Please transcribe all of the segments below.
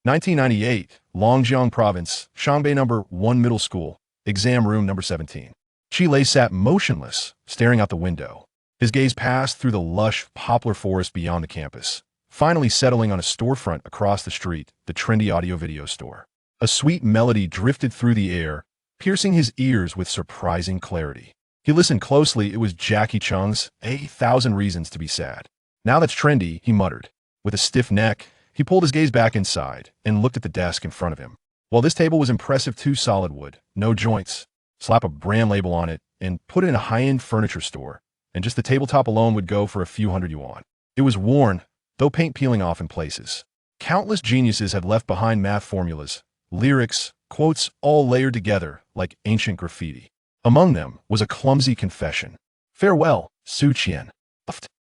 1998, Longjiang Province, Shangbei number 1 Middle School, exam room number 17. Qi Lei sat motionless, staring out the window. His gaze passed through the lush poplar forest beyond the campus, finally settling on a storefront across the street, the trendy audio-video store. A sweet melody drifted through the air, piercing his ears with surprising clarity. He listened closely. It was Jackie Chung's A Thousand Reasons to Be Sad. Now that's trendy, he muttered. With a stiff neck, he pulled his gaze back inside and looked at the desk in front of him. Well, this table was impressive too, solid wood, no joints. Slap a brand label on it and put it in a high-end furniture store, and just the tabletop alone would go for a few hundred yuan. It was worn, though paint peeling off in places. Countless geniuses had left behind math formulas, lyrics, quotes all layered together like ancient graffiti. Among them was a clumsy confession. Farewell, Su Qian.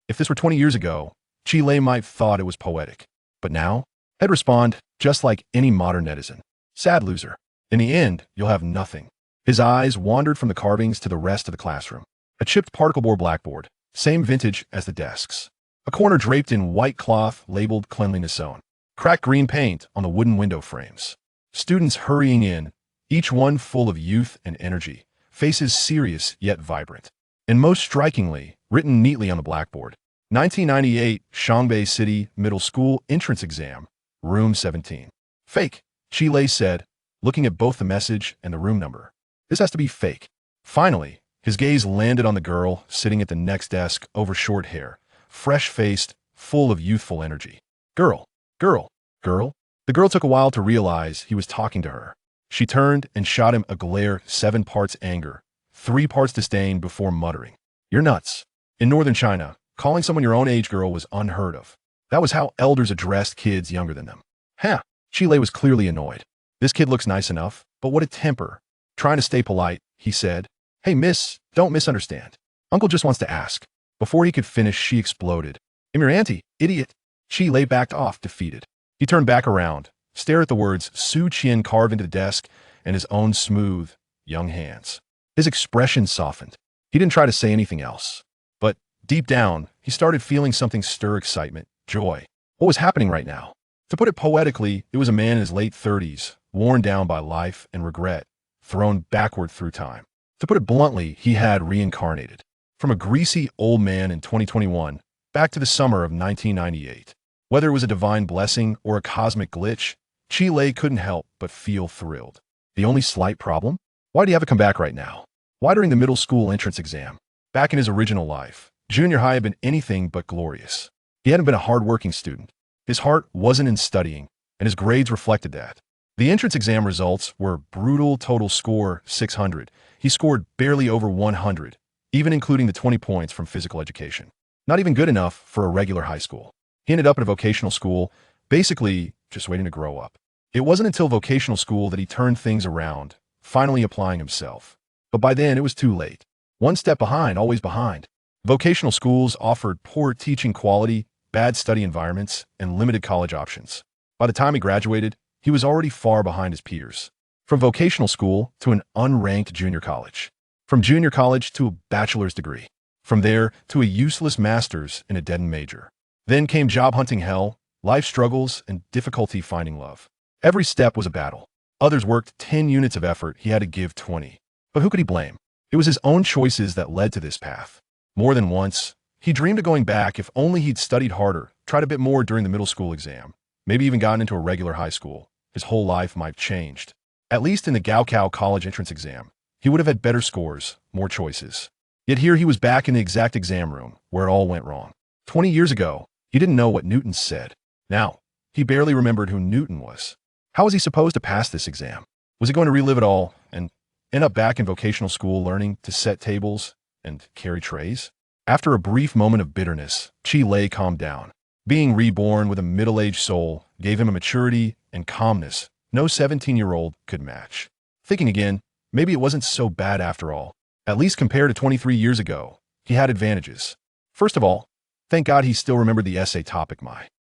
If this were 20 years ago, Qi Lei might have thought it was poetic. But now, he'd respond just like any modern netizen. Sad loser. In the end, you'll have nothing. His eyes wandered from the carvings to the rest of the classroom. A chipped particle board blackboard, same vintage as the desks. A corner draped in white cloth labeled Cleanliness Zone. Cracked green paint on the wooden window frames. Students hurrying in, each one full of youth and energy, faces serious yet vibrant. And most strikingly, written neatly on the blackboard, 1998 Shangbei City Middle School Entrance Exam, Room 17. Fake, Qi Lei said, looking at both the message and the room number. This has to be fake. Finally, his gaze landed on the girl sitting at the next desk over short hair, fresh-faced, full of youthful energy. Girl, girl, girl. The girl took a while to realize he was talking to her. She turned and shot him a glare, 7 parts anger, 3 parts disdain before muttering. You're nuts. In northern China, calling someone your own age girl was unheard of. That was how elders addressed kids younger than them. Huh. Qi Lei was clearly annoyed. This kid looks nice enough, but what a temper. Trying to stay polite, he said, Hey miss, don't misunderstand. Uncle just wants to ask. Before he could finish, she exploded. I'm your auntie, idiot. Qi Lei backed off, defeated. He turned back around, stared at the words Su Qian carved into the desk and his own smooth, young hands. His expression softened. He didn't try to say anything else. But deep down, he started feeling something stir excitement, joy. What was happening right now? To put it poetically, it was a man in his late 30s, worn down by life and regret, thrown backward through time. To put it bluntly, he had reincarnated. From a greasy old man in 2021, back to the summer of 1998. Whether it was a divine blessing or a cosmic glitch, Qi Lei couldn't help but feel thrilled. The only slight problem? Why do you have to come back right now? Why during the middle school entrance exam? Back in his original life, junior high had been anything but glorious. He hadn't been a hard-working student. His heart wasn't in studying, and his grades reflected that. The entrance exam results were brutal. Total score 600. He scored barely over 100, even including the 20 points from physical education. Not even good enough for a regular high school. He ended up at a vocational school, basically just waiting to grow up. It wasn't until vocational school that he turned things around, finally applying himself. But by then, it was too late. One step behind, always behind. Vocational schools offered poor teaching quality, bad study environments, and limited college options. By the time he graduated, he was already far behind his peers. From vocational school to an unranked junior college. From junior college to a bachelor's degree. From there to a useless master's in a dead-end major. Then came job hunting hell, life struggles, and difficulty finding love. Every step was a battle. Others worked 10 units of effort, he had to give 20. But who could he blame? It was his own choices that led to this path. More than once, he dreamed of going back if only he'd studied harder, tried a bit more during the middle school exam, maybe even gotten into a regular high school. His whole life might have changed. At least in the zhōngkǎo college entrance exam, he would have had better scores, more choices. Yet here he was back in the exact exam room, where it all went wrong. 20 years ago, he didn't know what Newton said. Now, he barely remembered who Newton was. How was he supposed to pass this exam? Was he going to relive it all and end up back in vocational school learning to set tables and carry trays? After a brief moment of bitterness, Qi Lei calmed down. Being reborn with a middle-aged soul gave him a maturity and calmness no 17-year-old could match. Thinking again, maybe it wasn't so bad after all. At least compared to 23 years ago, he had advantages. First of all, thank God he still remembered the essay topic.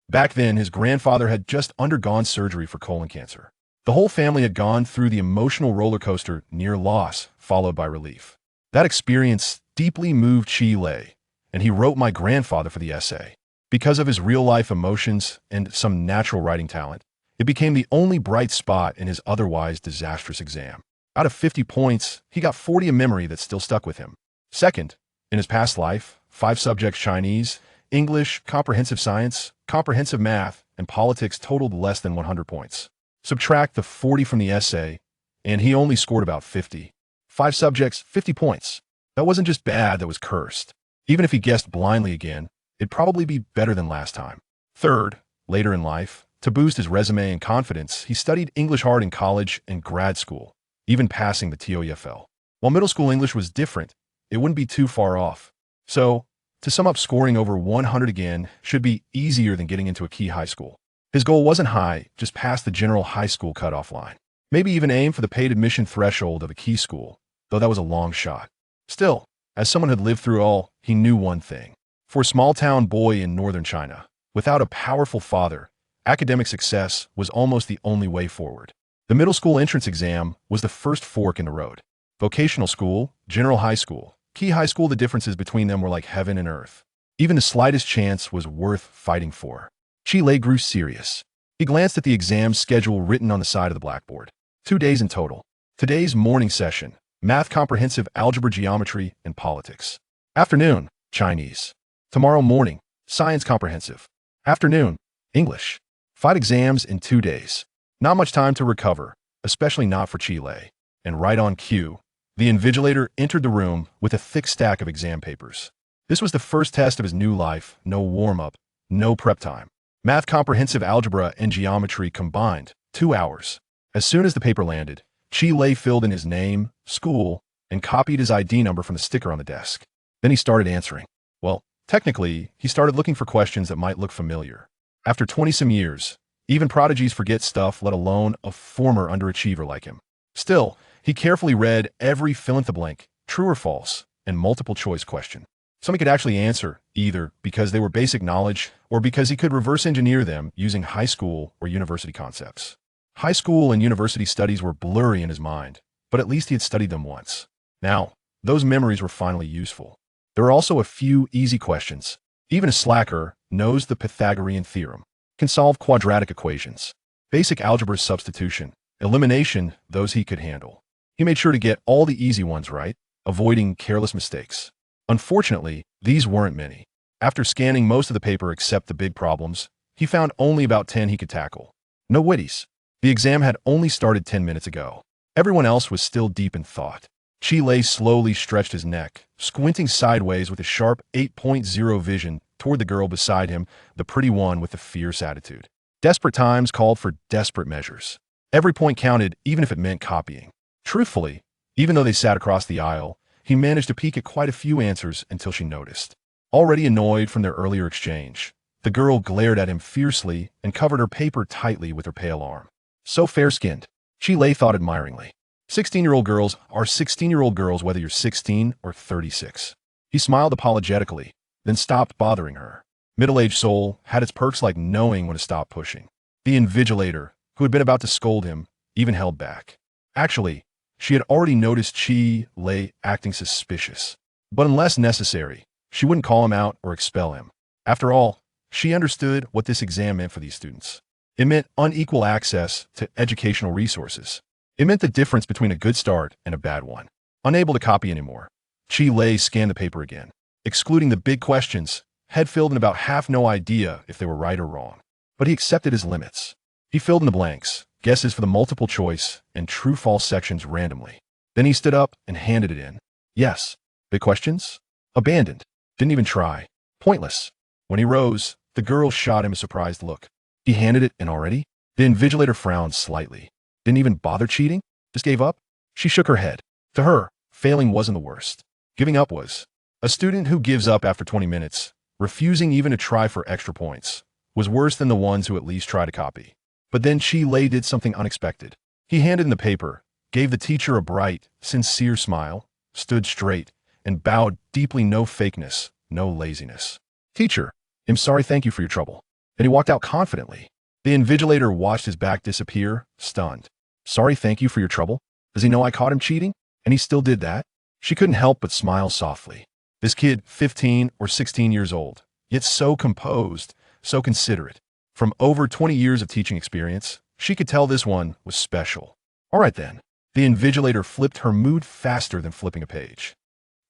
Back then, his grandfather had just undergone surgery for colon cancer. The whole family had gone through the emotional roller coaster near loss, followed by relief. That experience deeply moved Qi Lei, and he wrote my grandfather for the essay. Because of his real-life emotions and some natural writing talent, It became the only bright spot in his otherwise disastrous exam. Out of 50 points, he got 40 in memory that still stuck with him. Second, in his past life, 5 subjects Chinese, English, comprehensive science, comprehensive math, and politics totaled less than 100 points. Subtract the 40 from the essay, and he only scored about 50. 5 subjects, 50 points. That wasn't just bad, that was cursed. Even if he guessed blindly again, it'd probably be better than last time. Third, later in life, to boost his resume and confidence, he studied English hard in college and grad school, even passing the TOEFL. While middle school English was different, it wouldn't be too far off. So, to sum up, scoring over 100 again should be easier than getting into a key high school. His goal wasn't high, just past the general high school cutoff line. Maybe even aim for the paid admission threshold of a key school, though that was a long shot. Still, as someone who had lived through all, he knew one thing. For a small-town boy in northern China, without a powerful father, academic success was almost the only way forward. The middle school entrance exam was the first fork in the road. Vocational school, general high school, key high school, the differences between them were like heaven and earth. Even the slightest chance was worth fighting for. Qi Lei grew serious. He glanced at the exam schedule written on the side of the blackboard. 2 days in total. Today's morning session, math, comprehensive algebra, geometry, and politics. Afternoon, Chinese. Tomorrow morning, science comprehensive. Afternoon, English. 5 exams in 2 days. Not much time to recover, especially not for Qi Lei. And right on cue, the invigilator entered the room with a thick stack of exam papers. This was the first test of his new life, no warm-up, no prep time. Math, comprehensive algebra, and geometry combined, 2 hours. As soon as the paper landed, Qi Lei filled in his name, school, and copied his ID number from the sticker on the desk. Then he started answering. Well, technically, he started looking for questions that might look familiar. After 20-some years, even prodigies forget stuff, let alone a former underachiever like him. Still, he carefully read every fill-in-the-blank, true or false, and multiple-choice question. Some he could actually answer, either because they were basic knowledge or because he could reverse engineer them using high school or university concepts. High school and university studies were blurry in his mind, but at least he had studied them once. Now, those memories were finally useful. There were also a few easy questions. Even a slacker knows the Pythagorean theorem, can solve quadratic equations, basic algebra substitution, elimination, those he could handle. He made sure to get all the easy ones right, avoiding careless mistakes. Unfortunately, these weren't many. After scanning most of the paper except the big problems, he found only about 10 he could tackle. No witties. The exam had only started 10 minutes ago. Everyone else was still deep in thought. Qi Lei slowly stretched his neck, squinting sideways with a sharp 8.0 vision toward the girl beside him, the pretty one with the fierce attitude. Desperate times called for desperate measures. Every point counted, even if it meant copying. Truthfully, even though they sat across the aisle, he managed to peek at quite a few answers until she noticed. Already annoyed from their earlier exchange, the girl glared at him fiercely and covered her paper tightly with her pale arm. So fair-skinned, Qi Lei thought admiringly. 16-year-old girls are 16-year-old girls whether you're 16 or 36. He smiled apologetically, then stopped bothering her. Middle-aged soul had its perks like knowing when to stop pushing. The invigilator, who had been about to scold him, even held back. Actually, she had already noticed Qi Lei acting suspicious. But unless necessary, she wouldn't call him out or expel him. After all, she understood what this exam meant for these students. It meant unequal access to educational resources. It meant the difference between a good start and a bad one. Unable to copy anymore, Qi Lei scanned the paper again, excluding the big questions, head filled and about half no idea if they were right or wrong. But he accepted his limits. He filled in the blanks, guesses for the multiple choice, and true-false sections randomly. Then he stood up and handed it in. Yes. Big questions? Abandoned. Didn't even try. Pointless. When he rose, the girl shot him a surprised look. He handed it in already? The invigilator frowned slightly. Didn't even bother cheating? Just gave up? She shook her head. To her, failing wasn't the worst. Giving up was. A student who gives up after 20 minutes, refusing even to try for extra points, was worse than the ones who at least try to copy. But then Qi Lei did something unexpected. He handed in the paper, gave the teacher a bright, sincere smile, stood straight, and bowed deeply. No fakeness, no laziness. Teacher, I'm sorry, thank you for your trouble. And he walked out confidently. The invigilator watched his back disappear, stunned. Sorry, thank you for your trouble? Does he know I caught him cheating? And he still did that? She couldn't help but smile softly. This kid, 15 or 16 years old, yet so composed, so considerate. From over 20 years of teaching experience, She could tell this one was special. All right then. The invigilator flipped her mood faster than flipping a page.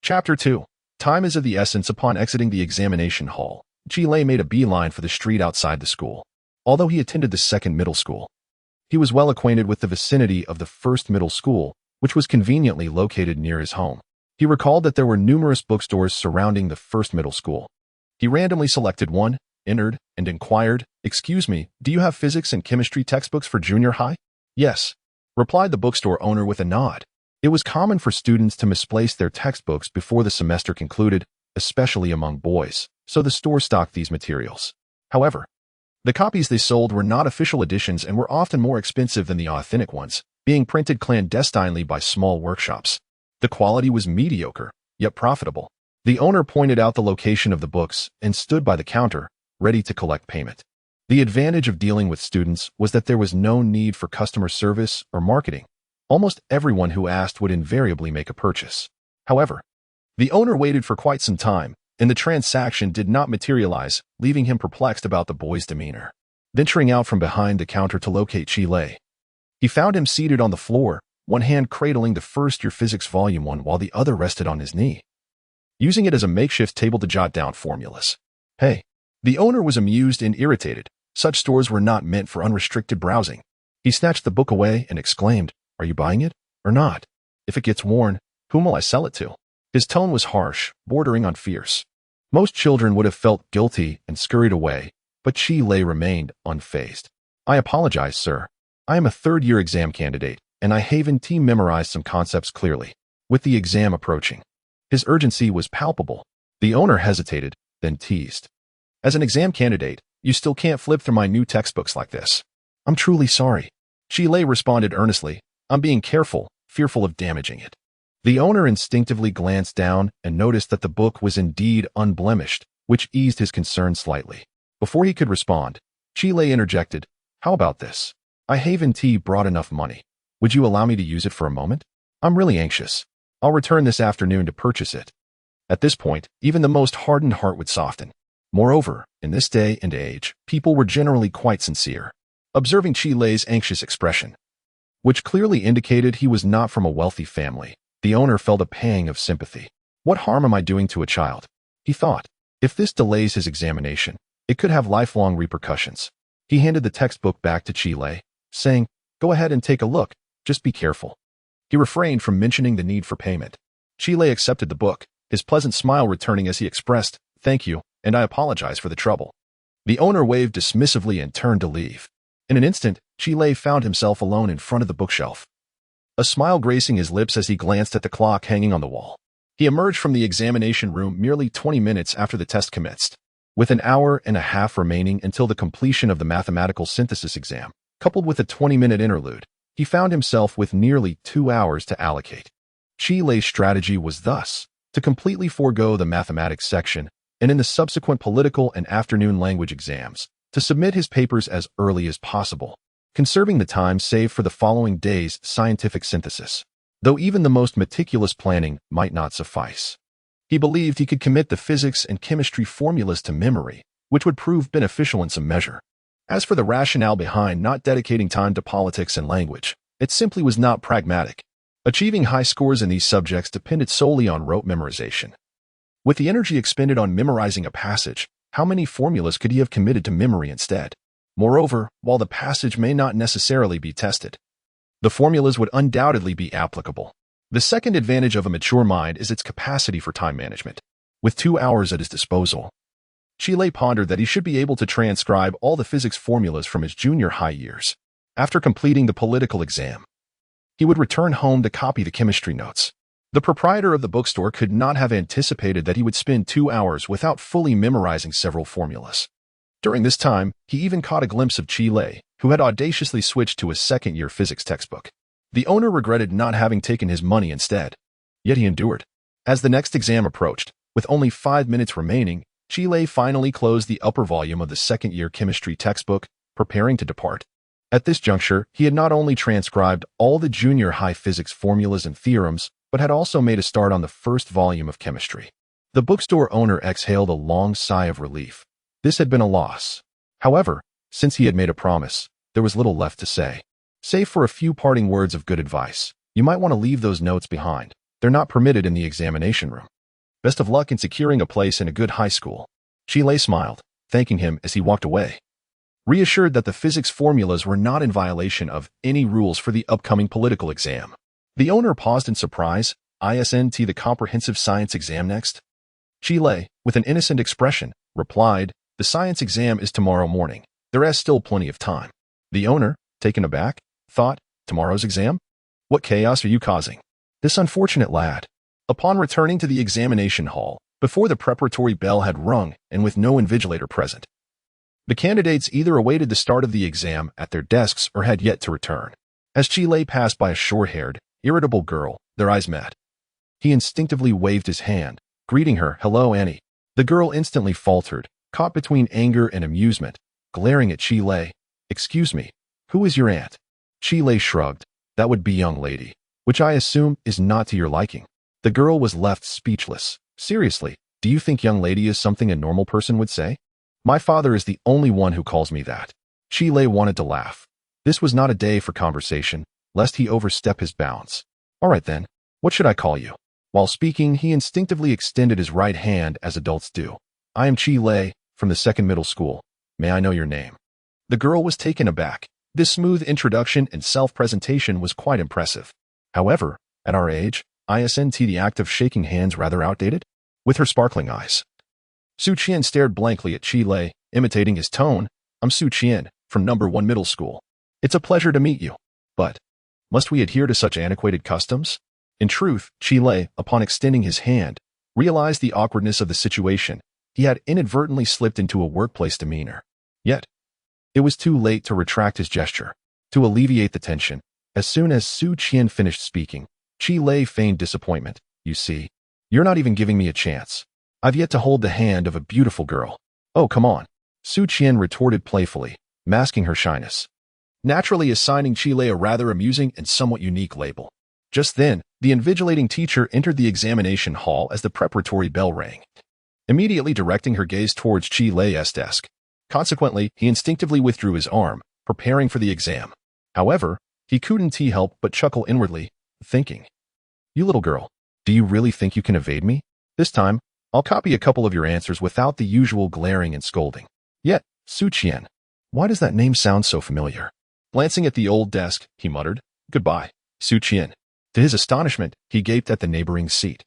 Chapter 2. Time is of the essence. Upon exiting the examination hall, Chile made a beeline for the street outside the school. Although he attended the second middle school, he was well acquainted with the vicinity of the first middle school, which was conveniently located near his home. He recalled that there were numerous bookstores surrounding the first middle school. He randomly selected one, entered, and inquired, "Excuse me, do you have physics and chemistry textbooks for junior high?" "Yes," replied the bookstore owner with a nod. It was common for students to misplace their textbooks before the semester concluded, especially among boys, so the store stocked these materials. However, the copies they sold were not official editions and were often more expensive than the authentic ones, being printed clandestinely by small workshops. The quality was mediocre, yet profitable. The owner pointed out the location of the books and stood by the counter, ready to collect payment. The advantage of dealing with students was that there was no need for customer service or marketing. Almost everyone who asked would invariably make a purchase. However, the owner waited for quite some time, and the transaction did not materialize, leaving him perplexed about the boy's demeanor. Venturing out from behind the counter to locate Chile, he found him seated on the floor, one hand cradling the first-year physics volume 1 while the other rested on his knee, using it as a makeshift table to jot down formulas. "Hey." The owner was amused and irritated. Such stores were not meant for unrestricted browsing. He snatched the book away and exclaimed, "Are you buying it, or not? If it gets worn, whom will I sell it to?" His tone was harsh, bordering on fierce. Most children would have felt guilty and scurried away, but Chile remained unfazed. "I apologize, sir. I am a third-year exam candidate, and I haven't memorized some concepts clearly." With the exam approaching, his urgency was palpable. The owner hesitated, then teased, "As an exam candidate, you still can't flip through my new textbooks like this." "I'm truly sorry." Chile responded earnestly, "I'm being careful, fearful of damaging it." The owner instinctively glanced down and noticed that the book was indeed unblemished, which eased his concern slightly. Before he could respond, Chile interjected, "How about this? I haven't brought enough money. Would you allow me to use it for a moment? I'm really anxious. I'll return this afternoon to purchase it." At this point, even the most hardened heart would soften. Moreover, in this day and age, people were generally quite sincere. Observing Chile's anxious expression, which clearly indicated he was not from a wealthy family, the owner felt a pang of sympathy. "What harm am I doing to a child?" he thought. "If this delays his examination, it could have lifelong repercussions." He handed the textbook back to Chile, saying, "Go ahead and take a look, just be careful." He refrained from mentioning the need for payment. Chile accepted the book, his pleasant smile returning as he expressed, "Thank you, and I apologize for the trouble." The owner waved dismissively and turned to leave. In an instant, Chile found himself alone in front of the bookshelf, a smile gracing his lips as he glanced at the clock hanging on the wall. He emerged from the examination room merely 20 minutes after the test commenced. With an hour and a half remaining until the completion of the mathematical synthesis exam, coupled with a 20-minute interlude, he found himself with nearly 2 hours to allocate. Chile's strategy was thus to completely forego the mathematics section and in the subsequent political and afternoon language exams, to submit his papers as early as possible, conserving the time saved for the following day's scientific synthesis. Though even the most meticulous planning might not suffice, he believed he could commit the physics and chemistry formulas to memory, which would prove beneficial in some measure. As for the rationale behind not dedicating time to politics and language, it simply was not pragmatic. Achieving high scores in these subjects depended solely on rote memorization. With the energy expended on memorizing a passage, how many formulas could he have committed to memory instead? Moreover, while the passage may not necessarily be tested, the formulas would undoubtedly be applicable. The second advantage of a mature mind is its capacity for time management. With 2 hours at his disposal, Chile pondered that he should be able to transcribe all the physics formulas from his junior high years. After completing the political exam, he would return home to copy the chemistry notes. The proprietor of the bookstore could not have anticipated that he would spend 2 hours without fully memorizing several formulas. During this time, he even caught a glimpse of Chile, who had audaciously switched to a second-year physics textbook. The owner regretted not having taken his money instead. Yet he endured. As the next exam approached, with only 5 minutes remaining, Chile finally closed the upper volume of the second-year chemistry textbook, preparing to depart. At this juncture, he had not only transcribed all the junior high physics formulas and theorems, but had also made a start on the first volume of chemistry. The bookstore owner exhaled a long sigh of relief. This had been a loss. However, since he had made a promise, there was little left to say. Save for a few parting words of good advice. You might want to leave those notes behind. They're not permitted in the examination room. Best of luck in securing a place in a good high school. Chile smiled, thanking him as he walked away, reassured that the physics formulas were not in violation of any rules for the upcoming political exam. The owner paused in surprise. Isn't the comprehensive science exam next? Chile, with an innocent expression, replied, the science exam is tomorrow morning. There is still plenty of time. The owner, taken aback, thought, tomorrow's exam? What chaos are you causing? This unfortunate lad. Upon returning to the examination hall, before the preparatory bell had rung and with no invigilator present, the candidates either awaited the start of the exam at their desks or had yet to return. As Chile passed by a short-haired, irritable girl, their eyes met. He instinctively waved his hand, greeting her, hello, Annie. The girl instantly faltered, caught between anger and amusement, glaring at Chile. Excuse me, who is your aunt? Chile shrugged. That would be young lady, which I assume is not to your liking. The girl was left speechless. Seriously, do you think young lady is something a normal person would say? My father is the only one who calls me that. Chile wanted to laugh. This was not a day for conversation, lest he overstep his bounds. All right then, what should I call you? While speaking, he instinctively extended his right hand as adults do. I am Chile, from the second middle school. May I know your name? The girl was taken aback. This smooth introduction and self-presentation was quite impressive. However, at our age, isn't the act of shaking hands rather outdated? With her sparkling eyes, Su Qian stared blankly at Chile, imitating his tone. I'm Su Qian, from number 1 middle school. It's a pleasure to meet you. But, must we adhere to such antiquated customs? In truth, Chile, upon extending his hand, realized the awkwardness of the situation. He had inadvertently slipped into a workplace demeanor. Yet, it was too late to retract his gesture. To alleviate the tension, as soon as Su Qian finished speaking, Chile feigned disappointment. You see, you're not even giving me a chance. I've yet to hold the hand of a beautiful girl. Oh, come on. Su Qian retorted playfully, masking her shyness, naturally assigning Chile a rather amusing and somewhat unique label. Just then, the invigilating teacher entered the examination hall as the preparatory bell rang, immediately directing her gaze towards Chile's desk. Consequently, he instinctively withdrew his arm, preparing for the exam. However, he couldn't help but chuckle inwardly, thinking, you little girl, do you really think you can evade me? This time, I'll copy a couple of your answers without the usual glaring and scolding. Yet, Su Qian, why does that name sound so familiar? Glancing at the old desk, he muttered, goodbye, Su Qian. To his astonishment, he gaped at the neighboring seat,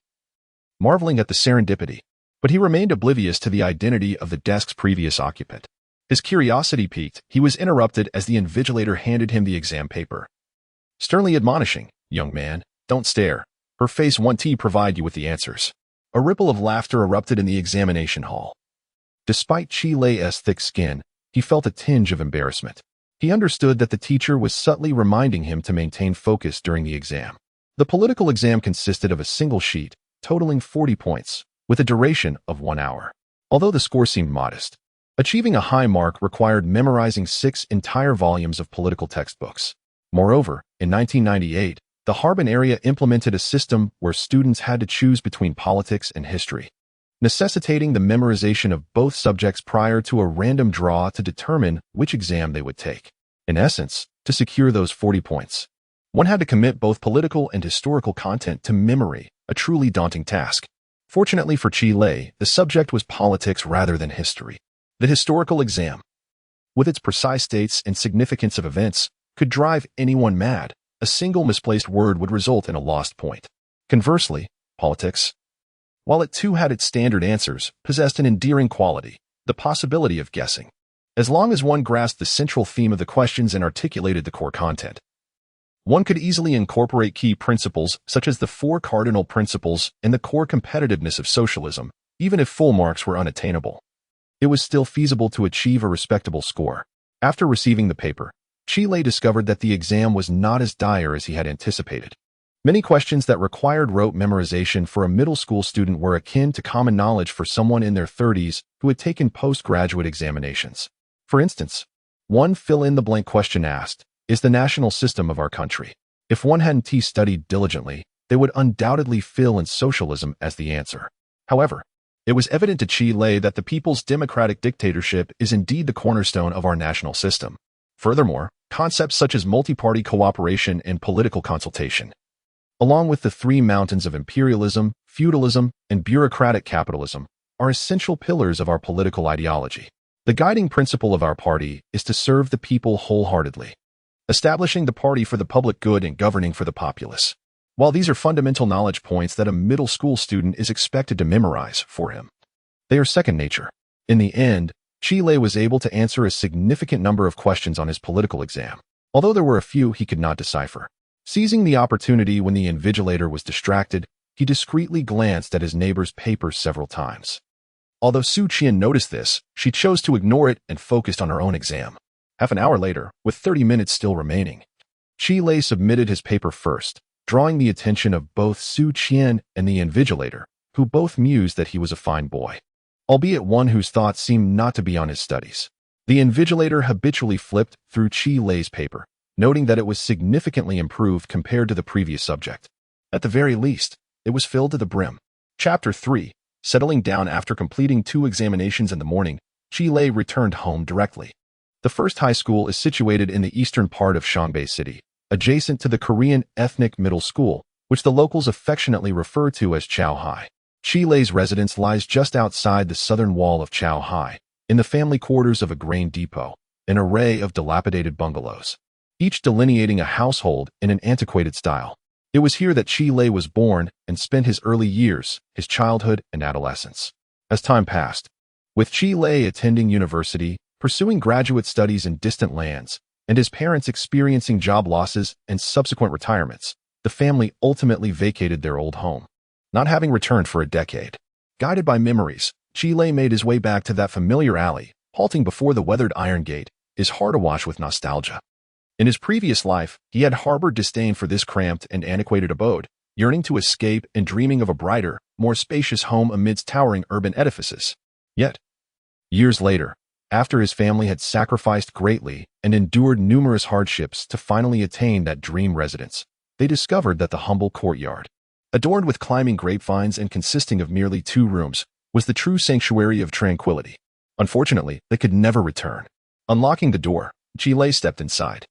marveling at the serendipity, but he remained oblivious to the identity of the desk's previous occupant. His curiosity piqued, he was interrupted as the invigilator handed him the exam paper, sternly admonishing, young man, don't stare. Her face won't provide you with the answers. A ripple of laughter erupted in the examination hall. Despite Chile's thick skin, he felt a tinge of embarrassment. He understood that the teacher was subtly reminding him to maintain focus during the exam. The political exam consisted of a single sheet, totaling 40 points, with a duration of 1 hour. Although the score seemed modest, achieving a high mark required memorizing 6 entire volumes of political textbooks. Moreover, in 1998, the Harbin area implemented a system where students had to choose between politics and history, necessitating the memorization of both subjects prior to a random draw to determine which exam they would take. In essence, to secure those 40 points, one had to commit both political and historical content to memory, a truly daunting task. Fortunately for Chile, the subject was politics rather than history. The historical exam, with its precise dates and significance of events, could drive anyone mad. A single misplaced word would result in a lost point. Conversely, politics, while it too had its standard answers, possessed an endearing quality, the possibility of guessing, as long as one grasped the central theme of the questions and articulated the core content. One could easily incorporate key principles such as the 4 cardinal principles and the core competitiveness of socialism, even if full marks were unattainable. It was still feasible to achieve a respectable score. After receiving the paper, Chile discovered that the exam was not as dire as he had anticipated. Many questions that required rote memorization for a middle school student were akin to common knowledge for someone in their 30s who had taken postgraduate examinations. For instance, one fill-in-the-blank question asked, is the national system of our country? If one hadn't studied diligently, they would undoubtedly fill in socialism as the answer. However, it was evident to Chile that the people's democratic dictatorship is indeed the cornerstone of our national system. Furthermore, concepts such as multi-party cooperation and political consultation, along with the three mountains of imperialism, feudalism, and bureaucratic capitalism, are essential pillars of our political ideology. The guiding principle of our party is to serve the people wholeheartedly, establishing the party for the public good and governing for the populace. While these are fundamental knowledge points that a middle school student is expected to memorize for him, they are second nature. In the end, Chile was able to answer a significant number of questions on his political exam, although there were a few he could not decipher. Seizing the opportunity when the invigilator was distracted, he discreetly glanced at his neighbor's papers several times. Although Su Qian noticed this, she chose to ignore it and focused on her own exam. Half an hour later, with 30 minutes still remaining, Chile submitted his paper first, drawing the attention of both Su Qian and the invigilator, who both mused that he was a fine boy, albeit one whose thoughts seemed not to be on his studies. The invigilator habitually flipped through Chile's paper, noting that it was significantly improved compared to the previous subject. At the very least, it was filled to the brim. Chapter 3. Settling down after completing 2 examinations in the morning, Chile returned home directly. The first high school is situated in the eastern part of Shanghai City, adjacent to the Korean ethnic middle school, which the locals affectionately refer to as Chao Hai. Chile's residence lies just outside the southern wall of Chao Hai, in the family quarters of a grain depot, an array of dilapidated bungalows, each delineating a household in an antiquated style. It was here that Chile was born and spent his early years, his childhood and adolescence. As time passed, with Chile attending university, pursuing graduate studies in distant lands, and his parents experiencing job losses and subsequent retirements, the family ultimately vacated their old home, not having returned for a decade. Guided by memories, Chile made his way back to that familiar alley, halting before the weathered iron gate, his heart awash with nostalgia. In his previous life, he had harbored disdain for this cramped and antiquated abode, yearning to escape and dreaming of a brighter, more spacious home amidst towering urban edifices. Yet, years later, after his family had sacrificed greatly and endured numerous hardships to finally attain that dream residence, they discovered that the humble courtyard, adorned with climbing grapevines and consisting of merely 2 rooms, was the true sanctuary of tranquility. Unfortunately, they could never return. Unlocking the door, Chile stepped inside.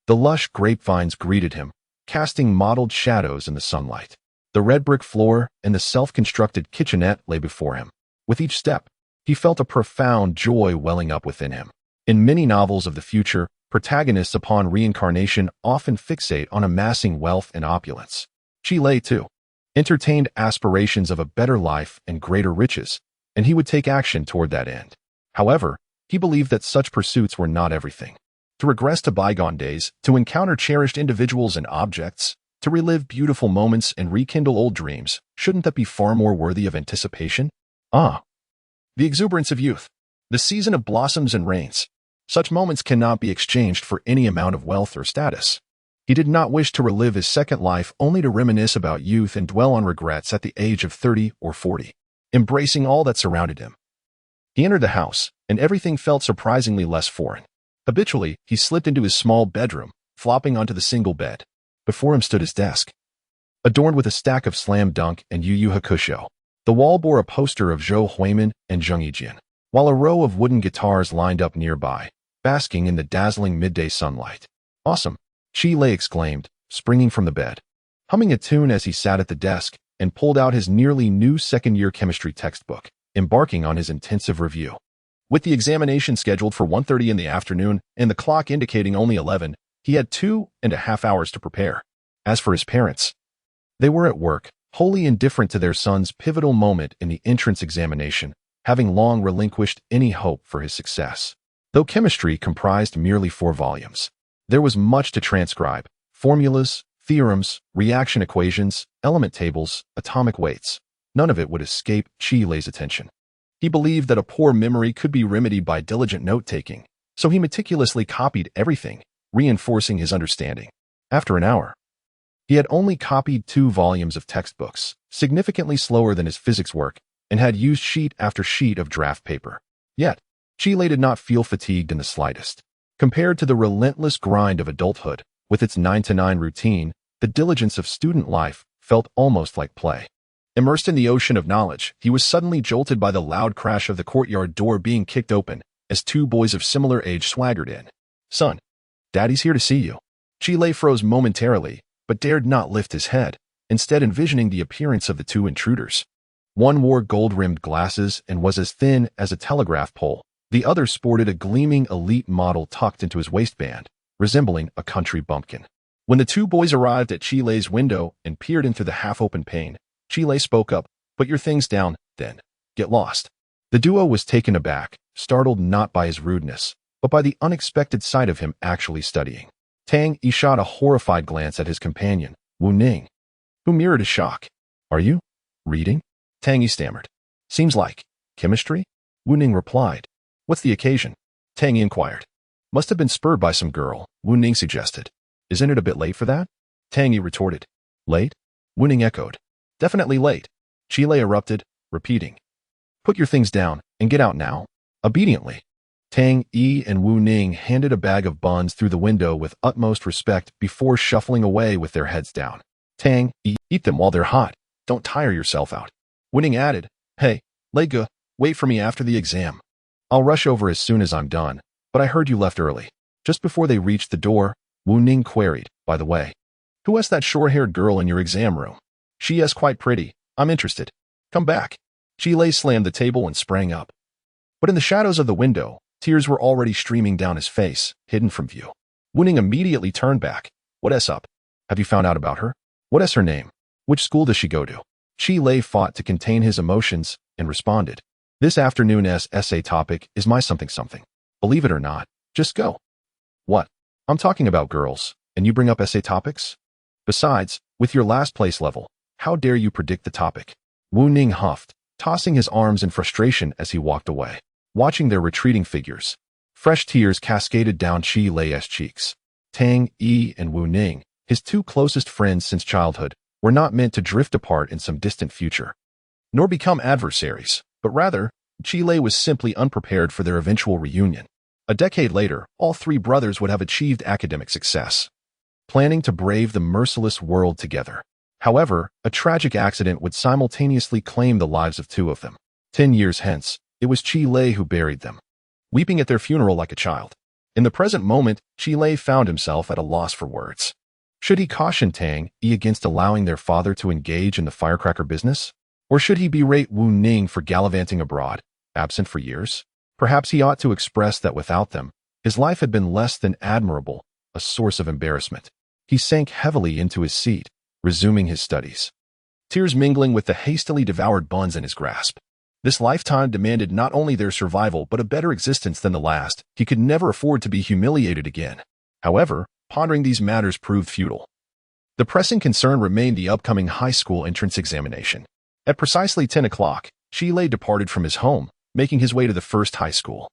The lush grapevines greeted him, casting mottled shadows in the sunlight. The red brick floor and the self-constructed kitchenette lay before him. With each step, he felt a profound joy welling up within him. In many novels of the future, protagonists upon reincarnation often fixate on amassing wealth and opulence. Chile, too, entertained aspirations of a better life and greater riches, and he would take action toward that end. However, he believed that such pursuits were not everything. To regress to bygone days, to encounter cherished individuals and objects, to relive beautiful moments and rekindle old dreams, shouldn't that be far more worthy of anticipation? The exuberance of youth, the season of blossoms and rains. Such moments cannot be exchanged for any amount of wealth or status. He did not wish to relive his second life only to reminisce about youth and dwell on regrets at the age of 30 or 40, embracing all that surrounded him. He entered the house, and everything felt surprisingly less foreign. Habitually, he slipped into his small bedroom, flopping onto the single bed. Before him stood his desk, adorned with a stack of Slam Dunk and Yu Yu Hakusho. The wall bore a poster of Zhou Huimin and Zheng Yijian, while a row of wooden guitars lined up nearby, basking in the dazzling midday sunlight. Awesome, Chile exclaimed, springing from the bed, humming a tune as he sat at the desk and pulled out his nearly new second-year chemistry textbook, embarking on his intensive review. With the examination scheduled for 1:30 in the afternoon and the clock indicating only 11, he had 2.5 hours to prepare. As for his parents, they were at work, wholly indifferent to their son's pivotal moment in the entrance examination, having long relinquished any hope for his success. Though chemistry comprised merely 4 volumes, there was much to transcribe: formulas, theorems, reaction equations, element tables, atomic weights. None of it would escape Chile's attention. He believed that a poor memory could be remedied by diligent note-taking, so he meticulously copied everything, reinforcing his understanding. After an hour, he had only copied 2 volumes of textbooks, significantly slower than his physics work, and had used sheet after sheet of draft paper. Yet, Chile did not feel fatigued in the slightest. Compared to the relentless grind of adulthood, with its 9-to-9 routine, the diligence of student life felt almost like play. Immersed in the ocean of knowledge, he was suddenly jolted by the loud crash of the courtyard door being kicked open as 2 boys of similar age swaggered in. "Son," Daddy's here to see you. Chi Lei froze momentarily, but dared not lift his head, instead envisioning the appearance of the two intruders. One wore gold-rimmed glasses and was as thin as a telegraph pole. The other sported a gleaming elite model tucked into his waistband, resembling a country bumpkin. When the two boys arrived at Chi Lei's window and peered into the half-open pane, Chi Lei spoke up, "Put your things down, then. Get lost." The duo was taken aback, startled not by his rudeness, but by the unexpected sight of him actually studying. Tang Yi shot a horrified glance at his companion, Wu Ning, who mirrored his shock. "Are you reading?" Tang Yi stammered. "Seems like chemistry?" Wu Ning replied. "What's the occasion?" Tang Yi inquired. "Must have been spurred by some girl," Wu Ning suggested. "Isn't it a bit late for that?" Tang Yi retorted. "Late?" Wu Ning echoed. "Definitely late." Chi Lei erupted, repeating, "Put your things down and get out now." Obediently, Tang Yi and Wu Ning handed a bag of buns through the window with utmost respect before shuffling away with their heads down. Tang Yi, "Eat them while they're hot. Don't tire yourself out." Wu Ning added, "Hey, Lei Ge, wait for me after the exam. I'll rush over as soon as I'm done, but I heard you left early." Just before they reached the door, Wu Ning queried, "By the way, who has that short-haired girl in your exam room?" "She is quite pretty. I'm interested. Come back." Chi Lei slammed the table and sprang up. But in the shadows of the window, tears were already streaming down his face, hidden from view. Wu Ning immediately turned back. "What's up? Have you found out about her? What is her name? Which school does she go to?" Chi Lei fought to contain his emotions and responded, "This afternoon's essay topic is my something something. Believe it or not, just go." "What? I'm talking about girls, and you bring up essay topics? Besides, with your last place level, how dare you predict the topic?" Wu Ning huffed, tossing his arms in frustration as he walked away. Watching their retreating figures, fresh tears cascaded down Chi Lei's cheeks. Tang Yi and Wu Ning, his two closest friends since childhood, were not meant to drift apart in some distant future, nor become adversaries, but rather, Chi Lei was simply unprepared for their eventual reunion. A decade later, all three brothers would have achieved academic success, planning to brave the merciless world together. However, a tragic accident would simultaneously claim the lives of two of them. 10 years hence, it was Chi Lei who buried them, weeping at their funeral like a child. In the present moment, Chi Lei found himself at a loss for words. Should he caution Tang Yi against allowing their father to engage in the firecracker business? Or should he berate Wu Ning for gallivanting abroad, absent for years? Perhaps he ought to express that without them, his life had been less than admirable, a source of embarrassment. He sank heavily into his seat, resuming his studies, tears mingling with the hastily devoured buns in his grasp. This lifetime demanded not only their survival but a better existence than the last. He could never afford to be humiliated again. However, pondering these matters proved futile. The pressing concern remained the upcoming high school entrance examination. At precisely 10 o'clock, Chi Lei departed from his home, making his way to the first high school.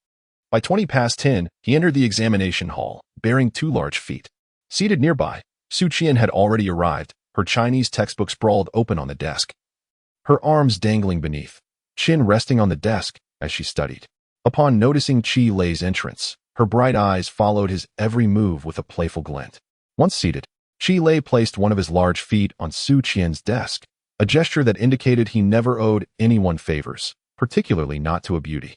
By 20 past 10, he entered the examination hall, bearing 2 large feet. Seated nearby, Su Qian had already arrived, her Chinese textbook sprawled open on the desk, her arms dangling beneath, chin resting on the desk as she studied. Upon noticing Chi Lei's entrance, her bright eyes followed his every move with a playful glint. Once seated, Chi Lei placed one of his large feet on Su Qian's desk, a gesture that indicated he never owed anyone favors, particularly not to a beauty.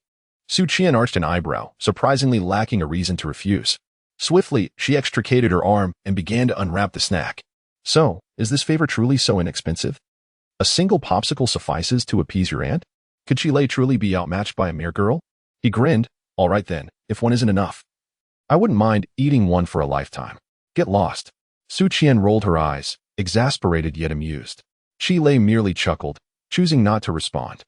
Su Qian arched an eyebrow, surprisingly lacking a reason to refuse. Swiftly, she extricated her arm and began to unwrap the snack. "So, is this favor truly so inexpensive? A single popsicle suffices to appease your aunt? Could Chi Lei truly be outmatched by a mere girl?" He grinned. "All right then, if one isn't enough, I wouldn't mind eating one for a lifetime. Get lost." Su Qian rolled her eyes, exasperated yet amused. Chi Lei merely chuckled, choosing not to respond.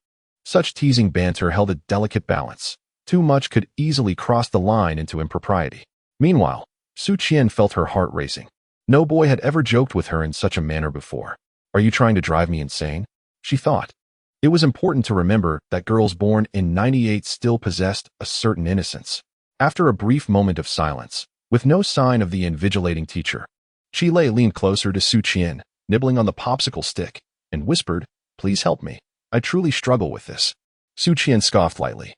Such teasing banter held a delicate balance. Too much could easily cross the line into impropriety. Meanwhile, Su Qian felt her heart racing. No boy had ever joked with her in such a manner before. "Are you trying to drive me insane?" she thought. It was important to remember that girls born in '98 still possessed a certain innocence. After a brief moment of silence, with no sign of the invigilating teacher, Chi Lei leaned closer to Su Qian, nibbling on the popsicle stick, and whispered, "Please help me. I truly struggle with this." Su Qian scoffed lightly.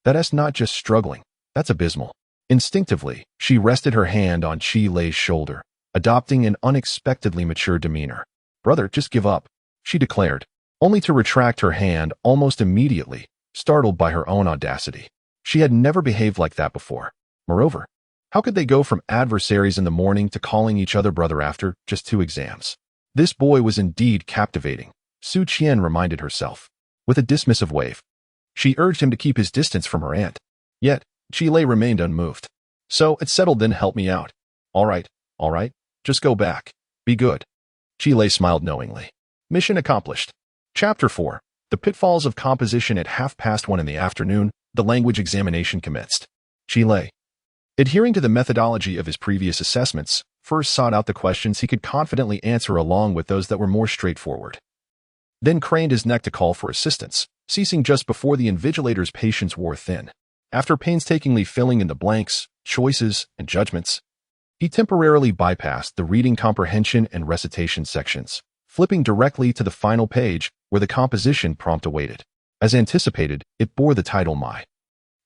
"That's not just struggling, that's abysmal." Instinctively, she rested her hand on Chi Lei's shoulder, adopting an unexpectedly mature demeanor. "Brother, just give up," she declared, only to retract her hand almost immediately, startled by her own audacity. She had never behaved like that before. Moreover, How could they go from adversaries in the morning to calling each other brother after just 2 exams? This boy was indeed captivating, Su Qian reminded herself, with a dismissive wave. She urged him to keep his distance from her aunt. Yet, Qilei remained unmoved. So, it's settled then, help me out. All right, just go back. Be good. Qilei smiled knowingly. Mission accomplished. Chapter 4. The pitfalls of composition. At 1:30 in the afternoon, the language examination commenced. Qilei, adhering to the methodology of his previous assessments, first sought out the questions he could confidently answer along with those that were more straightforward. Then craned his neck to call for assistance, ceasing just before the invigilator's patience wore thin. After painstakingly filling in the blanks, choices, and judgments, he temporarily bypassed the reading comprehension and recitation sections, flipping directly to the final page where the composition prompt awaited. As anticipated, it bore the title My,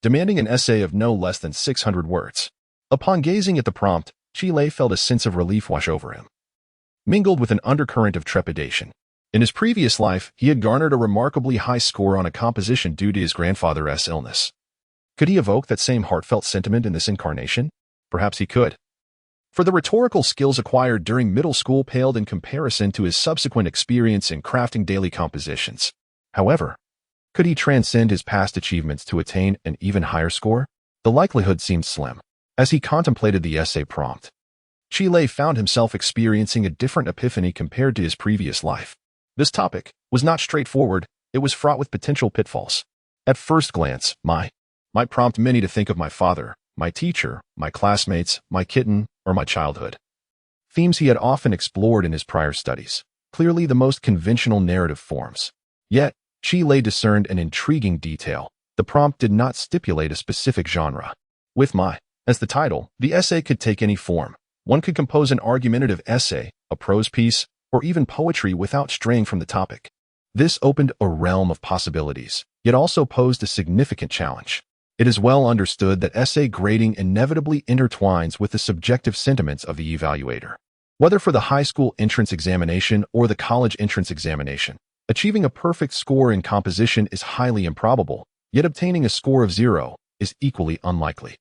demanding an essay of no less than 600 words. Upon gazing at the prompt, Qilei felt a sense of relief wash over him, mingled with an undercurrent of trepidation. In his previous life, he had garnered a remarkably high score on a composition due to his grandfather's illness. Could he evoke that same heartfelt sentiment in this incarnation? Perhaps he could. For the rhetorical skills acquired during middle school paled in comparison to his subsequent experience in crafting daily compositions. However, could he transcend his past achievements to attain an even higher score? The likelihood seemed slim. As he contemplated the essay prompt, Qilei found himself experiencing a different epiphany compared to his previous life. This topic was not straightforward, it was fraught with potential pitfalls. At first glance, my might prompt many to think of my father, my teacher, my classmates, my kitten, or my childhood. Themes he had often explored in his prior studies, clearly the most conventional narrative forms. Yet, Qilei discerned an intriguing detail. The prompt did not stipulate a specific genre. With my as the title, the essay could take any form. One could compose an argumentative essay, a prose piece, or even poetry without straying from the topic. This opened a realm of possibilities, yet also posed a significant challenge. It is well understood that essay grading inevitably intertwines with the subjective sentiments of the evaluator. Whether for the high school entrance examination or the college entrance examination, achieving a perfect score in composition is highly improbable, yet obtaining a score of 0 is equally unlikely.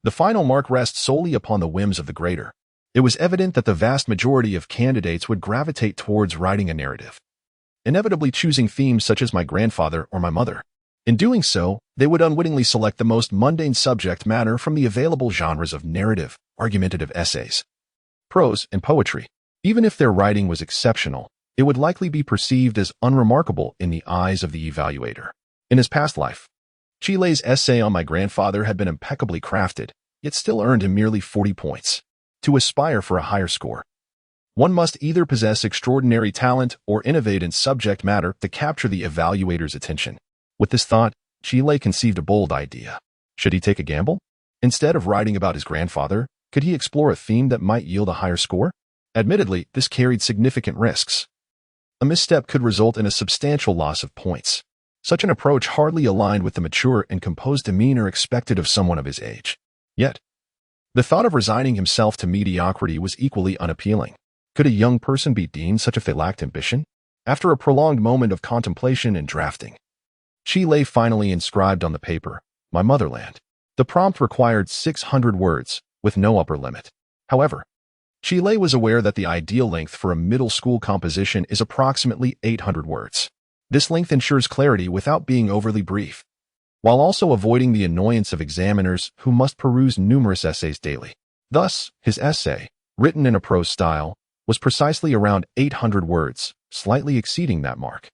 The final mark rests solely upon the whims of the grader. It was evident that the vast majority of candidates would gravitate towards writing a narrative, inevitably choosing themes such as my grandfather or my mother. In doing so, they would unwittingly select the most mundane subject matter from the available genres of narrative, argumentative essays, prose, and poetry. Even if their writing was exceptional, it would likely be perceived as unremarkable in the eyes of the evaluator. In his past life, Qilei's essay on my grandfather had been impeccably crafted, yet still earned him merely 40 points. To aspire for a higher score, one must either possess extraordinary talent or innovate in subject matter to capture the evaluator's attention. With this thought, Qilei conceived a bold idea. Should he take a gamble? Instead of writing about his grandfather, could he explore a theme that might yield a higher score? Admittedly, this carried significant risks. A misstep could result in a substantial loss of points. Such an approach hardly aligned with the mature and composed demeanor expected of someone of his age. Yet, the thought of resigning himself to mediocrity was equally unappealing. Could a young person be deemed such if they lacked ambition? After a prolonged moment of contemplation and drafting, Qilei finally inscribed on the paper, my motherland. The prompt required 600 words, with no upper limit. However, Qilei was aware that the ideal length for a middle school composition is approximately 800 words. This length ensures clarity without being overly brief, while also avoiding the annoyance of examiners who must peruse numerous essays daily. Thus, his essay, written in a prose style, was precisely around 800 words, slightly exceeding that mark.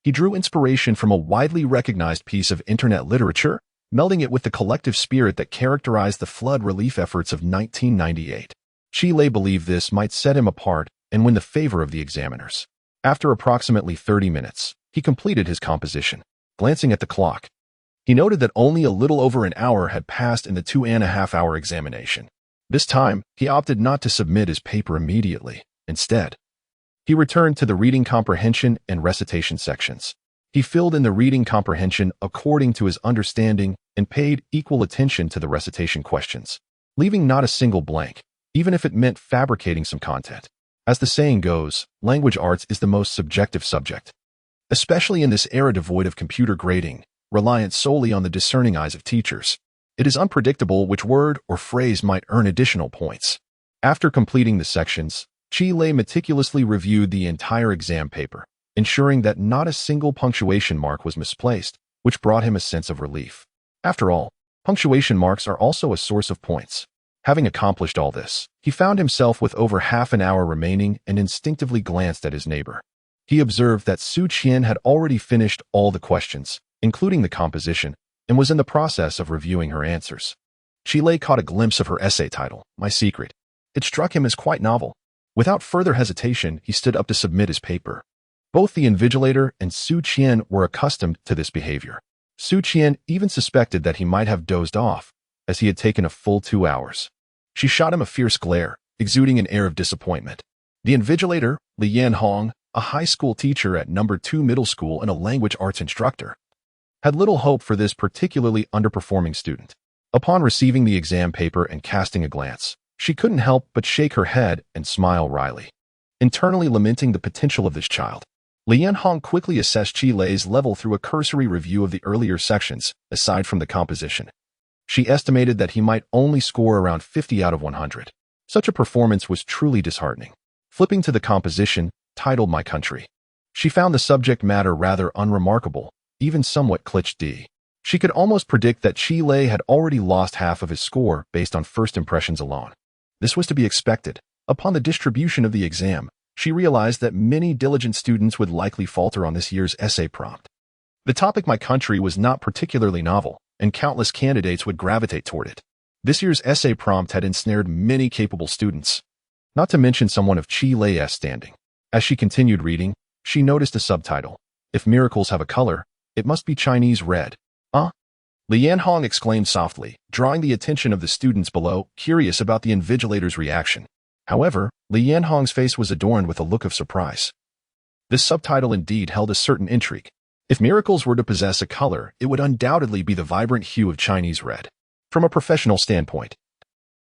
He drew inspiration from a widely recognized piece of internet literature, melding it with the collective spirit that characterized the flood relief efforts of 1998. Qilei believed this might set him apart and win the favor of the examiners. After approximately 30 minutes, he completed his composition. Glancing at the clock, he noted that only a little over an hour had passed in the 2.5-hour examination. This time, he opted not to submit his paper immediately. Instead, he returned to the reading comprehension and recitation sections. He filled in the reading comprehension according to his understanding and paid equal attention to the recitation questions, leaving not a single blank, even if it meant fabricating some content. As the saying goes, language arts is the most subjective subject, especially in this era devoid of computer grading, reliant solely on the discerning eyes of teachers. It is unpredictable which word or phrase might earn additional points. After completing the sections, Qi Lei meticulously reviewed the entire exam paper, ensuring that not a single punctuation mark was misplaced, which brought him a sense of relief. After all, punctuation marks are also a source of points. Having accomplished all this, he found himself with over half an hour remaining and instinctively glanced at his neighbor. He observed that Su Qian had already finished all the questions, including the composition, and was in the process of reviewing her answers. Qi Lei caught a glimpse of her essay title, My Secret. It struck him as quite novel. Without further hesitation, he stood up to submit his paper. Both the invigilator and Su Qian were accustomed to this behavior. Su Qian even suspected that he might have dozed off, as he had taken a full 2 hours. She shot him a fierce glare, exuding an air of disappointment. The invigilator, Li Yanhong, a high school teacher at No. 2 middle school and a language arts instructor, had little hope for this particularly underperforming student. Upon receiving the exam paper and casting a glance, she couldn't help but shake her head and smile wryly. Internally lamenting the potential of this child, Li Yanhong quickly assessed Qi Lei's level through a cursory review of the earlier sections, aside from the composition. She estimated that he might only score around 50 out of 100. Such a performance was truly disheartening. Flipping to the composition, titled My Country, she found the subject matter rather unremarkable, even somewhat cliché. She could almost predict that Qi Lei had already lost half of his score based on first impressions alone. This was to be expected. Upon the distribution of the exam, she realized that many diligent students would likely falter on this year's essay prompt. The topic My Country was not particularly novel, and countless candidates would gravitate toward it. This year's essay prompt had ensnared many capable students, not to mention someone of Qi Lei's standing. As she continued reading, she noticed a subtitle. If miracles have a color, it must be Chinese red. Li Yanhong exclaimed softly, drawing the attention of the students below, curious about the invigilator's reaction. However, Li Yanhong's face was adorned with a look of surprise. This subtitle indeed held a certain intrigue. If miracles were to possess a color, it would undoubtedly be the vibrant hue of Chinese red. From a professional standpoint,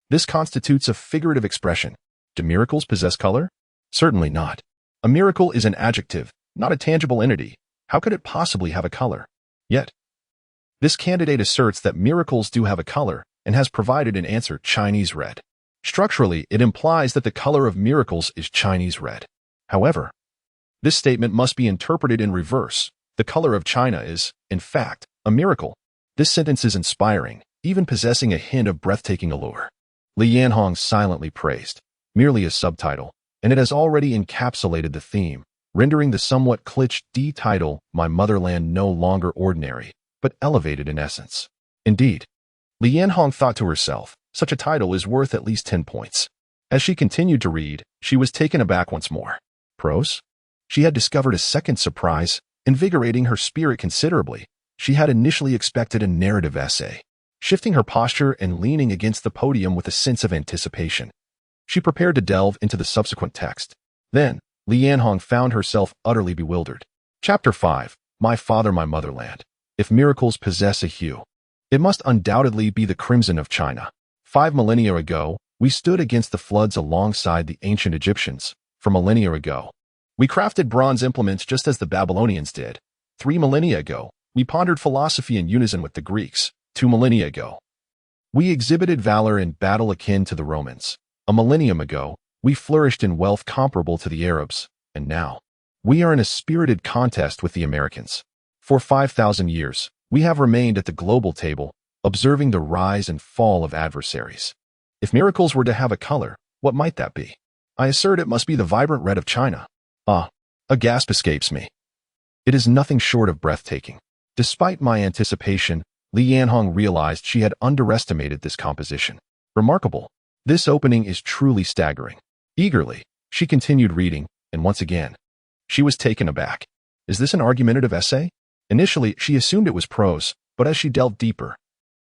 this constitutes a figurative expression. Do miracles possess color? Certainly not. A miracle is an adjective, not a tangible entity. How could it possibly have a color? Yet, this candidate asserts that miracles do have a color and has provided an answer, Chinese red. Structurally, it implies that the color of miracles is Chinese red. However, this statement must be interpreted in reverse. The color of China is, in fact, a miracle. This sentence is inspiring, even possessing a hint of breathtaking allure. Li Yanhong silently praised, merely a subtitle, and it has already encapsulated the theme, rendering the somewhat cliché title, My Motherland, no longer ordinary, but elevated in essence. Indeed, Li Yanhong thought to herself, such a title is worth at least 10 points. As she continued to read, she was taken aback once more. Prose? She had discovered a second surprise, invigorating her spirit considerably. She had initially expected a narrative essay. Shifting her posture and leaning against the podium with a sense of anticipation, she prepared to delve into the subsequent text. Then, Li Yanhong found herself utterly bewildered. Chapter 5, My Father, My Motherland. If miracles possess a hue, it must undoubtedly be the crimson of China. 5 millennia ago, we stood against the floods alongside the ancient Egyptians. For millennia ago, we crafted bronze implements just as the Babylonians did. 3 millennia ago, we pondered philosophy in unison with the Greeks. 2 millennia ago, we exhibited valor in battle akin to the Romans. A millennium ago, we flourished in wealth comparable to the Arabs. And now, we are in a spirited contest with the Americans. For 5,000 years, we have remained at the global table, observing the rise and fall of adversaries. If miracles were to have a color, what might that be? I assert it must be the vibrant red of China. A gasp escapes me. It is nothing short of breathtaking. Despite my anticipation, Li Yanhong realized she had underestimated this composition. Remarkable. This opening is truly staggering. Eagerly, she continued reading, and once again, she was taken aback. Is this an argumentative essay? Initially, she assumed it was prose, but as she delved deeper,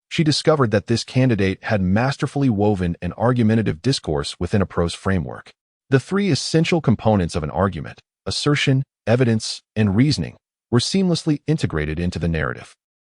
she discovered that this candidate had masterfully woven an argumentative discourse within a prose framework. The 3 essential components of an argument, assertion, evidence, and reasoning, were seamlessly integrated into the narrative.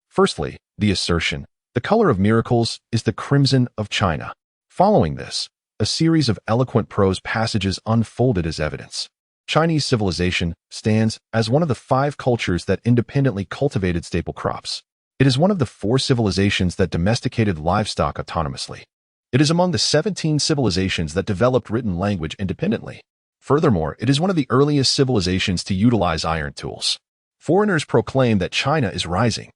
Firstly, the assertion, the color of miracles is the crimson of China. Following this, a series of eloquent prose passages unfolded as evidence. Chinese civilization stands as one of the 5 cultures that independently cultivated staple crops. It is one of the 4 civilizations that domesticated livestock autonomously. It is among the 17 civilizations that developed written language independently. Furthermore, it is one of the earliest civilizations to utilize iron tools. Foreigners proclaim that China is rising.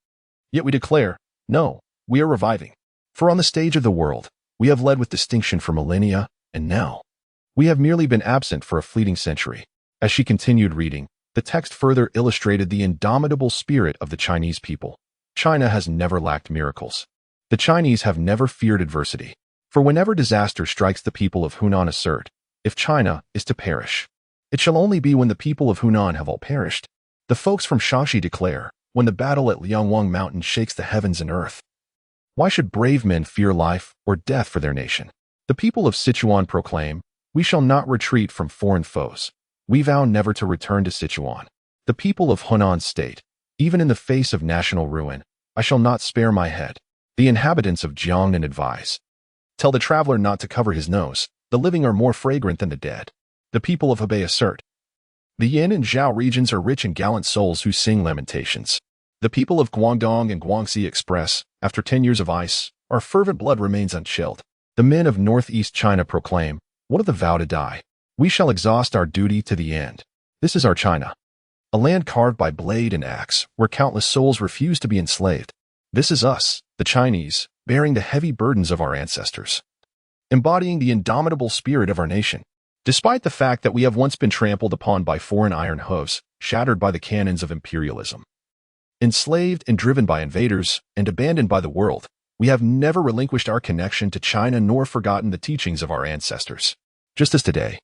Yet we declare, no, we are reviving. For on the stage of the world, we have led with distinction for millennia, and now we have merely been absent for a fleeting century. As she continued reading, the text further illustrated the indomitable spirit of the Chinese people. China has never lacked miracles. The Chinese have never feared adversity. For whenever disaster strikes the people of Hunan assert, if China is to perish, it shall only be when the people of Hunan have all perished. The folks from Shashi declare, when the battle at Liangwang Mountain shakes the heavens and earth. Why should brave men fear life or death for their nation? The people of Sichuan proclaim, we shall not retreat from foreign foes. We vow never to return to Sichuan. The people of Hunan state, even in the face of national ruin, I shall not spare my head. The inhabitants of Jiangnan advise, tell the traveler not to cover his nose. The living are more fragrant than the dead. The people of Hebei assert, the Yin and Zhao regions are rich and gallant souls who sing lamentations. The people of Guangdong and Guangxi express, after 10 years of ice, our fervent blood remains unchilled. The men of northeast China proclaim, what of the vow to die? We shall exhaust our duty to the end. This is our China, a land carved by blade and axe, where countless souls refuse to be enslaved. This is us, the Chinese, bearing the heavy burdens of our ancestors, embodying the indomitable spirit of our nation. Despite the fact that we have once been trampled upon by foreign iron hooves, shattered by the cannons of imperialism, enslaved and driven by invaders, and abandoned by the world, we have never relinquished our connection to China nor forgotten the teachings of our ancestors. Just as today,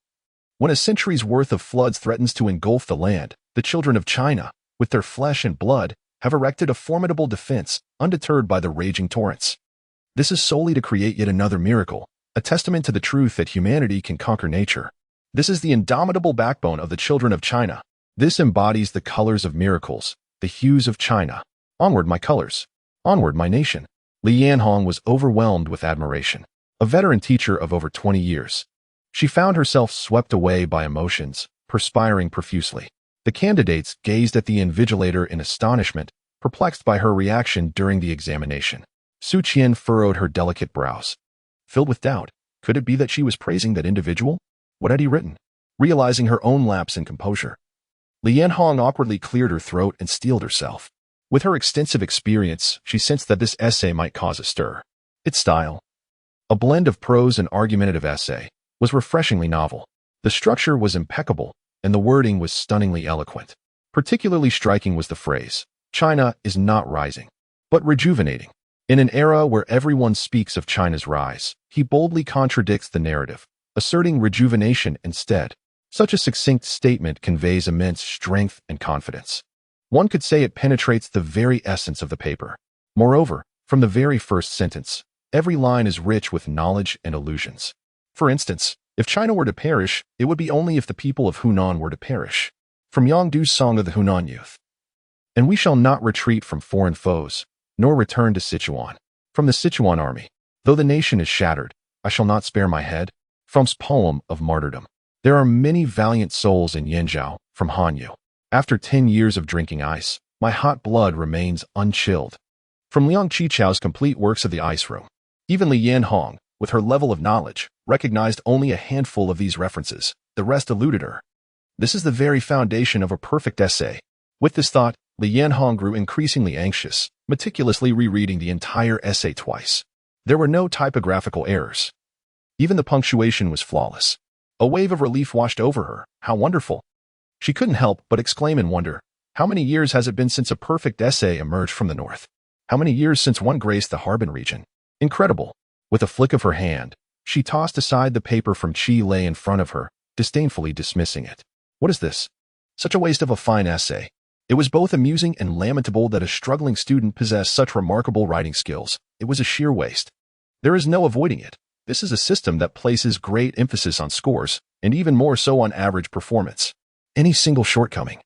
when a century's worth of floods threatens to engulf the land, the children of China, with their flesh and blood, have erected a formidable defense, undeterred by the raging torrents. This is solely to create yet another miracle, a testament to the truth that humanity can conquer nature. This is the indomitable backbone of the children of China. This embodies the colors of miracles, the hues of China. Onward, my colors. Onward, my nation. Li Yanhong was overwhelmed with admiration. A veteran teacher of over 20 years, she found herself swept away by emotions, perspiring profusely. The candidates gazed at the invigilator in astonishment, perplexed by her reaction during the examination. Su Qian furrowed her delicate brows. Filled with doubt, could it be that she was praising that individual? What had he written? Realizing her own lapse in composure, Li Yanhong awkwardly cleared her throat and steeled herself. With her extensive experience, she sensed that this essay might cause a stir. Its style, a blend of prose and argumentative essay, was refreshingly novel. The structure was impeccable, and the wording was stunningly eloquent. Particularly striking was the phrase, China is not rising, but rejuvenating. In an era where everyone speaks of China's rise, he boldly contradicts the narrative, asserting rejuvenation instead. Such a succinct statement conveys immense strength and confidence. One could say it penetrates the very essence of the paper. Moreover, from the very first sentence, every line is rich with knowledge and allusions. For instance, if China were to perish, it would be only if the people of Hunan were to perish. From Yangdu's Song of the Hunan Youth. And we shall not retreat from foreign foes, nor return to Sichuan. From the Sichuan army, though the nation is shattered, I shall not spare my head. From's poem of martyrdom. There are many valiant souls in Yenzhou, from Hanyu. After 10 years of drinking ice, my hot blood remains unchilled. From Liang Qichao's complete works of the ice room. Even Li Yanhong, with her level of knowledge, recognized only a handful of these references. The rest eluded her. This is the very foundation of a perfect essay. With this thought, Li Yanhong grew increasingly anxious, meticulously rereading the entire essay twice. There were no typographical errors. Even the punctuation was flawless. A wave of relief washed over her. How wonderful! She couldn't help but exclaim in wonder. How many years has it been since a perfect essay emerged from the north? How many years since one graced the Harbin region? Incredible! With a flick of her hand, she tossed aside the paper from Qi lay in front of her, disdainfully dismissing it. What is this? Such a waste of a fine essay. It was both amusing and lamentable that a struggling student possessed such remarkable writing skills. It was a sheer waste. There is no avoiding it. This is a system that places great emphasis on scores, and even more so on average performance. Any single shortcoming,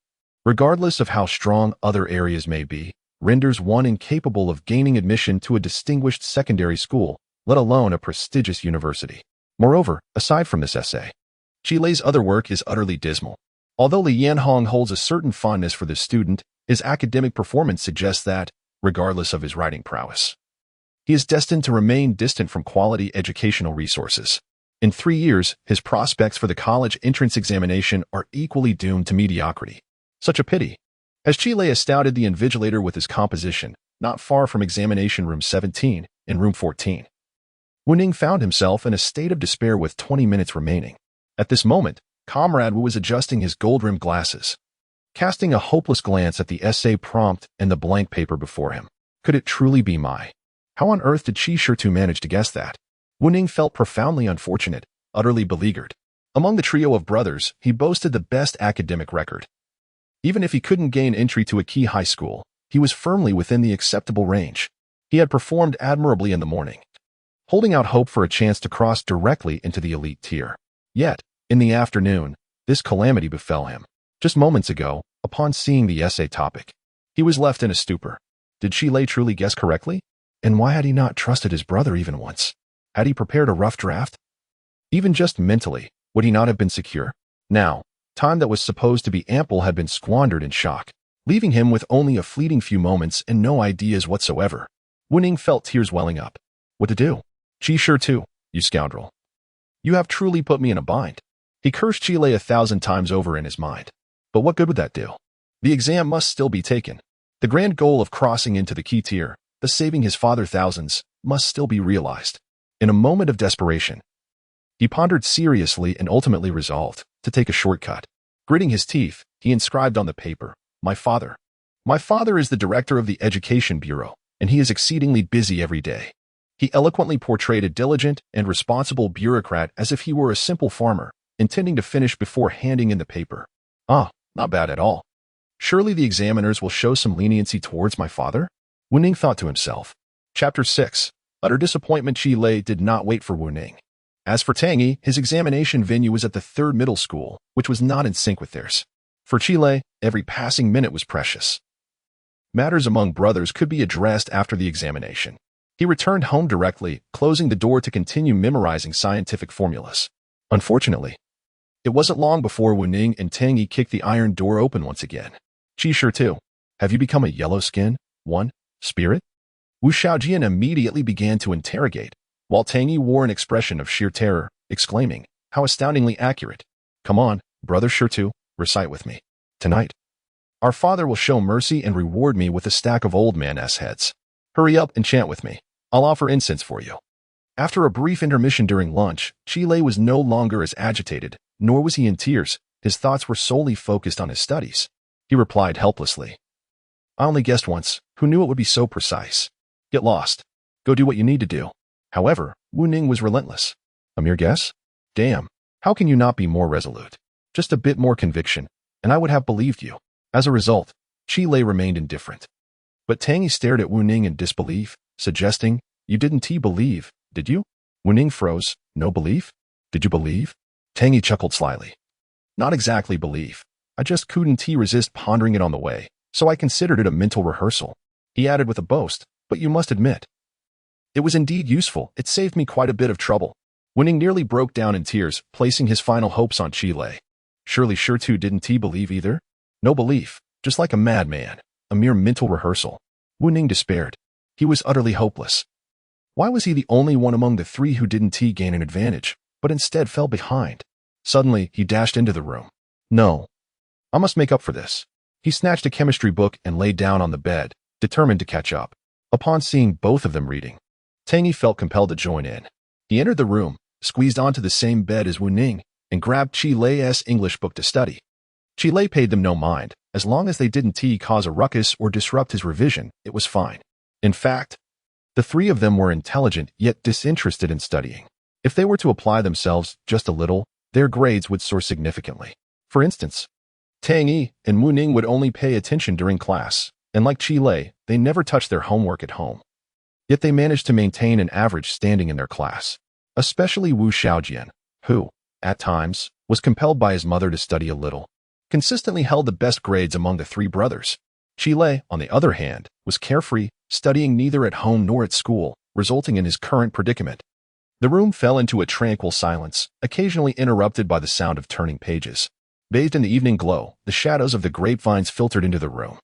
regardless of how strong other areas may be, renders one incapable of gaining admission to a distinguished secondary school, let alone a prestigious university. Moreover, aside from this essay, Chile's other work is utterly dismal. Although Li Yanhong holds a certain fondness for this student, his academic performance suggests that, regardless of his writing prowess. He is destined to remain distant from quality educational resources. In 3 years, his prospects for the college entrance examination are equally doomed to mediocrity. Such a pity. As Chile astounded the invigilator with his composition, not far from examination room 17, in room 14, Wu-Ning found himself in a state of despair with 20 minutes remaining. At this moment, Comrade Wu was adjusting his gold-rimmed glasses, casting a hopeless glance at the essay prompt and the blank paper before him. Could it truly be Mai? How on earth did Qi Shitu manage to guess that? Wu-Ning felt profoundly unfortunate, utterly beleaguered. Among the trio of brothers, he boasted the best academic record. Even if he couldn't gain entry to a key high school, he was firmly within the acceptable range. He had performed admirably in the morning, holding out hope for a chance to cross directly into the elite tier. Yet, in the afternoon, this calamity befell him. Just moments ago, upon seeing the essay topic, he was left in a stupor. Did Chile truly guess correctly? And why had he not trusted his brother even once? Had he prepared a rough draft? Even just mentally, would he not have been secure? Now, time that was supposed to be ample had been squandered in shock, leaving him with only a fleeting few moments and no ideas whatsoever. Wu-Ning felt tears welling up. What to do? Qi Shitu, you scoundrel. You have truly put me in a bind. He cursed Chile 1,000 times over in his mind. But what good would that do? The exam must still be taken. The grand goal of crossing into the key tier, the saving his father thousands, must still be realized. In a moment of desperation, he pondered seriously and ultimately resolved to take a shortcut. Gritting his teeth, he inscribed on the paper, My father. My father is the director of the Education Bureau, and he is exceedingly busy every day. He eloquently portrayed a diligent and responsible bureaucrat as if he were a simple farmer, intending to finish before handing in the paper. Ah, not bad at all. Surely the examiners will show some leniency towards my father? Wu-Ning thought to himself. Chapter 6. Utter disappointment. Chile did not wait for Wu-Ning. As for Tangi, his examination venue was at the 3rd middle school, which was not in sync with theirs. For Chile, every passing minute was precious. Matters among brothers could be addressed after the examination. He returned home directly, closing the door to continue memorizing scientific formulas. Unfortunately, it wasn't long before Wu-Ning and Tangi kicked the iron door open once again. Qi Shitu, have you become a yellow skin, spirit? Wu Shaojian immediately began to interrogate, while Tangi wore an expression of sheer terror, exclaiming, how astoundingly accurate. Come on, brother Shitu, recite with me. Tonight, our father will show mercy and reward me with a stack of old man's heads. Hurry up and chant with me. I'll offer incense for you. After a brief intermission during lunch, Chile was no longer as agitated, nor was he in tears. His thoughts were solely focused on his studies. He replied helplessly, I only guessed once. Who knew it would be so precise? Get lost. Go do what you need to do. However, Wu-Ning was relentless. A mere guess? Damn. How can you not be more resolute? Just a bit more conviction, and I would have believed you. As a result, Chile remained indifferent. But Tangi stared at Wu-Ning in disbelief, suggesting, you didn't believe, did you? Wu-Ning froze. No belief? Did you believe? Tangi chuckled slyly. Not exactly belief. I just couldn't resist pondering it on the way, so I considered it a mental rehearsal. He added with a boast, but you must admit, it was indeed useful. It saved me quite a bit of trouble. Wu-Ning nearly broke down in tears, placing his final hopes on Chile. Surely Shitu didn't believe either? No belief, just like a madman, a mere mental rehearsal. Wu-Ning despaired. He was utterly hopeless. Why was he the only one among the 3 who didn't gain an advantage, but instead fell behind? Suddenly, he dashed into the room. No. I must make up for this. He snatched a chemistry book and lay down on the bed, determined to catch up. Upon seeing both of them reading, Tangi felt compelled to join in. He entered the room, squeezed onto the same bed as Wu-Ning, and grabbed Chile's English book to study. Chile paid them no mind. As long as they didn't cause a ruckus or disrupt his revision, it was fine. In fact, the 3 of them were intelligent yet disinterested in studying. If they were to apply themselves just a little, their grades would soar significantly. For instance, Tangi and Wu-Ning would only pay attention during class, and like Chile, they never touched their homework at home. Yet they managed to maintain an average standing in their class, especially Wu Shaojian, who, at times, was compelled by his mother to study a little, consistently held the best grades among the 3 brothers. Chile, on the other hand, was carefree, studying neither at home nor at school, resulting in his current predicament. The room fell into a tranquil silence, occasionally interrupted by the sound of turning pages. Bathed in the evening glow, the shadows of the grapevines filtered into the room.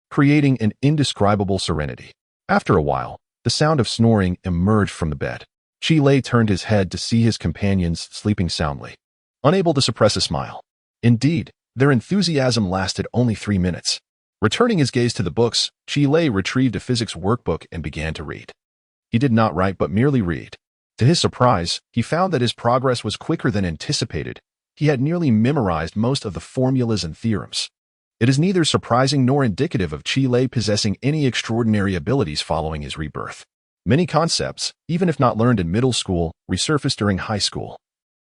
creating an indescribable serenity. After a while, the sound of snoring emerged from the bed. Qi turned his head to see his companions sleeping soundly, unable to suppress a smile. Indeed, their enthusiasm lasted only 3 minutes. Returning his gaze to the books, Qi retrieved a physics workbook and began to read. He did not write but merely read. To his surprise, he found that his progress was quicker than anticipated. He had nearly memorized most of the formulas and theorems. It is neither surprising nor indicative of Qi possessing any extraordinary abilities following his rebirth. Many concepts, even if not learned in middle school, resurfaced during high school,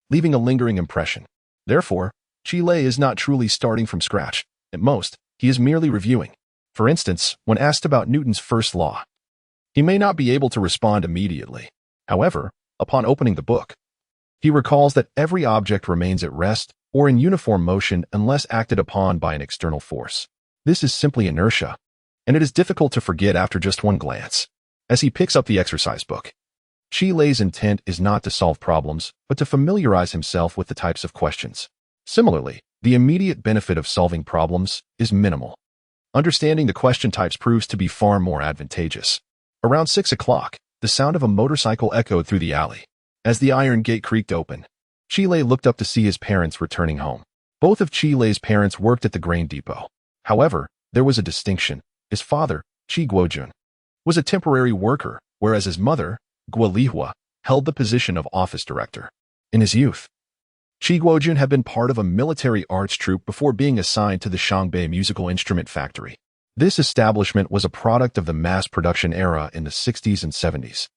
leaving a lingering impression. Therefore, Qi is not truly starting from scratch. At most, he is merely reviewing. For instance, when asked about Newton's first law, he may not be able to respond immediately. However, upon opening the book, he recalls that every object remains at rest or in uniform motion unless acted upon by an external force. This is simply inertia, and it is difficult to forget after just one glance. As he picks up the exercise book, Qi's intent is not to solve problems, but to familiarize himself with the types of questions. Similarly, the immediate benefit of solving problems is minimal. Understanding the question types proves to be far more advantageous. Around 6 o'clock, the sound of a motorcycle echoed through the alley. As the iron gate creaked open, Qi looked up to see his parents returning home. Both of Qi's parents worked at the grain depot. However, there was a distinction. His father, Qi Guojun, was a temporary worker, whereas his mother, Guo Lihua, held the position of office director. In his youth, Qi Guojun had been part of a military arts troupe before being assigned to the Shangbei musical instrument factory. This establishment was a product of the mass production era in the 60s and 70s.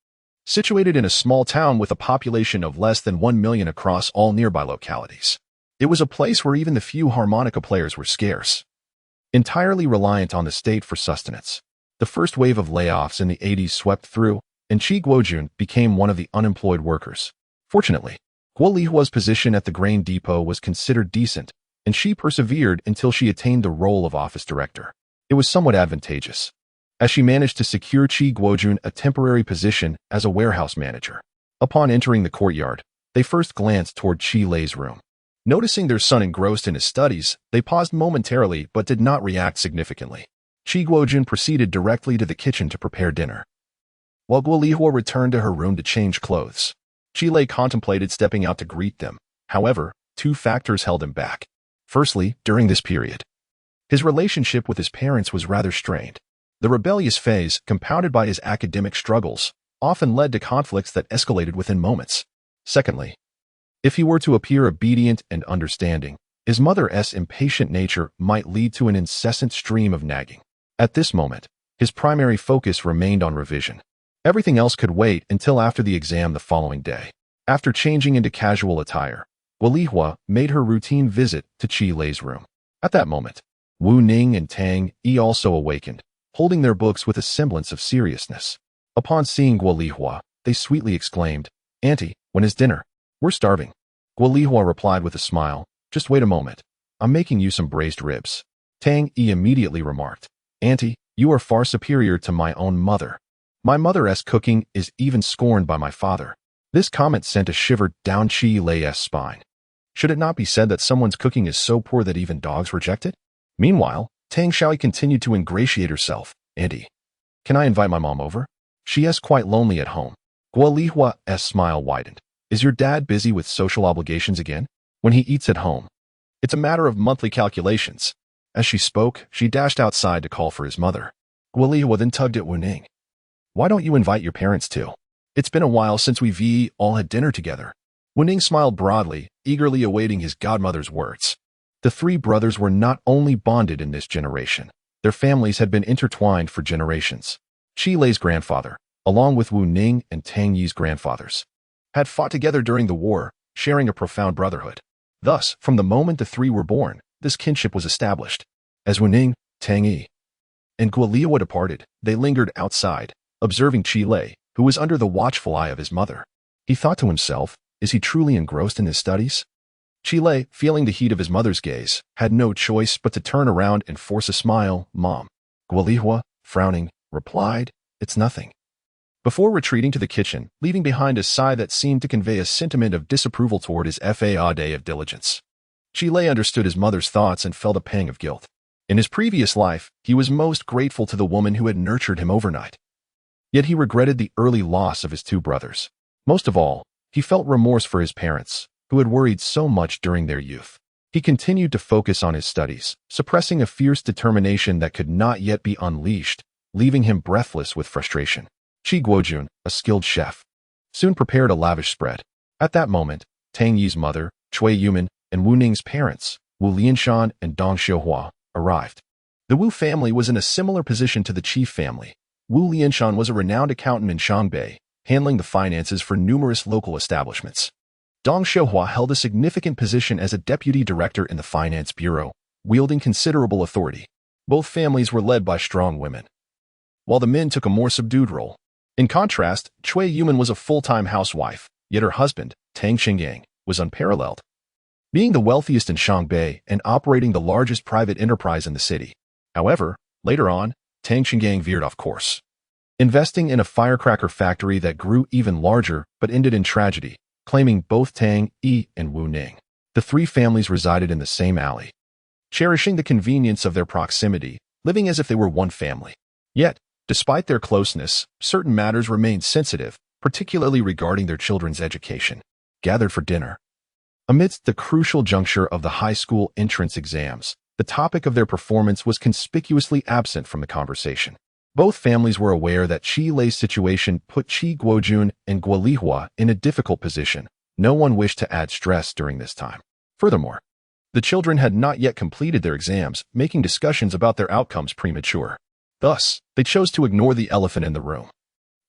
Situated in a small town with a population of less than 1 million across all nearby localities, it was a place where even the few harmonica players were scarce, entirely reliant on the state for sustenance. The first wave of layoffs in the 80s swept through, and Qi Guojun became one of the unemployed workers. Fortunately, Guo Lihua's position at the grain depot was considered decent, and she persevered until she attained the role of office director. It was somewhat advantageous, as she managed to secure Qi Guojun a temporary position as a warehouse manager. Upon entering the courtyard, they first glanced toward Qi's room. Noticing their son engrossed in his studies, they paused momentarily but did not react significantly. Qi Guojun proceeded directly to the kitchen to prepare dinner, while Guo Lihua returned to her room to change clothes. Qi contemplated stepping out to greet them. However, 2 factors held him back. Firstly, during this period, his relationship with his parents was rather strained. The rebellious phase, compounded by his academic struggles, often led to conflicts that escalated within moments. Secondly, if he were to appear obedient and understanding, his mother's impatient nature might lead to an incessant stream of nagging. At this moment, his primary focus remained on revision. Everything else could wait until after the exam the following day. After changing into casual attire, Guo Lihua made her routine visit to Qi's room. At that moment, Wu Ning and Tang Yi also awakened, holding their books with a semblance of seriousness. Upon seeing Guo Lihua, they sweetly exclaimed, "Auntie, when is dinner? We're starving." Guo Lihua replied with a smile, "Just wait a moment. I'm making you some braised ribs." Tang Yi immediately remarked, "Auntie, you are far superior to my own mother. My mother's cooking is even scorned by my father." This comment sent a shiver down Qi's spine. Should it not be said that someone's cooking is so poor that even dogs reject it? Meanwhile, Tang Xiaoyi continued to ingratiate herself. "Auntie, can I invite my mom over? She is quite lonely at home." Guo Lihua's smile widened. "Is your dad busy with social obligations again? When he eats at home, it's a matter of monthly calculations." As she spoke, she dashed outside to call for his mother. Guo Lihua then tugged at Wu Ning. "Why don't you invite your parents too? It's been a while since we've all had dinner together." Wu Ning smiled broadly, eagerly awaiting his godmother's words. The 3 brothers were not only bonded in this generation, their families had been intertwined for generations. Qi's grandfather, along with Wu Ning and Tang Yi's grandfathers, had fought together during the war, sharing a profound brotherhood. Thus, from the moment the 3 were born, this kinship was established. As Wu Ning, Tang Yi, and Guo Lihua departed, they lingered outside, observing Qi, who was under the watchful eye of his mother. He thought to himself, is he truly engrossed in his studies? Qi, feeling the heat of his mother's gaze, had no choice but to turn around and force a smile. "Mom." Guo Lihua, frowning, replied, "It's nothing," before retreating to the kitchen, leaving behind a sigh that seemed to convey a sentiment of disapproval toward his day of diligence. Qi understood his mother's thoughts and felt a pang of guilt. In his previous life, he was most grateful to the woman who had nurtured him overnight. Yet he regretted the early loss of his two brothers. Most of all, he felt remorse for his parents, who had worried so much during their youth. He continued to focus on his studies, suppressing a fierce determination that could not yet be unleashed, leaving him breathless with frustration. Qi Guojun, a skilled chef, soon prepared a lavish spread. At that moment, Tang Yi's mother, Cui Yuman, and Wu Ning's parents, Wu Lianshan and Dong Xiuhua, arrived. The Wu family was in a similar position to the Qi family. Wu Lianshan was a renowned accountant in Shangbei, handling the finances for numerous local establishments. Dong Xiuhua held a significant position as a deputy director in the finance bureau, wielding considerable authority. Both families were led by strong women, while the men took a more subdued role. In contrast, Cui Yuman was a full-time housewife, yet her husband, Tang Qingyang, was unparalleled, being the wealthiest in Shangbei and operating the largest private enterprise in the city. However, later on, Tang Qingyang veered off course, investing in a firecracker factory that grew even larger but ended in tragedy, claiming both Tang Yi and Wu Ning. The three families resided in the same alley, cherishing the convenience of their proximity, living as if they were one family. Yet, despite their closeness, certain matters remained sensitive, particularly regarding their children's education. Gathered for dinner. Amidst the crucial juncture of the high school entrance exams, the topic of their performance was conspicuously absent from the conversation. Both families were aware that Qi Lei's situation put Qi Guojun and Guo Lihua in a difficult position. No one wished to add stress during this time. Furthermore, the children had not yet completed their exams, making discussions about their outcomes premature. Thus, they chose to ignore the elephant in the room,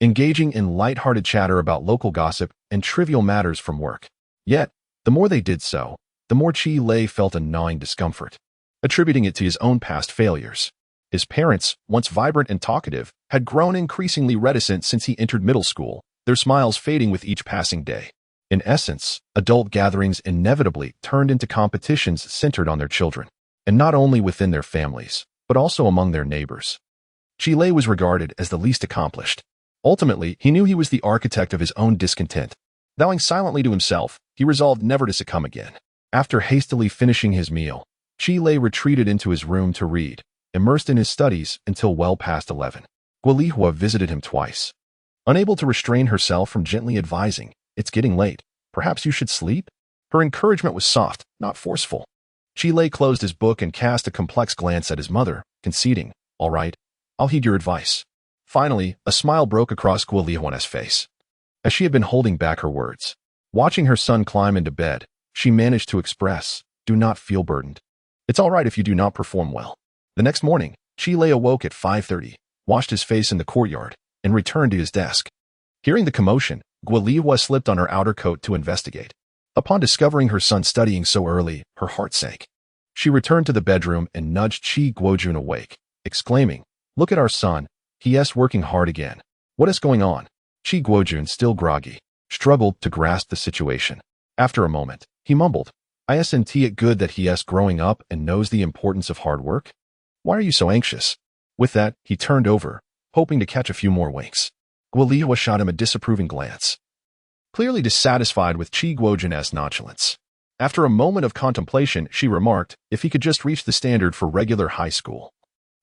engaging in light-hearted chatter about local gossip and trivial matters from work. Yet, the more they did so, the more Qi Lei felt a gnawing discomfort, attributing it to his own past failures. His parents, once vibrant and talkative, had grown increasingly reticent since he entered middle school, their smiles fading with each passing day. In essence, adult gatherings inevitably turned into competitions centered on their children, and not only within their families, but also among their neighbors. Qi Lei was regarded as the least accomplished. Ultimately, he knew he was the architect of his own discontent. Vowing silently to himself, he resolved never to succumb again. After hastily finishing his meal, Qi Lei retreated into his room to read, immersed in his studies until well past 11. Guo Lihua visited him twice. Unable to restrain herself from gently advising, "It's getting late. Perhaps you should sleep?" Her encouragement was soft, not forceful. Qi Lei closed his book and cast a complex glance at his mother, conceding, "All right, I'll heed your advice." Finally, a smile broke across Guo Lihua's face, as she had been holding back her words. Watching her son climb into bed, she managed to express, "Do not feel burdened. It's all right if you do not perform well." The next morning, Qi Lei awoke at 5:30, washed his face in the courtyard, and returned to his desk. Hearing the commotion, Guo Lihua slipped on her outer coat to investigate. Upon discovering her son studying so early, her heart sank. She returned to the bedroom and nudged Qi Guojun awake, exclaiming, "Look at our son. He's working hard again. What is going on?" Qi Guojun, still groggy, struggled to grasp the situation. After a moment, he mumbled, "Isn't it good that he's growing up and knows the importance of hard work? Why are you so anxious?" With that, he turned over, hoping to catch a few more winks. Guo Lihua shot him a disapproving glance, clearly dissatisfied with Qi Guojun's nonchalance. After a moment of contemplation, she remarked, "If he could just reach the standard for regular high school,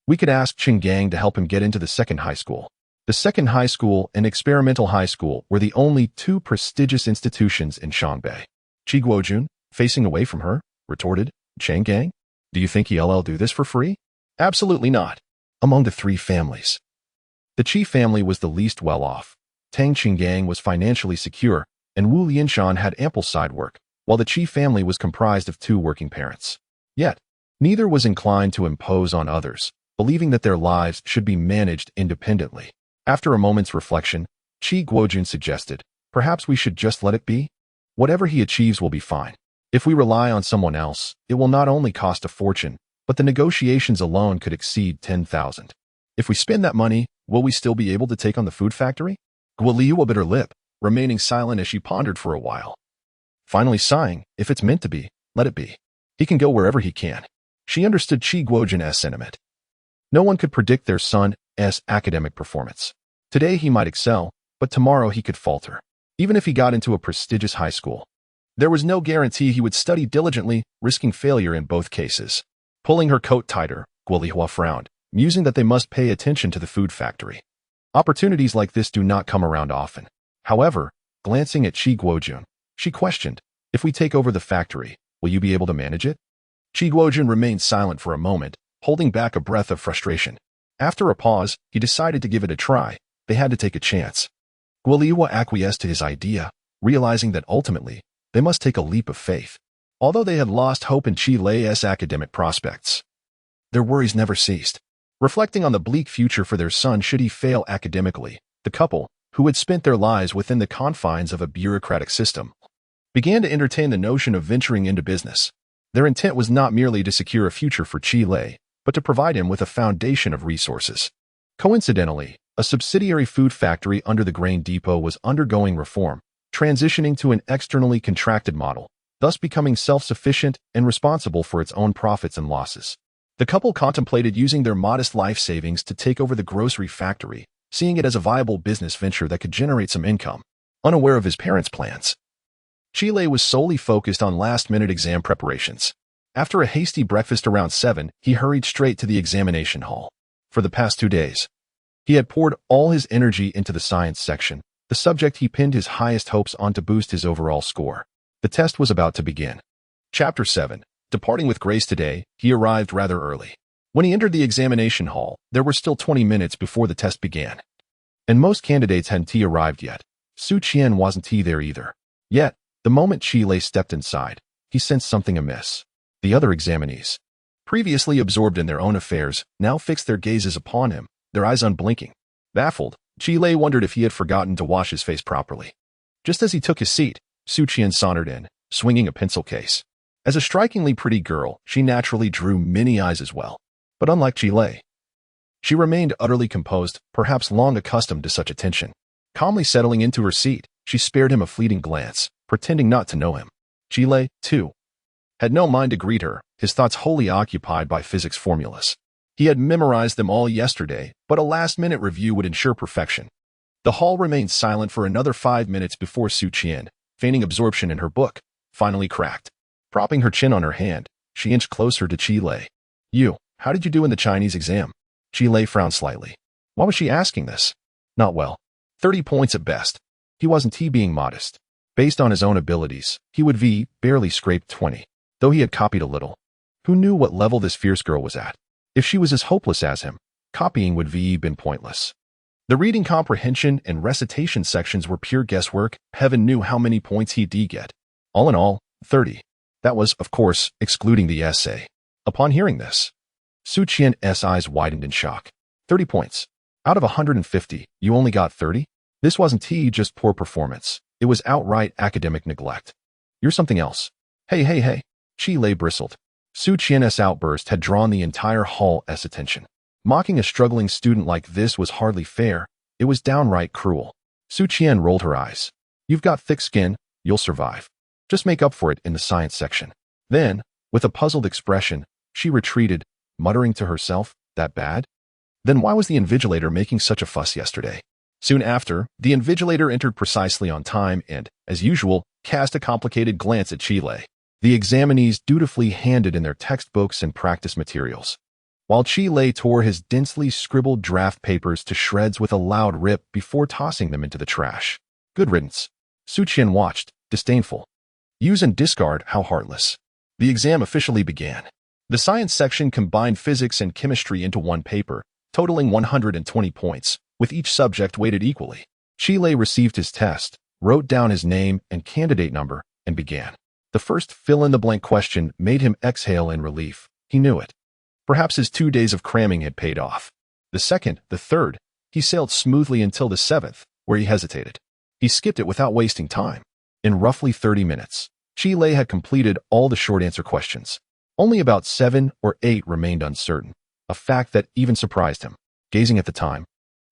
we could ask Qingyang to help him get into the second high school." The second high school and experimental high school were the only two prestigious institutions in Shangbei. Qi Guojun, facing away from her, retorted, "Qingyang, do you think he'll do this for free?" "Absolutely not." Among the three families, the Qi family was the least well-off. Tang Qingyang was financially secure, and Wu Lianshan had ample side work, while the Qi family was comprised of two working parents. Yet, neither was inclined to impose on others, believing that their lives should be managed independently. After a moment's reflection, Qi Guojun suggested, "Perhaps we should just let it be? Whatever he achieves will be fine. If we rely on someone else, it will not only cost a fortune, but the negotiations alone could exceed 10,000. If we spend that money, will we still be able to take on the food factory?" Guo Lihua bit her lip, remaining silent as she pondered for a while. Finally sighing, "If it's meant to be, let it be. He can go wherever he can." She understood Qi Guojun's sentiment. No one could predict their son's academic performance. Today he might excel, but tomorrow he could falter. Even if he got into a prestigious high school, there was no guarantee he would study diligently, risking failure in both cases. Pulling her coat tighter, Guolihua frowned, musing that they must pay attention to the food factory. Opportunities like this do not come around often. However, glancing at Qi Guojun, she questioned, if we take over the factory, will you be able to manage it? Qi Guojun remained silent for a moment, holding back a breath of frustration. After a pause, he decided to give it a try. They had to take a chance. Guolihua acquiesced to his idea, realizing that ultimately, they must take a leap of faith. Although they had lost hope in Qi Lei's academic prospects, their worries never ceased. Reflecting on the bleak future for their son should he fail academically, the couple, who had spent their lives within the confines of a bureaucratic system, began to entertain the notion of venturing into business. Their intent was not merely to secure a future for Qi Lei, but to provide him with a foundation of resources. Coincidentally, a subsidiary food factory under the grain depot was undergoing reform, transitioning to an externally contracted model, thus becoming self-sufficient and responsible for its own profits and losses. The couple contemplated using their modest life savings to take over the grocery factory, seeing it as a viable business venture that could generate some income. Unaware of his parents' plans, Qi Lei was solely focused on last-minute exam preparations. After a hasty breakfast around 7, he hurried straight to the examination hall. For the past 2 days, he had poured all his energy into the science section, the subject he pinned his highest hopes on to boost his overall score. The test was about to begin. Chapter 7. Departing with grace today, he arrived rather early. When he entered the examination hall, there were still 20 minutes before the test began. And most candidates hadn't arrived yet. Su Qian wasn't there either. Yet, the moment Qi Lei stepped inside, he sensed something amiss. The other examinees, previously absorbed in their own affairs, now fixed their gazes upon him, their eyes unblinking. Baffled, Qi Lei wondered if he had forgotten to wash his face properly. Just as he took his seat, Su Qian sauntered in, swinging a pencil case. As a strikingly pretty girl, she naturally drew many eyes as well. But unlike Qi Lei, she remained utterly composed, perhaps long accustomed to such attention. Calmly settling into her seat, she spared him a fleeting glance, pretending not to know him. Qi Lei, too, had no mind to greet her, his thoughts wholly occupied by physics formulas. He had memorized them all yesterday, but a last-minute review would ensure perfection. The hall remained silent for another 5 minutes before Su Qian, feigning absorption in her book, finally cracked. Propping her chin on her hand, she inched closer to Qi Lei. How did you do in the Chinese exam? Qi Lei frowned slightly. Why was she asking this? Not well. 30 points at best. He wasn't being modest. Based on his own abilities, he would barely scraped 20, though he had copied a little. Who knew what level this fierce girl was at? If she was as hopeless as him, copying would been pointless. The reading comprehension and recitation sections were pure guesswork. Heaven knew how many points he'd get. All in all, 30. That was, of course, excluding the essay. Upon hearing this, Su Qian's eyes widened in shock. 30 points. Out of 150, you only got 30? This wasn't just poor performance. It was outright academic neglect. You're something else. Hey. Qi Lei bristled. Su Qian's outburst had drawn the entire hall's attention. Mocking a struggling student like this was hardly fair. It was downright cruel. Su Qian rolled her eyes. You've got thick skin, you'll survive. Just make up for it in the science section. Then, with a puzzled expression, she retreated, muttering to herself, that bad? Then why was the invigilator making such a fuss yesterday? Soon after, the invigilator entered precisely on time and, as usual, cast a complicated glance at Qi Lei. The examinees dutifully handed in their textbooks and practice materials, while Qi Lei tore his densely scribbled draft papers to shreds with a loud rip before tossing them into the trash. Good riddance. Su Qian watched, disdainful. Use and discard, how heartless. The exam officially began. The science section combined physics and chemistry into one paper, totaling 120 points, with each subject weighted equally. Qi Lei received his test, wrote down his name and candidate number, and began. The first fill-in-the-blank question made him exhale in relief. He knew it. Perhaps his 2 days of cramming had paid off. The second, the third, he sailed smoothly until the 7th, where he hesitated. He skipped it without wasting time. In roughly 30 minutes, Qi Lei had completed all the short answer questions. Only about 7 or 8 remained uncertain, a fact that even surprised him. Gazing at the time,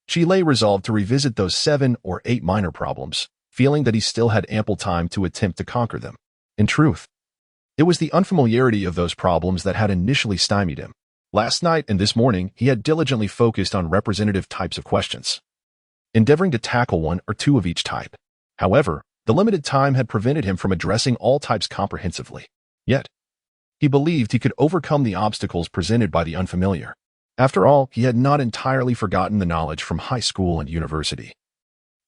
Qi Lei resolved to revisit those 7 or 8 minor problems, feeling that he still had ample time to attempt to conquer them. In truth, it was the unfamiliarity of those problems that had initially stymied him. Last night and this morning, he had diligently focused on representative types of questions, endeavoring to tackle 1 or 2 of each type. However, the limited time had prevented him from addressing all types comprehensively. Yet, He believed he could overcome the obstacles presented by the unfamiliar. After all, he had not entirely forgotten the knowledge from high school and university.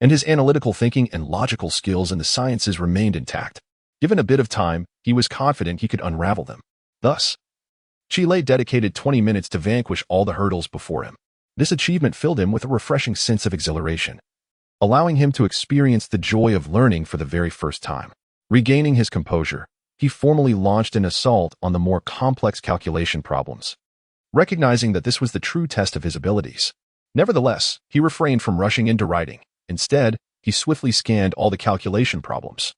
And his analytical thinking and logical skills in the sciences remained intact. Given a bit of time, he was confident he could unravel them. Thus, Chile dedicated 20 minutes to vanquish all the hurdles before him. This achievement filled him with a refreshing sense of exhilaration, allowing him to experience the joy of learning for the very first time. Regaining his composure, he formally launched an assault on the more complex calculation problems, recognizing that this was the true test of his abilities. Nevertheless, he refrained from rushing into writing. Instead, he swiftly scanned all the calculation problems,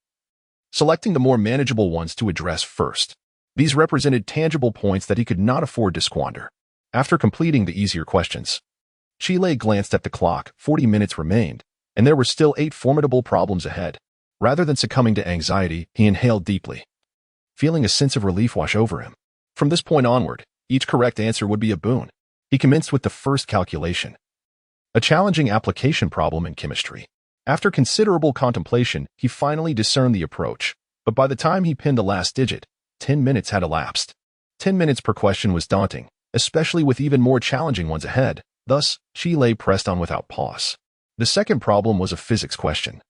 selecting the more manageable ones to address first. These represented tangible points that he could not afford to squander. After completing the easier questions, Chile glanced at the clock. 40 minutes remained, and there were still 8 formidable problems ahead. Rather than succumbing to anxiety, he inhaled deeply, feeling a sense of relief wash over him. From this point onward, each correct answer would be a boon. He commenced with the first calculation, a challenging application problem in chemistry. After considerable contemplation, he finally discerned the approach, but by the time he pinned the last digit, 10 minutes had elapsed. 10 minutes per question was daunting, especially with even more challenging ones ahead. Thus, Chile pressed on without pause. The second problem was a physics question,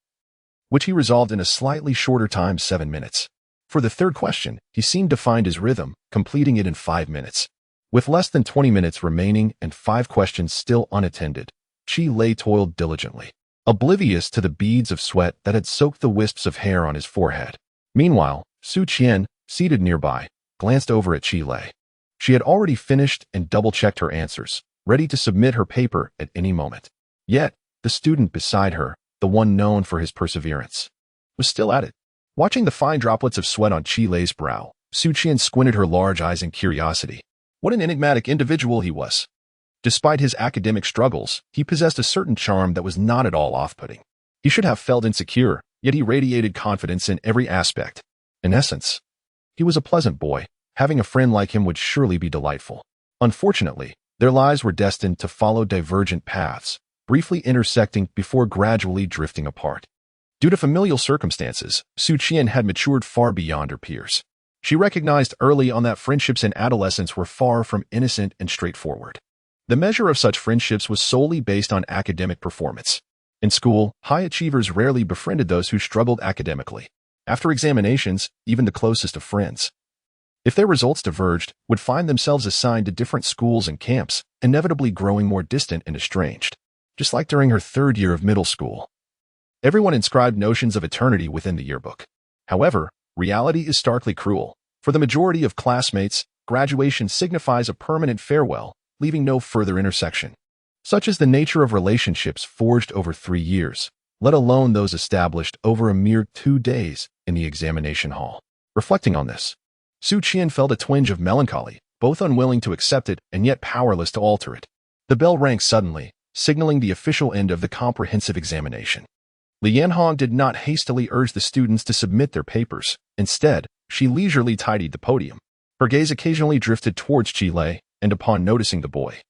which he resolved in a slightly shorter time, 7 minutes. For the third question, he seemed to find his rhythm, completing it in 5 minutes. With less than 20 minutes remaining and 5 questions still unattended, Chile toiled diligently, oblivious to the beads of sweat that had soaked the wisps of hair on his forehead. Meanwhile, Su Qian, seated nearby, glanced over at Chile. She had already finished and double-checked her answers, ready to submit her paper at any moment. Yet, the student beside her, the one known for his perseverance, was still at it. Watching the fine droplets of sweat on Chile's brow, Su Qian squinted her large eyes in curiosity. What an enigmatic individual he was. Despite his academic struggles, he possessed a certain charm that was not at all off-putting. He should have felt insecure, yet he radiated confidence in every aspect. In essence, he was a pleasant boy. Having a friend like him would surely be delightful. Unfortunately, their lives were destined to follow divergent paths, briefly intersecting before gradually drifting apart. Due to familial circumstances, Su Qian had matured far beyond her peers. She recognized early on that friendships in adolescence were far from innocent and straightforward. The measure of such friendships was solely based on academic performance. In school, high achievers rarely befriended those who struggled academically. After examinations, even the closest of friends, if their results diverged, would find themselves assigned to different schools and camps, inevitably growing more distant and estranged. Just like during her 3rd year of middle school, everyone inscribed notions of eternity within the yearbook. However, reality is starkly cruel. For the majority of classmates, graduation signifies a permanent farewell, leaving no further intersection. Such is the nature of relationships forged over 3 years, let alone those established over a mere 2 days in the examination hall. Reflecting on this, Su Qian felt a twinge of melancholy, both unwilling to accept it and yet powerless to alter it. The bell rang suddenly, signaling the official end of the comprehensive examination. Li Yanhong did not hastily urge the students to submit their papers. Instead, she leisurely tidied the podium. Her gaze occasionally drifted towards Chile, and upon noticing the boy,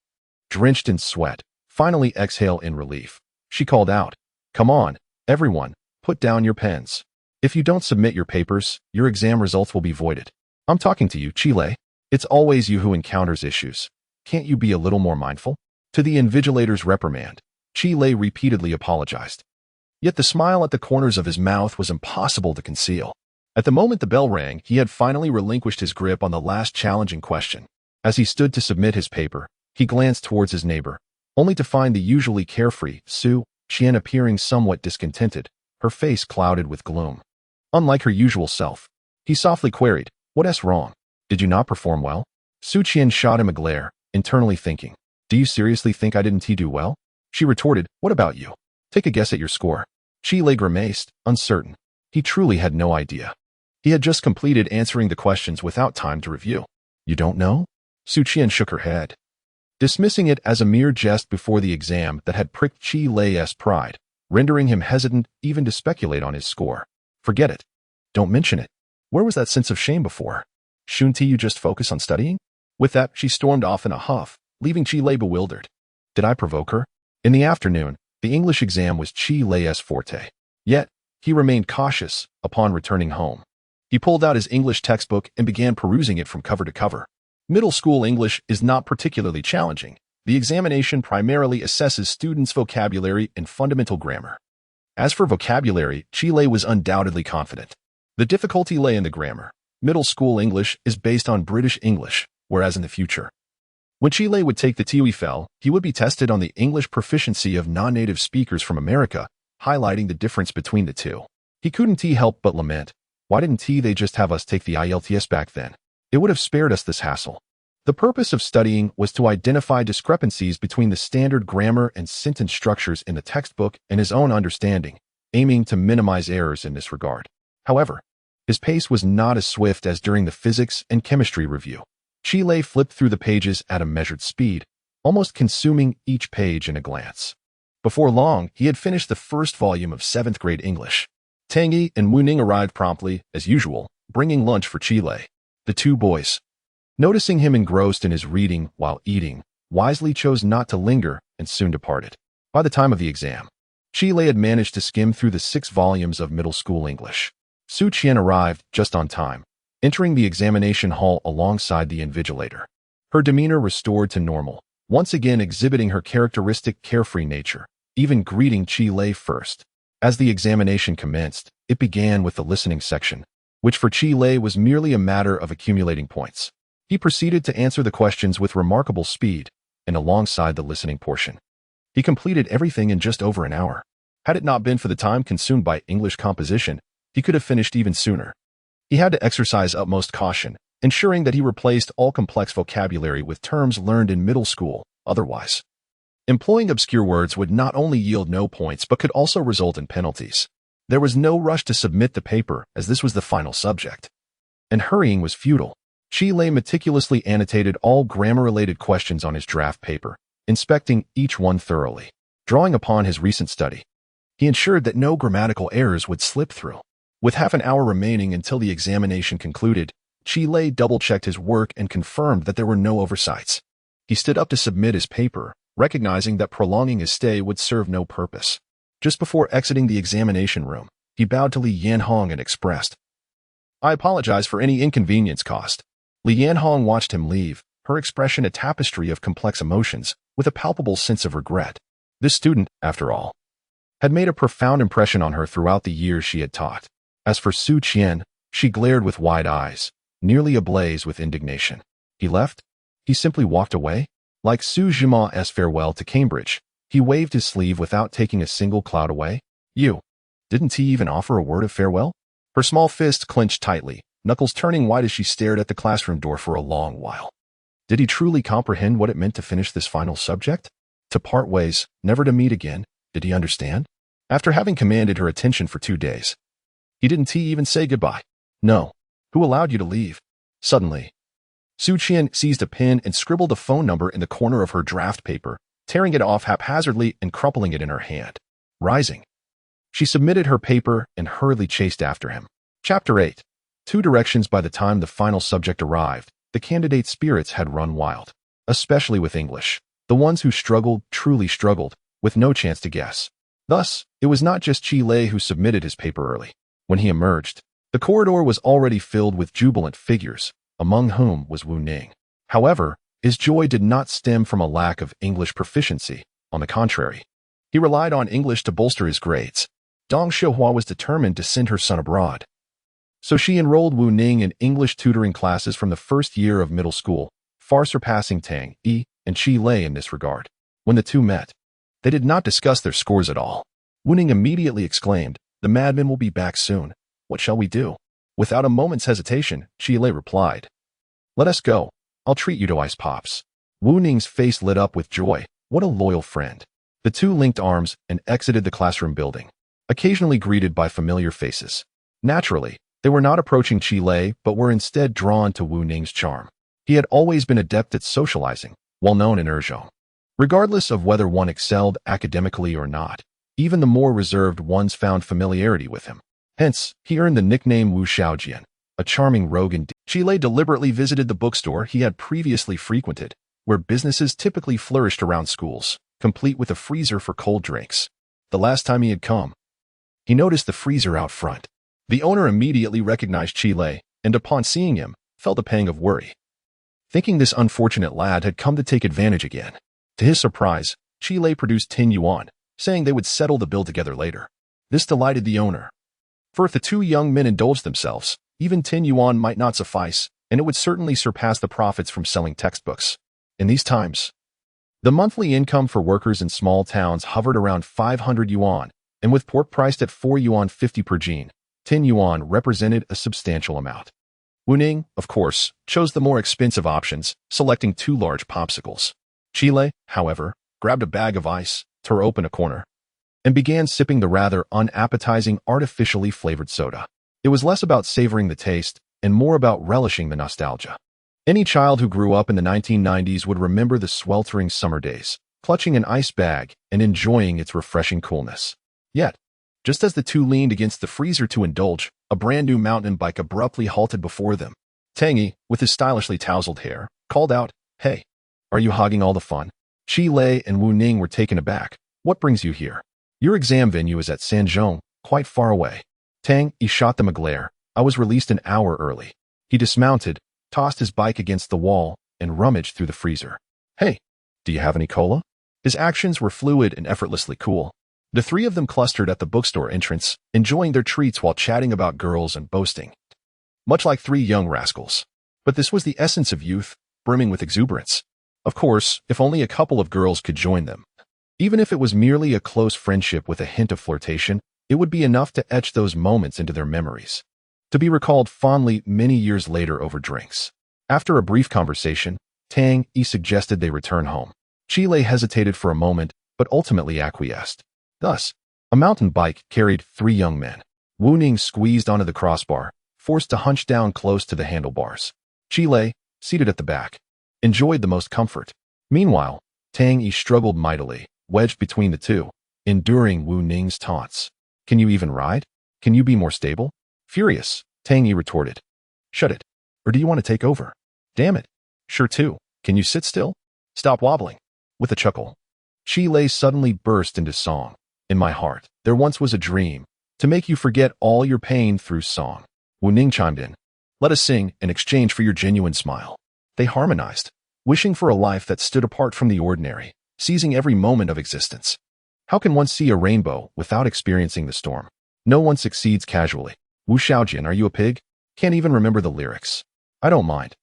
drenched in sweat, finally exhale in relief, she called out, "Come on, everyone, put down your pens. If you don't submit your papers, your exam results will be voided. I'm talking to you, Chile. It's always you who encounters issues. Can't you be a little more mindful?" To the invigilator's reprimand, Chile repeatedly apologized. Yet the smile at the corners of his mouth was impossible to conceal. At the moment the bell rang, he had finally relinquished his grip on the last challenging question. As he stood to submit his paper, he glanced towards his neighbor, only to find the usually carefree Su Qian appearing somewhat discontented, her face clouded with gloom. Unlike her usual self, he softly queried, "What's wrong? Did you not perform well?" Su Qian shot him a glare, internally thinking, "Do you seriously think I didn't do well?" She retorted, "What about you? Take a guess at your score." Chile grimaced, uncertain. He truly had no idea. He had just completed answering the questions without time to review. "You don't know?" Su Qian shook her head, dismissing it as a mere jest before the exam that had pricked Chile's pride, rendering him hesitant even to speculate on his score. "Forget it. Don't mention it. Where was that sense of shame before? Shouldn't you just focus on studying?" With that, she stormed off in a huff, leaving Chile bewildered. Did I provoke her? In the afternoon, the English exam was Chile's forte. Yet, he remained cautious upon returning home. He pulled out his English textbook and began perusing it from cover to cover. Middle school English is not particularly challenging. The examination primarily assesses students' vocabulary and fundamental grammar. As for vocabulary, Chile was undoubtedly confident. The difficulty lay in the grammar. Middle school English is based on British English, whereas in the future, when Chile would take the TOEFL, he would be tested on the English proficiency of non-native speakers from America, highlighting the difference between the two. He couldn't help but lament, why didn't they just have us take the IELTS back then? It would have spared us this hassle. The purpose of studying was to identify discrepancies between the standard grammar and sentence structures in the textbook and his own understanding, aiming to minimize errors in this regard. However, his pace was not as swift as during the physics and chemistry review. Chile flipped through the pages at a measured speed, almost consuming each page in a glance. Before long, he had finished the first volume of 7th grade English. Tang Yi and Wu Ning arrived promptly, as usual, bringing lunch for Chile. The two boys, noticing him engrossed in his reading while eating, wisely chose not to linger and soon departed. By the time of the exam, Chile had managed to skim through the 6 volumes of middle school English. Su Qian arrived just on time, entering the examination hall alongside the invigilator. Her demeanor restored to normal, once again exhibiting her characteristic carefree nature, even greeting Chile first. As the examination commenced, it began with the listening section, which for Chile was merely a matter of accumulating points. He proceeded to answer the questions with remarkable speed, and alongside the listening portion, he completed everything in just over an hour. Had it not been for the time consumed by English composition, he could have finished even sooner. He had to exercise utmost caution, ensuring that he replaced all complex vocabulary with terms learned in middle school. Otherwise, employing obscure words would not only yield no points but could also result in penalties. There was no rush to submit the paper, as this was the final subject, and hurrying was futile. Chile meticulously annotated all grammar-related questions on his draft paper, inspecting each one thoroughly. Drawing upon his recent study, he ensured that no grammatical errors would slip through. With half an hour remaining until the examination concluded, Chile double-checked his work and confirmed that there were no oversights. He stood up to submit his paper, recognizing that prolonging his stay would serve no purpose. Just before exiting the examination room, he bowed to Li Yanhong and expressed, "I apologize for any inconvenience caused." Li Yanhong watched him leave, her expression a tapestry of complex emotions, with a palpable sense of regret. This student, after all, had made a profound impression on her throughout the years she had taught. As for Su Qian, she glared with wide eyes, nearly ablaze with indignation. He left? He simply walked away? Like Su Zhōngkǎo's farewell to Cambridge, he waved his sleeve without taking a single cloud away. You. Didn't he even offer a word of farewell? Her small fist clenched tightly, knuckles turning white as she stared at the classroom door for a long while. Did he truly comprehend what it meant to finish this final subject? To part ways, never to meet again? Did he understand? After having commanded her attention for 2 days, he didn't even say goodbye. No. Who allowed you to leave? Suddenly, Su Qian seized a pen and scribbled a phone number in the corner of her draft paper, tearing it off haphazardly and crumpling it in her hand. Rising, she submitted her paper and hurriedly chased after him. Chapter 8. 2 directions. By the time the final subject arrived, the candidates' spirits had run wild, especially with English. The ones who struggled truly struggled, with no chance to guess. Thus, it was not just Chile who submitted his paper early. When he emerged, the corridor was already filled with jubilant figures, among whom was Wu Ning. However, his joy did not stem from a lack of English proficiency. On the contrary, he relied on English to bolster his grades. Dong Xiuhua was determined to send her son abroad, so she enrolled Wu Ning in English tutoring classes from the first year of middle school, far surpassing Tang Yi and Chile in this regard. When the two met, they did not discuss their scores at all. Wu Ning immediately exclaimed, "The madman will be back soon. What shall we do?" Without a moment's hesitation, Chile replied, "Let us go. I'll treat you to ice pops." Wu Ning's face lit up with joy. What a loyal friend. The two linked arms and exited the classroom building, occasionally greeted by familiar faces. Naturally, they were not approaching Chile but were instead drawn to Wu Ning's charm. He had always been adept at socializing, well known in Zhōngkǎo. Regardless of whether one excelled academically or not, even the more reserved ones found familiarity with him. Hence, he earned the nickname Wu Xiaojian, a charming rogue indeed. Chile deliberately visited the bookstore he had previously frequented, where businesses typically flourished around schools, complete with a freezer for cold drinks. The last time he had come, he noticed the freezer out front. The owner immediately recognized Qi and upon seeing him, felt a pang of worry, thinking this unfortunate lad had come to take advantage again. To his surprise, Qi produced 10 yuan, saying they would settle the bill together later. This delighted the owner. For if the two young men indulged themselves, even 10 yuan might not suffice, and it would certainly surpass the profits from selling textbooks. In these times, the monthly income for workers in small towns hovered around 500 yuan, and with pork priced at 4 yuan 50 per jean, 10 yuan represented a substantial amount. Wu Ning, of course, chose the more expensive options, selecting 2 large popsicles. Qi, however, grabbed a bag of ice, tore open a corner, and began sipping the rather unappetizing artificially flavored soda. It was less about savoring the taste and more about relishing the nostalgia. Any child who grew up in the 1990s would remember the sweltering summer days, clutching an ice bag and enjoying its refreshing coolness. Yet, just as the two leaned against the freezer to indulge, a brand new mountain bike abruptly halted before them. Tangy, with his stylishly tousled hair, called out, "Hey, are you hogging all the fun?" Qi and Wu Ning were taken aback. "What brings you here?" "Your exam venue is at Sanzhong, quite far away." Tang Yi shot them a glare. "I was released an hour early." He dismounted, tossed his bike against the wall, and rummaged through the freezer. "Hey, do you have any cola?" His actions were fluid and effortlessly cool. The three of them clustered at the bookstore entrance, enjoying their treats while chatting about girls and boasting. Much like 3 young rascals. But this was the essence of youth, brimming with exuberance. Of course, if only a couple of girls could join them. Even if it was merely a close friendship with a hint of flirtation, it would be enough to etch those moments into their memories, to be recalled fondly many years later over drinks. After a brief conversation, Tang Yi suggested they return home. Qi hesitated for a moment, but ultimately acquiesced. Thus, a mountain bike carried 3 young men. Wu Ning squeezed onto the crossbar, forced to hunch down close to the handlebars. Qi, seated at the back, enjoyed the most comfort. Meanwhile, Tang Yi struggled mightily, wedged between the two, enduring Wu Ning's taunts. "Can you even ride? Can you be more stable?" Furious, Tang Yi retorted. "Shut it. Or do you want to take over?" "Damn it. Sure too. Can you sit still? Stop wobbling." With a chuckle, Qi suddenly burst into song. "In my heart, there once was a dream, to make you forget all your pain through song." Wu Ning chimed in. "Let us sing in exchange for your genuine smile." They harmonized, wishing for a life that stood apart from the ordinary, seizing every moment of existence. How can one see a rainbow without experiencing the storm? No one succeeds casually. "Wu Xiaojian, are you a pig? Can't even remember the lyrics." "I don't mind."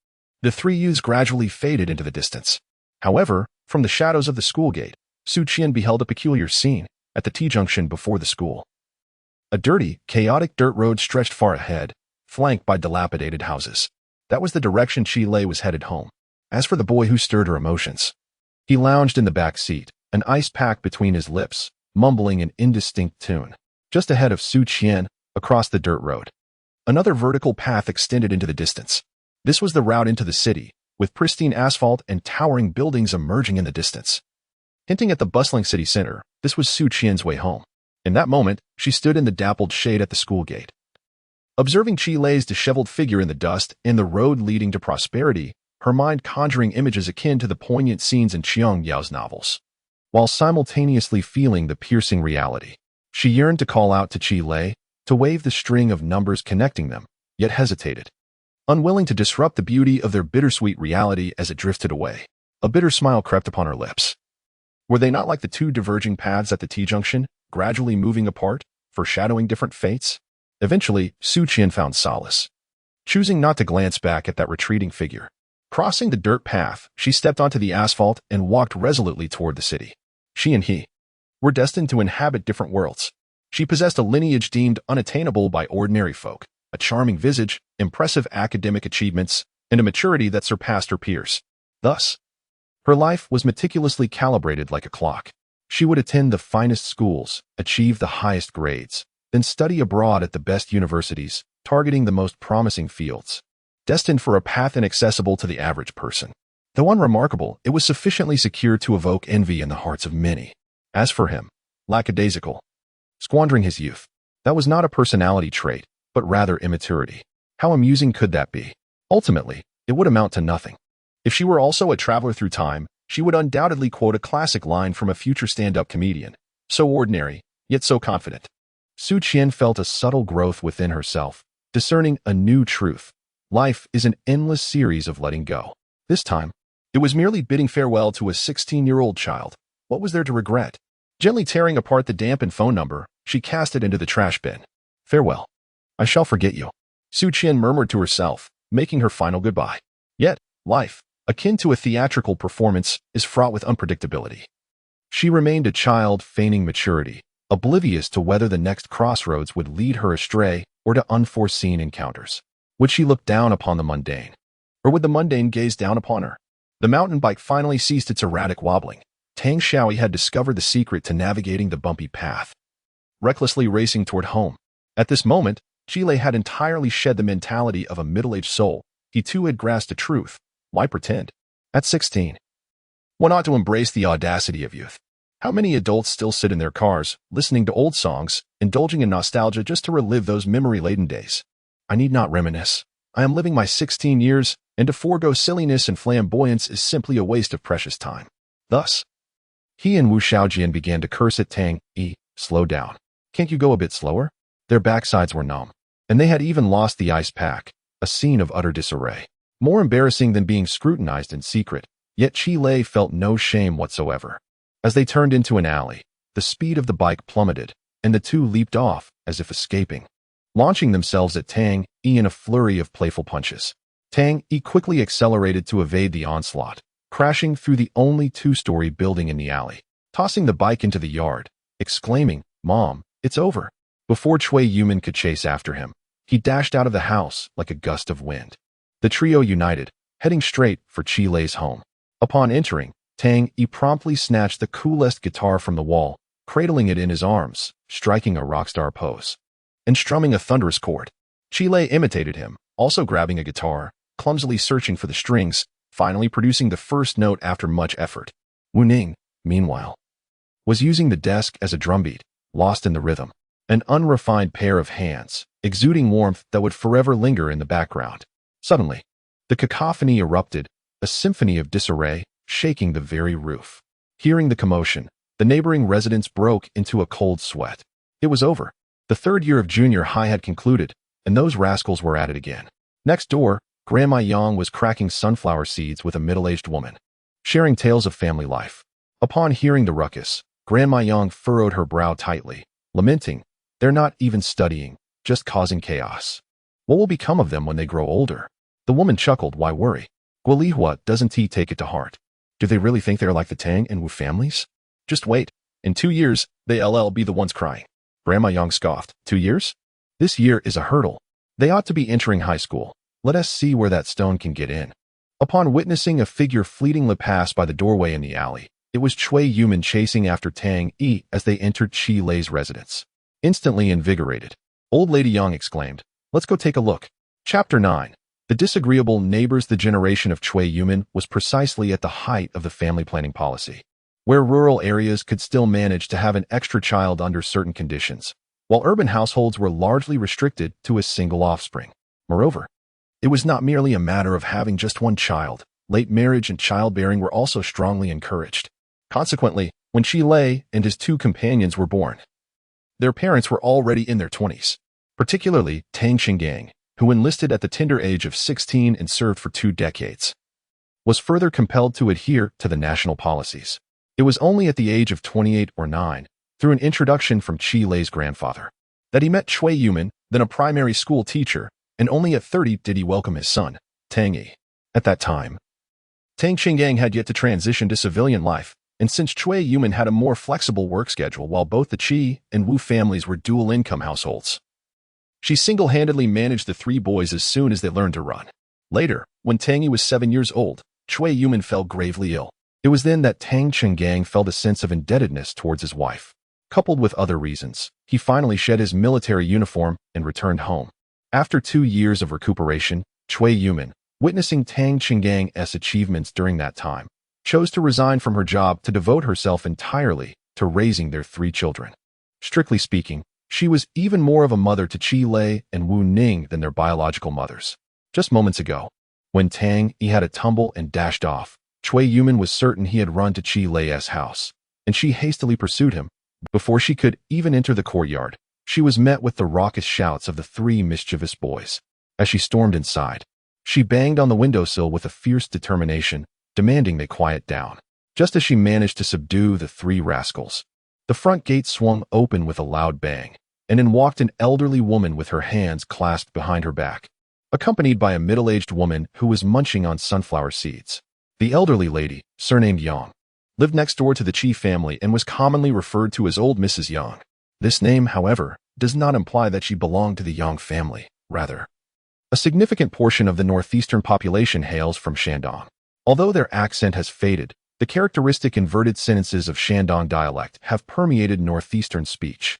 The 3 youths gradually faded into the distance. However, from the shadows of the school gate, Su Qian beheld a peculiar scene at the T-junction before the school. A dirty, chaotic dirt road stretched far ahead, flanked by dilapidated houses. That was the direction Qi was headed home. As for the boy who stirred her emotions, he lounged in the back seat, an ice pack between his lips, mumbling an indistinct tune. Just ahead of Su Qian, across the dirt road, another vertical path extended into the distance. This was the route into the city, with pristine asphalt and towering buildings emerging in the distance. Hinting at the bustling city center, this was Su Qian's way home. In that moment, she stood in the dappled shade at the school gate. Observing Qi's disheveled figure in the dust and the road leading to prosperity, her mind conjuring images akin to the poignant scenes in Qiang Yao's novels. While simultaneously feeling the piercing reality, she yearned to call out to Qi, to wave the string of numbers connecting them, yet hesitated, unwilling to disrupt the beauty of their bittersweet reality as it drifted away. A bitter smile crept upon her lips. Were they not like the 2 diverging paths at the T-junction, gradually moving apart, foreshadowing different fates? Eventually, Su Qian found solace, choosing not to glance back at that retreating figure. Crossing the dirt path, she stepped onto the asphalt and walked resolutely toward the city. She and he were destined to inhabit different worlds. She possessed a lineage deemed unattainable by ordinary folk, a charming visage, impressive academic achievements, and a maturity that surpassed her peers. Thus, her life was meticulously calibrated like a clock. She would attend the finest schools, achieve the highest grades, then study abroad at the best universities, targeting the most promising fields, destined for a path inaccessible to the average person. Though unremarkable, it was sufficiently secure to evoke envy in the hearts of many. As for him, lackadaisical, squandering his youth, that was not a personality trait, but rather immaturity. How amusing could that be? Ultimately, it would amount to nothing. If she were also a traveler through time, she would undoubtedly quote a classic line from a future stand-up comedian. So ordinary, yet so confident. Su Qian felt a subtle growth within herself, discerning a new truth. Life is an endless series of letting go. This time, it was merely bidding farewell to a 16-year-old child. What was there to regret? Gently tearing apart the dampened phone number, she cast it into the trash bin. Farewell. I shall forget you. Su Qian murmured to herself, making her final goodbye. Yet, life, akin to a theatrical performance, is fraught with unpredictability. She remained a child feigning maturity, oblivious to whether the next crossroads would lead her astray or to unforeseen encounters. Would she look down upon the mundane? Or would the mundane gaze down upon her? The mountain bike finally ceased its erratic wobbling. Tang Xiaoyi had discovered the secret to navigating the bumpy path, recklessly racing toward home. At this moment, Chile had entirely shed the mentality of a middle-aged soul. He too had grasped a truth. Why pretend? At 16, one ought to embrace the audacity of youth. How many adults still sit in their cars, listening to old songs, indulging in nostalgia just to relive those memory-laden days? I need not reminisce. I am living my 16 years, and to forego silliness and flamboyance is simply a waste of precious time. Thus, he and Wu Xiaojian began to curse at Tang Yi. Slow down. Can't you go a bit slower? Their backsides were numb, and they had even lost the ice pack, a scene of utter disarray. More embarrassing than being scrutinized in secret, yet Chi Lei felt no shame whatsoever. As they turned into an alley, the speed of the bike plummeted, and the two leaped off, as if escaping, launching themselves at Tang Yi in a flurry of playful punches. Tang Yi quickly accelerated to evade the onslaught, crashing through the only two-story building in the alley, tossing the bike into the yard, exclaiming, "Mom, it's over." Before Cui Yumin could chase after him, he dashed out of the house like a gust of wind. The trio united, heading straight for Chi Lei's home. Upon entering, Tang Yi promptly snatched the coolest guitar from the wall, cradling it in his arms, striking a rockstar pose, and strumming a thunderous chord. Chi Lei imitated him, also grabbing a guitar, clumsily searching for the strings, finally producing the first note after much effort. Wu Ning, meanwhile, was using the desk as a drumbeat, lost in the rhythm, an unrefined pair of hands, exuding warmth that would forever linger in the background. Suddenly, the cacophony erupted, a symphony of disarray, shaking the very roof. Hearing the commotion, the neighboring residents broke into a cold sweat. It was over. The third year of junior high had concluded, and those rascals were at it again. Next door, Grandma Yang was cracking sunflower seeds with a middle-aged woman, sharing tales of family life. Upon hearing the ruckus, Grandma Yang furrowed her brow tightly, lamenting, "They're not even studying, just causing chaos. What will become of them when they grow older?" The woman chuckled, "Why worry? Guolihua doesn't he take it to heart? Do they really think they're like the Tang and Wu families? Just wait. In 2 years, they'll be the ones crying." Grandma Yang scoffed. 2 years? This year is a hurdle. They ought to be entering high school. Let us see where that stone can get in. Upon witnessing a figure fleetingly pass by the doorway in the alley, it was Cui Yumin chasing after Tang Yi as they entered Chi Lei's residence. Instantly invigorated, Old Lady Yang exclaimed, "Let's go take a look." Chapter 9. The disagreeable neighbors. The generation of Cui Yumin was precisely at the height of the family planning policy, where rural areas could still manage to have an extra child under certain conditions, while urban households were largely restricted to a single offspring. Moreover, it was not merely a matter of having just one child. Late marriage and childbearing were also strongly encouraged. Consequently, when Chi Lei and his 2 companions were born, their parents were already in their 20s, particularly Tang Qinggang, who enlisted at the tender age of 16 and served for 2 decades, was further compelled to adhere to the national policies. It was only at the age of 28 or 9, through an introduction from Chi Lei's grandfather, that he met Cui Yumin, then a primary school teacher, and only at 30 did he welcome his son, Tang Yi. At that time, Tang Qinggang had yet to transition to civilian life, and since Cui Yumin had a more flexible work schedule while both the Qi and Wu families were dual-income households, she single-handedly managed the 3 boys as soon as they learned to run. Later, when Tang Yi was 7 years old, Cui Yumin fell gravely ill. It was then that Tang Qinggang felt a sense of indebtedness towards his wife. Coupled with other reasons, he finally shed his military uniform and returned home. After 2 years of recuperation, Cui Yumin, witnessing Tang Qinggang's achievements during that time, chose to resign from her job to devote herself entirely to raising their 3 children. Strictly speaking, she was even more of a mother to Chi Lei and Wu Ning than their biological mothers. Just moments ago, when Tang Yi had a tumble and dashed off, Cui Yumin was certain he had run to Chi Lei's house, and she hastily pursued him. Before she could even enter the courtyard, she was met with the raucous shouts of the three mischievous boys. As she stormed inside, she banged on the windowsill with a fierce determination, demanding they quiet down. Just as she managed to subdue the three rascals, the front gate swung open with a loud bang, and in walked an elderly woman with her hands clasped behind her back, accompanied by a middle-aged woman who was munching on sunflower seeds. The elderly lady, surnamed Yang, lived next door to the Chi family and was commonly referred to as Old Mrs. Yang. This name, however, does not imply that she belonged to the Yang family. Rather, a significant portion of the northeastern population hails from Shandong. Although their accent has faded, the characteristic inverted sentences of Shandong dialect have permeated northeastern speech.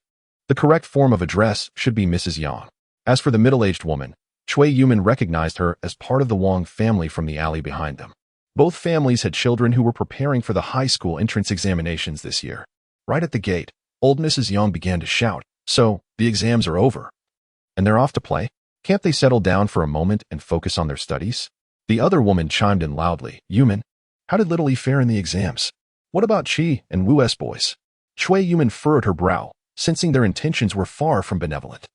The correct form of address should be Mrs. Yang. As for the middle-aged woman, Cui Yuman recognized her as part of the Wang family from the alley behind them. Both families had children who were preparing for the high school entrance examinations this year. Right at the gate, old Mrs. Yang began to shout, "So, the exams are over. And they're off to play? Can't they settle down for a moment and focus on their studies?" The other woman chimed in loudly, "Yuman, how did little Yi fare in the exams? What about Chi and Wu's boys?" Cui Yuman furrowed her brow, sensing their intentions were far from benevolent.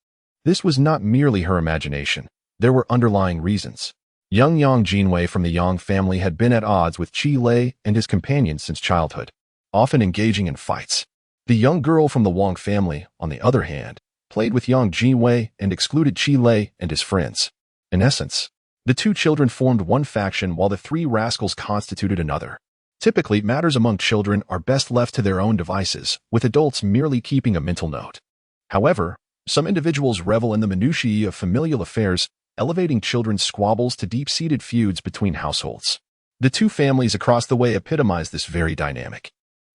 This was not merely her imagination. There were underlying reasons. Young Yang Jinwei from the Yang family had been at odds with Qi Lei and his companions since childhood, often engaging in fights. The young girl from the Wang family, on the other hand, played with Yang Jinwei and excluded Qi Lei and his friends. In essence, the two children formed one faction while the three rascals constituted another. Typically, matters among children are best left to their own devices, with adults merely keeping a mental note. However, some individuals revel in the minutiae of familial affairs, elevating children's squabbles to deep-seated feuds between households. The two families across the way epitomize this very dynamic.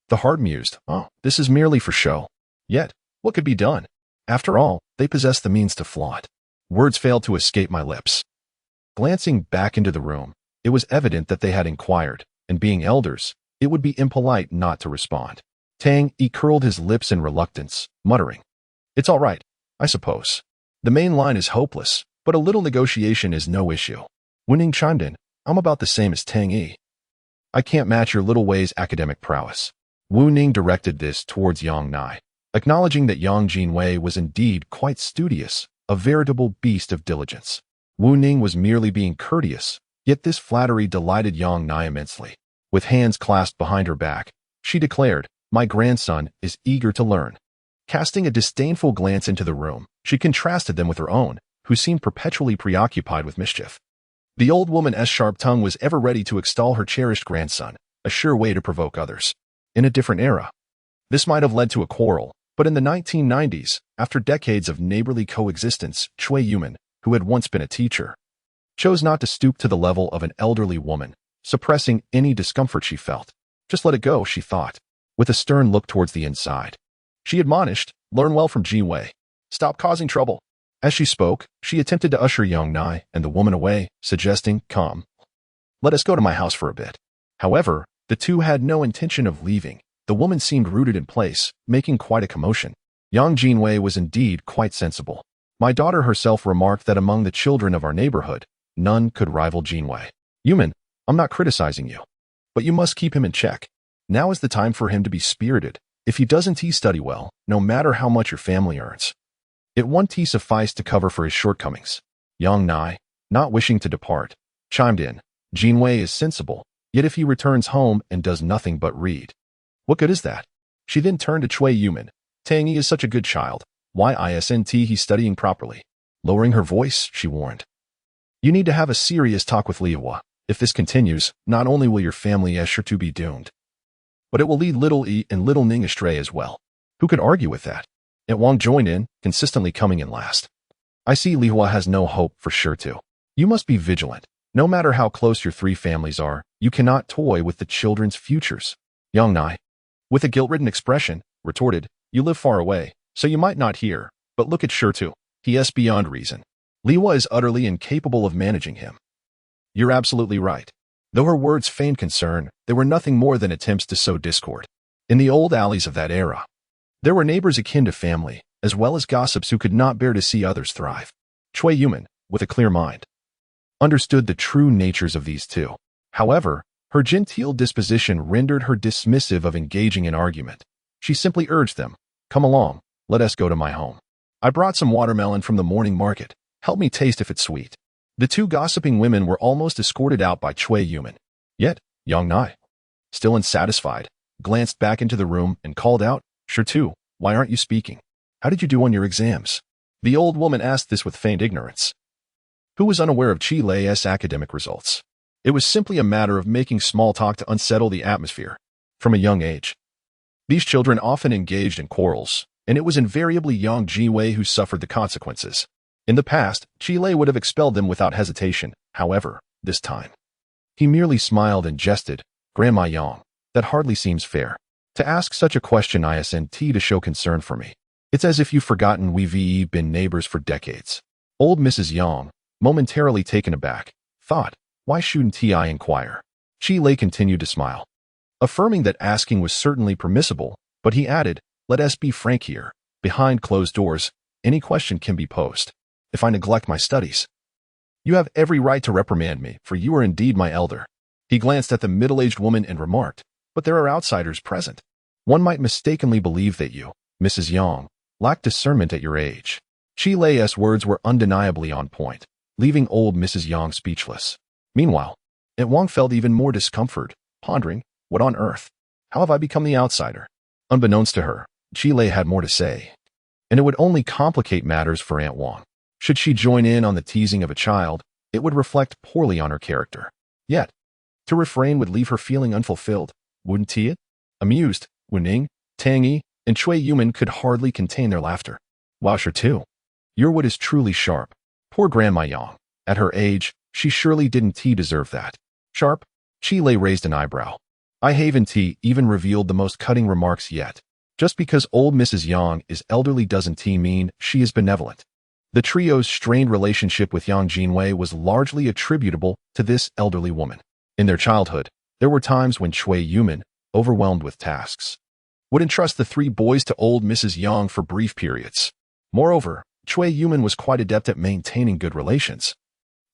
The heart mused, "Oh, this is merely for show." Yet, what could be done? After all, they possess the means to flaunt. Words failed to escape my lips. Glancing back into the room, it was evident that they had inquired, and being elders, it would be impolite not to respond. Tang Yi curled his lips in reluctance, muttering, "It's all right, I suppose. The main line is hopeless, but a little negotiation is no issue." Wu Ning chimed in, "I'm about the same as Tang Yi. I can't match your little Wei's academic prowess." Wu Ning directed this towards Yang Nai, acknowledging that Yang Jinwei was indeed quite studious, a veritable beast of diligence. Wu Ning was merely being courteous, yet this flattery delighted Yang Nai immensely. With hands clasped behind her back, she declared, "My grandson is eager to learn." Casting a disdainful glance into the room, she contrasted them with her own, who seemed perpetually preoccupied with mischief. The old woman's sharp tongue was ever ready to extol her cherished grandson, a sure way to provoke others. In a different era, this might have led to a quarrel, but in the 1990s, after decades of neighborly coexistence, Cui Yuman, who had once been a teacher, chose not to stoop to the level of an elderly woman, suppressing any discomfort she felt. "Just let it go," she thought, with a stern look towards the inside. She admonished, "Learn well from Jinwei. Stop causing trouble." As she spoke, she attempted to usher Yang Nai and the woman away, suggesting, "Come, let us go to my house for a bit." However, the two had no intention of leaving. The woman seemed rooted in place, making quite a commotion. Yang Jinwei was indeed quite sensible. My daughter herself remarked that among the children of our neighborhood, none could rival Jinwei. "Yuman, I'm not criticizing you, but you must keep him in check. Now is the time for him to be spirited. If he doesn't study well, no matter how much your family earns, it won't suffice to cover for his shortcomings." Yang Nai, not wishing to depart, chimed in, "Jinwei is sensible, yet if he returns home and does nothing but read, what good is that?" She then turned to Cui Yuman. "Tang Yi is such a good child. Why isn't he studying properly?" Lowering her voice, she warned, "You need to have a serious talk with Liwa. If this continues, not only will your family sure to be doomed, but it will lead little Yi and little Ning astray as well." Who could argue with that? And Wang joined in, consistently coming in last. "I see Lihua has no hope for sure too. You must be vigilant. No matter how close your three families are, you cannot toy with the children's futures." Yang Nai, with a guilt-ridden expression, retorted, "You live far away, so you might not hear, but look at Shurtu. He is beyond reason. Liwa is utterly incapable of managing him." "You're absolutely right." Though her words feigned concern, they were nothing more than attempts to sow discord. In the old alleys of that era, there were neighbors akin to family, as well as gossips who could not bear to see others thrive. Cui Yuman, with a clear mind, understood the true natures of these two. However, her genteel disposition rendered her dismissive of engaging in argument. She simply urged them, "Come along, let us go to my home." I brought some watermelon from the morning market. Help me taste if it's sweet. The two gossiping women were almost escorted out by Cui Yuman. Yet, Yang Nai, still unsatisfied, glanced back into the room and called out, "Sure too, why aren't you speaking? How did you do on your exams?" The old woman asked this with feigned ignorance. Who was unaware of Chi Lei's academic results? It was simply a matter of making small talk to unsettle the atmosphere. From a young age, these children often engaged in quarrels, and it was invariably Yang Jiwei who suffered the consequences. In the past, Chi Lei would have expelled them without hesitation. However, this time, he merely smiled and jested. "Grandma Yang, that hardly seems fair. To ask such a question isn't to show concern for me. It's as if you've forgotten we've been neighbors for decades." Old Mrs. Yang, momentarily taken aback, thought, why shouldn't I inquire? Chi Lei continued to smile, affirming that asking was certainly permissible, but he added, "Let us be frank here. Behind closed doors, any question can be posed. If I neglect my studies, you have every right to reprimand me, for you are indeed my elder." He glanced at the middle-aged woman and remarked, "But there are outsiders present. One might mistakenly believe that you, Mrs. Yang, lack discernment at your age." Chi Lei's words were undeniably on point, leaving old Mrs. Yang speechless. Meanwhile, Aunt Wang felt even more discomfort, pondering, what on earth? How have I become the outsider? Unbeknownst to her, Chi Lei had more to say, and it would only complicate matters for Aunt Wang. Should she join in on the teasing of a child, it would reflect poorly on her character. Yet, to refrain would leave her feeling unfulfilled, wouldn't it? Amused, Wu Ning, Tang Yi, and Cui Yuman could hardly contain their laughter. "Wow, sure too. Your wit is truly sharp. Poor Grandma Yang. At her age, she surely didn't deserve that." "Sharp?" Chi Lei raised an eyebrow. "I haven't even revealed the most cutting remarks yet. Just because old Mrs. Yang is elderly doesn't mean she is benevolent." The trio's strained relationship with Yang Jinwei was largely attributable to this elderly woman. In their childhood, there were times when Cui Yuman, overwhelmed with tasks, would entrust the three boys to old Mrs. Yang for brief periods. Moreover, Cui Yuman was quite adept at maintaining good relations,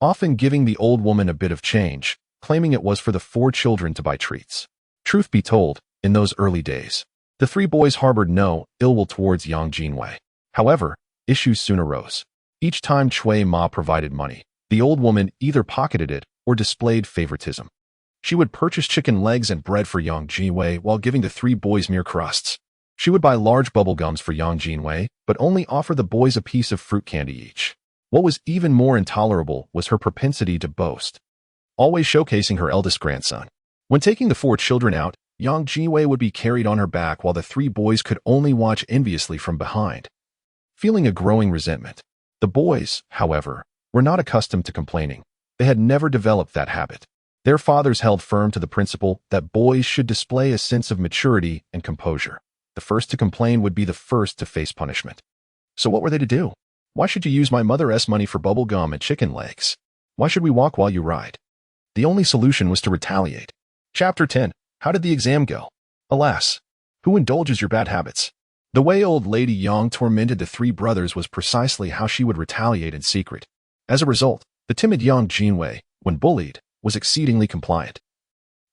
often giving the old woman a bit of change, claiming it was for the four children to buy treats. Truth be told, in those early days, the three boys harbored no ill will towards Yang Jinwei. However, issues soon arose. Each time Cui Ma provided money, the old woman either pocketed it or displayed favoritism. She would purchase chicken legs and bread for Yang Jinwei while giving the three boys mere crusts. She would buy large bubble gums for Yang Jinwei, but only offer the boys a piece of fruit candy each. What was even more intolerable was her propensity to boast, always showcasing her eldest grandson. When taking the four children out, Yang Jinwei would be carried on her back while the three boys could only watch enviously from behind, feeling a growing resentment. The boys, however, were not accustomed to complaining. They had never developed that habit. Their fathers held firm to the principle that boys should display a sense of maturity and composure. The first to complain would be the first to face punishment. So what were they to do? Why should you use my mother's money for bubble gum and chicken legs? Why should we walk while you ride? The only solution was to retaliate. Chapter 10. How did the exam go? Alas, who indulges your bad habits? The way old Lady Yang tormented the three brothers was precisely how she would retaliate in secret. As a result, the timid Yang Jinwei, when bullied, was exceedingly compliant,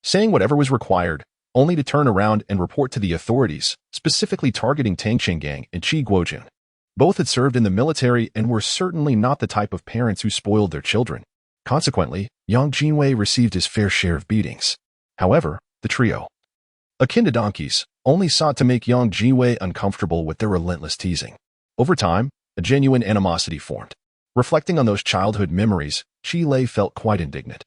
saying whatever was required, only to turn around and report to the authorities, specifically targeting Tang Qinggang and Qi Guojun. Both had served in the military and were certainly not the type of parents who spoiled their children. Consequently, Yang Jinwei received his fair share of beatings. However, the trio, akin to donkeys, only sought to make Yang Jinwei uncomfortable with their relentless teasing. Over time, a genuine animosity formed. Reflecting on those childhood memories, Chi Lei felt quite indignant,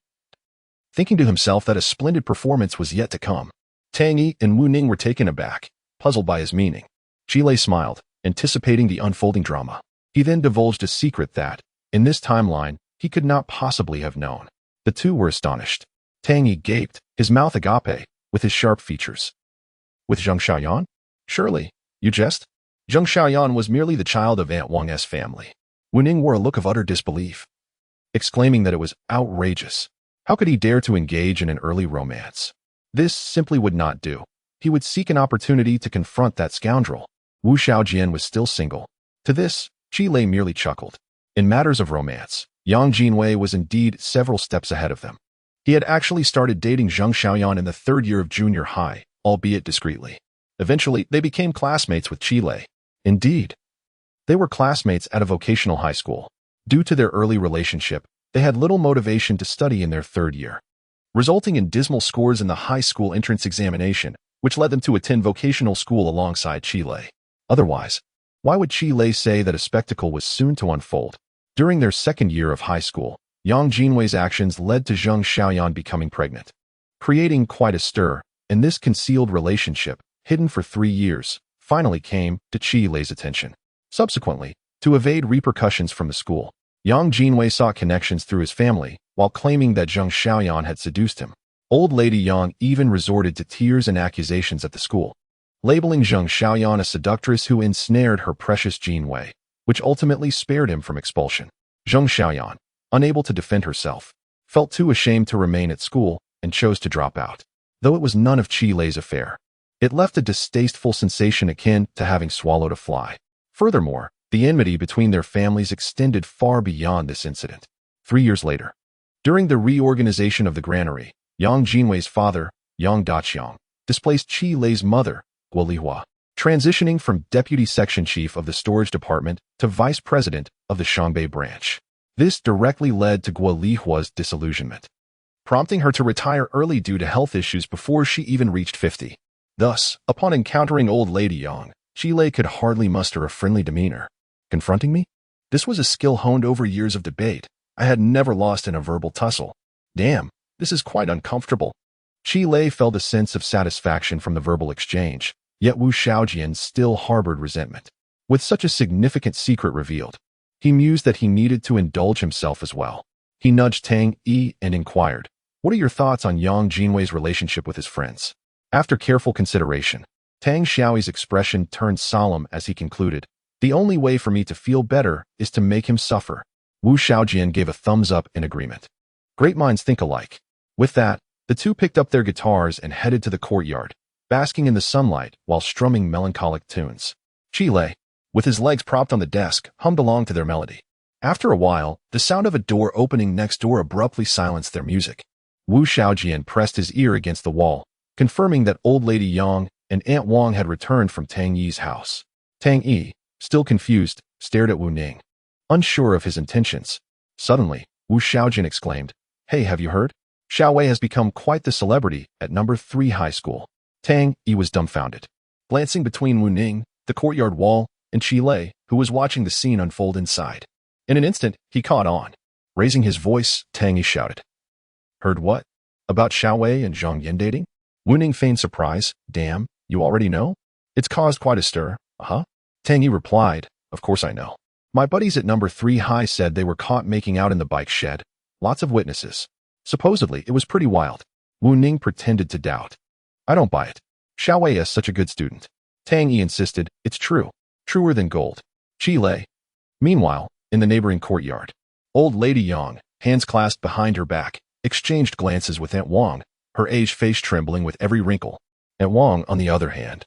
thinking to himself that a splendid performance was yet to come. Tang Yi and Wu Ning were taken aback, puzzled by his meaning. Chi Lei smiled, anticipating the unfolding drama. He then divulged a secret that, in this timeline, he could not possibly have known. The two were astonished. Tang Yi gaped, his mouth agape, with his sharp features. "With Zheng Xiaoyan? Surely, you jest?" Zheng Xiaoyan was merely the child of Aunt Wang's family. Wu Ning wore a look of utter disbelief, exclaiming that it was outrageous. How could he dare to engage in an early romance? This simply would not do. He would seek an opportunity to confront that scoundrel. Wu Xiaojian was still single. To this, Chi Lei merely chuckled. In matters of romance, Yang Jinwei was indeed several steps ahead of them. He had actually started dating Zheng Xiaoyan in the third year of junior high, albeit discreetly. Eventually, they became classmates with Chi Lei. Indeed, They were classmates at a vocational high school. Due to their early relationship, they had little motivation to study in their third year, resulting in dismal scores in the high school entrance examination, which led them to attend vocational school alongside Qilei. Otherwise, why would Qilei say that a spectacle was soon to unfold? During their second year of high school, Yang Jinwei's actions led to Zheng Xiaoyan becoming pregnant, creating quite a stir, and this concealed relationship, hidden for 3 years, finally came to Qilei's attention. Subsequently, to evade repercussions from the school, Yang Jinwei sought connections through his family, while claiming that Zheng Xiaoyan had seduced him. Old Lady Yang even resorted to tears and accusations at the school, labeling Zheng Xiaoyan a seductress who ensnared her precious Jinwei, which ultimately spared him from expulsion. Zheng Xiaoyan, unable to defend herself, felt too ashamed to remain at school and chose to drop out. Though it was none of Qilei's affair, it left a distasteful sensation akin to having swallowed a fly. Furthermore, the enmity between their families extended far beyond this incident. 3 years later, during the reorganization of the granary, Yang Jinwei's father, Yang Daqiang, displaced Qilei's mother, Guo Lihua, transitioning from deputy section chief of the storage department to vice president of the Shangbei branch. This directly led to Guo Lihua's disillusionment, prompting her to retire early due to health issues before she even reached 50. Thus, upon encountering old Lady Yang, Qilei could hardly muster a friendly demeanor. Confronting me? This was a skill honed over years of debate. I had never lost in a verbal tussle. Damn, this is quite uncomfortable. Qilei felt a sense of satisfaction from the verbal exchange, yet Wu Shaojian still harbored resentment. With such a significant secret revealed, he mused that he needed to indulge himself as well. He nudged Tang Yi and inquired, "What are your thoughts on Yang Jinwei's relationship with his friends?" After careful consideration, Tang Xiaoyi's expression turned solemn as he concluded, "The only way for me to feel better is to make him suffer." Wu Shaojian gave a thumbs up in agreement. Great minds think alike. With that, the two picked up their guitars and headed to the courtyard, basking in the sunlight while strumming melancholic tunes. Qilei, with his legs propped on the desk, hummed along to their melody. After a while, the sound of a door opening next door abruptly silenced their music. Wu Shaojian pressed his ear against the wall, confirming that old Lady Yang and Aunt Wang had returned from Tang Yi's house. Tang Yi, still confused, stared at Wu Ning, unsure of his intentions. Suddenly, Wu Shaojian exclaimed, "Hey, have you heard? Xiaowei has become quite the celebrity at number 3 high school." Tang Yi was dumbfounded, glancing between Wu Ning, the courtyard wall, and Qilei, who was watching the scene unfold inside. In an instant, he caught on. Raising his voice, Tang Yi shouted, "Heard what? About Xiaowei and Zhang Yan dating?" Wu Ning feigned surprise. "Damn, you already know? It's caused quite a stir, huh?" Tang Yi replied, "Of course I know. My buddies at number 3 high said they were caught making out in the bike shed. Lots of witnesses. Supposedly, it was pretty wild." Wu Ning pretended to doubt. "I don't buy it. Xiaowei is such a good student." Tang Yi insisted, "It's true. Truer than gold." Qilei. Meanwhile, in the neighboring courtyard, old Lady Yang, hands clasped behind her back, exchanged glances with Aunt Wang, her aged face trembling with every wrinkle. Aunt Wang, on the other hand,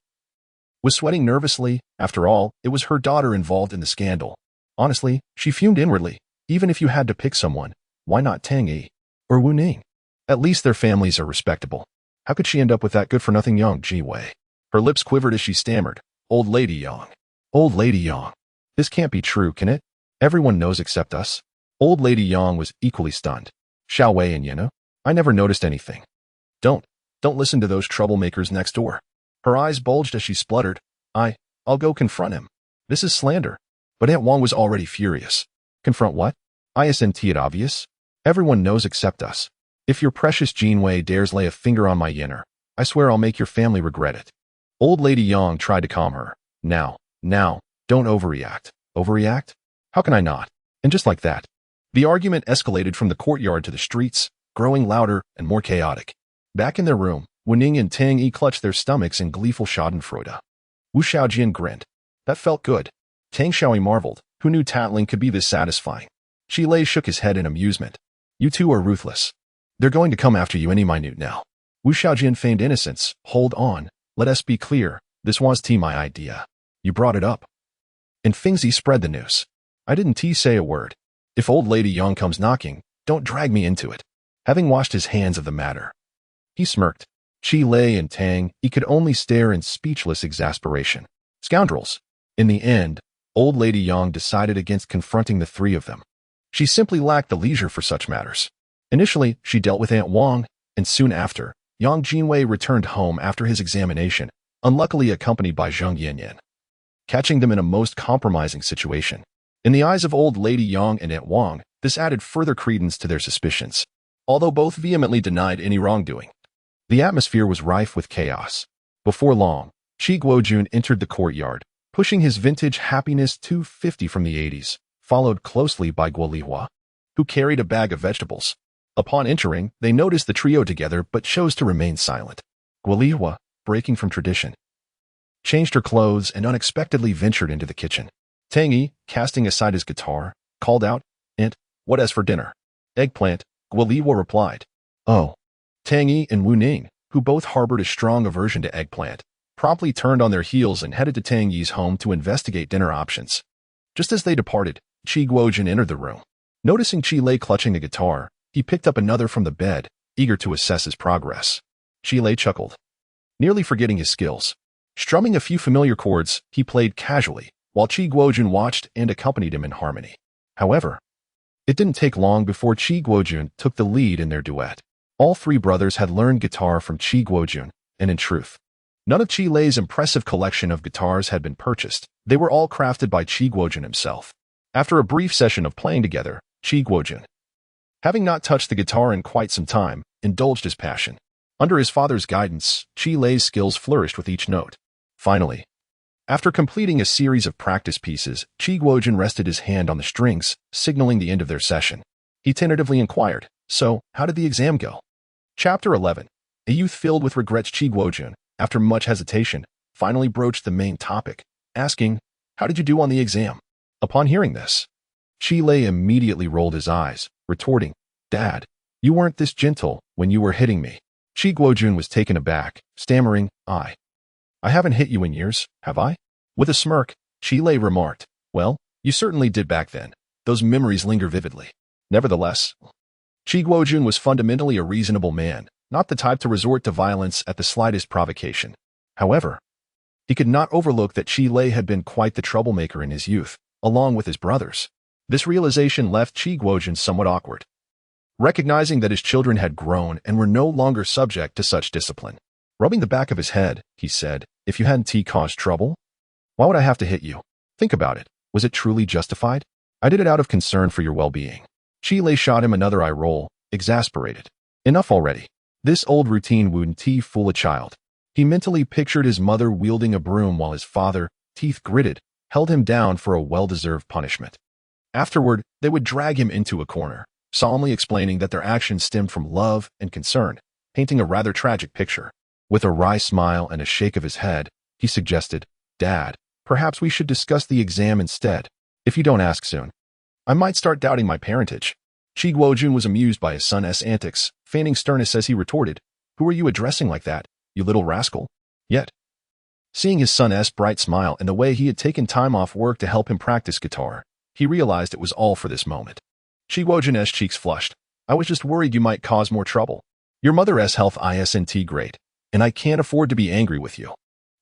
was sweating nervously. After all, it was her daughter involved in the scandal. Honestly, she fumed inwardly. Even if you had to pick someone, why not Tang Yi or Wu Ning? At least their families are respectable. How could she end up with that good-for-nothing Yang Jinwei? Her lips quivered as she stammered, "Old Lady Yang. Old Lady Yang. This can't be true, can it? Everyone knows except us." Old Lady Yang was equally stunned. "Xiaowei and Yena? I never noticed anything." Don't listen to those troublemakers next door." Her eyes bulged as she spluttered, I'll go confront him. This is slander." But Aunt Wang was already furious. "Confront what? Isn't it obvious? Everyone knows except us. If your precious Jinwei dares lay a finger on my Yener, I swear I'll make your family regret it." Old Lady Yang tried to calm her. Now, don't overreact." "Overreact? How can I not?" And just like that, the argument escalated from the courtyard to the streets, growing louder and more chaotic. Back in their room, Wu Ning and Tang Yi clutched their stomachs in gleeful schadenfreude. Wu Shaojian grinned. That felt good. Tang Xiaoyi marveled. Who knew tattling could be this satisfying? Qilei shook his head in amusement. "You two are ruthless. They're going to come after you any minute now." Wu Shaojian feigned innocence. "Hold on. Let us be clear. This was my idea. You brought it up." And Fingzi spread the news. "I didn't say a word. If old Lady Yang comes knocking, don't drag me into it." Having washed his hands of the matter, he smirked. Qilei and Tang Yi could only stare in speechless exasperation. Scoundrels. In the end, Old Lady Yang decided against confronting the three of them. She simply lacked the leisure for such matters. Initially, she dealt with Aunt Wang, and soon after, Yang Jinwei returned home after his examination, unluckily accompanied by Zheng Yanyan, catching them in a most compromising situation. In the eyes of Old Lady Yang and Aunt Wang, this added further credence to their suspicions, although both vehemently denied any wrongdoing. The atmosphere was rife with chaos. Before long, Qi Guojun entered the courtyard, pushing his vintage Happiness 250 from the 80s, followed closely by Guo Lihua, who carried a bag of vegetables. Upon entering, they noticed the trio together but chose to remain silent. Guo Lihua, breaking from tradition, changed her clothes and unexpectedly ventured into the kitchen. Tang Yi, casting aside his guitar, called out, "Aunt, what as for dinner?" "Eggplant," Guo Lihua replied. "Oh." Tang Yi and Wu Ning, who both harbored a strong aversion to eggplant, promptly turned on their heels and headed to Tang Yi's home to investigate dinner options. Just as they departed, Qi Guojun entered the room. Noticing Qi Lei clutching a guitar, he picked up another from the bed, eager to assess his progress. Qi Lei chuckled, nearly forgetting his skills. Strumming a few familiar chords, he played casually, while Qi Guojun watched and accompanied him in harmony. However, it didn't take long before Qi Guojun took the lead in their duet. All three brothers had learned guitar from Qi Guojun, and in truth, none of Qi Lei's impressive collection of guitars had been purchased. They were all crafted by Qi Guojun himself. After a brief session of playing together, Qi Guojun, having not touched the guitar in quite some time, indulged his passion. Under his father's guidance, Qi Lei's skills flourished with each note. Finally, after completing a series of practice pieces, Qi Guojun rested his hand on the strings, signaling the end of their session. He tentatively inquired, "So, how did the exam go?" Chapter 11. A youth filled with regrets. Qi Guojun, after much hesitation, finally broached the main topic, asking, "How did you do on the exam?" Upon hearing this, Qi Lei immediately rolled his eyes, retorting, "Dad, you weren't this gentle when you were hitting me." Qi Guojun was taken aback, stammering, I haven't hit you in years, have I?" With a smirk, Qi Lei remarked, "Well, you certainly did back then. Those memories linger vividly." Nevertheless, Qi Guojun was fundamentally a reasonable man, not the type to resort to violence at the slightest provocation. However, he could not overlook that Qi Lei had been quite the troublemaker in his youth, along with his brothers. This realization left Qi Guojun somewhat awkward. Recognizing that his children had grown and were no longer subject to such discipline, rubbing the back of his head, he said, "If you hadn't caused trouble, why would I have to hit you? Think about it. Was it truly justified? I did it out of concern for your well-being." Qi Lei shot him another eye roll, exasperated. Enough already. This old routine wouldn't fool a child. He mentally pictured his mother wielding a broom while his father, teeth gritted, held him down for a well-deserved punishment. Afterward, they would drag him into a corner, solemnly explaining that their actions stemmed from love and concern, painting a rather tragic picture. With a wry smile and a shake of his head, he suggested, "Dad, perhaps we should discuss the exam instead. If you don't ask soon, I might start doubting my parentage." Qi Guojun was amused by his son's antics, feigning sternness as he retorted, "Who are you addressing like that, you little rascal?" Yet, seeing his son's bright smile and the way he had taken time off work to help him practice guitar, he realized it was all for this moment. Qi Guojun's cheeks flushed. "I was just worried you might cause more trouble. Your mother's health isn't great, and I can't afford to be angry with you."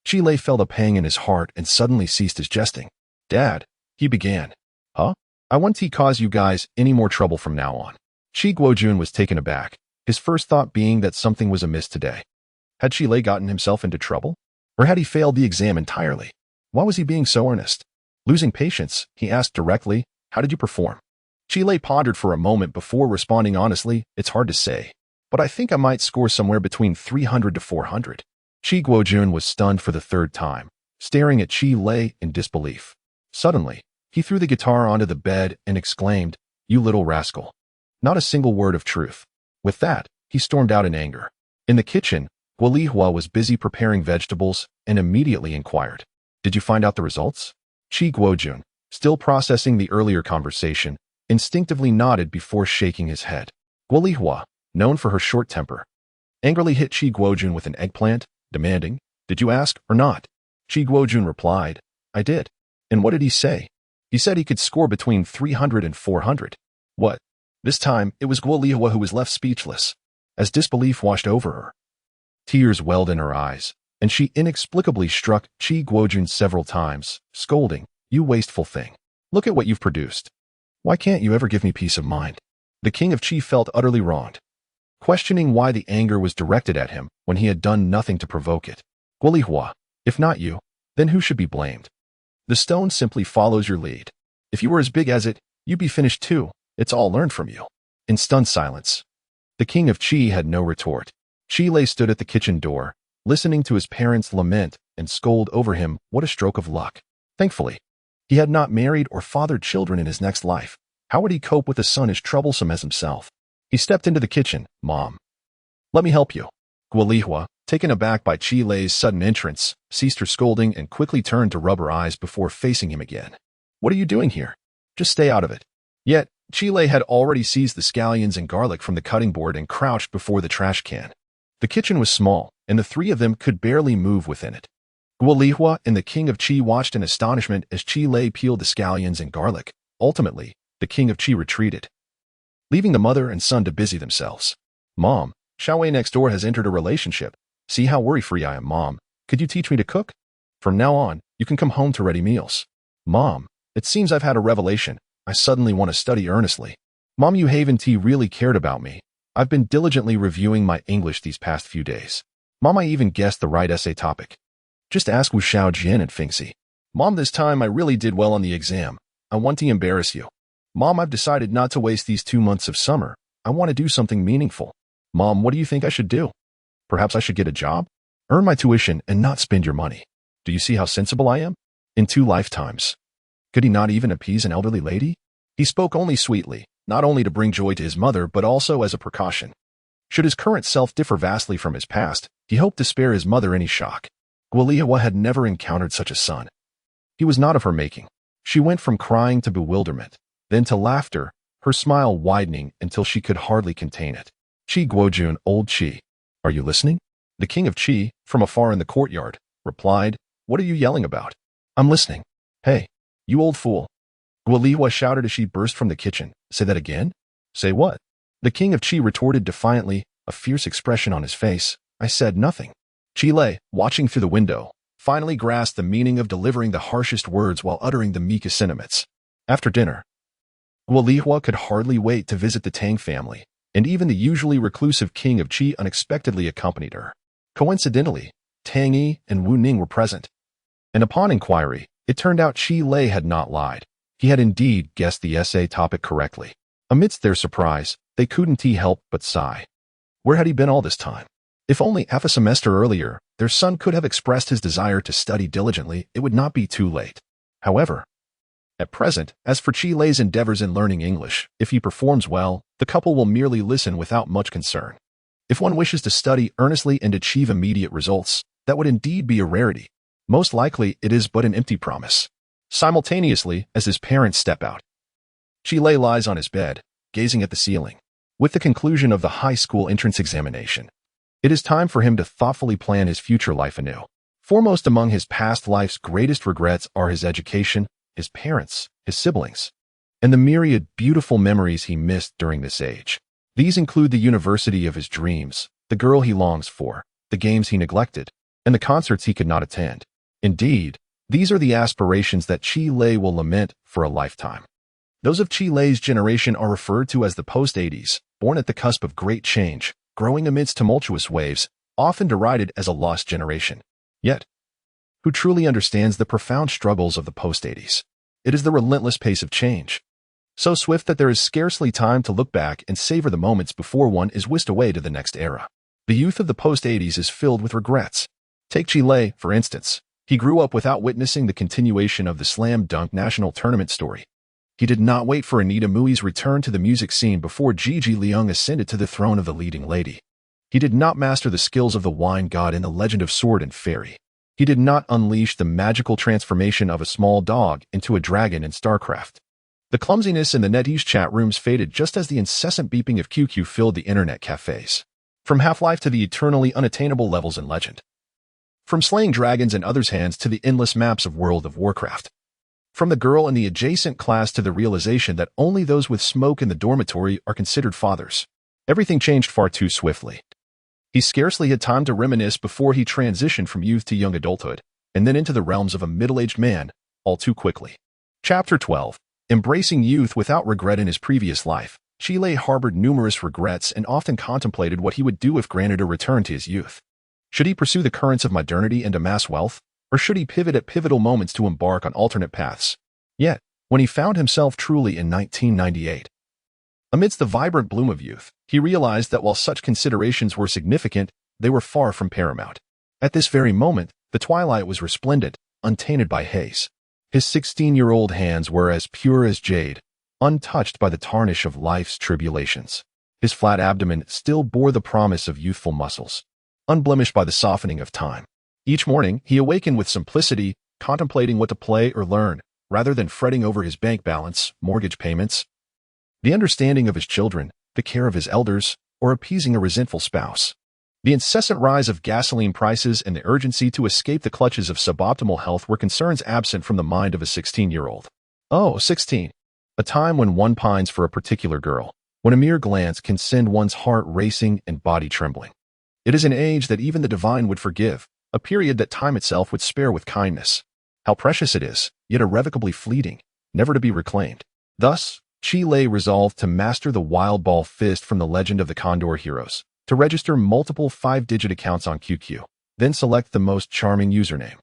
Qi Lei felt a pang in his heart and suddenly ceased his jesting. "Dad," he began. "Huh? I won't cause you guys any more trouble from now on." Qi Guojun was taken aback, his first thought being that something was amiss today. Had Qi Lei gotten himself into trouble? Or had he failed the exam entirely? Why was he being so earnest? Losing patience, he asked directly, "How did you perform?" Qi Lei pondered for a moment before responding honestly, "It's hard to say, but I think I might score somewhere between 300 to 400. Qi Guojun was stunned for the third time, staring at Qi Lei in disbelief. Suddenly, he threw the guitar onto the bed and exclaimed, "You little rascal." Not a single word of truth. With that, he stormed out in anger. In the kitchen, Guo Lihua was busy preparing vegetables and immediately inquired, "Did you find out the results?" Qi Guojun, still processing the earlier conversation, instinctively nodded before shaking his head. Guo Lihua, known for her short temper, angrily hit Qi Guojun with an eggplant, demanding, "Did you ask or not?" Qi Guojun replied, "I did." "And what did he say?" "He said he could score between 300 and 400. What? This time, it was Guo Lihua who was left speechless, as disbelief washed over her. Tears welled in her eyes, and she inexplicably struck Qi Guojun several times, scolding, You wasteful thing. Look at what you've produced. Why can't you ever give me peace of mind? The king of Qi felt utterly wronged, questioning why the anger was directed at him when he had done nothing to provoke it. Guolihua, if not you, then who should be blamed? The stone simply follows your lead. If you were as big as it, you'd be finished too. It's all learned from you. In stunned silence, the king of Qi had no retort. Qi Lei stood at the kitchen door, listening to his parents lament and scold over him. What a stroke of luck. Thankfully, he had not married or fathered children in his next life. How would he cope with a son as troublesome as himself? He stepped into the kitchen. Mom, let me help you. Guolihua, taken aback by Qi Lei's sudden entrance, ceased her scolding and quickly turned to rub her eyes before facing him again. What are you doing here? Just stay out of it. Yet, Qi Lei had already seized the scallions and garlic from the cutting board and crouched before the trash can. The kitchen was small, and the three of them could barely move within it. Guolihua and the king of Qi watched in astonishment as Qi Lei peeled the scallions and garlic. Ultimately, the king of Qi retreated, leaving the mother and son to busy themselves. Mom, Xiaowei next door has entered a relationship. See how worry-free I am, Mom. Could you teach me to cook? From now on, you can come home to ready meals. Mom, it seems I've had a revelation. I suddenly want to study earnestly. Mom, you Haven T really cared about me. I've been diligently reviewing my English these past few days. Mom, I even guessed the right essay topic. Just ask Wu Xiao Jian and Fingxi. Mom, this time I really did well on the exam. I want to embarrass you. Mom, I've decided not to waste these 2 months of summer. I want to do something meaningful. Mom, what do you think I should do? Perhaps I should get a job? Earn my tuition and not spend your money. Do you see how sensible I am? In 2 lifetimes. Could he not even appease an elderly lady? He spoke only sweetly, not only to bring joy to his mother, but also as a precaution. Should his current self differ vastly from his past, he hoped to spare his mother any shock. Guolihua had never encountered such a son. He was not of her making. She went from crying to bewilderment, then to laughter, her smile widening until she could hardly contain it. Qi Guojun, old Qi. Are you listening? The king of Qi, from afar in the courtyard, replied, What are you yelling about? I'm listening. Hey, you old fool. Guolihua shouted as she burst from the kitchen. Say that again? Say what? The king of Qi retorted defiantly, a fierce expression on his face. I said nothing. Qi Lei, watching through the window, finally grasped the meaning of delivering the harshest words while uttering the meekest sentiments. After dinner, Guolihua could hardly wait to visit the Tang family, and even the usually reclusive king of Qi unexpectedly accompanied her. Coincidentally, Tang Yi and Wu Ning were present, and upon inquiry, it turned out Qi Lei had not lied. He had indeed guessed the essay topic correctly. Amidst their surprise, they couldn't help but sigh. Where had he been all this time? If only half a semester earlier, their son could have expressed his desire to study diligently, it would not be too late. However, at present, as for Qi Lei's endeavors in learning English, if he performs well, the couple will merely listen without much concern. If one wishes to study earnestly and achieve immediate results, that would indeed be a rarity. Most likely, it is but an empty promise. Simultaneously, as his parents step out, Qi Lei lies on his bed, gazing at the ceiling. With the conclusion of the high school entrance examination, it is time for him to thoughtfully plan his future life anew. Foremost among his past life's greatest regrets are his education, his parents, his siblings, and the myriad beautiful memories he missed during this age. These include the university of his dreams, the girl he longs for, the games he neglected, and the concerts he could not attend. Indeed, these are the aspirations that Qi Lei will lament for a lifetime. Those of Qi Lei's generation are referred to as the post-80s, born at the cusp of great change, growing amidst tumultuous waves, often derided as a lost generation. Yet, who truly understands the profound struggles of the post-80s? It is the relentless pace of change, so swift that there is scarcely time to look back and savor the moments before one is whisked away to the next era. The youth of the post-80s is filled with regrets. Take Qi Lei, for instance. He grew up without witnessing the continuation of the slam dunk national tournament story. He did not wait for Anita Mui's return to the music scene before Gigi Liang ascended to the throne of the leading lady. He did not master the skills of the wine god in The Legend of Sword and Fairy. He did not unleash the magical transformation of a small dog into a dragon in StarCraft. The clumsiness in the NetEase chat rooms faded just as the incessant beeping of QQ filled the internet cafes. From Half-Life to the eternally unattainable levels in Legend. From slaying dragons in others' hands to the endless maps of World of Warcraft. From the girl in the adjacent class to the realization that only those with smoke in the dormitory are considered fathers. Everything changed far too swiftly. He scarcely had time to reminisce before he transitioned from youth to young adulthood, and then into the realms of a middle-aged man, all too quickly. Chapter 12. Embracing youth without regret in his previous life. Chile harbored numerous regrets and often contemplated what he would do if granted a return to his youth. Should he pursue the currents of modernity and amass wealth, or should he pivot at pivotal moments to embark on alternate paths? Yet, when he found himself truly in 1998, amidst the vibrant bloom of youth, he realized that while such considerations were significant, they were far from paramount. At this very moment, the twilight was resplendent, untainted by haze. His 16-year-old hands were as pure as jade, untouched by the tarnish of life's tribulations. His flat abdomen still bore the promise of youthful muscles, unblemished by the softening of time. Each morning, he awakened with simplicity, contemplating what to play or learn, rather than fretting over his bank balance, mortgage payments, the understanding of his children, the care of his elders, or appeasing a resentful spouse. The incessant rise of gasoline prices and the urgency to escape the clutches of suboptimal health were concerns absent from the mind of a 16-year-old. Oh, 16. A time when one pines for a particular girl, when a mere glance can send one's heart racing and body trembling. It is an age that even the divine would forgive, a period that time itself would spare with kindness. How precious it is, yet irrevocably fleeting, never to be reclaimed. Thus, Chile resolved to master the wild ball fist from the legend of the Condor heroes, to register multiple 5-digit accounts on QQ, then select the most charming username.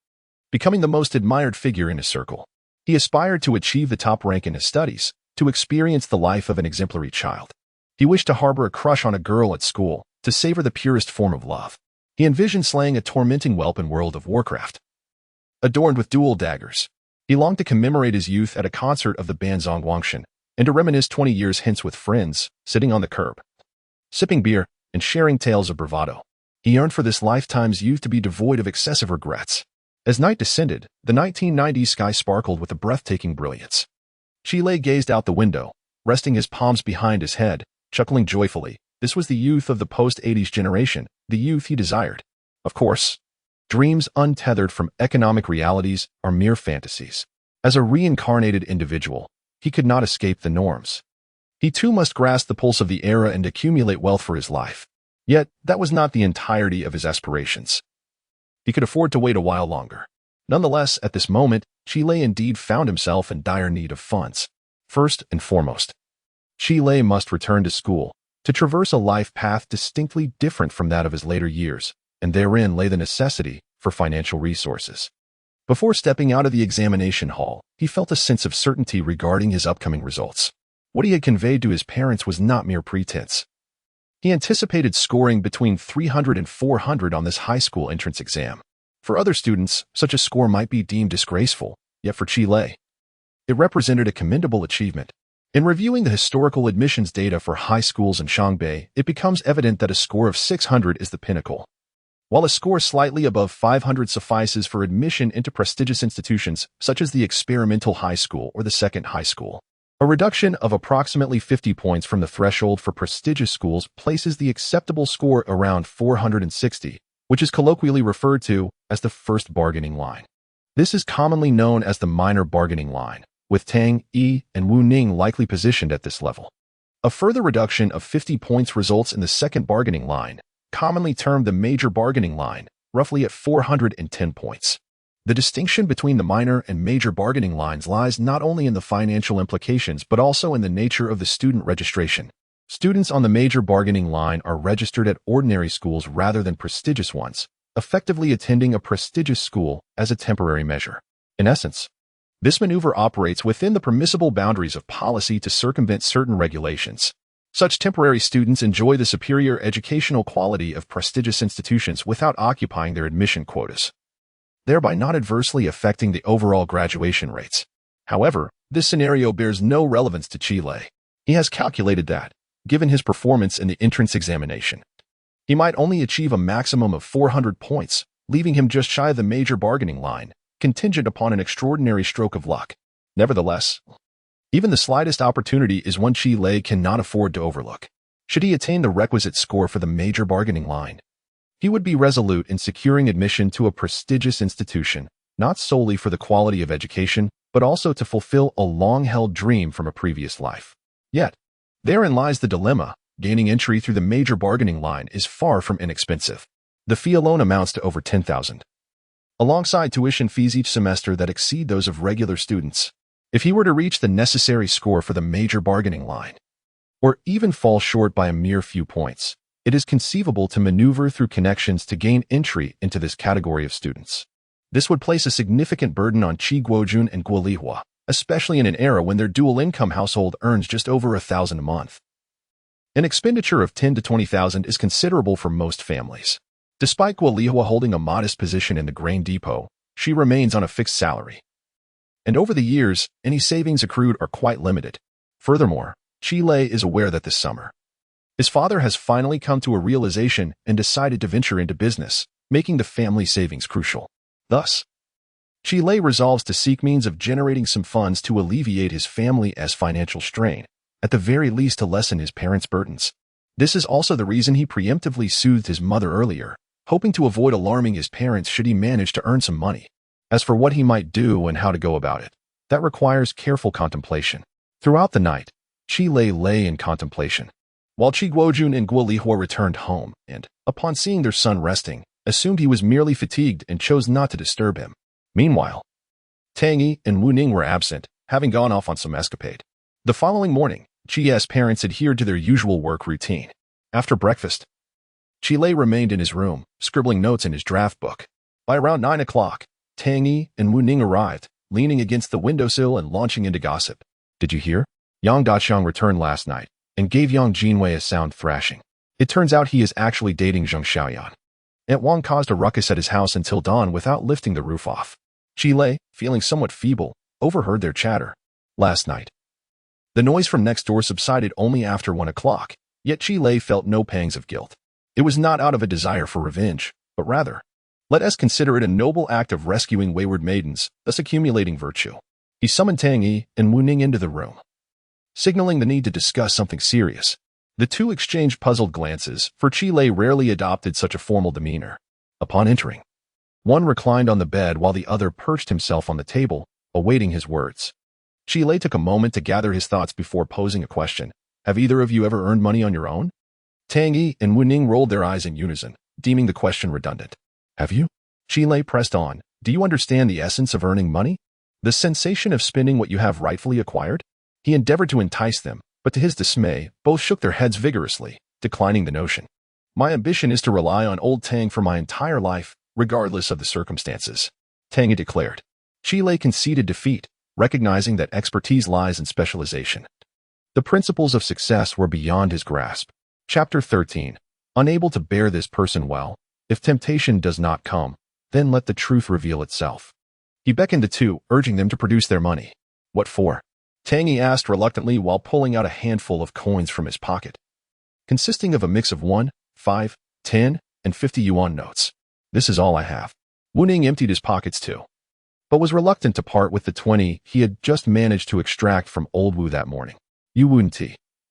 Becoming the most admired figure in his circle, he aspired to achieve the top rank in his studies, to experience the life of an exemplary child. He wished to harbor a crush on a girl at school, to savor the purest form of love. He envisioned slaying a tormenting whelp in World of Warcraft, adorned with dual daggers. He longed to commemorate his youth at a concert of the band zhōngkǎo, and to reminisce 20 years hence with friends, sitting on the curb, sipping beer, and sharing tales of bravado. He yearned for this lifetime's youth to be devoid of excessive regrets. As night descended, the 1990s sky sparkled with a breathtaking brilliance. Chile gazed out the window, resting his palms behind his head, chuckling joyfully. This was the youth of the post-80s generation, the youth he desired. Of course, dreams untethered from economic realities are mere fantasies. As a reincarnated individual, he could not escape the norms. He too must grasp the pulse of the era and accumulate wealth for his life. Yet, that was not the entirety of his aspirations. He could afford to wait a while longer. Nonetheless, at this moment, Chile indeed found himself in dire need of funds. First and foremost, Chile must return to school, to traverse a life path distinctly different from that of his later years, and therein lay the necessity for financial resources. Before stepping out of the examination hall, he felt a sense of certainty regarding his upcoming results. What he had conveyed to his parents was not mere pretense. He anticipated scoring between 300 and 400 on this high school entrance exam. For other students, such a score might be deemed disgraceful, yet for Chile, it represented a commendable achievement. In reviewing the historical admissions data for high schools in Shanghai, it becomes evident that a score of 600 is the pinnacle, while a score slightly above 500 suffices for admission into prestigious institutions such as the experimental high school or the second high school. A reduction of approximately 50 points from the threshold for prestigious schools places the acceptable score around 460, which is colloquially referred to as the first bargaining line. This is commonly known as the minor bargaining line, with Tang, Yi, and Wu Ning likely positioned at this level. A further reduction of 50 points results in the second bargaining line, commonly termed the major bargaining line, roughly at 410 points. The distinction between the minor and major bargaining lines lies not only in the financial implications but also in the nature of the student registration. Students on the major bargaining line are registered at ordinary schools rather than prestigious ones, effectively attending a prestigious school as a temporary measure. In essence, this maneuver operates within the permissible boundaries of policy to circumvent certain regulations. Such temporary students enjoy the superior educational quality of prestigious institutions without occupying their admission quotas, thereby not adversely affecting the overall graduation rates. However, this scenario bears no relevance to Chile. He has calculated that, given his performance in the entrance examination, he might only achieve a maximum of 400 points, leaving him just shy of the major bargaining line, contingent upon an extraordinary stroke of luck. Nevertheless, even the slightest opportunity is one Chile cannot afford to overlook. Should he attain the requisite score for the major bargaining line, he would be resolute in securing admission to a prestigious institution, not solely for the quality of education, but also to fulfill a long-held dream from a previous life. Yet, therein lies the dilemma. Gaining entry through the major bargaining line is far from inexpensive. The fee alone amounts to over 10,000 alongside tuition fees each semester that exceed those of regular students. If he were to reach the necessary score for the major bargaining line, or even fall short by a mere few points, it is conceivable to maneuver through connections to gain entry into this category of students. This would place a significant burden on Qi Guojun and Guo Lihua, especially in an era when their dual-income household earns just over $1,000 a month. An expenditure of $10,000 to $20,000 is considerable for most families. Despite Guo Lihua holding a modest position in the grain depot, she remains on a fixed salary. And over the years, any savings accrued are quite limited. Furthermore, Qi Lei is aware that this summer, his father has finally come to a realization and decided to venture into business, making the family savings crucial. Thus, Qi Lei resolves to seek means of generating some funds to alleviate his family's financial strain, at the very least to lessen his parents' burdens. This is also the reason he preemptively soothed his mother earlier, hoping to avoid alarming his parents should he manage to earn some money. As for what he might do and how to go about it, that requires careful contemplation. Throughout the night, Qi Lei lay in contemplation, while Qi Guojun and Guo Lihua returned home and, upon seeing their son resting, assumed he was merely fatigued and chose not to disturb him. Meanwhile, Tang Yi and Wu Ning were absent, having gone off on some escapade. The following morning, Qi's parents adhered to their usual work routine. After breakfast, Qi Lei remained in his room, scribbling notes in his draft book. By around 9 o'clock, Tang Yi and Wu Ning arrived, leaning against the windowsill and launching into gossip. Did you hear? Yang Daqiang returned last night and gave Yang Jinwei a sound thrashing. It turns out he is actually dating Zheng Xiaoyan. Aunt Wang caused a ruckus at his house until dawn without lifting the roof off. Qi Lei, feeling somewhat feeble, overheard their chatter. Last night, the noise from next door subsided only after 1 o'clock, yet Qi Lei felt no pangs of guilt. It was not out of a desire for revenge, but rather, let us consider it a noble act of rescuing wayward maidens, thus accumulating virtue. He summoned Tang Yi and Wu Ning into the room, signaling the need to discuss something serious. The two exchanged puzzled glances, for Qi Lei rarely adopted such a formal demeanor. Upon entering, one reclined on the bed while the other perched himself on the table, awaiting his words. Qi Lei took a moment to gather his thoughts before posing a question. Have either of you ever earned money on your own? Tang Yi and Wu Ning rolled their eyes in unison, deeming the question redundant. Have you? Qi Lei pressed on. Do you understand the essence of earning money? The sensation of spending what you have rightfully acquired? He endeavored to entice them, but to his dismay, both shook their heads vigorously, declining the notion. My ambition is to rely on old Tang for my entire life, regardless of the circumstances, Tang Yi declared. Qi Lei conceded defeat, recognizing that expertise lies in specialization. The principles of success were beyond his grasp. Chapter 13. Unable to bear this person well, if temptation does not come, then let the truth reveal itself. He beckoned the two, urging them to produce their money. What for? Tang Yi asked reluctantly while pulling out a handful of coins from his pocket, consisting of a mix of 1, 5, 10, and 50 yuan notes. This is all I have. Wu Ning emptied his pockets too, but was reluctant to part with the 20 he had just managed to extract from old Wu that morning. You wouldn't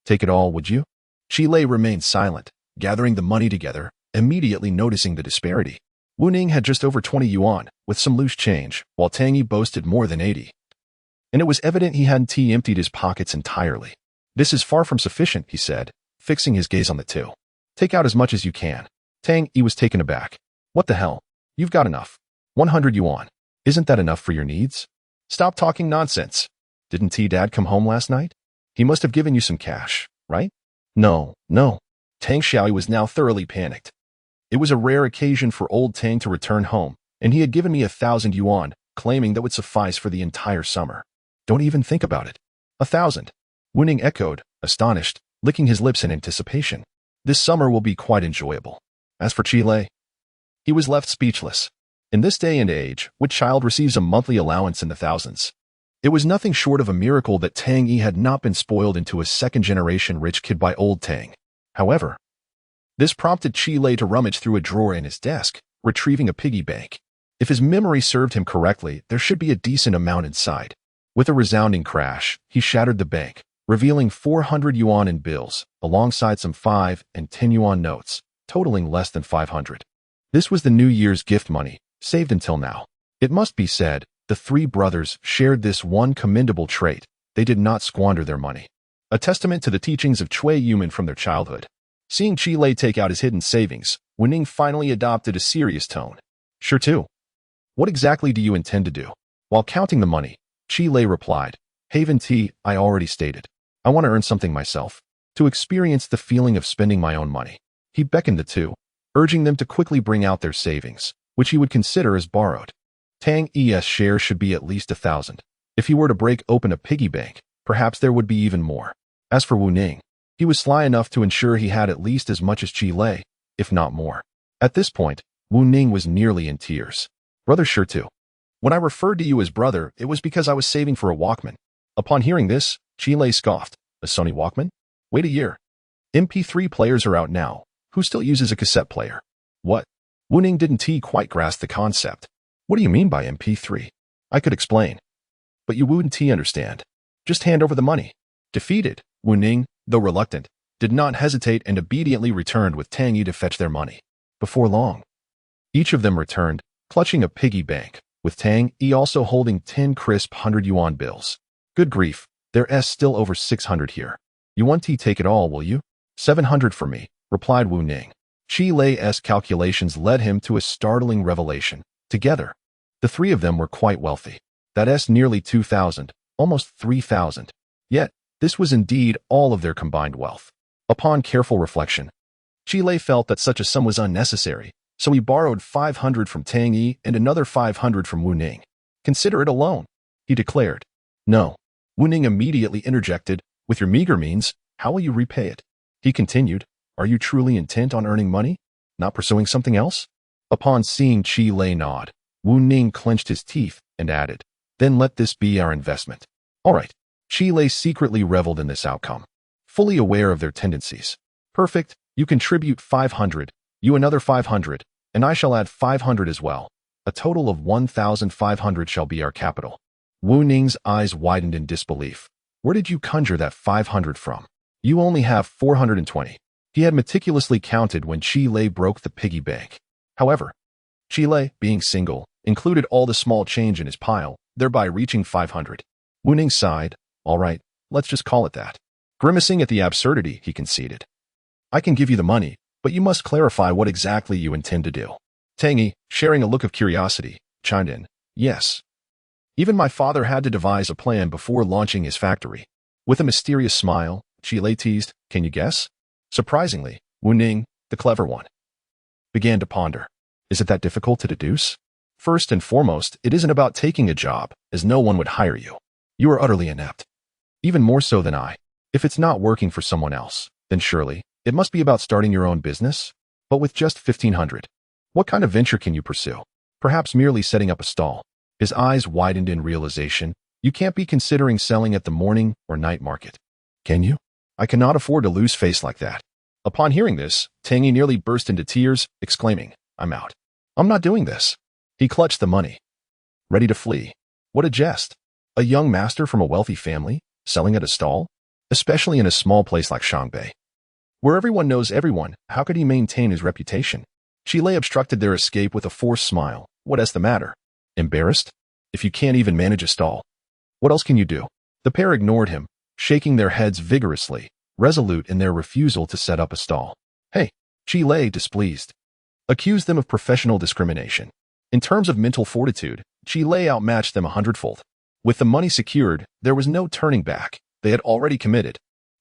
take it all, would you? Qi Lei remained silent, gathering the money together, immediately noticing the disparity. Wu Ning had just over 20 yuan, with some loose change, while Tang Yi boasted more than 80. And it was evident he hadn't emptied his pockets entirely. This is far from sufficient, he said, fixing his gaze on the two. Take out as much as you can. Tang Yi was taken aback. What the hell? You've got enough. 100 yuan. Isn't that enough for your needs? Stop talking nonsense. Didn't Dad come home last night? He must have given you some cash, right? No. Tang Xiaoyi was now thoroughly panicked. It was a rare occasion for old Tang to return home, and he had given me 1,000 yuan, claiming that would suffice for the entire summer. Don't even think about it. 1,000. Wu Ning echoed, astonished, licking his lips in anticipation. This summer will be quite enjoyable. As for Qi Lei, he was left speechless. In this day and age, which child receives a monthly allowance in the thousands? It was nothing short of a miracle that Tang Yi had not been spoiled into a second-generation rich kid by old Tang. However, this prompted Qi Lei to rummage through a drawer in his desk, retrieving a piggy bank. If his memory served him correctly, there should be a decent amount inside. With a resounding crash, he shattered the bank, revealing 400 yuan in bills, alongside some 5 and 10 yuan notes, totaling less than 500. This was the New Year's gift money, saved until now. It must be said, the three brothers shared this one commendable trait. They did not squander their money. A testament to the teachings of Cui Yuman from their childhood. Seeing Qi Lei take out his hidden savings, Wu Ning finally adopted a serious tone. Sure too. What exactly do you intend to do? While counting the money, Chi Lei replied, Haven Tea, I already stated. I want to earn something myself, to experience the feeling of spending my own money. He beckoned the two, urging them to quickly bring out their savings, which he would consider as borrowed. Tang Yi's share should be at least 1,000. If he were to break open a piggy bank, perhaps there would be even more. As for Wu Ning, he was sly enough to ensure he had at least as much as Chi Lei, if not more. At this point, Wu Ning was nearly in tears. Brother sure too. When I referred to you as brother, it was because I was saving for a Walkman. Upon hearing this, Chi Lei scoffed. A Sony Walkman? Wait a year. MP3 players are out now. Who still uses a cassette player? What? Wu Ning didn't quite grasp the concept. What do you mean by MP3? I could explain. But you wouldn't understand. Just hand over the money. Defeated, Wu Ning, though reluctant, did not hesitate and obediently returned with Tang Yi to fetch their money. Before long, each of them returned, clutching a piggy bank, with Tang Yi also holding 10 crisp 100 yuan bills. Good grief, there's still over 600 here. You want to take it all, will you? 700 for me, replied Wu Ning. Chi Lei's calculations led him to a startling revelation. Together, the three of them were quite wealthy. That's nearly 2,000, almost 3,000. Yet, this was indeed all of their combined wealth. Upon careful reflection, Chi Lei felt that such a sum was unnecessary, so he borrowed 500 from Tang Yi and another 500 from Wu Ning. Consider it a loan, he declared. No. Wu Ning immediately interjected, with your meager means, how will you repay it? He continued, are you truly intent on earning money, not pursuing something else? Upon seeing Chi Lei nod, Wu Ning clenched his teeth and added, then let this be our investment. All right. Chi Lei secretly reveled in this outcome, fully aware of their tendencies. Perfect, you contribute 500, you another 500, and I shall add 500 as well. A total of 1,500 shall be our capital. Wu Ning's eyes widened in disbelief. Where did you conjure that 500 from? You only have 420. He had meticulously counted when Chi Lei broke the piggy bank. However, Chi Lei, being single, included all the small change in his pile, thereby reaching 500. Wu Ning sighed. All right, let's just call it that. Grimacing at the absurdity, he conceded. I can give you the money, but you must clarify what exactly you intend to do. Tang Yi, sharing a look of curiosity, chimed in. Yes. Even my father had to devise a plan before launching his factory. With a mysterious smile, Chi Lei teased, can you guess? Surprisingly, Wu Ning, the clever one, began to ponder. Is it that difficult to deduce? First and foremost, it isn't about taking a job, as no one would hire you. You are utterly inept. Even more so than I. If it's not working for someone else, then surely, it must be about starting your own business? But with just 1,500, what kind of venture can you pursue? Perhaps merely setting up a stall. His eyes widened in realization. You can't be considering selling at the morning or night market. Can you? I cannot afford to lose face like that. Upon hearing this, Tang Yi nearly burst into tears, exclaiming, I'm out. I'm not doing this. He clutched the money, ready to flee. What a jest. A young master from a wealthy family, selling at a stall? Especially in a small place like Shangbei, where everyone knows everyone, how could he maintain his reputation? Chi Lei obstructed their escape with a forced smile. What's the matter? Embarrassed? If you can't even manage a stall, what else can you do? The pair ignored him, shaking their heads vigorously, resolute in their refusal to set up a stall. Hey, Chi Lei, displeased, accused them of professional discrimination. In terms of mental fortitude, Chi Lei outmatched them 100-fold. With the money secured, there was no turning back. They had already committed.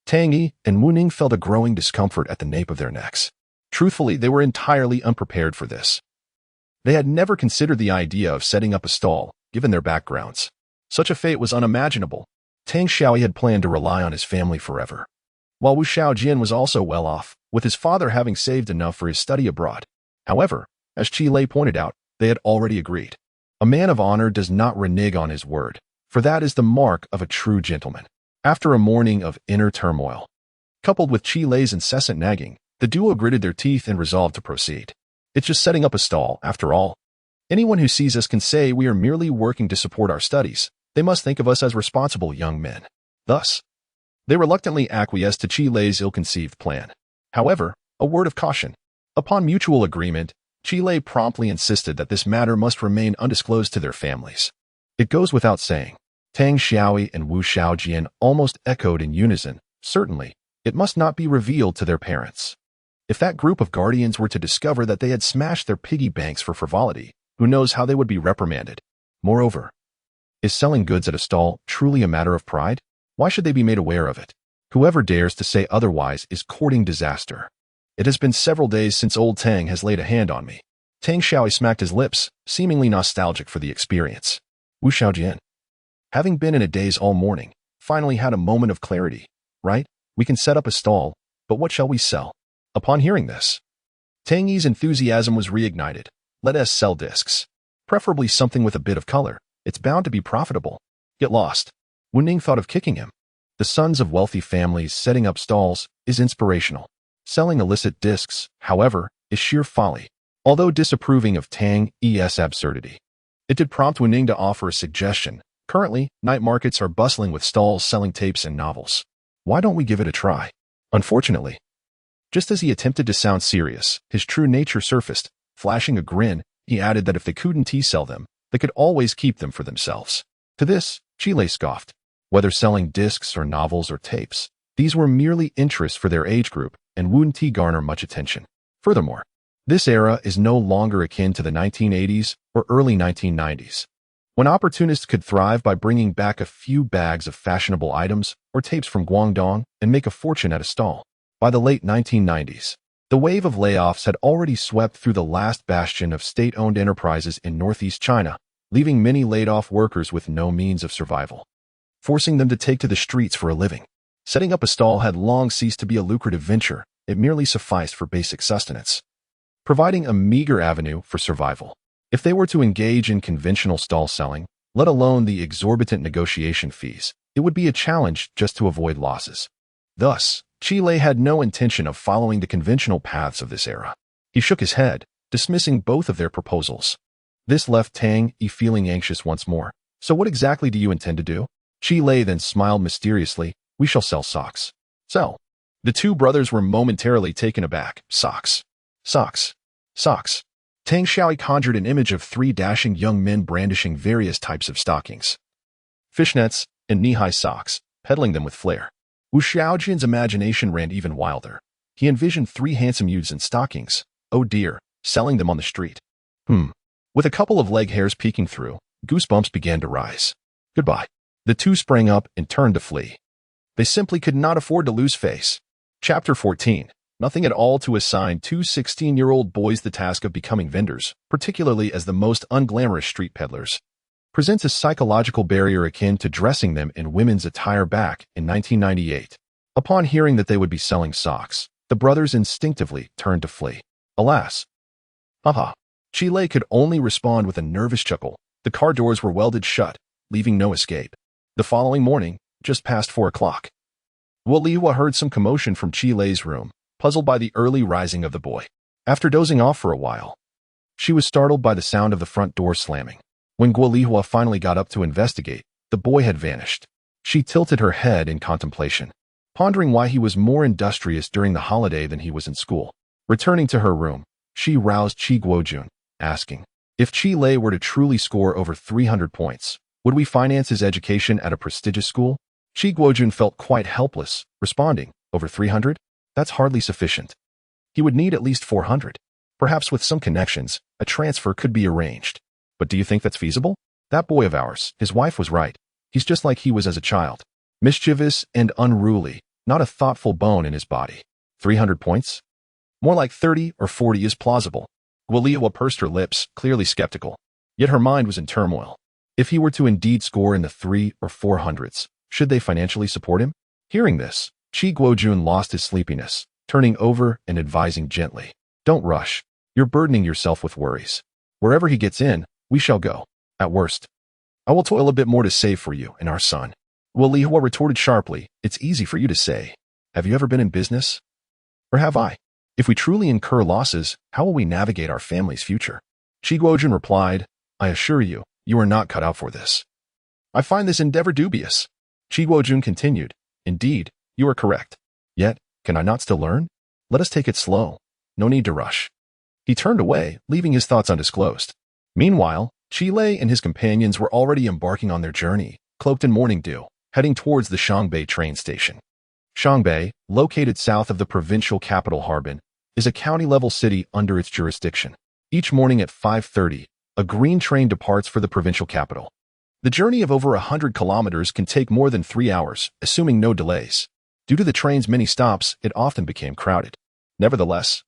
Tang Yi and Wu Ning felt a growing discomfort at the nape of their necks. Truthfully, they were entirely unprepared for this. They had never considered the idea of setting up a stall, given their backgrounds. Such a fate was unimaginable. Tang Xiaoyi had planned to rely on his family forever, while Wu Xiaojian was also well off, with his father having saved enough for his study abroad. However, as Chi Lei pointed out, they had already agreed. A man of honor does not renege on his word, for that is the mark of a true gentleman. After a morning of inner turmoil, coupled with Chi Lei's incessant nagging, the duo gritted their teeth and resolved to proceed. It's just setting up a stall, after all. Anyone who sees us can say we are merely working to support our studies. They must think of us as responsible young men. Thus, they reluctantly acquiesced to Chi Lei's ill-conceived plan. However, a word of caution. Upon mutual agreement, Chi Lei promptly insisted that this matter must remain undisclosed to their families. It goes without saying. Tang Xiaoyi and Wu Xiaojian almost echoed in unison. Certainly, it must not be revealed to their parents. If that group of guardians were to discover that they had smashed their piggy banks for frivolity, Who knows how they would be reprimanded? Moreover, is selling goods at a stall truly a matter of pride? Why should they be made aware of it? Whoever dares to say otherwise is courting disaster. It has been several days since old Tang has laid a hand on me. Tang Xiaoi smacked his lips, seemingly nostalgic for the experience. Wu Xiaojian, having been in a daze all morning, finally had a moment of clarity. Right? We can set up a stall, but what shall we sell? Upon hearing this, Tang Yi's enthusiasm was reignited. Let us sell discs. Preferably something with a bit of color. It's bound to be profitable. Get lost. Wu Ning thought of kicking him. The sons of wealthy families setting up stalls is inspirational. Selling illicit discs, however, is sheer folly. Although disapproving of Tang Yi's absurdity, it did prompt Wu Ning to offer a suggestion. Currently, night markets are bustling with stalls selling tapes and novels. Why don't we give it a try? Unfortunately, just as he attempted to sound serious, his true nature surfaced. Flashing a grin, he added that if they couldn't sell them, they could always keep them for themselves. To this, Chile scoffed. Whether selling discs or novels or tapes, these were merely interests for their age group and wouldn't garner much attention. Furthermore, this era is no longer akin to the 1980s or early 1990s, when opportunists could thrive by bringing back a few bags of fashionable items or tapes from Guangdong and make a fortune at a stall. By the late 1990s, the wave of layoffs had already swept through the last bastion of state-owned enterprises in northeast China, leaving many laid-off workers with no means of survival, forcing them to take to the streets for a living. Setting up a stall had long ceased to be a lucrative venture. It merely sufficed for basic sustenance, providing a meager avenue for survival. If they were to engage in conventional stall selling, let alone the exorbitant negotiation fees, it would be a challenge just to avoid losses. Thus, Chile had no intention of following the conventional paths of this era. He shook his head, dismissing both of their proposals. This left Tang Yi feeling anxious once more. So what exactly do you intend to do? Chile then smiled mysteriously. We shall sell socks. Sell. The two brothers were momentarily taken aback. Socks. Socks. Socks. Tang Xiaoi conjured an image of three dashing young men brandishing various types of stockings, fishnets, and knee-high socks, peddling them with flair. Wu Xiaojian's imagination ran even wilder. He envisioned three handsome youths in stockings, oh dear, selling them on the street. With a couple of leg hairs peeking through, goosebumps began to rise. Goodbye. The two sprang up and turned to flee. They simply could not afford to lose face. Chapter 14. Nothing at all to assign two 16-year-old boys the task of becoming vendors, particularly as the most unglamorous street peddlers, presents a psychological barrier akin to dressing them in women's attire back in 1998. Upon hearing that they would be selling socks, the brothers instinctively turned to flee. Alas! Chile could only respond with a nervous chuckle. The car doors were welded shut, leaving no escape. The following morning, just past 4 o'clock, Wu Lihua heard some commotion from Chile's room, puzzled by the early rising of the boy. After dozing off for a while, she was startled by the sound of the front door slamming. When Wu Lihua finally got up to investigate, the boy had vanished. She tilted her head in contemplation, pondering why he was more industrious during the holiday than he was in school. Returning to her room, she roused Qi Guojun, asking, if Chile were to truly score over 300 points, would we finance his education at a prestigious school? Qi Guojun felt quite helpless, responding, over 300? That's hardly sufficient. He would need at least 400. Perhaps with some connections, a transfer could be arranged. But do you think that's feasible? That boy of ours, his wife was right. He's just like he was as a child. Mischievous and unruly, not a thoughtful bone in his body. 300 points? More like 30 or 40 is plausible. Wu Lihua pursed her lips, clearly skeptical. Yet her mind was in turmoil. If he were to indeed score in the 3 or 400s, should they financially support him? Hearing this, Qi Guojun lost his sleepiness, turning over and advising gently. Don't rush. You're burdening yourself with worries. Wherever he gets in, we shall go. At worst, I will toil a bit more to save for you and our son. Wu Lihua retorted sharply. It's easy for you to say. Have you ever been in business? Or have I? If we truly incur losses, how will we navigate our family's future? Qi Guojun replied, I assure you, you are not cut out for this. I find this endeavor dubious. Qi Guojun continued, indeed, you are correct. Yet, can I not still learn? Let us take it slow. No need to rush. He turned away, leaving his thoughts undisclosed. Meanwhile, Chile and his companions were already embarking on their journey, cloaked in morning dew, heading towards the Shangbei train station. Shangbei, located south of the provincial capital Harbin, is a county-level city under its jurisdiction. Each morning at 5:30, a green train departs for the provincial capital. The journey of over 100 kilometers can take more than 3 hours, assuming no delays. Due to the train's many stops, it often became crowded. Nevertheless,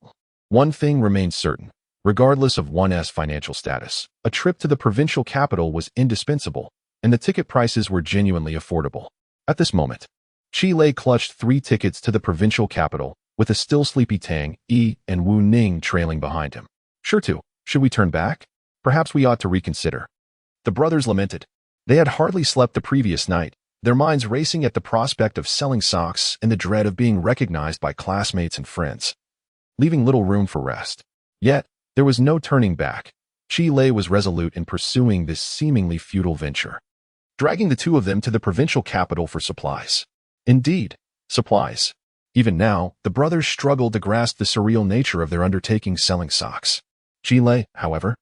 one thing remained certain. Regardless of one's financial status, a trip to the provincial capital was indispensable, and the ticket prices were genuinely affordable. At this moment, Chi Lei clutched 3 tickets to the provincial capital, with a still sleepy Tang, Yi, and Wu Ning trailing behind him. Sure to. Should we turn back? Perhaps we ought to reconsider. The brothers lamented. They had hardly slept the previous night, their minds racing at the prospect of selling socks and the dread of being recognized by classmates and friends, leaving little room for rest. Yet, there was no turning back. Chi Lei was resolute in pursuing this seemingly futile venture, dragging the two of them to the provincial capital for supplies. Indeed, supplies. Even now, the brothers struggled to grasp the surreal nature of their undertaking selling socks. Chi Lei, however,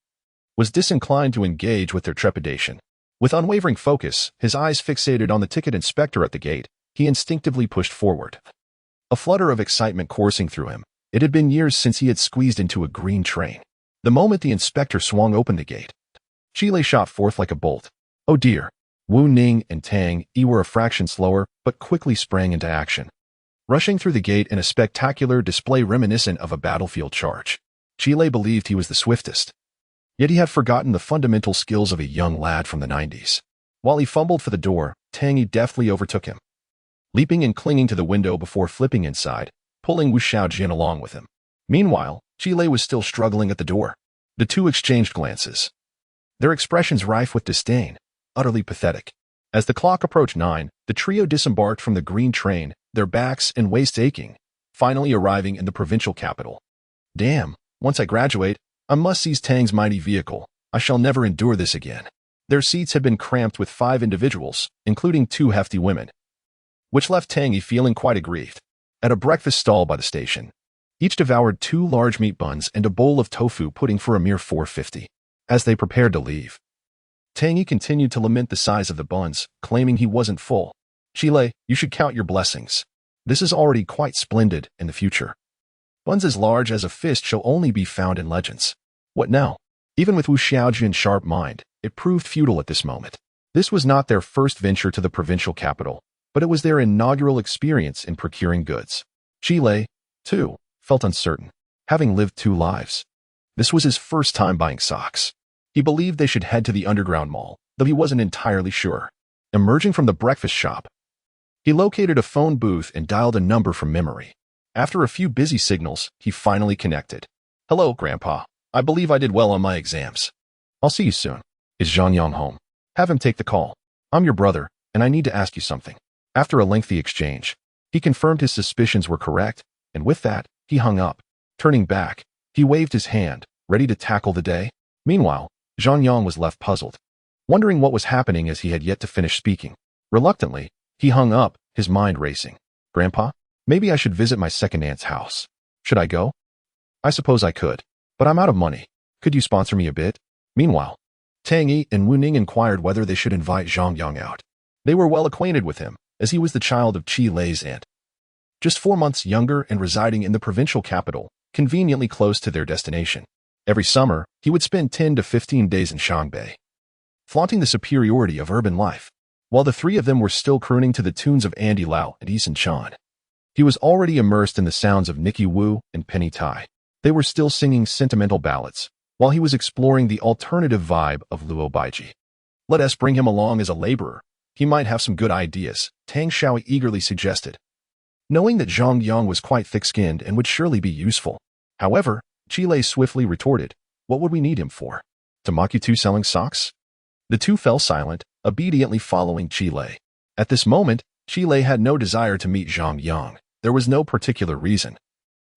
was disinclined to engage with their trepidation. With unwavering focus, his eyes fixated on the ticket inspector at the gate, he instinctively pushed forward. A flutter of excitement coursing through him. It had been years since he had squeezed into a green train. The moment the inspector swung open the gate, Chi Lei shot forth like a bolt. Oh dear! Wu Ning and Tang Yi were a fraction slower, but quickly sprang into action, rushing through the gate in a spectacular display reminiscent of a battlefield charge. Chi Lei believed he was the swiftest. Yet he had forgotten the fundamental skills of a young lad from the 90s. While he fumbled for the door, Tang Yi deftly overtook him, leaping and clinging to the window before flipping inside, pulling Wu Xiaojin along with him. Meanwhile, Chi Lei was still struggling at the door. The two exchanged glances, their expressions rife with disdain, utterly pathetic. As the clock approached 9, the trio disembarked from the green train, their backs and waists aching, finally arriving in the provincial capital. Damn, once I graduate, I must seize Tang's mighty vehicle. I shall never endure this again. Their seats had been cramped with 5 individuals, including 2 hefty women, which left Tang Yi feeling quite aggrieved. At a breakfast stall by the station, each devoured 2 large meat buns and a bowl of tofu pudding for a mere $4.50. As they prepared to leave, Tang Yi continued to lament the size of the buns, claiming he wasn't full. Chi Lei, you should count your blessings. This is already quite splendid in the future. Buns as large as a fist shall only be found in legends. What now? Even with Wu Xiaojin's sharp mind, it proved futile at this moment. This was not their first venture to the provincial capital, but it was their inaugural experience in procuring goods. Chi Lei, too, felt uncertain, having lived 2 lives. This was his first time buying socks. He believed they should head to the underground mall, though he wasn't entirely sure. Emerging from the breakfast shop, he located a phone booth and dialed a number from memory. After a few busy signals, he finally connected. Hello, Grandpa. I believe I did well on my exams. I'll see you soon. Is Zhang home? Have him take the call. I'm your brother, and I need to ask you something. After a lengthy exchange, he confirmed his suspicions were correct, and with that, he hung up. Turning back, he waved his hand, ready to tackle the day. Meanwhile, Zhang was left puzzled, wondering what was happening as he had yet to finish speaking. Reluctantly, he hung up, his mind racing. Grandpa, maybe I should visit my second aunt's house. Should I go? I suppose I could, but I'm out of money. Could you sponsor me a bit? Meanwhile, Tang Yi and Wu Ning inquired whether they should invite Zhang out. They were well acquainted with him, as he was the child of Chi Lei's aunt, just 4 months younger and residing in the provincial capital, conveniently close to their destination. Every summer, he would spend 10 to 15 days in Shangbei, flaunting the superiority of urban life. While the 3 of them were still crooning to the tunes of Andy Lau and Eason Chan, he was already immersed in the sounds of Nicky Wu and Penny Tai. They were still singing sentimental ballads, while he was exploring the alternative vibe of Luo Baiji. Let us bring him along as a laborer. He might have some good ideas, Tang Xiaoi eagerly suggested, knowing that Zhang was quite thick-skinned and would surely be useful. However, Chi Lei swiftly retorted, what would we need him for? To mock you 2 selling socks? The 2 fell silent, obediently following Chi Lei. At this moment, Chi Lei had no desire to meet Zhang. There was no particular reason,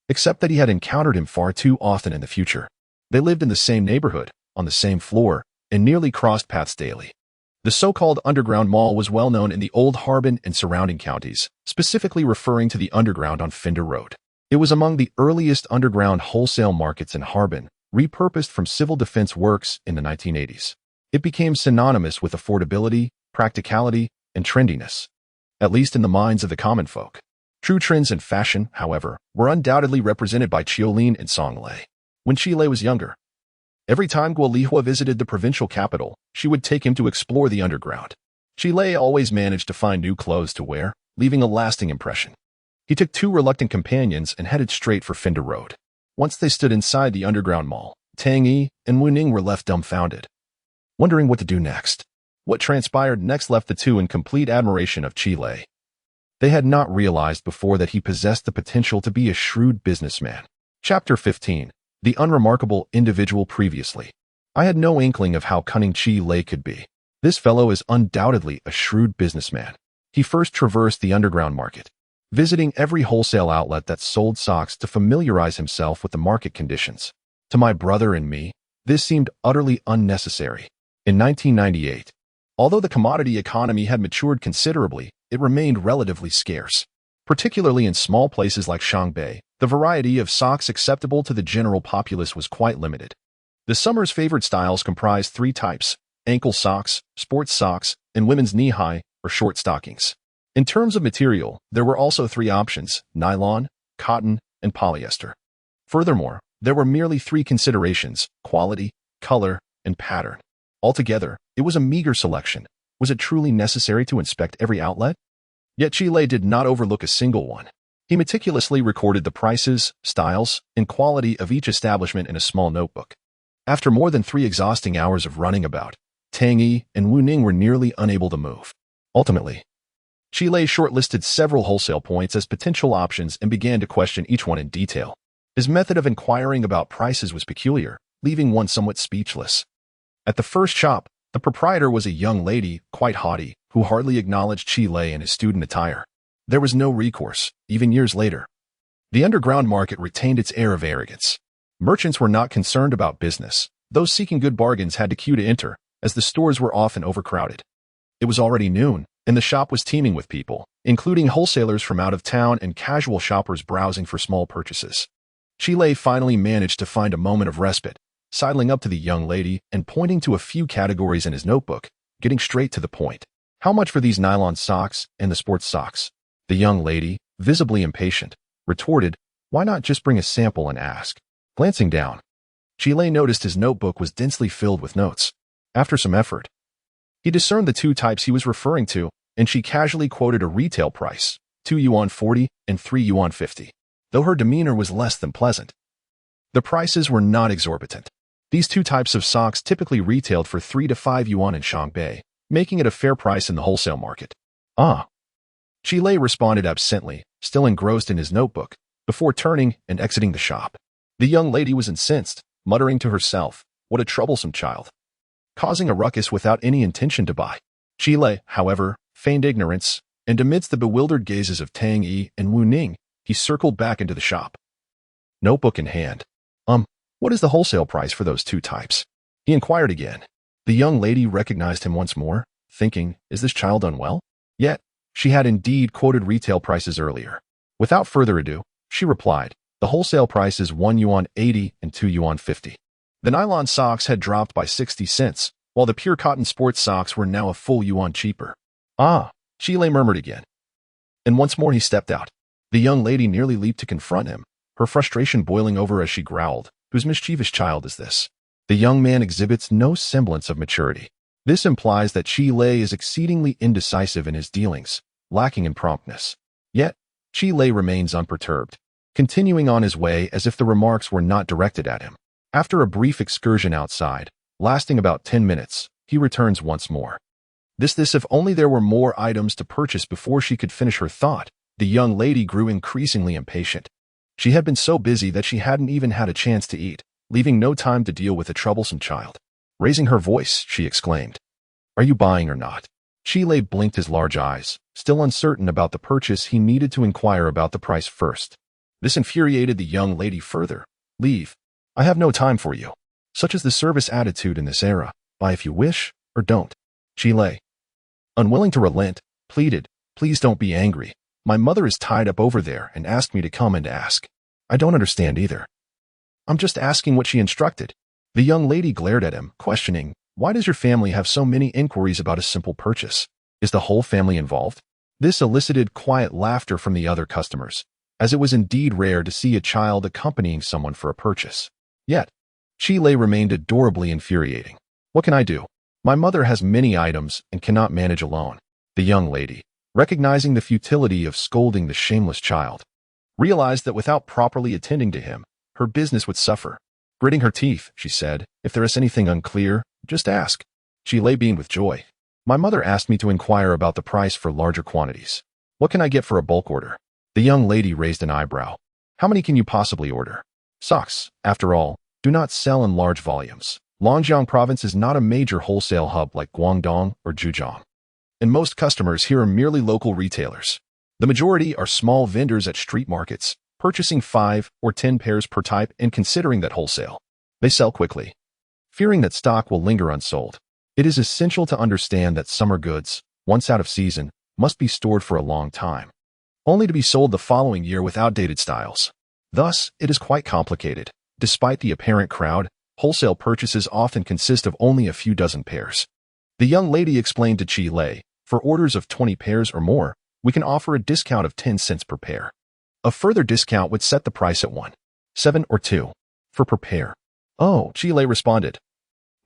except that he had encountered him far too often in the future. They lived in the same neighborhood, on the same floor, and nearly crossed paths daily. The so-called underground mall was well known in the Old Harbin and surrounding counties, specifically referring to the underground on Fender Road. It was among the earliest underground wholesale markets in Harbin, repurposed from civil defense works in the 1980s. It became synonymous with affordability, practicality, and trendiness, at least in the minds of the common folk. True trends in fashion, however, were undoubtedly represented by Chiolin and Song Lei. When Chi Lei was younger, Every time Guolihua visited the provincial capital, she would take him to explore the underground. Chile always managed to find new clothes to wear, leaving a lasting impression. He took 2 reluctant companions and headed straight for Finda Road. Once they stood inside the underground mall, Tang Yi and Wu Ning were left dumbfounded, wondering what to do next. What transpired next left the two in complete admiration of Chile. They had not realized before that he possessed the potential to be a shrewd businessman. Chapter 15. The unremarkable individual previously. I had no inkling of how cunning Chile could be. This fellow is undoubtedly a shrewd businessman. He first traversed the underground market, visiting every wholesale outlet that sold socks to familiarize himself with the market conditions. To my brother and me, this seemed utterly unnecessary. In 1998, although the commodity economy had matured considerably, it remained relatively scarce. Particularly in small places like Shanghai, the variety of socks acceptable to the general populace was quite limited. The summer's favored styles comprised 3 types: ankle socks, sports socks, and women's knee-high or short stockings. In terms of material, there were also 3 options: nylon, cotton, and polyester. Furthermore, there were merely 3 considerations: quality, color, and pattern. Altogether, it was a meager selection. Was it truly necessary to inspect every outlet? Yet Chile did not overlook a single one. He meticulously recorded the prices, styles, and quality of each establishment in a small notebook. After more than 3 exhausting hours of running about, Tang Yi and Wu Ning were nearly unable to move. Ultimately, Chile shortlisted several wholesale points as potential options and began to question each one in detail. His method of inquiring about prices was peculiar, leaving one somewhat speechless. At the first shop, the proprietor was a young lady, quite haughty, who hardly acknowledged Chile in his student attire. There was no recourse, even years later. The underground market retained its air of arrogance. Merchants were not concerned about business. Those seeking good bargains had to queue to enter, as the stores were often overcrowded. It was already noon, and the shop was teeming with people, including wholesalers from out of town and casual shoppers browsing for small purchases. Chile finally managed to find a moment of respite, sidling up to the young lady and pointing to a few categories in his notebook, getting straight to the point. How much for these nylon socks and the sports socks? The young lady, visibly impatient, retorted, why not just bring a sample and ask? Glancing down, Chile noticed his notebook was densely filled with notes. After some effort, he discerned the 2 types he was referring to, and she casually quoted a retail price, 2 yuan 40 and 3 yuan 50. Though her demeanor was less than pleasant, the prices were not exorbitant. These 2 types of socks typically retailed for 3 to 5 yuan in Shanghai, making it a fair price in the wholesale market. Ah. Chile responded absently, still engrossed in his notebook, before turning and exiting the shop. The young lady was incensed, muttering to herself, what a troublesome child, causing a ruckus without any intention to buy. Chile, however, feigned ignorance, and amidst the bewildered gazes of Tang Yi and Wu Ning, he circled back into the shop, notebook in hand. What is the wholesale price for those 2 types? He inquired again. The young lady recognized him once more, thinking, is this child unwell? Yet, she had indeed quoted retail prices earlier. Without further ado, she replied, the wholesale price is 1 yuan 80 and 2 yuan 50. The nylon socks had dropped by 60 cents, while the pure cotton sports socks were now a full yuan cheaper. Ah, Chile murmured again. And once more he stepped out. The young lady nearly leaped to confront him, her frustration boiling over as she growled, whose mischievous child is this? The young man exhibits no semblance of maturity. This implies that Chile is exceedingly indecisive in his dealings, lacking in promptness. Yet, Chile remains unperturbed, continuing on his way as if the remarks were not directed at him. After a brief excursion outside, lasting about 10 minutes, he returns once more. This if only there were more items to purchase before she could finish her thought. The young lady grew increasingly impatient. She had been so busy that she hadn't even had a chance to eat, leaving no time to deal with a troublesome child. Raising her voice, she exclaimed, are you buying or not? Chile blinked his large eyes, still uncertain about the purchase. He needed to inquire about the price first. This infuriated the young lady further. Leave. I have no time for you. Such is the service attitude in this era. Buy if you wish, or don't. Chile, unwilling to relent, pleaded, please don't be angry. My mother is tied up over there and asked me to come and ask. I don't understand either. I'm just asking what she instructed. The young lady glared at him, questioning, why does your family have so many inquiries about a simple purchase? Is the whole family involved? This elicited quiet laughter from the other customers, as it was indeed rare to see a child accompanying someone for a purchase. Yet, Lei remained adorably infuriating. What can I do? My mother has many items and cannot manage alone. The young lady, recognizing the futility of scolding the shameless child, realized that without properly attending to him, her business would suffer. Gritting her teeth, she said, "If there is anything unclear, just ask." Lei beamed with joy. "My mother asked me to inquire about the price for larger quantities. What can I get for a bulk order?" The young lady raised an eyebrow. "How many can you possibly order?" Socks, after all, do not sell in large volumes. Longjiang province is not a major wholesale hub like Guangdong or Zhejiang, and most customers here are merely local retailers. The majority are small vendors at street markets, purchasing 5 or 10 pairs per type and considering that wholesale. They sell quickly, fearing that stock will linger unsold. It is essential to understand that summer goods, once out of season, must be stored for a long time, only to be sold the following year with outdated styles. Thus, it is quite complicated. Despite the apparent crowd, wholesale purchases often consist of only a few dozen pairs. The young lady explained to Lei, "For orders of 20 pairs or more, we can offer a discount of 10 cents per pair. A further discount would set the price at 1.7 or 2 for per pair." "Oh," Lei responded,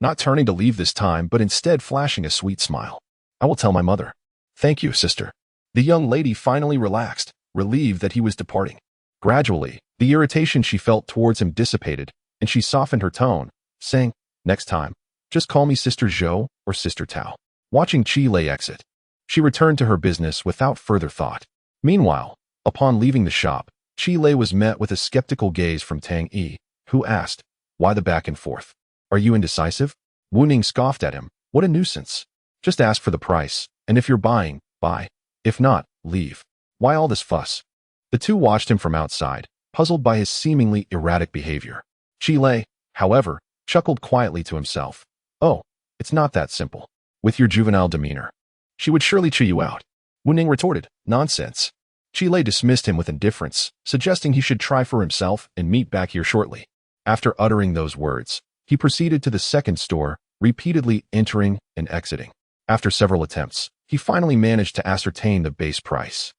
not turning to leave this time but instead flashing a sweet smile. "I will tell my mother." "Thank you, sister." The young lady finally relaxed, relieved that he was departing. Gradually, the irritation she felt towards him dissipated, and she softened her tone, saying, "Next time, just call me Sister Zhou or Sister Tao." Watching Lei exit, she returned to her business without further thought. Meanwhile, upon leaving the shop, Lei was met with a skeptical gaze from Tang Yi, who asked, "Why the back and forth? Are you indecisive?" Wu Ning scoffed at him. "What a nuisance. Just ask for the price, and if you're buying, buy. If not, leave. Why all this fuss?" The two watched him from outside, puzzled by his seemingly erratic behavior. Lei, however, chuckled quietly to himself. "Oh, it's not that simple. With your juvenile demeanor, she would surely chew you out." Wu Ning retorted, "Nonsense." Lei dismissed him with indifference, suggesting he should try for himself and meet back here shortly. After uttering those words, he proceeded to the second store, repeatedly entering and exiting. After several attempts, he finally managed to ascertain the base price.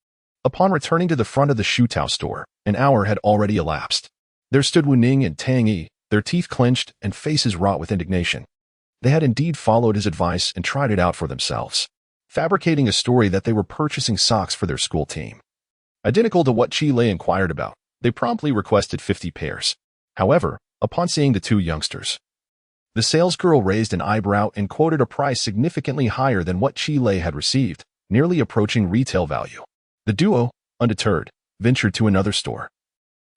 Upon returning to the front of the Shutao store, an hour had already elapsed. There stood Wu Ning and Tang Yi, their teeth clenched and faces wrought with indignation. They had indeed followed his advice and tried it out for themselves, fabricating a story that they were purchasing socks for their school team. Identical to what Lei inquired about, they promptly requested 50 pairs. However, upon seeing the two youngsters, the salesgirl raised an eyebrow and quoted a price significantly higher than what Lei had received, nearly approaching retail value. The duo, undeterred, ventured to another store,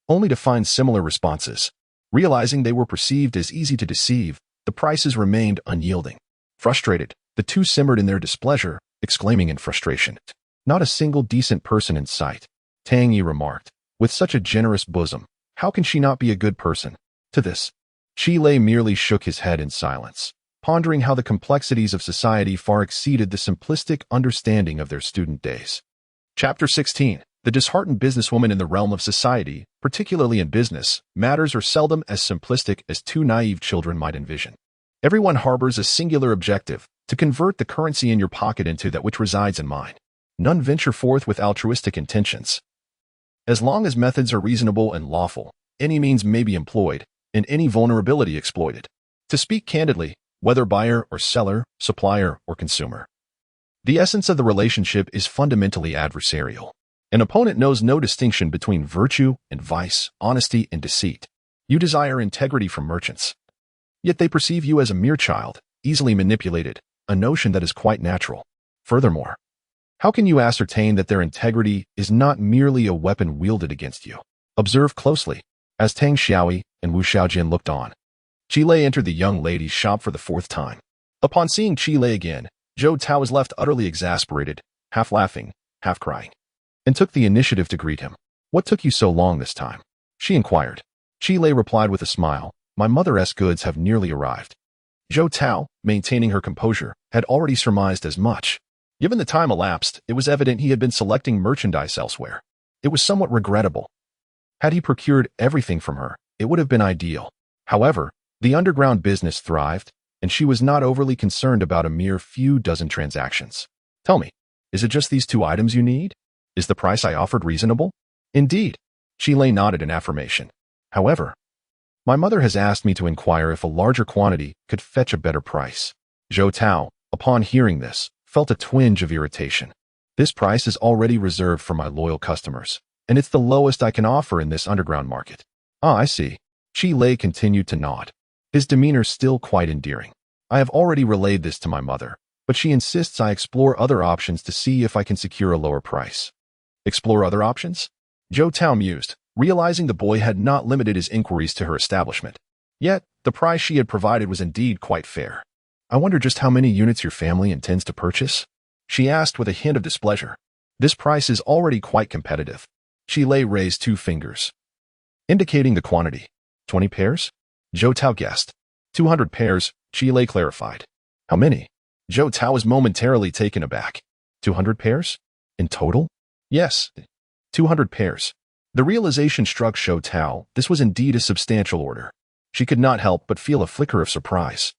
only to find similar responses. Realizing they were perceived as easy to deceive, the prices remained unyielding. Frustrated, the two simmered in their displeasure, exclaiming in frustration, "Not a single decent person in sight." Tang Yi remarked, "With such a generous bosom, how can she not be a good person?" To this, Lei merely shook his head in silence, pondering how the complexities of society far exceeded the simplistic understanding of their student days. Chapter 16. The disheartened businesswoman. In the realm of society, particularly in business, matters are seldom as simplistic as two naive children might envision. Everyone harbors a singular objective, to convert the currency in your pocket into that which resides in mine. None venture forth with altruistic intentions. As long as methods are reasonable and lawful, any means may be employed, and any vulnerability exploited. To speak candidly, whether buyer or seller, supplier or consumer, the essence of the relationship is fundamentally adversarial. An opponent knows no distinction between virtue and vice, honesty and deceit. You desire integrity from merchants, yet they perceive you as a mere child, easily manipulated, a notion that is quite natural. Furthermore, how can you ascertain that their integrity is not merely a weapon wielded against you? Observe closely. As Tang Xiaoyi and Wu Xiaojin looked on, Lei entered the young lady's shop for the 4th time. Upon seeing Lei again, Zhou Tao was left utterly exasperated, half laughing, half crying, and took the initiative to greet him. "What took you so long this time?" she inquired. Lei replied with a smile, "My mother's goods have nearly arrived." Zhou Tao, maintaining her composure, had already surmised as much. Given the time elapsed, it was evident he had been selecting merchandise elsewhere. It was somewhat regrettable. Had he procured everything from her, it would have been ideal. However, the underground business thrived, and she was not overly concerned about a mere few dozen transactions. "Tell me, is it just these 2 items you need? Is the price I offered reasonable?" "Indeed." Lei nodded in affirmation. "However, My mother has asked me to inquire if a larger quantity could fetch a better price. Zhōngkǎo, upon hearing this, felt a twinge of irritation. This price is already reserved for my loyal customers, and it's the lowest I can offer in this underground market. Ah, I see. Qi Lei continued to nod, his demeanor still quite endearing. I have already relayed this to my mother, but she insists I explore other options to see if I can secure a lower price. Explore other options? Zhōngkǎo mused, realizing the boy had not limited his inquiries to her establishment. Yet, the price she had provided was indeed quite fair. I wonder just how many units your family intends to purchase? She asked with a hint of displeasure. This price is already quite competitive. Qi Lei raised 2 fingers, indicating the quantity. 20 pairs? Zhōngkǎo guessed. 200 pairs, Qi Lei clarified. How many? Zhōngkǎo was momentarily taken aback. 200 pairs? In total? Yes, 200 pairs. The realization struck Zhōngkǎo this was indeed a substantial order. She could not help but feel a flicker of surprise.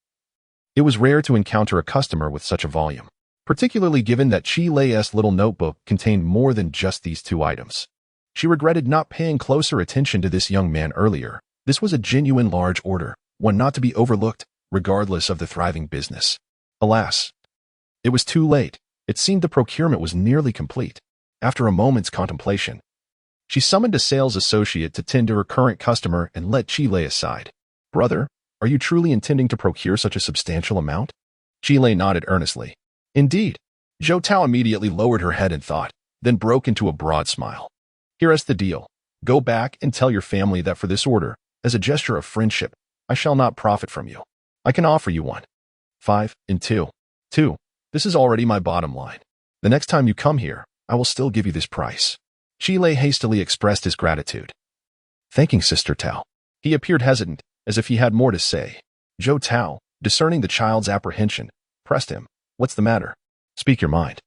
It was rare to encounter a customer with such a volume, particularly given that Qi Lei's little notebook contained more than just these 2 items. She regretted not paying closer attention to this young man earlier. This was a genuine large order, one not to be overlooked, regardless of the thriving business. Alas, it was too late. It seemed the procurement was nearly complete. After a moment's contemplation, she summoned a sales associate to tend to her current customer and let Qi Lei aside. Brother, are you truly intending to procure such a substantial amount? Qi Lei nodded earnestly. Indeed. Zhōngkǎo immediately lowered her head in thought, then broke into a broad smile. Here is the deal. Go back and tell your family that for this order, as a gesture of friendship, I shall not profit from you. I can offer you 1. 5 and 2. 2. This is already my bottom line. The next time you come here, I will still give you this price. Qi Lei hastily expressed his gratitude, thanking Sister Tao. He appeared hesitant, as if he had more to say. Zhōngkǎo, discerning the child's apprehension, pressed him. What's the matter? Speak your mind.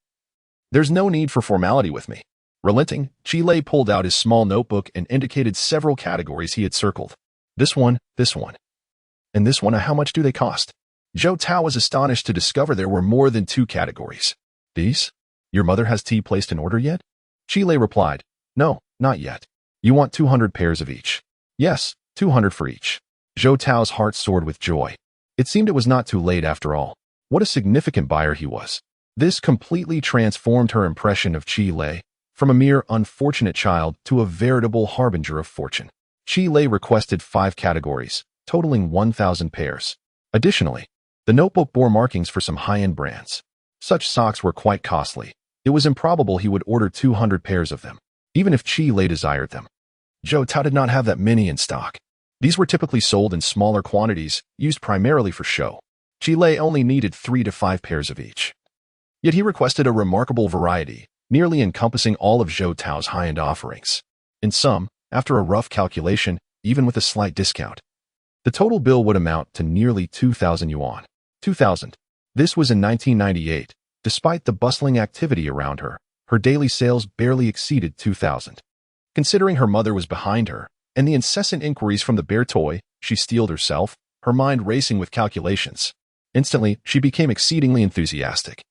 There's no need for formality with me. Relenting, Qi Lei pulled out his small notebook and indicated several categories he had circled. This one, and this one. How much do they cost? Zhōngkǎo was astonished to discover there were more than 2 categories. These? Your mother has tea placed an order yet? Qi Lei replied. No, not yet. You want 200 pairs of each? Yes, 200 for each. Zhōngkǎo's heart soared with joy. It seemed it was not too late after all. What a significant buyer he was. This completely transformed her impression of Qi Lei, from a mere unfortunate child to a veritable harbinger of fortune. Qi Lei requested 5 categories, totaling 1,000 pairs. Additionally, the notebook bore markings for some high-end brands. Such socks were quite costly. It was improbable he would order 200 pairs of them, even if Qi Lei desired them. Zhōngkǎo did not have that many in stock. These were typically sold in smaller quantities, used primarily for show. Qi Lei only needed 3 to 5 pairs of each. Yet he requested a remarkable variety, nearly encompassing all of Zhōngkǎo's high-end offerings. In sum, after a rough calculation, even with a slight discount, the total bill would amount to nearly 2,000 yuan. 2,000. This was in 1998. Despite the bustling activity around her, her daily sales barely exceeded 2,000. Considering her mother was behind her, and the incessant inquiries from the bare toy she steeled herself, her mind racing with calculations. Instantly, she became exceedingly enthusiastic,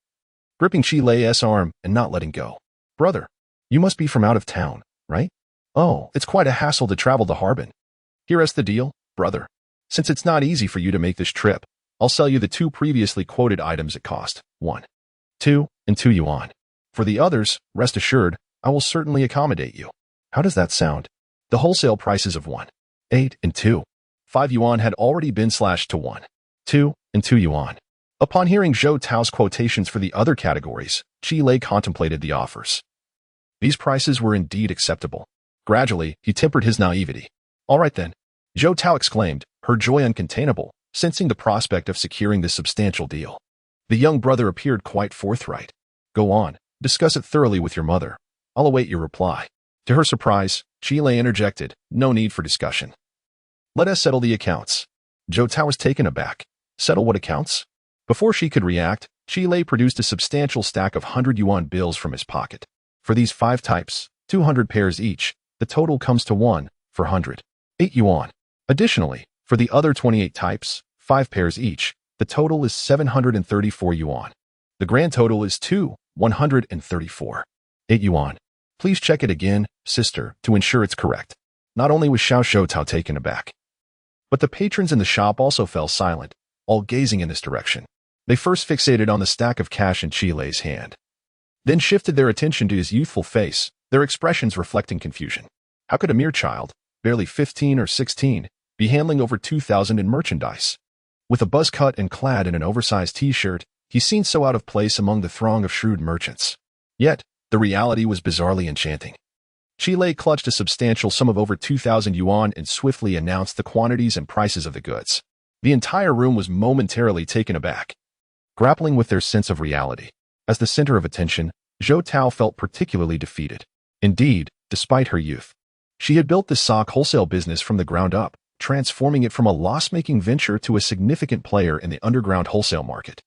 gripping Qi Lei's arm and not letting go. Brother, you must be from out of town, right? Oh, it's quite a hassle to travel to Harbin. Here is the deal, brother. Since it's not easy for you to make this trip, I'll sell you the 2 previously quoted items at cost 1, 2, and 2 yuan. For the others, rest assured, I will certainly accommodate you. How does that sound? The wholesale prices of 1, 8, and 2, 5 yuan had already been slashed to 1, 2, and 2 yuan. Upon hearing Zhōngkǎo's quotations for the other categories, Qi Lei contemplated the offers. These prices were indeed acceptable. Gradually, he tempered his naivety. All right then, Zhōngkǎo exclaimed, her joy uncontainable, sensing the prospect of securing this substantial deal. The young brother appeared quite forthright. Go on, discuss it thoroughly with your mother. I'll await your reply. To her surprise, Qi Lei interjected, no need for discussion. Let us settle the accounts. Zhōngkǎo was taken aback. Settle what accounts? Before she could react, Qi Lei produced a substantial stack of 100 yuan bills from his pocket. For these 5 types, 200 pairs each, the total comes to 1 for 100, 8 yuan. Additionally, for the other 28 types, 5 pairs each, the total is 734 yuan. The grand total is 134, 8 yuan. Please check it again, sister, to ensure it's correct. Not only was Zhōngkǎo taken aback, But the patrons in the shop also fell silent, all gazing in this direction. They first fixated on the stack of cash in Chile's hand, then shifted their attention to his youthful face, their expressions reflecting confusion. How could a mere child, barely 15 or 16, be handling over 2,000 in merchandise? With a buzz cut and clad in an oversized t-shirt, he seemed so out of place among the throng of shrewd merchants. Yet, the reality was bizarrely enchanting. Chile clutched a substantial sum of over 2,000 yuan and swiftly announced the quantities and prices of the goods. The entire room was momentarily taken aback, grappling with their sense of reality. As the center of attention, zhōngkǎo felt particularly defeated. Indeed, despite her youth, she had built the sock wholesale business from the ground up, transforming it from a loss-making venture to a significant player in the underground wholesale market.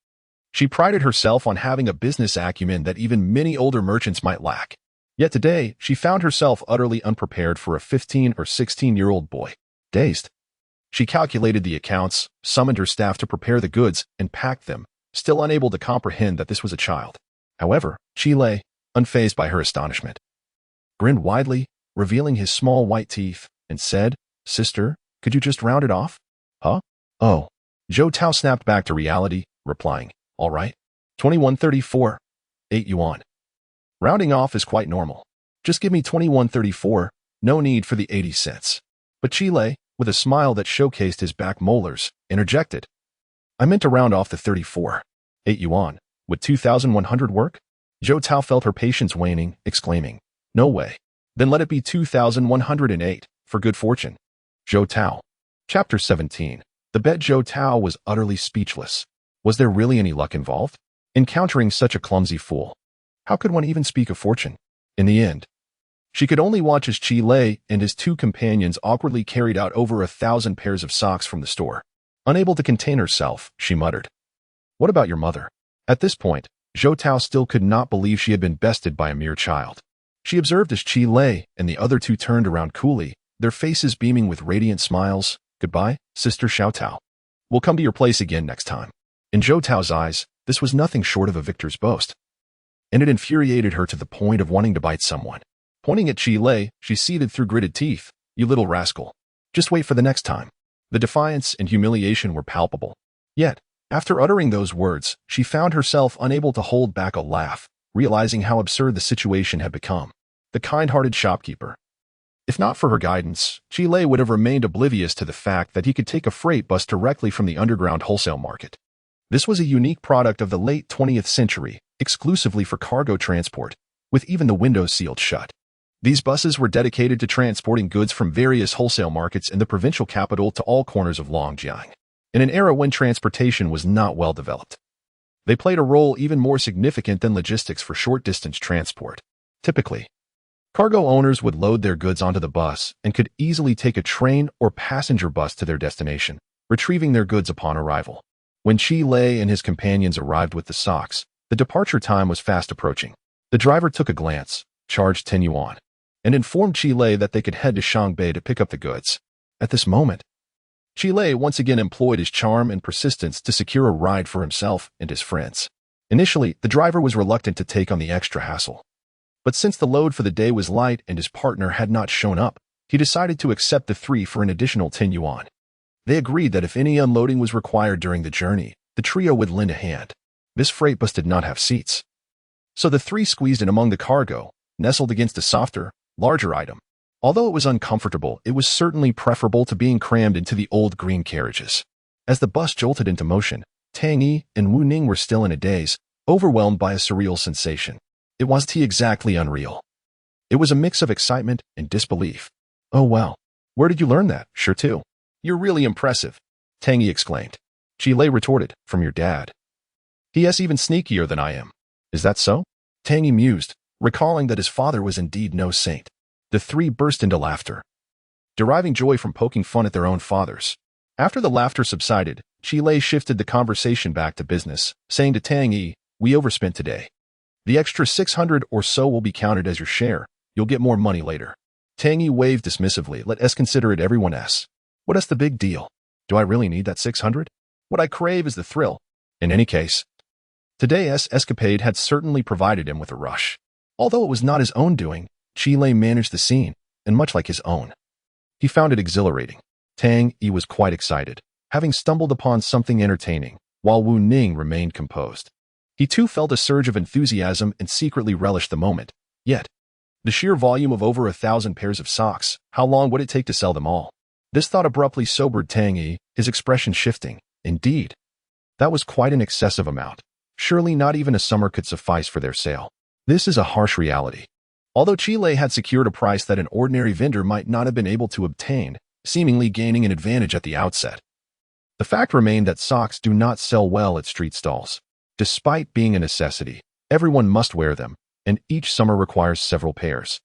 She prided herself on having a business acumen that even many older merchants might lack. Yet today, she found herself utterly unprepared for a 15 or 16-year-old boy. Dazed, she calculated the accounts, summoned her staff to prepare the goods, and packed them, still unable to comprehend that this was a child. However, Chile, unfazed by her astonishment, grinned widely, revealing his small white teeth, and said, "Sister, could you just round it off?" "Huh? Oh." Zhōngkǎo snapped back to reality, replying, "All right. 21.34, 8 yuan. Rounding off is quite normal. Just give me 21.34, no need for the 80 cents. But Chile, with a smile that showcased his back molars, interjected, "I meant to round off the 34. 8 yuan. Would 2,100 work?" Zhōngkǎo felt her patience waning, exclaiming, "No way. Then let it be 2,108, for good fortune." Zhōngkǎo. Chapter 17. The bet. Zhōngkǎo was utterly speechless. Was there really any luck involved? Encountering such a clumsy fool, how could one even speak of fortune? In the end, she could only watch as Chile and his two companions awkwardly carried out over 1,000 pairs of socks from the store. Unable to contain herself, she muttered, "What about your mother?" At this point, Zhōngkǎo still could not believe she had been bested by a mere child. She observed as Chile and the other two turned around coolly, their faces beaming with radiant smiles. "Goodbye, Sister Xiaotao. We'll come to your place again next time." In Zhōngkǎo's eyes, this was nothing short of a victor's boast, and it infuriated her to the point of wanting to bite someone. Pointing at Chile, she seethed through gritted teeth, "You little rascal. Just wait for the next time." The defiance and humiliation were palpable. Yet, after uttering those words, she found herself unable to hold back a laugh, realizing how absurd the situation had become. The kind-hearted shopkeeper. If not for her guidance, Chile would have remained oblivious to the fact that he could take a freight bus directly from the underground wholesale market. This was a unique product of the late 20th century, exclusively for cargo transport, with even the windows sealed shut. These buses were dedicated to transporting goods from various wholesale markets in the provincial capital to all corners of Longjiang, in an era when transportation was not well developed. They played a role even more significant than logistics for short-distance transport. Typically, cargo owners would load their goods onto the bus and could easily take a train or passenger bus to their destination, retrieving their goods upon arrival. When Chile and his companions arrived with the socks, the departure time was fast approaching. The driver took a glance, charged 10 yuan, and informed Chile that they could head to Shangbei to pick up the goods. At this moment, Chile once again employed his charm and persistence to secure a ride for himself and his friends. Initially, the driver was reluctant to take on the extra hassle. But since the load for the day was light and his partner had not shown up, he decided to accept the three for an additional 10 yuan. They agreed that if any unloading was required during the journey, the trio would lend a hand. This freight bus did not have seats, so the three squeezed in among the cargo, nestled against a softer, larger item. Although it was uncomfortable, it was certainly preferable to being crammed into the old green carriages. As the bus jolted into motion, Tang Yi and Wu Ning were still in a daze, overwhelmed by a surreal sensation. It wasn't exactly unreal. It was a mix of excitement and disbelief. "Oh wow, where did you learn that, sure too? You're really impressive," Tang Yi exclaimed. Chile retorted, "From your dad. He.S. even sneakier than I am." "Is that so?" Tang Yi mused, recalling that his father was indeed no saint. The three burst into laughter, deriving joy from poking fun at their own fathers. After the laughter subsided, Chile shifted the conversation back to business, saying to Tang Yi, "We overspent today. The extra 600 or so will be counted as your share. You'll get more money later." Tang Yi waved dismissively. "Let us consider it everyone s. What's the big deal? Do I really need that 600? What I crave is the thrill." In any case, today's escapade had certainly provided him with a rush. Although it was not his own doing, Chile managed the scene, and much like his own, he found it exhilarating. Tang Yi was quite excited, having stumbled upon something entertaining, while Wu Ning remained composed. He too felt a surge of enthusiasm and secretly relished the moment. Yet, the sheer volume of over 1,000 pairs of socks, how long would it take to sell them all? This thought abruptly sobered Tang Yi, his expression shifting. Indeed, that was quite an excessive amount. Surely not even a summer could suffice for their sale. This is a harsh reality. Although Chile had secured a price that an ordinary vendor might not have been able to obtain, seemingly gaining an advantage at the outset, the fact remained that socks do not sell well at street stalls. Despite being a necessity, everyone must wear them, and each summer requires several pairs.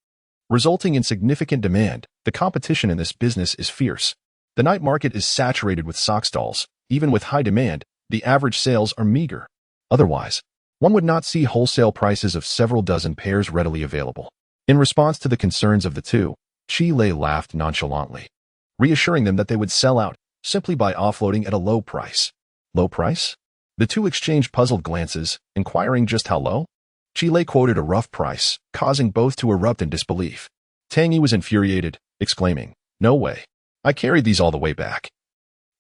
Resulting in significant demand, the competition in this business is fierce. The night market is saturated with sock stalls. Even with high demand, the average sales are meager. Otherwise, one would not see wholesale prices of several dozen pairs readily available. In response to the concerns of the two, Chile laughed nonchalantly, reassuring them that they would sell out simply by offloading at a low price. Low price? The two exchanged puzzled glances, inquiring just how low. Chile quoted a rough price, causing both to erupt in disbelief. Tang Yi was infuriated, exclaiming, "No way. I carried these all the way back.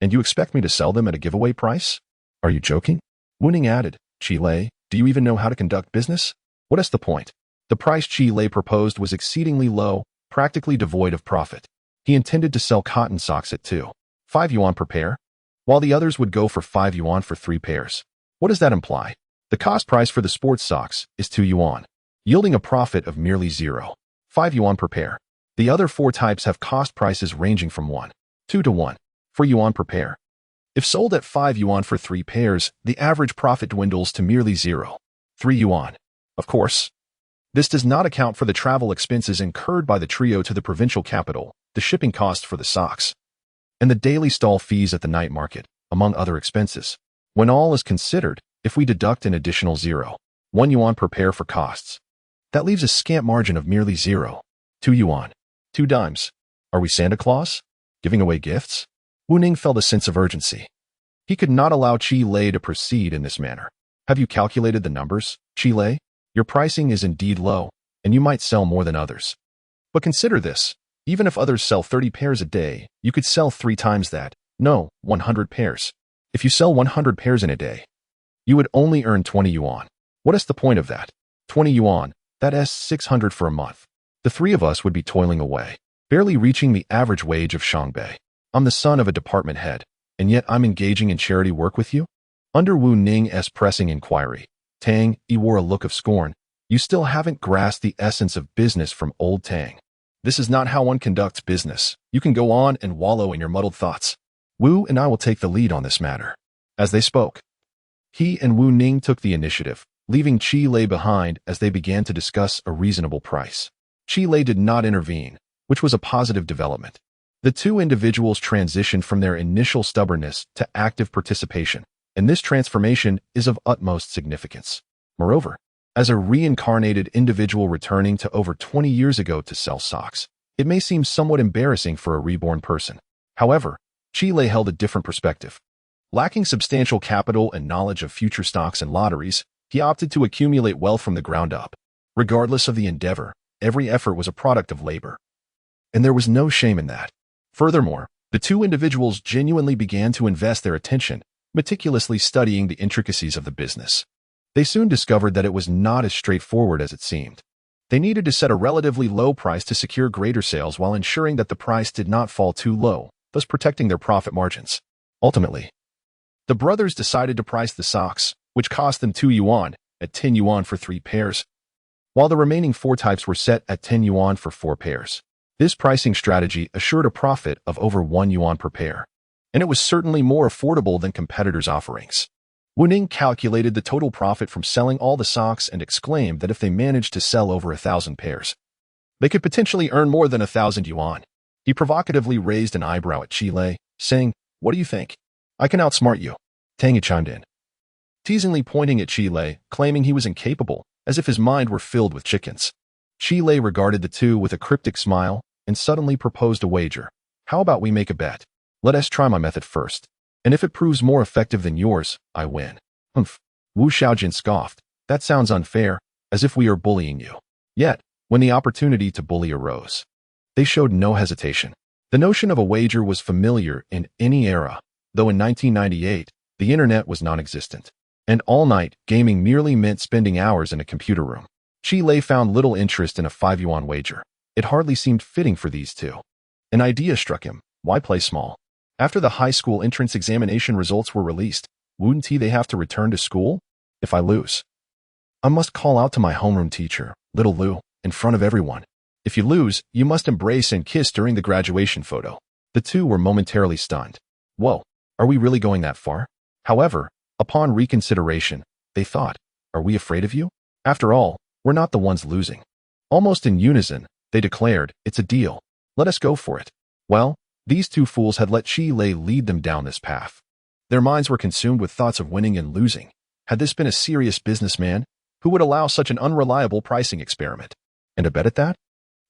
And you expect me to sell them at a giveaway price? Are you joking?" Wu Ning added, "Chile, do you even know how to conduct business? What is the point?" The price Chile proposed was exceedingly low, practically devoid of profit. He intended to sell cotton socks at 2.5 yuan per pair, while the others would go for 5 yuan for 3 pairs. What does that imply? The cost price for the sports socks is 2 yuan, yielding a profit of merely 0.5 yuan per pair. The other 4 types have cost prices ranging from 1.2 to 1.4 yuan per pair. If sold at 5 yuan for 3 pairs, the average profit dwindles to merely 0.3 yuan. Of course, this does not account for the travel expenses incurred by the trio to the provincial capital, the shipping costs for the socks, and the daily stall fees at the night market, among other expenses. When all is considered, if we deduct an additional 0.1 yuan per pair for costs, that leaves a scant margin of merely 0.2 yuan. 2 dimes. Are we Santa Claus? Giving away gifts? Wu Ning felt a sense of urgency. He could not allow Chile to proceed in this manner. Have you calculated the numbers, Chile? Your pricing is indeed low, and you might sell more than others. But consider this. Even if others sell 30 pairs a day, you could sell 3 times that. No, 100 pairs. If you sell 100 pairs in a day, you would only earn 20 yuan. What is the point of that? 20 yuan, that is 600 for a month. The 3 of us would be toiling away, barely reaching the average wage of Shanghai. I'm the son of a department head, and yet I'm engaging in charity work with you? Under Wu Ning's pressing inquiry, Tang Yi wore a look of scorn. You still haven't grasped the essence of business from old Tang. This is not how one conducts business. You can go on and wallow in your muddled thoughts. Wu and I will take the lead on this matter. As they spoke, he and Wu Ning took the initiative, leaving Chile behind as they began to discuss a reasonable price. Chile did not intervene, which was a positive development. The two individuals transitioned from their initial stubbornness to active participation, and this transformation is of utmost significance. Moreover, as a reincarnated individual returning to over 20 years ago to sell socks, it may seem somewhat embarrassing for a reborn person. However, Chile held a different perspective. Lacking substantial capital and knowledge of future stocks and lotteries, he opted to accumulate wealth from the ground up. Regardless of the endeavor, every effort was a product of labor. And there was no shame in that. Furthermore, the two individuals genuinely began to invest their attention, meticulously studying the intricacies of the business. They soon discovered that it was not as straightforward as it seemed. They needed to set a relatively low price to secure greater sales while ensuring that the price did not fall too low, thus protecting their profit margins. Ultimately, the brothers decided to price the socks, which cost them 2 yuan, at 10 yuan for 3 pairs, while the remaining 4 types were set at 10 yuan for 4 pairs. This pricing strategy assured a profit of over 1 yuan per pair, and it was certainly more affordable than competitors' offerings. Wu Ning calculated the total profit from selling all the socks and exclaimed that if they managed to sell over 1,000 pairs, they could potentially earn more than 1,000 yuan. He provocatively raised an eyebrow at Chile, saying, "What do you think? I can outsmart you." Tang Yi chimed in, teasingly pointing at Chile, claiming he was incapable, as if his mind were filled with chickens. Chile regarded the two with a cryptic smile and suddenly proposed a wager. "How about we make a bet? Let us try my method first, and if it proves more effective than yours, I win." "Humph." Wu Xiaojin scoffed. "That sounds unfair, as if we are bullying you." Yet, when the opportunity to bully arose, they showed no hesitation. The notion of a wager was familiar in any era, though in 1998, the internet was non-existent. And all-night gaming merely meant spending hours in a computer room. Qi Lei found little interest in a 5 yuan wager. It hardly seemed fitting for these two. An idea struck him. Why play small? After the high school entrance examination results were released, wouldn't they have to return to school? If I lose, I must call out to my homeroom teacher, little Lu, in front of everyone. If you lose, you must embrace and kiss during the graduation photo. The two were momentarily stunned. Whoa, are we really going that far? However, upon reconsideration, they thought, are we afraid of you? After all, we're not the ones losing. Almost in unison, they declared, it's a deal. Let us go for it. Well, these two fools had let Qi Lei lead them down this path. Their minds were consumed with thoughts of winning and losing. Had this been a serious businessman, who would allow such an unreliable pricing experiment? And a bet at that?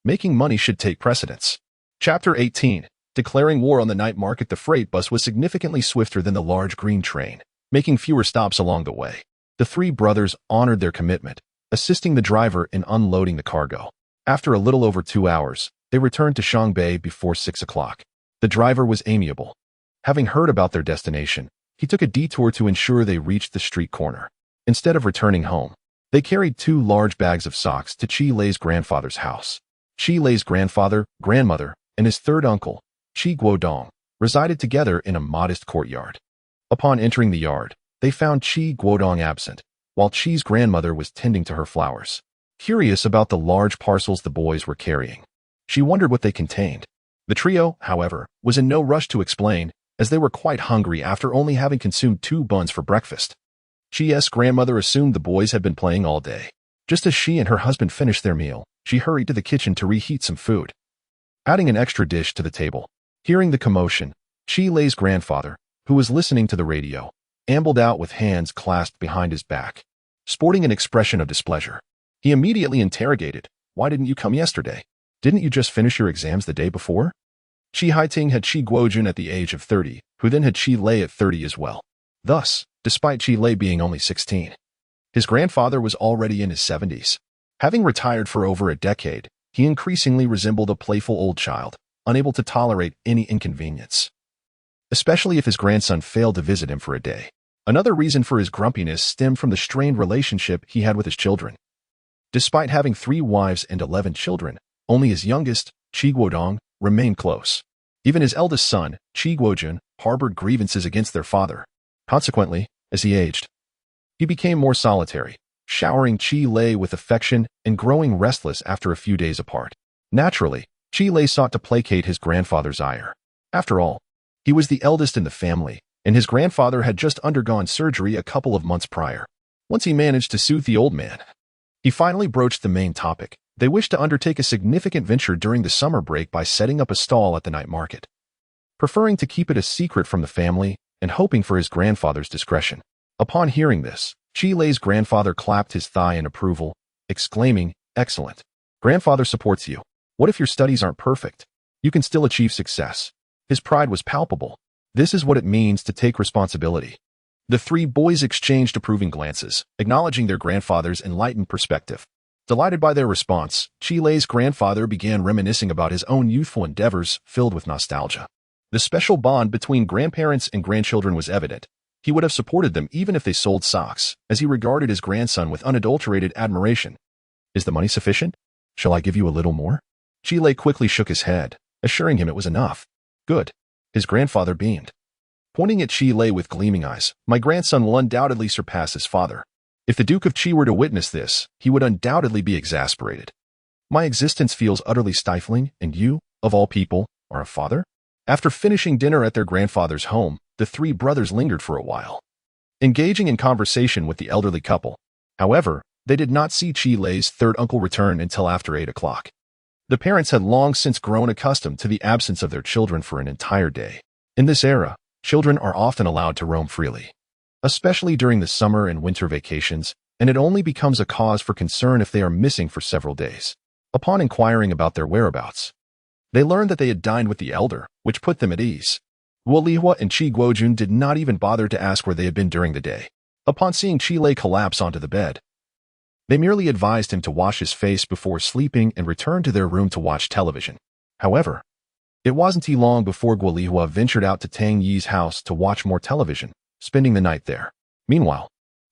Making money should take precedence. Chapter 18. Declaring war on the night market. The freight bus was significantly swifter than the large green train, making fewer stops along the way. The three brothers honored their commitment, assisting the driver in unloading the cargo. After a little over 2 hours, they returned to Shangbei before 6 o'clock. The driver was amiable. Having heard about their destination, he took a detour to ensure they reached the street corner. Instead of returning home, they carried 2 large bags of socks to Qi Lei's grandfather's house. Qi Lei's grandfather, grandmother, and his third uncle, Qi Guodong, resided together in a modest courtyard. Upon entering the yard, they found Qi Guodong absent, while Qi's grandmother was tending to her flowers. Curious about the large parcels the boys were carrying, she wondered what they contained. The trio, however, was in no rush to explain, as they were quite hungry after only having consumed 2 buns for breakfast. Qi's grandmother assumed the boys had been playing all day. Just as she and her husband finished their meal, she hurried to the kitchen to reheat some food, adding an extra dish to the table. Hearing the commotion, Qi Lei's grandfather, who was listening to the radio, ambled out with hands clasped behind his back, sporting an expression of displeasure. He immediately interrogated, why didn't you come yesterday? Didn't you just finish your exams the day before? Qi Haiting had Qi Guojun at the age of 30, who then had Qi Lei at 30 as well. Thus, despite Qi Lei being only 16, his grandfather was already in his 70s. Having retired for over a decade, he increasingly resembled a playful old child, unable to tolerate any inconvenience, especially if his grandson failed to visit him for a day. Another reason for his grumpiness stemmed from the strained relationship he had with his children. Despite having 3 wives and 11 children, only his youngest, Qi Guodong, remained close. Even his eldest son, Qi Guojun, harbored grievances against their father. Consequently, as he aged, he became more solitary, showering Qi Lei with affection and growing restless after a few days apart. Naturally, Qi Lei sought to placate his grandfather's ire. After all, he was the eldest in the family, and his grandfather had just undergone surgery a couple of months prior. Once he managed to soothe the old man, he finally broached the main topic. They wished to undertake a significant venture during the summer break by setting up a stall at the night market. Preferring to keep it a secret from the family and hoping for his grandfather's discretion. Upon hearing this, Qi Lei's grandfather clapped his thigh in approval, exclaiming, excellent. Grandfather supports you. What if your studies aren't perfect? You can still achieve success. His pride was palpable. This is what it means to take responsibility. The 3 boys exchanged approving glances, acknowledging their grandfather's enlightened perspective. Delighted by their response, Qi Lei's grandfather began reminiscing about his own youthful endeavors filled with nostalgia. The special bond between grandparents and grandchildren was evident. He would have supported them even if they sold socks, as he regarded his grandson with unadulterated admiration. Is the money sufficient? Shall I give you a little more? Qi Lei quickly shook his head, assuring him it was enough. Good. His grandfather beamed, pointing at Qi Lei with gleaming eyes. My grandson will undoubtedly surpass his father. If the Duke of Qi were to witness this, he would undoubtedly be exasperated. My existence feels utterly stifling, and you, of all people, are a father? After finishing dinner at their grandfather's home, the 3 brothers lingered for a while, engaging in conversation with the elderly couple. However, they did not see Qi Lei's third uncle return until after 8 o'clock. The parents had long since grown accustomed to the absence of their children for an entire day. In this era, children are often allowed to roam freely, especially during the summer and winter vacations, and it only becomes a cause for concern if they are missing for several days. Upon inquiring about their whereabouts, they learned that they had dined with the elder, which put them at ease. Wu Lihua and Qi Guojun did not even bother to ask where they had been during the day. Upon seeing Qi Lei collapse onto the bed, they merely advised him to wash his face before sleeping and return to their room to watch television. However, It wasn't long before Guolihua ventured out to Tang Yi's house to watch more television, spending the night there. Meanwhile,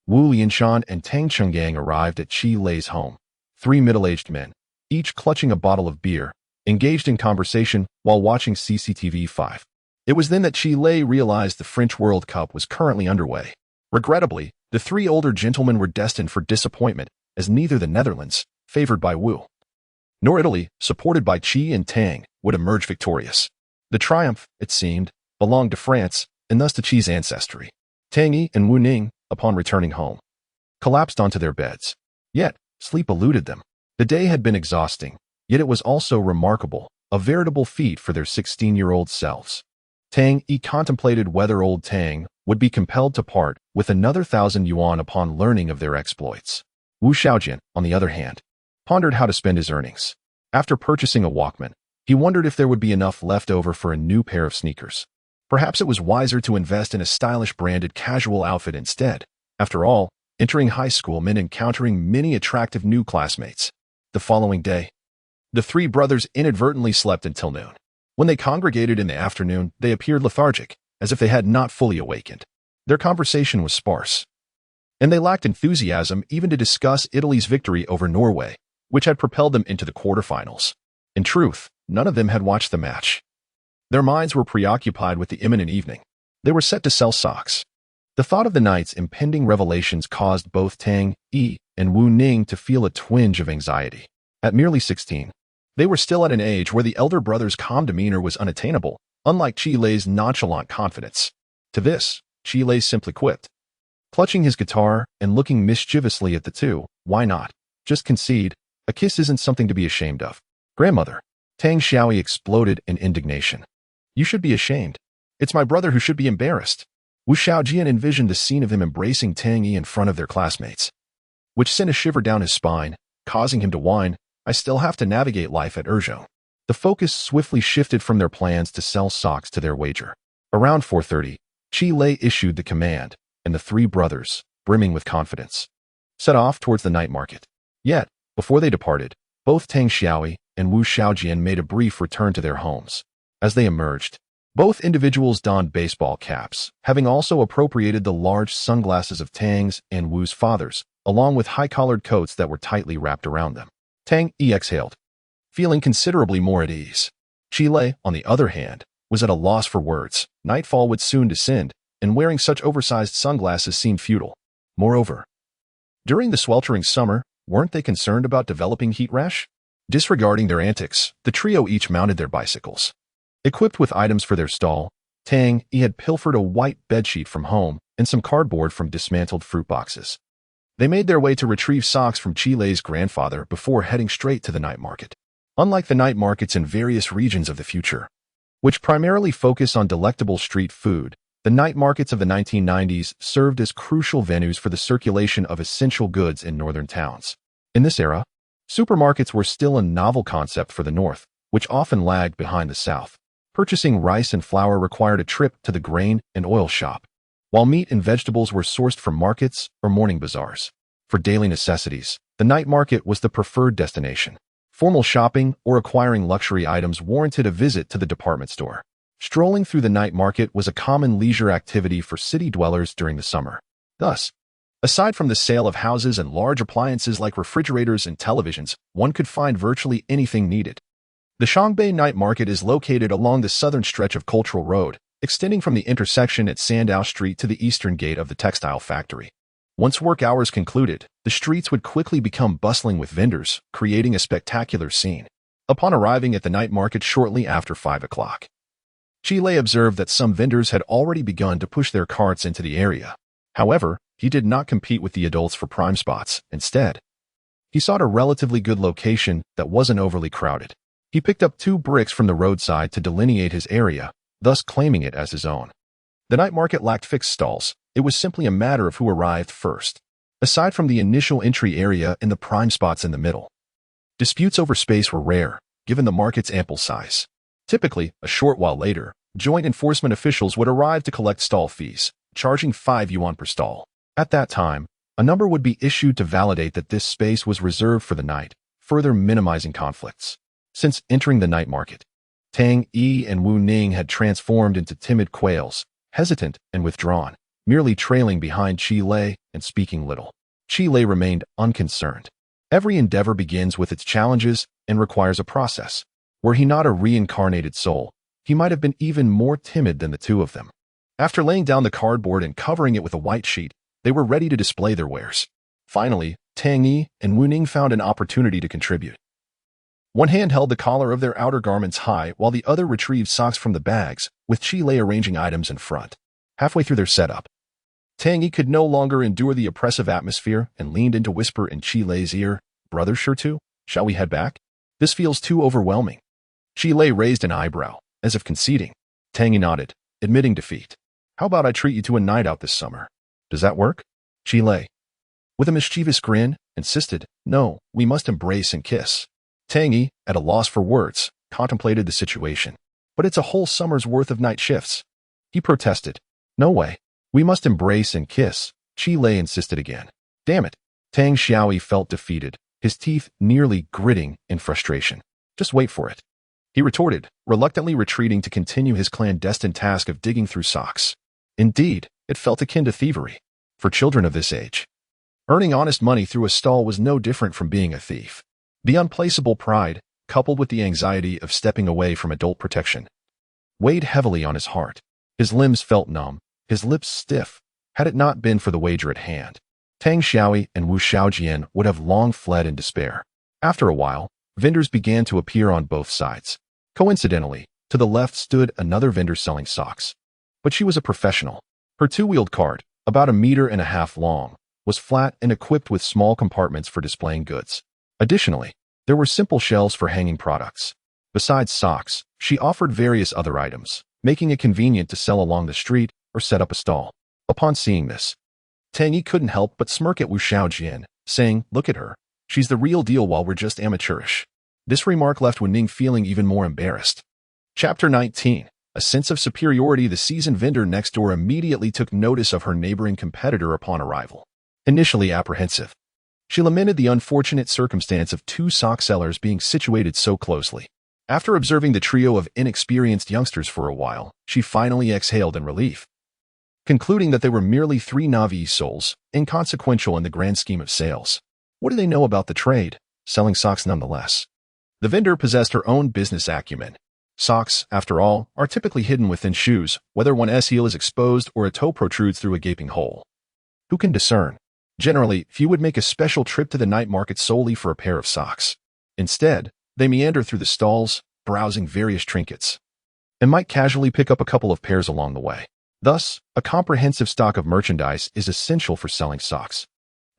Wu Lianshan and Tang Chenggang arrived at Qi Lei's home. 3 middle-aged men, each clutching a bottle of beer, engaged in conversation while watching CCTV 5. It was then that Qi Lei realized the French World Cup was currently underway. Regrettably, the 3 older gentlemen were destined for disappointment, as neither the Netherlands, favored by Wu, nor Italy, supported by Qi and Tang, would emerge victorious. The triumph, it seemed, belonged to France, and thus to Qi's ancestry. Tang Yi and Wu Ning, upon returning home, collapsed onto their beds. Yet, sleep eluded them. The day had been exhausting, yet it was also remarkable, a veritable feat for their 16-year-old selves. Tang Yi contemplated whether old Tang would be compelled to part with another 1,000 yuan upon learning of their exploits. Wu Xiaojian, on the other hand, pondered how to spend his earnings. After purchasing a Walkman, he wondered if there would be enough left over for a new pair of sneakers. Perhaps it was wiser to invest in a stylish branded casual outfit instead. After all, entering high school meant encountering many attractive new classmates. The following day, the 3 brothers inadvertently slept until noon. When they congregated in the afternoon, they appeared lethargic, as if they had not fully awakened. Their conversation was sparse, and they lacked enthusiasm even to discuss Italy's victory over Norway, which had propelled them into the quarterfinals. In truth, none of them had watched the match. Their minds were preoccupied with the imminent evening. They were set to sell socks. The thought of the night's impending revelations caused both Tang Yi and Wu Ning to feel a twinge of anxiety. At merely 16, they were still at an age where the elder brother's calm demeanor was unattainable, unlike Qi Lei's nonchalant confidence. To this, Qi Lei simply quipped, clutching his guitar and looking mischievously at the two. Why not? Just concede. A kiss isn't something to be ashamed of. Grandmother. Tang Xiaoyi exploded in indignation. You should be ashamed. It's my brother who should be embarrassed. Wu Xiaojian envisioned the scene of him embracing Tang Yi in front of their classmates, which sent a shiver down his spine, causing him to whine, I still have to navigate life at Zhōngkǎo. The focus swiftly shifted from their plans to sell socks to their wager. Around 4:30, Qi Lei issued the command, and the 3 brothers, brimming with confidence, set off towards the night market. Yet, before they departed, both Tang Xiaoyi and Wu Xiaojian made a brief return to their homes. As they emerged, both individuals donned baseball caps, having also appropriated the large sunglasses of Tang's and Wu's fathers, along with high-collared coats that were tightly wrapped around them. Tang Yi exhaled, feeling considerably more at ease. Qi Lei, on the other hand, was at a loss for words. Nightfall would soon descend, and wearing such oversized sunglasses seemed futile. Moreover, during the sweltering summer, weren't they concerned about developing heat rash? Disregarding their antics, the trio each mounted their bicycles. Equipped with items for their stall, Tang Yi had pilfered a white bedsheet from home and some cardboard from dismantled fruit boxes. They made their way to retrieve socks from Qi Lei's grandfather before heading straight to the night market. Unlike the night markets in various regions of the future, which primarily focus on delectable street food, the night markets of the 1990s served as crucial venues for the circulation of essential goods in northern towns. In this era, supermarkets were still a novel concept for the North, which often lagged behind the South. Purchasing rice and flour required a trip to the grain and oil shop, while meat and vegetables were sourced from markets or morning bazaars. For daily necessities, the night market was the preferred destination. Formal shopping or acquiring luxury items warranted a visit to the department store. Strolling through the night market was a common leisure activity for city dwellers during the summer. Thus, aside from the sale of houses and large appliances like refrigerators and televisions, one could find virtually anything needed. The Shangbei Night Market is located along the southern stretch of Cultural Road, extending from the intersection at Sandow Street to the eastern gate of the textile factory. Once work hours concluded, the streets would quickly become bustling with vendors, creating a spectacular scene. Upon arriving at the night market shortly after 5 o'clock, Qi Lei observed that some vendors had already begun to push their carts into the area. However, he did not compete with the adults for prime spots. Instead, he sought a relatively good location that wasn't overly crowded. He picked up 2 bricks from the roadside to delineate his area, thus claiming it as his own. The night market lacked fixed stalls. It was simply a matter of who arrived first. Aside from the initial entry area and the prime spots in the middle, disputes over space were rare, given the market's ample size. Typically, a short while later, joint enforcement officials would arrive to collect stall fees, charging 5 yuan per stall. At that time, a number would be issued to validate that this space was reserved for the night, further minimizing conflicts. Since entering the night market, Tang Yi and Wu Ning had transformed into timid quails, hesitant and withdrawn, merely trailing behind Qi Lei and speaking little. Qi Lei remained unconcerned. Every endeavor begins with its challenges and requires a process. Were he not a reincarnated soul, he might have been even more timid than the two of them. After laying down the cardboard and covering it with a white sheet, they were ready to display their wares. Finally, Tang Yi and Wu Ning found an opportunity to contribute. One hand held the collar of their outer garments high while the other retrieved socks from the bags, with Qi Lei arranging items in front. Halfway through their setup, Tang Yi could no longer endure the oppressive atmosphere and leaned in to whisper in Qi Lei's ear, "Brother Shurtu, shall we head back? This feels too overwhelming." Qi Lei raised an eyebrow, as if conceding. Tang Yi nodded, admitting defeat. "How about I treat you to a night out this summer? Does that work?" Qi Lei, with a mischievous grin, insisted, "No, we must embrace and kiss." Tang Yi, at a loss for words, contemplated the situation. "But it's a whole summer's worth of night shifts." He protested. "No way. We must embrace and kiss," Qi Lei insisted again. "Damn it." Tang Xiaoyi felt defeated, his teeth nearly gritting in frustration. "Just wait for it," he retorted, reluctantly retreating to continue his clandestine task of digging through socks. Indeed, it felt akin to thievery for children of this age. Earning honest money through a stall was no different from being a thief. The unplaceable pride, coupled with the anxiety of stepping away from adult protection, weighed heavily on his heart. His limbs felt numb, his lips stiff, had it not been for the wager at hand. Tang Xiaoyi and Wu Xiaojian would have long fled in despair. After a while, vendors began to appear on both sides. Coincidentally, to the left stood another vendor selling socks. But she was a professional. Her two-wheeled cart, about 1.5 meters long, was flat and equipped with small compartments for displaying goods. Additionally, there were simple shelves for hanging products. Besides socks, she offered various other items, making it convenient to sell along the street or set up a stall. Upon seeing this, Tang Yi couldn't help but smirk at Wu Xiaojian, saying, "Look at her. She's the real deal while we're just amateurish." This remark left Wu Ning feeling even more embarrassed. Chapter 19. A sense of superiority. The seasoned vendor next door immediately took notice of her neighboring competitor upon arrival. Initially apprehensive, she lamented the unfortunate circumstance of two sock sellers being situated so closely. After observing the trio of inexperienced youngsters for a while, she finally exhaled in relief, concluding that they were merely three naive souls, inconsequential in the grand scheme of sales. What do they know about the trade? Selling socks nonetheless. The vendor possessed her own business acumen. Socks, after all, are typically hidden within shoes, whether one's heel is exposed or a toe protrudes through a gaping hole. Who can discern? Generally, few would make a special trip to the night market solely for a pair of socks. Instead, they meander through the stalls, browsing various trinkets, and might casually pick up a couple of pairs along the way. Thus, a comprehensive stock of merchandise is essential for selling socks.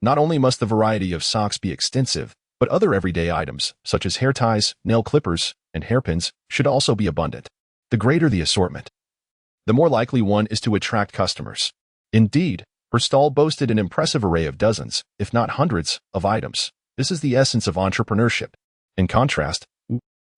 Not only must the variety of socks be extensive, but other everyday items, such as hair ties, nail clippers, and hairpins, should also be abundant. The greater the assortment, the more likely one is to attract customers. Indeed, her stall boasted an impressive array of dozens, if not hundreds, of items. This is the essence of entrepreneurship. In contrast,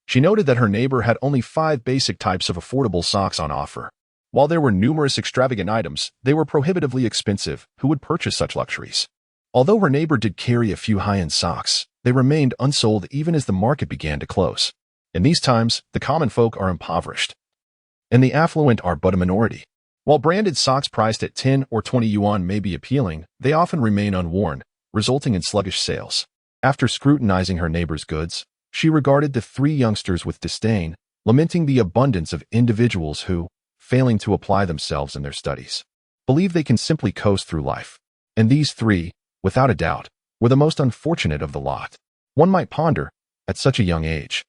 she noted that her neighbor had only 5 basic types of affordable socks on offer. While there were numerous extravagant items, they were prohibitively expensive. Who would purchase such luxuries? Although her neighbor did carry a few high-end socks, they remained unsold even as the market began to close. In these times, the common folk are impoverished, and the affluent are but a minority. While branded socks priced at 10 or 20 yuan may be appealing, they often remain unworn, resulting in sluggish sales. After scrutinizing her neighbor's goods, she regarded the 3 youngsters with disdain, lamenting the abundance of individuals who, failing to apply themselves in their studies, believe they can simply coast through life. And these 3, without a doubt, were the most unfortunate of the lot. One might ponder, at such a young age,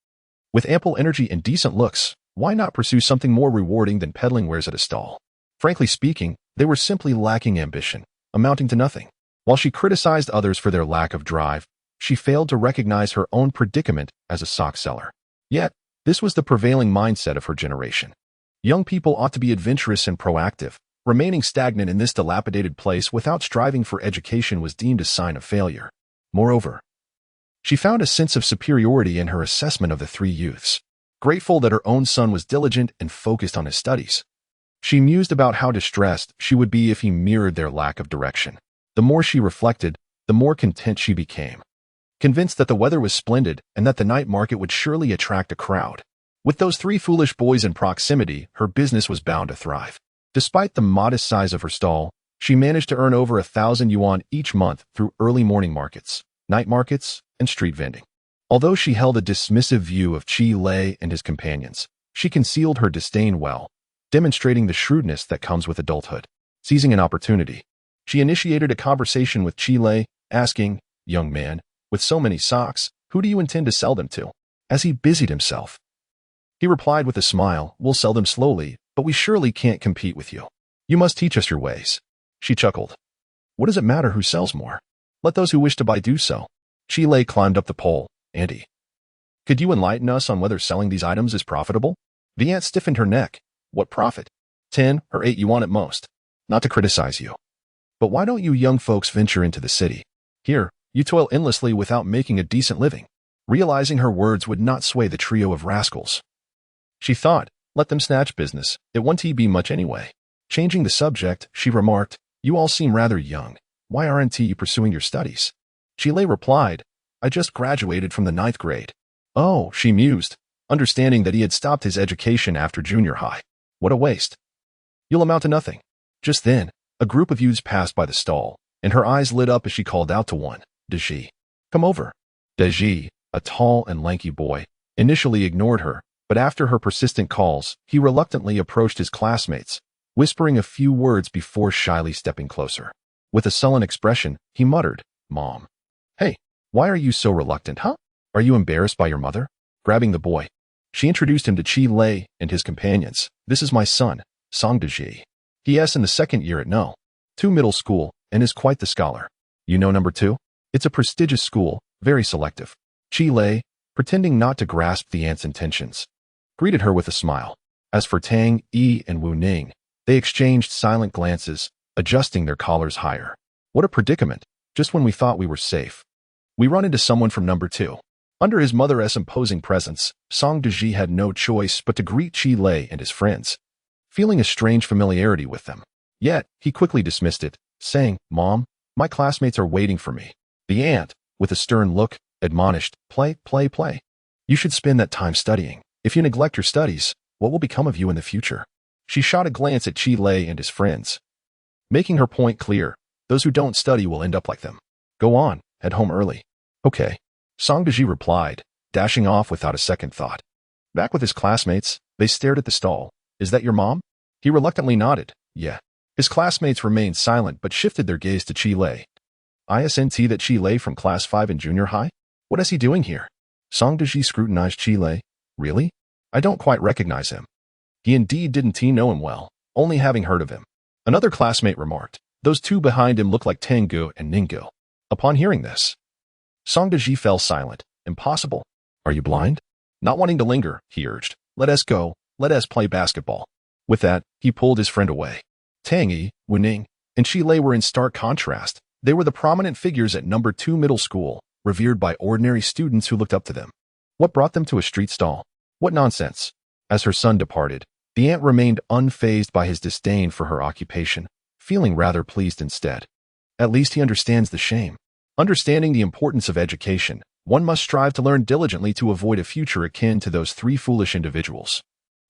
with ample energy and decent looks, why not pursue something more rewarding than peddling wares at a stall? Frankly speaking, they were simply lacking ambition, amounting to nothing. While she criticized others for their lack of drive, she failed to recognize her own predicament as a sock seller. Yet, this was the prevailing mindset of her generation. Young people ought to be adventurous and proactive. Remaining stagnant in this dilapidated place without striving for education was deemed a sign of failure. Moreover, she found a sense of superiority in her assessment of the 3 youths. Grateful that her own son was diligent and focused on his studies, she mused about how distressed she would be if he mirrored their lack of direction. The more she reflected, the more content she became, convinced that the weather was splendid and that the night market would surely attract a crowd. With those three foolish boys in proximity, her business was bound to thrive. Despite the modest size of her stall, she managed to earn over 1,000 yuan each month through early morning markets, night markets, and street vending. Although she held a dismissive view of Qi Lei and his companions, she concealed her disdain well, demonstrating the shrewdness that comes with adulthood. Seizing an opportunity, she initiated a conversation with Qi Lei, asking, "Young man, with so many socks, who do you intend to sell them to?" As he busied himself, he replied with a smile, "We'll sell them slowly, but we surely can't compete with you. You must teach us your ways." She chuckled. "What does it matter who sells more? Let those who wish to buy do so." Qi Lei climbed up the pole. "Auntie, could you enlighten us on whether selling these items is profitable?" The aunt stiffened her neck. "What profit? 10 or 8 yuan at most. Not to criticize you, but why don't you young folks venture into the city? Here, you toil endlessly without making a decent living." Realizing her words would not sway the trio of rascals, she thought, let them snatch business. It won't be much anyway. Changing the subject, she remarked, "You all seem rather young. Why aren't you pursuing your studies?" Qi Lei replied, "I just graduated from the 9th grade. "Oh," she mused, understanding that he had stopped his education after junior high. "What a waste. You'll amount to nothing." Just then, a group of youths passed by the stall, and her eyes lit up as she called out to one, "Deji, come over." Deji, a tall and lanky boy, initially ignored her, but after her persistent calls, he reluctantly approached his classmates, whispering a few words before shyly stepping closer. With a sullen expression, he muttered, "Mom. Hey, why are you so reluctant, huh? Are you embarrassed by your mother?" Grabbing the boy, she introduced him to Qi Lei and his companions. "This is my son, Song Deji. He is in the 2nd year at No. 2 middle school and is quite the scholar. You know number 2? It's a prestigious school, very selective." Qi Lei, pretending not to grasp the aunt's intentions, greeted her with a smile. As for Tang Yi and Wu Ning, they exchanged silent glances, adjusting their collars higher. "What a predicament, just when we thought we were safe. We run into someone from number 2. Under his mother's imposing presence, Song Deji had no choice but to greet Qi Lei and his friends, feeling a strange familiarity with them. Yet, he quickly dismissed it, saying, "Mom, my classmates are waiting for me." The aunt, with a stern look, admonished, "Play, play, play. You should spend that time studying. If you neglect your studies, what will become of you in the future?" She shot a glance at Qi Lei and his friends, making her point clear. Those who don't study will end up like them. "Go on, head home early." "Okay," Song Deji replied, dashing off without a second thought. Back with his classmates, they stared at the stall. "Is that your mom?" He reluctantly nodded. "Yeah." His classmates remained silent but shifted their gaze to Qi Lei. "Isn't that Qi Lei from class 5 in junior high? What is he doing here?" Song Deji scrutinized Qi Lei. "Really? I don't quite recognize him." He indeed didn't know him well, only having heard of him. Another classmate remarked, "Those two behind him look like Tengu and Ninggu." Upon hearing this, Song Deji fell silent. "Impossible. Are you blind?" Not wanting to linger, he urged, "Let us go. Let us play basketball." With that, he pulled his friend away. Tang Yi, Wu Ning, and Qi Lei were in stark contrast. They were the prominent figures at number 2 middle school, revered by ordinary students who looked up to them. What brought them to a street stall? What nonsense. As her son departed, the aunt remained unfazed by his disdain for her occupation, feeling rather pleased instead. At least he understands the shame. Understanding the importance of education, one must strive to learn diligently to avoid a future akin to those 3 foolish individuals,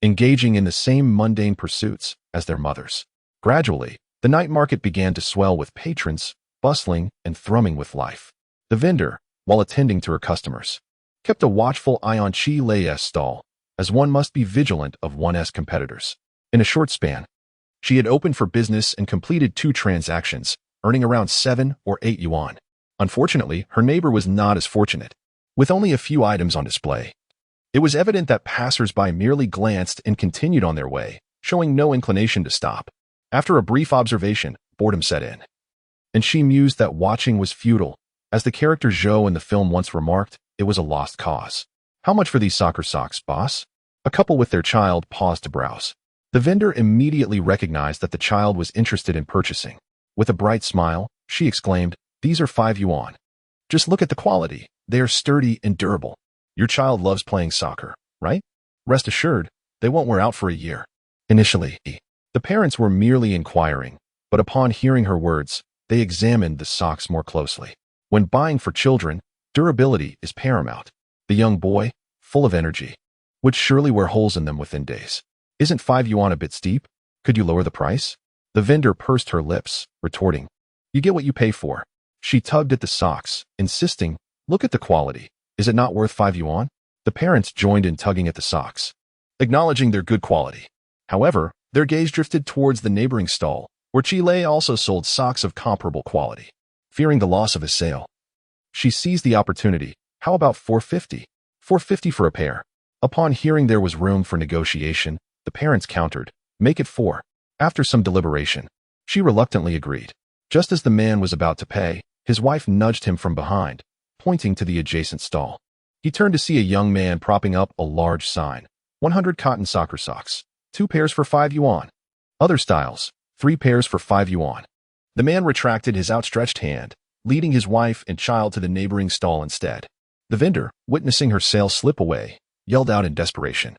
engaging in the same mundane pursuits as their mothers. Gradually, the night market began to swell with patrons, bustling and thrumming with life. The vendor, while attending to her customers, kept a watchful eye on Qi Lei's stall, as one must be vigilant of one's competitors. In a short span, she had opened for business and completed 2 transactions, earning around 7 or 8 yuan. Unfortunately, her neighbor was not as fortunate. With only a few items on display, it was evident that passers-by merely glanced and continued on their way, showing no inclination to stop. After a brief observation, boredom set in, and she mused that watching was futile. As the character Zhou in the film once remarked, it was a lost cause. "How much for these soccer socks, boss?" A couple with their child paused to browse. The vendor immediately recognized that the child was interested in purchasing. With a bright smile, she exclaimed, "These are 5 yuan. Just look at the quality. They are sturdy and durable. Your child loves playing soccer, right? Rest assured, they won't wear out for a year." Initially, the parents were merely inquiring, but upon hearing her words, they examined the socks more closely. When buying for children, durability is paramount. The young boy, full of energy, would surely wear holes in them within days. Isn't 5 yuan a bit steep? Could you lower the price? The vendor pursed her lips, retorting, you get what you pay for. She tugged at the socks, insisting, look at the quality. Is it not worth 5 yuan? The parents joined in tugging at the socks, acknowledging their good quality. However, their gaze drifted towards the neighboring stall, where Chile also sold socks of comparable quality. Fearing the loss of his sale, she seized the opportunity. How about 450? 450 for a pair. Upon hearing there was room for negotiation, the parents countered, make it 4. After some deliberation, she reluctantly agreed. Just as the man was about to pay, his wife nudged him from behind, pointing to the adjacent stall. He turned to see a young man propping up a large sign. 100 cotton soccer socks, 2 pairs for 5 yuan. Other styles, 3 pairs for 5 yuan. The man retracted his outstretched hand, leading his wife and child to the neighboring stall instead. The vendor, witnessing her sale slip away, yelled out in desperation,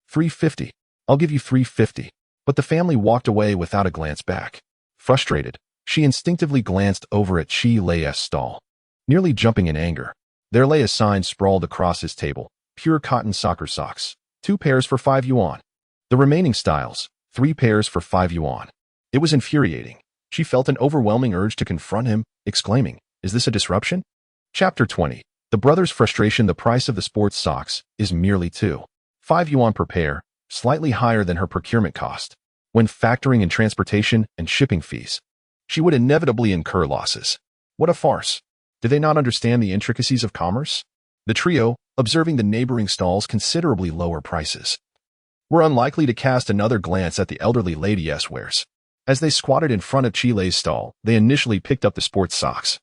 350. I'll give you 350. But the family walked away without a glance back. Frustrated, she instinctively glanced over at Chi Lei's stall. Nearly jumping in anger, there lay a sign sprawled across his table, pure cotton soccer socks, 2 pairs for 5 yuan. The remaining styles, 3 pairs for 5 yuan. It was infuriating. She felt an overwhelming urge to confront him, exclaiming, is this a disruption? Chapter 20. The brothers' frustration. The price of the sports socks is merely 5 yuan per pair, slightly higher than her procurement cost. When factoring in transportation and shipping fees, she would inevitably incur losses. What a farce. Do they not understand the intricacies of commerce? The trio, observing the neighboring stalls' considerably lower prices, were unlikely to cast another glance at the elderly lady's wares. As they squatted in front of Chile's stall, they initially picked up the sports socks,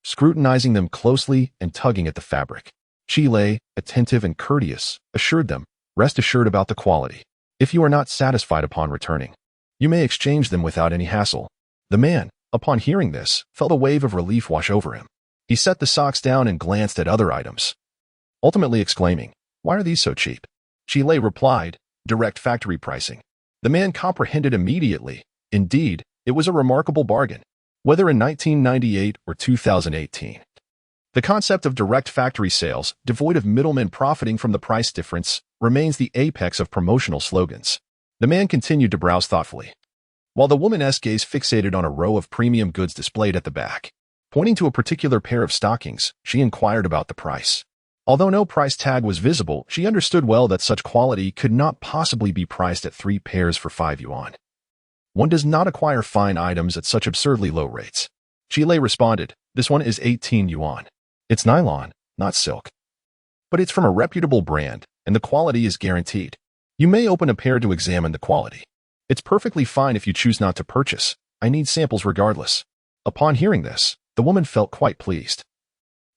scrutinizing them closely and tugging at the fabric. Chile, attentive and courteous, assured them, rest assured about the quality. If you are not satisfied upon returning, you may exchange them without any hassle. The man, upon hearing this, felt a wave of relief wash over him. He set the socks down and glanced at other items, ultimately exclaiming, why are these so cheap? Chile replied, direct factory pricing. The man comprehended immediately. Indeed, it was a remarkable bargain, whether in 1998 or 2018. The concept of direct factory sales, devoid of middlemen profiting from the price difference, remains the apex of promotional slogans. The man continued to browse thoughtfully, while the woman's gaze fixated on a row of premium goods displayed at the back. Pointing to a particular pair of stockings, she inquired about the price. Although no price tag was visible, she understood well that such quality could not possibly be priced at 3 pairs for 5 yuan. One does not acquire fine items at such absurdly low rates. Chile responded, this one is 18 yuan. It's nylon, not silk. But it's from a reputable brand, and the quality is guaranteed. You may open a pair to examine the quality. It's perfectly fine if you choose not to purchase. I need samples regardless. Upon hearing this, the woman felt quite pleased.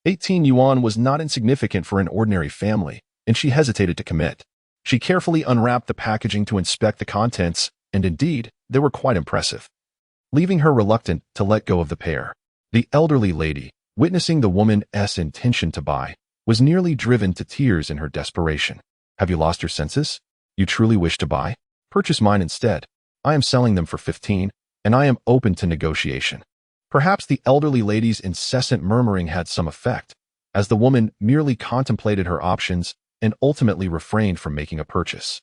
18 yuan was not insignificant for an ordinary family, and she hesitated to commit. She carefully unwrapped the packaging to inspect the contents, and indeed, they were quite impressive. Leaving her reluctant to let go of the pair, the elderly lady, witnessing the woman's intention to buy, was nearly driven to tears in her desperation. Have you lost your senses? You truly wish to buy? Purchase mine instead. I am selling them for 15, and I am open to negotiation. Perhaps the elderly lady's incessant murmuring had some effect, as the woman merely contemplated her options and ultimately refrained from making a purchase.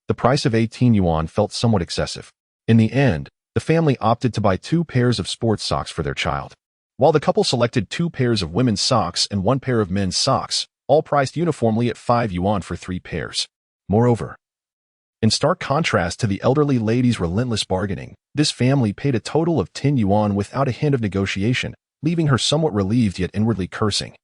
The price of 18 yuan felt somewhat excessive. In the end, the family opted to buy 2 pairs of sports socks for their child, while the couple selected 2 pairs of women's socks and 1 pair of men's socks, all priced uniformly at 5 yuan for 3 pairs. Moreover, in stark contrast to the elderly lady's relentless bargaining, this family paid a total of 10 yuan without a hint of negotiation, leaving her somewhat relieved yet inwardly cursing.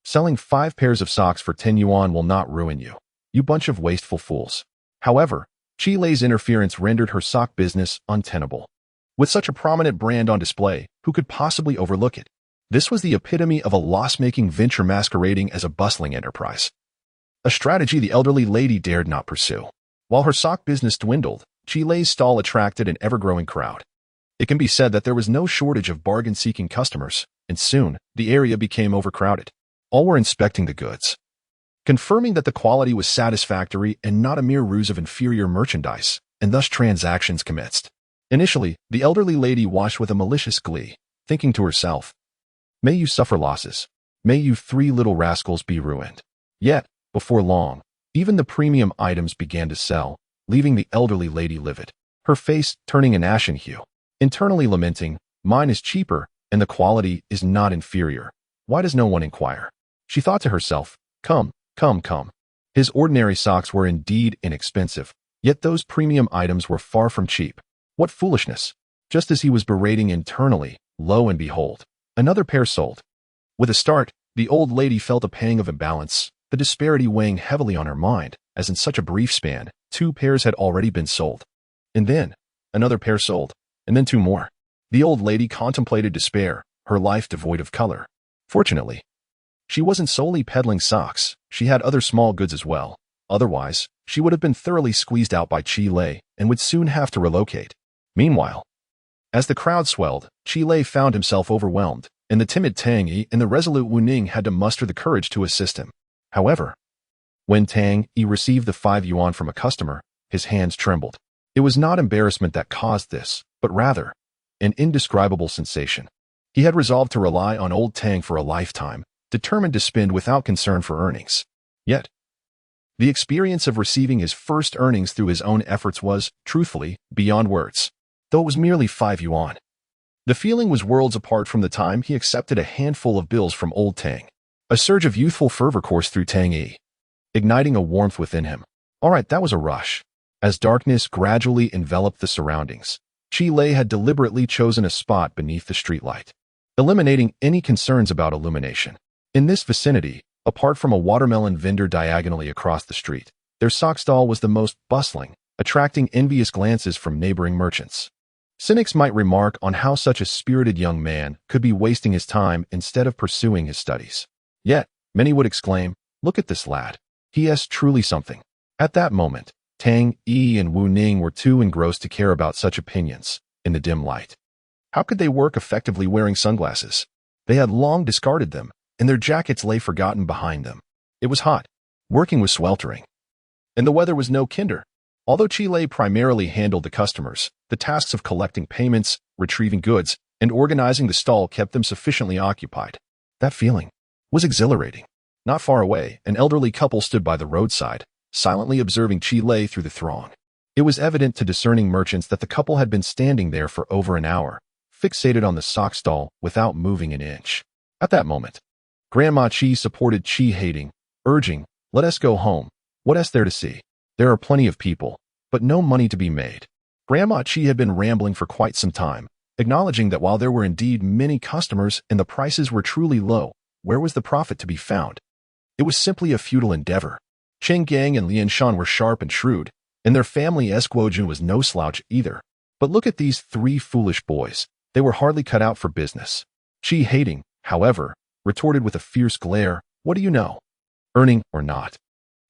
Selling 5 pairs of socks for 10 yuan will not ruin you, you bunch of wasteful fools. However, Chile's interference rendered her sock business untenable. With such a prominent brand on display, who could possibly overlook it? This was the epitome of a loss-making venture masquerading as a bustling enterprise. A strategy the elderly lady dared not pursue. While her sock business dwindled, Chile's stall attracted an ever-growing crowd. It can be said that there was no shortage of bargain-seeking customers, and soon, the area became overcrowded. All were inspecting the goods, confirming that the quality was satisfactory and not a mere ruse of inferior merchandise, and thus transactions commenced. Initially, the elderly lady watched with a malicious glee, thinking to herself, may you suffer losses. May you 3 little rascals be ruined. Yet, before long, Even the premium items began to sell, leaving the elderly lady livid, her face turning an ashen hue. Internally lamenting, mine is cheaper, and the quality is not inferior. Why does no one inquire? She thought to herself, come. His ordinary socks were indeed inexpensive, yet those premium items were far from cheap. What foolishness! Just as he was berating internally, lo and behold, another pair sold. With a start, the old lady felt a pang of imbalance, the disparity weighing heavily on her mind, as in such a brief span, 2 pairs had already been sold. And then, another pair sold, and then 2 more. The old lady contemplated despair, her life devoid of color. Fortunately, she wasn't solely peddling socks, she had other small goods as well. Otherwise, she would have been thoroughly squeezed out by Chi Lei and would soon have to relocate. Meanwhile, as the crowd swelled, Chi Lei found himself overwhelmed, and the timid Tang Yi and the resolute Wu Ning had to muster the courage to assist him. However, when Tang Yi received the 5 yuan from a customer, his hands trembled. It was not embarrassment that caused this, but rather, an indescribable sensation. He had resolved to rely on old Tang for a lifetime, determined to spend without concern for earnings. Yet, the experience of receiving his first earnings through his own efforts was, truthfully, beyond words, though it was merely 5 yuan. The feeling was worlds apart from the time he accepted a handful of bills from old Tang. A surge of youthful fervor coursed through Tang Yi, igniting a warmth within him. All right, that was a rush. As darkness gradually enveloped the surroundings, Chi Lei had deliberately chosen a spot beneath the streetlight, eliminating any concerns about illumination. In this vicinity, apart from a watermelon vendor diagonally across the street, their sock stall was the most bustling, attracting envious glances from neighboring merchants. Cynics might remark on how such a spirited young man could be wasting his time instead of pursuing his studies. Yet, many would exclaim, look at this lad. He is truly something. At that moment, Tang Yi and Wu Ning were too engrossed to care about such opinions in the dim light. How could they work effectively wearing sunglasses? They had long discarded them, and their jackets lay forgotten behind them. It was hot. Working was sweltering. And the weather was no kinder. Although Chi Lei primarily handled the customers, the tasks of collecting payments, retrieving goods, and organizing the stall kept them sufficiently occupied. That feeling was exhilarating. Not far away, an elderly couple stood by the roadside, silently observing Chi Lei through the throng. It was evident to discerning merchants that the couple had been standing there for over an hour, fixated on the sock stall without moving an inch. At that moment, Grandma Chi supported Chi hating, urging, let us go home. What is there to see? There are plenty of people, but no money to be made. Grandma Chi had been rambling for quite some time, acknowledging that while there were indeed many customers and the prices were truly low, where was the profit to be found? It was simply a futile endeavor. Cheng Gang and Lian Shan were sharp and shrewd, and their family Esquojun was no slouch either. But look at these 3 foolish boys. They were hardly cut out for business. Chi hating, however, retorted with a fierce glare, what do you know? Earning or not?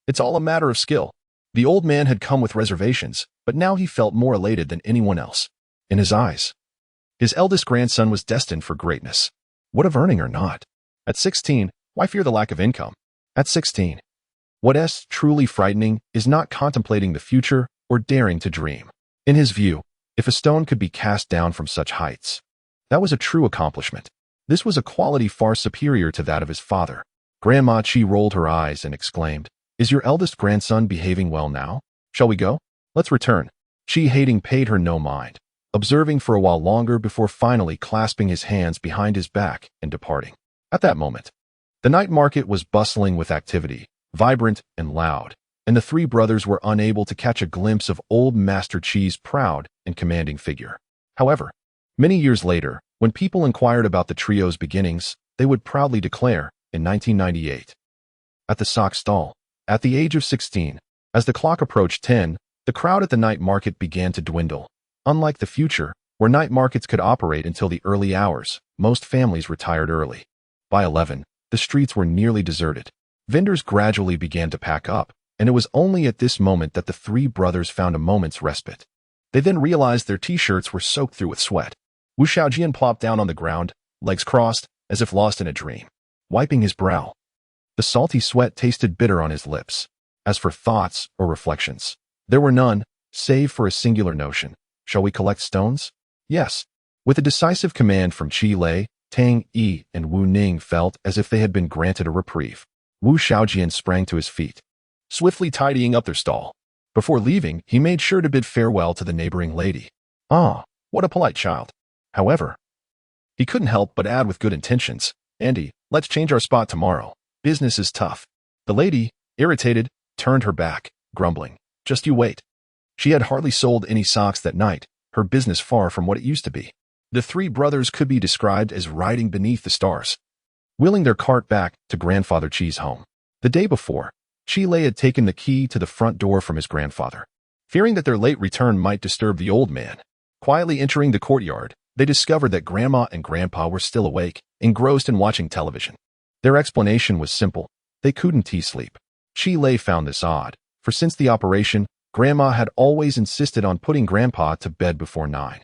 It's all a matter of skill. The old man had come with reservations, but now he felt more elated than anyone else. In his eyes, his eldest grandson was destined for greatness. What of earning or not? At 16, why fear the lack of income? At 16, what is truly frightening is not contemplating the future or daring to dream. In his view, if a stone could be cast down from such heights, that was a true accomplishment. This was a quality far superior to that of his father. Grandma Chi rolled her eyes and exclaimed, is your eldest grandson behaving well now? Shall we go? Let's return. Chi hating paid her no mind, observing for a while longer before finally clasping his hands behind his back and departing. At that moment, the night market was bustling with activity, vibrant and loud, and the 3 brothers were unable to catch a glimpse of old Master Chi's proud and commanding figure. However, many years later, when people inquired about the trio's beginnings, they would proudly declare, in 1998, at the sock stall, at the age of 16, as the clock approached 10, the crowd at the night market began to dwindle. Unlike the future, where night markets could operate until the early hours, most families retired early. By 11, the streets were nearly deserted. Vendors gradually began to pack up, and it was only at this moment that the 3 brothers found a moment's respite. They then realized their t-shirts were soaked through with sweat. Wu Xiaojian plopped down on the ground, legs crossed, as if lost in a dream, wiping his brow. The salty sweat tasted bitter on his lips. As for thoughts or reflections, there were none, save for a singular notion. Shall we collect stones? Yes. With a decisive command from Chi Lei, Tang Yi and Wu Ning felt as if they had been granted a reprieve. Wu Xiaojian sprang to his feet. swiftly tidying up their stall. Before leaving, he made sure to bid farewell to the neighboring lady. Ah, what a polite child. However, he couldn't help but add with good intentions, Andy, let's change our spot tomorrow. Business is tough. The lady, irritated, turned her back, grumbling, just you wait. She had hardly sold any socks that night, her business far from what it used to be. The three brothers could be described as riding beneath the stars, wheeling their cart back to Grandfather Chi's home. The day before, Chi had taken the key to the front door from his grandfather. Fearing that their late return might disturb the old man, quietly entering the courtyard, they discovered that Grandma and Grandpa were still awake, engrossed in watching television. Their explanation was simple. They couldn't sleep. Chi found this odd, for since the operation, Grandma had always insisted on putting Grandpa to bed before 9,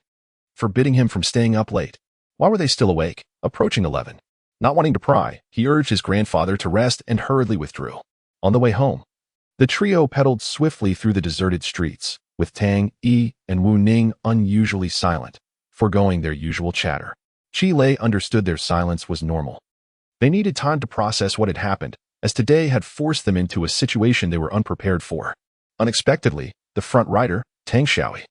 forbidding him from staying up late. Why were they still awake, approaching 11? Not wanting to pry, he urged his grandfather to rest and hurriedly withdrew. On the way home, the trio pedaled swiftly through the deserted streets, with Tang, Yi, and Wu Ning unusually silent, foregoing their usual chatter. Chi understood their silence was normal. They needed time to process what had happened, as today had forced them into a situation they were unprepared for. Unexpectedly, the front rider, Tang Xiaoyi,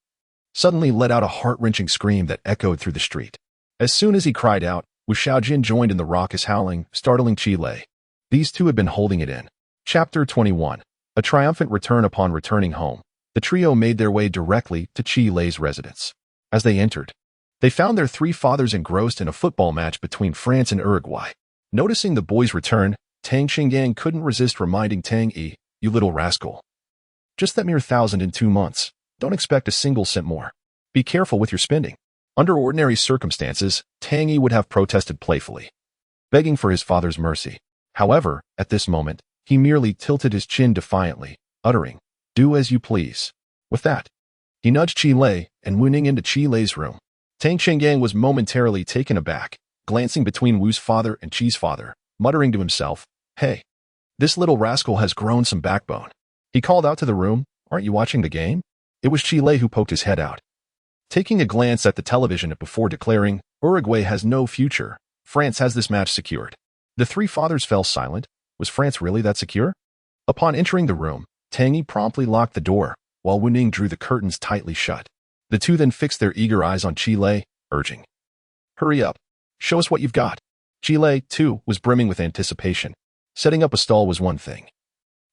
suddenly let out a heart-wrenching scream that echoed through the street. As soon as he cried out, Wu Xiaojin joined in the raucous howling, startling Chi. These two had been holding it in. Chapter 21. A triumphant return. Upon returning home, the trio made their way directly to Chi's residence. As they entered, they found their three fathers engrossed in a football match between France and Uruguay. Noticing the boys' return, Tang Xingyang couldn't resist reminding Tang Yi, you little rascal. Just that mere 1,000 in 2 months. Don't expect a single cent more. Be careful with your spending. Under ordinary circumstances, Tang Yi would have protested playfully, begging for his father's mercy. However, at this moment, he merely tilted his chin defiantly, uttering, do as you please. With that, he nudged Chi and Wu Ning into Chi's room. Tang Xingyang was momentarily taken aback, glancing between Wu's father and Chi's father, muttering to himself, hey, this little rascal has grown some backbone. He called out to the room, aren't you watching the game? It was Chi who poked his head out, taking a glance at the television before declaring, Uruguay has no future. France has this match secured. The three fathers fell silent. Was France really that secure? Upon entering the room, Tang Yi promptly locked the door, while Wu Ning drew the curtains tightly shut. The two then fixed their eager eyes on Chi, urging, hurry up. Show us what you've got. Chi, too, was brimming with anticipation. Setting up a stall was one thing,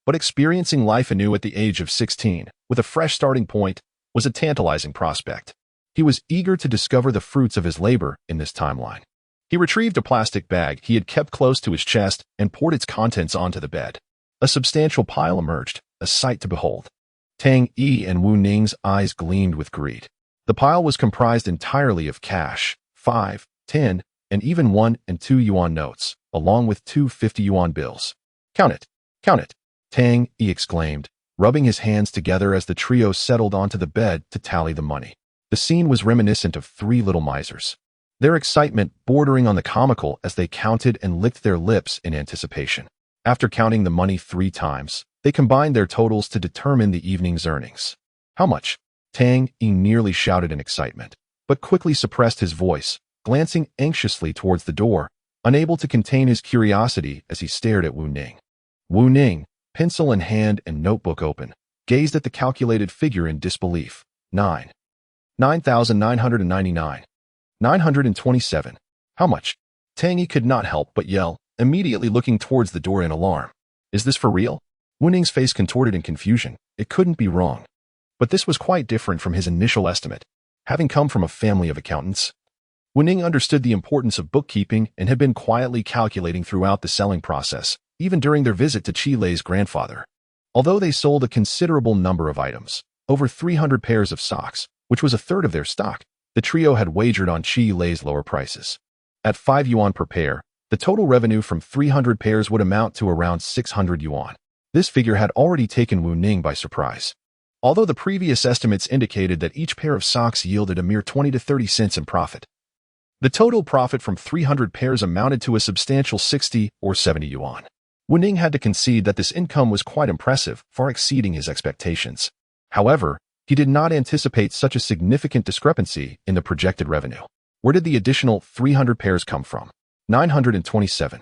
but experiencing life anew at the age of 16, with a fresh starting point, was a tantalizing prospect. He was eager to discover the fruits of his labor in this timeline. He retrieved a plastic bag he had kept close to his chest and poured its contents onto the bed. A substantial pile emerged, a sight to behold. Tang Yi and Wu Ning's eyes gleamed with greed. The pile was comprised entirely of cash, 5, 10, and even 1 and 2 yuan notes, along with 2 50-yuan bills. Count it, count it, Tang Yi exclaimed, rubbing his hands together as the trio settled onto the bed to tally the money. The scene was reminiscent of three little misers, their excitement bordering on the comical as they counted and licked their lips in anticipation. After counting the money 3 times, they combined their totals to determine the evening's earnings. How much? Tang Yi nearly shouted in excitement, but quickly suppressed his voice, glancing anxiously towards the door, unable to contain his curiosity as he stared at Wu Ning. Wu Ning, pencil in hand and notebook open, gazed at the calculated figure in disbelief. 9,999. 927. How much? Tang Yi could not help but yell, immediately looking towards the door in alarm. Is this for real? Wu Ning's face contorted in confusion. It couldn't be wrong. But this was quite different from his initial estimate. Having come from a family of accountants, Wu Ning understood the importance of bookkeeping and had been quietly calculating throughout the selling process, even during their visit to Chi's grandfather. Although they sold a considerable number of items, over 300 pairs of socks, which was a third of their stock, the trio had wagered on Chi's lower prices. At 5 yuan per pair, the total revenue from 300 pairs would amount to around 600 yuan. This figure had already taken Wu Ning by surprise. Although the previous estimates indicated that each pair of socks yielded a mere 20 to 30 cents in profit, the total profit from 300 pairs amounted to a substantial 60 or 70 yuan. Wu Ning had to concede that this income was quite impressive, far exceeding his expectations. However, he did not anticipate such a significant discrepancy in the projected revenue. Where did the additional 300 pairs come from? 927.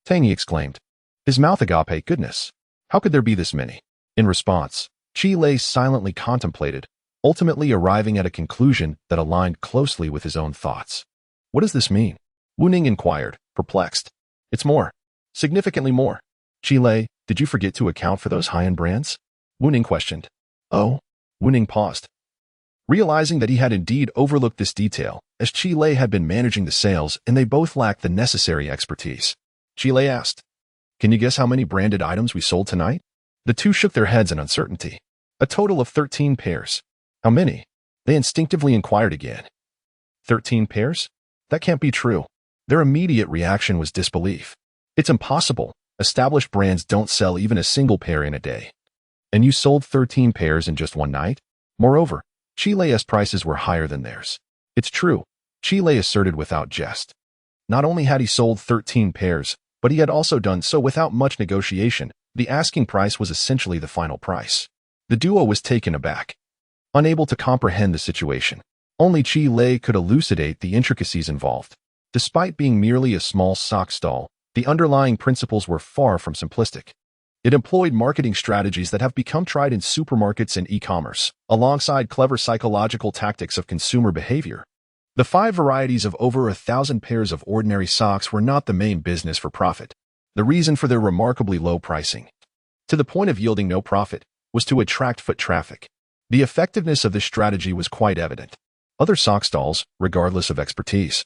Tang Yi exclaimed. His mouth agape, goodness. How could there be this many? In response, Qi Lei silently contemplated, ultimately arriving at a conclusion that aligned closely with his own thoughts. What does this mean? Wu Ning inquired, perplexed. It's more. Significantly more. Qi Lei, did you forget to account for those high-end brands? Wu Ning questioned. Oh? Wu Ning paused, realizing that he had indeed overlooked this detail, as Qi Lei had been managing the sales and they both lacked the necessary expertise. Qi Lei asked, Can you guess how many branded items we sold tonight? The two shook their heads in uncertainty. A total of 13 pairs. How many? They instinctively inquired again. 13 pairs? That can't be true. Their immediate reaction was disbelief. It's impossible. Established brands don't sell even a single pair in a day. And you sold 13 pairs in just one night? Moreover, Qi Lei's prices were higher than theirs. It's true, Qi Lei asserted without jest. Not only had he sold 13 pairs, but he had also done so without much negotiation. The asking price was essentially the final price. The duo was taken aback, unable to comprehend the situation. Only Qi Lei could elucidate the intricacies involved. Despite being merely a small sock stall, the underlying principles were far from simplistic. It employed marketing strategies that have become tried in supermarkets and e-commerce, alongside clever psychological tactics of consumer behavior. The 5 varieties of over 1,000 pairs of ordinary socks were not the main business for profit. The reason for their remarkably low pricing, to the point of yielding no profit, was to attract foot traffic. The effectiveness of this strategy was quite evident. Other sock stalls, regardless of expertise,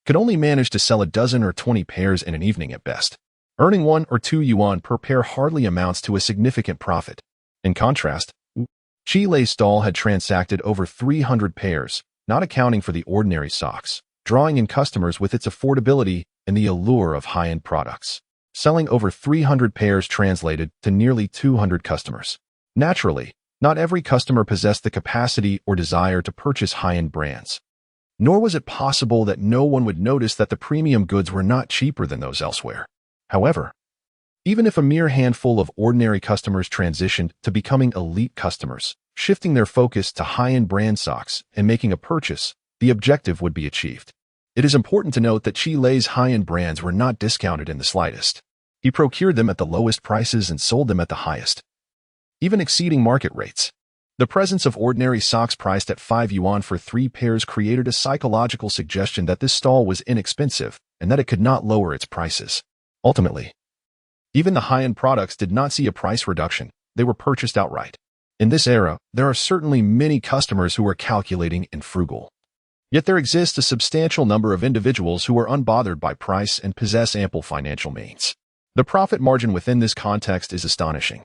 could only manage to sell a dozen or 20 pairs in an evening at best. Earning 1 or 2 yuan per pair hardly amounts to a significant profit. In contrast, Qi Lei's stall had transacted over 300 pairs, not accounting for the ordinary socks, drawing in customers with its affordability and the allure of high-end products. Selling over 300 pairs translated to nearly 200 customers. Naturally, not every customer possessed the capacity or desire to purchase high-end brands. Nor was it possible that no one would notice that the premium goods were not cheaper than those elsewhere. However, even if a mere handful of ordinary customers transitioned to becoming elite customers, shifting their focus to high-end brand socks and making a purchase, the objective would be achieved. It is important to note that Qi Lei's high-end brands were not discounted in the slightest. He procured them at the lowest prices and sold them at the highest, even exceeding market rates. The presence of ordinary socks priced at 5 yuan for 3 pairs created a psychological suggestion that this stall was inexpensive and that it could not lower its prices. Ultimately, even the high-end products did not see a price reduction. They were purchased outright. In this era, there are certainly many customers who are calculating and frugal. Yet there exists a substantial number of individuals who are unbothered by price and possess ample financial means. The profit margin within this context is astonishing.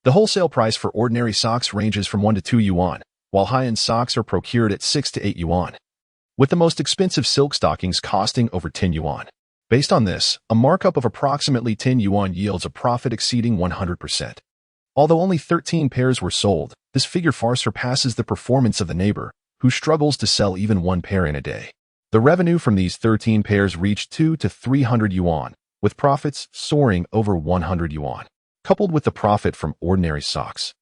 The wholesale price for ordinary socks ranges from 1 to 2 yuan, while high-end socks are procured at 6 to 8 yuan, with the most expensive silk stockings costing over 10 yuan. Based on this, a markup of approximately 10 yuan yields a profit exceeding 100%. Although only 13 pairs were sold, this figure far surpasses the performance of the neighbor, who struggles to sell even 1 pair in a day. The revenue from these 13 pairs reached 2 to 300 yuan, with profits soaring over 100 yuan. Coupled with the profit from ordinary socks,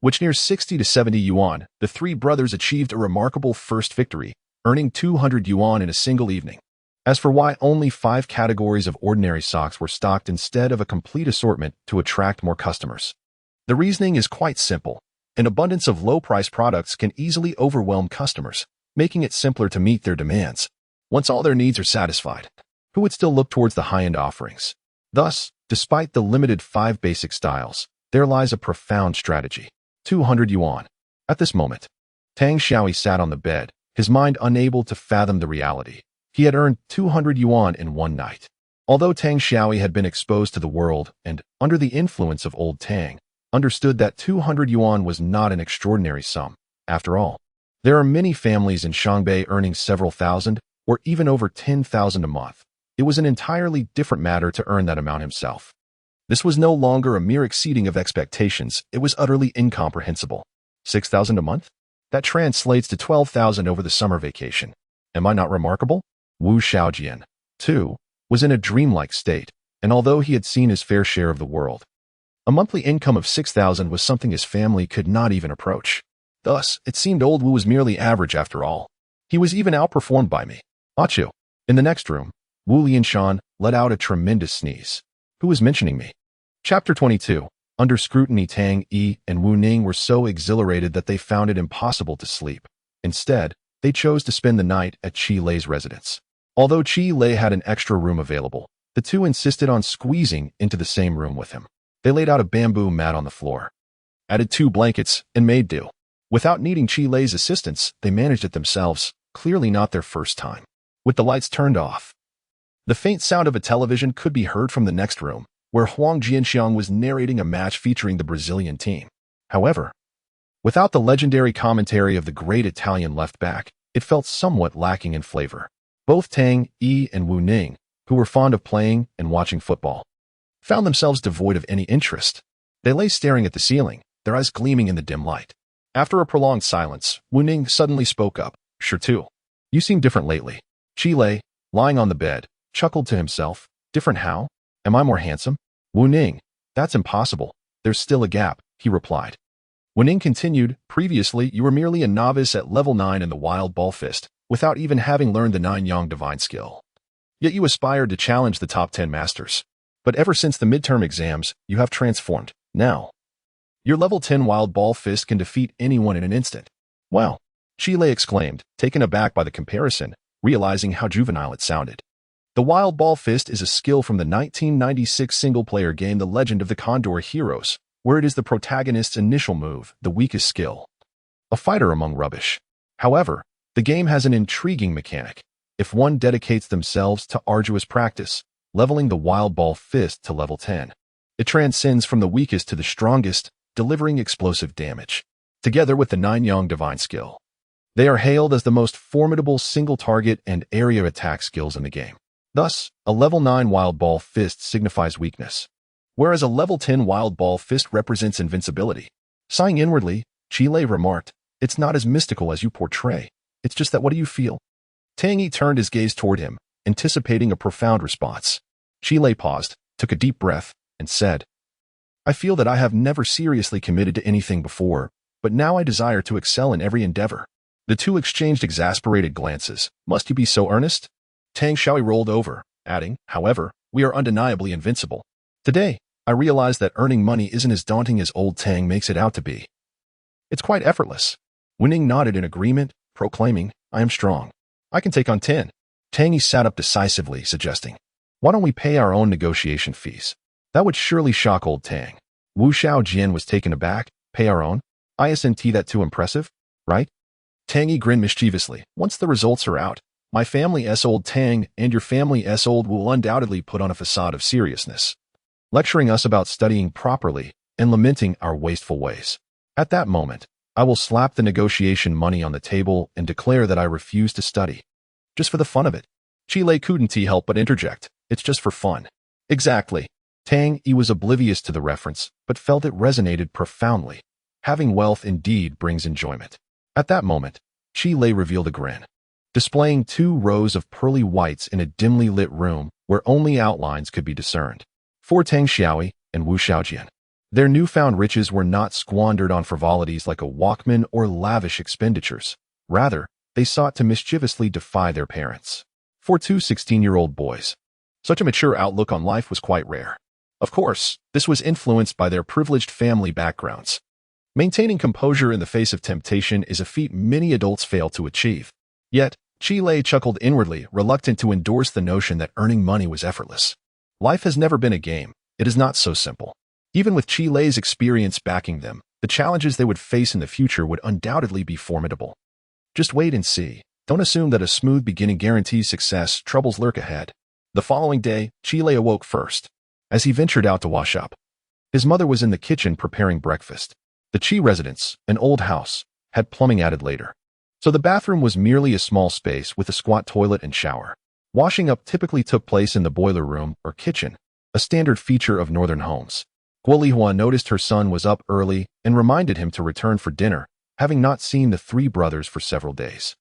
which nears 60 to 70 yuan, the 3 brothers achieved a remarkable first victory, earning 200 yuan in a single evening. As for why only 5 categories of ordinary socks were stocked instead of a complete assortment to attract more customers, the reasoning is quite simple. An abundance of low-price products can easily overwhelm customers, making it simpler to meet their demands. Once all their needs are satisfied, who would still look towards the high-end offerings? Thus, despite the limited 5 basic styles, there lies a profound strategy. 200 yuan. At this moment, Tang Xiaoyi sat on the bed, his mind unable to fathom the reality. He had earned 200 yuan in one night. Although Tang Xiaoyi had been exposed to the world and, under the influence of old Tang, understood that 200 yuan was not an extraordinary sum. After all, there are many families in Shangbei earning several thousand or even over 10,000 a month. It was an entirely different matter to earn that amount himself. This was no longer a mere exceeding of expectations, it was utterly incomprehensible. 6,000 a month? That translates to 12,000 over the summer vacation. Am I not remarkable? Wu Xiaojian, too, was in a dreamlike state, and although he had seen his fair share of the world, a monthly income of 6,000 was something his family could not even approach. Thus, it seemed old Wu was merely average after all. He was even outperformed by me. Achu. In the next room, Wu Lianshan let out a tremendous sneeze. Who was mentioning me? Chapter 22. Under scrutiny, Tang Yi and Wu Ning were so exhilarated that they found it impossible to sleep. Instead, they chose to spend the night at Qi Lei's residence. Although Qi Lei had an extra room available, the two insisted on squeezing into the same room with him. They laid out a bamboo mat on the floor, added 2 blankets, and made do. Without needing Qi Lei's assistance, they managed it themselves, clearly not their first time. With the lights turned off, the faint sound of a television could be heard from the next room, where Huang Jianxiang was narrating a match featuring the Brazilian team. However, without the legendary commentary of the great Italian left back, it felt somewhat lacking in flavor. Both Tang Yi and Wu Ning, who were fond of playing and watching football, found themselves devoid of any interest. They lay staring at the ceiling, their eyes gleaming in the dim light. After a prolonged silence, Wu Ning suddenly spoke up. "Sure too. You seem different lately." Qi Lei, lying on the bed, chuckled to himself. "Different how? Am I more handsome?" "Wu Ning, that's impossible. There's still a gap," he replied. Wu Ning continued, "Previously, you were merely a novice at level 9 in the Wild Ball Fist, without even having learned the 9 Yang Divine skill. Yet you aspired to challenge the top 10 masters. But ever since the midterm exams, you have transformed. Now, your level 10 Wild Ball Fist can defeat anyone in an instant." "Wow," Qi Lei exclaimed, taken aback by the comparison, realizing how juvenile it sounded. The Wild Ball Fist is a skill from the 1996 single-player game The Legend of the Condor Heroes, where it is the protagonist's initial move, the weakest skill. A fighter among rubbish. However, the game has an intriguing mechanic. If one dedicates themselves to arduous practice, leveling the Wild Ball Fist to level 10, it transcends from the weakest to the strongest, delivering explosive damage. Together with the 9 Yang Divine skill, they are hailed as the most formidable single-target and area attack skills in the game. Thus, a level 9 Wild Ball Fist signifies weakness, whereas a level 10 Wild Ball Fist represents invincibility. Sighing inwardly, Qi Lei remarked, "It's not as mystical as you portray. It's just that what do you feel?" Tang Yi turned his gaze toward him, anticipating a profound response. Qi Lei paused, took a deep breath, and said, "I feel that I have never seriously committed to anything before, but now I desire to excel in every endeavor." The two exchanged exasperated glances. "Must you be so earnest?" Tang Xiaoyi rolled over, adding, "However, we are undeniably invincible. Today, I realize that earning money isn't as daunting as old Tang makes it out to be. It's quite effortless." Wu Ning nodded in agreement, proclaiming, "I am strong. I can take on 10. Tang Yi sat up decisively, suggesting, "Why don't we pay our own negotiation fees? That would surely shock old Tang." Wu Xiaojian was taken aback. "Pay our own? Isn't that too impressive, right?" Tang Yi grinned mischievously. "Once the results are out, my family's old Tang and your family's old will undoubtedly put on a facade of seriousness, lecturing us about studying properly and lamenting our wasteful ways. At that moment, I will slap the negotiation money on the table and declare that I refuse to study. Just for the fun of it." Qi Lei couldn't help but interject, "It's just for fun." "Exactly." Tang Yi was oblivious to the reference, but felt it resonated profoundly. Having wealth indeed brings enjoyment. At that moment, Qi Lei revealed a grin, displaying 2 rows of pearly whites in a dimly lit room where only outlines could be discerned. For Tang Xiaoyi and Wu Xiaojian, their newfound riches were not squandered on frivolities like a Walkman or lavish expenditures. Rather, they sought to mischievously defy their parents. For 2 16-year-old boys, such a mature outlook on life was quite rare. Of course, this was influenced by their privileged family backgrounds. Maintaining composure in the face of temptation is a feat many adults fail to achieve. Yet, Qi Lei chuckled inwardly, reluctant to endorse the notion that earning money was effortless. Life has never been a game. It is not so simple. Even with Qi Lei's experience backing them, the challenges they would face in the future would undoubtedly be formidable. Just wait and see. Don't assume that a smooth beginning guarantees success. Troubles lurk ahead. The following day, Qi Lei awoke first. As he ventured out to wash up, his mother was in the kitchen preparing breakfast. The Qi residence, an old house, had plumbing added later, so the bathroom was merely a small space with a squat toilet and shower. Washing up typically took place in the boiler room or kitchen, a standard feature of northern homes. Guo Lihua noticed her son was up early and reminded him to return for dinner, having not seen the 3 brothers for several days.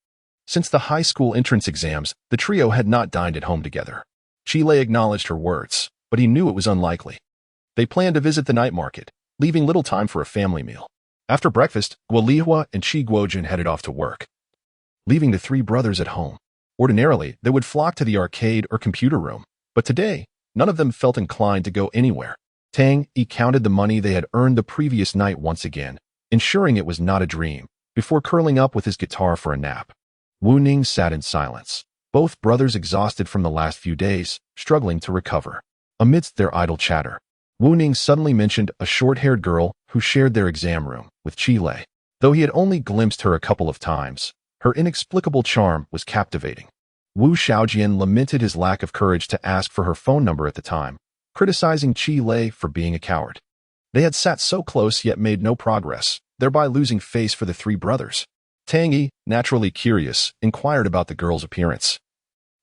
Since the high school entrance exams, the trio had not dined at home together. Qi Lei acknowledged her words, but he knew it was unlikely. They planned to visit the night market, leaving little time for a family meal. After breakfast, Guo Lihua and Qi Guojun headed off to work, leaving the 3 brothers at home. Ordinarily, they would flock to the arcade or computer room, but today, none of them felt inclined to go anywhere. Tang Yi counted the money they had earned the previous night once again, ensuring it was not a dream, before curling up with his guitar for a nap. Wu Ning sat in silence, both brothers exhausted from the last few days, struggling to recover. Amidst their idle chatter, Wu Ning suddenly mentioned a short-haired girl who shared their exam room with Qi Lei. Though he had only glimpsed her a couple of times, her inexplicable charm was captivating. Wu Xiaojian lamented his lack of courage to ask for her phone number at the time, criticizing Qi Lei for being a coward. They had sat so close yet made no progress, thereby losing face for the three brothers. Tang Yi, naturally curious, inquired about the girl's appearance.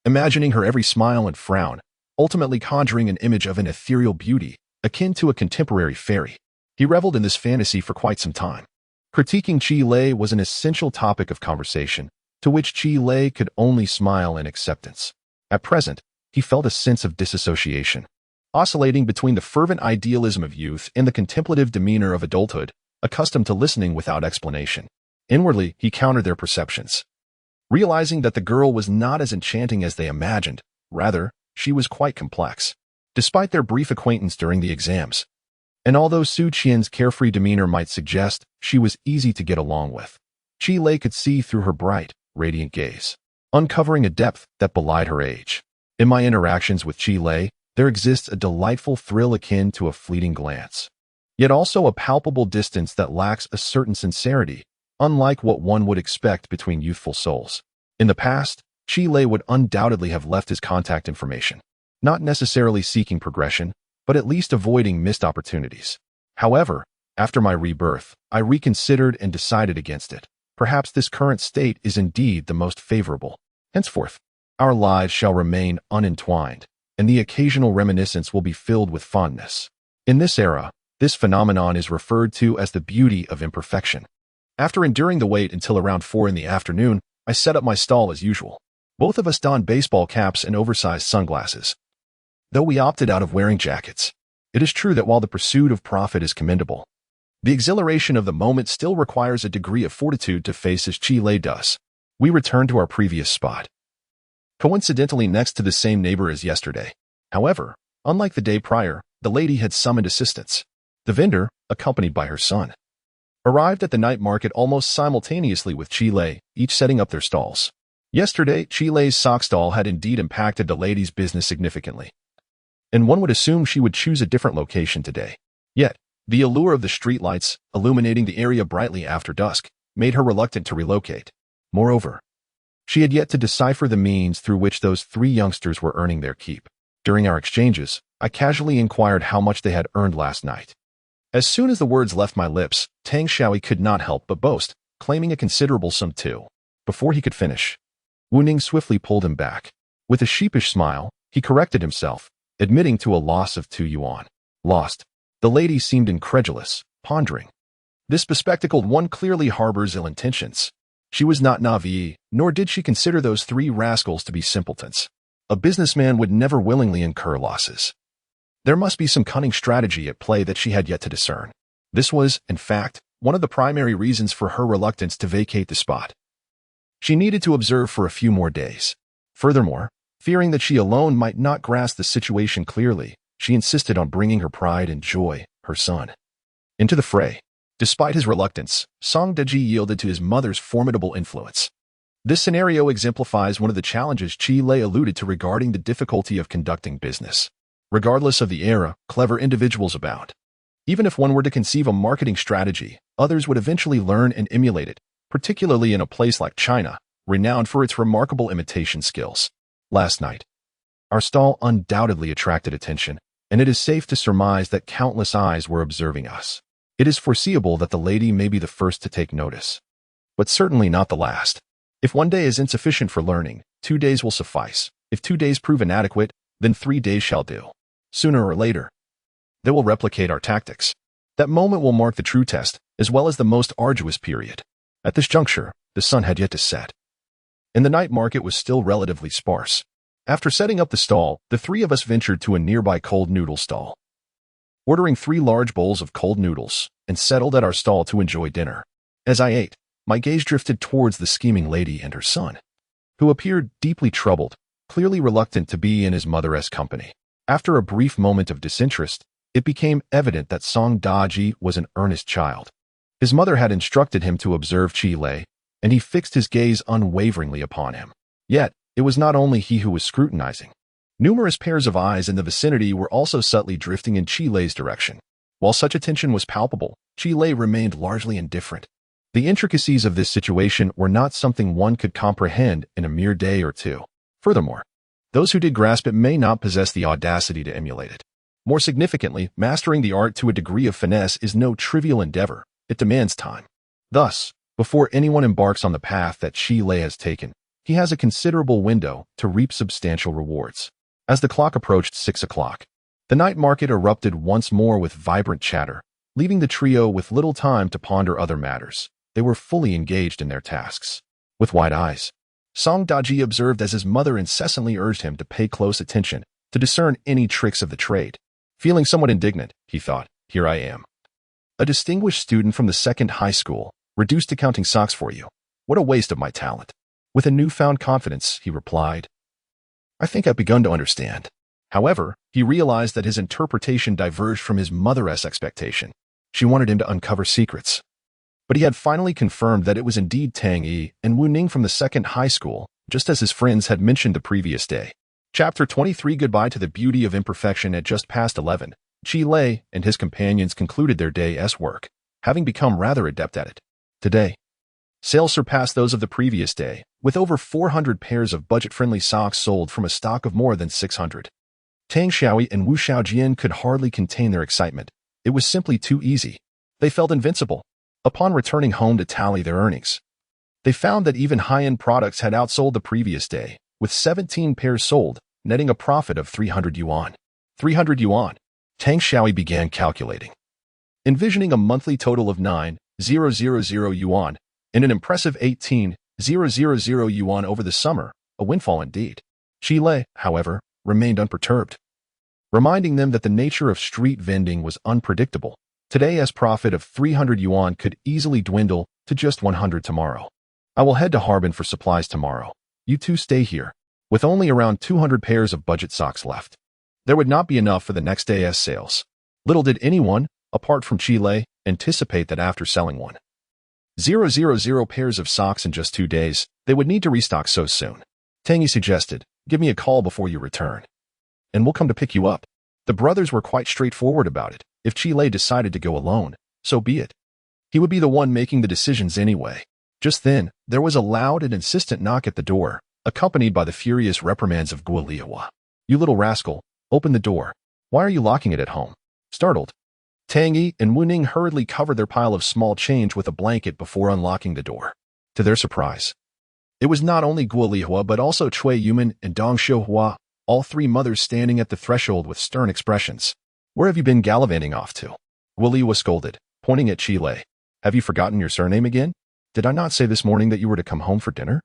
Imagining her every smile and frown, ultimately conjuring an image of an ethereal beauty, akin to a contemporary fairy. He reveled in this fantasy for quite some time. Critiquing Qi Lei was an essential topic of conversation, to which Qi Lei could only smile in acceptance. At present, he felt a sense of disassociation, oscillating between the fervent idealism of youth and the contemplative demeanor of adulthood, accustomed to listening without explanation. Inwardly, he countered their perceptions, realizing that the girl was not as enchanting as they imagined. Rather, she was quite complex. Despite their brief acquaintance during the exams, and although Su Qian's carefree demeanor might suggest she was easy to get along with, Qi Lei could see through her bright, radiant gaze, uncovering a depth that belied her age. In my interactions with Qi Lei, there exists a delightful thrill akin to a fleeting glance, yet also a palpable distance that lacks a certain sincerity, unlike what one would expect between youthful souls. In the past, Qi Lei would undoubtedly have left his contact information, not necessarily seeking progression, but at least avoiding missed opportunities. However, after my rebirth, I reconsidered and decided against it. Perhaps this current state is indeed the most favorable. Henceforth, our lives shall remain unentwined, and the occasional reminiscence will be filled with fondness. In this era, this phenomenon is referred to as the beauty of imperfection. After enduring the wait until around 4 in the afternoon, I set up my stall as usual. Both of us donned baseball caps and oversized sunglasses, though we opted out of wearing jackets. It is true that while the pursuit of profit is commendable, the exhilaration of the moment still requires a degree of fortitude to face as Qi Lei does. We returned to our previous spot, coincidentally next to the same neighbor as yesterday. However, unlike the day prior, the lady had summoned assistance. The vendor, accompanied by her son, arrived at the night market almost simultaneously with Qi Lei, each setting up their stalls. Yesterday, Qi Lei's sock stall had indeed impacted the lady's business significantly, and one would assume she would choose a different location today. Yet, the allure of the streetlights, illuminating the area brightly after dusk, made her reluctant to relocate. Moreover, she had yet to decipher the means through which those three youngsters were earning their keep. During our exchanges, I casually inquired how much they had earned last night. As soon as the words left my lips, Tang Xiaoyi could not help but boast, claiming a considerable sum too. Before he could finish, Wu Ning swiftly pulled him back. With a sheepish smile, he corrected himself, admitting to a loss of 2 yuan. Lost. The lady seemed incredulous, pondering. This bespectacled one clearly harbors ill intentions. She was not naive, nor did she consider those 3 rascals to be simpletons. A businessman would never willingly incur losses. There must be some cunning strategy at play that she had yet to discern. This was, in fact, one of the primary reasons for her reluctance to vacate the spot. She needed to observe for a few more days. Furthermore, fearing that she alone might not grasp the situation clearly, she insisted on bringing her pride and joy, her son, into the fray. Despite his reluctance, Song Deji yielded to his mother's formidable influence. This scenario exemplifies one of the challenges Qi Lei alluded to regarding the difficulty of conducting business. Regardless of the era, clever individuals abound. Even if one were to conceive a marketing strategy, others would eventually learn and emulate it, particularly in a place like China, renowned for its remarkable imitation skills. Last night, our stall undoubtedly attracted attention, and it is safe to surmise that countless eyes were observing us. It is foreseeable that the lady may be the first to take notice, but certainly not the last. If 1 day is insufficient for learning, 2 days will suffice. If 2 days prove inadequate, then 3 days shall do. Sooner or later, they will replicate our tactics. That moment will mark the true test, as well as the most arduous period. At this juncture, the sun had yet to set, and the night market was still relatively sparse. After setting up the stall, the 3 of us ventured to a nearby cold noodle stall, ordering 3 large bowls of cold noodles, and settled at our stall to enjoy dinner. As I ate, my gaze drifted towards the scheming lady and her son, who appeared deeply troubled, clearly reluctant to be in his mother's company. After a brief moment of disinterest, it became evident that Song Daji was an earnest child. His mother had instructed him to observe Chi Lei, and he fixed his gaze unwaveringly upon him. Yet, it was not only he who was scrutinizing. Numerous pairs of eyes in the vicinity were also subtly drifting in Chi Lei's direction. While such attention was palpable, Chi Lei remained largely indifferent. The intricacies of this situation were not something one could comprehend in a mere day or two. Furthermore, those who did grasp it may not possess the audacity to emulate it. More significantly, mastering the art to a degree of finesse is no trivial endeavor. It demands time. Thus, before anyone embarks on the path that Chi Lei has taken, he has a considerable window to reap substantial rewards. As the clock approached 6 o'clock, the night market erupted once more with vibrant chatter, leaving the trio with little time to ponder other matters. They were fully engaged in their tasks. With wide eyes, Song Daji observed as his mother incessantly urged him to pay close attention, to discern any tricks of the trade. Feeling somewhat indignant, he thought, here I am, a distinguished student from the second high school, reduced to counting socks for you. What a waste of my talent. With a newfound confidence, he replied, I think I've begun to understand. However, he realized that his interpretation diverged from his mother's expectation. She wanted him to uncover secrets. But he had finally confirmed that it was indeed Tang Yi and Wu Ning from the second high school, just as his friends had mentioned the previous day. Chapter 23 Goodbye to the Beauty of Imperfection. At just past 11, Chi Lei and his companions concluded their day's work, having become rather adept at it. Today, sales surpassed those of the previous day, with over 400 pairs of budget-friendly socks sold from a stock of more than 600. Tang Xiaoyi and Wu Xiaojian could hardly contain their excitement. It was simply too easy. They felt invincible. Upon returning home to tally their earnings, they found that even high-end products had outsold the previous day, with 17 pairs sold, netting a profit of 300 yuan. 300 yuan. Tang Xiaoyi began calculating, envisioning a monthly total of 9,000 yuan and an impressive 18,000 yuan over the summer, a windfall indeed. Chi Lei, however, remained unperturbed, reminding them that the nature of street vending was unpredictable. Today's profit of 300 yuan could easily dwindle to just 100 tomorrow. I will head to Harbin for supplies tomorrow. You two stay here. With only around 200 pairs of budget socks left, there would not be enough for the next day's sales. Little did anyone, apart from Chi Lei, anticipate that after selling 1,000 pairs of socks in just 2 days, they would need to restock so soon. Tang Yi suggested, give me a call before you return, and we'll come to pick you up. The brothers were quite straightforward about it. If Chi Lei decided to go alone, so be it. He would be the one making the decisions anyway. Just then, there was a loud and insistent knock at the door, accompanied by the furious reprimands of Guo Lihua. You little rascal, open the door. Why are you locking it at home? Startled, Tang Yi and Wu Ning hurriedly covered their pile of small change with a blanket before unlocking the door. To their surprise, it was not only Guo Lihua but also Cui Yuman and Dong Xiuhua, all three mothers standing at the threshold with stern expressions. Where have you been gallivanting off to? Guo Lihua scolded, pointing at Chi Lei. Have you forgotten your surname again? Did I not say this morning that you were to come home for dinner?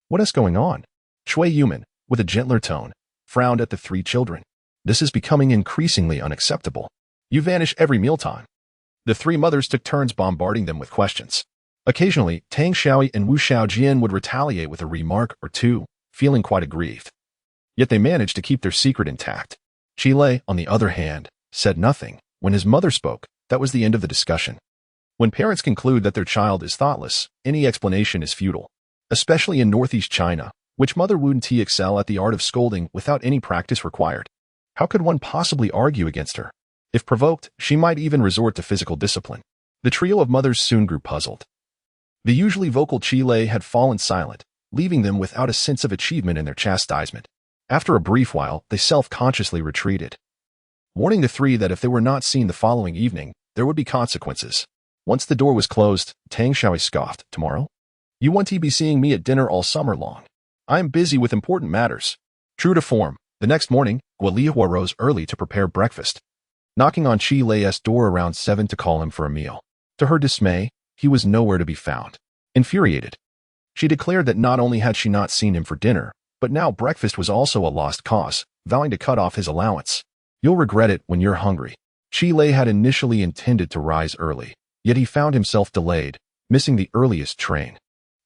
What is going on? Cui Yuman, with a gentler tone, frowned at the three children. This is becoming increasingly unacceptable. You vanish every mealtime. The three mothers took turns bombarding them with questions. Occasionally, Tang Xiaoyi and Wu Xiaojian would retaliate with a remark or two, feeling quite aggrieved. Yet they managed to keep their secret intact. Chi Lei, on the other hand, said nothing. When his mother spoke, that was the end of the discussion. When parents conclude that their child is thoughtless, any explanation is futile. Especially in northeast China, which Mother wouldn't excel at the art of scolding without any practice required. How could one possibly argue against her? If provoked, she might even resort to physical discipline. The trio of mothers soon grew puzzled. The usually vocal Chi Lei had fallen silent, leaving them without a sense of achievement in their chastisement. After a brief while, they self-consciously retreated, warning the three that if they were not seen the following evening, there would be consequences. Once the door was closed, Tang Xiaoyi scoffed. Tomorrow? You want to be seeing me at dinner all summer long. I am busy with important matters. True to form, the next morning, Guo Lihua rose early to prepare breakfast, knocking on Chi Lei's door around 7 to call him for a meal. To her dismay, he was nowhere to be found. Infuriated, she declared that not only had she not seen him for dinner, but now breakfast was also a lost cause, vowing to cut off his allowance. You'll regret it when you're hungry. Chi Lei had initially intended to rise early, yet he found himself delayed, missing the earliest train.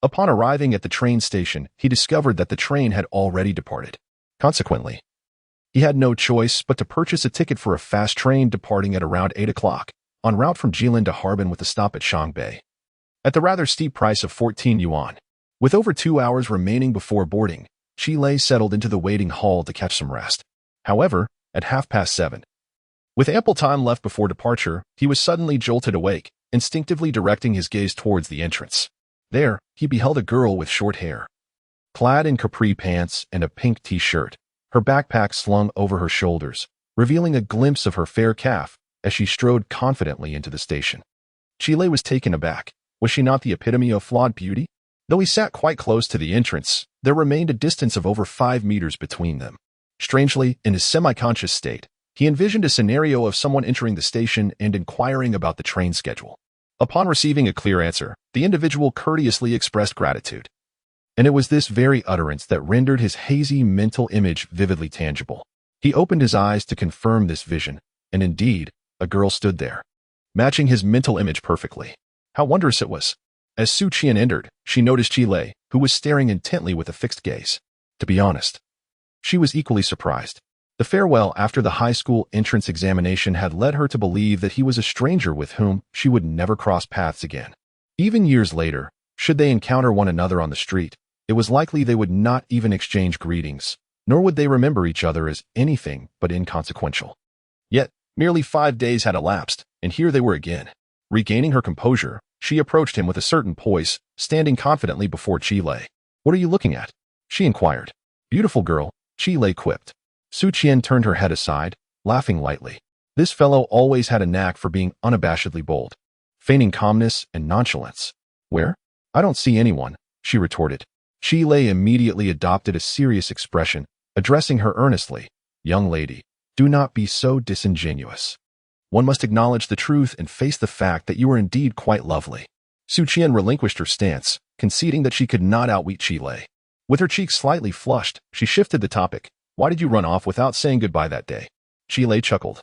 Upon arriving at the train station, he discovered that the train had already departed. Consequently, He had no choice but to purchase a ticket for a fast train departing at around 8 o'clock, en route from Jilin to Harbin with a stop at Shangbei. At the rather steep price of 14 yuan. With over 2 hours remaining before boarding, Qilei settled into the waiting hall to catch some rest. However, at 7:30, with ample time left before departure, he was suddenly jolted awake, instinctively directing his gaze towards the entrance. There, he beheld a girl with short hair. Clad in capri pants and a pink t-shirt, her backpack slung over her shoulders, revealing a glimpse of her fair calf as she strode confidently into the station. Qilei was taken aback. Was she not the epitome of flawed beauty? Though he sat quite close to the entrance, there remained a distance of over 5 meters between them. Strangely, in his semi-conscious state, he envisioned a scenario of someone entering the station and inquiring about the train schedule. Upon receiving a clear answer, the individual courteously expressed gratitude. And it was this very utterance that rendered his hazy mental image vividly tangible. He opened his eyes to confirm this vision, and indeed, a girl stood there, matching his mental image perfectly. How wondrous it was! As Su Qian entered, she noticed Qilei, who was staring intently with a fixed gaze. To be honest, she was equally surprised. The farewell after the high school entrance examination had led her to believe that he was a stranger with whom she would never cross paths again. Even years later, should they encounter one another on the street, it was likely they would not even exchange greetings, nor would they remember each other as anything but inconsequential. Yet, merely 5 days had elapsed, and here they were again. Regaining her composure, she approached him with a certain poise, standing confidently before Qilei. "What are you looking at?" she inquired. "Beautiful girl," Qilei quipped. Su Qian turned her head aside, laughing lightly. This fellow always had a knack for being unabashedly bold, feigning calmness and nonchalance. "Where? I don't see anyone," she retorted. Qilei immediately adopted a serious expression, addressing her earnestly. "Young lady, do not be so disingenuous. One must acknowledge the truth and face the fact that you are indeed quite lovely." Su Qian relinquished her stance, conceding that she could not outwit Qilei. With her cheeks slightly flushed, she shifted the topic. "Why did you run off without saying goodbye that day?" Qilei chuckled.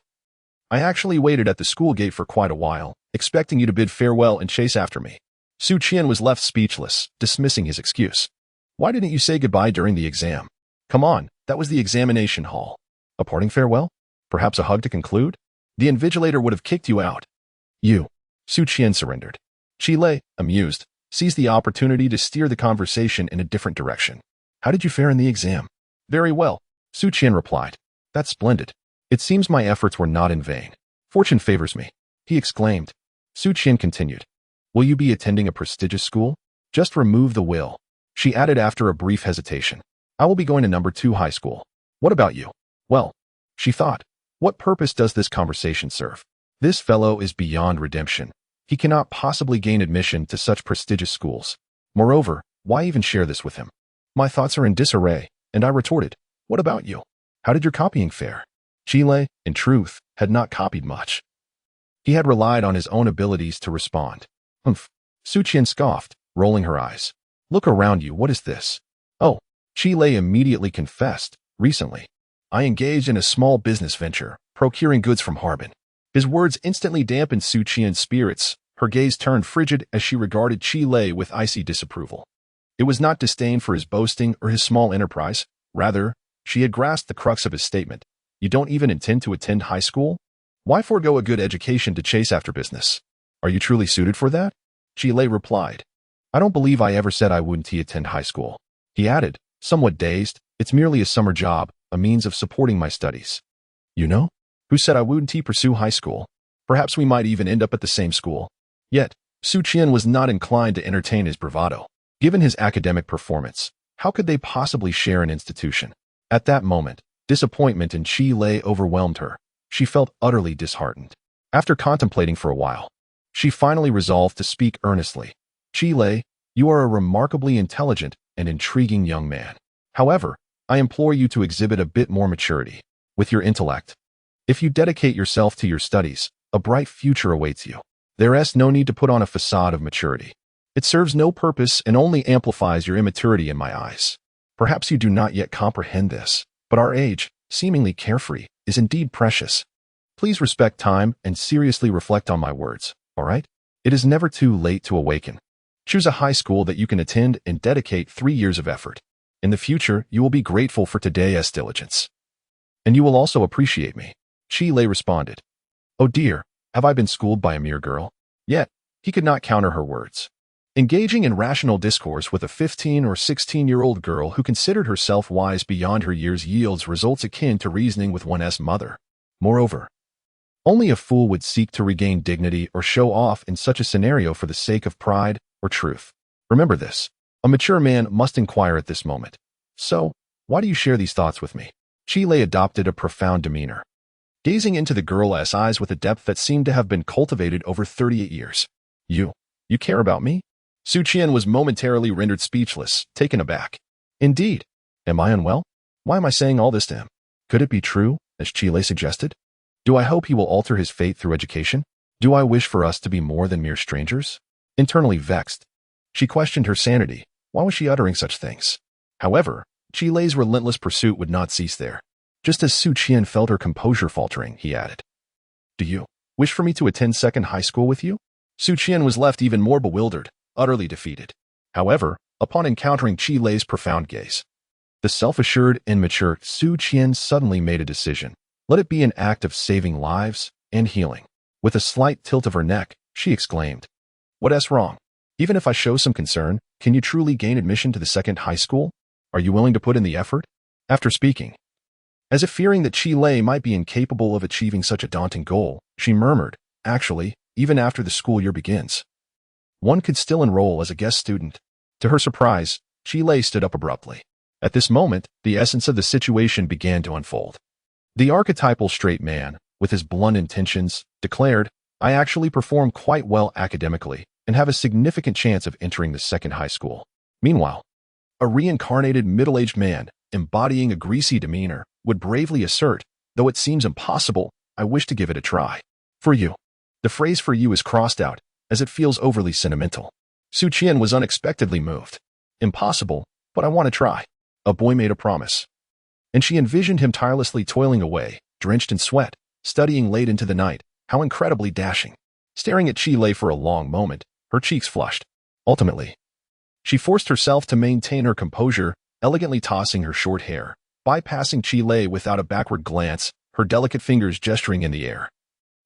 "I actually waited at the school gate for quite a while, expecting you to bid farewell and chase after me." Su Qian was left speechless, dismissing his excuse. "Why didn't you say goodbye during the exam? Come on, that was the examination hall. A parting farewell? Perhaps a hug to conclude? The invigilator would have kicked you out." "You." Su Qian surrendered. Qilei, amused, seized the opportunity to steer the conversation in a different direction. "How did you fare in the exam?" "Very well," Su Qian replied. "That's splendid. It seems my efforts were not in vain. Fortune favors me," he exclaimed. Su Qian continued. "Will you be attending a prestigious school?" "Just remove the will," she added after a brief hesitation. "I will be going to number 2 high school. What about you?" "Well," she thought, "what purpose does this conversation serve? This fellow is beyond redemption. He cannot possibly gain admission to such prestigious schools. Moreover, why even share this with him?" My thoughts are in disarray, and I retorted, "What about you? How did your copying fare?" Qilei, in truth, had not copied much. He had relied on his own abilities to respond. "Humph," Su Qian scoffed, rolling her eyes. "Look around you, what is this?" "Oh," Qilei immediately confessed, "recently, I engaged in a small business venture, procuring goods from Harbin." His words instantly dampened Su Qian's spirits. Her gaze turned frigid as she regarded Qilei with icy disapproval. It was not disdain for his boasting or his small enterprise. Rather, she had grasped the crux of his statement. "You don't even intend to attend high school? Why forego a good education to chase after business? Are you truly suited for that?" Qilei replied. "I don't believe I ever said I wouldn't attend high school." He added, somewhat dazed, "It's merely a summer job, a means of supporting my studies." "You know? Who said I wouldn't pursue high school? Perhaps we might even end up at the same school." Yet, Su Qian was not inclined to entertain his bravado. Given his academic performance, how could they possibly share an institution? At that moment, disappointment in Qilei overwhelmed her. She felt utterly disheartened. After contemplating for a while, she finally resolved to speak earnestly. "Qilei, you are a remarkably intelligent and intriguing young man. However, I implore you to exhibit a bit more maturity with your intellect. If you dedicate yourself to your studies, a bright future awaits you. There is no need to put on a facade of maturity. It serves no purpose and only amplifies your immaturity in my eyes. Perhaps you do not yet comprehend this, but our age, seemingly carefree, is indeed precious. Please respect time and seriously reflect on my words, all right? It is never too late to awaken. Choose a high school that you can attend and dedicate 3 years of effort. In the future, you will be grateful for today's diligence." And you will also appreciate me. Chi Lei responded. Oh dear, have I been schooled by a mere girl? Yet, he could not counter her words. Engaging in rational discourse with a 15 or 16-year-old girl who considered herself wise beyond her years yields results akin to reasoning with one's mother. Moreover, only a fool would seek to regain dignity or show off in such a scenario for the sake of pride or truth. Remember this. A mature man must inquire at this moment. So, why do you share these thoughts with me? Chi Lei adopted a profound demeanor, gazing into the girl's eyes with a depth that seemed to have been cultivated over 38 years. You care about me? Su Qian was momentarily rendered speechless, taken aback. Indeed. Am I unwell? Why am I saying all this to him? Could it be true, as Chi Lei suggested? Do I hope he will alter his fate through education? Do I wish for us to be more than mere strangers? Internally vexed, she questioned her sanity. Why was she uttering such things? However, Chi Lei's relentless pursuit would not cease there. Just as Su Qian felt her composure faltering, he added, Do you wish for me to attend second high school with you? Su Qian was left even more bewildered, utterly defeated. However, upon encountering Chi Lei's profound gaze, the self-assured and mature Su Qian suddenly made a decision. Let it be an act of saving lives and healing. With a slight tilt of her neck, she exclaimed, What's wrong? Even if I show some concern, can you truly gain admission to the second high school? Are you willing to put in the effort? After speaking, as if fearing that Chi Lei might be incapable of achieving such a daunting goal, she murmured, Actually, even after the school year begins, one could still enroll as a guest student. To her surprise, Chi Lei stood up abruptly. At this moment, the essence of the situation began to unfold. The archetypal straight man, with his blunt intentions, declared, I actually perform quite well academically and have a significant chance of entering the second high school. Meanwhile, a reincarnated middle-aged man, embodying a greasy demeanor, would bravely assert, though it seems impossible, I wish to give it a try. For you. The phrase for you is crossed out, as it feels overly sentimental. Su Qian was unexpectedly moved. Impossible, but I want to try. A boy made a promise. And she envisioned him tirelessly toiling away, drenched in sweat, studying late into the night. How incredibly dashing. Staring at Chi Lei for a long moment, her cheeks flushed. Ultimately, she forced herself to maintain her composure, elegantly tossing her short hair, bypassing Chi Lei without a backward glance, her delicate fingers gesturing in the air.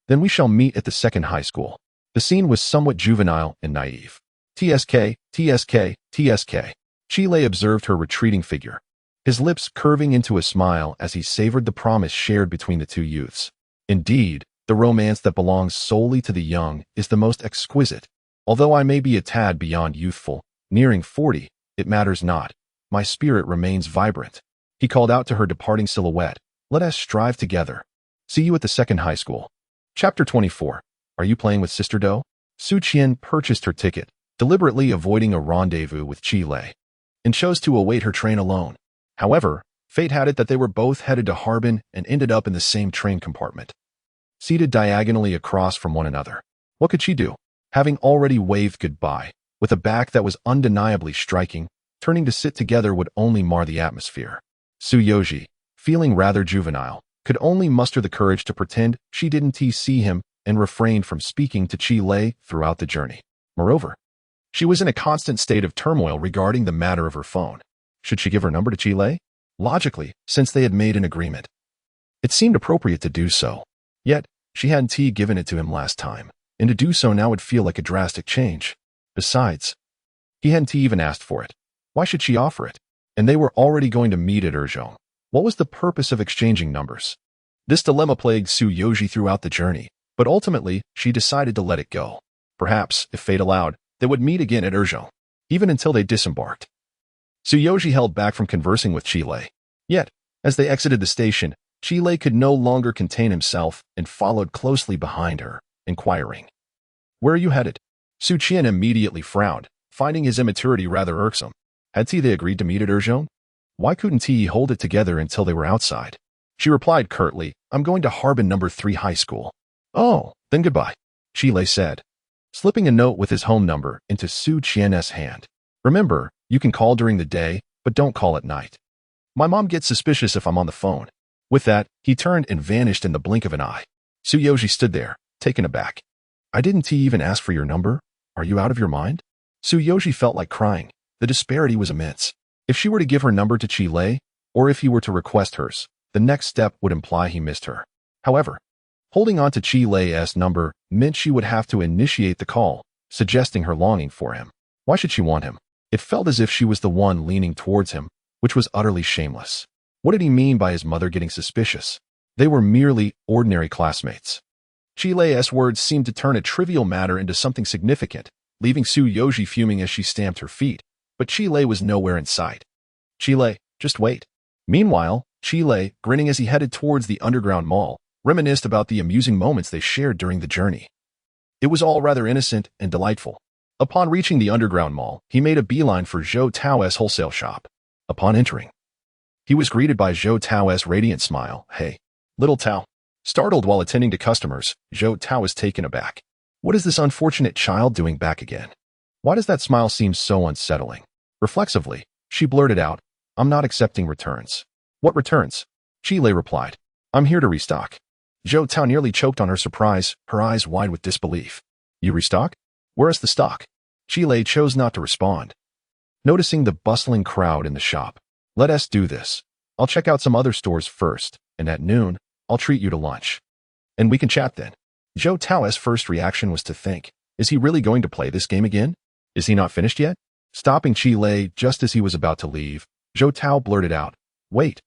Then we shall meet at the second high school. The scene was somewhat juvenile and naive. TSK, TSK, TSK. Chi Lei observed her retreating figure, his lips curving into a smile as he savored the promise shared between the two youths. Indeed, the romance that belongs solely to the young is the most exquisite. Although I may be a tad beyond youthful, nearing 40, it matters not. My spirit remains vibrant. He called out to her departing silhouette. Let us strive together. See you at the second high school. Chapter 24. Are you playing with Sister Do? Su Qian purchased her ticket, deliberately avoiding a rendezvous with Chi Lei, and chose to await her train alone. However, fate had it that they were both headed to Harbin and ended up in the same train compartment, seated diagonally across from one another. What could she do? Having already waved goodbye, with a back that was undeniably striking, turning to sit together would only mar the atmosphere. Su Yoji, feeling rather juvenile, could only muster the courage to pretend she didn't see him and refrained from speaking to Chi Lei throughout the journey. Moreover, she was in a constant state of turmoil regarding the matter of her phone. Should she give her number to Chi Lei? Logically, since they had made an agreement, it seemed appropriate to do so. Yet, she hadn't given it to him last time, and to do so now would feel like a drastic change. Besides, he hadn't even asked for it. Why should she offer it? And they were already going to meet at Zhōngkǎo. What was the purpose of exchanging numbers? This dilemma plagued Su Yoji throughout the journey, but ultimately, she decided to let it go. Perhaps, if fate allowed, they would meet again at Zhōngkǎo, even until they disembarked. Su Yoji held back from conversing with Chi Lei. Yet, as they exited the station, Chi Lei could no longer contain himself and followed closely behind her, inquiring, Where are you headed? Su Qian immediately frowned, finding his immaturity rather irksome. Had they agreed to meet at Zhōngkǎo? Why couldn't he hold it together until they were outside? She replied curtly, I'm going to Harbin No. 3 High School. Oh, then goodbye, Chi Lei said, slipping a note with his home number into Su Qian's hand. Remember, you can call during the day, but don't call at night. My mom gets suspicious if I'm on the phone. With that, he turned and vanished in the blink of an eye. Su Yoji stood there, taken aback. I didn't even ask for your number. Are you out of your mind? Su Yoji felt like crying. The disparity was immense. If she were to give her number to Chi Lei, or if he were to request hers, the next step would imply he missed her. However, holding on to Chi Lei's number meant she would have to initiate the call, suggesting her longing for him. Why should she want him? It felt as if she was the one leaning towards him, which was utterly shameless. What did he mean by his mother getting suspicious? They were merely ordinary classmates. Chi Lei's words seemed to turn a trivial matter into something significant, leaving Su Yoji fuming as she stamped her feet, but Chi Lei was nowhere in sight. Chi Lei, just wait. Meanwhile, Chi Lei, grinning as he headed towards the underground mall, reminisced about the amusing moments they shared during the journey. It was all rather innocent and delightful. Upon reaching the underground mall, he made a beeline for Zhōngkǎo's wholesale shop. Upon entering, he was greeted by Zhōngkǎo's radiant smile. Hey, little Tao. Startled while attending to customers, Zhōngkǎo was taken aback. What is this unfortunate child doing back again? Why does that smile seem so unsettling? Reflexively, she blurted out, I'm not accepting returns. What returns? Chi Lei replied, I'm here to restock. Zhōngkǎo nearly choked on her surprise, her eyes wide with disbelief. You restock? Where is the stock? Chi Lei chose not to respond. Noticing the bustling crowd in the shop, let us do this. I'll check out some other stores first, and at noon, I'll treat you to lunch. And we can chat then. Zhōngkǎo's first reaction was to think, is he really going to play this game again? Is he not finished yet? Stopping Chi Lei just as he was about to leave, Zhōngkǎo blurted out, wait.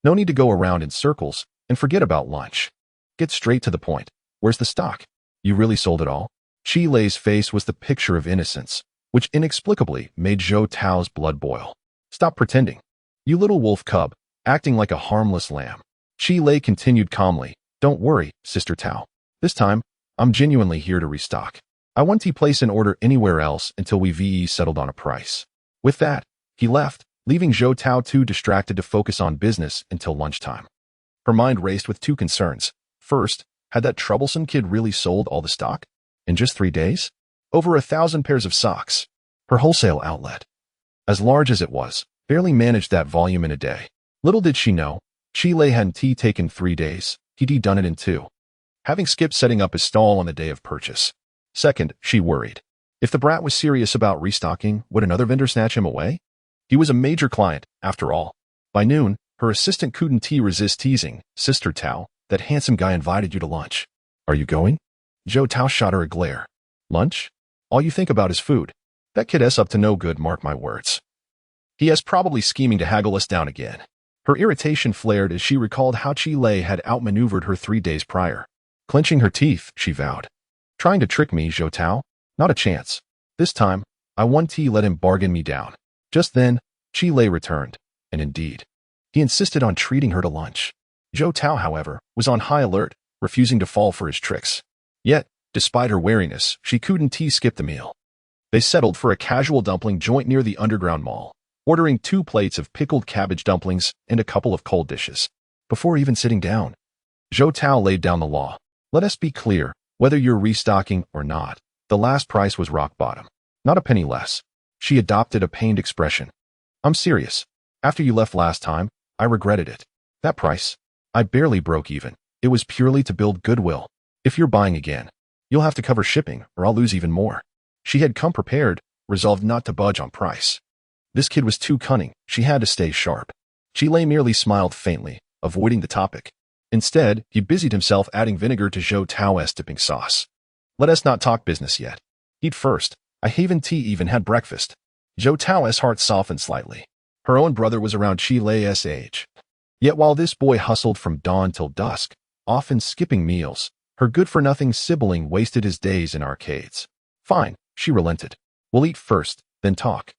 No need to go around in circles, and forget about lunch. Get straight to the point. Where's the stock? You really sold it all? Chi Lei's face was the picture of innocence, which inexplicably made Zhōngkǎo's blood boil. Stop pretending. You little wolf cub, acting like a harmless lamb. Chi Lei continued calmly, don't worry, Sister Tao. This time, I'm genuinely here to restock. I won't place an order anywhere else until we settled on a price. With that, he left, leaving Zhōngkǎo too distracted to focus on business until lunchtime. Her mind raced with two concerns. First, had that troublesome kid really sold all the stock? In just 3 days? Over 1,000 pairs of socks. Her wholesale outlet, as large as it was, barely managed that volume in a day. Little did she know, Chi Lei hadn't taken 3 days, he'd done it in 2. Having skipped setting up his stall on the day of purchase. Second, she worried. If the brat was serious about restocking, would another vendor snatch him away? He was a major client, after all. By noon, her assistant couldn't resist teasing, Sister Tao, that handsome guy invited you to lunch. Are you going? Zhōngkǎo shot her a glare. Lunch? All you think about is food. That kid's up to no good, mark my words. He is probably scheming to haggle us down again. Her irritation flared as she recalled how Chi Lei had outmaneuvered her 3 days prior. Clenching her teeth, she vowed. Trying to trick me, Zhōngkǎo? Not a chance. This time, I won't let him bargain me down. Just then, Chi Lei returned, and indeed, he insisted on treating her to lunch. Zhōngkǎo, however, was on high alert, refusing to fall for his tricks. Yet, despite her wariness, she couldn't skip the meal. They settled for a casual dumpling joint near the underground mall, ordering 2 plates of pickled cabbage dumplings and a couple of cold dishes. Before even sitting down, Zhōngkǎo laid down the law. Let us be clear, whether you're restocking or not, the last price was rock bottom. Not a penny less. She adopted a pained expression. I'm serious. After you left last time, I regretted it. That price, I barely broke even. It was purely to build goodwill. If you're buying again, you'll have to cover shipping or I'll lose even more. She had come prepared, resolved not to budge on price. This kid was too cunning. She had to stay sharp. Chi Lei merely smiled faintly, avoiding the topic. Instead, he busied himself adding vinegar to Zhōngkǎo's dipping sauce. Let us not talk business yet. Eat first. I haven't even had breakfast. Zhōngkǎo's heart softened slightly. Her own brother was around Chi Lei's age. Yet while this boy hustled from dawn till dusk, often skipping meals, her good-for-nothing sibling wasted his days in arcades. Fine, she relented. We'll eat first, then talk.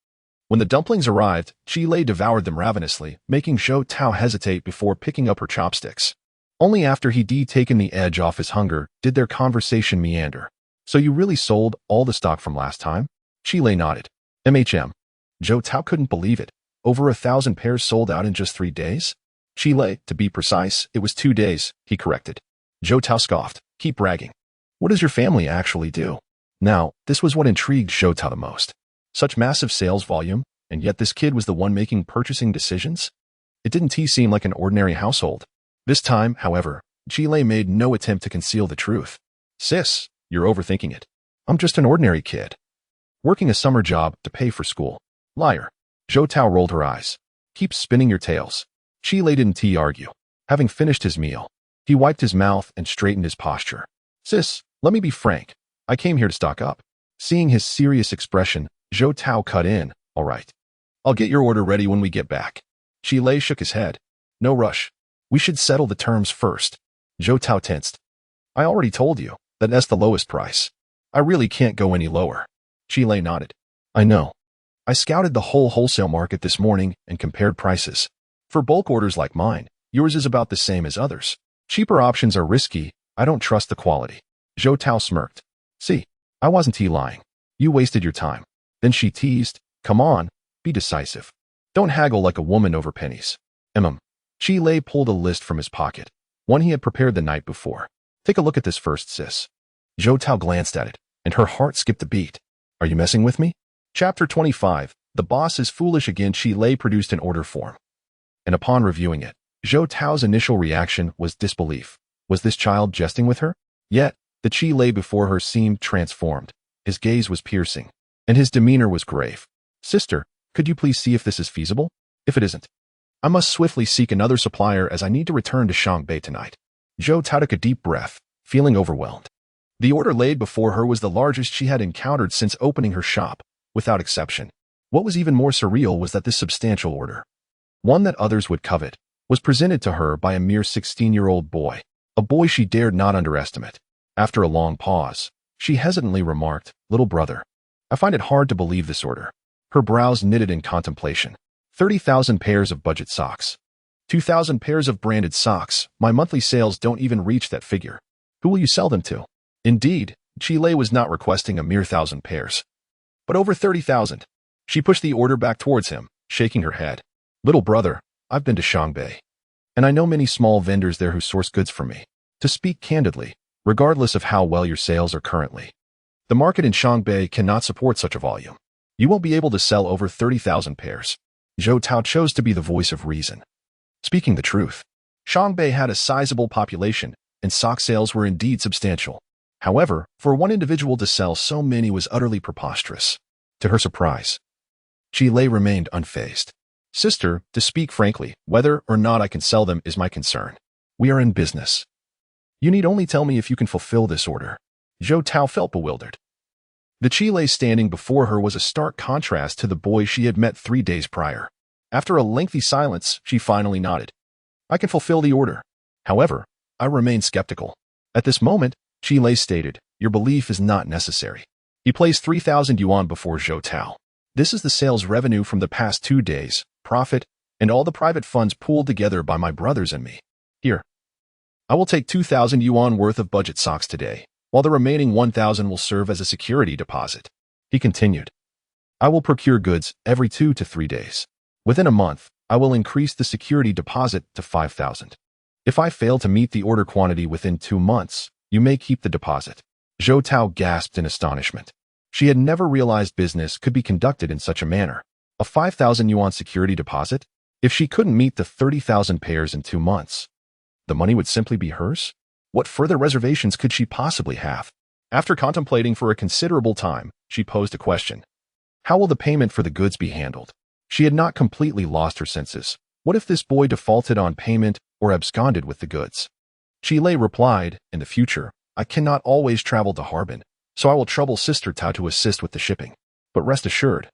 When the dumplings arrived, Chi Lei devoured them ravenously, making Zhōngkǎo hesitate before picking up her chopsticks. Only after he'd taken the edge off his hunger did their conversation meander. So you really sold all the stock from last time? Chi Lei nodded. Zhōngkǎo couldn't believe it. Over 1,000 pairs sold out in just 3 days? Chi Lei, to be precise, it was 2 days, he corrected. Zhōngkǎo scoffed. Keep bragging. What does your family actually do? Now, this was what intrigued Zhōngkǎo the most. Such massive sales volume, and yet this kid was the one making purchasing decisions? It didn't seem like an ordinary household. This time, however, Chi Lei made no attempt to conceal the truth. Sis, you're overthinking it. I'm just an ordinary kid. Working a summer job to pay for school. Liar. Zhōngkǎo rolled her eyes. Keep spinning your tales. Qi didn't argue. Having finished his meal, he wiped his mouth and straightened his posture. Sis, let me be frank. I came here to stock up. Seeing his serious expression, Zhōngkǎo cut in. All right. I'll get your order ready when we get back. Qi shook his head. No rush. We should settle the terms first. Zhōngkǎo tensed. I already told you that that's the lowest price. I really can't go any lower. Qi nodded. I know. I scouted the whole wholesale market this morning and compared prices. For bulk orders like mine, yours is about the same as others. Cheaper options are risky. I don't trust the quality. Zhōngkǎo smirked. See, I wasn't lying. You wasted your time. Then she teased. Come on, be decisive. Don't haggle like a woman over pennies. Qi pulled a list from his pocket, one he had prepared the night before. Take a look at this first, sis. Zhōngkǎo glanced at it, and her heart skipped a beat. Are you messing with me? Chapter 25. The boss is foolish again. Qi produced an order form, and upon reviewing it, Zhōngkǎo's initial reaction was disbelief. Was this child jesting with her? Yet, the Qi before her seemed transformed. His gaze was piercing, and his demeanor was grave. Sister, could you please see if this is feasible? If it isn't, I must swiftly seek another supplier as I need to return to Shangbei tonight. Zhōngkǎo took a deep breath, feeling overwhelmed. The order laid before her was the largest she had encountered since opening her shop, without exception. What was even more surreal was that this substantial order, one that others would covet, was presented to her by a mere 16-year-old boy, a boy she dared not underestimate. After a long pause, she hesitantly remarked, Little brother, I find it hard to believe this order. Her brows knitted in contemplation. 30,000 pairs of budget socks. 2,000 pairs of branded socks. My monthly sales don't even reach that figure. Who will you sell them to? Indeed, Qi was not requesting a mere 1,000 pairs, but over 30,000. She pushed the order back towards him, shaking her head. Little brother, I've been to Shangbei, and I know many small vendors there who source goods from me. To speak candidly, regardless of how well your sales are currently, the market in Shangbei cannot support such a volume. You won't be able to sell over 30,000 pairs. Zhōngkǎo chose to be the voice of reason. Speaking the truth, Shangbei had a sizable population, and sock sales were indeed substantial. However, for one individual to sell so many was utterly preposterous. To her surprise, Qi remained unfazed. Sister, to speak frankly, whether or not I can sell them is my concern. We are in business. You need only tell me if you can fulfill this order. Zhōngkǎo felt bewildered. The Qi standing before her was a stark contrast to the boy she had met 3 days prior. After a lengthy silence, she finally nodded. I can fulfill the order. However, I remain skeptical. At this moment, Qi stated, your belief is not necessary. He placed 3,000 yuan before Zhōngkǎo. This is the sales revenue from the past 2 days, profit, and all the private funds pooled together by my brothers and me. Here. I will take 2,000 yuan worth of budget socks today, while the remaining 1,000 will serve as a security deposit. He continued. I will procure goods every 2 to 3 days. Within a month, I will increase the security deposit to 5,000. If I fail to meet the order quantity within 2 months, you may keep the deposit. Zhōngkǎo gasped in astonishment. She had never realized business could be conducted in such a manner. A 5,000 yuan security deposit? If she couldn't meet the 30,000 pairs in 2 months, the money would simply be hers? What further reservations could she possibly have? After contemplating for a considerable time, she posed a question. How will the payment for the goods be handled? She had not completely lost her senses. What if this boy defaulted on payment or absconded with the goods? Qi replied, in the future, I cannot always travel to Harbin, so I will trouble Sister Tao to assist with the shipping. But rest assured,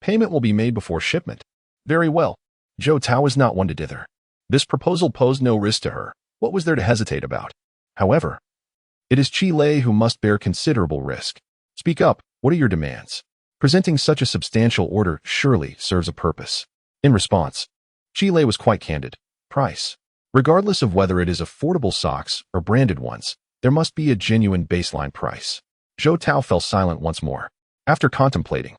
payment will be made before shipment. Very well. Zhōngkǎo was not one to dither. This proposal posed no risk to her. What was there to hesitate about? However, it is Qi who must bear considerable risk. Speak up, what are your demands? Presenting such a substantial order surely serves a purpose. In response, Qi was quite candid. Price. Regardless of whether it is affordable socks or branded ones, there must be a genuine baseline price. Zhōngkǎo fell silent once more. After contemplating,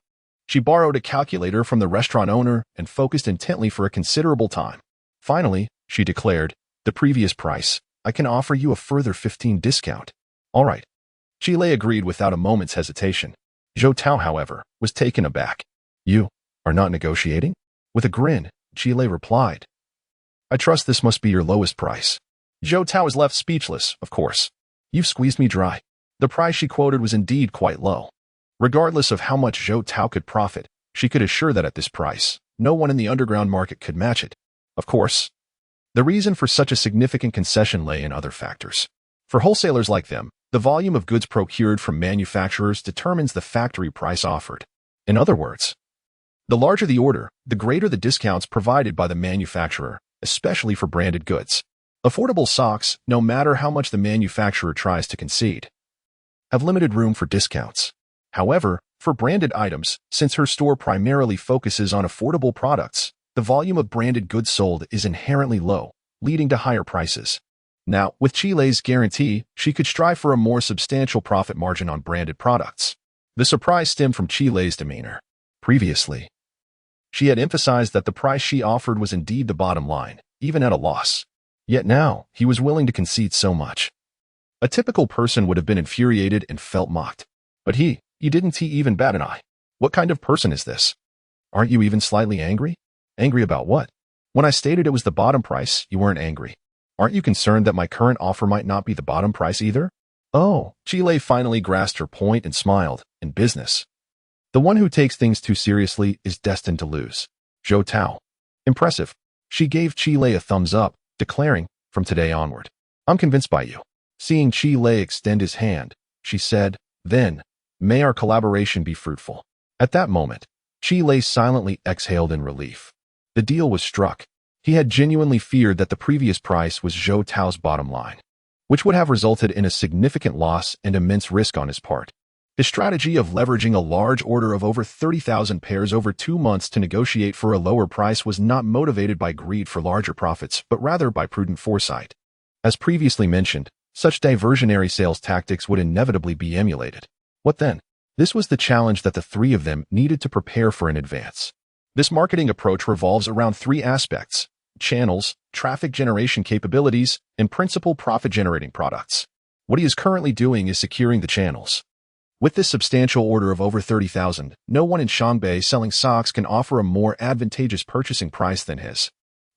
she borrowed a calculator from the restaurant owner and focused intently for a considerable time. Finally, she declared, the previous price, I can offer you a further 15% discount. All right. Qi agreed without a moment's hesitation. Zhōngkǎo, however, was taken aback. You are not negotiating? With a grin, Qi replied. I trust this must be your lowest price. Zhōngkǎo was left speechless, of course. You've squeezed me dry. The price she quoted was indeed quite low. Regardless of how much Zhōngkǎo could profit, she could assure that at this price, no one in the underground market could match it. Of course, The reason for such a significant concession lay in other factors. For wholesalers like them, the volume of goods procured from manufacturers determines the factory price offered. In other words, the larger the order, the greater the discounts provided by the manufacturer, especially for branded goods. Affordable socks, no matter how much the manufacturer tries to concede, have limited room for discounts. However, for branded items, since her store primarily focuses on affordable products, the volume of branded goods sold is inherently low, leading to higher prices. Now, with Chile's guarantee, she could strive for a more substantial profit margin on branded products. The surprise stemmed from Chile's demeanor. Previously, she had emphasized that the price she offered was indeed the bottom line, even at a loss. Yet now, he was willing to concede so much. A typical person would have been infuriated and felt mocked. But he didn't even bat an eye. What kind of person is this? Aren't you even slightly angry? Angry about what? When I stated it was the bottom price, you weren't angry. Aren't you concerned that my current offer might not be the bottom price either? Oh, Chile finally grasped her point and smiled. In business, the one who takes things too seriously is destined to lose. Zhōngkǎo. Impressive. She gave Chile a thumbs up, declaring, from today onward, I'm convinced by you. Seeing Chile extend his hand, she said, then, may our collaboration be fruitful. At that moment, Chile silently exhaled in relief. The deal was struck. He had genuinely feared that the previous price was Zhōngkǎo's bottom line, which would have resulted in a significant loss and immense risk on his part. His strategy of leveraging a large order of over 30,000 pairs over 2 months to negotiate for a lower price was not motivated by greed for larger profits, but rather by prudent foresight. As previously mentioned, such diversionary sales tactics would inevitably be emulated. What then? This was the challenge that the three of them needed to prepare for in advance. This marketing approach revolves around 3 aspects: channels, traffic generation capabilities, and principal profit-generating products. What he is currently doing is securing the channels. With this substantial order of over 30,000, no one in Shanghai selling socks can offer a more advantageous purchasing price than his.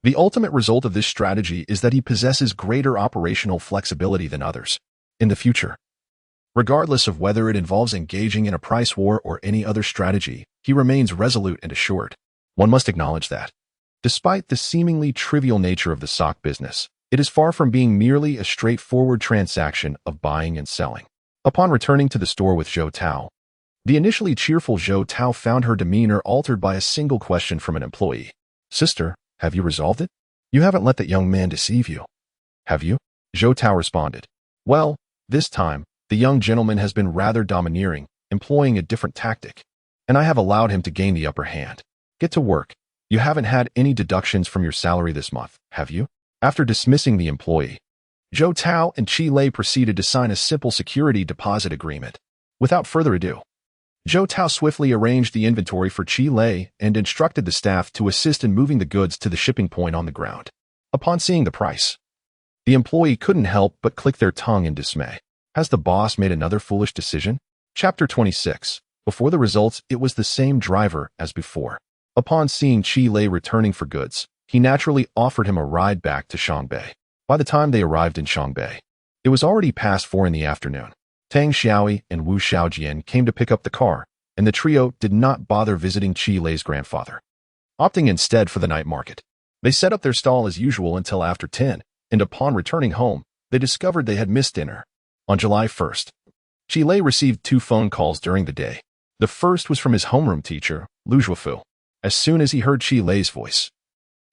The ultimate result of this strategy is that he possesses greater operational flexibility than others. In the future, regardless of whether it involves engaging in a price war or any other strategy, he remains resolute and assured. One must acknowledge that, despite the seemingly trivial nature of the sock business, it is far from being merely a straightforward transaction of buying and selling. Upon returning to the store with Zhōngkǎo, the initially cheerful Zhōngkǎo found her demeanor altered by a single question from an employee. Sister, have you resolved it? You haven't let that young man deceive you, have you? Zhōngkǎo responded. Well, this time, the young gentleman has been rather domineering, employing a different tactic, and I have allowed him to gain the upper hand. Get to work. You haven't had any deductions from your salary this month, have you? After dismissing the employee, Zhōngkǎo and Chile proceeded to sign a simple security deposit agreement. Without further ado, Zhōngkǎo swiftly arranged the inventory for Chile and instructed the staff to assist in moving the goods to the shipping point on the ground. Upon seeing the price, the employee couldn't help but click their tongue in dismay. Has the boss made another foolish decision? Chapter 26. Before the results, it was the same driver as before. Upon seeing Chile returning for goods, he naturally offered him a ride back to Shanghai. By the time they arrived in Shanghai, it was already past 4 in the afternoon. Tang Xiaoyi and Wu Xiaojian came to pick up the car, and the trio did not bother visiting Chile's grandfather, opting instead for the night market. They set up their stall as usual until after 10, and upon returning home, they discovered they had missed dinner. On July 1st, Chile received 2 phone calls during the day. The first was from his homeroom teacher, Lu Zhuofu. As soon as he heard Chile's voice,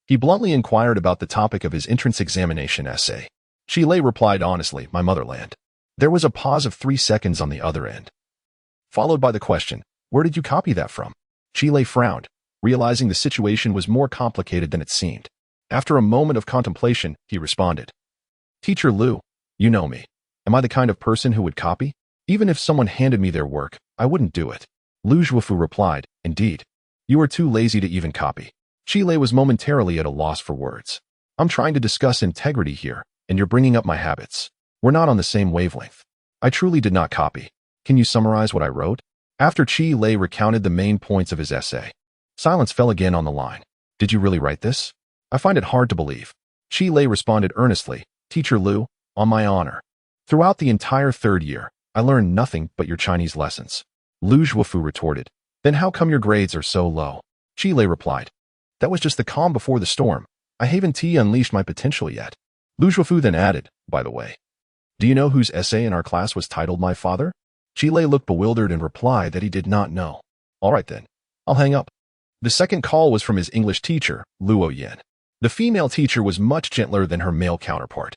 he bluntly inquired about the topic of his entrance examination essay. Chile replied honestly, my motherland. There was a pause of 3 seconds on the other end, followed by the question, where did you copy that from? Chile frowned, realizing the situation was more complicated than it seemed. After a moment of contemplation, he responded, Teacher Lu, you know me. Am I the kind of person who would copy? Even if someone handed me their work, I wouldn't do it. Lu Zhuofu replied, indeed. You are too lazy to even copy. Chile was momentarily at a loss for words. I'm trying to discuss integrity here, and you're bringing up my habits. We're not on the same wavelength. I truly did not copy. Can you summarize what I wrote? After Chile recounted the main points of his essay, silence fell again on the line. Did you really write this? I find it hard to believe. Chile responded earnestly, Teacher Lu, on my honor. Throughout the entire 3rd year, I learned nothing but your Chinese lessons. Lu Zhuofu retorted, then how come your grades are so low? Chile replied, that was just the calm before the storm. I haven't unleashed my potential yet. Lu Zhuofu then added, by the way. Do you know whose essay in our class was titled My Father? Qi Lei looked bewildered and replied that he did not know. All right then, I'll hang up. The second call was from his English teacher, Luo Yin. The female teacher was much gentler than her male counterpart.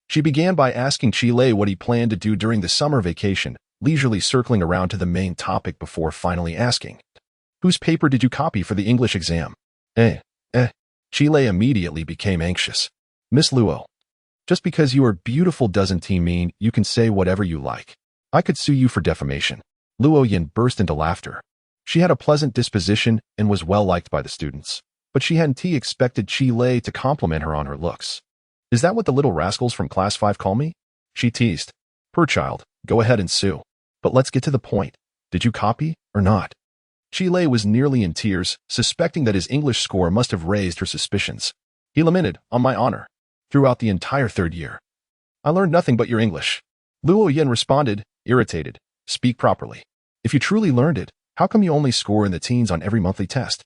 She began by asking Qi Lei what he planned to do during the summer vacation, leisurely circling around to the main topic before finally asking, whose paper did you copy for the English exam? Qi Lei immediately became anxious. Miss Luo, just because you are beautiful doesn't mean you can say whatever you like. I could sue you for defamation. Luo Yin burst into laughter. She had a pleasant disposition and was well liked by the students, but she hadn't expected Qi Lei to compliment her on her looks. Is that what the little rascals from class 5 call me? She teased. Poor child, go ahead and sue. But let's get to the point. Did you copy or not? Qi Lei was nearly in tears, suspecting that his English score must have raised her suspicions. He lamented, on my honor, throughout the entire third year. I learned nothing but your English. Luo Yin responded, irritated. Speak properly. If you truly learned it, how come you only score in the teens on every monthly test?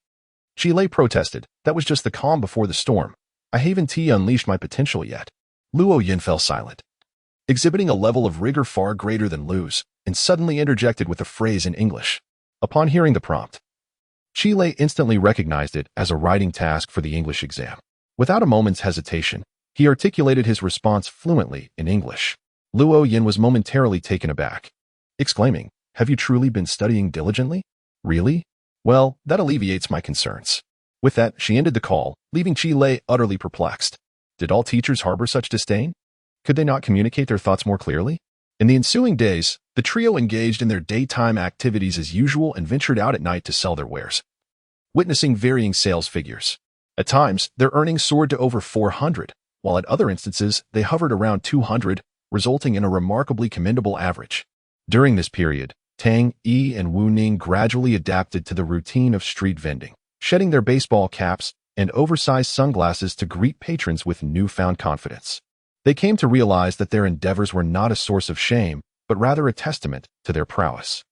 Qi Lei protested. That was just the calm before the storm. I haven't unleashed my potential yet. Luo Yin fell silent, exhibiting a level of rigor far greater than Lu's, and suddenly interjected with a phrase in English. Upon hearing the prompt, Qi Lei instantly recognized it as a writing task for the English exam. Without a moment's hesitation, he articulated his response fluently in English. Luo Yin was momentarily taken aback, exclaiming, have you truly been studying diligently? Really? Well, that alleviates my concerns. With that, she ended the call, leaving Qi Lei utterly perplexed. Did all teachers harbor such disdain? Could they not communicate their thoughts more clearly? In the ensuing days, the trio engaged in their daytime activities as usual and ventured out at night to sell their wares, witnessing varying sales figures. At times, their earnings soared to over 400, while at other instances, they hovered around 200, resulting in a remarkably commendable average. During this period, Tang Yi and Wu Ning gradually adapted to the routine of street vending, shedding their baseball caps and oversized sunglasses to greet patrons with newfound confidence. They came to realize that their endeavors were not a source of shame, but rather a testament to their prowess.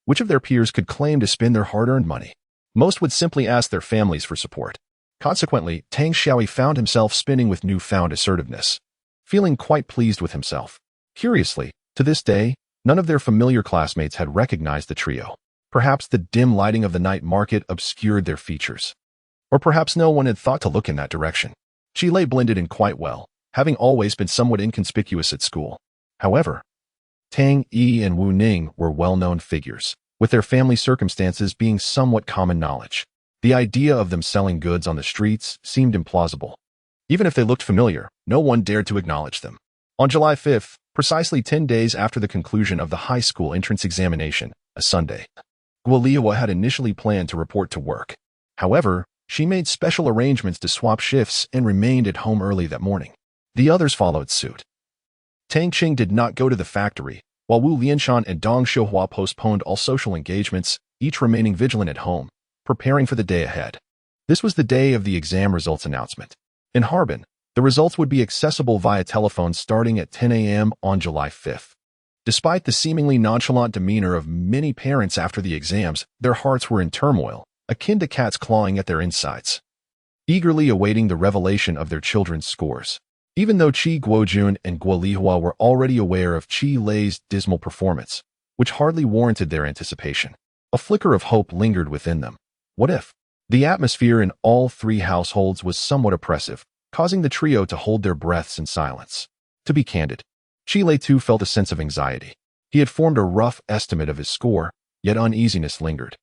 Which of their peers could claim to spend their hard-earned money? Most would simply ask their families for support. Consequently, Tang Xiaoyi found himself spinning with newfound assertiveness, feeling quite pleased with himself. Curiously, to this day, none of their familiar classmates had recognized the trio. Perhaps the dim lighting of the night market obscured their features. Or perhaps no one had thought to look in that direction. Qi Lei blended in quite well, having always been somewhat inconspicuous at school. However, Tang Yi and Wu Ning were well-known figures, with their family circumstances being somewhat common knowledge. The idea of them selling goods on the streets seemed implausible. Even if they looked familiar, no one dared to acknowledge them. On July 5th, precisely 10 days after the conclusion of the high school entrance examination, a Sunday, Guo Lihua had initially planned to report to work. However, she made special arrangements to swap shifts and remained at home early that morning. The others followed suit. Tang Qing did not go to the factory, while Wu Lianshan and Dong Xiuhua postponed all social engagements, each remaining vigilant at home, preparing for the day ahead. This was the day of the exam results announcement. In Harbin, the results would be accessible via telephone starting at 10 a.m. on July 5th. Despite the seemingly nonchalant demeanor of many parents after the exams, their hearts were in turmoil, akin to cats clawing at their insides, eagerly awaiting the revelation of their children's scores. Even though Qi Guojun and Guo Lihua were already aware of Qi Lei's dismal performance, which hardly warranted their anticipation, a flicker of hope lingered within them. What if? The atmosphere in all three households was somewhat oppressive, causing the trio to hold their breaths in silence. To be candid, Qi Lei too felt a sense of anxiety. He had formed a rough estimate of his score, yet uneasiness lingered.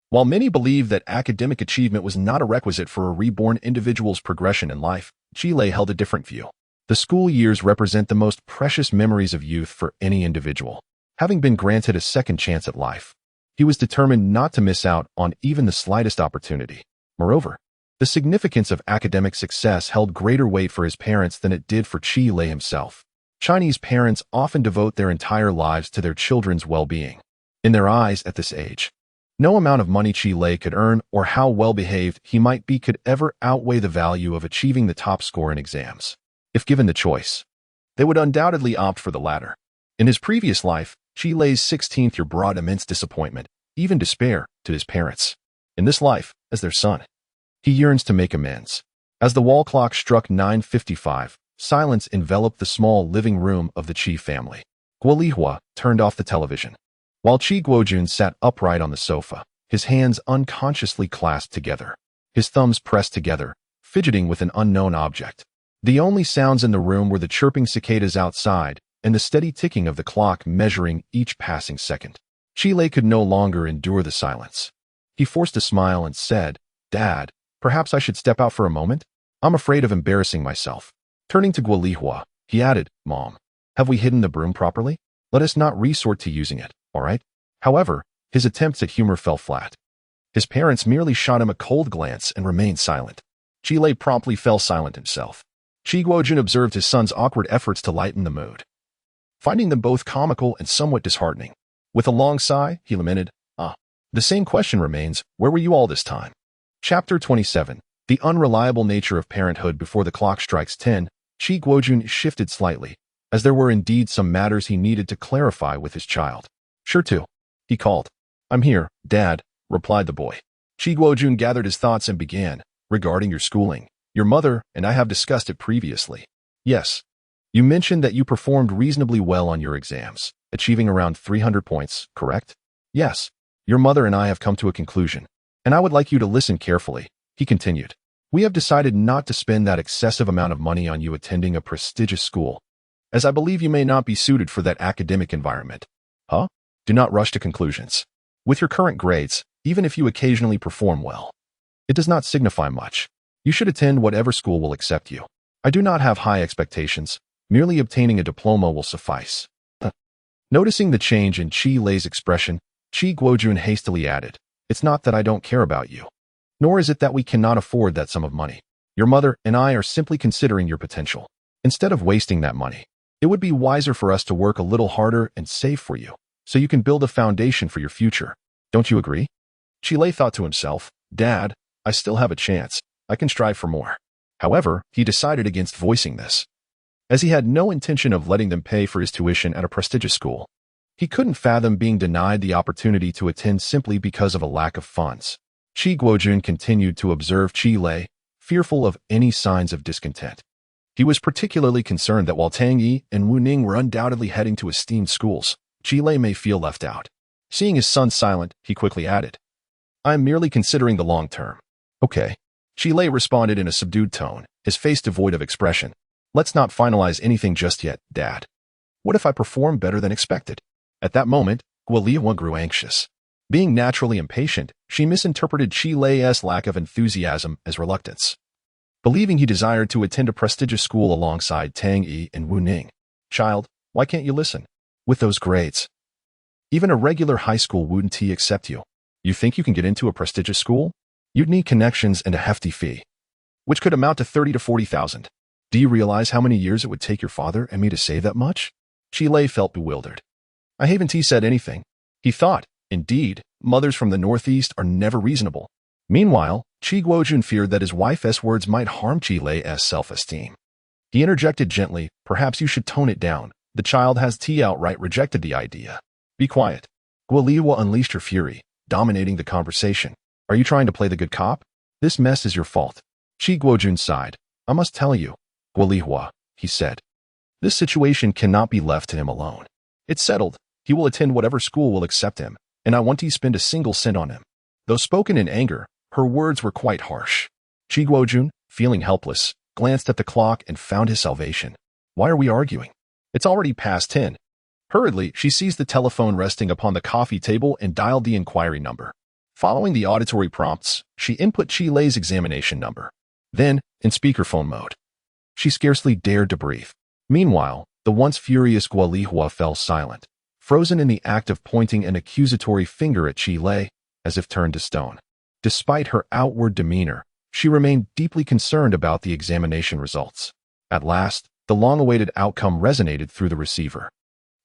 While many believed that academic achievement was not a requisite for a reborn individual's progression in life, Qi Lei held a different view. The school years represent the most precious memories of youth for any individual. Having been granted a second chance at life, he was determined not to miss out on even the slightest opportunity. Moreover, the significance of academic success held greater weight for his parents than it did for Qi Lei himself. Chinese parents often devote their entire lives to their children's well-being. In their eyes at this age, no amount of money Qi Lei could earn or how well-behaved he might be could ever outweigh the value of achieving the top score in exams. If given the choice, they would undoubtedly opt for the latter. In his previous life, Qi Lei's 16th year brought immense disappointment, even despair, to his parents. In this life, as their son, he yearns to make amends. As the wall clock struck 9:55, silence enveloped the small living room of the Qi family. Guo Lihua turned off the television, while Qi Guojun sat upright on the sofa, his hands unconsciously clasped together, his thumbs pressed together, fidgeting with an unknown object. The only sounds in the room were the chirping cicadas outside and the steady ticking of the clock measuring each passing second. Qi Lei could no longer endure the silence. He forced a smile and said, "Dad, perhaps I should step out for a moment? I'm afraid of embarrassing myself." Turning to Guo Lihua, he added, "Mom, have we hidden the broom properly? Let us not resort to using it, all right?" However, his attempts at humor fell flat. His parents merely shot him a cold glance and remained silent. Qi Lei promptly fell silent himself. Qi Guojun observed his son's awkward efforts to lighten the mood, finding them both comical and somewhat disheartening. With a long sigh, he lamented, the same question remains, where were you all this time?" Chapter 27. The unreliable nature of parenthood. Before the clock strikes 10, Qi Guojun shifted slightly, as there were indeed some matters he needed to clarify with his child. "Sure to," he called. "I'm here, Dad," replied the boy. Qi Guojun gathered his thoughts and began, "Regarding your schooling, your mother and I have discussed it previously. Yes. You mentioned that you performed reasonably well on your exams, achieving around 300 points, correct?" "Yes. Your mother and I have come to a conclusion, and I would like you to listen carefully," he continued. "We have decided not to spend that excessive amount of money on you attending a prestigious school, as I believe you may not be suited for that academic environment." "Huh? Do not rush to conclusions. With your current grades, even if you occasionally perform well, it does not signify much. You should attend whatever school will accept you. I do not have high expectations. Merely obtaining a diploma will suffice." Noticing the change in Qi Lei's expression, Qi Guojun hastily added, "It's not that I don't care about you, nor is it that we cannot afford that sum of money. Your mother and I are simply considering your potential. Instead of wasting that money, it would be wiser for us to work a little harder and save for you, so you can build a foundation for your future. Don't you agree?" Qi Lei thought to himself, "Dad, I still have a chance. I can strive for more." However, he decided against voicing this, as he had no intention of letting them pay for his tuition at a prestigious school. He couldn't fathom being denied the opportunity to attend simply because of a lack of funds. Qi Guojun continued to observe Qi Lei, fearful of any signs of discontent. He was particularly concerned that while Tang Yi and Wu Ning were undoubtedly heading to esteemed schools, Qi Lei may feel left out. Seeing his son silent, he quickly added, "I am merely considering the long term." "Okay." Qi Lei responded in a subdued tone, his face devoid of expression. "Let's not finalize anything just yet, Dad. What if I perform better than expected?" At that moment, Guo Lihua grew anxious. Being naturally impatient, she misinterpreted Qi Lei's lack of enthusiasm as reluctance, believing he desired to attend a prestigious school alongside Tang Yi and Wu Ning. "Child, why can't you listen? With those grades, even a regular high school wouldn't accept you. You think you can get into a prestigious school? You'd need connections and a hefty fee, which could amount to 30 to 40,000. Do you realize how many years it would take your father and me to save that much?" Qi Lei felt bewildered. I haven't said anything. He thought, indeed, mothers from the Northeast are never reasonable. Meanwhile, Qi Guojun feared that his wife's words might harm Qi Lei's self-esteem. He interjected gently, "Perhaps you should tone it down. The child has outright rejected the idea." "Be quiet." Guo Lihua unleashed her fury, dominating the conversation. "Are you trying to play the good cop? This mess is your fault." Qi Guojun sighed. "I must tell you, Guo Lihua," he said. "This situation cannot be left to him alone. It's settled. He will attend whatever school will accept him, and I won't spend a single cent on him." Though spoken in anger, her words were quite harsh. Qi Guojun, feeling helpless, glanced at the clock and found his salvation. "Why are we arguing? It's already past 10. Hurriedly, she seized the telephone resting upon the coffee table and dialed the inquiry number. Following the auditory prompts, she input Qi Lei's examination number. Then, in speakerphone mode, she scarcely dared to breathe. Meanwhile, the once furious Guo Lihua fell silent, frozen in the act of pointing an accusatory finger at Qi Lei, as if turned to stone. Despite her outward demeanor, she remained deeply concerned about the examination results. At last, the long-awaited outcome resonated through the receiver.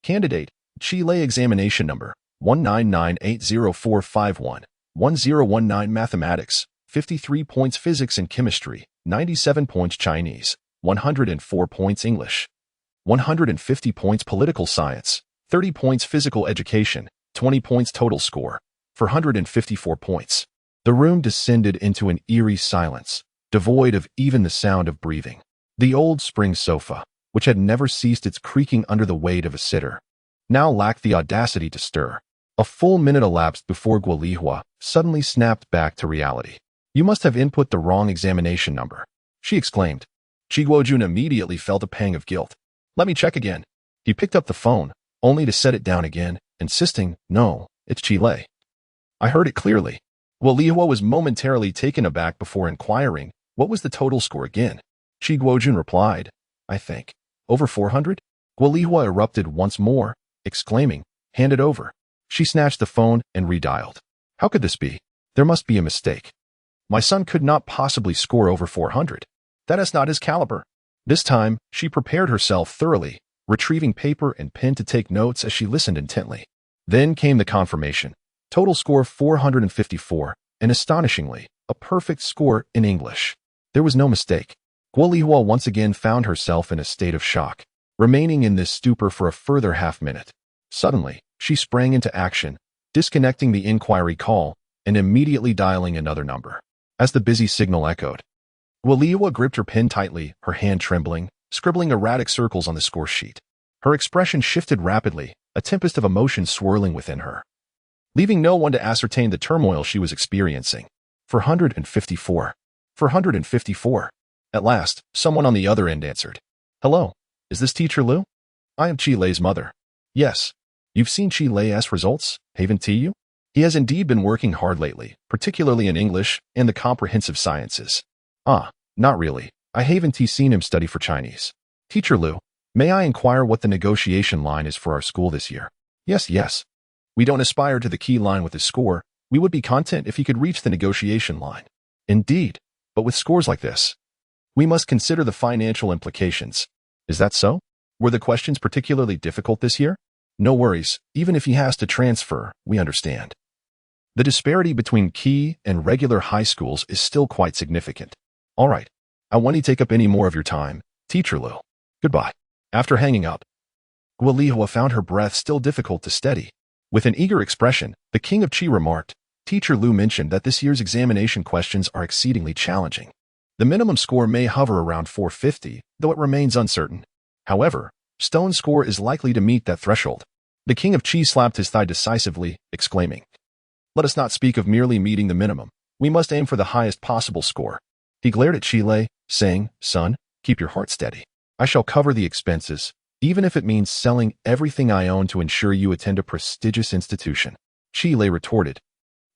Candidate, Qi Lei examination number, 199804511, 1019 Mathematics, 53 points Physics and Chemistry, 97 points Chinese, 104 points English, 150 points Political Science, 30 points Physical Education, 20 points total score, 454 points. The room descended into an eerie silence, devoid of even the sound of breathing. The old spring sofa, which had never ceased its creaking under the weight of a sitter, now lacked the audacity to stir. A full minute elapsed before Guolihua suddenly snapped back to reality. "You must have input the wrong examination number," she exclaimed. Chi Guojun immediately felt a pang of guilt. "Let me check again." He picked up the phone, only to set it down again, insisting, "No, it's Chi Lei. I heard it clearly." Guolihua was momentarily taken aback before inquiring, "What was the total score again?" Chi Guojun replied, "I think over 400? Guolihua erupted once more, exclaiming, "Hand it over." She snatched the phone and redialed. "How could this be? There must be a mistake. My son could not possibly score over 400. That is not his caliber." This time, she prepared herself thoroughly, retrieving paper and pen to take notes as she listened intently. Then came the confirmation. Total score 454, and astonishingly, a perfect score in English. There was no mistake. Guolihua once again found herself in a state of shock, remaining in this stupor for a further half-minute. Suddenly, she sprang into action, disconnecting the inquiry call and immediately dialing another number. As the busy signal echoed, Guolihua gripped her pen tightly, her hand trembling, scribbling erratic circles on the score sheet. Her expression shifted rapidly, a tempest of emotion swirling within her, leaving no one to ascertain the turmoil she was experiencing. 454. 454. At last, someone on the other end answered. "Hello, is this Teacher Liu? I am Chi Lei's mother." "Yes. You've seen Chi Lei's results, haven't you? He has indeed been working hard lately, particularly in English and the comprehensive sciences." "Ah, not really. I haven't seen him study for Chinese." "Teacher Liu, may I inquire what the negotiation line is for our school this year?" Yes. We don't aspire to the key line with his score. We would be content if he could reach the negotiation line." "Indeed, but with scores like this, we must consider the financial implications." "Is that so? Were the questions particularly difficult this year?" "No worries, even if he has to transfer, we understand. The disparity between key and regular high schools is still quite significant." "All right, I won't take up any more of your time, Teacher Liu. Goodbye." After hanging up, Guolihua found her breath still difficult to steady. With an eager expression, the king of Qi remarked, "Teacher Liu mentioned that this year's examination questions are exceedingly challenging. The minimum score may hover around 450, though it remains uncertain. However, Stone's score is likely to meet that threshold." The king of Qi slapped his thigh decisively, exclaiming, "Let us not speak of merely meeting the minimum. We must aim for the highest possible score." He glared at Chi Lei, saying, "Son, keep your heart steady. I shall cover the expenses, even if it means selling everything I own to ensure you attend a prestigious institution." Chi Lei retorted,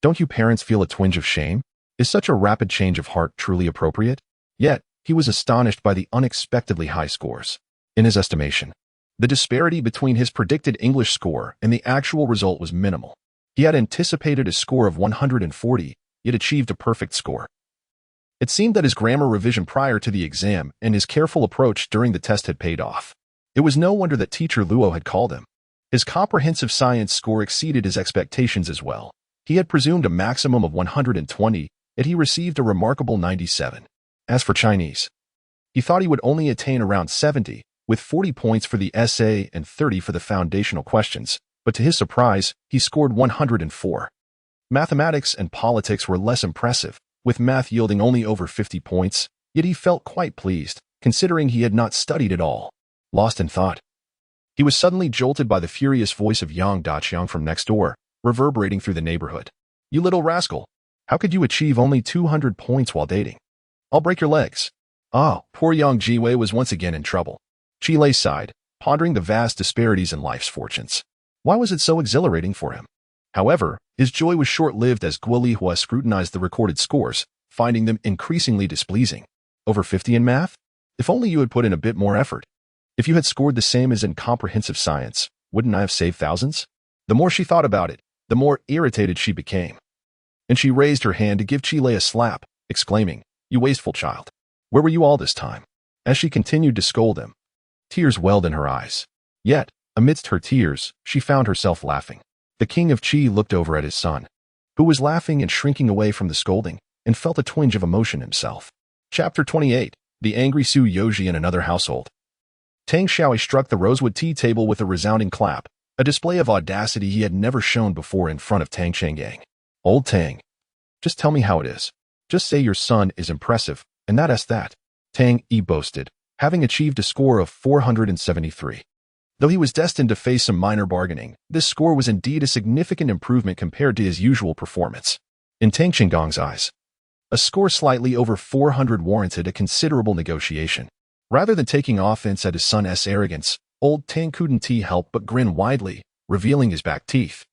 "Don't you parents feel a twinge of shame? Is such a rapid change of heart truly appropriate?" Yet, he was astonished by the unexpectedly high scores. In his estimation, the disparity between his predicted English score and the actual result was minimal. He had anticipated a score of 140, yet achieved a perfect score. It seemed that his grammar revision prior to the exam and his careful approach during the test had paid off. It was no wonder that Teacher Luo had called him. His comprehensive science score exceeded his expectations as well. He had presumed a maximum of 120, yet he received a remarkable 97. As for Chinese, he thought he would only attain around 70, with 40 points for the essay and 30 for the foundational questions, but to his surprise, he scored 104. Mathematics and politics were less impressive, with math yielding only over 50 points, yet he felt quite pleased, considering he had not studied at all. Lost in thought, he was suddenly jolted by the furious voice of Yang Daqiang from next door, reverberating through the neighborhood. "You little rascal! How could you achieve only 200 points while dating? I'll break your legs." Ah, poor Yang Jiwei was once again in trouble. Chi Lei sighed, pondering the vast disparities in life's fortunes. Why was it so exhilarating for him? However, his joy was short-lived as Guolihua scrutinized the recorded scores, finding them increasingly displeasing. Over 50 in math? If only you had put in a bit more effort. If you had scored the same as in comprehensive science, wouldn't I have saved thousands? The more she thought about it, the more irritated she became. And she raised her hand to give Chi Lei a slap, exclaiming, "You wasteful child. Where were you all this time?" As she continued to scold him, tears welled in her eyes. Yet, amidst her tears, she found herself laughing. The king of Qi looked over at his son, who was laughing and shrinking away from the scolding, and felt a twinge of emotion himself. Chapter 28. The Angry Su Yoji in Another Household. Tang Xiaoi struck the rosewood tea table with a resounding clap, a display of audacity he had never shown before in front of Tang Changyang. "Old Tang, just tell me how it is. Just say your son is impressive, And that's that, Tang Yi boasted, having achieved a score of 473. Though he was destined to face some minor bargaining, this score was indeed a significant improvement compared to his usual performance. In Tang Qinggong's eyes, a score slightly over 400 warranted a considerable negotiation. Rather than taking offense at his son's arrogance, old Tang couldn't help but grin widely, revealing his back teeth.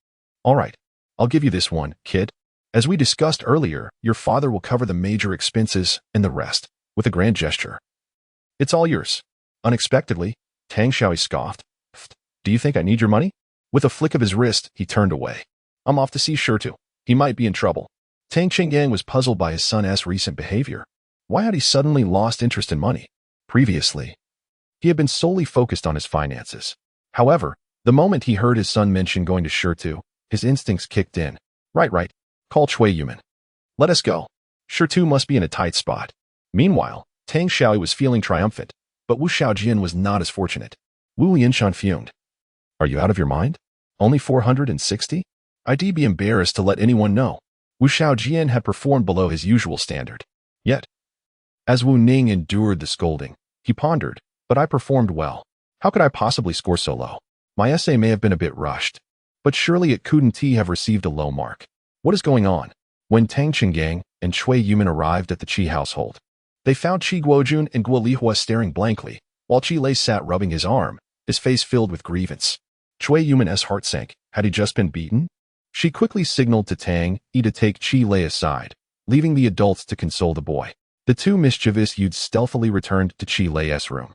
All right, I'll give you this one, kid. As we discussed earlier, your father will cover the major expenses and the rest, with a grand gesture. It's all yours. Unexpectedly, Tang Xiaoyi scoffed. Do you think I need your money? With a flick of his wrist, he turned away. I'm off to see Shirtu. He might be in trouble. Tang Qinggong was puzzled by his son's recent behavior. Why had he suddenly lost interest in money? Previously, he had been solely focused on his finances. However, the moment he heard his son mention going to Shirtu, his instincts kicked in. Right. Call Cui Yuman. Let us go. Shirtu must be in a tight spot. Meanwhile, Tang Xiaoyi was feeling triumphant, but Wu Xiaojian was not as fortunate. Wu Lianshan fumed. Are you out of your mind? Only 460? I'd be embarrassed to let anyone know. Wu Xiaojian had performed below his usual standard. Yet, as Wu Ning endured the scolding, he pondered, but I performed well. How could I possibly score so low? My essay may have been a bit rushed, but surely it couldn't have received a low mark. What is going on? When Tang Qinggong and Cui Yuman arrived at the Qi household, they found Qi Guojun and Guo Lihua staring blankly, while Qi Lei sat rubbing his arm, his face filled with grievance. Cui Yuman's heart sank. Had he just been beaten? She quickly signaled to Tang Yi to take Qi Lei aside, leaving the adults to console the boy. The two mischievous youths stealthily returned to Qi Lei's room.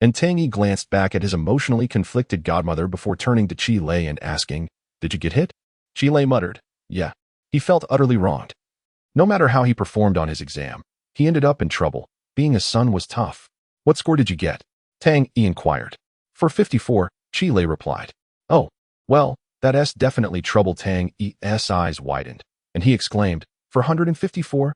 And Tang Yi glanced back at his emotionally conflicted godmother before turning to Qi Lei and asking, Did you get hit? Qi Lei muttered, Yeah. He felt utterly wronged. No matter how he performed on his exam, he ended up in trouble. Being a son was tough. What score did you get? Tang Yi inquired. 454, Qi Lei replied. Oh, well, that's definitely trouble. Tang Yi's eyes widened, and he exclaimed, 454?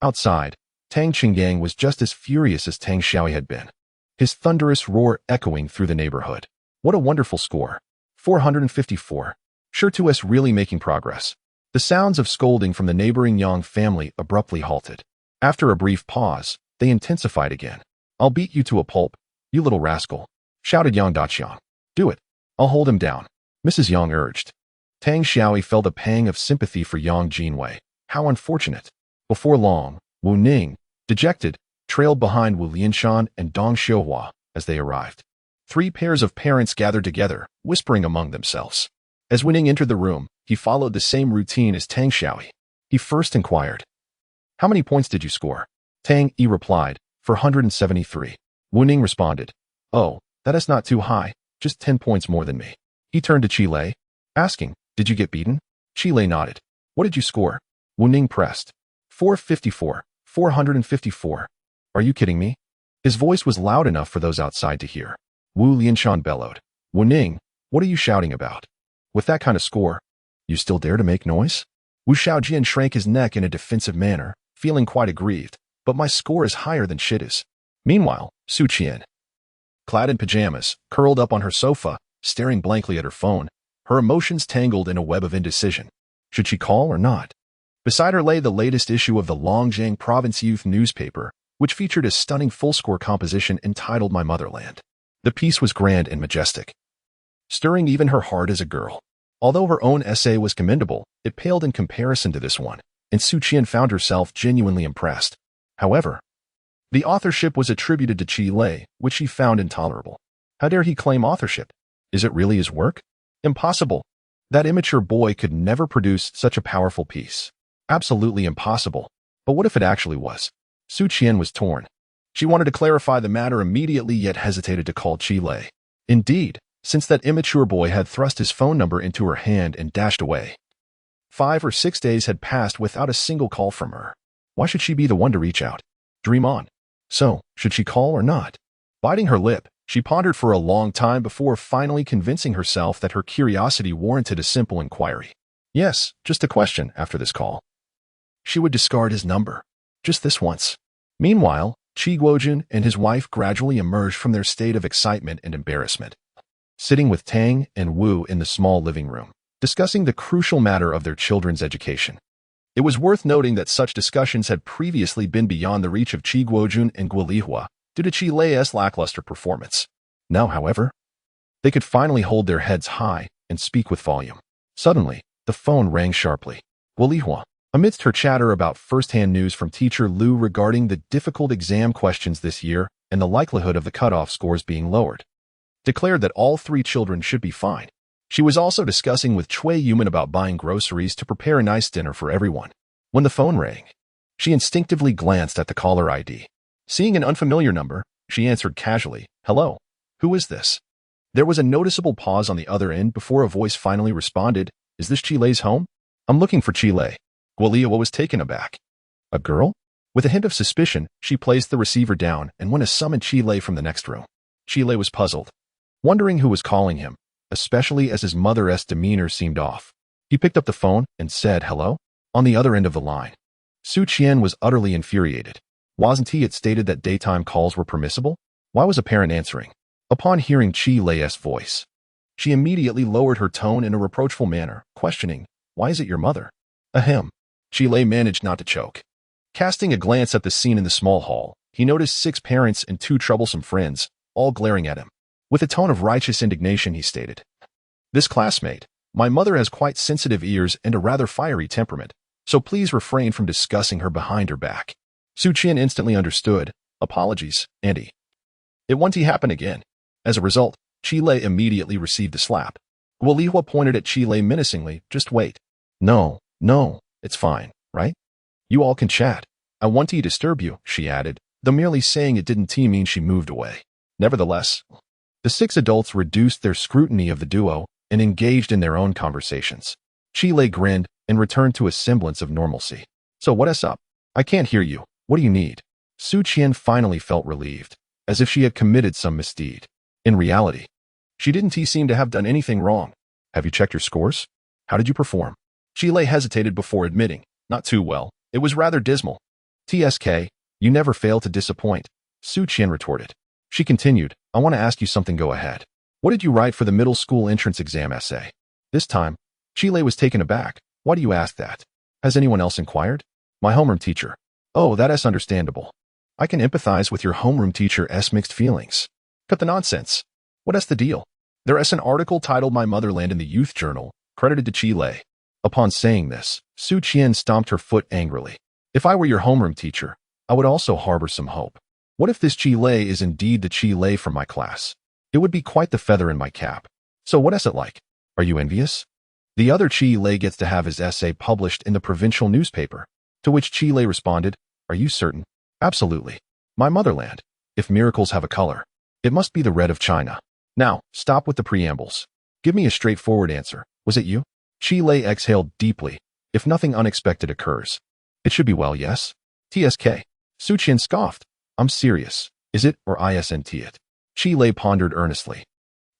Outside, Tang Qinggong was just as furious as Tang Xiaoyi had been, his thunderous roar echoing through the neighborhood. What a wonderful score. 454. Shirtu's really making progress. The sounds of scolding from the neighboring Yang family abruptly halted. After a brief pause, they intensified again. I'll beat you to a pulp, you little rascal, shouted Yang Daqiang. Do it. I'll hold him down, Mrs. Yang urged. Tang Xiaoyi felt a pang of sympathy for Yang Jinwei. How unfortunate. Before long, Wu Ning, dejected, trailed behind Wu Lianshan and Dong Xiuhua as they arrived. Three pairs of parents gathered together, whispering among themselves. As Wu Ning entered the room, he followed the same routine as Tang Xiaoyi. He first inquired, How many points did you score? Tang Yi replied, 473. Wu Ning responded, Oh, that is not too high, just 10 points more than me. He turned to Qi Lei, asking, Did you get beaten? Qi Lei nodded. What did you score? Wu Ning pressed. 454, 454. Are you kidding me? His voice was loud enough for those outside to hear. Wu Lianshan bellowed. Wu Ning, what are you shouting about? With that kind of score, you still dare to make noise? Wu Xiaojian shrank his neck in a defensive manner, feeling quite aggrieved, but my score is higher than Shida's. Meanwhile, Su Qian, clad in pajamas, curled up on her sofa, staring blankly at her phone, her emotions tangled in a web of indecision. Should she call or not? Beside her lay the latest issue of the Longjiang Province Youth newspaper, which featured a stunning full-score composition entitled My Motherland. The piece was grand and majestic, stirring even her heart as a girl. Although her own essay was commendable, it paled in comparison to this one, and Su Qian found herself genuinely impressed. However, the authorship was attributed to Qi Lei, which she found intolerable. How dare he claim authorship? Is it really his work? Impossible. That immature boy could never produce such a powerful piece. Absolutely impossible. But what if it actually was? Su Qian was torn. She wanted to clarify the matter immediately, yet hesitated to call Qi Lei. Indeed, since that immature boy had thrust his phone number into her hand and dashed away. 5 or 6 days had passed without a single call from her. Why should she be the one to reach out? Dream on. So, should she call or not? Biting her lip, she pondered for a long time before finally convincing herself that her curiosity warranted a simple inquiry. Yes, just a question after this call. She would discard his number. Just this once. Meanwhile, Qi Guojun and his wife gradually emerged from their state of excitement and embarrassment, sitting with Tang and Wu in the small living room, discussing the crucial matter of their children's education. It was worth noting that such discussions had previously been beyond the reach of Qi Guojun and Guo Lihua due to Qi Lei's lackluster performance. Now, however, they could finally hold their heads high and speak with volume. Suddenly, the phone rang sharply. Guo Lihua, amidst her chatter about first-hand news from teacher Lu regarding the difficult exam questions this year and the likelihood of the cutoff scores being lowered, declared that all 3 children should be fine. She was also discussing with Cui Yuman about buying groceries to prepare a nice dinner for everyone. When the phone rang, she instinctively glanced at the caller ID. Seeing an unfamiliar number, she answered casually, "Hello, who is this?" There was a noticeable pause on the other end before a voice finally responded, "Is this Qi Lei's home? I'm looking for Qi Lei." Guo Lihua was taken aback. A girl? With a hint of suspicion, she placed the receiver down and went to summon Qi Lei from the next room. Qi Lei was puzzled, wondering who was calling him, especially as his mother's demeanor seemed off. He picked up the phone and said hello on the other end of the line. Su Qian was utterly infuriated. Wasn't he had stated that daytime calls were permissible? Why was a parent answering? Upon hearing Qi Lei's voice, she immediately lowered her tone in a reproachful manner, questioning, "Why is it your mother?" Ahem. Qi Lei managed not to choke. Casting a glance at the scene in the small hall, he noticed 6 parents and 2 troublesome friends, all glaring at him. With a tone of righteous indignation, he stated, "This classmate, my mother has quite sensitive ears and a rather fiery temperament, so please refrain from discussing her behind her back." Su Qian instantly understood. "Apologies, Auntie. It won't happen again." As a result, Qi Lei immediately received the slap. Guo Lihua pointed at Qi Lei menacingly, "Just wait." No, it's fine, right? You all can chat. I want to disturb you," she added, though merely saying it didn't mean she moved away. Nevertheless, the 6 adults reduced their scrutiny of the duo and engaged in their own conversations. Qi Lei grinned and returned to a semblance of normalcy. "So what's up? I can't hear you. What do you need?" Su Qian finally felt relieved, as if she had committed some misdeed. In reality, she didn't seem to have done anything wrong. "Have you checked your scores? How did you perform?" Qi Lei hesitated before admitting, "Not too well. It was rather dismal." "TSK, you never fail to disappoint," Su Qian retorted. She continued, "I want to ask you something. Go ahead. What did you write for the middle school entrance exam essay?" This time, Qi Lei was taken aback. "Why do you ask that? Has anyone else inquired?" "My homeroom teacher." "Oh, that's understandable. I can empathize with your homeroom teacher's mixed feelings." "Cut the nonsense. What's the deal?" There's an article titled "My Motherland" in the Youth Journal, credited to Qi Lei. Upon saying this, Su Qian stomped her foot angrily. "If I were your homeroom teacher, I would also harbor some hope. What if this Qi Lei is indeed the Qi Lei from my class? It would be quite the feather in my cap. So what's it like? Are you envious?" The other Qi Lei gets to have his essay published in the provincial newspaper. To which Qi Lei responded, "Are you certain?" "Absolutely. My motherland. If miracles have a color, it must be the red of China." "Now, stop with the preambles. Give me a straightforward answer. Was it you?" Qi Lei exhaled deeply. "If nothing unexpected occurs, it should be well, yes?" "TSK." Su Qian scoffed. "I'm serious. Is it or isn't it?" Qi Lei pondered earnestly,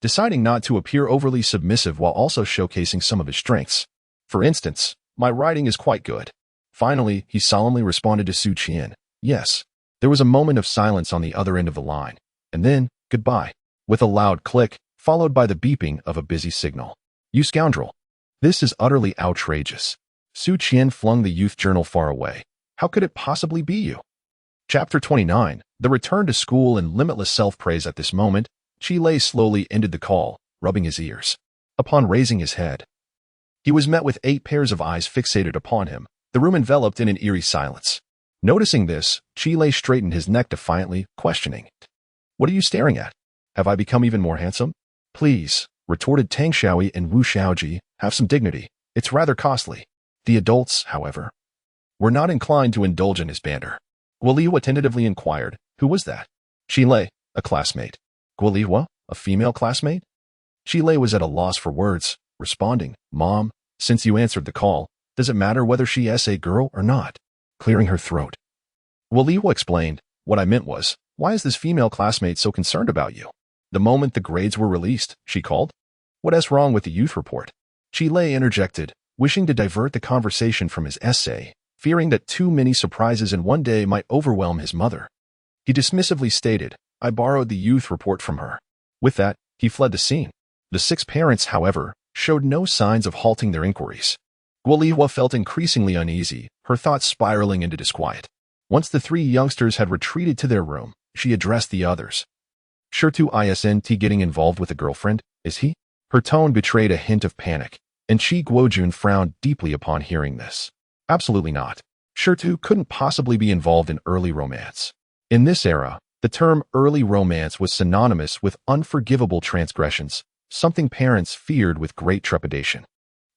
deciding not to appear overly submissive while also showcasing some of his strengths. "For instance, my writing is quite good." Finally, he solemnly responded to Su Qian, "Yes." There was a moment of silence on the other end of the line, and then, "Goodbye," with a loud click, followed by the beeping of a busy signal. "You scoundrel. This is utterly outrageous." Su Qian flung the youth journal far away. "How could it possibly be you?" Chapter 29, The Return to School and Limitless Self-Praise. At this moment, Qi Lei slowly ended the call, rubbing his ears. Upon raising his head, he was met with 8 pairs of eyes fixated upon him, the room enveloped in an eerie silence. Noticing this, Qi Lei straightened his neck defiantly, questioning, "What are you staring at? Have I become even more handsome?" "Please," retorted Tang Xiaoyi and Wu Xiaoji, "have some dignity. It's rather costly." The adults, however, were not inclined to indulge in his banter. Guo Lihua tentatively inquired, "Who was that?" "Qi Lei, a classmate." "Guo Lihua, a female classmate?" Qi Lei was at a loss for words, responding, "Mom, since you answered the call, does it matter whether she is a girl or not?" Clearing her throat, Guo Lihua explained, "What I meant was, why is this female classmate so concerned about you?" The moment the grades were released, she called, "What's wrong with the youth report?" Qi Lei interjected, wishing to divert the conversation from his essay, fearing that too many surprises in one day might overwhelm his mother. He dismissively stated, "I borrowed the youth report from her." With that, he fled the scene. The 6 parents, however, showed no signs of halting their inquiries. Guoliwa felt increasingly uneasy, her thoughts spiraling into disquiet. Once the three youngsters had retreated to their room, she addressed the others. Sure to isn't getting involved with a girlfriend, is he? Her tone betrayed a hint of panic, and Chi Guojun frowned deeply upon hearing this. Absolutely not. Shirtu couldn't possibly be involved in early romance. In this era, the term early romance was synonymous with unforgivable transgressions, something parents feared with great trepidation.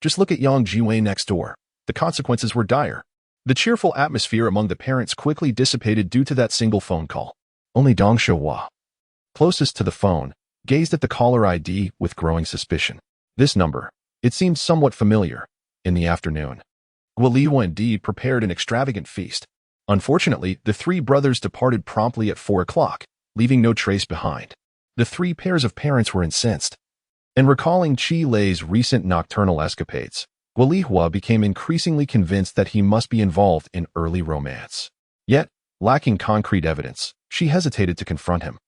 Just look at Yang Jiwei next door. The consequences were dire. The cheerful atmosphere among the parents quickly dissipated due to that single phone call. Only Dong Shihua, closest to the phone, gazed at the caller ID with growing suspicion. This number, it seemed somewhat familiar. In the afternoon, Guoliwa indeed prepared an extravagant feast. Unfortunately, the three brothers departed promptly at 4 o'clock, leaving no trace behind. The three pairs of parents were incensed. And recalling Chi Lei's recent nocturnal escapades, Guoliwa became increasingly convinced that he must be involved in early romance. Yet, lacking concrete evidence, she hesitated to confront him,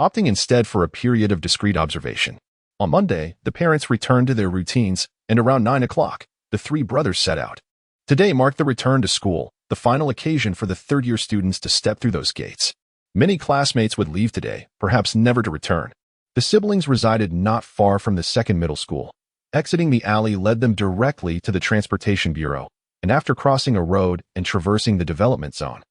opting instead for a period of discreet observation. On Monday, the parents returned to their routines, and around 9 o'clock, the three brothers set out. Today marked the return to school, the final occasion for the third-year students to step through those gates. Many classmates would leave today, perhaps never to return. The siblings resided not far from the second middle school. Exiting the alley led them directly to the transportation bureau, and after crossing a road and traversing the development zone,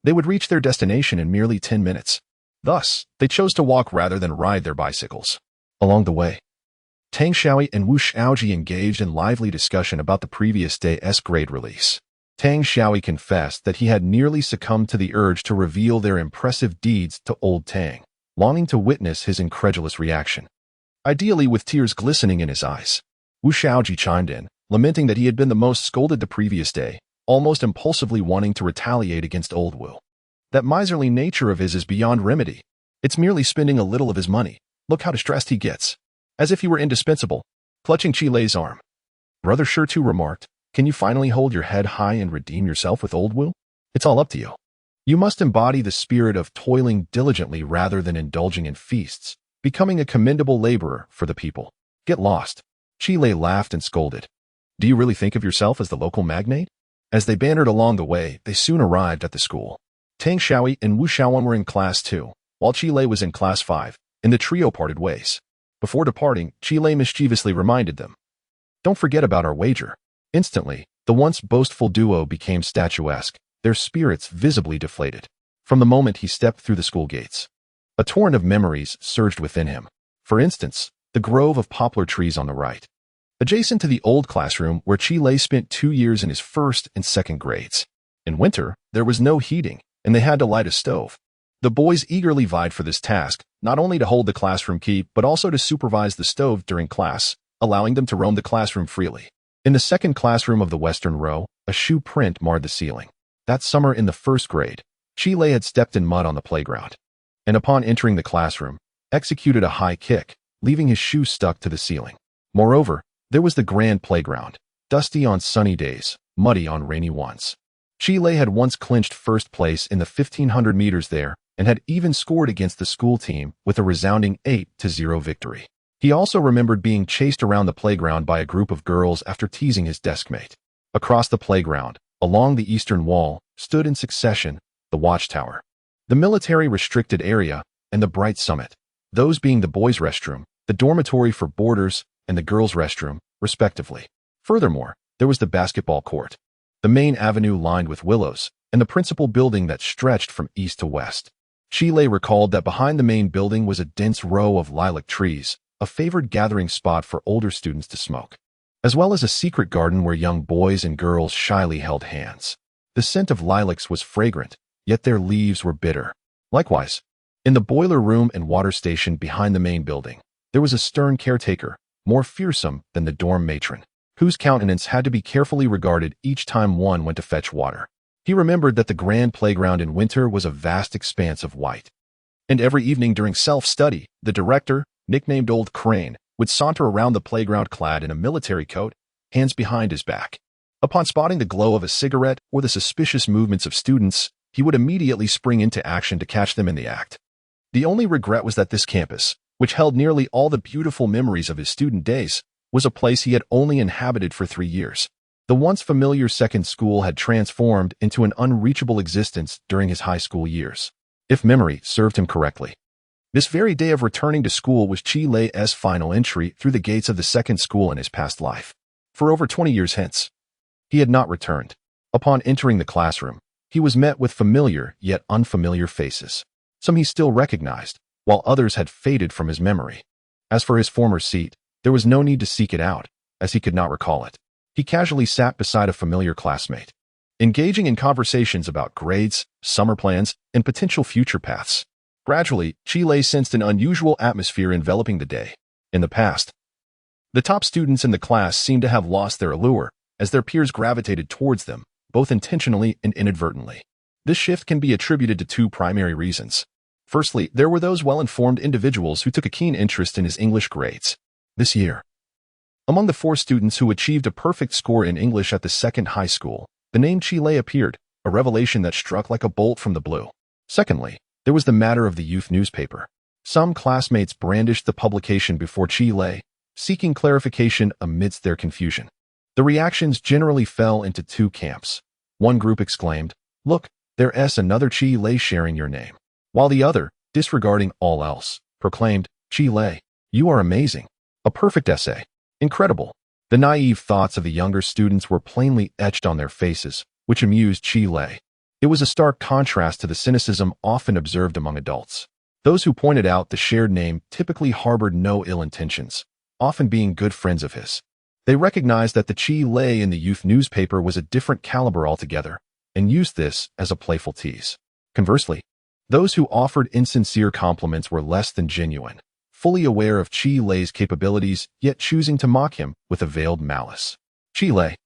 they would reach their destination in merely 10 minutes. Thus, they chose to walk rather than ride their bicycles. Along the way, Tang Xiaoyi and Wu Xiaoji engaged in lively discussion about the previous day's grade release. Tang Xiaoyi confessed that he had nearly succumbed to the urge to reveal their impressive deeds to old Tang, longing to witness his incredulous reaction, ideally with tears glistening in his eyes. Wu Xiaoji chimed in, lamenting that he had been the most scolded the previous day, almost impulsively wanting to retaliate against old Wu. That miserly nature of his is beyond remedy. It's merely spending a little of his money. Look how distressed he gets. As if he were indispensable, clutching Chi Lei's arm. Brother Shirtu remarked, can you finally hold your head high and redeem yourself with old Wu? It's all up to you. You must embody the spirit of toiling diligently rather than indulging in feasts, becoming a commendable laborer for the people. Get lost. Chi Lei laughed and scolded. Do you really think of yourself as the local magnate? As they bantered along the way, they soon arrived at the school. Tang Xiaoyi and Wu Xiaowen were in class 2, while Chi Lei was in class 5, and the trio parted ways. Before departing, Chi Lei mischievously reminded them, don't forget about our wager. Instantly, the once boastful duo became statuesque, their spirits visibly deflated. From the moment he stepped through the school gates, a torrent of memories surged within him. For instance, the grove of poplar trees on the right, adjacent to the old classroom where Chi Lei spent 2 years in his first and second grades. In winter, there was no heating, and they had to light a stove. The boys eagerly vied for this task, not only to hold the classroom key, but also to supervise the stove during class, allowing them to roam the classroom freely. In the second classroom of the western row, a shoe print marred the ceiling. That summer in the first grade, Chi Lei had stepped in mud on the playground, and upon entering the classroom, executed a high kick, leaving his shoe stuck to the ceiling. Moreover, there was the grand playground, dusty on sunny days, muddy on rainy ones. Chi Lei had once clinched first place in the 1500 meters there, and had even scored against the school team with a resounding 8-0 victory. He also remembered being chased around the playground by a group of girls after teasing his deskmate. Across the playground, along the eastern wall, stood in succession the watchtower, the military restricted area, and the bright summit, those being the boys' restroom, the dormitory for boarders, and the girls' restroom, respectively. Furthermore, there was the basketball court, the main avenue lined with willows, and the principal building that stretched from east to west. Chi Lei recalled that behind the main building was a dense row of lilac trees, a favored gathering spot for older students to smoke, as well as a secret garden where young boys and girls shyly held hands. The scent of lilacs was fragrant, yet their leaves were bitter. Likewise, in the boiler room and water station behind the main building, there was a stern caretaker, more fearsome than the dorm matron, whose countenance had to be carefully regarded each time one went to fetch water. He remembered that the grand playground in winter was a vast expanse of white. And every evening during self-study, the director, nicknamed Old Crane, would saunter around the playground clad in a military coat, hands behind his back. Upon spotting the glow of a cigarette or the suspicious movements of students, he would immediately spring into action to catch them in the act. The only regret was that this campus, which held nearly all the beautiful memories of his student days, was a place he had only inhabited for 3 years. The once familiar second school had transformed into an unreachable existence during his high school years, if memory served him correctly. This very day of returning to school was Chi Lei's final entry through the gates of the second school in his past life. For over 20 years hence, he had not returned. Upon entering the classroom, he was met with familiar yet unfamiliar faces. Some he still recognized, while others had faded from his memory. As for his former seat, there was no need to seek it out, as he could not recall it. He casually sat beside a familiar classmate, engaging in conversations about grades, summer plans, and potential future paths. Gradually, Chi Lei sensed an unusual atmosphere enveloping the day. In the past, the top students in the class seemed to have lost their allure, as their peers gravitated towards them, both intentionally and inadvertently. This shift can be attributed to two primary reasons. Firstly, there were those well-informed individuals who took a keen interest in his English grades. This year, among the 4 students who achieved a perfect score in English at the second high school, the name Chi Lei appeared, a revelation that struck like a bolt from the blue. Secondly, there was the matter of the youth newspaper. Some classmates brandished the publication before Chi Lei, seeking clarification amidst their confusion. The reactions generally fell into 2 camps. One group exclaimed, "Look, there's another Chi Lei sharing your name," while the other, disregarding all else, proclaimed, "Chi Lei, you are amazing. A perfect essay. Incredible." The naive thoughts of the younger students were plainly etched on their faces, which amused Chi Lei. It was a stark contrast to the cynicism often observed among adults. Those who pointed out the shared name typically harbored no ill intentions, often being good friends of his. They recognized that the Chi Lei in the youth newspaper was a different caliber altogether, and used this as a playful tease. Conversely, those who offered insincere compliments were less than genuine, fully aware of Chi Lei's capabilities, yet choosing to mock him with a veiled malice. Chi Lei,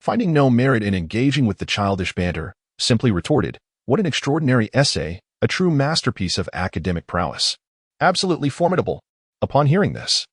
finding no merit in engaging with the childish banter, simply retorted, "What an extraordinary essay, a true masterpiece of academic prowess. Absolutely formidable." Upon hearing this,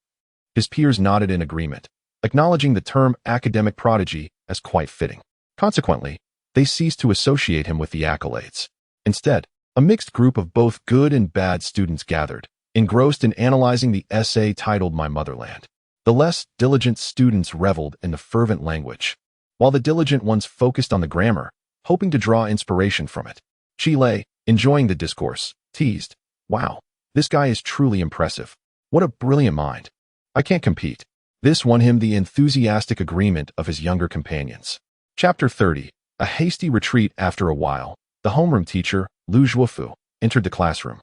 his peers nodded in agreement, acknowledging the term academic prodigy as quite fitting. Consequently, they ceased to associate him with the accolades. Instead, a mixed group of both good and bad students gathered, engrossed in analyzing the essay titled My Motherland. The less diligent students reveled in the fervent language, while the diligent ones focused on the grammar, hoping to draw inspiration from it. Chi Lei, enjoying the discourse, teased, "Wow, this guy is truly impressive. What a brilliant mind. I can't compete." This won him the enthusiastic agreement of his younger companions. Chapter 30. A hasty retreat. After a while, the homeroom teacher, Lu Zhuofu, entered the classroom,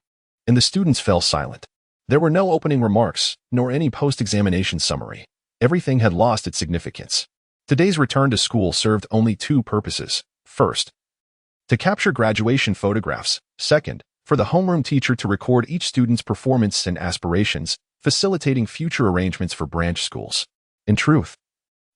and the students fell silent. There were no opening remarks, nor any post-examination summary. Everything had lost its significance. Today's return to school served only 2 purposes. First, to capture graduation photographs. Second, for the homeroom teacher to record each student's performance and aspirations, facilitating future arrangements for branch schools. In truth,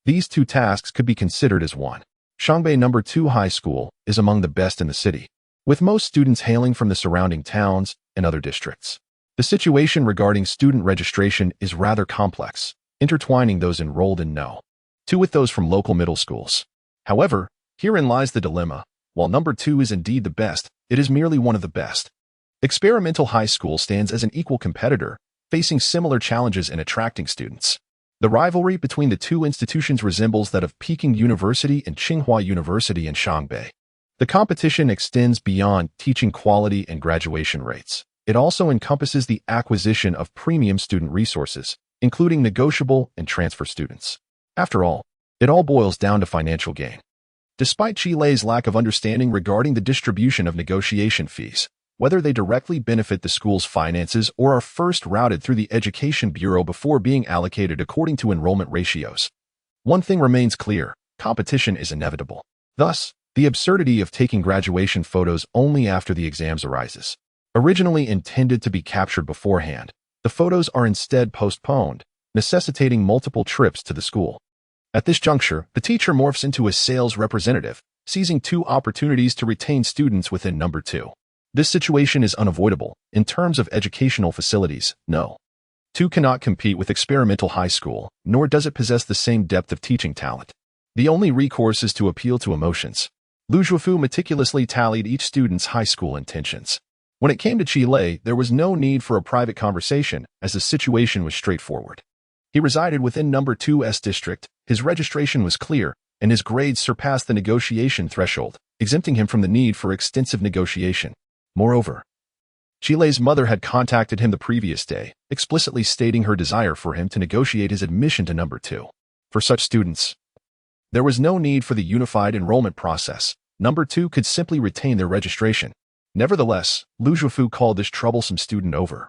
these 2 tasks could be considered as one. Xiangbei No. 2 High School is among the best in the city, with most students hailing from the surrounding towns and other districts. The situation regarding student registration is rather complex, intertwining those enrolled in No. 2 with those from local middle schools. However, herein lies the dilemma. While No. 2 is indeed the best, it is merely one of the best. Experimental High School stands as an equal competitor, facing similar challenges in attracting students. The rivalry between the 2 institutions resembles that of Peking University and Tsinghua University in Xiangbei. The competition extends beyond teaching quality and graduation rates. It also encompasses the acquisition of premium student resources, including negotiable and transfer students. After all, it all boils down to financial gain. Despite Chi Lei's lack of understanding regarding the distribution of negotiation fees, whether they directly benefit the school's finances or are first routed through the Education Bureau before being allocated according to enrollment ratios, one thing remains clear: competition is inevitable. Thus, the absurdity of taking graduation photos only after the exams arises. Originally intended to be captured beforehand, the photos are instead postponed, necessitating multiple trips to the school. At this juncture, the teacher morphs into a sales representative, seizing 2 opportunities to retain students within No. 2. This situation is unavoidable. In terms of educational facilities, No. 2 cannot compete with Experimental High School, nor does it possess the same depth of teaching talent. The only recourse is to appeal to emotions. Lu Zhuofu meticulously tallied each student's high school intentions. When it came to Chi Lei, there was no need for a private conversation, as the situation was straightforward. He resided within No. 2's district, his registration was clear, and his grades surpassed the negotiation threshold, exempting him from the need for extensive negotiation. Moreover, Chile's mother had contacted him the previous day, explicitly stating her desire for him to negotiate his admission to number 2. For such students, there was no need for the unified enrollment process. Number 2 could simply retain their registration. Nevertheless, Lu Zhifu called this troublesome student over,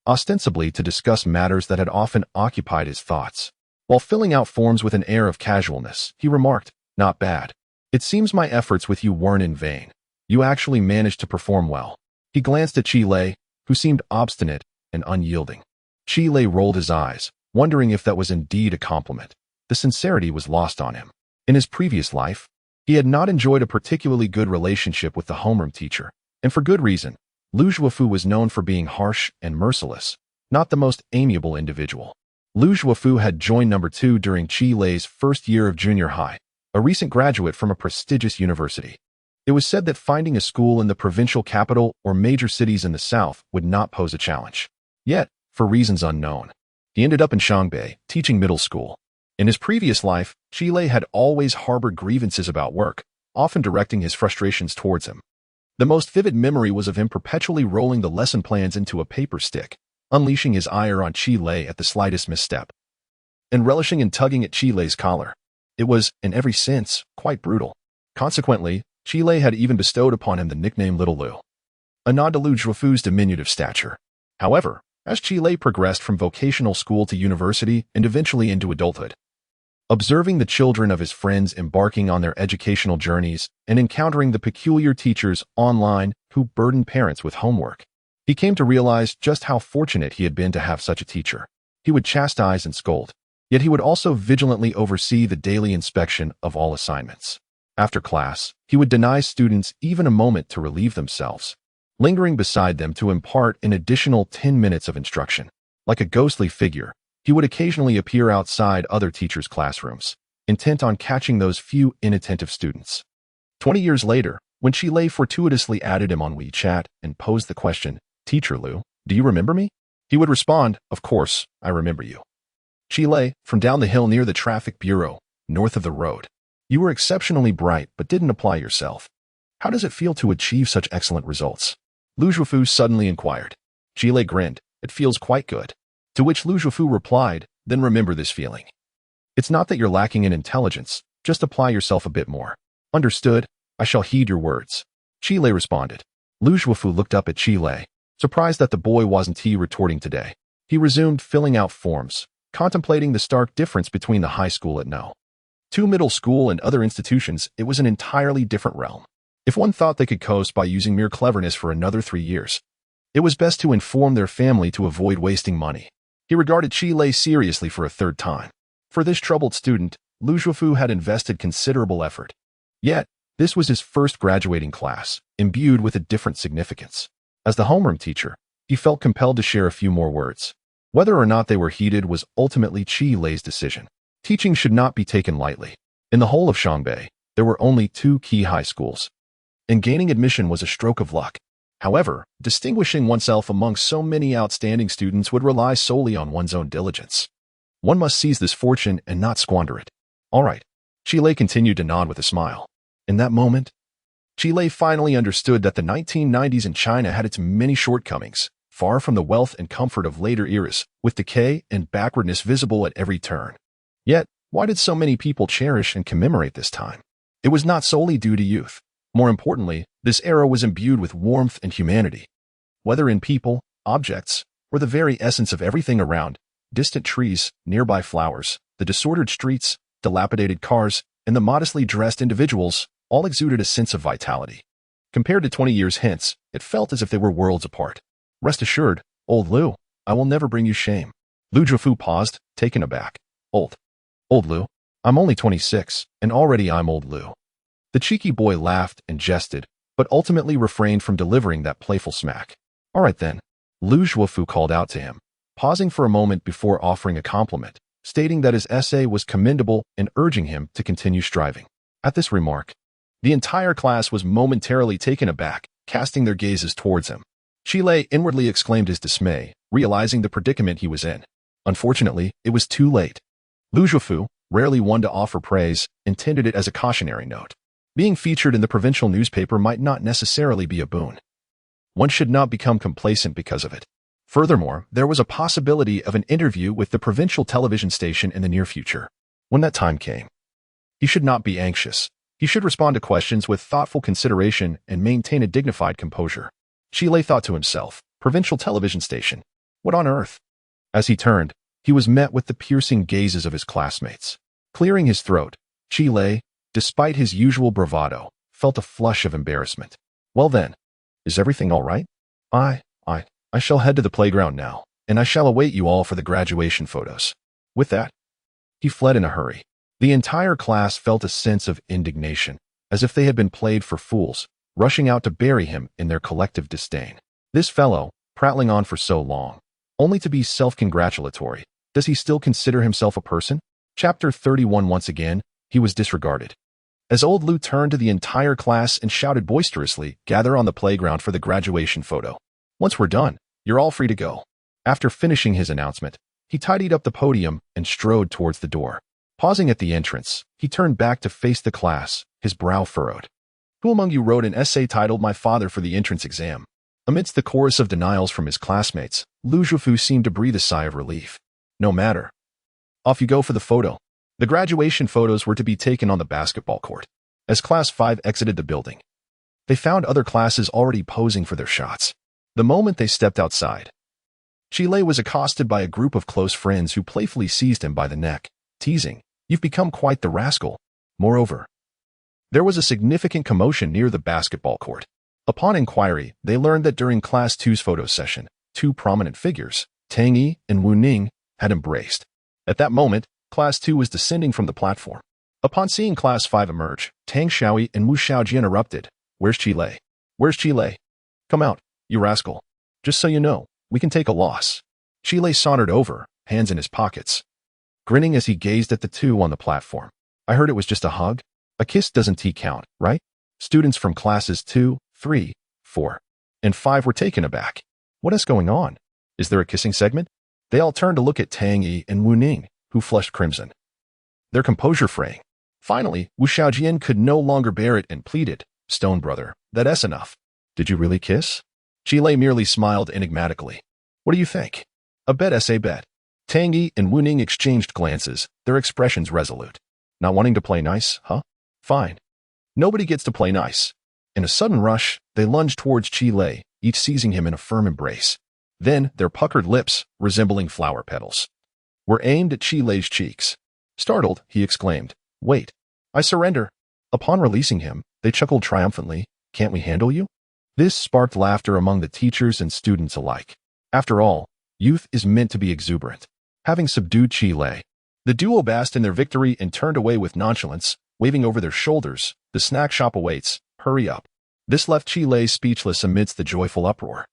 ostensibly to discuss matters that had often occupied his thoughts. While filling out forms with an air of casualness, he remarked, "Not bad. It seems my efforts with you weren't in vain. You actually managed to perform well." He glanced at Chile, who seemed obstinate and unyielding. Chile rolled his eyes, wondering if that was indeed a compliment. The sincerity was lost on him. In his previous life, he had not enjoyed a particularly good relationship with the homeroom teacher, and for good reason. Lu Zhifu was known for being harsh and merciless, not the most amiable individual. Lu Zhifu had joined number 2 during Chile's first year of junior high, a recent graduate from a prestigious university. It was said that finding a school in the provincial capital or major cities in the south would not pose a challenge. Yet, for reasons unknown, he ended up in Shangbei, teaching middle school. In his previous life, Chile had always harbored grievances about work, often directing his frustrations towards him. The most vivid memory was of him perpetually rolling the lesson plans into a paper stick, unleashing his ire on Chile at the slightest misstep, and relishing in tugging at Chile's collar. It was, in every sense, quite brutal. Consequently, Chile had even bestowed upon him the nickname Little Lu, a nod to Lu Zhifu's diminutive stature. However, as Chile progressed from vocational school to university and eventually into adulthood, observing the children of his friends embarking on their educational journeys and encountering the peculiar teachers online who burdened parents with homework, he came to realize just how fortunate he had been to have such a teacher. He would chastise and scold, yet he would also vigilantly oversee the daily inspection of all assignments. After class, he would deny students even a moment to relieve themselves, lingering beside them to impart an additional 10 minutes of instruction. Like a ghostly figure, he would occasionally appear outside other teachers' classrooms, intent on catching those few inattentive students. 20 years later, when Chile fortuitously added him on WeChat and posed the question, "Teacher Lu, do you remember me?" he would respond, "Of course, I remember you. Chile, from down the hill near the traffic bureau, north of the road. You were exceptionally bright but didn't apply yourself. How does it feel to achieve such excellent results?" Lu Zhifu suddenly inquired. Chile grinned, "It feels quite good." To which Lu Zhifu replied, "Then remember this feeling. It's not that you're lacking in intelligence, just apply yourself a bit more." "Understood, I shall heed your words," Chile responded. Lu Zhifu looked up at Chile, surprised that the boy wasn't retorting today. He resumed filling out forms, contemplating the stark difference between the high school at No. 2 middle school and other institutions. It was an entirely different realm. If one thought they could coast by using mere cleverness for another 3 years, it was best to inform their family to avoid wasting money. He regarded Chile seriously for a third time. For this troubled student, Lu Zhifu had invested considerable effort. Yet, this was his first graduating class, imbued with a different significance. As the homeroom teacher, he felt compelled to share a few more words. Whether or not they were heeded was ultimately Chile's decision. Teaching should not be taken lightly. In the whole of Shangbei, there were only 2 key high schools, and gaining admission was a stroke of luck. However, distinguishing oneself among so many outstanding students would rely solely on one's own diligence. One must seize this fortune and not squander it. "All right," Chile continued to nod with a smile. In that moment, Chile finally understood that the 1990s in China had its many shortcomings, far from the wealth and comfort of later eras, with decay and backwardness visible at every turn. Yet, why did so many people cherish and commemorate this time? It was not solely due to youth. More importantly, this era was imbued with warmth and humanity. Whether in people, objects, or the very essence of everything around, distant trees, nearby flowers, the disordered streets, dilapidated cars, and the modestly dressed individuals, all exuded a sense of vitality. Compared to 20 years hence, it felt as if they were worlds apart. "Rest assured, old Lu, I will never bring you shame." Lu Zhifu paused, taken aback. Old Lu? I'm only 26, and already I'm old Lu." The cheeky boy laughed and jested, but ultimately refrained from delivering that playful smack. "All right then," Lu Zhifu called out to him, pausing for a moment before offering a compliment, stating that his essay was commendable and urging him to continue striving. At this remark, the entire class was momentarily taken aback, casting their gazes towards him. Chile inwardly exclaimed his dismay, realizing the predicament he was in. Unfortunately, it was too late. Lu Zhifu, rarely one to offer praise, intended it as a cautionary note. Being featured in the provincial newspaper might not necessarily be a boon. One should not become complacent because of it. Furthermore, there was a possibility of an interview with the provincial television station in the near future. When that time came, he should not be anxious. He should respond to questions with thoughtful consideration and maintain a dignified composure. Chile thought to himself, provincial television station. What on earth? As he turned, he was met with the piercing gazes of his classmates. Clearing his throat, Chile, despite his usual bravado, felt a flush of embarrassment. Well then, is everything all right? I shall head to the playground now, and I shall await you all for the graduation photos. With that, he fled in a hurry. The entire class felt a sense of indignation, as if they had been played for fools, rushing out to bury him in their collective disdain. This fellow, prattling on for so long, only to be self-congratulatory. Does he still consider himself a person? Chapter 31. Once again, he was disregarded. As old Lou turned to the entire class and shouted boisterously, "Gather on the playground for the graduation photo. Once we're done, you're all free to go." After finishing his announcement, he tidied up the podium and strode towards the door. Pausing at the entrance, he turned back to face the class, his brow furrowed. Who among you wrote an essay titled "My Father" for the entrance exam? Amidst the chorus of denials from his classmates, Lu Zhufu seemed to breathe a sigh of relief. No matter. Off you go for the photo. The graduation photos were to be taken on the basketball court. As Class 5 exited the building, they found other classes already posing for their shots. The moment they stepped outside, Chile was accosted by a group of close friends who playfully seized him by the neck, teasing, "You've become quite the rascal." Moreover, there was a significant commotion near the basketball court. Upon inquiry, they learned that during Class 2's photo session, two prominent figures, Tang Yi and Wu Ning, had embraced. At that moment, Class 2 was descending from the platform. Upon seeing Class 5 emerge, Tang Xiaoyi and Wu Xiaoji interrupted. "Where's Chile? Where's Chile? Come out, you rascal. Just so you know, we can take a loss." Chile sauntered over, hands in his pockets, grinning as he gazed at the two on the platform. "I heard it was just a hug. A kiss doesn't count, right?" Students from classes 2, 3, 4, and 5 were taken aback. What is going on? Is there a kissing segment? They all turned to look at Tang Yi and Wu Ning, who flushed crimson, their composure fraying. Finally, Wu Xiaojian could no longer bear it and pleaded, "Stone brother, that's enough. Did you really kiss?" Chile merely smiled enigmatically. "What do you think? A bet, essay bet." Tang Yi and Wu Ning exchanged glances, their expressions resolute. "Not wanting to play nice, huh? Fine. Nobody gets to play nice." In a sudden rush, they lunged towards Chile, each seizing him in a firm embrace. Then, their puckered lips, resembling flower petals, were aimed at Chile's cheeks. Startled, he exclaimed, "Wait, I surrender." Upon releasing him, they chuckled triumphantly, "Can't we handle you?" This sparked laughter among the teachers and students alike. After all, youth is meant to be exuberant. Having subdued Chile, the duo basked in their victory and turned away with nonchalance, waving over their shoulders, "The snack shop awaits, hurry up." This left Chile speechless amidst the joyful uproar.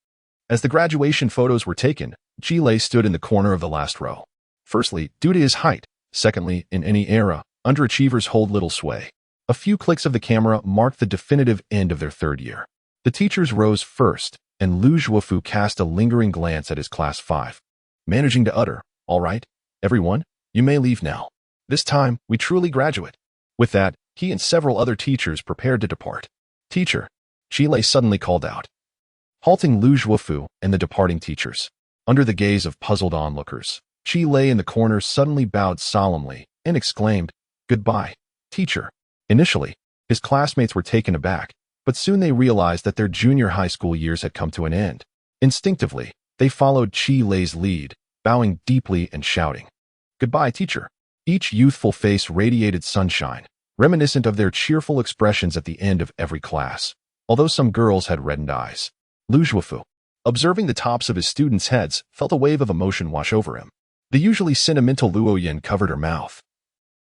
As the graduation photos were taken, Chile stood in the corner of the last row. Firstly, due to his height. Secondly, in any era, underachievers hold little sway. A few clicks of the camera marked the definitive end of their third year. The teachers rose first, and Lu Zhuofu cast a lingering glance at his Class 5, managing to utter, "All right, everyone, you may leave now. This time, we truly graduate." With that, he and several other teachers prepared to depart. "Teacher," Chile suddenly called out, halting Lu Zhuofu and the departing teachers. Under the gaze of puzzled onlookers, Chile in the corner suddenly bowed solemnly and exclaimed, "Goodbye, teacher." Initially, his classmates were taken aback, but soon they realized that their junior high school years had come to an end. Instinctively, they followed Chile's lead, bowing deeply and shouting, "Goodbye, teacher." Each youthful face radiated sunshine, reminiscent of their cheerful expressions at the end of every class, although some girls had reddened eyes. Lu Zhuofu, observing the tops of his students' heads, felt a wave of emotion wash over him. The usually sentimental Luo Yin covered her mouth,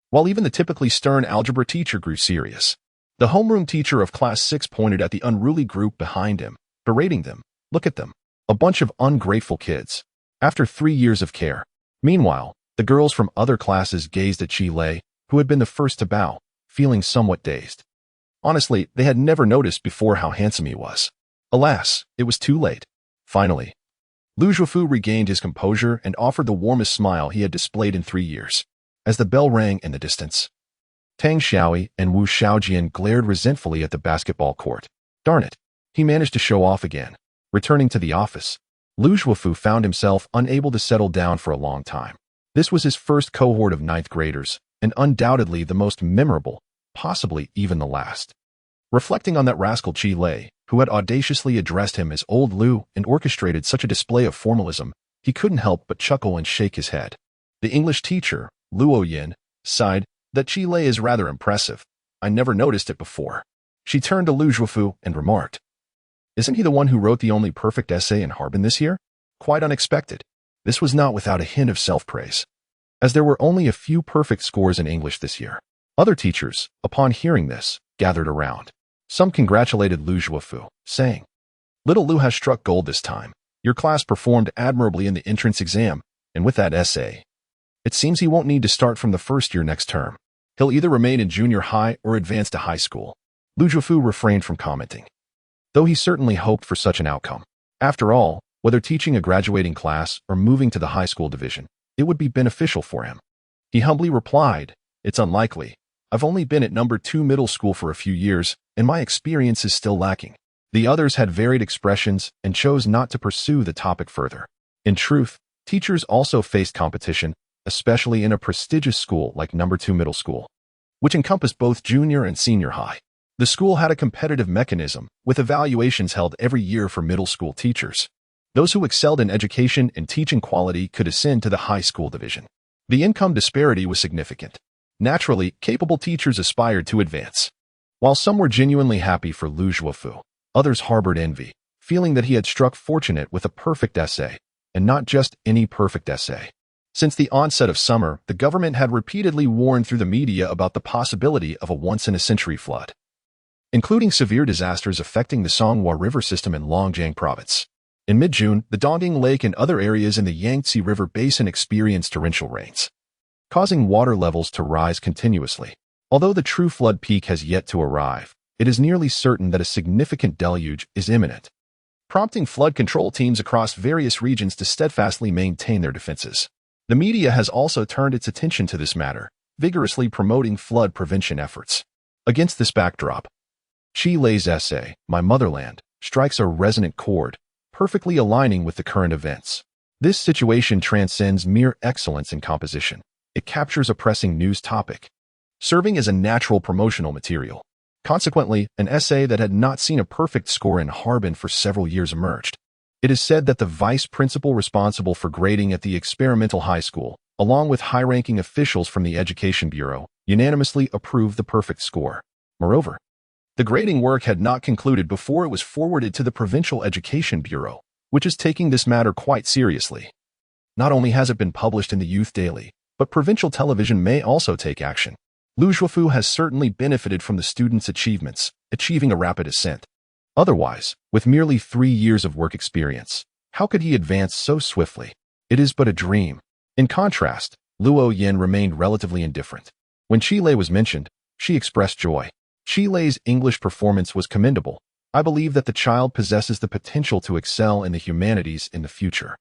while even the typically stern algebra teacher grew serious. The homeroom teacher of Class 6 pointed at the unruly group behind him, berating them. "Look at them, a bunch of ungrateful kids." After 3 years of care. Meanwhile, the girls from other classes gazed at Chile, who had been the first to bow, feeling somewhat dazed. Honestly, they had never noticed before how handsome he was. Alas, it was too late. Finally, Lu Zhuofu regained his composure and offered the warmest smile he had displayed in 3 years. As the bell rang in the distance, Tang Xiaoi and Wu Xiaojian glared resentfully at the basketball court. Darn it, he managed to show off again. Returning to the office, Lu Zhuofu found himself unable to settle down for a long time. This was his first cohort of ninth graders, and undoubtedly the most memorable, possibly even the last. Reflecting on that rascal Qi Lei, who had audaciously addressed him as Old Lu and orchestrated such a display of formalism, he couldn't help but chuckle and shake his head. The English teacher, Luo Yin, sighed, "That Qi Lei is rather impressive. I never noticed it before." She turned to Lu Zhuofu and remarked, "Isn't he the one who wrote the only perfect essay in Harbin this year? Quite unexpected." This was not without a hint of self-praise, as there were only a few perfect scores in English this year. Other teachers, upon hearing this, gathered around. Some congratulated Lu Zhuofu, saying, "Little Lu has struck gold this time. Your class performed admirably in the entrance exam, and with that essay, it seems he won't need to start from the first year next term. He'll either remain in junior high or advance to high school." Lu Zhuofu refrained from commenting, though he certainly hoped for such an outcome. After all, whether teaching a graduating class or moving to the high school division, it would be beneficial for him. He humbly replied, "It's unlikely. I've only been at number 2 middle school for a few years, and my experience is still lacking." The others had varied expressions and chose not to pursue the topic further. In truth, teachers also faced competition, especially in a prestigious school like number 2 middle school, which encompassed both junior and senior high. The school had a competitive mechanism, with evaluations held every year for middle school teachers. Those who excelled in education and teaching quality could ascend to the high school division. The income disparity was significant. Naturally, capable teachers aspired to advance. While some were genuinely happy for Lu Zhuofu, others harbored envy, feeling that he had struck fortunate with a perfect essay, and not just any perfect essay. Since the onset of summer, the government had repeatedly warned through the media about the possibility of a once-in-a-century flood, including severe disasters affecting the Songhua River system in Longjiang Province. In mid-June, the Dongding Lake and other areas in the Yangtze River basin experienced torrential rains, causing water levels to rise continuously. Although the true flood peak has yet to arrive, it is nearly certain that a significant deluge is imminent, prompting flood control teams across various regions to steadfastly maintain their defenses. The media has also turned its attention to this matter, vigorously promoting flood prevention efforts. Against this backdrop, Qi Lei's essay, My Motherland, strikes a resonant chord, perfectly aligning with the current events. This situation transcends mere excellence in composition. It captures a pressing news topic, serving as a natural promotional material. Consequently, an essay that had not seen a perfect score in Harbin for several years emerged. It is said that the vice principal responsible for grading at the experimental high school, along with high-ranking officials from the Education Bureau, unanimously approved the perfect score. Moreover, the grading work had not concluded before it was forwarded to the Provincial Education Bureau, which is taking this matter quite seriously. Not only has it been published in the Youth Daily, but provincial television may also take action. Lu Zhuofu has certainly benefited from the students' achievements, achieving a rapid ascent. Otherwise, with merely 3 years of work experience, how could he advance so swiftly? It is but a dream. In contrast, Luo Yin remained relatively indifferent. When Qi Lei was mentioned, she expressed joy. Qi Lei's English performance was commendable. I believe that the child possesses the potential to excel in the humanities in the future.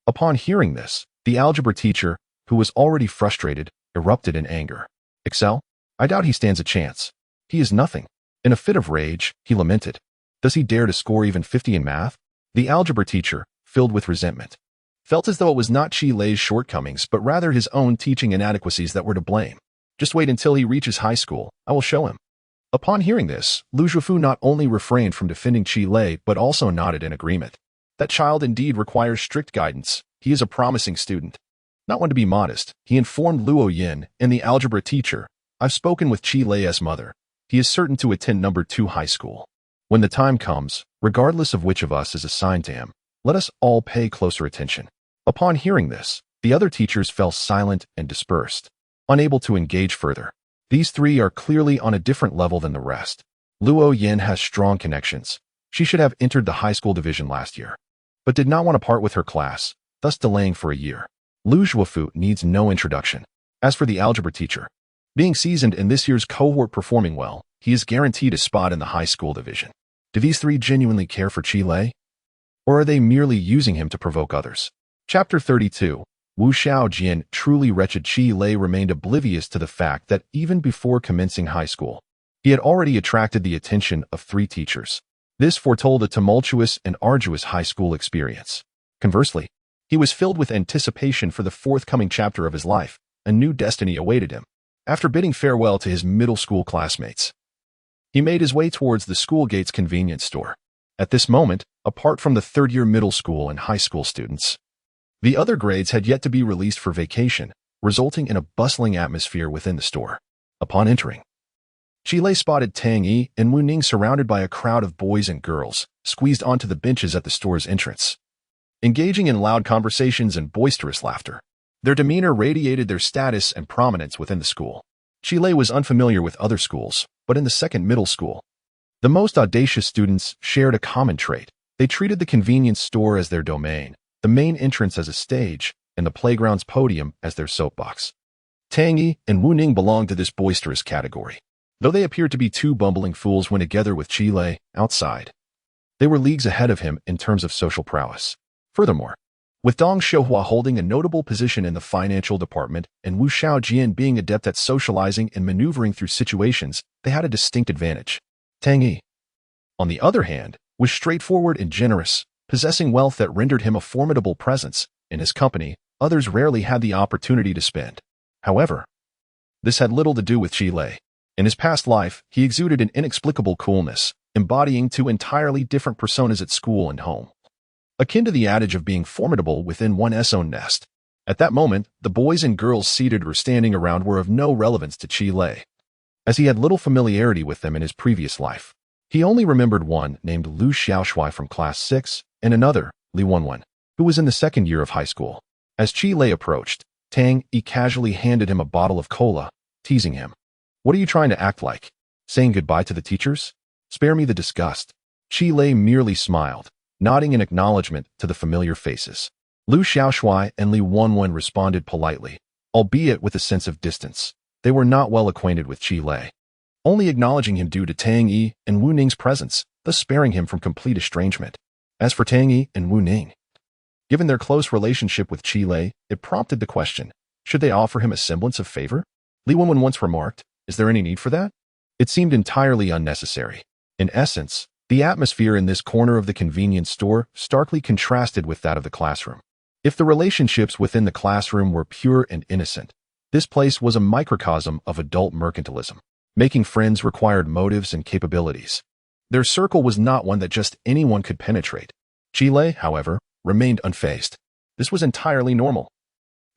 Upon hearing this, the algebra teacher, who was already frustrated, erupted in anger. Excel? I doubt he stands a chance. He is nothing. In a fit of rage, he lamented. Does he dare to score even 50 in math? The algebra teacher, filled with resentment, felt as though it was not Qi Lei's shortcomings but rather his own teaching inadequacies that were to blame. Just wait until he reaches high school. I will show him. Upon hearing this, Lu Zhuofu not only refrained from defending Qi Lei but also nodded in agreement. That child indeed requires strict guidance. He is a promising student. Not one to be modest, he informed Luo Yin and the algebra teacher. I've spoken with Qi Lei's mother. He is certain to attend number 2 high school. When the time comes, regardless of which of us is assigned to him, let us all pay closer attention. Upon hearing this, the other teachers fell silent and dispersed, unable to engage further. These 3 are clearly on a different level than the rest. Luo Yin has strong connections. She should have entered the high school division last year, but did not want to part with her class, thus delaying for a year. Lu Zhuofu needs no introduction. As for the algebra teacher, being seasoned in this year's cohort performing well, he is guaranteed a spot in the high school division. Do these 3 genuinely care for Qi Lei? Or are they merely using him to provoke others? Chapter 32. Wu Xiaojian, truly wretched Qi Lei remained oblivious to the fact that even before commencing high school, he had already attracted the attention of 3 teachers. This foretold a tumultuous and arduous high school experience. Conversely, he was filled with anticipation for the forthcoming chapter of his life. A new destiny awaited him. After bidding farewell to his middle school classmates, he made his way towards the school gate's convenience store. At this moment, apart from the third-year middle school and high school students, the other grades had yet to be released for vacation, resulting in a bustling atmosphere within the store. Upon entering, Qi Lei spotted Tang Yi and Wu Ning surrounded by a crowd of boys and girls, squeezed onto the benches at the store's entrance, engaging in loud conversations and boisterous laughter. Their demeanor radiated their status and prominence within the school. Qi Lei was unfamiliar with other schools, but in the second middle school, the most audacious students shared a common trait. They treated the convenience store as their domain, the main entrance as a stage, and the playground's podium as their soapbox. Tang Yi and Wu Ning belonged to this boisterous category. Though they appeared to be 2 bumbling fools when together with Qi Lei outside, they were leagues ahead of him in terms of social prowess. Furthermore, with Dong Xiuhua holding a notable position in the financial department and Wu Xiaojian being adept at socializing and maneuvering through situations, they had a distinct advantage. Tang Yi, on the other hand, was straightforward and generous, possessing wealth that rendered him a formidable presence. In his company, others rarely had the opportunity to spend. However, this had little to do with Qi Lei. In his past life, he exuded an inexplicable coolness, embodying 2 entirely different personas at school and home, akin to the adage of being formidable within one's own nest. At that moment, the boys and girls seated or standing around were of no relevance to Qi Lei, as he had little familiarity with them in his previous life. He only remembered one named Lu Xiaoshui from class 6 and another, Li Wenwen, who was in the 2nd year of high school. As Qi Lei approached, Tang Yi casually handed him a bottle of cola, teasing him. "What are you trying to act like? Saying goodbye to the teachers? Spare me the disgust." Qi Lei merely smiled, nodding in acknowledgement to the familiar faces. Lu Xiaoshui and Li Wenwen responded politely, albeit with a sense of distance. They were not well acquainted with Qi Lei, only acknowledging him due to Tang Yi and Wu Ning's presence, thus sparing him from complete estrangement. As for Tang Yi and Wu Ning, given their close relationship with Qi Lei, it prompted the question, should they offer him a semblance of favor? Li Wenwen once remarked, "Is there any need for that?" It seemed entirely unnecessary. In essence, the atmosphere in this corner of the convenience store starkly contrasted with that of the classroom. If the relationships within the classroom were pure and innocent, this place was a microcosm of adult mercantilism. Making friends required motives and capabilities. Their circle was not one that just anyone could penetrate. Qi Lei, however, remained unfazed. This was entirely normal.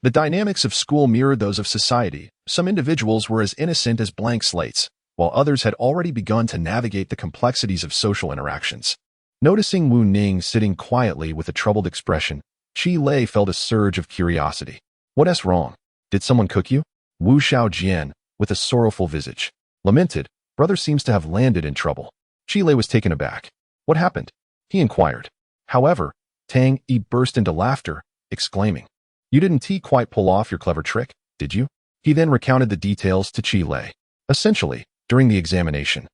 The dynamics of school mirrored those of society. Some individuals were as innocent as blank slates, while others had already begun to navigate the complexities of social interactions. Noticing Wu Ning sitting quietly with a troubled expression, Qi Lei felt a surge of curiosity. "What's wrong? Did someone cook you?" Wu Xiaojian, with a sorrowful visage, lamented, "Brother seems to have landed in trouble." Qi Lei was taken aback. "What happened?" he inquired. However, Tang Yi burst into laughter, exclaiming, "You didn't quite pull off your clever trick, did you?" He then recounted the details to Qi Lei. Essentially, during the examination,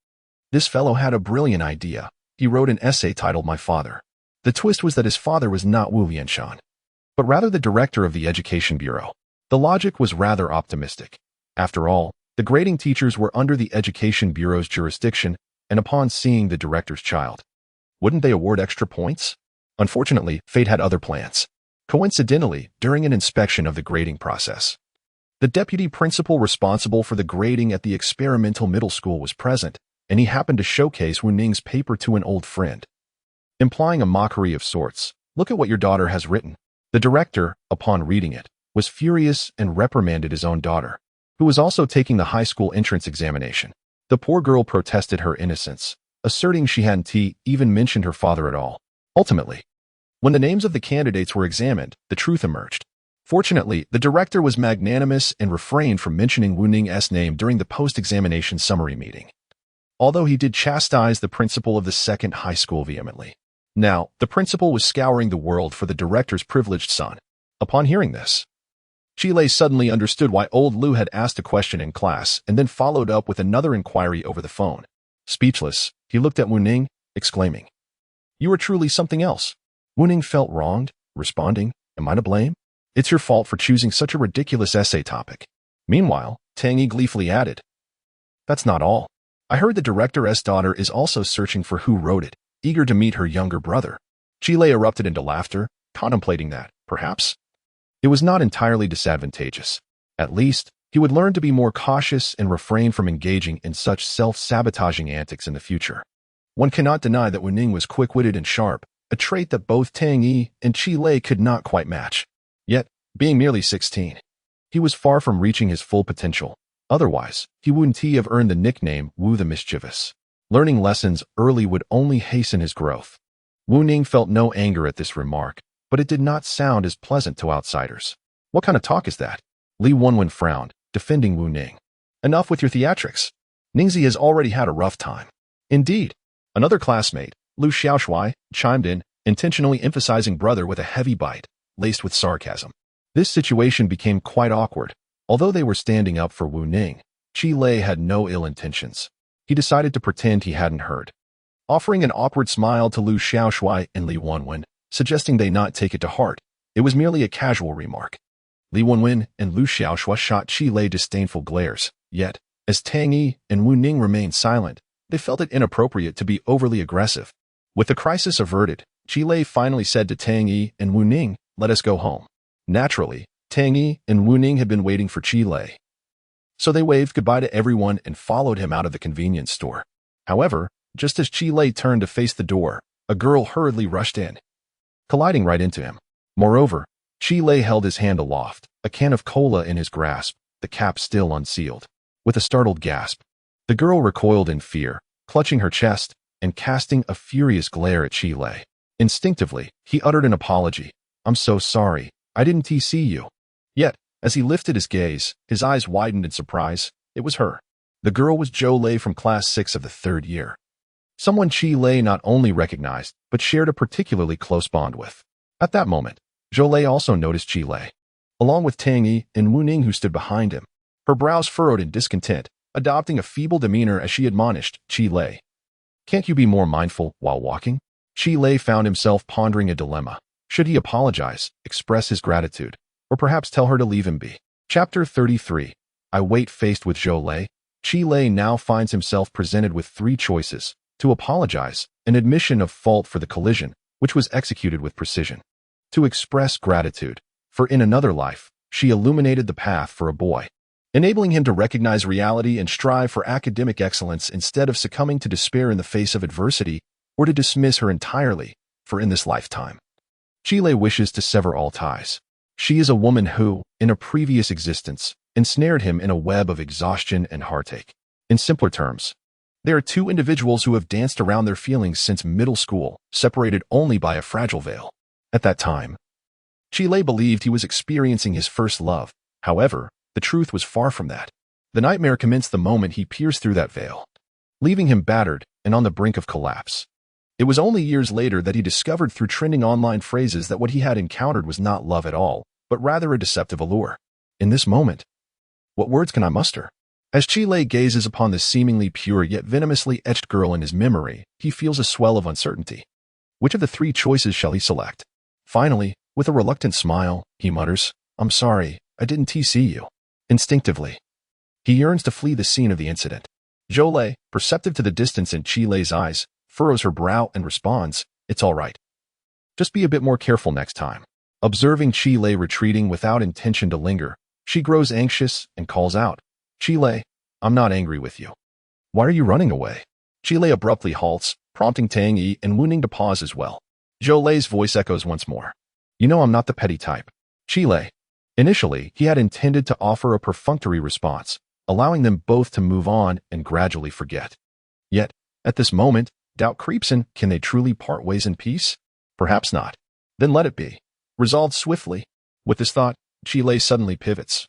this fellow had a brilliant idea. He wrote an essay titled My Father. The twist was that his father was not Wu Lianshan, but rather the director of the Education Bureau. The logic was rather optimistic. After all, the grading teachers were under the Education Bureau's jurisdiction, and upon seeing the director's child, wouldn't they award extra points? Unfortunately, fate had other plans. Coincidentally, during an inspection of the grading process, the deputy principal responsible for the grading at the experimental middle school was present, and he happened to showcase Wu Ning's paper to an old friend, implying a mockery of sorts. "Look at what your daughter has written." The director, upon reading it, was furious and reprimanded his own daughter, who was also taking the high school entrance examination. The poor girl protested her innocence, asserting she hadn't even mentioned her father at all. Ultimately, when the names of the candidates were examined, the truth emerged. Fortunately, the director was magnanimous and refrained from mentioning Wu Ning's name during the post-examination summary meeting, although he did chastise the principal of the second high school vehemently. Now, the principal was scouring the world for the director's privileged son. Upon hearing this, Qi Lei suddenly understood why old Lu had asked a question in class and then followed up with another inquiry over the phone. Speechless, he looked at Wu Ning, exclaiming, "You are truly something else." Wu Ning felt wronged, responding, "Am I to blame?" It's your fault for choosing such a ridiculous essay topic. Meanwhile, Tang Yi gleefully added, that's not all. I heard the director's daughter is also searching for who wrote it, eager to meet her younger brother. Chile erupted into laughter, contemplating that, perhaps, it was not entirely disadvantageous. At least, he would learn to be more cautious and refrain from engaging in such self-sabotaging antics in the future. One cannot deny that Wu Ning was quick-witted and sharp, a trait that both Tang Yi and Chile could not quite match. Yet, being merely 16, he was far from reaching his full potential. Otherwise, he wouldn't have earned the nickname Wu the Mischievous. Learning lessons early would only hasten his growth. Wu Ning felt no anger at this remark, but it did not sound as pleasant to outsiders. What kind of talk is that? Li Wenwen frowned, defending Wu Ning. Enough with your theatrics. Ningzi has already had a rough time. Indeed. Another classmate, Lu Xiaoshui, chimed in, intentionally emphasizing brother with a heavy bite, laced with sarcasm. This situation became quite awkward. Although they were standing up for Wu Ning, Chi Lei had no ill intentions. He decided to pretend he hadn't heard, offering an awkward smile to Lu Xiaoshui and Li Wenwen, suggesting they not take it to heart. It was merely a casual remark. Li Wenwen and Lu Xiaoshui shot Chi Lei disdainful glares, yet, as Tang Yi and Wu Ning remained silent, they felt it inappropriate to be overly aggressive. With the crisis averted, Chi Lei finally said to Tang Yi and Wu Ning, let us go home. Naturally, Tang Yi and Wu Ning had been waiting for Chi Lei, so they waved goodbye to everyone and followed him out of the convenience store. However, just as Chi Lei turned to face the door, a girl hurriedly rushed in, colliding right into him. Moreover, Chi Lei held his hand aloft, a can of cola in his grasp, the cap still unsealed. With a startled gasp, the girl recoiled in fear, clutching her chest and casting a furious glare at Chi Lei. Instinctively, he uttered an apology. I'm so sorry, I didn't see you. Yet, as he lifted his gaze, his eyes widened in surprise. It was her. The girl was Zhou Lei from Class 6 of the 3rd year. Someone Chi Lei not only recognized, but shared a particularly close bond with. At that moment, Zhou Lei also noticed Chi Lei, along with Tang Yi and Wu Ning who stood behind him. Her brows furrowed in discontent, adopting a feeble demeanor as she admonished Chi Lei. Can't you be more mindful while walking? Chi Lei found himself pondering a dilemma. Should he apologize, express his gratitude, or perhaps tell her to leave him be? Chapter 33. I wait. Faced with Zhou Lei, Chi Lei now finds himself presented with 3 choices: to apologize, an admission of fault for the collision, which was executed with precision; to express gratitude, for in another life, she illuminated the path for a boy, enabling him to recognize reality and strive for academic excellence instead of succumbing to despair in the face of adversity, or to dismiss her entirely, for in this lifetime, Chi Lei wishes to sever all ties. She is a woman who, in a previous existence, ensnared him in a web of exhaustion and heartache. In simpler terms, there are 2 individuals who have danced around their feelings since middle school, separated only by a fragile veil. At that time, Chi Lei believed he was experiencing his first love. However, the truth was far from that. The nightmare commenced the moment he pierced through that veil, leaving him battered and on the brink of collapse. It was only years later that he discovered through trending online phrases that what he had encountered was not love at all, but rather a deceptive allure. In this moment, what words can I muster? As Chi Lei gazes upon this seemingly pure yet venomously etched girl in his memory, he feels a swell of uncertainty. Which of the 3 choices shall he select? Finally, with a reluctant smile, he mutters, I'm sorry, I didn't see you. Instinctively, he yearns to flee the scene of the incident. Zhou Lei, perceptive to the distance in Chi Lei's eyes, furrows her brow and responds, it's all right. Just be a bit more careful next time. Observing Chi Lei retreating without intention to linger, she grows anxious and calls out, Chi Lei, I'm not angry with you. Why are you running away? Chi Lei abruptly halts, prompting Tang Yi and Wu Ning to pause as well. Zhou Lei's voice echoes once more. You know I'm not the petty type. Chi Lei. Initially, he had intended to offer a perfunctory response, allowing them both to move on and gradually forget. Yet, at this moment, doubt creeps in. Can they truly part ways in peace? Perhaps not. Then let it be. Resolved swiftly. With this thought, Chi Lei suddenly pivots,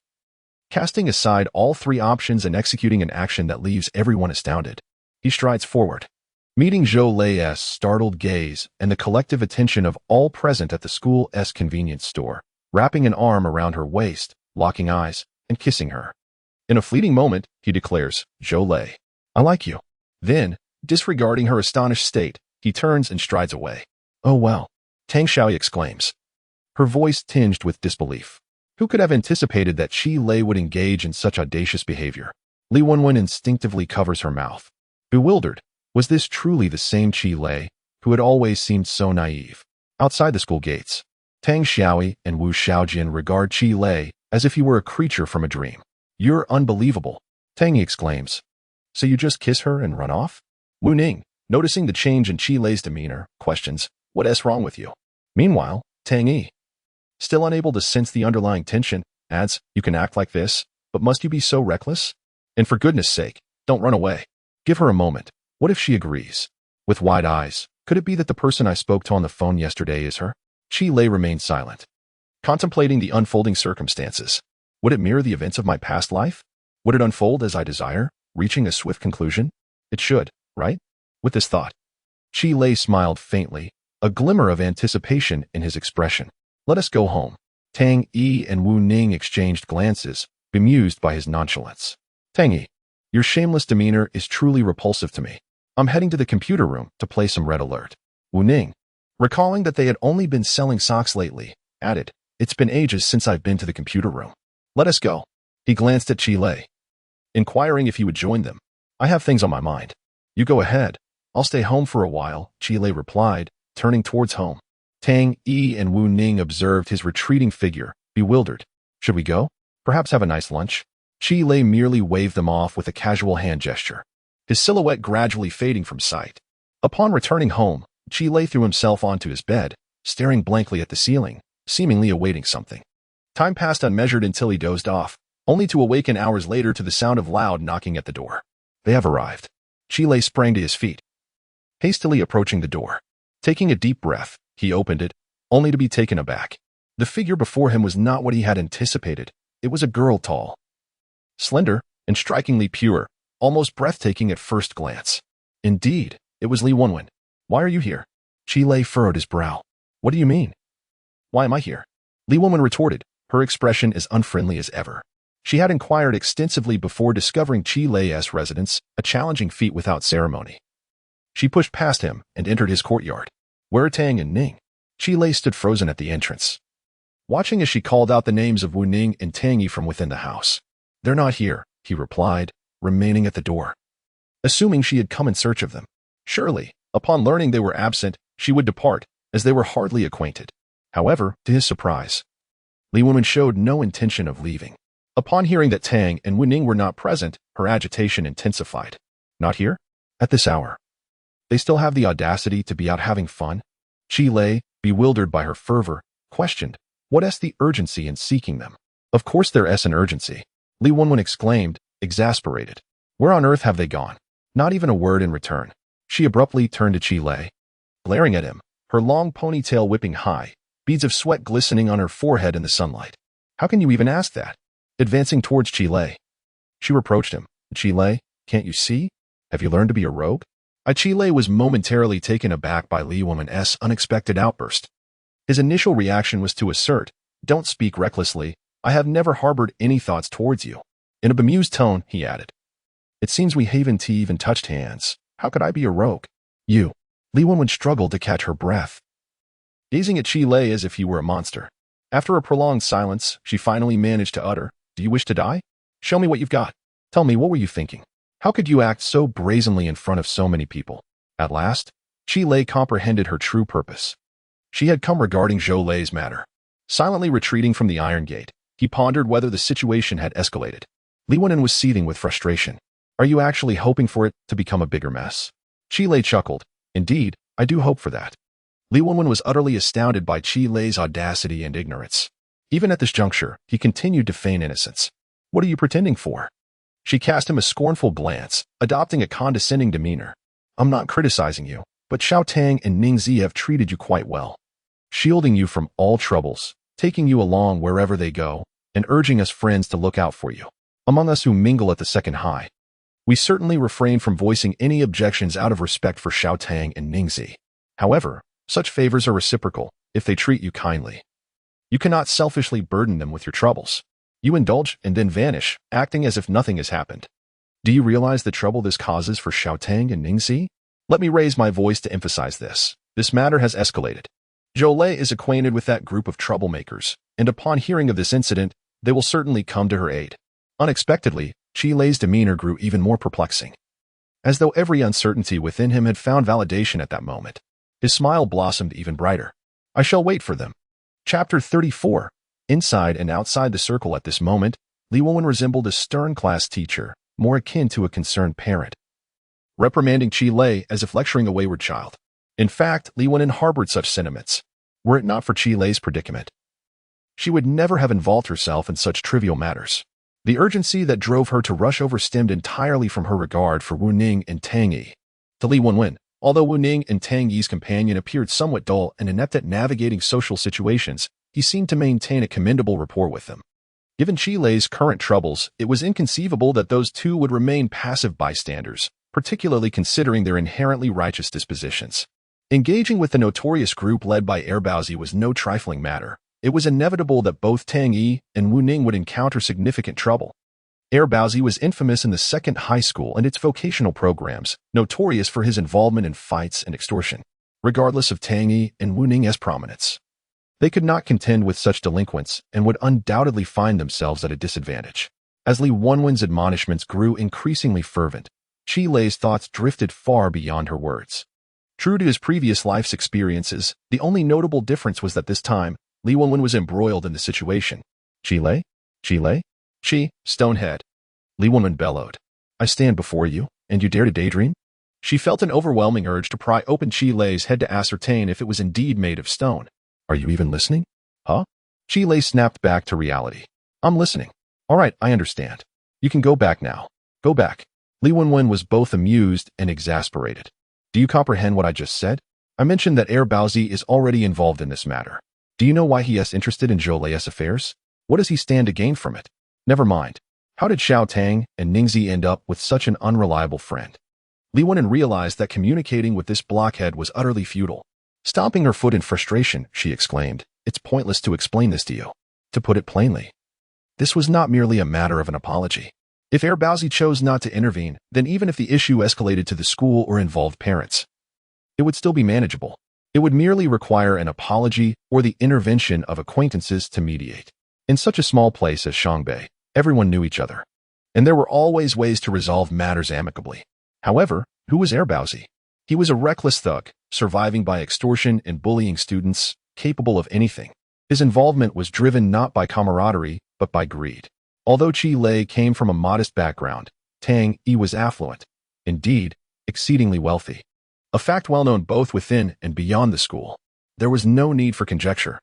casting aside all 3 options and executing an action that leaves everyone astounded. He strides forward, meeting Zhou Lei's startled gaze and the collective attention of all present at the school's convenience store, wrapping an arm around her waist, locking eyes, and kissing her. In a fleeting moment, he declares, Zhou Lei, I like you. Then, disregarding her astonished state, he turns and strides away. Oh well, Tang Xiaoyi exclaims. her voice tinged with disbelief. Who could have anticipated that Qi Lei would engage in such audacious behavior? Li Wenwen instinctively covers her mouth. Bewildered, was this truly the same Qi Lei, who had always seemed so naive? Outside the school gates, Tang Xiaoyi and Wu Xiaojin regard Qi Lei as if he were a creature from a dream. You're unbelievable, Tang Yi exclaims. So you just kiss her and run off? Wu Ning, noticing the change in Qi Lei's demeanor, questions, what's wrong with you? Meanwhile, Tang Yi, still unable to sense the underlying tension, adds, you can act like this, but must you be so reckless? And for goodness sake, don't run away. Give her a moment. What if she agrees? With wide eyes, could it be that the person I spoke to on the phone yesterday is her? Qi Lei remained silent, contemplating the unfolding circumstances. Would it mirror the events of my past life? Would it unfold as I desire, reaching a swift conclusion? It should, right? With this thought, Qi Lei smiled faintly, a glimmer of anticipation in his expression. Let us go home. Tang Yi and Wu Ning exchanged glances, bemused by his nonchalance. Tang Yi, your shameless demeanor is truly repulsive to me. I'm heading to the computer room to play some Red Alert. Wu Ning, recalling that they had only been selling socks lately, added, it's been ages since I've been to the computer room. Let us go. He glanced at Qi Lei, inquiring if he would join them. I have things on my mind. You go ahead. I'll stay home for a while, Qi Lei replied, turning towards home. Tang Yi and Wu Ning observed his retreating figure, bewildered. Should we go? Perhaps have a nice lunch? Qi Lei merely waved them off with a casual hand gesture, his silhouette gradually fading from sight. Upon returning home, Qi Lei threw himself onto his bed, staring blankly at the ceiling, seemingly awaiting something. Time passed unmeasured until he dozed off, only to awaken hours later to the sound of loud knocking at the door. They have arrived. Qi Lei sprang to his feet, hastily approaching the door. Taking a deep breath, he opened it, only to be taken aback. The figure before him was not what he had anticipated. It was a girl tall, slender, and strikingly pure, almost breathtaking at first glance. Indeed, it was Li Wenwen. Why are you here? Qi Lei furrowed his brow. What do you mean? Why am I here? Li Wenwen retorted, her expression as unfriendly as ever. She had inquired extensively before discovering Qi Lei's residence, a challenging feat without ceremony. She pushed past him and entered his courtyard. Where are Tang and Ning? Qi Lei stood frozen at the entrance, watching as she called out the names of Wu Ning and Tang Yi from within the house. They're not here, he replied, remaining at the door, assuming she had come in search of them. Surely, upon learning they were absent, she would depart, as they were hardly acquainted. However, to his surprise, Li Wenwen showed no intention of leaving. Upon hearing that Tang and Wu Ning were not present, her agitation intensified. Not here? At this hour? They still have the audacity to be out having fun? Qi Lei, bewildered by her fervor, questioned, what's the urgency in seeking them? Of course there's an urgency, Li Wenwen exclaimed, exasperated. Where on earth have they gone? Not even a word in return. She abruptly turned to Qi Lei, glaring at him, her long ponytail whipping high, beads of sweat glistening on her forehead in the sunlight. How can you even ask that? Advancing towards Qi Lei, she reproached him. Qi Lei, can't you see? Have you learned to be a rogue? Qi Lei was momentarily taken aback by Li Wenwen's unexpected outburst. His initial reaction was to assert, don't speak recklessly, I have never harbored any thoughts towards you. In a bemused tone, he added, it seems we haven't even touched hands. How could I be a rogue? You. Li Wenwen struggled to catch her breath, gazing at Qi Lei as if he were a monster. After a prolonged silence, she finally managed to utter, do you wish to die? Show me what you've got. Tell me, what were you thinking? How could you act so brazenly in front of so many people? At last, Qi Lei comprehended her true purpose. She had come regarding Zhou Lei's matter. Silently retreating from the iron gate, he pondered whether the situation had escalated. Li Wenwen was seething with frustration. Are you actually hoping for it to become a bigger mess? Qi Lei chuckled. Indeed, I do hope for that. Li Wenwen was utterly astounded by Qi Lei's audacity and ignorance. Even at this juncture, he continued to feign innocence. What are you pretending for? She cast him a scornful glance, adopting a condescending demeanor. I'm not criticizing you, but Xiao Tang and Ning Zi have treated you quite well, shielding you from all troubles, taking you along wherever they go, and urging us friends to look out for you. Among us who mingle at the second high, we certainly refrain from voicing any objections out of respect for Xiao Tang and Ning Zi. However, such favors are reciprocal if they treat you kindly. You cannot selfishly burden them with your troubles. You indulge and then vanish, acting as if nothing has happened. Do you realize the trouble this causes for Xiao Tang and Ning Zi? Let me raise my voice to emphasize this. This matter has escalated. Zhou Lei is acquainted with that group of troublemakers, and upon hearing of this incident, they will certainly come to her aid. Unexpectedly, Qi Lei's demeanor grew even more perplexing. As though every uncertainty within him had found validation at that moment, his smile blossomed even brighter. I shall wait for them. Chapter 34. Inside and outside the circle at this moment, Li Wenwen resembled a stern class teacher, more akin to a concerned parent, reprimanding Qi Lei as if lecturing a wayward child. In fact, Li Wenwen harbored such sentiments, were it not for Qi Lei's predicament. She would never have involved herself in such trivial matters. The urgency that drove her to rush over stemmed entirely from her regard for Wu Ning and Tang Yi. To Li Wenwen, although Wu Ning and Tang Yi's companion appeared somewhat dull and inept at navigating social situations, he seemed to maintain a commendable rapport with them. Given Qi Lei's current troubles, it was inconceivable that those two would remain passive bystanders, particularly considering their inherently righteous dispositions. Engaging with the notorious group led by Baozi was no trifling matter. It was inevitable that both Tang Yi and Wu Ning would encounter significant trouble. Baozi was infamous in the second high school and its vocational programs, notorious for his involvement in fights and extortion. Regardless of Tang Yi and Wu Ning's prominence, they could not contend with such delinquents and would undoubtedly find themselves at a disadvantage. As Li Wenwen's admonishments grew increasingly fervent, Qi Lei's thoughts drifted far beyond her words. True to his previous life's experiences, the only notable difference was that this time, Li Wenwen was embroiled in the situation. Qi Lei? Qi Lei? Qi, stonehead. Li Wenwen bellowed. I stand before you, and you dare to daydream? She felt an overwhelming urge to pry open Qi Lei's head to ascertain if it was indeed made of stone. Are you even listening? Huh? Qi Lei snapped back to reality. I'm listening. All right, I understand. You can go back now. Go back. Li Wenwen was both amused and exasperated. Do you comprehend what I just said? I mentioned that Baozi is already involved in this matter. Do you know why he is interested in Zhou Lei's affairs? What does he stand to gain from it? Never mind. How did Xiao Tang and Ningzi end up with such an unreliable friend? Li Wenwen realized that communicating with this blockhead was utterly futile. Stomping her foot in frustration, she exclaimed, It's pointless to explain this to you. To put it plainly, this was not merely a matter of an apology. If Baozi chose not to intervene, then even if the issue escalated to the school or involved parents, it would still be manageable. It would merely require an apology or the intervention of acquaintances to mediate. In such a small place as Shangbei, everyone knew each other, and there were always ways to resolve matters amicably. However, who was Baozi? He was a reckless thug, surviving by extortion and bullying students, capable of anything. His involvement was driven not by camaraderie, but by greed. Although Qi Lei came from a modest background, Tang Yi was affluent, indeed, exceedingly wealthy. A fact well known both within and beyond the school. There was no need for conjecture.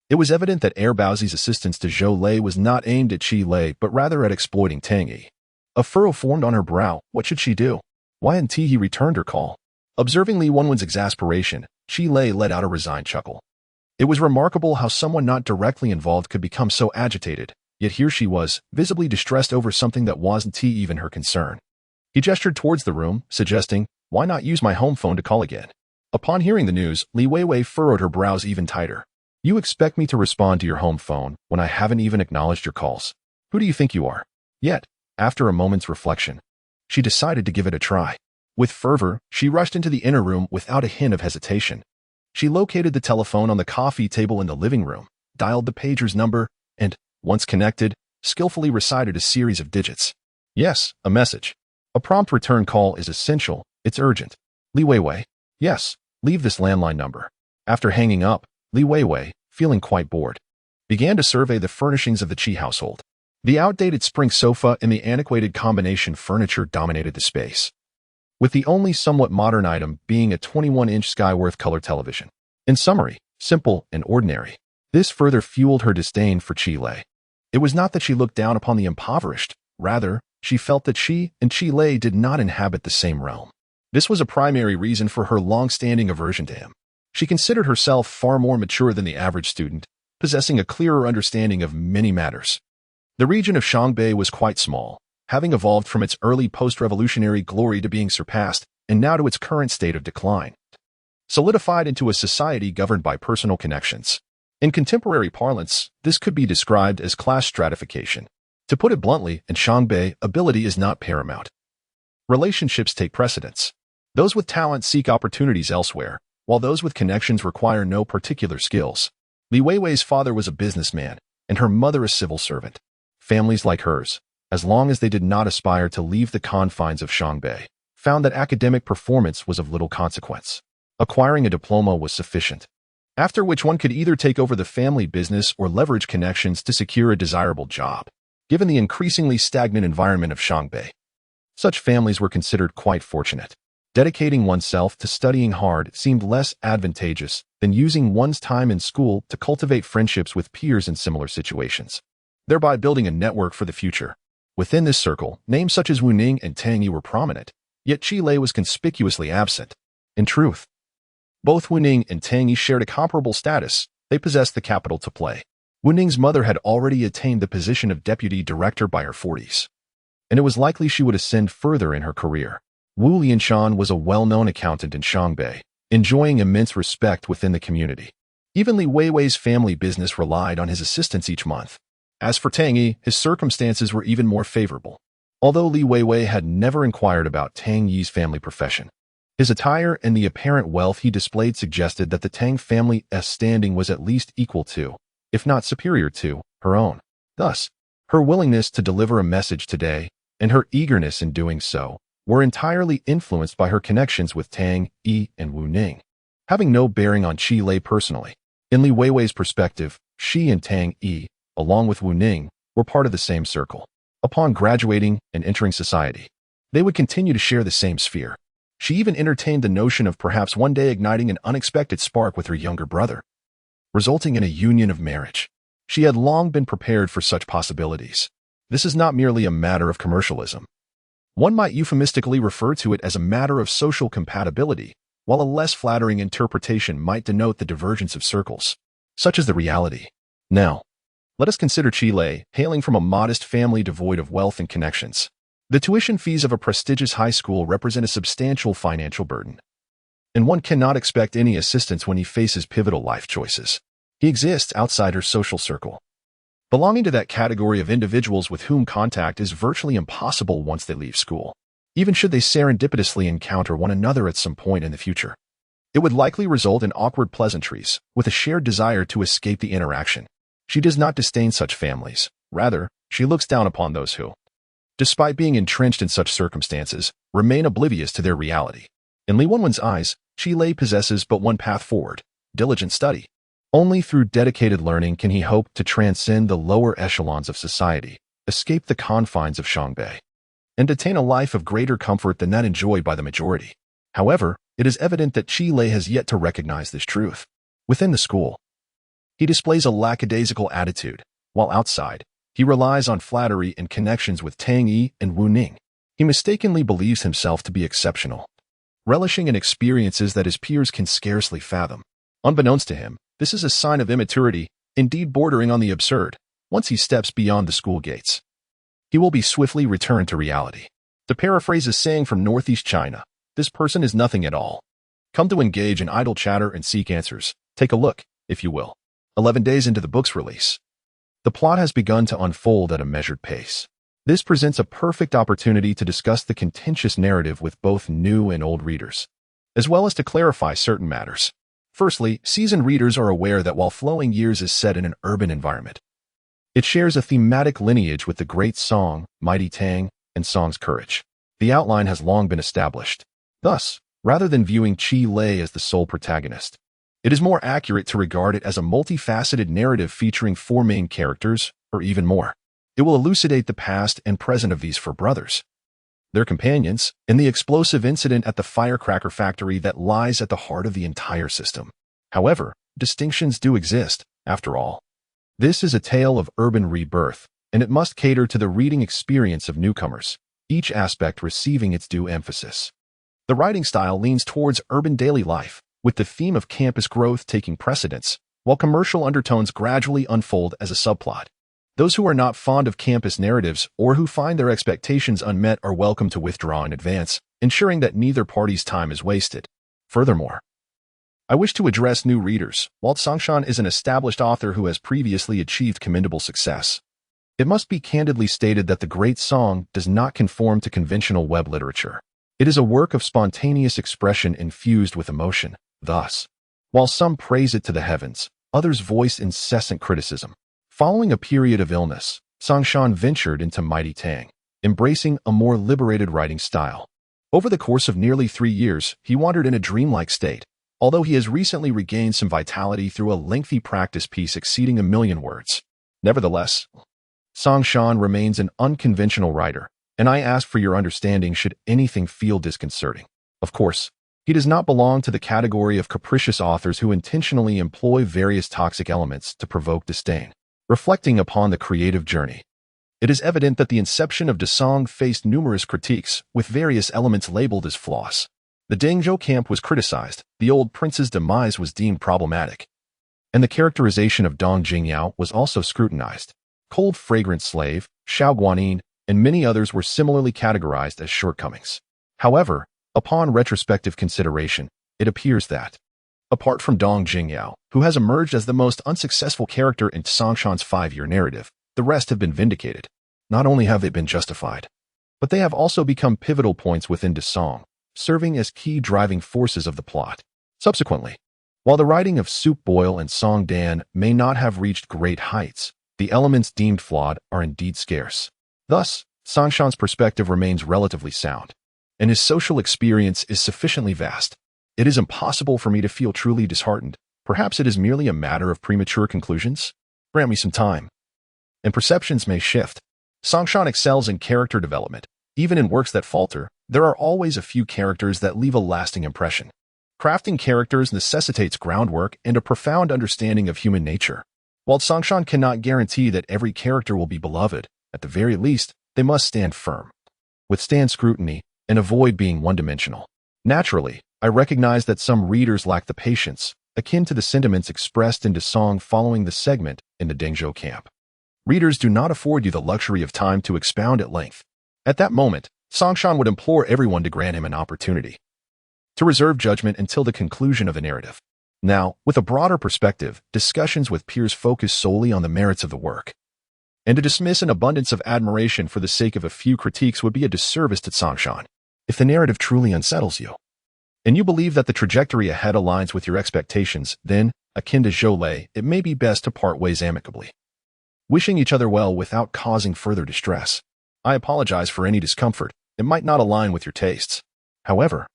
It was evident that Baozi's assistance to Zhou Lei was not aimed at Qi Lei, but rather at exploiting Tang Yi. A furrow formed on her brow. What should she do? Why hadn't he returned her call? Observing Li Wenwen's exasperation, Qi Lei let out a resigned chuckle. It was remarkable how someone not directly involved could become so agitated, yet here she was, visibly distressed over something that wasn't even her concern. He gestured towards the room, suggesting, Why not use my home phone to call again? Upon hearing the news, Li Weiwei furrowed her brows even tighter. You expect me to respond to your home phone when I haven't even acknowledged your calls? Who do you think you are? Yet, after a moment's reflection, she decided to give it a try. With fervor, she rushed into the inner room without a hint of hesitation. She located the telephone on the coffee table in the living room, dialed the pager's number, and, once connected, skillfully recited a series of digits. Yes, a message. A prompt return call is essential. It's urgent. Li Weiwei. Yes, leave this landline number. After hanging up, Li Weiwei, feeling quite bored, began to survey the furnishings of the Qi household. The outdated spring sofa and the antiquated combination furniture dominated the space, with the only somewhat modern item being a 21-inch Skyworth color television. In summary, simple and ordinary. This further fueled her disdain for Qi Lei. It was not that she looked down upon the impoverished. Rather, she felt that she and Qi Lei did not inhabit the same realm. This was a primary reason for her long-standing aversion to him. She considered herself far more mature than the average student, possessing a clearer understanding of many matters. The region of Shangbei was quite small, having evolved from its early post-revolutionary glory to being surpassed, and now to its current state of decline, solidified into a society governed by personal connections. In contemporary parlance, this could be described as class stratification. To put it bluntly, in Shangbei, ability is not paramount. Relationships take precedence. Those with talent seek opportunities elsewhere, while those with connections require no particular skills. Li Weiwei's father was a businessman, and her mother a civil servant. Families like hers, as long as they did not aspire to leave the confines of Shangbei, found that academic performance was of little consequence. Acquiring a diploma was sufficient, after which one could either take over the family business or leverage connections to secure a desirable job. Given the increasingly stagnant environment of Shangbei, such families were considered quite fortunate. Dedicating oneself to studying hard seemed less advantageous than using one's time in school to cultivate friendships with peers in similar situations, thereby building a network for the future. Within this circle, names such as Wu Ning and Tang Yi were prominent, yet Qi Lei was conspicuously absent. In truth, both Wu Ning and Tang Yi shared a comparable status. They possessed the capital to play. Wu Ning's mother had already attained the position of deputy director by her 40s, and it was likely she would ascend further in her career. Wu Lianshan was a well-known accountant in Shangbei, enjoying immense respect within the community. Even Li Weiwei's family business relied on his assistance each month. As for Tang Yi, his circumstances were even more favorable. Although Li Weiwei had never inquired about Tang Yi's family profession, his attire and the apparent wealth he displayed suggested that the Tang family's standing was at least equal to, if not superior to, her own. Thus, her willingness to deliver a message today, and her eagerness in doing so, were entirely influenced by her connections with Tang Yi and Wu Ning, having no bearing on Qi Lei personally. In Li Weiwei's perspective, she and Tang Yi, along with Wu Ning, were part of the same circle. Upon graduating and entering society, they would continue to share the same sphere. She even entertained the notion of perhaps one day igniting an unexpected spark with her younger brother, resulting in a union of marriage. She had long been prepared for such possibilities. This is not merely a matter of commercialism. One might euphemistically refer to it as a matter of social compatibility, while a less flattering interpretation might denote the divergence of circles. Such is the reality. Now, let us consider Qi Lei, hailing from a modest family devoid of wealth and connections. The tuition fees of a prestigious high school represent a substantial financial burden, and one cannot expect any assistance when he faces pivotal life choices. He exists outside her social circle, belonging to that category of individuals with whom contact is virtually impossible once they leave school. Even should they serendipitously encounter one another at some point in the future, it would likely result in awkward pleasantries, with a shared desire to escape the interaction. She does not disdain such families. Rather, she looks down upon those who, despite being entrenched in such circumstances, remain oblivious to their reality. In Li Wenwen's eyes, Qi Lei possesses but one path forward: diligent study. Only through dedicated learning can he hope to transcend the lower echelons of society, escape the confines of Shangbei, and attain a life of greater comfort than that enjoyed by the majority. However, it is evident that Qi Lei has yet to recognize this truth. Within the school, he displays a lackadaisical attitude, while outside, he relies on flattery and connections with Tang Yi and Wu Ning. He mistakenly believes himself to be exceptional, relishing in experiences that his peers can scarcely fathom. Unbeknownst to him, this is a sign of immaturity, indeed bordering on the absurd. Once he steps beyond the school gates, he will be swiftly returned to reality. To paraphrase a saying from Northeast China, this person is nothing at all. Come to engage in idle chatter and seek answers. Take a look, if you will. 11 days into the book's release, the plot has begun to unfold at a measured pace. This presents a perfect opportunity to discuss the contentious narrative with both new and old readers, as well as to clarify certain matters. Firstly, seasoned readers are aware that while Flowing Years is set in an urban environment, it shares a thematic lineage with the great Song, Mighty Tang, and Song's Courage. The outline has long been established. Thus, rather than viewing Qi Lei as the sole protagonist, it is more accurate to regard it as a multifaceted narrative featuring 4 main characters, or even more. It will elucidate the past and present of these 4 brothers, their companions, and the explosive incident at the firecracker factory that lies at the heart of the entire system. However, distinctions do exist, after all. This is a tale of urban rebirth, and it must cater to the reading experience of newcomers, each aspect receiving its due emphasis. The writing style leans towards urban daily life, with the theme of campus growth taking precedence, while commercial undertones gradually unfold as a subplot. Those who are not fond of campus narratives or who find their expectations unmet are welcome to withdraw in advance, ensuring that neither party's time is wasted. Furthermore, I wish to address new readers. While Zhōngkǎo is an established author who has previously achieved commendable success, it must be candidly stated that the great Song does not conform to conventional web literature. It is a work of spontaneous expression infused with emotion. Thus, while some praise it to the heavens, others voice incessant criticism. Following a period of illness, zhōngkǎo ventured into mighty Tang, embracing a more liberated writing style. Over the course of nearly 3 years, he wandered in a dreamlike state, although he has recently regained some vitality through a lengthy practice piece exceeding 1,000,000 words. Nevertheless, zhōngkǎo remains an unconventional writer, and I ask for your understanding should anything feel disconcerting. Of course, he does not belong to the category of capricious authors who intentionally employ various toxic elements to provoke disdain. Reflecting upon the creative journey, it is evident that the inception of the song faced numerous critiques, with various elements labeled as flaws. The Dengzhou camp was criticized, the old prince's demise was deemed problematic, and the characterization of Dong Jingyao was also scrutinized. Cold Fragrant Slave, Xiao Guanyin, and many others were similarly categorized as shortcomings. However, upon retrospective consideration, it appears that, apart from Dong Jingyao, who has emerged as the most unsuccessful character in zhōngkǎo's 5-year narrative, the rest have been vindicated. Not only have they been justified, but they have also become pivotal points within the song, serving as key driving forces of the plot. Subsequently, while the writing of Soup Boil and Song Dan may not have reached great heights, the elements deemed flawed are indeed scarce. Thus, zhōngkǎo's perspective remains relatively sound, and his social experience is sufficiently vast. It is impossible for me to feel truly disheartened. Perhaps it is merely a matter of premature conclusions? Grant me some time, and perceptions may shift. zhōngkǎo excels in character development. Even in works that falter, there are always a few characters that leave a lasting impression. Crafting characters necessitates groundwork and a profound understanding of human nature. While zhōngkǎo cannot guarantee that every character will be beloved, at the very least, they must stand firm, withstand scrutiny, and avoid being one-dimensional. Naturally, I recognize that some readers lack the patience, akin to the sentiments expressed in the song following the segment in the Dengzhou camp. Readers do not afford you the luxury of time to expound at length. At that moment, zhōngkǎo would implore everyone to grant him an opportunity to reserve judgment until the conclusion of the narrative. Now, with a broader perspective, discussions with peers focus solely on the merits of the work. And to dismiss an abundance of admiration for the sake of a few critiques would be a disservice to zhōngkǎo. If the narrative truly unsettles you, and you believe that the trajectory ahead aligns with your expectations, then, akin to Zhou Lei, it may be best to part ways amicably, wishing each other well without causing further distress. I apologize for any discomfort. It might not align with your tastes. However,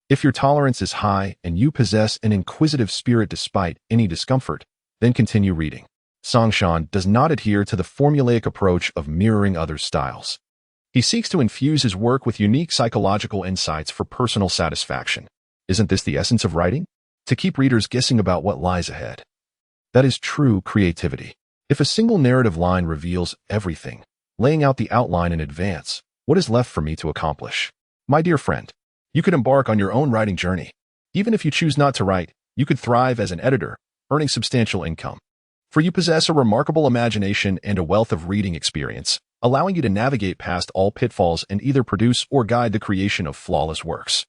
if your tolerance is high and you possess an inquisitive spirit despite any discomfort, then continue reading. zhōngkǎo does not adhere to the formulaic approach of mirroring others' styles. He seeks to infuse his work with unique psychological insights for personal satisfaction. Isn't this the essence of writing? To keep readers guessing about what lies ahead. That is true creativity. If a single narrative line reveals everything, laying out the outline in advance, what is left for me to accomplish? My dear friend, you could embark on your own writing journey. Even if you choose not to write, you could thrive as an editor, earning substantial income. For you possess a remarkable imagination and a wealth of reading experience, allowing you to navigate past all pitfalls and either produce or guide the creation of flawless works.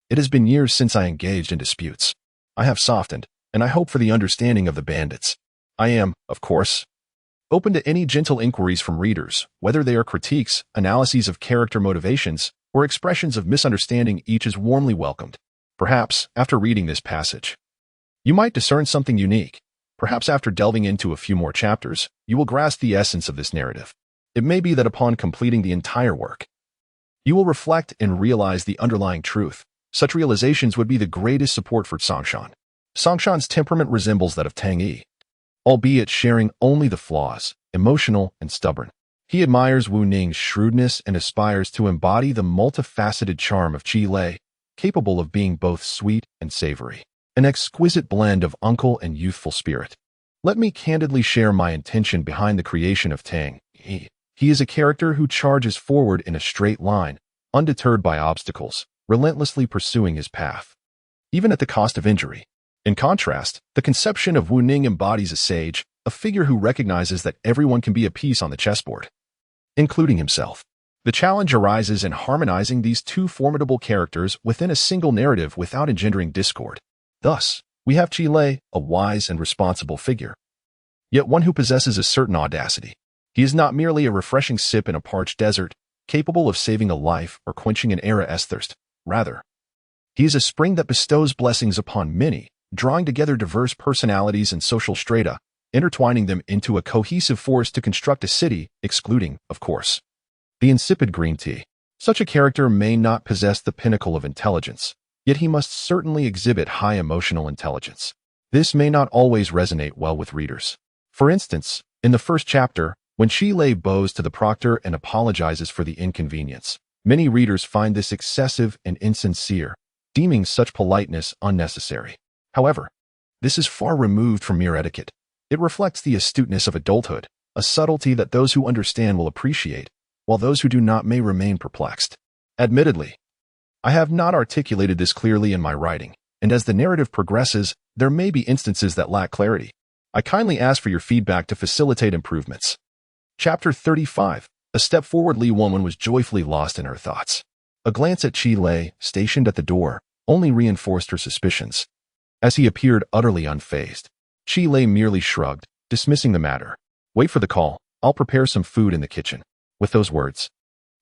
It has been years since I engaged in disputes. I have softened, and I hope for the understanding of the bandits. I am, of course, open to any gentle inquiries from readers, whether they are critiques, analyses of character motivations, or expressions of misunderstanding. Each is warmly welcomed. Perhaps, after reading this passage, you might discern something unique. Perhaps after delving into a few more chapters, you will grasp the essence of this narrative. It may be that upon completing the entire work, you will reflect and realize the underlying truth. Such realizations would be the greatest support for zhōngkǎo. zhōngkǎo's temperament resembles that of Tang Yi, albeit sharing only the flaws, emotional and stubborn. He admires Wu Ning's shrewdness and aspires to embody the multifaceted charm of Qi Lei, capable of being both sweet and savory, an exquisite blend of uncle and youthful spirit. Let me candidly share my intention behind the creation of Tang Yi. He is a character who charges forward in a straight line, undeterred by obstacles, relentlessly pursuing his path, even at the cost of injury. In contrast, the conception of Wu Ning embodies a sage, a figure who recognizes that everyone can be a piece on the chessboard, including himself. The challenge arises in harmonizing these two formidable characters within a single narrative without engendering discord. Thus, we have Qi Lei, a wise and responsible figure, yet one who possesses a certain audacity. He is not merely a refreshing sip in a parched desert, capable of saving a life or quenching an era's thirst. Rather, He is a spring that bestows blessings upon many, drawing together diverse personalities and social strata, intertwining them into a cohesive force to construct a city, excluding, of course, the insipid green tea. Such a character may not possess the pinnacle of intelligence, yet he must certainly exhibit high emotional intelligence. This may not always resonate well with readers. For instance, in the first chapter, when Chi-Lei bows to the proctor and apologizes for the inconvenience, many readers find this excessive and insincere, deeming such politeness unnecessary. However, this is far removed from mere etiquette. It reflects the astuteness of adulthood, a subtlety that those who understand will appreciate, while those who do not may remain perplexed. Admittedly, I have not articulated this clearly in my writing, and as the narrative progresses, there may be instances that lack clarity. I kindly ask for your feedback to facilitate improvements. Chapter 35. A step forward. Li Wenwen was joyfully lost in her thoughts. A glance at Chi-Lei, stationed at the door, only reinforced her suspicions. As he appeared utterly unfazed, Chi-Lei merely shrugged, dismissing the matter. Wait for the call. I'll prepare some food in the kitchen. With those words,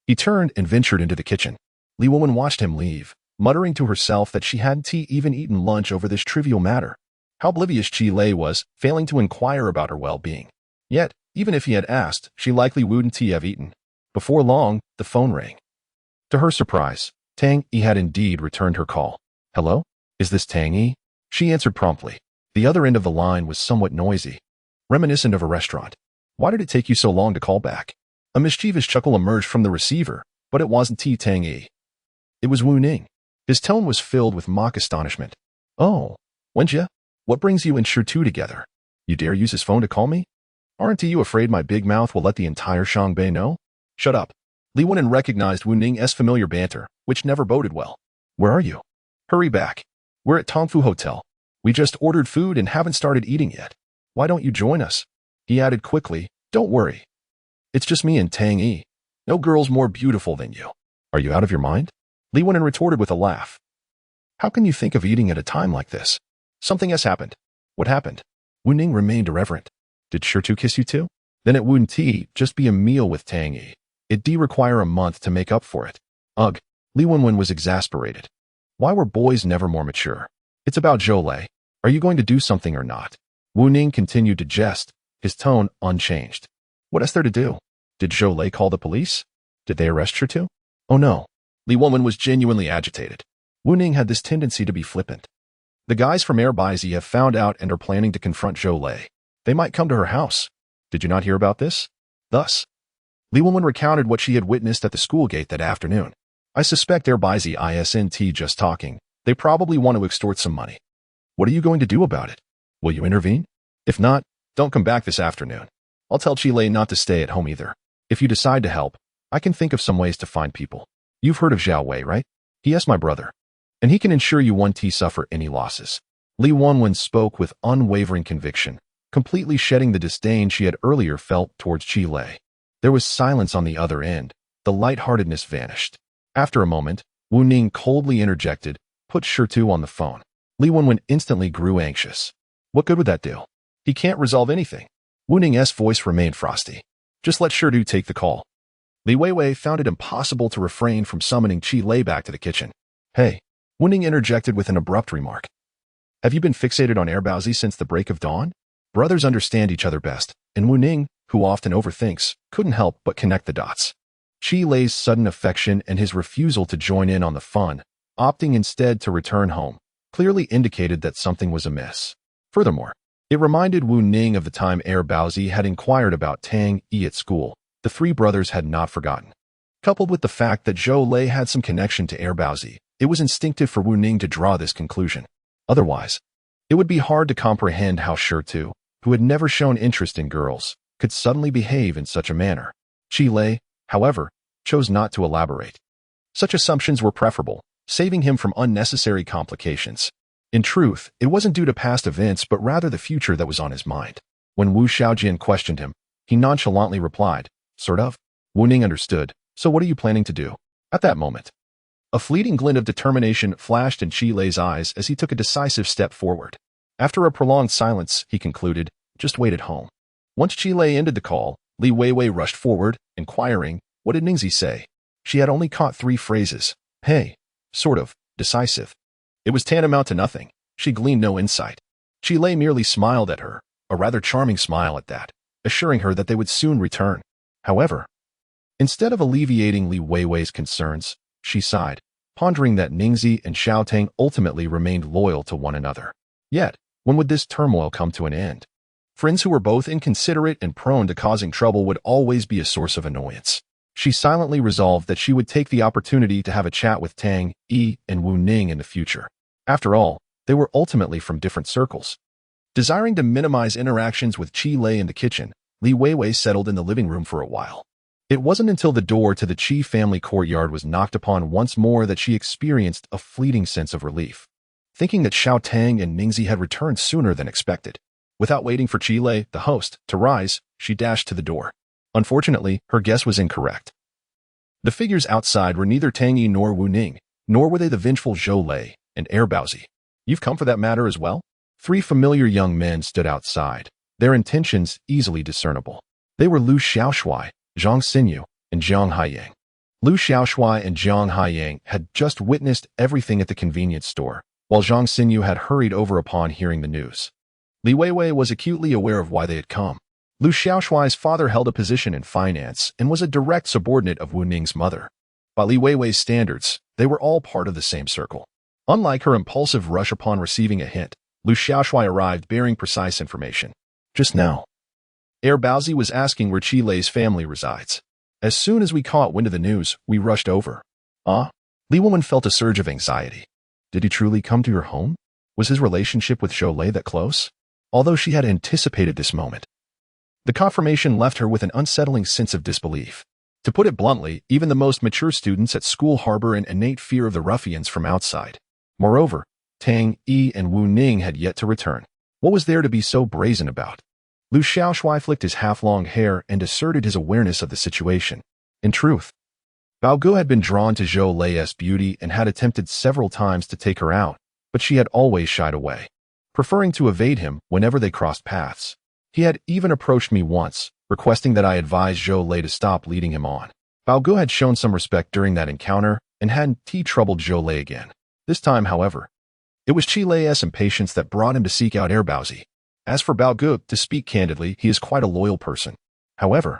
he turned and ventured into the kitchen. Li Wenwen watched him leave, muttering to herself that she hadn't even eaten lunch over this trivial matter. How oblivious Chi-Lei was, failing to inquire about her well-being. Yet, even if he had asked, she likely wouldn't have eaten. Before long, the phone rang. To her surprise, Tang Yi had indeed returned her call. Hello? Is this Tang Yi? She answered promptly. The other end of the line was somewhat noisy, reminiscent of a restaurant. Why did it take you so long to call back? A mischievous chuckle emerged from the receiver, but it wasn't Tang Yi. It was Wu Ning. His tone was filled with mock astonishment. Oh, Wenjie? What brings you and Shi-Tu together? You dare use his phone to call me? Aren't you afraid my big mouth will let the entire Shangbei know? Shut up. Li Wenwen recognized Wu Ning's familiar banter, which never boded well. Where are you? Hurry back. We're at Tongfu Hotel. We just ordered food and haven't started eating yet. Why don't you join us? He added quickly, don't worry. It's just me and Tang Yi. No girl's more beautiful than you. Are you out of your mind? Li Wenwen retorted with a laugh. How can you think of eating at a time like this? Something has happened. What happened? Wu Ning remained irreverent. Did Shi-Tu kiss you too? Then it wouldn't just be a meal with Tang Yi. It'd require a month to make up for it. Ugh. Li Wenwen was exasperated. Why were boys never more mature? It's about Zhou-Lei. Are you going to do something or not? Wu Ning continued to jest, his tone unchanged. What is there to do? Did Zhou-Lei call the police? Did they arrest Shi-Tu? Oh no. Li Wenwen was genuinely agitated. Wu Ning had this tendency to be flippant. The guys from Airbizi have found out and are planning to confront Zhou-Lei. They might come to her house. Did you not hear about this? Thus, Li Wenwen recounted what she had witnessed at the school gate that afternoon. I suspect Airbizi isn't just talking. They probably want to extort some money. What are you going to do about it? Will you intervene? If not, don't come back this afternoon. I'll tell Chi-Lei not to stay at home either. If you decide to help, I can think of some ways to find people. You've heard of Zhao Wei, right? He is my brother, and he can ensure you won't suffer any losses. Li Wenwen spoke with unwavering conviction, completely shedding the disdain she had earlier felt towards Chi-Lei. There was silence on the other end. The lightheartedness vanished. After a moment, Wu Ning coldly interjected, put Shi-Tu on the phone. Li Wenwen instantly grew anxious. What good would that do? He can't resolve anything. Wu Ning's voice remained frosty. Just let Shi-Tu take the call. Li Weiwei found it impossible to refrain from summoning Chi-Lei back to the kitchen. Hey, Wu Ning interjected with an abrupt remark. Have you been fixated on Airbizi since the break of dawn? Brothers understand each other best, and Wu Ning, who often overthinks, couldn't help but connect the dots. Chi-Lei's sudden affection and his refusal to join in on the fun, opting instead to return home, clearly indicated that something was amiss. Furthermore, it reminded Wu Ning of the time Airbizi had inquired about Tang Yi at school. The three brothers had not forgotten. Coupled with the fact that Zhou-Lei had some connection to Airbizi, it was instinctive for Wu Ning to draw this conclusion. Otherwise, it would be hard to comprehend how Shi-Tu, who had never shown interest in girls, could suddenly behave in such a manner. Chi-Lei, however, chose not to elaborate. Such assumptions were preferable, saving him from unnecessary complications. In truth, it wasn't due to past events but rather the future that was on his mind. When Wu Xiaojin questioned him, he nonchalantly replied, sort of. Wu Ning understood. So what are you planning to do? At that moment, a fleeting glint of determination flashed in Chi-Lei's eyes as he took a decisive step forward. After a prolonged silence, he concluded, just wait at home. Once Chi-Lei ended the call, Li Weiwei rushed forward, inquiring, what did Ningxi say? She had only caught 3 phrases. Hey, sort of, decisive. It was tantamount to nothing. She gleaned no insight. Chi Lei merely smiled at her, a rather charming smile at that, assuring her that they would soon return. However, instead of alleviating Li Weiwei's concerns, she sighed, pondering that Ningzi and Xiaotang ultimately remained loyal to one another. Yet, when would this turmoil come to an end? Friends who were both inconsiderate and prone to causing trouble would always be a source of annoyance. She silently resolved that she would take the opportunity to have a chat with Tang, Yi, and Wu Ning in the future. After all, they were ultimately from different circles. Desiring to minimize interactions with Chi Lei in the kitchen, Li Weiwei settled in the living room for a while. It wasn't until the door to the Chi family courtyard was knocked upon once more that she experienced a fleeting sense of relief, thinking that Xiaotang and Ningzi had returned sooner than expected. Without waiting for Chi Lei, the host, to rise, she dashed to the door. Unfortunately, her guess was incorrect. The figures outside were neither Tang Yi nor Wu Ning, nor were they the vengeful Zhou Lei and Baozi. You've come for that matter as well? 3 familiar young men stood outside, their intentions easily discernible. They were Lu Xiaoshui, Zhang Xinyu, and Jiang Haiyang. Lu Xiaoshui and Jiang Haiyang had just witnessed everything at the convenience store, while Zhang Xinyu had hurried over upon hearing the news. Li Weiwei was acutely aware of why they had come. Lu Xiaoshui's father held a position in finance and was a direct subordinate of Wu Ning's mother. By Li Weiwei's standards, they were all part of the same circle. Unlike her impulsive rush upon receiving a hint, Lu Xiaoshui arrived bearing precise information. Just now, Baozi was asking where Chi Lei's family resides. As soon as we caught wind of the news, we rushed over. Li Woman felt a surge of anxiety. Did he truly come to your home? Was his relationship with Zhou Lei that close? Although she had anticipated this moment, the confirmation left her with an unsettling sense of disbelief. To put it bluntly, even the most mature students at school harbor an innate fear of the ruffians from outside. Moreover, Tang, Yi, and Wu Ning had yet to return. What was there to be so brazen about? Lu Xiaoshui flicked his half-long hair and asserted his awareness of the situation. In truth, Bao Gu had been drawn to Zhou Lei's beauty and had attempted several times to take her out, but she had always shied away, preferring to evade him whenever they crossed paths. He had even approached me once, requesting that I advise Zhou Lei to stop leading him on. Bao Gu had shown some respect during that encounter and hadn't troubled Zhou Lei again. This time, however, it was Chi Lei's impatience that brought him to seek out Baozi. As for Bao Gu, to speak candidly, he is quite a loyal person. However,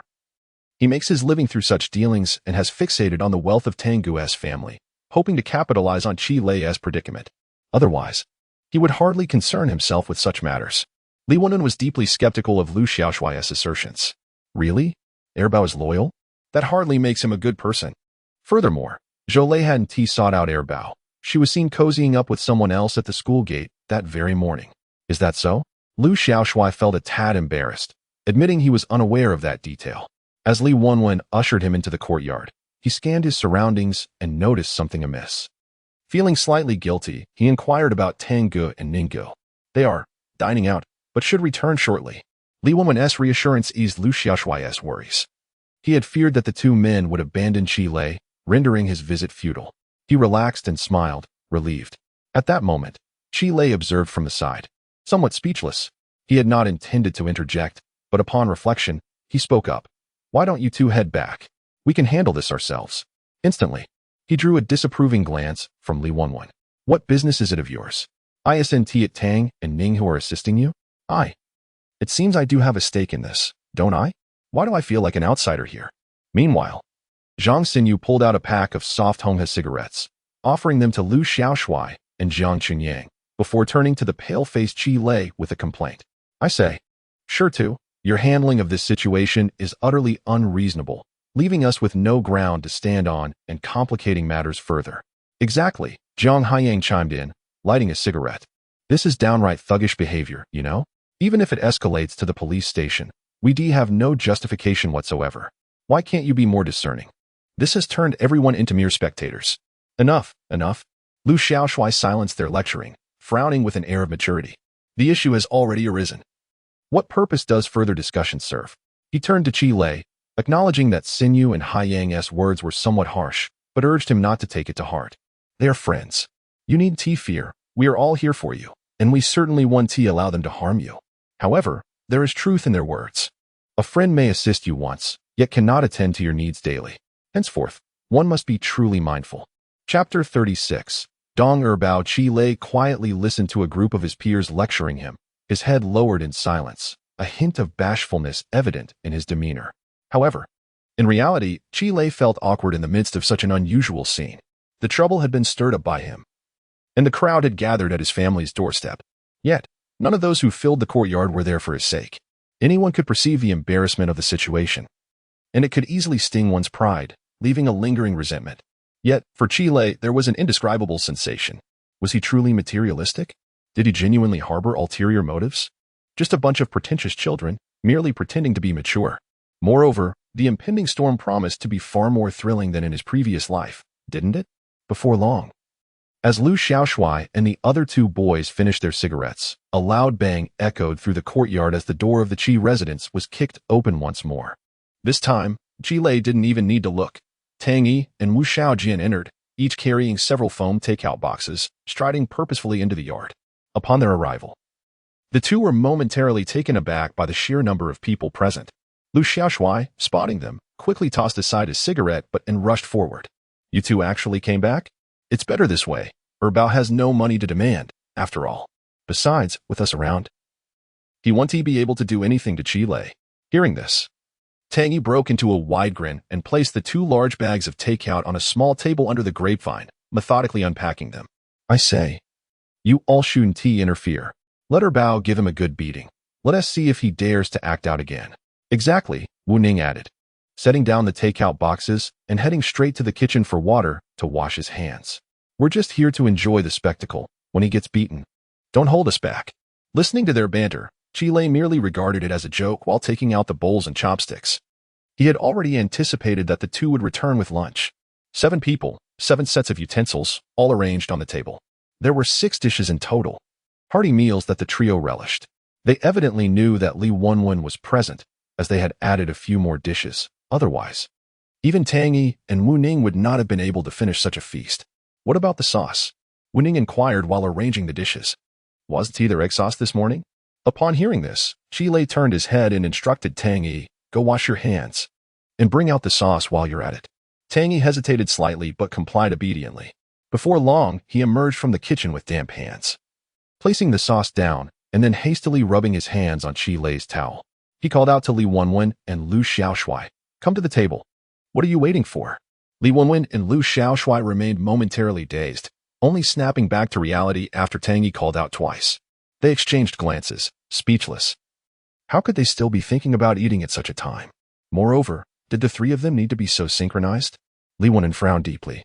he makes his living through such dealings and has fixated on the wealth of Tang Gu's family, hoping to capitalize on Chi Lei's predicament. Otherwise, he would hardly concern himself with such matters. Li Wenwen was deeply skeptical of Lu Xiaoshui's assertions. Really? Bao is loyal? That hardly makes him a good person. Furthermore, Zhou Lei hadn't sought out Bao. She was seen cozying up with someone else at the school gate that very morning. Is that so? Lu Xiaoshui felt a tad embarrassed, admitting he was unaware of that detail. As Li Wenwen ushered him into the courtyard, he scanned his surroundings and noticed something amiss. Feeling slightly guilty, he inquired about Tang Gu and Ning Gu. They are dining out, but should return shortly. Li Wenwen's reassurance eased Lu Xiaoshui's worries. He had feared that the 2 men would abandon Chi Lei, rendering his visit futile. He relaxed and smiled, relieved. At that moment, Chi Lei observed from the side. Somewhat speechless, he had not intended to interject, but upon reflection, he spoke up. Why don't you 2 head back? We can handle this ourselves. Instantly, he drew a disapproving glance from Li Wenwen. What business is it of yours? Isn't it Tang and Ning who are assisting you? It seems I do have a stake in this, don't I? Why do I feel like an outsider here? Meanwhile, Zhang Xinyu pulled out a pack of soft Honghe cigarettes, offering them to Lu Xiaoshui and Jiang Chunyang, before turning to the pale-faced Chi Lei with a complaint. I say, sure too, your handling of this situation is utterly unreasonable, leaving us with no ground to stand on and complicating matters further. Exactly, Jiang Haiyang chimed in, lighting a cigarette. This is downright thuggish behavior, you know? Even if it escalates to the police station, we have no justification whatsoever. Why can't you be more discerning? This has turned everyone into mere spectators. Enough. Lu Xiaoshui silenced their lecturing, frowning with an air of maturity. The issue has already arisen. What purpose does further discussion serve? He turned to Chi Lei, acknowledging that Xinyu and Haiyang's words were somewhat harsh, but urged him not to take it to heart. They are friends. You need fear. We are all here for you, and we certainly won't allow them to harm you. However, there is truth in their words. A friend may assist you once, yet cannot attend to your needs daily. Henceforth, one must be truly mindful. Chapter 36. Dong Erbao Qi Lei quietly listened to a group of his peers lecturing him, his head lowered in silence, a hint of bashfulness evident in his demeanor. However, in reality, Qi Lei felt awkward in the midst of such an unusual scene. The trouble had been stirred up by him, and the crowd had gathered at his family's doorstep. Yet, none of those who filled the courtyard were there for his sake. Anyone could perceive the embarrassment of the situation, and it could easily sting one's pride, leaving a lingering resentment. Yet, for Qi Lei, there was an indescribable sensation. Was he truly materialistic? Did he genuinely harbor ulterior motives? Just a bunch of pretentious children, merely pretending to be mature. Moreover, the impending storm promised to be far more thrilling than in his previous life, didn't it? Before long. As Lu Xiaoshui and the other two boys finished their cigarettes, a loud bang echoed through the courtyard as the door of the Qi residence was kicked open once more. This time, Qi Lei didn't even need to look. Tang Yi and Wu Xiaojian entered, each carrying several foam takeout boxes, striding purposefully into the yard. Upon their arrival, the two were momentarily taken aback by the sheer number of people present. Lu Xiaoshui, spotting them, quickly tossed aside his cigarette and rushed forward. You two actually came back? It's better this way. Erbao has no money to demand, after all. Besides, with us around, he won't be able to do anything to Qi Lei. Hearing this, Tang Yi broke into a wide grin and placed the two large bags of takeout on a small table under the grapevine, methodically unpacking them. I say, you all shouldn't interfere. Let Erbao give him a good beating. Let us see if he dares to act out again. Exactly, Wu Ning added, setting down the takeout boxes and heading straight to the kitchen for water to wash his hands. We're just here to enjoy the spectacle. When he gets beaten, don't hold us back. Listening to their banter, Qi Lei merely regarded it as a joke while taking out the bowls and chopsticks. He had already anticipated that the two would return with lunch. 7 people, 7 sets of utensils, all arranged on the table. There were 6 dishes in total. Hearty meals that the trio relished. They evidently knew that Li Wenwen was present, as they had added a few more dishes. Otherwise, even Tang Yi and Wu Ning would not have been able to finish such a feast. What about the sauce? Wu Ning inquired while arranging the dishes. Wasn't there egg sauce this morning? Upon hearing this, Qi Lei turned his head and instructed Tang Yi, go wash your hands, and bring out the sauce while you're at it. Tang Yi hesitated slightly but complied obediently. Before long, he emerged from the kitchen with damp hands. Placing the sauce down, and then hastily rubbing his hands on Qi Lei's towel, he called out to Li Wenwen and Lu Xiaoshui, come to the table. What are you waiting for? Li Wenwen and Lu Xiaoshui remained momentarily dazed, only snapping back to reality after Tang Yi called out twice. They exchanged glances, speechless. How could they still be thinking about eating at such a time? Moreover, did the 3 of them need to be so synchronized? Li Wenwen frowned deeply.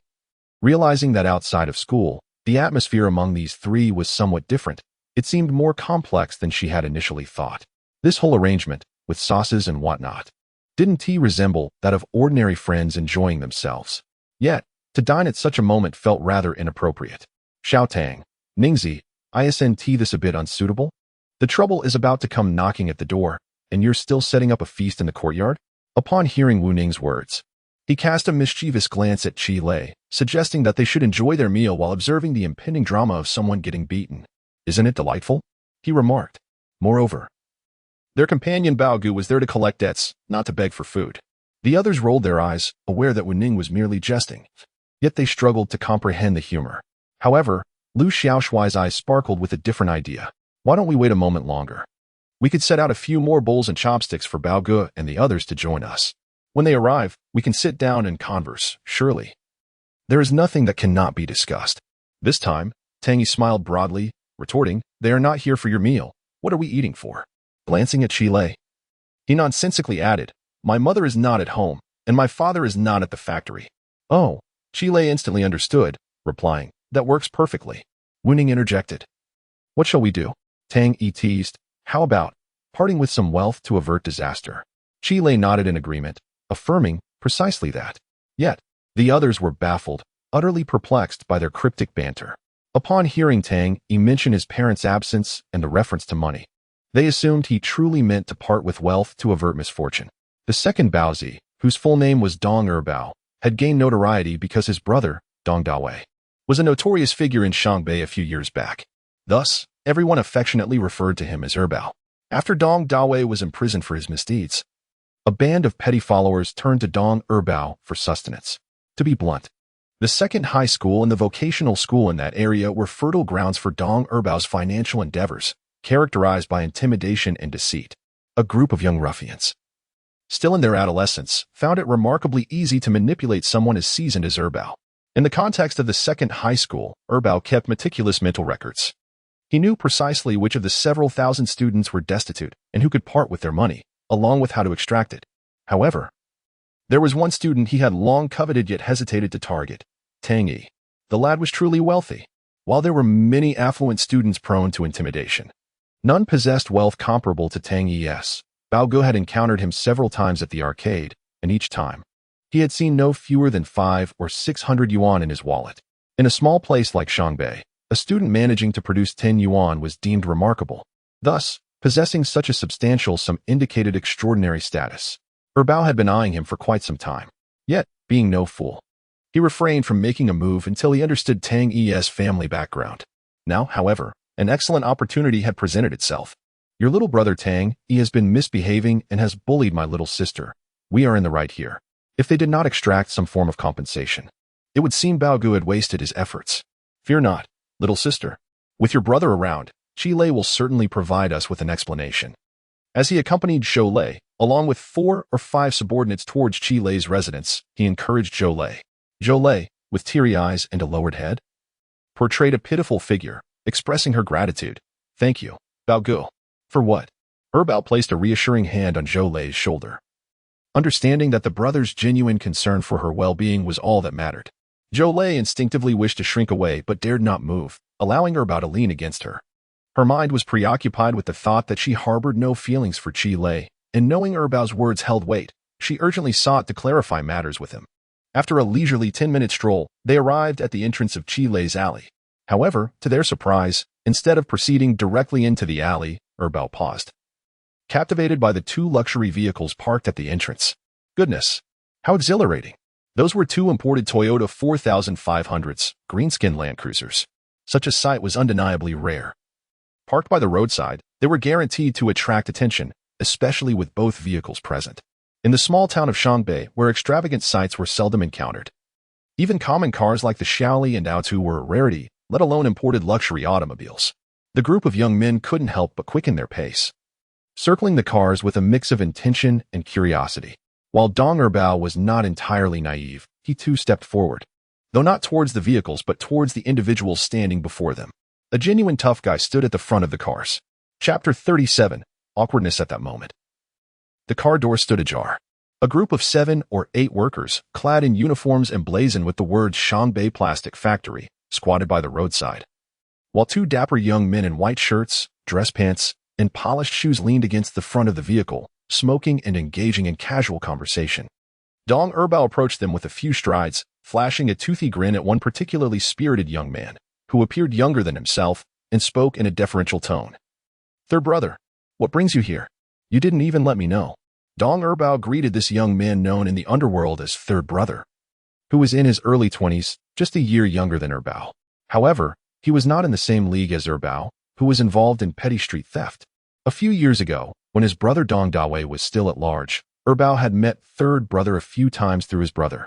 Realizing that outside of school, the atmosphere among these 3 was somewhat different, it seemed more complex than she had initially thought. This whole arrangement, with sauces and whatnot, didn't resemble that of ordinary friends enjoying themselves. Yet, to dine at such a moment felt rather inappropriate. Xiaotang, Ningzi, isn't this a bit unsuitable? The trouble is about to come knocking at the door, and you're still setting up a feast in the courtyard? Upon hearing Wu Ning's words, he cast a mischievous glance at Qi Lei, suggesting that they should enjoy their meal while observing the impending drama of someone getting beaten. Isn't it delightful? He remarked. Moreover, their companion Baogu was there to collect debts, not to beg for food. The others rolled their eyes, aware that Wu Ning was merely jesting. Yet they struggled to comprehend the humor. However, Lu Xiaoshui's eyes sparkled with a different idea. Why don't we wait a moment longer? We could set out a few more bowls and chopsticks for Baogu and the others to join us. When they arrive, we can sit down and converse, surely. There is nothing that cannot be discussed. This time, Tang Yi smiled broadly, retorting, they are not here for your meal. What are we eating for? Glancing at Qi Lei, he nonsensically added, my mother is not at home, and my father is not at the factory. Oh, Qi Lei instantly understood, replying, that works perfectly. Wu Ning interjected. What shall we do? Tang Yi teased, how about parting with some wealth to avert disaster? Qi Lei nodded in agreement, affirming precisely that. Yet, the others were baffled, utterly perplexed by their cryptic banter. Upon hearing Tang Yi mention his parents' absence and the reference to money, they assumed he truly meant to part with wealth to avert misfortune. The second Baozi, whose full name was Dong Erbao, had gained notoriety because his brother, Dong Dawei, was a notorious figure in Shangbei a few years back. Thus, everyone affectionately referred to him as Erbao. After Dong Dawei was imprisoned for his misdeeds, a band of petty followers turned to Dong Erbao for sustenance. To be blunt, The second high school and the vocational school in that area were fertile grounds for Dong Erbao's financial endeavors, characterized by intimidation and deceit. A group of young ruffians, still in their adolescence, found it remarkably easy to manipulate someone as seasoned as Erbao. In the context of the second high school, Erbao kept meticulous mental records. He knew precisely which of the several thousand students were destitute and who could part with their money, along with how to extract it. However, there was one student he had long coveted yet hesitated to target, Tang Yi. The lad was truly wealthy. While there were many affluent students prone to intimidation, none possessed wealth comparable to Tang Yi's. Bao Gu had encountered him several times at the arcade, and each time, he had seen no fewer than 500 or 600 yuan in his wallet. In a small place like Shangbei, a student managing to produce 10 yuan was deemed remarkable. Thus, possessing such a substantial sum indicated extraordinary status. Erbao had been eyeing him for quite some time. Yet, being no fool, he refrained from making a move until he understood Tang Yi's family background. Now, however, an excellent opportunity had presented itself. Your little brother Tang Yi has been misbehaving and has bullied my little sister. We are in the right here. If they did not extract some form of compensation, it would seem Bao Gu had wasted his efforts. Fear not, little sister. With your brother around, Qi Lei will certainly provide us with an explanation. As he accompanied Zhou Lei, along with 4 or 5 subordinates towards Qi Lei's residence, he encouraged Zhou Lei. Zhou Lei, with teary eyes and a lowered head, portrayed a pitiful figure, expressing her gratitude. Thank you, Bao Gu. For what? Erbao placed a reassuring hand on Zhou Lei's shoulder, understanding that the brother's genuine concern for her well-being was all that mattered. Zhou Lei instinctively wished to shrink away but dared not move, allowing Erbao to lean against her. Her mind was preoccupied with the thought that she harbored no feelings for Qi Lei, and knowing Erbao's words held weight, she urgently sought to clarify matters with him. After a leisurely 10-minute stroll, they arrived at the entrance of Qi Lei's alley. However, to their surprise, instead of proceeding directly into the alley, Erbao paused, captivated by the 2 luxury vehicles parked at the entrance. Goodness, how exhilarating! Those were 2 imported Toyota 4500s, greenskin Land Cruisers. Such a sight was undeniably rare. Parked by the roadside, they were guaranteed to attract attention, especially with both vehicles present. In the small town of Shangbei, where extravagant sights were seldom encountered, even common cars like the Xiaoli and Aotu were a rarity, let alone imported luxury automobiles. The group of young men couldn't help but quicken their pace, circling the cars with a mix of intention and curiosity. While Dong Erbao was not entirely naive, he too stepped forward, though not towards the vehicles but towards the individuals standing before them. A genuine tough guy stood at the front of the cars. Chapter 37. Awkwardness at that moment. The car door stood ajar. A group of 7 or 8 workers, clad in uniforms emblazoned with the words Shangbei Plastic Factory, squatted by the roadside, while 2 dapper young men in white shirts, dress pants, and polished shoes leaned against the front of the vehicle, smoking and engaging in casual conversation. Dong Erbao approached them with a few strides, flashing a toothy grin at one particularly spirited young man, who appeared younger than himself, and spoke in a deferential tone. Third brother, what brings you here? You didn't even let me know. Dong Erbao greeted this young man known in the underworld as Third Brother, who was in his early 20s, just a year younger than Erbao. However, he was not in the same league as Erbao, who was involved in petty street theft. A few years ago, when his brother Dong Dawei was still at large, Erbao had met Third Brother a few times through his brother,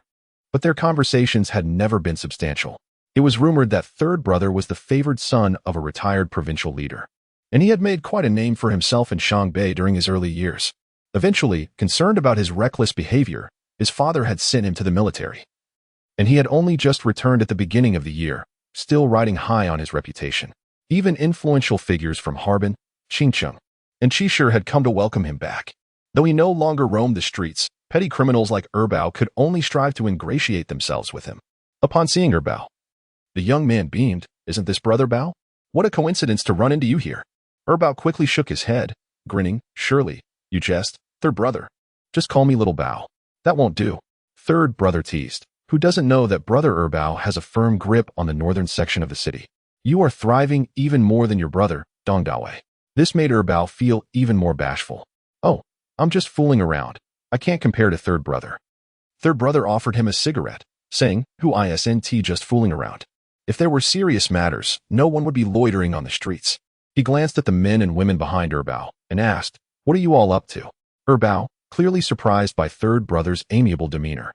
but their conversations had never been substantial. It was rumored that Third Brother was the favored son of a retired provincial leader, and he had made quite a name for himself in Shangbei during his early years. Eventually, concerned about his reckless behavior, his father had sent him to the military, and he had only just returned at the beginning of the year, still riding high on his reputation. Even influential figures from Harbin, Xincheng, and Qishir had come to welcome him back. Though he no longer roamed the streets, petty criminals like Erbao could only strive to ingratiate themselves with him. Upon seeing Erbao, the young man beamed. Isn't this Brother Bao? What a coincidence to run into you here. Erbao quickly shook his head, grinning. Surely, you jest, Third Brother. Just call me Little Bao. That won't do. Third Brother teased. Who doesn't know that Brother Erbao has a firm grip on the northern section of the city? You are thriving even more than your brother, Dong Dawei. This made Erbao feel even more bashful. Oh, I'm just fooling around. I can't compare to Third Brother. Third Brother offered him a cigarette, saying, who isn't just fooling around? If there were serious matters, no one would be loitering on the streets. He glanced at the men and women behind Erbao and asked, what are you all up to? Erbao, clearly surprised by Third Brother's amiable demeanor,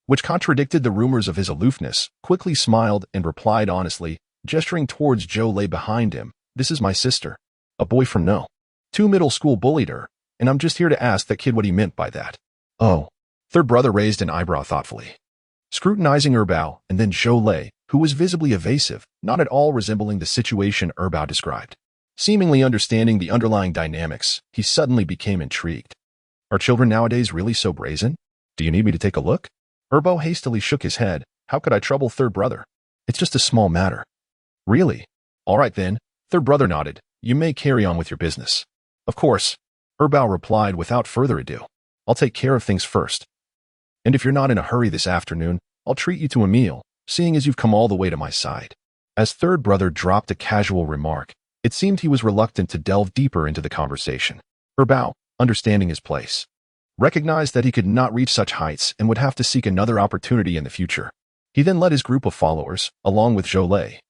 which contradicted the rumors of his aloofness, quickly smiled and replied honestly, gesturing towards Zhou Lei behind him, "This is my sister. A boy from No. 2 middle school bullied her, and I'm just here to ask that kid what he meant by that." "Oh." Third brother raised an eyebrow thoughtfully, scrutinizing Erbao, and then Zhou Lei, who was visibly evasive, not at all resembling the situation Erbao described. Seemingly understanding the underlying dynamics, he suddenly became intrigued. "Are children nowadays really so brazen? Do you need me to take a look?" Erbao hastily shook his head. "How could I trouble third brother? It's just a small matter." "Really? All right then." Third brother nodded. "You may carry on with your business." "Of course," Erbao replied without further ado. "I'll take care of things first. And if you're not in a hurry this afternoon, I'll treat you to a meal, seeing as you've come all the way to my side." As third brother dropped a casual remark, it seemed he was reluctant to delve deeper into the conversation. Erbao, understanding his place, recognized that he could not reach such heights and would have to seek another opportunity in the future. He then led his group of followers, along with Zhou Lei,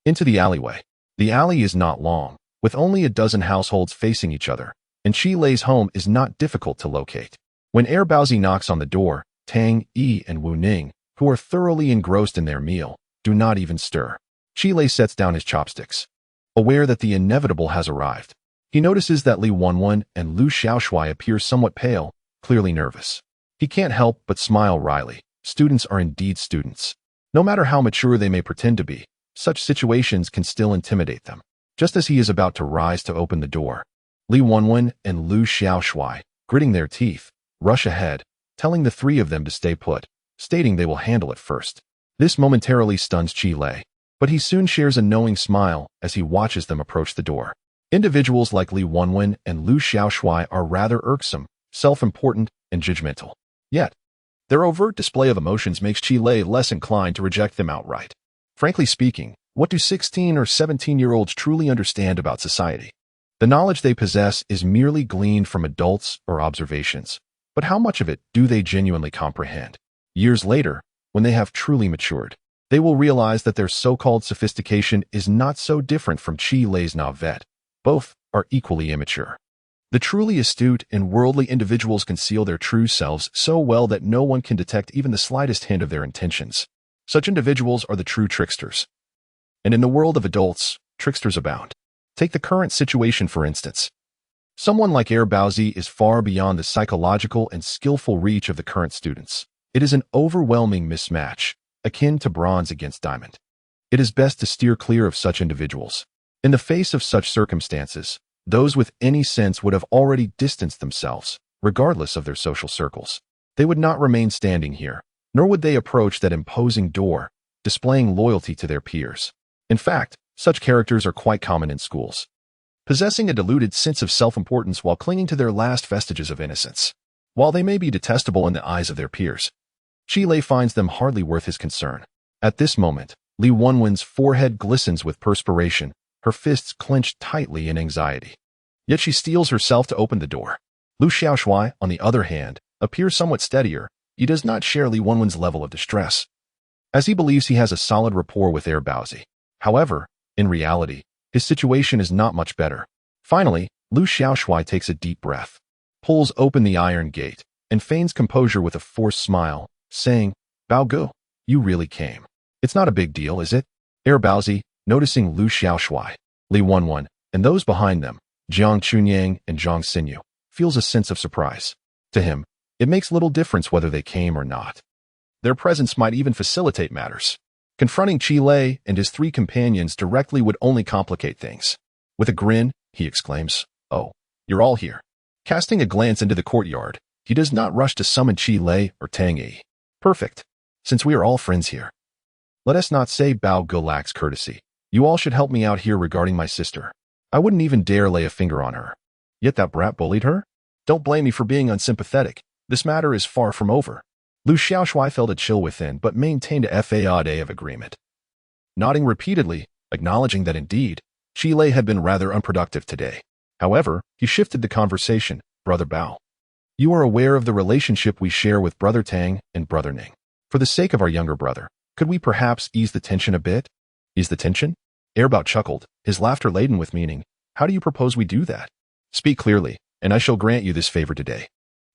into the alleyway. The alley is not long, with only a dozen households facing each other, and Qi Lei's home is not difficult to locate. When Baozi knocks on the door, Tang, Yi, and Wu Ning, who are thoroughly engrossed in their meal, do not even stir. Qi Lei sets down his chopsticks, aware that the inevitable has arrived. He notices that Li Wanwen and Lu Xiaoshui appear somewhat pale, clearly nervous. He can't help but smile wryly. Students are indeed students. No matter how mature they may pretend to be, such situations can still intimidate them. Just as he is about to rise to open the door, Li Wanwen and Lu Xiaoshui, gritting their teeth, rush ahead, telling the three of them to stay put, stating they will handle it first. This momentarily stuns Qi Lei, but he soon shares a knowing smile as he watches them approach the door. Individuals like Li Wanwen and Lu Xiaoshui are rather irksome, self-important, and judgmental. Yet, their overt display of emotions makes Qi Lei less inclined to reject them outright. Frankly speaking, what do 16 or 17-year-olds truly understand about society? The knowledge they possess is merely gleaned from adults or observations. But how much of it do they genuinely comprehend? Years later, when they have truly matured, they will realize that their so-called sophistication is not so different from Qi Lei's naivete. Both are equally immature. The truly astute and worldly individuals conceal their true selves so well that no one can detect even the slightest hint of their intentions. Such individuals are the true tricksters. And in the world of adults, tricksters abound. Take the current situation for instance. Someone like Baozi is far beyond the psychological and skillful reach of the current students. It is an overwhelming mismatch, akin to bronze against diamond. It is best to steer clear of such individuals. In the face of such circumstances, those with any sense would have already distanced themselves, regardless of their social circles. They would not remain standing here, nor would they approach that imposing door, displaying loyalty to their peers. In fact, such characters are quite common in schools, possessing a diluted sense of self-importance while clinging to their last vestiges of innocence. While they may be detestable in the eyes of their peers, Qi Lei finds them hardly worth his concern. At this moment, Li Wanwen's forehead glistens with perspiration, her fists clenched tightly in anxiety. Yet she steels herself to open the door. Lu Xiaoshui, on the other hand, appears somewhat steadier. He does not share Li Wanwen's level of distress, as he believes he has a solid rapport with Baozi. However, in reality, his situation is not much better. Finally, Lu Xiaoshui takes a deep breath, pulls open the iron gate, and feigns composure with a forced smile, saying, "Bao Gu, you really came. It's not a big deal, is it?" Baozi, noticing Lu Xiaoshui, Li Wanwen, and those behind them, Jiang Chunyang and Zhang Xinyu, feels a sense of surprise. To him, it makes little difference whether they came or not. Their presence might even facilitate matters. Confronting Qi Lei and his three companions directly would only complicate things. With a grin, he exclaims, "Oh, you're all here." Casting a glance into the courtyard, he does not rush to summon Qi Lei or Tang Yi. "Perfect. Since we are all friends here, let us not say Bao Gu lacks courtesy. You all should help me out here regarding my sister. I wouldn't even dare lay a finger on her. Yet that brat bullied her? Don't blame me for being unsympathetic. This matter is far from over." Lu Xiaoshui felt a chill within but maintained a facade of agreement, nodding repeatedly, acknowledging that indeed, Qi Lei had been rather unproductive today. However, he shifted the conversation. "Brother Bao, you are aware of the relationship we share with Brother Tang and Brother Ning. For the sake of our younger brother, could we perhaps ease the tension a bit?" "Ease the tension?" Bao chuckled, his laughter laden with meaning. "How do you propose we do that? Speak clearly, and I shall grant you this favor today."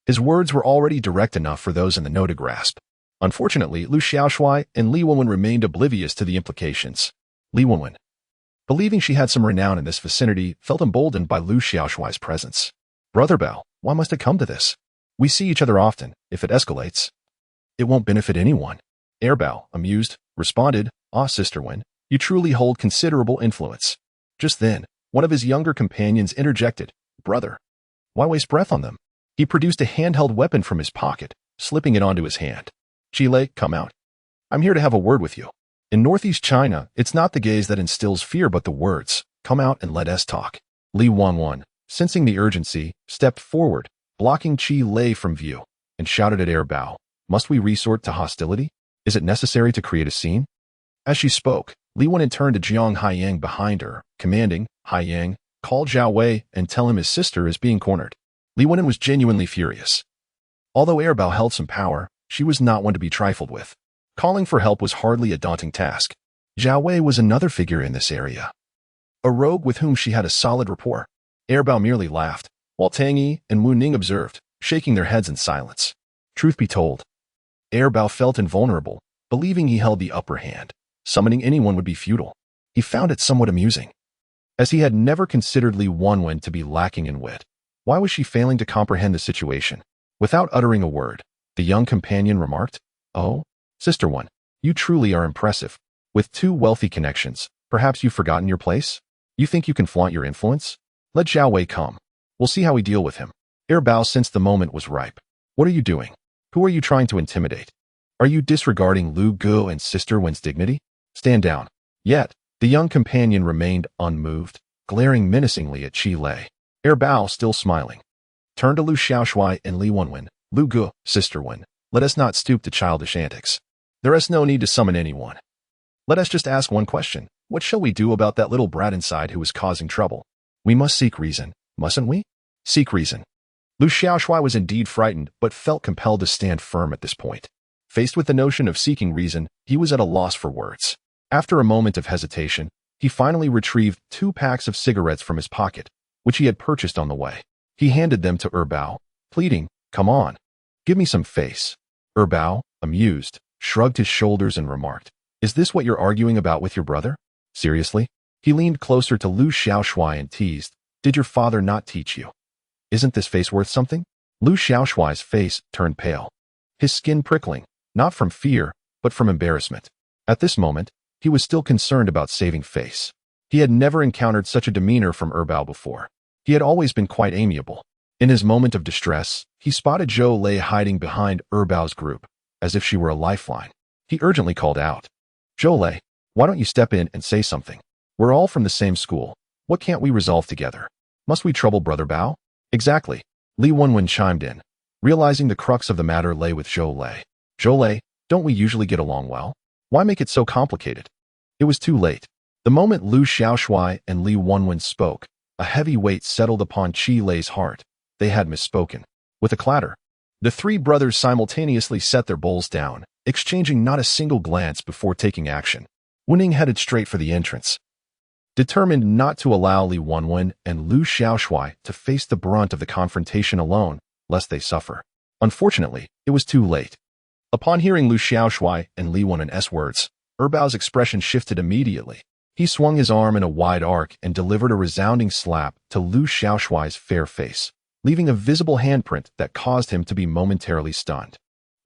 His words were already direct enough for those in the know to grasp. Unfortunately, Lu Xiaoshui and Li Wenwen remained oblivious to the implications. Li Wenwen, believing she had some renown in this vicinity, felt emboldened by Lu Xiaoshui's presence. Brother Bao, why must it come to this? We see each other often. If it escalates, it won't benefit anyone. Bao, amused, responded, Ah, Sister Wen, you truly hold considerable influence. Just then, one of his younger companions interjected, Brother, why waste breath on them? He produced a handheld weapon from his pocket, slipping it onto his hand. Chile, come out. I'm here to have a word with you. In northeast China, it's not the gaze that instills fear but the words, come out and let us talk. Li Wenwen, sensing the urgency, stepped forward, blocking Qi Lei from view, and shouted at Bao, must we resort to hostility? Is it necessary to create a scene? As she spoke, Li Wenwen turned to Jiang Haiyang behind her, commanding, Haiyang, call Zhao Wei and tell him his sister is being cornered. Li Wenwen was genuinely furious. Although Bao held some power, she was not one to be trifled with. Calling for help was hardly a daunting task. Zhao Wei was another figure in this area, a rogue with whom she had a solid rapport. Bao merely laughed, while Tang Yi and Wu Ning observed, shaking their heads in silence. Truth be told, Bao felt invulnerable, believing he held the upper hand. Summoning anyone would be futile. He found it somewhat amusing, as he had never considered Li Wenwen to be lacking in wit. Why was she failing to comprehend the situation? Without uttering a word, the young companion remarked, Oh, Sister One, you truly are impressive. With 2 wealthy connections, perhaps you've forgotten your place? You think you can flaunt your influence? Let Zhao Wei come. We'll see how we deal with him. Bao sensed the moment was ripe. What are you doing? Who are you trying to intimidate? Are you disregarding Lu Gu and Sister Wen's dignity? Stand down. Yet, the young companion remained unmoved, glaring menacingly at Qi Lei. Bao, still smiling, turned to Lu Xiaoshui and Li Wenwen. Lu Gu, Sister Wen, let us not stoop to childish antics. There is no need to summon anyone. Let us just ask one question. What shall we do about that little brat inside who is causing trouble? We must seek reason, mustn't we? Seek reason. Lu Xiaoshui was indeed frightened, but felt compelled to stand firm at this point. Faced with the notion of seeking reason, he was at a loss for words. After a moment of hesitation, he finally retrieved 2 packs of cigarettes from his pocket, which he had purchased on the way. He handed them to Bao, pleading, come on, give me some face. Bao, amused, shrugged his shoulders and remarked, is this what you're arguing about with your brother? Seriously? He leaned closer to Lu Xiaoshui and teased, did your father not teach you? Isn't this face worth something? Lu Xiaoshui's face turned pale, his skin prickling, not from fear, but from embarrassment. At this moment, he was still concerned about saving face. He had never encountered such a demeanor from Bao before. He had always been quite amiable. In his moment of distress, he spotted Zhou Lei hiding behind Bao's group, as if she were a lifeline. He urgently called out, Zhou Lei, why don't you step in and say something? We're all from the same school. What can't we resolve together? Must we trouble Brother Bao? Exactly. Li Wenwen chimed in, realizing the crux of the matter lay with Zhou Lei. Zhou Lei, don't we usually get along well? Why make it so complicated? It was too late. The moment Lu Xiaoshui and Li Wenwen spoke, a heavy weight settled upon Qi Lei's heart. They had misspoken. With a clatter, the 3 brothers simultaneously set their bowls down, exchanging not a single glance before taking action. Wu Ning headed straight for the entrance, determined not to allow Li Wenwen and Lu Xiaoshui to face the brunt of the confrontation alone, lest they suffer. Unfortunately, it was too late. Upon hearing Lu Xiaoshui and Li Wenwen's words, Bao's expression shifted immediately. He swung his arm in a wide arc and delivered a resounding slap to Lu Xiaoshui's fair face, leaving a visible handprint that caused him to be momentarily stunned.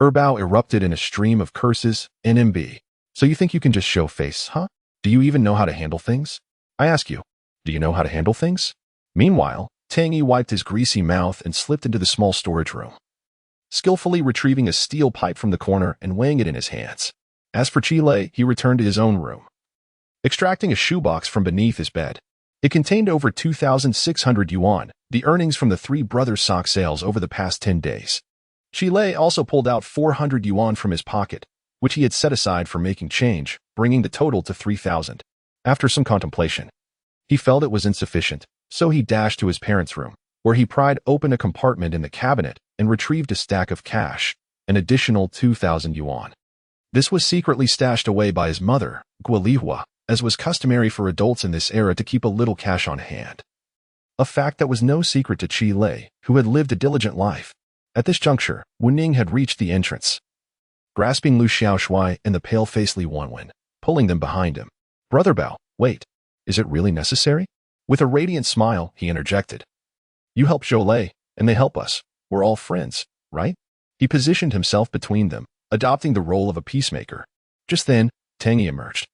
Bao erupted in a stream of curses. NMB. So you think you can just show face, huh? Do you even know how to handle things? I ask you, do you know how to handle things? Meanwhile, Tang Yi wiped his greasy mouth and slipped into the small storage room, skillfully retrieving a steel pipe from the corner and weighing it in his hands. As for Qi Lei, he returned to his own room, extracting a shoebox from beneath his bed. It contained over 2,600 yuan, the earnings from the 3 brothers' sock sales over the past 10 days. Qi Lei also pulled out 400 yuan from his pocket, which he had set aside for making change, bringing the total to 3,000. After some contemplation, he felt it was insufficient, so he dashed to his parents' room, where he pried open a compartment in the cabinet and retrieved a stack of cash, an additional 2,000 yuan. This was secretly stashed away by his mother, Guolihua, as was customary for adults in this era to keep a little cash on hand. A fact that was no secret to Qi Lei, who had lived a diligent life. At this juncture, Wu Ning had reached the entrance. grasping Lu Xiaoshui and the pale-faced Li Wenwen, pulling them behind him. Brother Bao, wait. Is it really necessary? With a radiant smile, he interjected. You help Zhou Lei, and they help us. We're all friends, right? He positioned himself between them, adopting the role of a peacemaker. Just then, Tang Yi emerged,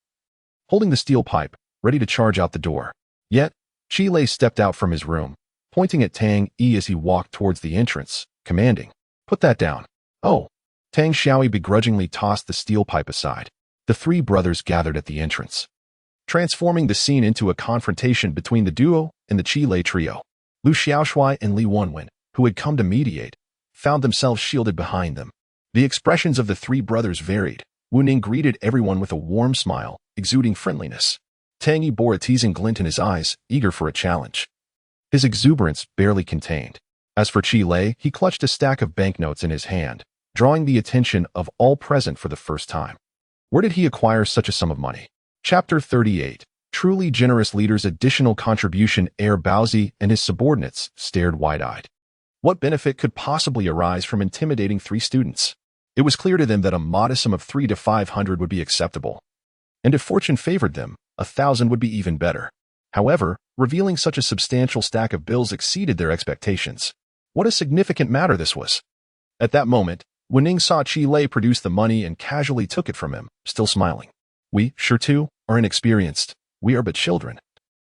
holding the steel pipe, ready to charge out the door. Yet, Qi Lei stepped out from his room, pointing at Tang Yi as he walked towards the entrance, commanding, "Put that down." Oh! Tang Xiaoyi begrudgingly tossed the steel pipe aside. The three brothers gathered at the entrance, transforming the scene into a confrontation between the duo and the Qi Lei trio. Lu Xiaoshui and Li Wenwen, who had come to mediate, found themselves shielded behind them. The expressions of the three brothers varied. Wu Ning greeted everyone with a warm smile, exuding friendliness. Tang Yi bore a teasing glint in his eyes, eager for a challenge. His exuberance barely contained. As for Qi Lei, he clutched a stack of banknotes in his hand, drawing the attention of all present for the first time. Where did he acquire such a sum of money? Chapter 38. Truly generous leader's additional contribution. Heir Baozi and his subordinates stared wide-eyed. What benefit could possibly arise from intimidating three students? It was clear to them that a modest sum of 300 to 500 would be acceptable. And if fortune favored them, 1,000 would be even better. However, revealing such a substantial stack of bills exceeded their expectations. What a significant matter this was. At that moment, Wu Ning saw Qi Lei produce the money and casually took it from him, still smiling. We, sure too, are inexperienced. We are but children,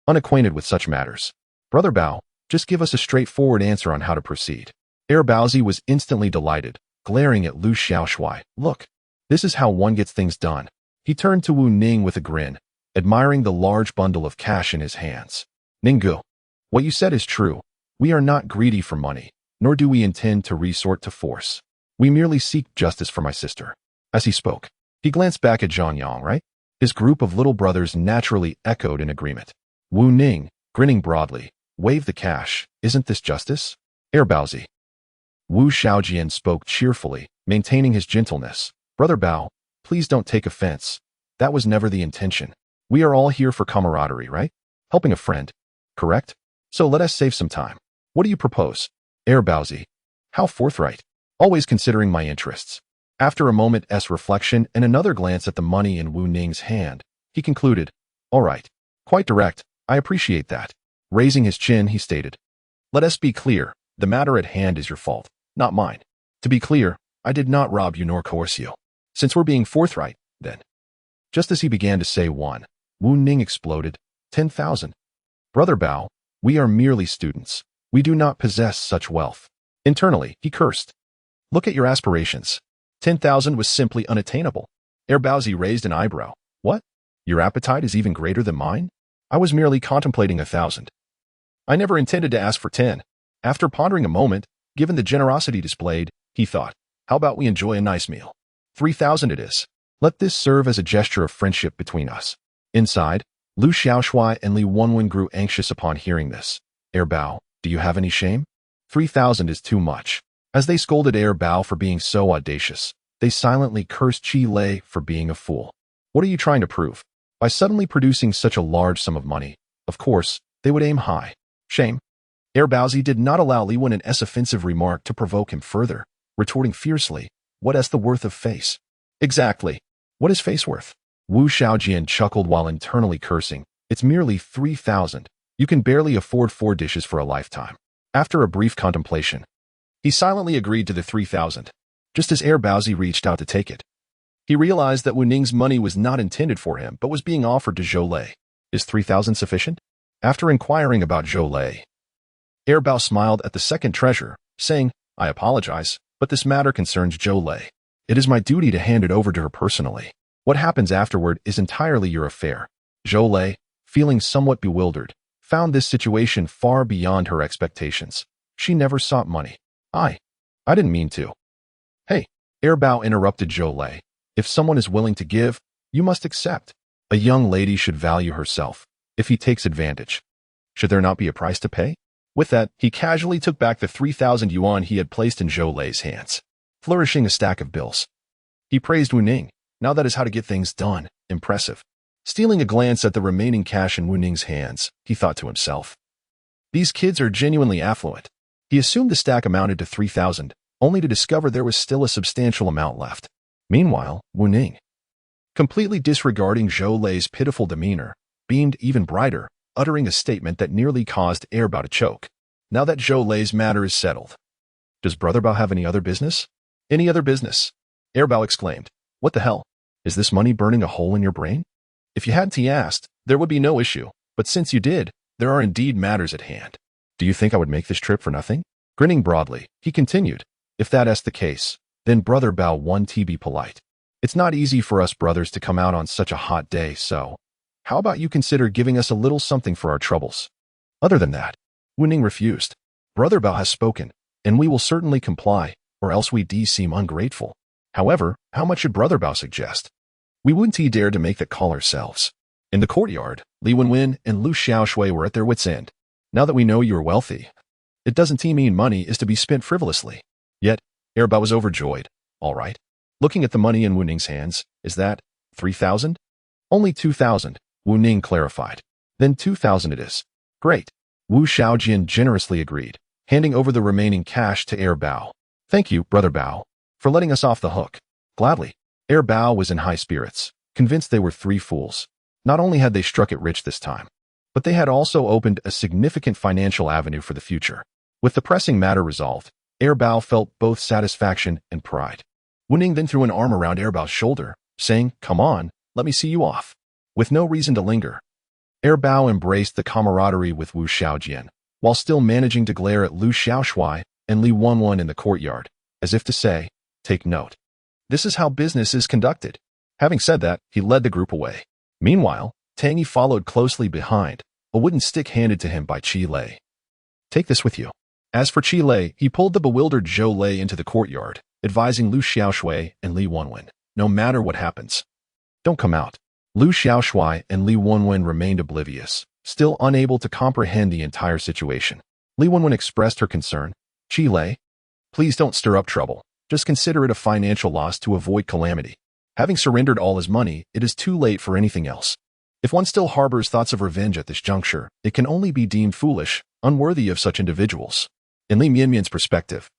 unacquainted with such matters. Brother Bao, just give us a straightforward answer on how to proceed. Heir Baozi was instantly delighted, glaring at Lu Xiaoshui. Look, this is how one gets things done. He turned to Wu Ning with a grin, admiring the large bundle of cash in his hands. Ninggu, what you said is true. We are not greedy for money, nor do we intend to resort to force. We merely seek justice for my sister. As he spoke, he glanced back at Zhang Yang, right? His group of little brothers naturally echoed in agreement. Wu Ning, grinning broadly, waved the cash. Isn't this justice? Heir Baozi. Wu Xiaojian spoke cheerfully, maintaining his gentleness. Brother Bao, please don't take offense. That was never the intention. We are all here for camaraderie, right? Helping a friend. Correct? So let us save some time. What do you propose? Heir Baozi. How forthright. Always considering my interests. After a moment's reflection and another glance at the money in Wu Ning's hand, he concluded, all right. Quite direct. I appreciate that. Raising his chin, he stated, let us be clear. The matter at hand is your fault, not mine. To be clear, I did not rob you nor coerce you. Since we're being forthright, then. Just as he began to say one, Wu Ning exploded, 10,000. Brother Bao, we are merely students. We do not possess such wealth. Internally, he cursed. Look at your aspirations. 10,000 was simply unattainable. Heir Baozi raised an eyebrow. What? Your appetite is even greater than mine? I was merely contemplating 1,000. I never intended to ask for 10. After pondering a moment, given the generosity displayed, he thought, how about we enjoy a nice meal? 3,000 it is. Let this serve as a gesture of friendship between us. Inside, Lu Xiaoshui and Li Wenwen grew anxious upon hearing this. Heir Bao, do you have any shame? 3,000 is too much. As they scolded Heir Bao for being so audacious, they silently cursed Qi Lei for being a fool. What are you trying to prove? By suddenly producing such a large sum of money, of course, they would aim high. Shame. Heir Baozi did not allow Li Wenwen's offensive remark to provoke him further, retorting fiercely, what is the worth of face? Exactly. What is face worth? Wu Xiaojian chuckled while internally cursing. It's merely 3,000. You can barely afford 4 dishes for a lifetime. After a brief contemplation, he silently agreed to the 3,000, just as Heir Baozi reached out to take it. He realized that Wu Ning's money was not intended for him but was being offered to Zhou Lei. Is 3,000 sufficient? After inquiring about Zhou Lei, Heir Bao smiled at the second treasurer, saying, I apologize, but this matter concerns Zhou Lei. It is my duty to hand it over to her personally. What happens afterward is entirely your affair. Zhou Lei, feeling somewhat bewildered, found this situation far beyond her expectations. She never sought money. I didn't mean to. Hey, Heir Bao interrupted Zhou Lei. If someone is willing to give, you must accept. A young lady should value herself. If he takes advantage, should there not be a price to pay? With that, he casually took back the 3,000 yuan he had placed in Zhou Lei's hands, flourishing a stack of bills. He praised Wu Ning. Now that is how to get things done. Impressive. Stealing a glance at the remaining cash in Wu Ning's hands, he thought to himself, these kids are genuinely affluent. He assumed the stack amounted to 3,000, only to discover there was still a substantial amount left. Meanwhile, Wu Ning, completely disregarding Zhou Lei's pitiful demeanor, beamed even brighter, uttering a statement that nearly caused Bao to choke. Now that Zhou Lei's matter is settled. Does Brother Bao have any other business? Any other business? Bao exclaimed. What the hell? Is this money burning a hole in your brain? If you hadn't asked, there would be no issue, but since you did, there are indeed matters at hand. Do you think I would make this trip for nothing? Grinning broadly, he continued, if that's the case, then Brother Bao want to be polite. It's not easy for us brothers to come out on such a hot day, so how about you consider giving us a little something for our troubles? Other than that, Wu Ning refused. Brother Bao has spoken, and we will certainly comply, or else we seem ungrateful. However, how much should Brother Bao suggest? We wouldn't dare to make that call ourselves. In the courtyard, Li Wenwen and Lu Xiaoshui were at their wits' end. Now that we know you are wealthy, it doesn't mean money is to be spent frivolously. Yet, Bao was overjoyed. All right. Looking at the money in Wu Ning's hands, is that 3,000? Only 2,000, Wu Ning clarified. Then 2,000 it is. Great. Wu Xiaojian generously agreed, handing over the remaining cash to Bao. Thank you, Brother Bao, for letting us off the hook. Gladly. Bao was in high spirits, convinced they were three fools. Not only had they struck it rich this time, but they had also opened a significant financial avenue for the future. With the pressing matter resolved, Bao felt both satisfaction and pride. Wu Ning then threw an arm around Bao's shoulder, saying, come on, let me see you off. With no reason to linger, Bao embraced the camaraderie with Wu Xiaojian, while still managing to glare at Lu Xiaoshui and Li Wenwen in the courtyard, as if to say, take note. This is how business is conducted. Having said that, he led the group away. Meanwhile, Tang Yi followed closely behind, a wooden stick handed to him by Qi Lei. Take this with you. As for Qi Lei, he pulled the bewildered Zhou Lei into the courtyard, advising Lu Xiaoshui and Li Wenwen, no matter what happens, don't come out. Lu Xiaoshui and Li Wenwen remained oblivious, still unable to comprehend the entire situation. Li Wenwen expressed her concern. Qi Lei, please don't stir up trouble. Just consider it a financial loss to avoid calamity. Having surrendered all his money, it is too late for anything else. If one still harbors thoughts of revenge at this juncture, it can only be deemed foolish, unworthy of such individuals. In Li Mianmian's perspective,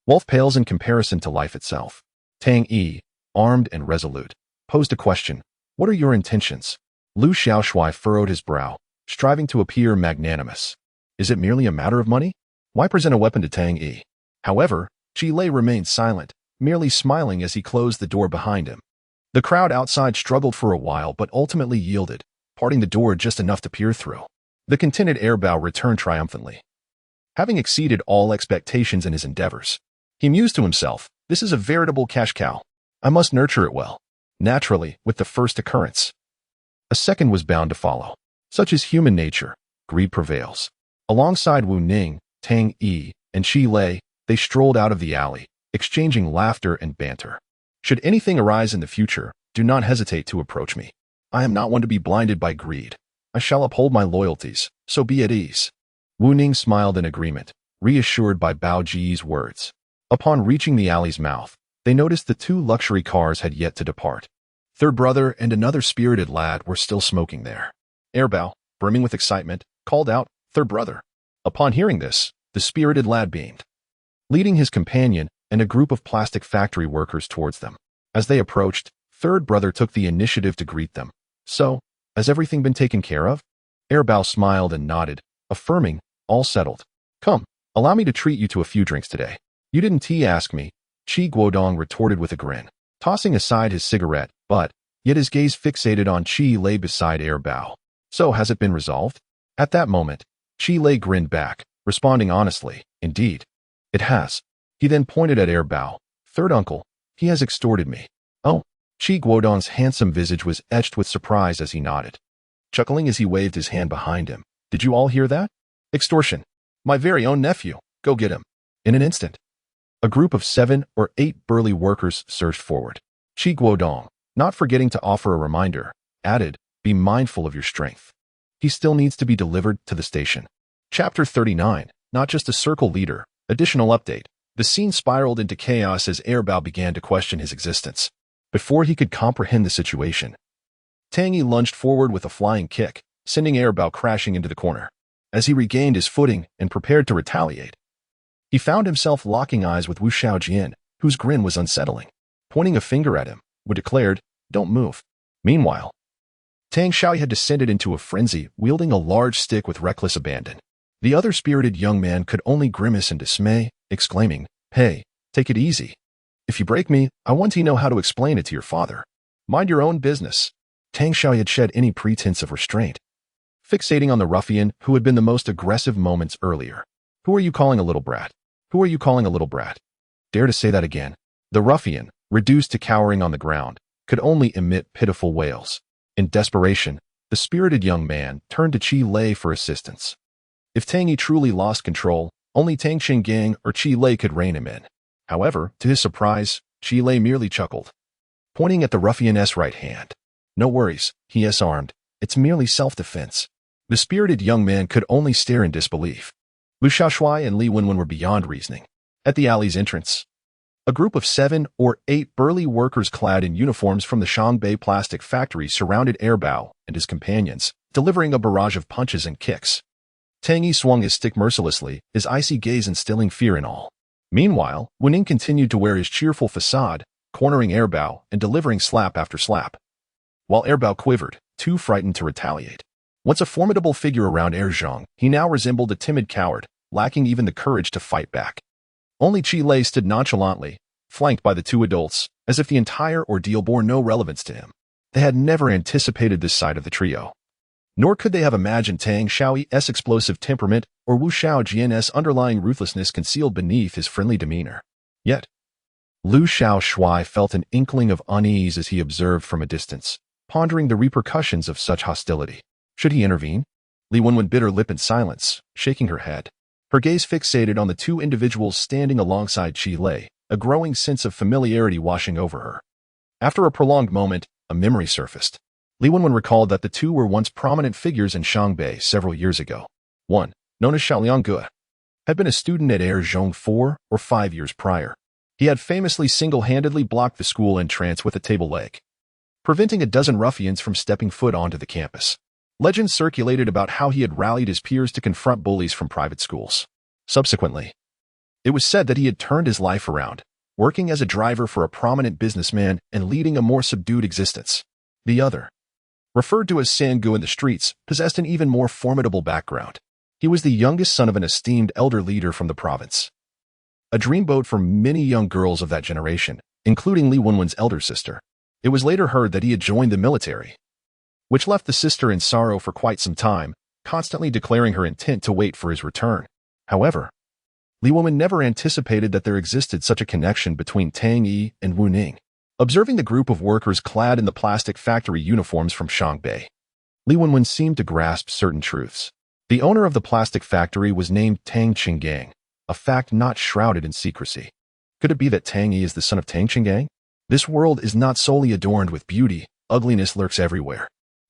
wealth pales in comparison to life itself. Tang Yi, armed and resolute, posed a question. What are your intentions? Lu Xiaoshui furrowed his brow, striving to appear magnanimous. Is it merely a matter of money? Why present a weapon to Tang Yi? However, Qi Lei remained silent, merely smiling as he closed the door behind him. The crowd outside struggled for a while but ultimately yielded, parting the door just enough to peer through. The contented Bao returned triumphantly. Having exceeded all expectations in his endeavors, he mused to himself, this is a veritable cash cow. I must nurture it well. Naturally, with the first occurrence, a second was bound to follow. Such is human nature, greed prevails. Alongside Wu Ning, Tang Yi, and Qi Lei, they strolled out of the alley, exchanging laughter and banter. Should anything arise in the future, do not hesitate to approach me. I am not one to be blinded by greed. I shall uphold my loyalties, so be at ease. Wu Ning smiled in agreement, reassured by Bao Ji's words. Upon reaching the alley's mouth, they noticed the two luxury cars had yet to depart. Third brother and another spirited lad were still smoking there. Bao, brimming with excitement, called out, Third brother. Upon hearing this, the spirited lad beamed, leading his companion and a group of plastic factory workers towards them. As they approached, third brother took the initiative to greet them. So, has everything been taken care of? Bao smiled and nodded, affirming, all settled. Come, allow me to treat you to a few drinks today. You didn't ask me, Qi Guodong retorted with a grin, tossing aside his cigarette, but, yet his gaze fixated on Qi Lei beside Bao. So has it been resolved? At that moment, Qi Lei grinned back, responding honestly, indeed. It has. He then pointed at Bao. Third uncle, he has extorted me. Oh, Qi Guodong's handsome visage was etched with surprise as he nodded, chuckling as he waved his hand behind him. Did you all hear that? Extortion. My very own nephew. Go get him. In an instant, a group of 7 or 8 burly workers surged forward. Qi Guodong, not forgetting to offer a reminder, added, be mindful of your strength. He still needs to be delivered to the station. Chapter 39, not just a circle leader. Additional update. The scene spiraled into chaos as Bao began to question his existence. Before he could comprehend the situation, Tang Yi lunged forward with a flying kick, sending Bao crashing into the corner. As he regained his footing and prepared to retaliate, he found himself locking eyes with Wu Xiaojian, whose grin was unsettling. pointing a finger at him, who declared, "Don't move." Meanwhile, Tang Xiaoyi had descended into a frenzy, wielding a large stick with reckless abandon. The other spirited young man could only grimace in dismay, exclaiming, "Hey, take it easy. If you break me, I want to know how to explain it to your father. Mind your own business." Tang Xiaoyi had shed any pretense of restraint, fixating on the ruffian who had been the most aggressive moments earlier. "Who are you calling a little brat? Who are you calling a little brat? Dare to say that again?" The ruffian, reduced to cowering on the ground, could only emit pitiful wails. In desperation, the spirited young man turned to Qi Lei for assistance. If Tang Yi truly lost control, only Tang Qinggang or Qi Lei could rein him in. However, to his surprise, Qi Lei merely chuckled, pointing at the ruffian's right hand. "No worries, he is armed. It's merely self-defense." The spirited young man could only stare in disbelief. Lu Xiaoshui and Li Wenwen were beyond reasoning. At the alley's entrance, a group of 7 or 8 burly workers clad in uniforms from the Shangbei plastic factory surrounded Bao and his companions, delivering a barrage of punches and kicks. Tang Yi swung his stick mercilessly, his icy gaze instilling fear in all. Meanwhile, Wenning continued to wear his cheerful facade, cornering Bao and delivering slap after slap. While Bao quivered, too frightened to retaliate. Once a formidable figure around Zhōngkǎo, he now resembled a timid coward, lacking even the courage to fight back. Only Qi Lei stood nonchalantly, flanked by the 2 adults, as if the entire ordeal bore no relevance to him. They had never anticipated this side of the trio. Nor could they have imagined Tang Xiaoyi's explosive temperament or Wu Xiaojian's underlying ruthlessness concealed beneath his friendly demeanor. Yet, Lu Xiaoshui felt an inkling of unease as he observed from a distance, pondering the repercussions of such hostility. Should he intervene? Li Wenwen bit her lip in silence, shaking her head. Her gaze fixated on the 2 individuals standing alongside Qi Lei, a growing sense of familiarity washing over her. After a prolonged moment, a memory surfaced. Li Wenwen recalled that the 2 were once prominent figures in Shangbei several years ago. One, known as Xiaoliang Ge, had been a student at Zhōngkǎo 4 or 5 years prior. He had famously single-handedly blocked the school entrance with a table leg, preventing a dozen ruffians from stepping foot onto the campus. Legends circulated about how he had rallied his peers to confront bullies from private schools. Subsequently, it was said that he had turned his life around, working as a driver for a prominent businessman and leading a more subdued existence. The other, referred to as Sangu in the streets, possessed an even more formidable background. He was the youngest son of an esteemed elder leader from the province. A dreamboat for many young girls of that generation, including Li Wenwen's elder sister. It was later heard that he had joined the military, which left the sister in sorrow for quite some time, constantly declaring her intent to wait for his return. However, Li Wenwen never anticipated that there existed such a connection between Tang Yi and Wu Ning. Observing the group of workers clad in the plastic factory uniforms from Shangbei, Li Wenwen seemed to grasp certain truths. The owner of the plastic factory was named Tang Qinggang, a fact not shrouded in secrecy. Could it be that Tang Yi is the son of Tang Qinggang? This world is not solely adorned with beauty, ugliness lurks everywhere.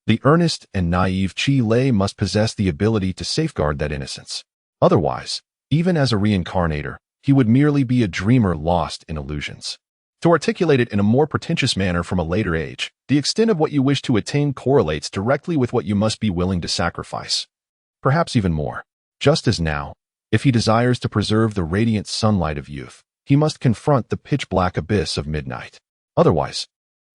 The earnest and naive Qi Lei must possess the ability to safeguard that innocence. Otherwise, even as a reincarnator, he would merely be a dreamer lost in illusions. To articulate it in a more pretentious manner from a later age, the extent of what you wish to attain correlates directly with what you must be willing to sacrifice. Perhaps even more. Just as now, if he desires to preserve the radiant sunlight of youth, he must confront the pitch-black abyss of midnight. Otherwise,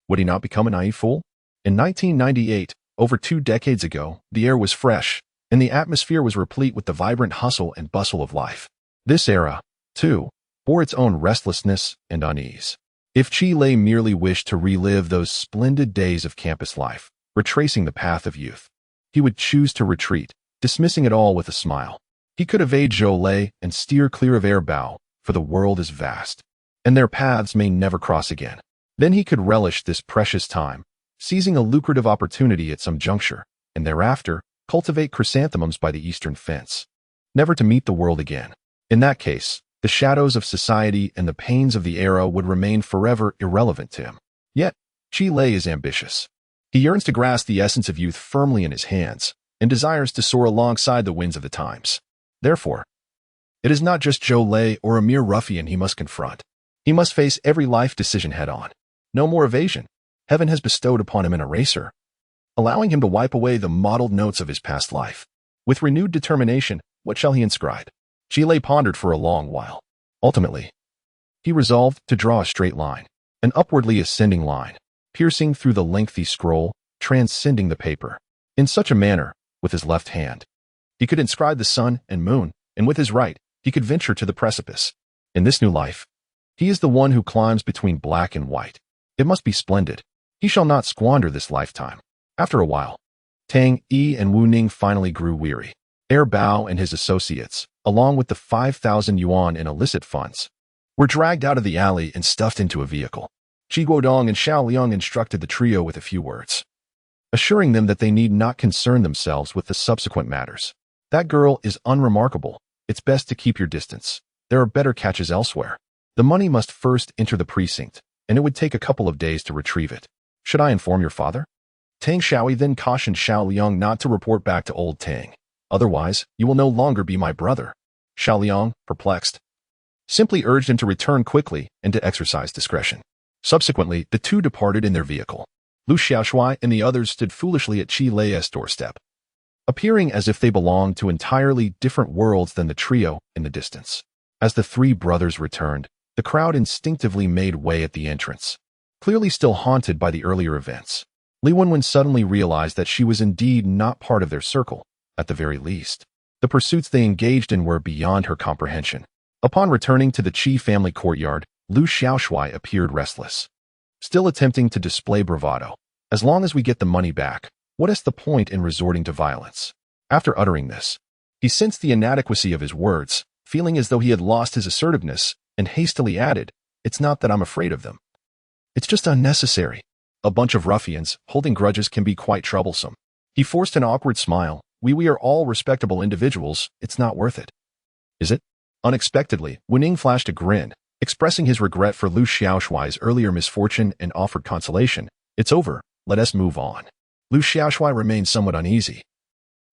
would he not become a naive fool? In 1998, over 2 decades ago, the air was fresh, and the atmosphere was replete with the vibrant hustle and bustle of life. This era, too, bore its own restlessness and unease. If Qi Lei merely wished to relive those splendid days of campus life, retracing the path of youth, he would choose to retreat, dismissing it all with a smile. He could evade Zhou Lei and steer clear of Bao, for the world is vast, and their paths may never cross again. Then he could relish this precious time, seizing a lucrative opportunity at some juncture, and thereafter cultivate chrysanthemums by the eastern fence, never to meet the world again. In that case, the shadows of society and the pains of the era would remain forever irrelevant to him. Yet, Qi Lei is ambitious. He yearns to grasp the essence of youth firmly in his hands, and desires to soar alongside the winds of the times. Therefore, it is not just Zhou Lei or a mere ruffian he must confront. He must face every life decision head-on. No more evasion. Heaven has bestowed upon him an eraser, allowing him to wipe away the mottled notes of his past life. With renewed determination, what shall he inscribe? Qi Lei pondered for a long while. Ultimately, he resolved to draw a straight line. an upwardly ascending line, piercing through the lengthy scroll, transcending the paper. In such a manner, with his left hand, he could inscribe the sun and moon, and with his right, he could venture to the precipice. In this new life, he is the one who climbs between black and white. It must be splendid. He shall not squander this lifetime. After a while, Tang Yi and Wu Ning finally grew weary. Bao and his associates, along with the 5,000 yuan in illicit funds, were dragged out of the alley and stuffed into a vehicle. Qi Guodong and Xiao Liang instructed the trio with a few words, assuring them that they need not concern themselves with the subsequent matters. That girl is unremarkable. It's best to keep your distance. There are better catches elsewhere. The money must first enter the precinct, and it would take a couple of days to retrieve it. Should I inform your father? Tang Xiaoyi then cautioned Xiao Liang not to report back to old Tang. Otherwise, you will no longer be my brother. Xiao Liang, perplexed, simply urged him to return quickly and to exercise discretion. Subsequently, the two departed in their vehicle. Lu Xiaoshui and the others stood foolishly at Qi Lei's doorstep, appearing as if they belonged to entirely different worlds than the trio in the distance. As the three brothers returned, the crowd instinctively made way at the entrance, clearly still haunted by the earlier events. Li Wenwen suddenly realized that she was indeed not part of their circle, at the very least. The pursuits they engaged in were beyond her comprehension. Upon returning to the Qi family courtyard, Lu Xiaoshui appeared restless, still attempting to display bravado. As long as we get the money back, what is the point in resorting to violence? After uttering this, he sensed the inadequacy of his words, feeling as though he had lost his assertiveness, and hastily added, "It's not that I'm afraid of them. It's just unnecessary. A bunch of ruffians holding grudges can be quite troublesome." He forced an awkward smile. We are all respectable individuals. It's not worth it." "Is it?" Unexpectedly, Wu Ning flashed a grin, expressing his regret for Lu Xiaoshui's earlier misfortune and offered consolation. "It's over. Let us move on." Lu Xiaoshui remained somewhat uneasy,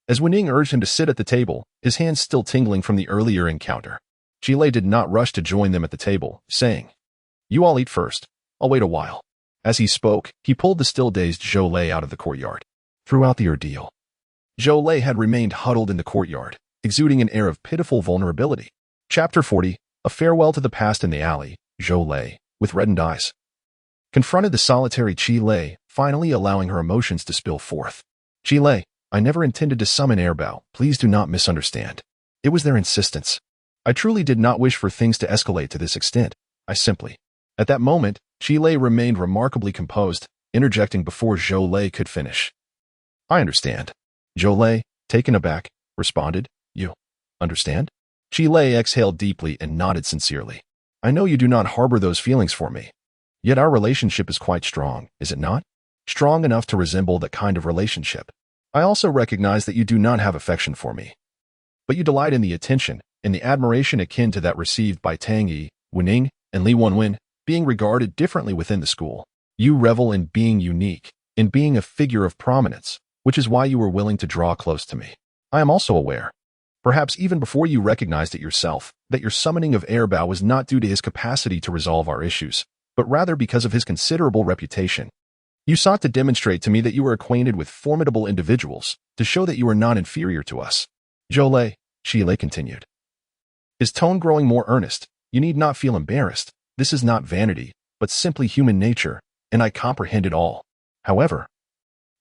as Wu Ning urged him to sit at the table, his hands still tingling from the earlier encounter. Qi Lei did not rush to join them at the table, saying, "You all eat first. I'll wait a while." As he spoke, he pulled the still-dazed Zhou Lei out of the courtyard. Throughout the ordeal, Zhou Lei had remained huddled in the courtyard, exuding an air of pitiful vulnerability. Chapter 40, A Farewell to the Past in the Alley. Zhou Lei, with reddened eyes, confronted the solitary Qi Lei, finally allowing her emotions to spill forth. "Qi Lei, I never intended to summon Bao. Please do not misunderstand. It was their insistence. I truly did not wish for things to escalate to this extent. I simply..." At that moment, Qi Lei remained remarkably composed, interjecting before Zhou Lei could finish. "I understand." Zhou Lei, taken aback, responded, "You understand?" Qi Lei exhaled deeply and nodded sincerely. "I know you do not harbor those feelings for me. Yet our relationship is quite strong, is it not? Strong enough to resemble that kind of relationship. I also recognize that you do not have affection for me, but you delight in the attention and the admiration akin to that received by Tang Yi, Wu Ning, and Li Wenwen, being regarded differently within the school. You revel in being unique, in being a figure of prominence, which is why you were willing to draw close to me. I am also aware, perhaps even before you recognized it yourself, that your summoning of Bao was not due to his capacity to resolve our issues, but rather because of his considerable reputation. You sought to demonstrate to me that you were acquainted with formidable individuals, to show that you are not inferior to us." Zhou Lei, Qi Lei continued, his tone growing more earnest. "You need not feel embarrassed. This is not vanity, but simply human nature, and I comprehend it all. However,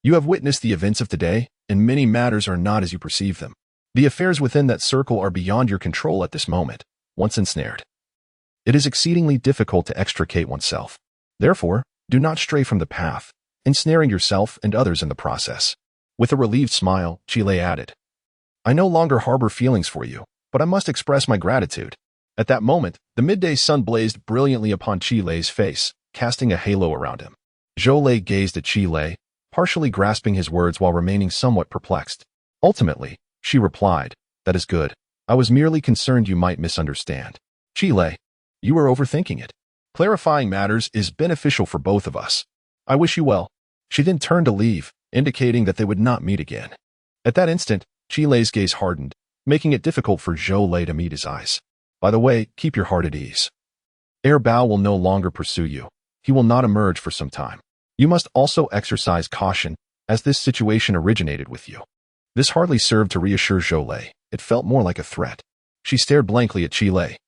you have witnessed the events of today, and many matters are not as you perceive them. The affairs within that circle are beyond your control at this moment. Once ensnared, it is exceedingly difficult to extricate oneself. Therefore, do not stray from the path, ensnaring yourself and others in the process." With a relieved smile, Qi Lei added, "I no longer harbor feelings for you, but I must express my gratitude." At that moment, the midday sun blazed brilliantly upon Qi Lei's face, casting a halo around him. Zhou Lei gazed at Qi Lei, partially grasping his words while remaining somewhat perplexed. Ultimately, she replied, "That is good. I was merely concerned you might misunderstand. Qi Lei, you are overthinking it. Clarifying matters is beneficial for both of us. I wish you well." She then turned to leave, indicating that they would not meet again. At that instant, Qi Lei's gaze hardened, making it difficult for Zhou Lei to meet his eyes. "By the way, keep your heart at ease. Bao will no longer pursue you. He will not emerge for some time. You must also exercise caution, as this situation originated with you." This hardly served to reassure Zhou Lei. It felt more like a threat. She stared blankly at Qi Lei,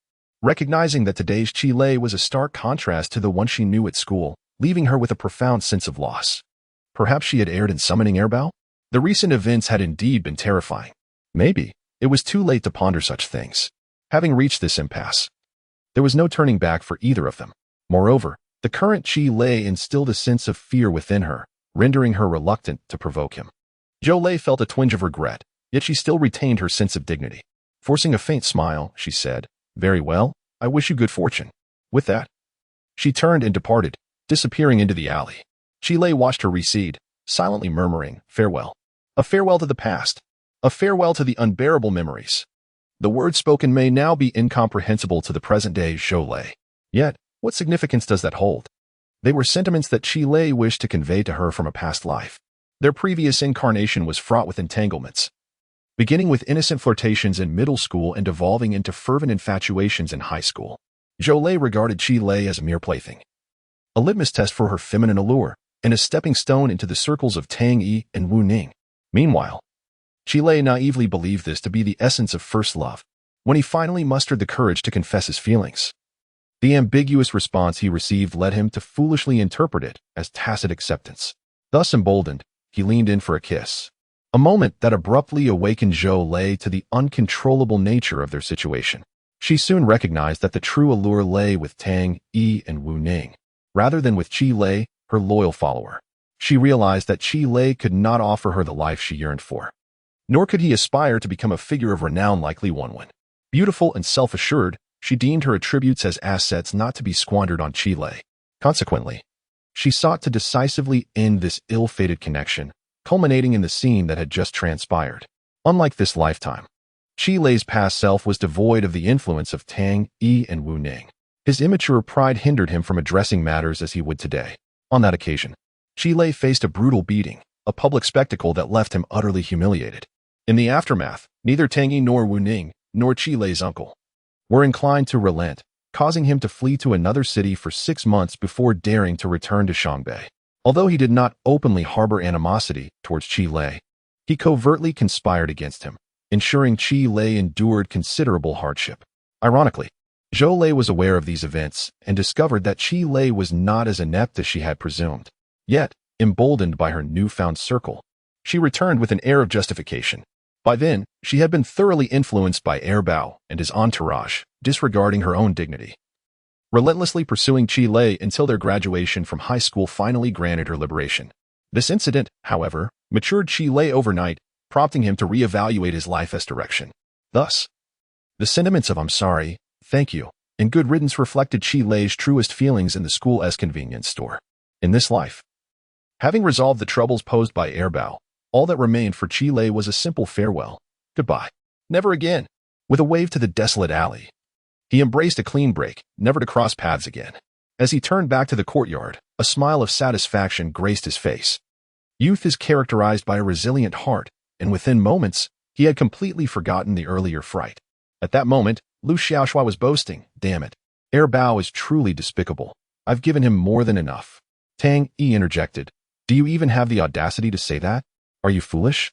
recognizing that today's Chile was a stark contrast to the one she knew at school, leaving her with a profound sense of loss. Perhaps she had erred in summoning Airbao? The recent events had indeed been terrifying. Maybe it was too late to ponder such things. Having reached this impasse, there was no turning back for either of them. Moreover, the current Chile instilled a sense of fear within her, rendering her reluctant to provoke him. Zhou felt a twinge of regret, yet she still retained her sense of dignity. Forcing a faint smile, she said, "Very well, I wish you good fortune." With that, she turned and departed, disappearing into the alley. Chile watched her recede, silently murmuring, "Farewell." A farewell to the past. A farewell to the unbearable memories. The words spoken may now be incomprehensible to the present-day Zhou. Yet, what significance does that hold? They were sentiments that Chile wished to convey to her from a past life. Their previous incarnation was fraught with entanglements, beginning with innocent flirtations in middle school and evolving into fervent infatuations in high school. Zhou regarded Chile as a mere plaything, a litmus test for her feminine allure, and a stepping stone into the circles of Tang Yi and Wu Ning. Meanwhile, Chile naively believed this to be the essence of first love, when he finally mustered the courage to confess his feelings. The ambiguous response he received led him to foolishly interpret it as tacit acceptance. Thus emboldened, he leaned in for a kiss. A moment that abruptly awakened Zhou to the uncontrollable nature of their situation. She soon recognized that the true allure lay with Tang Yi and Wu Ning, rather than with Chile, her loyal follower. She realized that Chile could not offer her the life she yearned for. Nor could he aspire to become a figure of renown like Li Wenwen. Beautiful and self-assured, she deemed her attributes as assets not to be squandered on Chile. Consequently, she sought to decisively end this ill-fated connection, culminating in the scene that had just transpired. Unlike this lifetime, Chile's past self was devoid of the influence of Tang Yi and Wu Ning. His immature pride hindered him from addressing matters as he would today. On that occasion, Chile faced a brutal beating, a public spectacle that left him utterly humiliated. In the aftermath, neither Tang Yi nor Wu Ning, nor Chile's uncle, were inclined to relent, causing him to flee to another city for 6 months before daring to return to Shangbei. Although he did not openly harbor animosity towards Chile, he covertly conspired against him, ensuring Chile endured considerable hardship. Ironically, Zhou was aware of these events and discovered that Chile was not as inept as she had presumed. Yet, emboldened by her newfound circle, she returned with an air of justification. By then, she had been thoroughly influenced by Airbao and his entourage, disregarding her own dignity. Relentlessly pursuing Chile until their graduation from high school finally granted her liberation. This incident, however, matured Chile overnight, prompting him to reevaluate his life's direction. Thus, the sentiments of "I'm sorry, thank you," and "good riddance" reflected Chile's truest feelings in the school's convenience store. In this life, having resolved the troubles posed by Airbao, all that remained for Chile was a simple farewell. Goodbye. Never again. With a wave to the desolate alley, he embraced a clean break, never to cross paths again. As he turned back to the courtyard, a smile of satisfaction graced his face. Youth is characterized by a resilient heart, and within moments, he had completely forgotten the earlier fright. At that moment, Lu Xiaoshui was boasting, "Damn it. Airbao is truly despicable. I've given him more than enough." Tang Yi interjected, "Do you even have the audacity to say that? Are you foolish?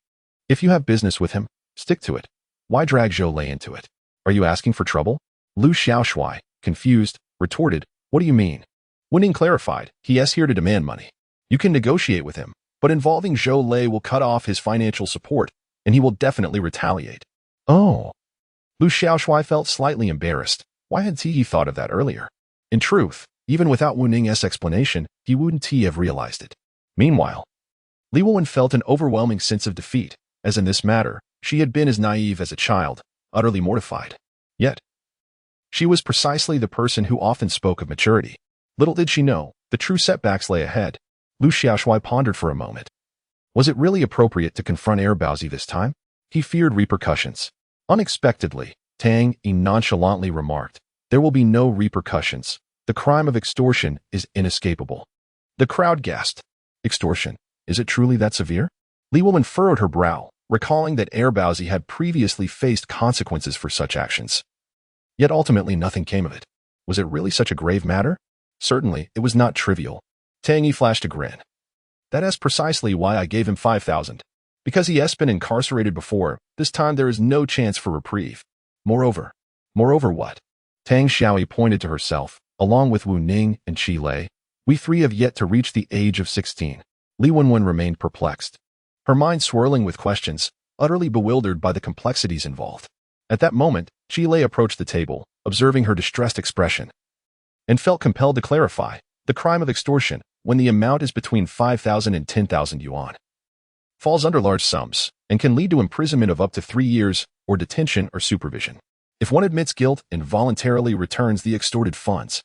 If you have business with him, stick to it. Why drag Zhou into it? Are you asking for trouble?" Lu Xiaoshui, confused, retorted, "What do you mean?" Wu Ning clarified, "He is here to demand money. You can negotiate with him, but involving Zhou will cut off his financial support, and he will definitely retaliate." Oh. Lu Xiaoshui felt slightly embarrassed. Why had he thought of that earlier? In truth, even without Wu Ning's explanation, he wouldn't have realized it. Meanwhile, Li Wenwen felt an overwhelming sense of defeat, as in this matter, she had been as naive as a child, utterly mortified. Yet, she was precisely the person who often spoke of maturity. Little did she know, the true setbacks lay ahead. Lu Xiaoshui pondered for a moment. Was it really appropriate to confront Airbao this time? He feared repercussions. Unexpectedly, Tang Yi nonchalantly remarked, "There will be no repercussions. The crime of extortion is inescapable." The crowd gasped. Extortion? Is it truly that severe? Li Wenwen furrowed her brow, recalling that Airbao had previously faced consequences for such actions. Yet ultimately nothing came of it. Was it really such a grave matter? Certainly, it was not trivial. Tang Yi flashed a grin. "That is precisely why I gave him 5,000. Because he has been incarcerated before, this time there is no chance for reprieve. Moreover what? Tang Xiaoyi pointed to herself, along with Wu Ning and Qi Lei. We three have yet to reach the age of 16. Li Wenwen remained perplexed, her mind swirling with questions, utterly bewildered by the complexities involved. At that moment, Qi Lei approached the table, observing her distressed expression, and felt compelled to clarify, the crime of extortion, when the amount is between 5,000 and 10,000 yuan, falls under large sums, and can lead to imprisonment of up to 3 years, or detention or supervision. If one admits guilt and voluntarily returns the extorted funds,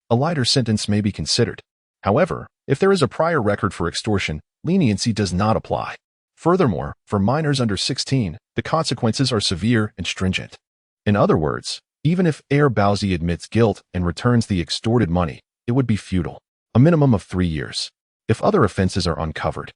a lighter sentence may be considered. However, if there is a prior record for extortion, leniency does not apply. Furthermore, for minors under 16, the consequences are severe and stringent. In other words, even if Heir Baozi admits guilt and returns the extorted money, it would be futile, a minimum of 3 years. If other offenses are uncovered,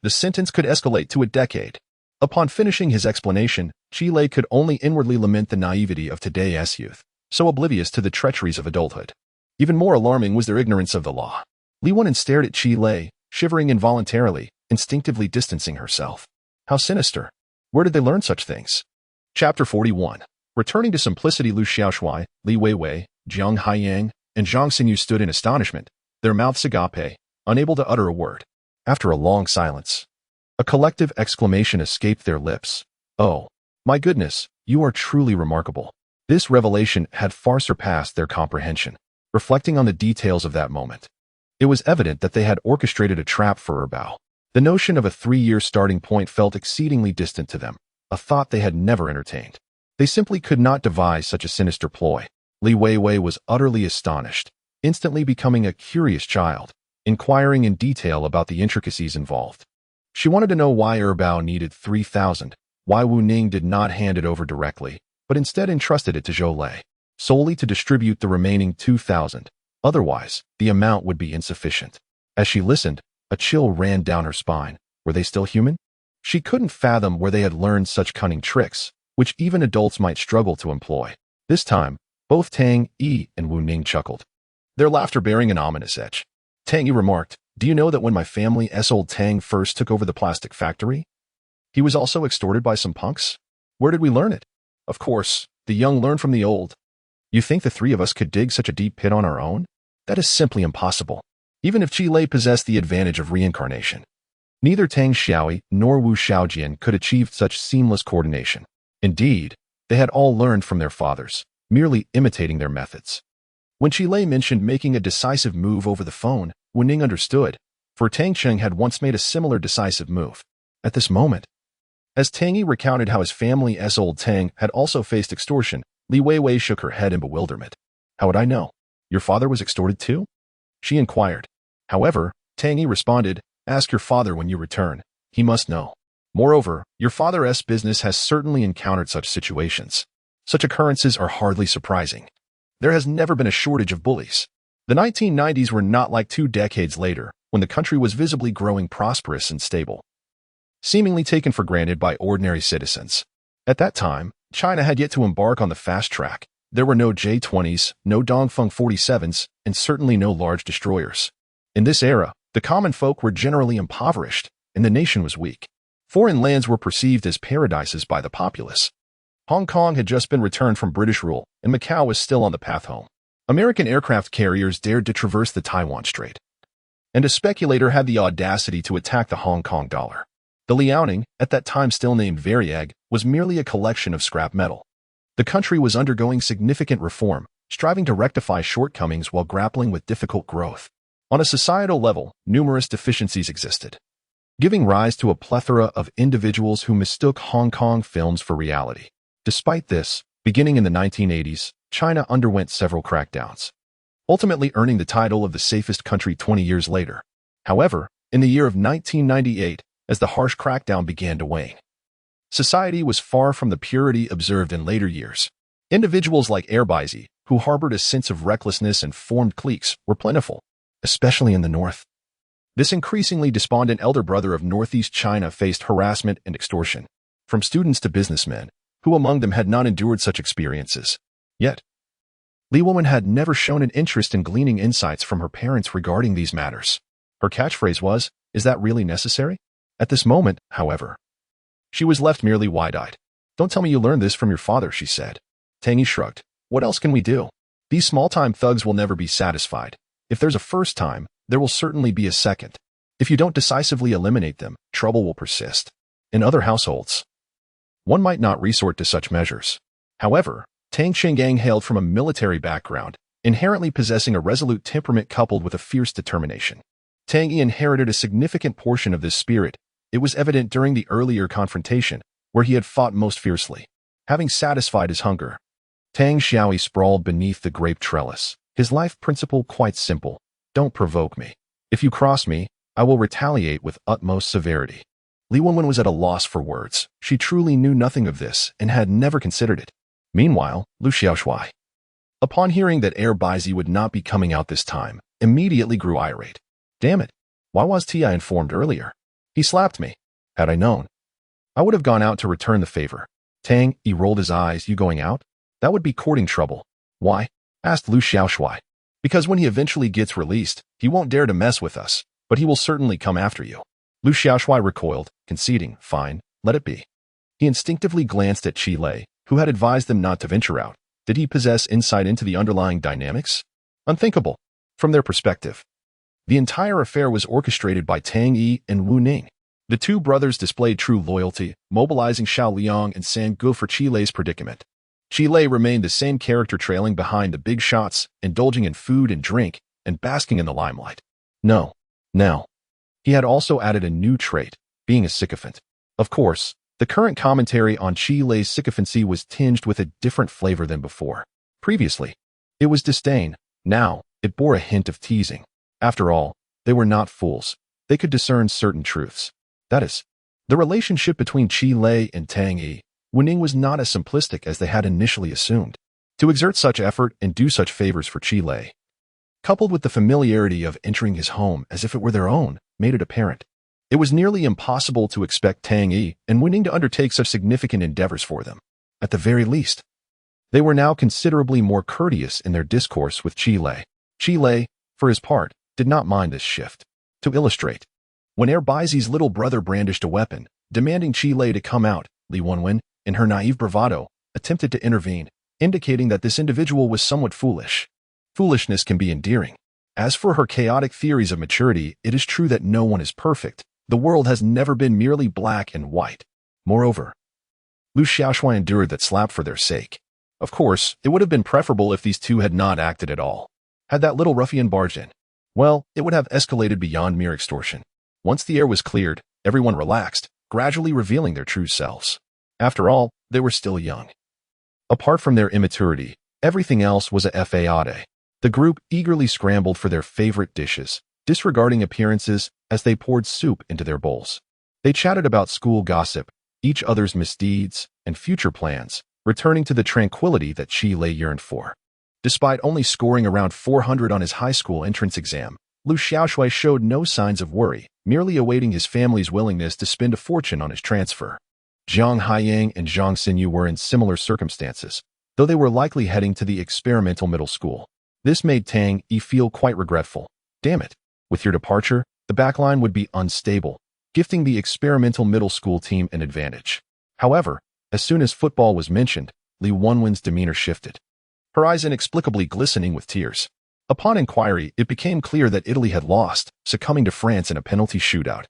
the sentence could escalate to a decade. Upon finishing his explanation, Qi Lei could only inwardly lament the naivety of today's youth, so oblivious to the treacheries of adulthood. Even more alarming was their ignorance of the law. Li Wenwen stared at Qi Lei, shivering involuntarily, instinctively distancing herself. How sinister. Where did they learn such things? Chapter 41. Returning to simplicity, Lu Xiaoshui, Li Weiwei, Jiang Haiyang, and Zhang Xinyu stood in astonishment, their mouths agape, unable to utter a word. After a long silence, a collective exclamation escaped their lips. Oh, my goodness, you are truly remarkable. This revelation had far surpassed their comprehension. Reflecting on the details of that moment, it was evident that they had orchestrated a trap for Erbao. The notion of a 3-year starting point felt exceedingly distant to them, a thought they had never entertained. They simply could not devise such a sinister ploy. Li Weiwei was utterly astonished, instantly becoming a curious child, inquiring in detail about the intricacies involved. She wanted to know why Erbao needed 3,000, why Wu Ning did not hand it over directly, but instead entrusted it to Zhou Lei, solely to distribute the remaining 2,000. Otherwise, the amount would be insufficient. As she listened, a chill ran down her spine. Were they still human? She couldn't fathom where they had learned such cunning tricks, which even adults might struggle to employ. This time, both Tang Yi and Wu Ning chuckled, their laughter bearing an ominous edge. Tang Yi remarked, "Do you know that when my family's old Tang first took over the plastic factory, he was also extorted by some punks? Where did we learn it? Of course, the young learn from the old. You think the three of us could dig such a deep pit on our own? That is simply impossible. Even if Qi Lei possessed the advantage of reincarnation, neither Tang Xiaoyi nor Wu Xiaojian could achieve such seamless coordination. Indeed, they had all learned from their fathers, merely imitating their methods." When Qi Lei mentioned making a decisive move over the phone, Wu Ning understood, for Tang Cheng had once made a similar decisive move. At this moment, as Tang Yi recounted how his family's old Tang had also faced extortion, Li Weiwei shook her head in bewilderment. "How would I know? Your father was extorted too?" she inquired. However, Tang Yi responded, "Ask your father when you return. He must know. Moreover, your father's business has certainly encountered such situations. Such occurrences are hardly surprising. There has never been a shortage of bullies." The 1990s were not like 2 decades later, when the country was visibly growing prosperous and stable, seemingly taken for granted by ordinary citizens. At that time, China had yet to embark on the fast track. There were no J-20s, no Dongfeng 47s, and certainly no large destroyers. In this era, the common folk were generally impoverished, and the nation was weak. Foreign lands were perceived as paradises by the populace. Hong Kong had just been returned from British rule, and Macau was still on the path home. American aircraft carriers dared to traverse the Taiwan Strait, and a speculator had the audacity to attack the Hong Kong dollar. The Liaoning, at that time still named Variag, was merely a collection of scrap metal. The country was undergoing significant reform, striving to rectify shortcomings while grappling with difficult growth. On a societal level, numerous deficiencies existed, giving rise to a plethora of individuals who mistook Hong Kong films for reality. Despite this, beginning in the 1980s, China underwent several crackdowns, ultimately earning the title of the safest country 20 years later. However, in the year of 1998, as the harsh crackdown began to wane, society was far from the purity observed in later years. Individuals like Baozi, who harbored a sense of recklessness and formed cliques, were plentiful, especially in the north. This increasingly despondent elder brother of Northeast China faced harassment and extortion, from students to businessmen, who among them had not endured such experiences. Yet, Li Wenwen had never shown an interest in gleaning insights from her parents regarding these matters. Her catchphrase was, "Is that really necessary?" At this moment, however, she was left merely wide-eyed. "Don't tell me you learned this from your father," she said. Tang Yi shrugged. "What else can we do? These small-time thugs will never be satisfied. If there's a first time, there will certainly be a second. If you don't decisively eliminate them, trouble will persist. In other households, one might not resort to such measures. However, Tang Chang'an hailed from a military background, inherently possessing a resolute temperament coupled with a fierce determination. Tang Yi inherited a significant portion of this spirit. It was evident during the earlier confrontation, where he had fought most fiercely. Having satisfied his hunger, Tang Xiaoyi sprawled beneath the grape trellis, his life principle quite simple: don't provoke me. If you cross me, I will retaliate with utmost severity. Li Wenwen was at a loss for words. She truly knew nothing of this and had never considered it. Meanwhile, Lu Xiaoshui, upon hearing that Baizi would not be coming out this time, immediately grew irate. Damn it! Why was I informed earlier? He slapped me. Had I known, I would have gone out to return the favor. Tang Yi rolled his eyes. You going out? That would be courting trouble. Why? Asked Lu Xiaoshui. Because when he eventually gets released, he won't dare to mess with us, but he will certainly come after you. Lu Xiaoshui recoiled, conceding, fine, let it be. He instinctively glanced at Qi Lei, who had advised them not to venture out. Did he possess insight into the underlying dynamics? Unthinkable. From their perspective, the entire affair was orchestrated by Tang Yi and Wu Ning. The two brothers displayed true loyalty, mobilizing Xiao Liang and San Gu for Qi Lei's predicament. Qi Lei remained the same character, trailing behind the big shots, indulging in food and drink, and basking in the limelight. No. He had also added a new trait, being a sycophant. Of course, the current commentary on Qi Lei's sycophancy was tinged with a different flavor than before. Previously, it was disdain. Now, it bore a hint of teasing. After all, they were not fools. They could discern certain truths. That is, the relationship between Qi Lei and Tang Yi, Wu Ning, was not as simplistic as they had initially assumed. To exert such effort and do such favors for Qi Lei, coupled with the familiarity of entering his home as if it were their own, made it apparent. It was nearly impossible to expect Tang Yi and Wu Ning to undertake such significant endeavors for them. At the very least, they were now considerably more courteous in their discourse with Qi Lei. Qi Lei, for his part, did not mind this shift. To illustrate, when Baizi's little brother brandished a weapon, demanding Qi Lei to come out, Li Wenwen, in her naive bravado, attempted to intervene, indicating that this individual was somewhat foolish. Foolishness can be endearing. As for her chaotic theories of maturity, it is true that no one is perfect. The world has never been merely black and white. Moreover, Lu Xiaoshui endured that slap for their sake. Of course, it would have been preferable if these two had not acted at all. Had that little ruffian barged in, well, it would have escalated beyond mere extortion. Once the air was cleared, everyone relaxed, gradually revealing their true selves. After all, they were still young. Apart from their immaturity, everything else was a fade. The group eagerly scrambled for their favorite dishes, disregarding appearances as they poured soup into their bowls. They chatted about school gossip, each other's misdeeds, and future plans, returning to the tranquility that Qi Lei yearned for. Despite only scoring around 400 on his high school entrance exam, Lu Xiaoshui showed no signs of worry, merely awaiting his family's willingness to spend a fortune on his transfer. Zhang Haiyang and Zhang Xinyu were in similar circumstances, though they were likely heading to the experimental middle school. This made Tang Yi feel quite regretful. Damn it. With your departure, the backline would be unstable, gifting the experimental middle school team an advantage. However, as soon as football was mentioned, Li Wenwen's demeanor shifted, her eyes inexplicably glistening with tears. Upon inquiry, it became clear that Italy had lost, succumbing to France in a penalty shootout.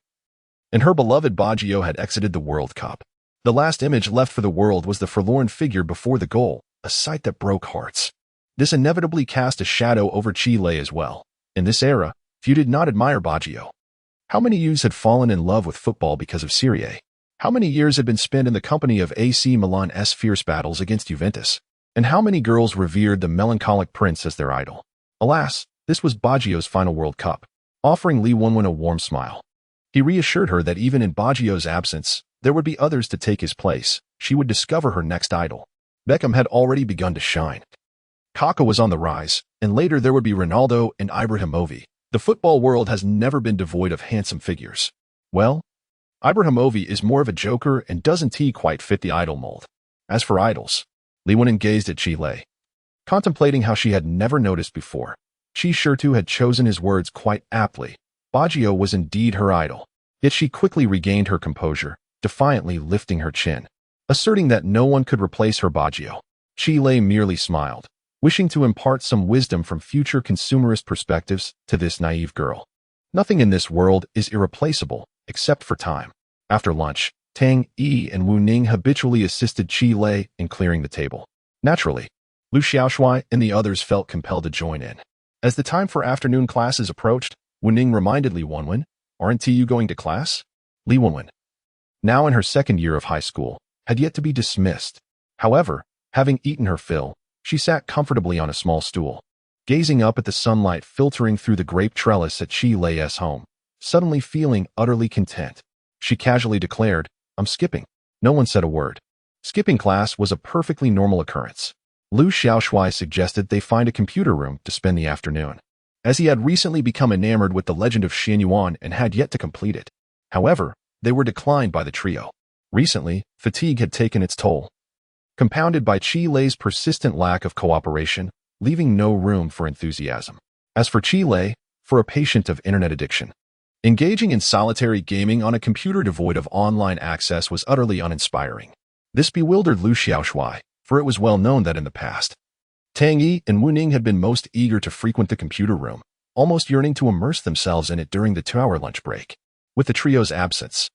And her beloved Baggio had exited the World Cup. The last image left for the world was the forlorn figure before the goal, a sight that broke hearts. This inevitably cast a shadow over Qi Lei as well. In this era, few did not admire Baggio. How many youths had fallen in love with football because of Serie A? How many years had been spent in the company of AC Milan's fierce battles against Juventus? And how many girls revered the melancholic prince as their idol? Alas, this was Baggio's final World Cup, offering Li Wenwen a warm smile. He reassured her that even in Baggio's absence, there would be others to take his place. She would discover her next idol. Beckham had already begun to shine. Kaká was on the rise, and later there would be Ronaldo and Ibrahimovic. The football world has never been devoid of handsome figures. Well, Ibrahimovic is more of a joker and doesn't quite fit the idol mold. As for idols, Li Wenwen gazed at Qi Lei, contemplating how she had never noticed before. Qi Shirtu had chosen his words quite aptly. Baggio was indeed her idol. Yet she quickly regained her composure, defiantly lifting her chin, asserting that no one could replace her Baggio. Qi Lei merely smiled. wishing to impart some wisdom from future consumerist perspectives to this naive girl. Nothing in this world is irreplaceable, except for time. After lunch, Tang Yi and Wu Ning habitually assisted Qi Lei in clearing the table. Naturally, Lu Xiaoshui and the others felt compelled to join in. As the time for afternoon classes approached, Wu Ning reminded Li Wenwen, "Aren't you going to class?" Li Wenwen, now in her second year of high school, had yet to be dismissed. However, having eaten her fill, she sat comfortably on a small stool, gazing up at the sunlight filtering through the grape trellis at Qi Lei's home, suddenly feeling utterly content. She casually declared, "I'm skipping." No one said a word. Skipping class was a perfectly normal occurrence. Lu Xiaoshui suggested they find a computer room to spend the afternoon, as he had recently become enamored with the Legend of Xian Yuan and had yet to complete it. However, they were declined by the trio. Recently, fatigue had taken its toll, compounded by Qi Lei's persistent lack of cooperation, leaving no room for enthusiasm. As for Qi Lei, for a patient of internet addiction, engaging in solitary gaming on a computer devoid of online access was utterly uninspiring. This bewildered Lu Xiaoshui, for it was well known that in the past, Tang Yi and Wu Ning had been most eager to frequent the computer room, almost yearning to immerse themselves in it during the 2-hour lunch break. With the trio's absence,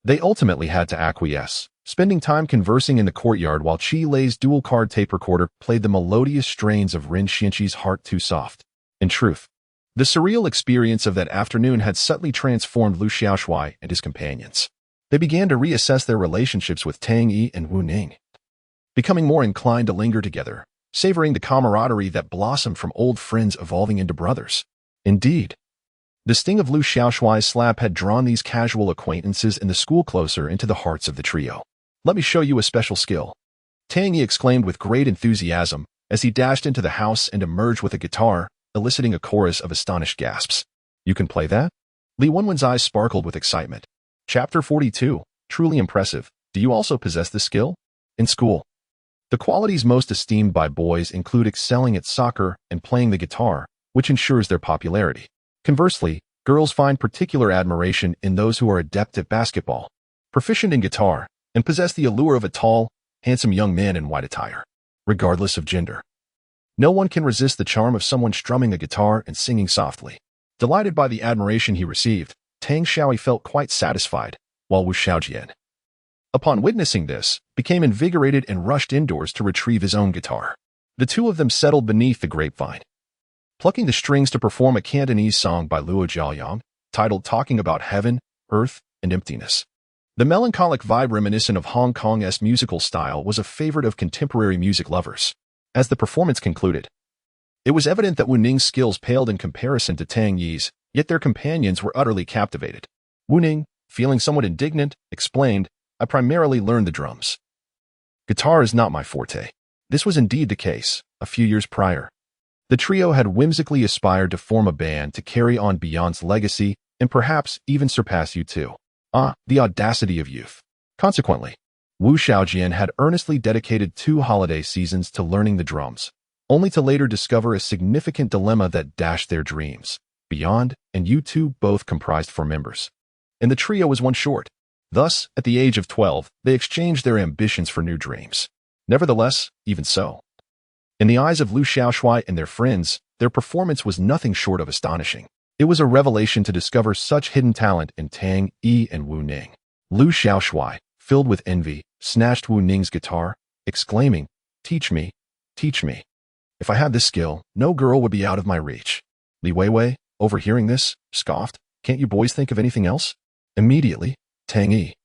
they ultimately had to acquiesce, spending time conversing in the courtyard while Qi Lei's dual-card tape recorder played the melodious strains of Rin Xianqi's Heart Too Soft. In truth, the surreal experience of that afternoon had subtly transformed Lu Xiaoshui and his companions. They began to reassess their relationships with Tang Yi and Wu Ning, becoming more inclined to linger together, savoring the camaraderie that blossomed from old friends evolving into brothers. Indeed, the sting of Lu Xiaoshui's slap had drawn these casual acquaintances in the school closer into the hearts of the trio. "Let me show you a special skill," Tang Yi exclaimed with great enthusiasm as he dashed into the house and emerged with a guitar, eliciting a chorus of astonished gasps. "You can play that?" Li Wenwen's eyes sparkled with excitement. Chapter 42. Truly impressive. Do you also possess this skill? In school, the qualities most esteemed by boys include excelling at soccer and playing the guitar, which ensures their popularity. Conversely, girls find particular admiration in those who are adept at basketball, proficient in guitar, and possess the allure of a tall, handsome young man in white attire. Regardless of gender, no one can resist the charm of someone strumming a guitar and singing softly. Delighted by the admiration he received, Tang Xiaoyi felt quite satisfied, while Wu Xiaojian, upon witnessing this, became invigorated and rushed indoors to retrieve his own guitar. The two of them settled beneath the grapevine, plucking the strings to perform a Cantonese song by Luo Jiaoyang, titled Talking About Heaven, Earth, and Emptiness. The melancholic vibe reminiscent of Hong Kong's musical style was a favorite of contemporary music lovers. As the performance concluded, it was evident that Wu Ning's skills paled in comparison to Tang Yi's, yet their companions were utterly captivated. Wu Ning, feeling somewhat indignant, explained, "I primarily learned the drums. Guitar is not my forte." This was indeed the case. A few years prior, the trio had whimsically aspired to form a band to carry on Beyond's legacy and perhaps even surpass U2. The audacity of youth. Consequently, Wu Xiaojian had earnestly dedicated 2 holiday seasons to learning the drums, only to later discover a significant dilemma that dashed their dreams. Beyond and U2 both comprised 4 members, and the trio was one short. Thus, at the age of 12, they exchanged their ambitions for new dreams. Nevertheless, even so, in the eyes of Lu Xiaoshui and their friends, their performance was nothing short of astonishing. It was a revelation to discover such hidden talent in Tang Yi and Wu Ning. Lu Xiaoshui, filled with envy, snatched Wu Ning's guitar, exclaiming, "Teach me, teach me. If I had this skill, no girl would be out of my reach." Li Weiwei, overhearing this, scoffed, "Can't you boys think of anything else?" Immediately, Tang Yi,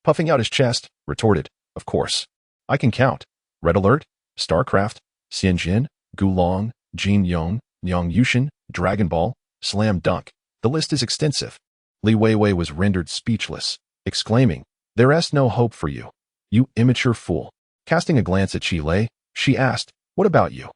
puffing out his chest, retorted, "Of course. I can count. Red Alert, StarCraft, Xianjin, Gulong, Jin Yong, Yang Yushin, Dragon Ball, Slam Dunk. The list is extensive." Li Weiwei was rendered speechless, exclaiming, "There's no hope for you, you immature fool." Casting a glance at Qi Lei, she asked, "What about you?"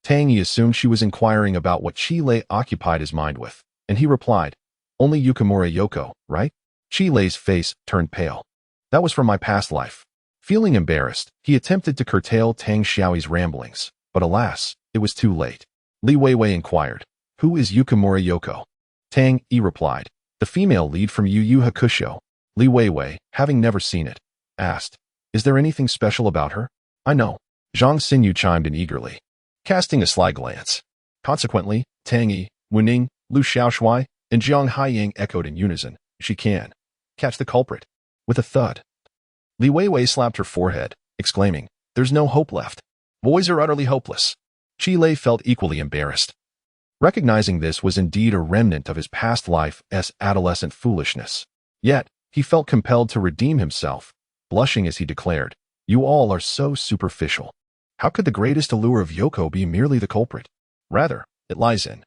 Tang Yi assumed she was inquiring about what Qi Lei occupied his mind with, and he replied, "Only Yukamura Yoko, right?" Qi Lei's face turned pale. "That was from my past life." Feeling embarrassed, he attempted to curtail Tang Xiaoyi's ramblings, but alas, it was too late. Li Weiwei inquired, "Who is Yukamura Yoko?" Tang Yi replied, "The female lead from Yu Yu Hakusho." Li Weiwei, having never seen it, asked, "Is there anything special about her?" "I know. Zhang Xinyu chimed in eagerly, casting a sly glance. Consequently, Tang Yi, Wu Ning, Lu Xiaoshui, and Jiang Haiying echoed in unison, "She can catch the culprit." With a thud, Li Weiwei slapped her forehead, exclaiming, "There's no hope left. Boys are utterly hopeless." Qi Lei felt equally embarrassed. Recognizing this was indeed a remnant of his past life's adolescent foolishness. Yet, he felt compelled to redeem himself, blushing as he declared, "You all are so superficial. How could the greatest allure of Yoko be merely the culprit? Rather, it lies in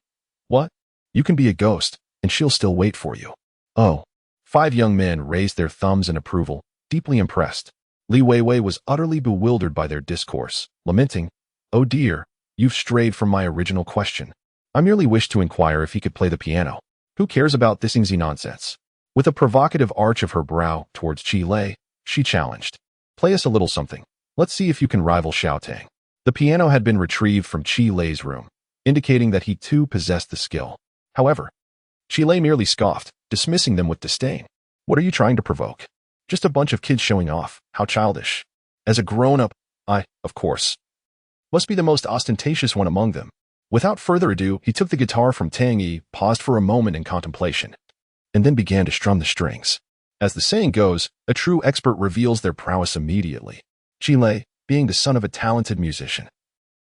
what? You can be a ghost, and she'll still wait for you." Oh. 5 young men raised their thumbs in approval, deeply impressed. Li Weiwei was utterly bewildered by their discourse, lamenting, "Oh dear, you've strayed from my original question. I merely wished to inquire if he could play the piano. Who cares about this easy nonsense?" With a provocative arch of her brow towards Qi Lei, she challenged, "Play us a little something. Let's see if you can rival Xiao Tang." The piano had been retrieved from Qi Lei's room, indicating that he too possessed the skill. However, Qi Lei merely scoffed, dismissing them with disdain. "What are you trying to provoke? Just a bunch of kids showing off. How childish. As a grown-up, I, of course, must be the most ostentatious one among them." Without further ado, he took the guitar from Tang Yi, paused for a moment in contemplation, and then began to strum the strings. As the saying goes, a true expert reveals their prowess immediately. Qi Lei, being the son of a talented musician,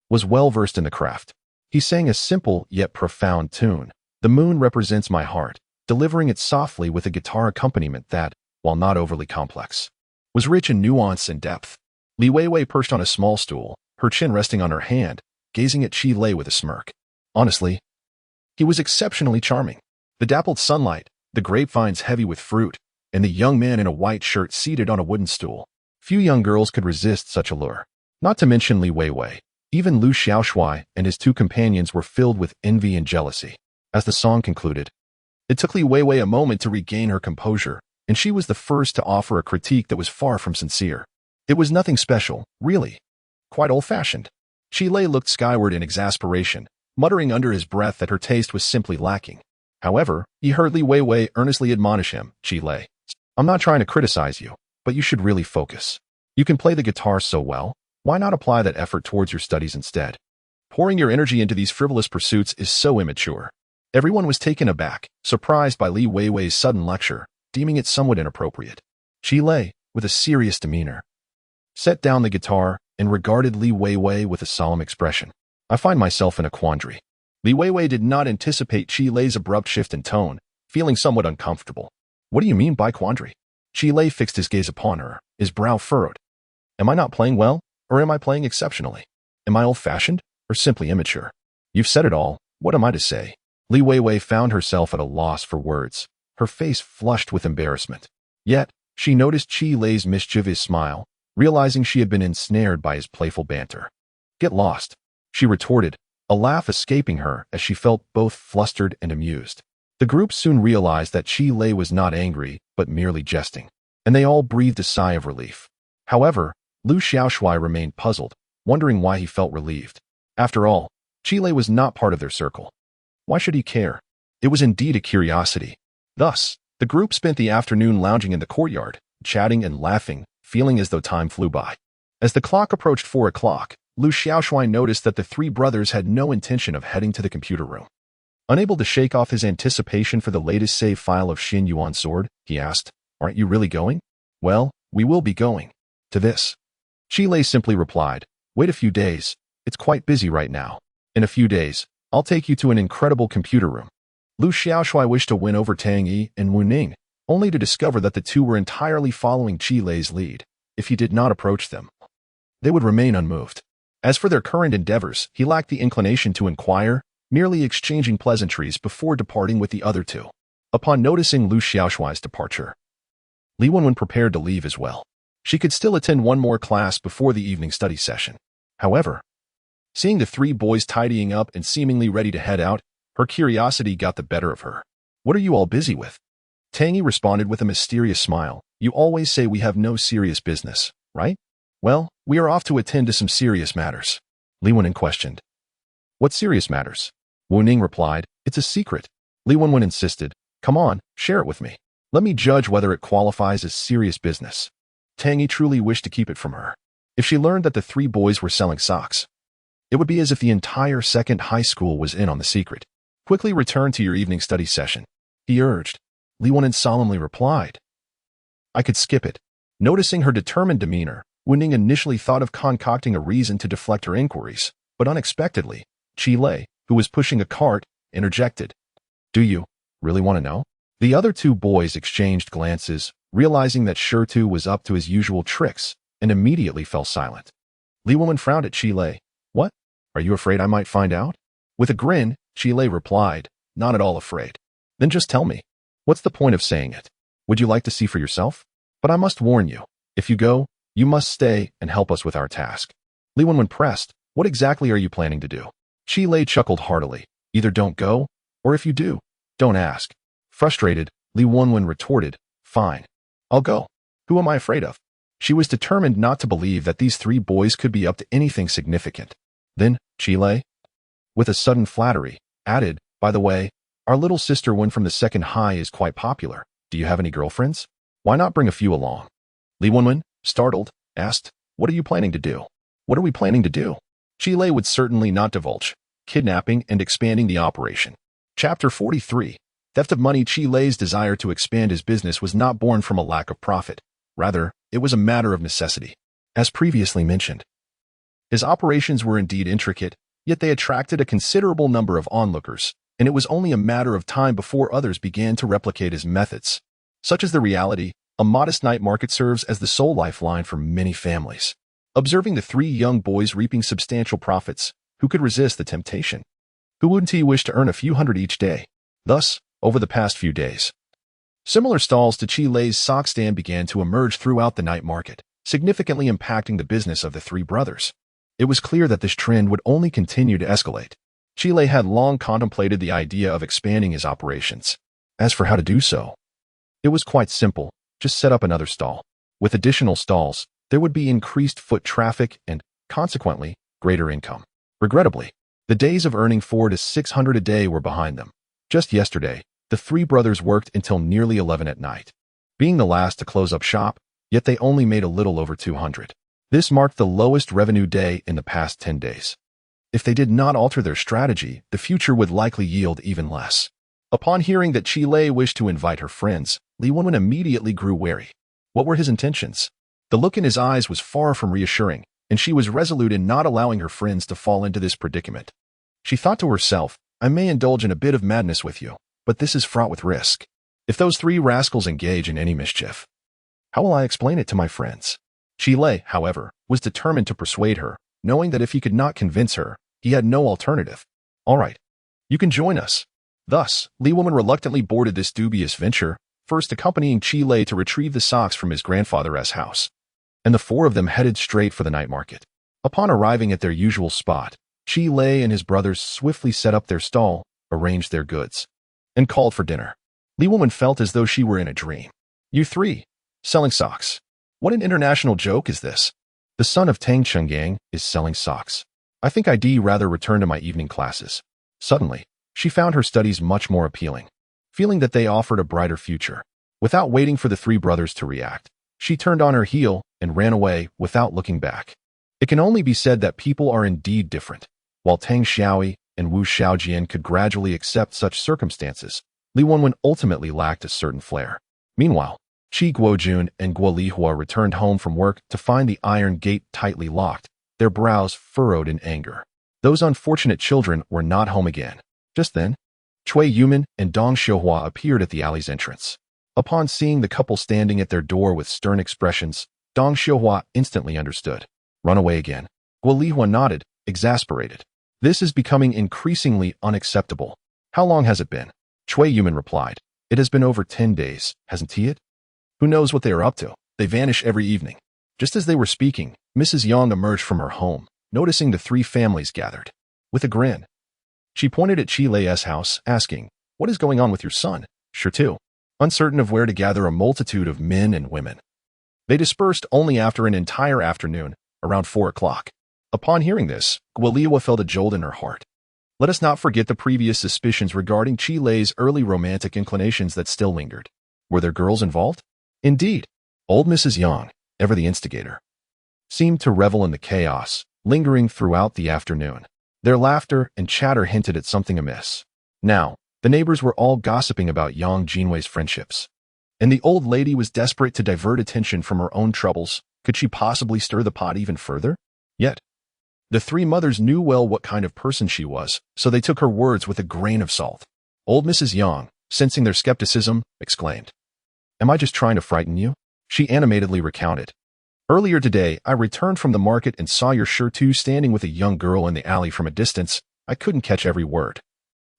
was well-versed in the craft. He sang a simple yet profound tune, "The Moon Represents My Heart," delivering it softly with a guitar accompaniment that, while not overly complex, was rich in nuance and depth. Li Weiwei perched on a small stool, her chin resting on her hand, gazing at Qi Lei with a smirk. Honestly, he was exceptionally charming. The dappled sunlight, the grapevines heavy with fruit, and the young man in a white shirt seated on a wooden stool. Few young girls could resist such allure. Not to mention Li Weiwei. Even Lu Xiaoshui and his 2 companions were filled with envy and jealousy. As the song concluded, it took Li Weiwei a moment to regain her composure, and she was the first to offer a critique that was far from sincere. It was nothing special, really. Quite old-fashioned. Qi Lei looked skyward in exasperation, muttering under his breath that her taste was simply lacking. However, he heard Li Weiwei earnestly admonish him, "Qi Lei, I'm not trying to criticize you, but you should really focus. You can play the guitar so well, why not apply that effort towards your studies instead? Pouring your energy into these frivolous pursuits is so immature." Everyone was taken aback, surprised by Li Weiwei's sudden lecture, deeming it somewhat inappropriate. Qi Lei, with a serious demeanor, set down the guitar and regarded Li Weiwei with a solemn expression. "I find myself in a quandary." Li Weiwei did not anticipate Qi Lei's abrupt shift in tone, feeling somewhat uncomfortable. "What do you mean by quandary?" Qi Lei fixed his gaze upon her, his brow furrowed. "Am I not playing well, or am I playing exceptionally? Am I old-fashioned, or simply immature? You've said it all. What am I to say?" Li Weiwei found herself at a loss for words, her face flushed with embarrassment. Yet, she noticed Qi Lei's mischievous smile, realizing she had been ensnared by his playful banter. "Get lost," she retorted, a laugh escaping her as she felt both flustered and amused. The group soon realized that Qi Lei was not angry, but merely jesting, and they all breathed a sigh of relief. However, Lu Xiaoshui remained puzzled, wondering why he felt relieved. After all, Qi Lei was not part of their circle. Why should he care? It was indeed a curiosity. Thus, the group spent the afternoon lounging in the courtyard, chatting and laughing, feeling as though time flew by. As the clock approached 4 o'clock, Lu Xiaoshui noticed that the 3 brothers had no intention of heading to the computer room. Unable to shake off his anticipation for the latest save file of Xin Yuan's sword, he asked, "Aren't you really going?" "Well, we will be going. To this." Qi Lei simply replied, "Wait a few days. It's quite busy right now. In a few days, I'll take you to an incredible computer room." Lu Xiaoshui wished to win over Tang Yi and Wu Ning, only to discover that the 2 were entirely following Qi Lei's lead. If he did not approach them, they would remain unmoved. As for their current endeavors, he lacked the inclination to inquire, merely exchanging pleasantries before departing with the other 2. Upon noticing Lu Xiaoshui's departure, Li Wenwen prepared to leave as well. She could still attend one more class before the evening study session. However, seeing the 3 boys tidying up and seemingly ready to head out, her curiosity got the better of her. "What are you all busy with?" Tang Yi responded with a mysterious smile. "You always say we have no serious business, right? Well, we are off to attend to some serious matters." Li Wenwen questioned. "What serious matters?" Wu Ning replied, "It's a secret." Li Wenwen insisted, "Come on, share it with me. Let me judge whether it qualifies as serious business." Tang Yi truly wished to keep it from her. If she learned that the three boys were selling socks, it would be as if the entire second high school was in on the secret. Quickly return to your evening study session, he urged. Li Wenwen solemnly replied. I could skip it. Noticing her determined demeanor, Wenning initially thought of concocting a reason to deflect her inquiries, but unexpectedly, Qi Lei, who was pushing a cart, interjected. Do you really want to know? The other two boys exchanged glances, realizing that Shirtu was up to his usual tricks, and immediately fell silent. Li Wenwen frowned at Qi Lei. What? Are you afraid I might find out? With a grin, Qi Lei replied, not at all afraid. Then just tell me. What's the point of saying it? Would you like to see for yourself? But I must warn you, if you go, you must stay and help us with our task. Li Wenwen pressed, what exactly are you planning to do? Qi Lei chuckled heartily. Either don't go, or if you do, don't ask. Frustrated, Li Wenwen retorted, fine. I'll go. Who am I afraid of? She was determined not to believe that these three boys could be up to anything significant. Then, Qi Lei, with a sudden flattery, added, by the way, our little sister Wen from the second high is quite popular. Do you have any girlfriends? Why not bring a few along? Li Wenwen, startled, asked, what are you planning to do? What are we planning to do? Qi Lei would certainly not divulge. Kidnapping and expanding the operation. Chapter 43. Theft of money. Qi Lei's desire to expand his business was not born from a lack of profit. Rather, it was a matter of necessity. As previously mentioned, his operations were indeed intricate, yet they attracted a considerable number of onlookers, and it was only a matter of time before others began to replicate his methods. Such is the reality. A modest night market serves as the sole lifeline for many families. Observing the three young boys reaping substantial profits, who could resist the temptation? Who wouldn't wish to earn a few hundred each day? Thus, over the past few days, similar stalls to Qi Lei's sock stand began to emerge throughout the night market, significantly impacting the business of the three brothers. It was clear that this trend would only continue to escalate. Qi Lei had long contemplated the idea of expanding his operations. As for how to do so, it was quite simple. Just set up another stall. With additional stalls, there would be increased foot traffic and, consequently, greater income. Regrettably, the days of earning 400 to 600 a day were behind them. Just yesterday, the three brothers worked until nearly 11 at night. Being the last to close up shop, yet they only made a little over 200. This marked the lowest revenue day in the past 10 days. If they did not alter their strategy, the future would likely yield even less. Upon hearing that Qi Lei wished to invite her friends, Li Wenwen immediately grew wary. What were his intentions? The look in his eyes was far from reassuring, and she was resolute in not allowing her friends to fall into this predicament. She thought to herself, I may indulge in a bit of madness with you, but this is fraught with risk. If those three rascals engage in any mischief, how will I explain it to my friends? Qi Lei, however, was determined to persuade her, knowing that if he could not convince her, he had no alternative. All right, you can join us. Thus, Li Wenwen reluctantly boarded this dubious venture, first accompanying Qi Lei to retrieve the socks from his grandfather's house. And the four of them headed straight for the night market. Upon arriving at their usual spot, Qi Lei and his brothers swiftly set up their stall, arranged their goods, and called for dinner. Li Wenwen felt as though she were in a dream. You three, selling socks. What an international joke is this? The son of Tang Chenggang is selling socks. I think I'd rather return to my evening classes. Suddenly, she found her studies much more appealing, feeling that they offered a brighter future. Without waiting for the three brothers to react, she turned on her heel and ran away without looking back. It can only be said that people are indeed different. While Tang Xiaoyi and Wu Xiaojian could gradually accept such circumstances, Li Wenwen ultimately lacked a certain flair. Meanwhile, Qi Guojun and Guo Lihua returned home from work to find the iron gate tightly locked, their brows furrowed in anger. Those unfortunate children were not home again. Just then, Cui Yuman and Dong Xiuhua appeared at the alley's entrance. Upon seeing the couple standing at their door with stern expressions, Dong Xiuhua instantly understood. Run away again. Guo Lihua nodded, exasperated. This is becoming increasingly unacceptable. How long has it been? Cui Yuman replied. It has been over 10 days, hasn't it? Who knows what they are up to? They vanish every evening. Just as they were speaking, Mrs. Yang emerged from her home, noticing the three families gathered. With a grin, she pointed at Qi Lei's house, asking, what is going on with your son? Sure too. Uncertain of where to gather a multitude of men and women. They dispersed only after an entire afternoon, around 4 o'clock. Upon hearing this, Guoliwa felt a jolt in her heart. Let us not forget the previous suspicions regarding Qi Lei's early romantic inclinations that still lingered. Were there girls involved? Indeed. Old Mrs. Yang, ever the instigator, seemed to revel in the chaos, lingering throughout the afternoon. Their laughter and chatter hinted at something amiss. Now, the neighbors were all gossiping about Yang Jinwei's friendships. And the old lady was desperate to divert attention from her own troubles. Could she possibly stir the pot even further? Yet, the three mothers knew well what kind of person she was, so they took her words with a grain of salt. Old Mrs. Yang, sensing their skepticism, exclaimed, "Am I just trying to frighten you?" She animatedly recounted. "Earlier today, I returned from the market and saw your Shirtu standing with a young girl in the alley from a distance. I couldn't catch every word.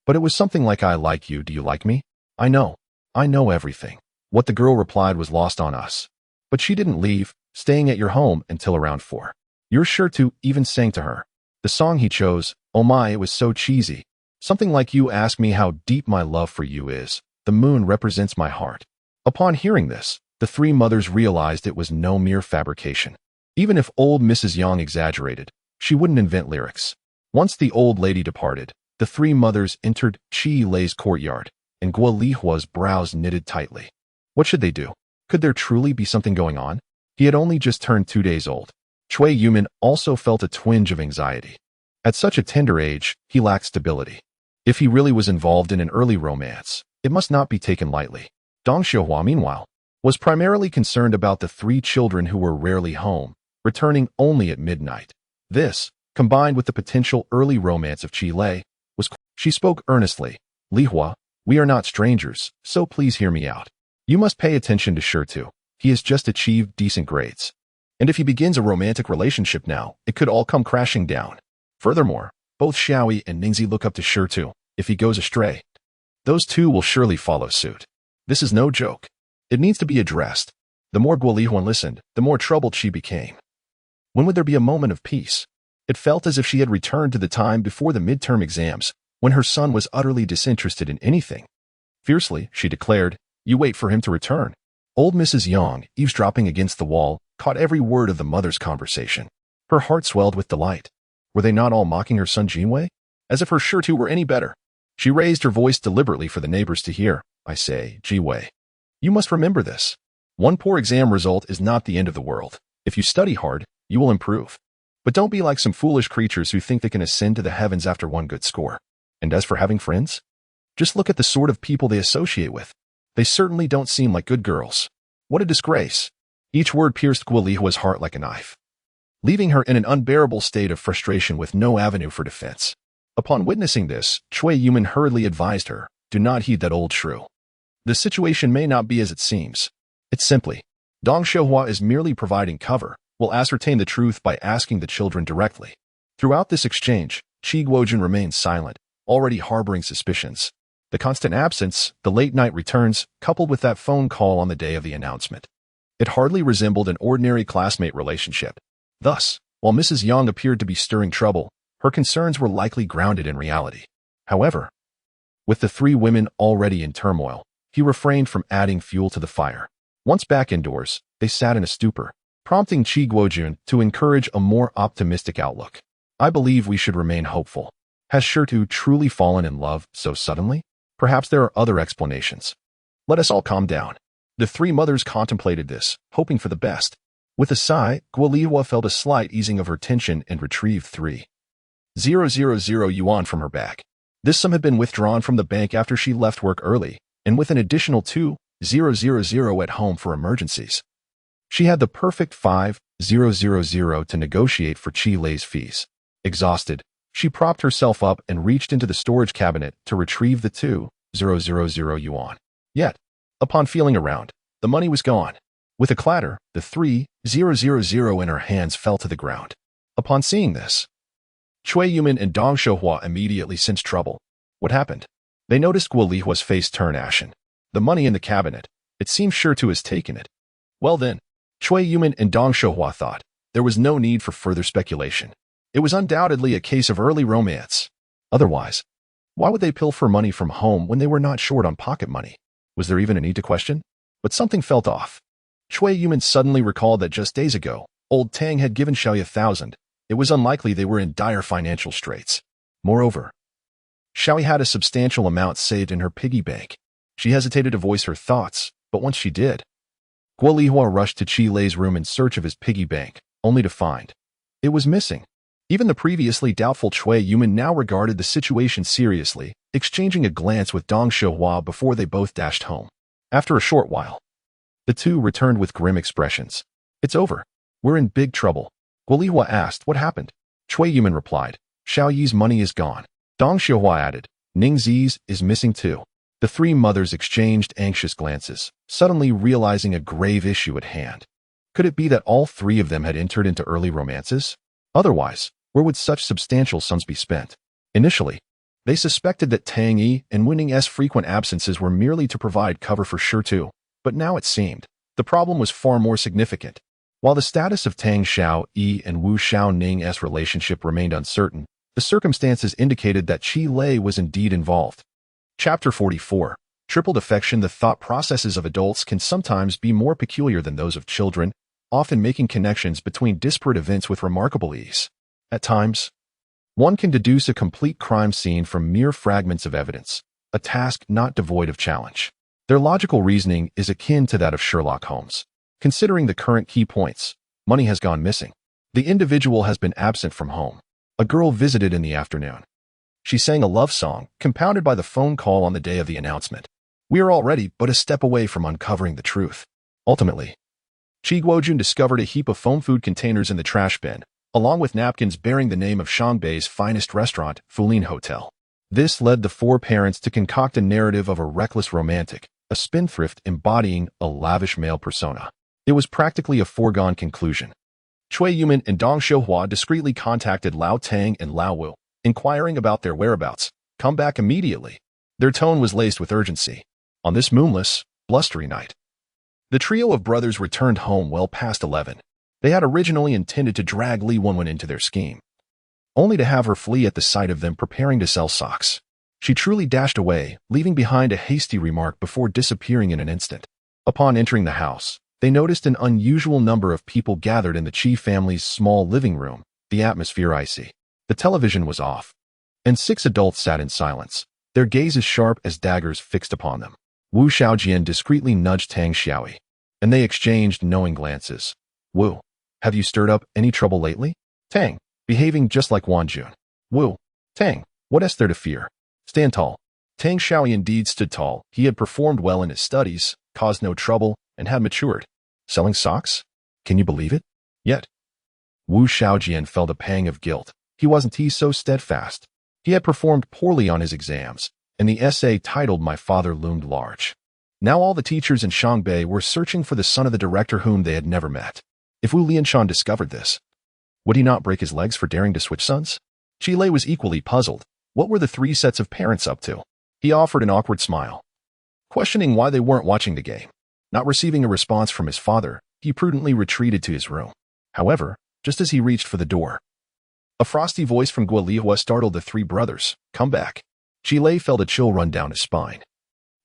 But it was something like, 'I like you, do you like me?' I know everything." What the girl replied was lost on us. But she didn't leave, staying at your home until around 4. Your Shirtu even sang to her. The song he chose, oh my, it was so cheesy. Something like, "You ask me how deep my love for you is. The moon represents my heart." Upon hearing this, the three mothers realized it was no mere fabrication. Even if old Mrs. Yang exaggerated, she wouldn't invent lyrics. Once the old lady departed, the three mothers entered Qi Lei's courtyard, and Guo Lihua's brows knitted tightly. What should they do? Could there truly be something going on? He had only just turned 2 days old. Cui Yumin also felt a twinge of anxiety. At such a tender age, he lacked stability. If he really was involved in an early romance, it must not be taken lightly. Dong Xiuhua, meanwhile, was primarily concerned about the 3 children who were rarely home, returning only at midnight. This, combined with the potential early romance of Qi Lei, she spoke earnestly. "Lihua, we are not strangers, so please hear me out. You must pay attention to Shirtu. He has just achieved decent grades. And if he begins a romantic relationship now, it could all come crashing down. Furthermore, both Xiaoyi and Ningzi look up to Shirtu. If he goes astray, those 2 will surely follow suit. This is no joke. It needs to be addressed." The more Guo Lihuan listened, the more troubled she became. When would there be a moment of peace? It felt as if she had returned to the time before the midterm exams, when her son was utterly disinterested in anything. Fiercely, she declared, "You wait for him to return." Old Mrs. Yang, eavesdropping against the wall, caught every word of the mother's conversation. Her heart swelled with delight. Were they not all mocking her son Jinwei? As if her Shirtu were any better. She raised her voice deliberately for the neighbors to hear. "I say, Jinwei, you must remember this. One poor exam result is not the end of the world. If you study hard, you will improve. But don't be like some foolish creatures who think they can ascend to the heavens after one good score. And as for having friends, just look at the sort of people they associate with. They certainly don't seem like good girls. What a disgrace." Each word pierced Guo Lihua's heart like a knife, leaving her in an unbearable state of frustration with no avenue for defense. Upon witnessing this, Cui Yumin hurriedly advised her, "Do not heed that old shrew. The situation may not be as it seems. It's simply, Dong Xiuhua is merely providing cover. We'll ascertain the truth by asking the children directly." Throughout this exchange, Qi Guojun remained silent, already harboring suspicions. The constant absence, the late-night returns, coupled with that phone call on the day of the announcement. It hardly resembled an ordinary classmate relationship. Thus, while Mrs. Yang appeared to be stirring trouble, her concerns were likely grounded in reality. However, with the 3 women already in turmoil, he refrained from adding fuel to the fire. Once back indoors, they sat in a stupor, prompting Qi Guojun to encourage a more optimistic outlook. "I believe we should remain hopeful. Has Shirtu truly fallen in love so suddenly? Perhaps there are other explanations. Let us all calm down." The 3 mothers contemplated this, hoping for the best. With a sigh, Guo Lihua felt a slight easing of her tension and retrieved 3,000 yuan from her bag. This sum had been withdrawn from the bank after she left work early, and with an additional 2,000 at home for emergencies. She had the perfect 5,000 to negotiate for Qi Lei's fees. Exhausted, she propped herself up and reached into the storage cabinet to retrieve the 2,000 yuan. Yet, upon feeling around, the money was gone. With a clatter, the 3,000 in her hands fell to the ground. Upon seeing this, Cui Yumin and Dong Xiuhua immediately sensed trouble. What happened? They noticed Guo Lihua's face turn ashen. The money in the cabinet, it seemed sure to have taken it. Well then, Cui Yumin and Dong Xiuhua thought there was no need for further speculation. It was undoubtedly a case of early romance. Otherwise, why would they pilfer money from home when they were not short on pocket money? Was there even a need to question? But something felt off. Cui Yumin suddenly recalled that just days ago, old Tang had given Xiaoyi 1,000. It was unlikely they were in dire financial straits. Moreover, Xiaoyi had a substantial amount saved in her piggy bank. She hesitated to voice her thoughts, but once she did, Guo Lihua rushed to Qi Lei's room in search of his piggy bank, only to find it was missing. Even the previously doubtful Cui Yuman now regarded the situation seriously, exchanging a glance with Dong Xiuhua before they both dashed home. After a short while, the two returned with grim expressions. "It's over. We're in big trouble." Guolihua asked what happened. Cui Yuman replied, "Xiao Yi's money is gone." Dong Xiuhua added, "Ning Zi's is missing too." The three mothers exchanged anxious glances, suddenly realizing a grave issue at hand. Could it be that all three of them had entered into early romances? Otherwise, where would such substantial sums be spent? Initially, they suspected that Tang Yi and Wu Ning's frequent absences were merely to provide cover for Shi, but now it seemed the problem was far more significant. While the status of Tang Xiao Yi and Wu Xiao Ning's relationship remained uncertain, the circumstances indicated that Qi Lei was indeed involved. Chapter 44. Tripled affection. The thought processes of adults can sometimes be more peculiar than those of children, often making connections between disparate events with remarkable ease. At times, one can deduce a complete crime scene from mere fragments of evidence, a task not devoid of challenge. Their logical reasoning is akin to that of Sherlock Holmes. Considering the current key points, money has gone missing. The individual has been absent from home. A girl visited in the afternoon. She sang a love song, compounded by the phone call on the day of the announcement. We are already but a step away from uncovering the truth. Ultimately, Qi Guojun discovered a heap of foam food containers in the trash bin, along with napkins bearing the name of Shangbei's finest restaurant, Fulin Hotel. This led the four parents to concoct a narrative of a reckless romantic, a spendthrift embodying a lavish male persona. It was practically a foregone conclusion. Cui Yuman and Dong Xiuhua discreetly contacted Lao Tang and Lao Wu, inquiring about their whereabouts. "Come back immediately." Their tone was laced with urgency. On this moonless, blustery night, the trio of brothers returned home well past 11. They had originally intended to drag Li Wenwen into their scheme, only to have her flee at the sight of them preparing to sell socks. She truly dashed away, leaving behind a hasty remark before disappearing in an instant. Upon entering the house, they noticed an unusual number of people gathered in the Qi family's small living room, the atmosphere icy. The television was off, and 6 adults sat in silence, their gazes sharp as daggers fixed upon them. Wu Xiaojian discreetly nudged Tang Xiaoyi, and they exchanged knowing glances. "Wu, have you stirred up any trouble lately?" Tang, behaving just like Wan Jun. Wu, Tang, what is there to fear? Stand tall. Tang Xiaoyi indeed stood tall. He had performed well in his studies, caused no trouble, and had matured. Selling socks? Can you believe it? Yet, Wu Xiaojian felt a pang of guilt. Wasn't he so steadfast? He had performed poorly on his exams, and the essay titled "My Father" loomed large. Now all the teachers in Shangbei were searching for the son of the director whom they had never met. If Wu Lianshan discovered this, would he not break his legs for daring to switch sons? Qi Lei was equally puzzled. What were the 3 sets of parents up to? He offered an awkward smile, questioning why they weren't watching the game. Not receiving a response from his father, he prudently retreated to his room. However, just as he reached for the door, a frosty voice from Guolihua startled the 3 brothers. "Come back." Qi Lei felt a chill run down his spine.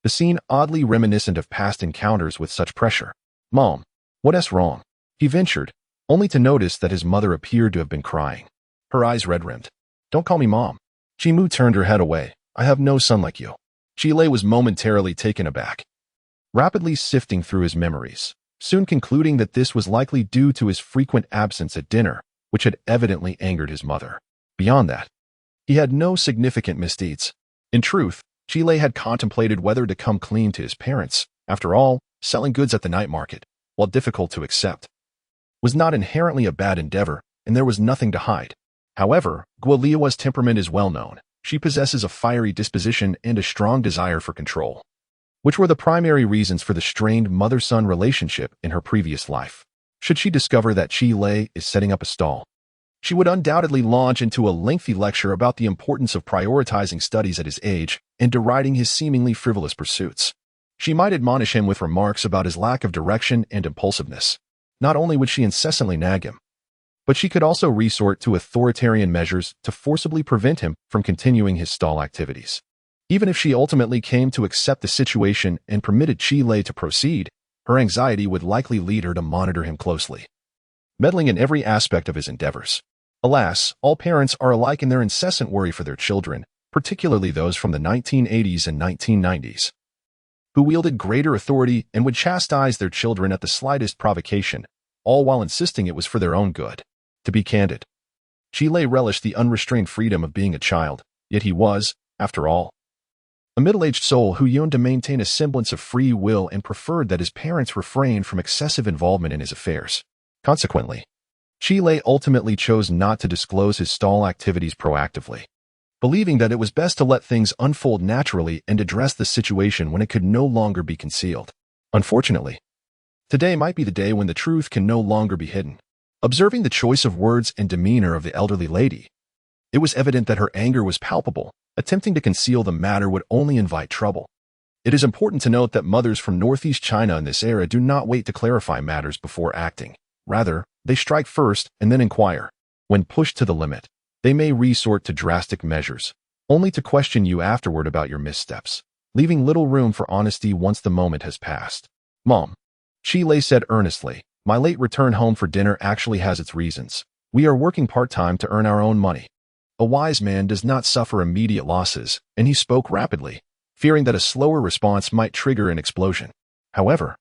The scene oddly reminiscent of past encounters with such pressure. "Mom, what's wrong?" he ventured, only to notice that his mother appeared to have been crying, her eyes red-rimmed. "Don't call me Mom." Qi Mu turned her head away. "I have no son like you." Qi Lei was momentarily taken aback, rapidly sifting through his memories, soon concluding that this was likely due to his frequent absence at dinner, which had evidently angered his mother. Beyond that, he had no significant misdeeds. In truth, Qi Lei had contemplated whether to come clean to his parents. After all, selling goods at the night market, while difficult to accept, was not inherently a bad endeavor, and there was nothing to hide. However, Guolihua's temperament is well known. She possesses a fiery disposition and a strong desire for control, which were the primary reasons for the strained mother-son relationship in her previous life. Should she discover that Qi Lei is setting up a stall, she would undoubtedly launch into a lengthy lecture about the importance of prioritizing studies at his age and deriding his seemingly frivolous pursuits. She might admonish him with remarks about his lack of direction and impulsiveness. Not only would she incessantly nag him, but she could also resort to authoritarian measures to forcibly prevent him from continuing his stall activities. Even if she ultimately came to accept the situation and permitted Qi Lei to proceed, her anxiety would likely lead her to monitor him closely, meddling in every aspect of his endeavors. Alas, all parents are alike in their incessant worry for their children, particularly those from the 1980s and 1990s, who wielded greater authority and would chastise their children at the slightest provocation, all while insisting it was for their own good. To be candid, Chile relished the unrestrained freedom of being a child, yet he was, after all, a middle-aged soul who yearned to maintain a semblance of free will and preferred that his parents refrained from excessive involvement in his affairs. Consequently, Chile ultimately chose not to disclose his stall activities proactively, believing that it was best to let things unfold naturally and address the situation when it could no longer be concealed. Unfortunately, today might be the day when the truth can no longer be hidden. Observing the choice of words and demeanor of the elderly lady, it was evident that her anger was palpable. Attempting to conceal the matter would only invite trouble. It is important to note that mothers from Northeast China in this era do not wait to clarify matters before acting. Rather, they strike first and then inquire. When pushed to the limit, they may resort to drastic measures, only to question you afterward about your missteps, leaving little room for honesty once the moment has passed. Mom, Chile said earnestly, my late return home for dinner actually has its reasons. We are working part-time to earn our own money. A wise man does not suffer immediate losses, and he spoke rapidly, fearing that a slower response might trigger an explosion. However,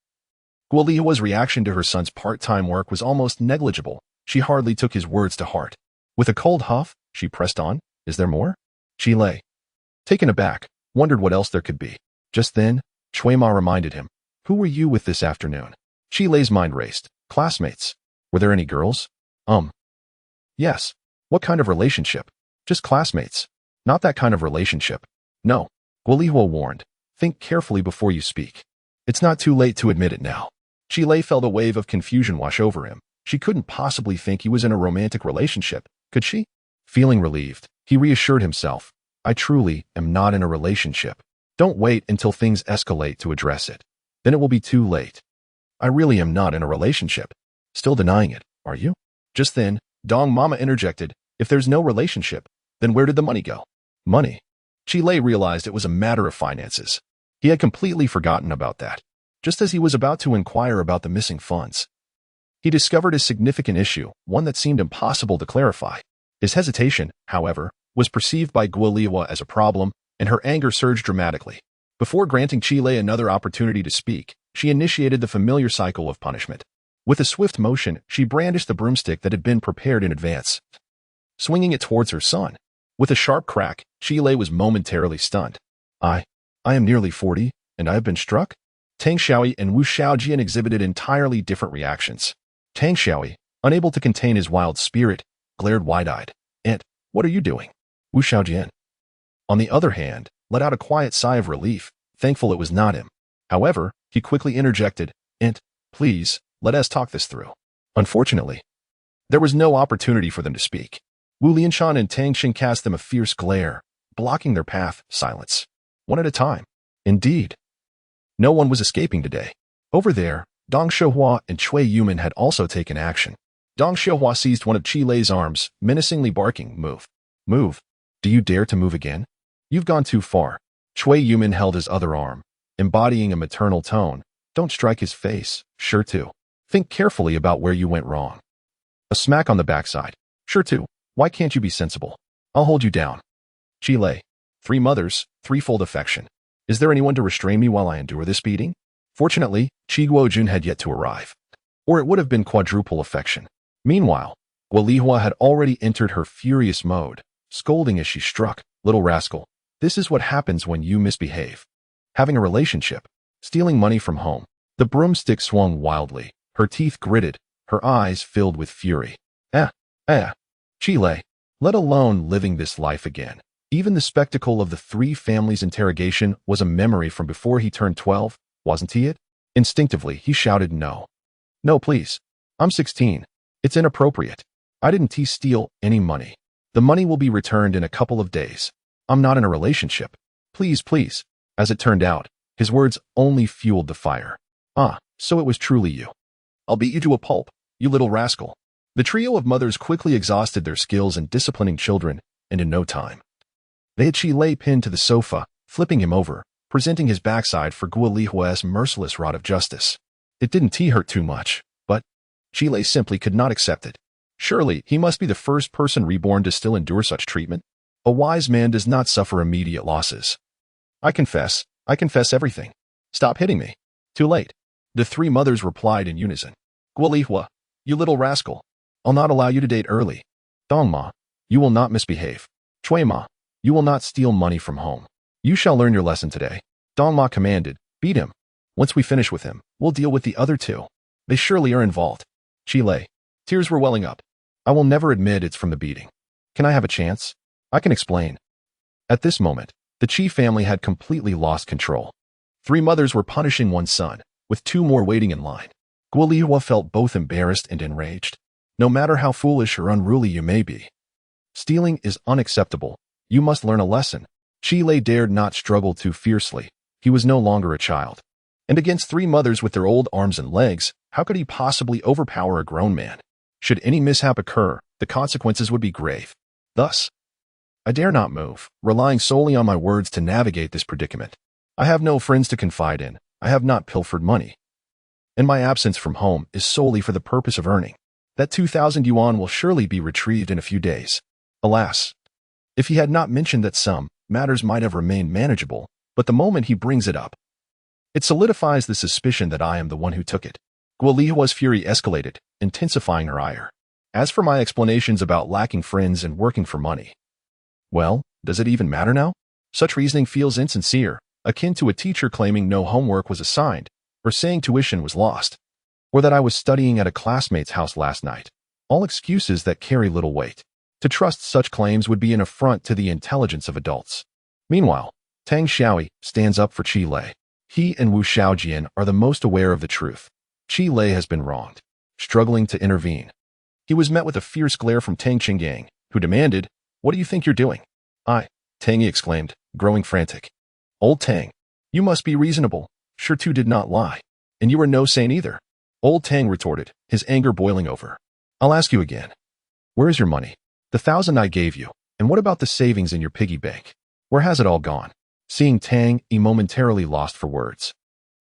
Guolihua's reaction to her son's part-time work was almost negligible. She hardly took his words to heart. With a cold huff, she pressed on, is there more? Chile, taken aback, wondered what else there could be. Just then, Chuema reminded him, who were you with this afternoon? Chile's mind raced. Classmates. Were there any girls? Yes. What kind of relationship? Just classmates. Not that kind of relationship. No. Guolihua warned. Think carefully before you speak. It's not too late to admit it now. Chile felt a wave of confusion wash over him. She couldn't possibly think he was in a romantic relationship, could she? Feeling relieved, he reassured himself. I truly am not in a relationship. Don't wait until things escalate to address it. Then it will be too late. I really am not in a relationship. Still denying it, are you? Just then, Dong Mama interjected. If there's no relationship, then where did the money go? Money. Chile realized it was a matter of finances. He had completely forgotten about that. Just as he was about to inquire about the missing funds, he discovered a significant issue, one that seemed impossible to clarify. His hesitation, however, was perceived by Guolihua as a problem, and her anger surged dramatically. Before granting Chile another opportunity to speak, she initiated the familiar cycle of punishment. With a swift motion, she brandished the broomstick that had been prepared in advance, swinging it towards her son. With a sharp crack, Chile was momentarily stunned. I am nearly 40, and I have been struck? Tang Xiaoyi and Wu Xiaojian exhibited entirely different reactions. Tang Xiaoyi, unable to contain his wild spirit, glared wide-eyed. Aunt, what are you doing? Wu Xiaojian, on the other hand, let out a quiet sigh of relief, thankful it was not him. However, he quickly interjected, Aunt, please, let us talk this through. Unfortunately, there was no opportunity for them to speak. Wu Lianshan and Tang Xin cast them a fierce glare, blocking their path. Silence. One at a time. Indeed, no one was escaping today. Over there, Dong Xiuhua and Cui Yuman had also taken action. Dong Xiuhua seized one of Chile's arms, menacingly barking, Move. Move. Do you dare to move again? You've gone too far. Cui Yuman held his other arm, embodying a maternal tone. Don't strike his face. Sure to. Think carefully about where you went wrong. A smack on the backside. Sure to. Why can't you be sensible? I'll hold you down. Chile. 3 mothers, threefold affection. Is there anyone to restrain me while I endure this beating? Fortunately, Chi Guojun had yet to arrive, or it would have been quadruple affection. Meanwhile, Guolihua had already entered her furious mode, scolding as she struck. Little rascal, this is what happens when you misbehave. Having a relationship, stealing money from home. The broomstick swung wildly, her teeth gritted, her eyes filled with fury. Chile, let alone living this life again. Even the spectacle of the 3 families' interrogation was a memory from before he turned 12, wasn't he it? Instinctively, he shouted no. No, please. I'm 16. It's inappropriate. I didn't steal any money. The money will be returned in a couple of days. I'm not in a relationship. Please, please. As it turned out, his words only fueled the fire. So it was truly you. I'll beat you to a pulp, you little rascal. The trio of mothers quickly exhausted their skills in disciplining children, and in no time, they had Chile pinned to the sofa, flipping him over, presenting his backside for Guolihua's merciless rod of justice. It didn't hurt too much, but Chile simply could not accept it. Surely, he must be the first person reborn to still endure such treatment. A wise man does not suffer immediate losses. I confess everything. Stop hitting me. Too late. The 3 mothers replied in unison. Guolihua, You little rascal. I'll not allow you to date early. Dongma, you will not misbehave. Chuima, you will not steal money from home. You shall learn your lesson today. Dongma commanded, beat him. Once we finish with him, we'll deal with the other two. They surely are involved. Chile. Tears were welling up. I will never admit it's from the beating. Can I have a chance? I can explain. At this moment, the Chi family had completely lost control. 3 mothers were punishing one son, with 2 more waiting in line. Guolihua felt both embarrassed and enraged. No matter how foolish or unruly you may be, stealing is unacceptable. You must learn a lesson. Chile dared not struggle too fiercely. He was no longer a child. And against 3 mothers with their old arms and legs, how could he possibly overpower a grown man? Should any mishap occur, the consequences would be grave. Thus, I dare not move, relying solely on my words to navigate this predicament. I have no friends to confide in. I have not pilfered money. And my absence from home is solely for the purpose of earning. That 2,000 yuan will surely be retrieved in a few days. Alas, if he had not mentioned that sum, matters might have remained manageable, but the moment he brings it up, it solidifies the suspicion that I am the one who took it. Guolihua's fury escalated, intensifying her ire. As for my explanations about lacking friends and working for money, well, does it even matter now? Such reasoning feels insincere, akin to a teacher claiming no homework was assigned, or saying tuition was lost, or that I was studying at a classmate's house last night. All excuses that carry little weight. To trust such claims would be an affront to the intelligence of adults. Meanwhile, Tang Xiaoyi stands up for Qi Lei. He and Wu Xiaojian are the most aware of the truth. Qi Lei has been wronged, struggling to intervene. He was met with a fierce glare from Tang Qinggang, who demanded, "What do you think you're doing?" Tang exclaimed, growing frantic. Old Tang, you must be reasonable. Sure Tu did not lie. And you are no saint either. Old Tang retorted, his anger boiling over. I'll ask you again. Where is your money? The 1,000 I gave you. And what about the savings in your piggy bank? Where has it all gone? Seeing Tang, he momentarily lost for words.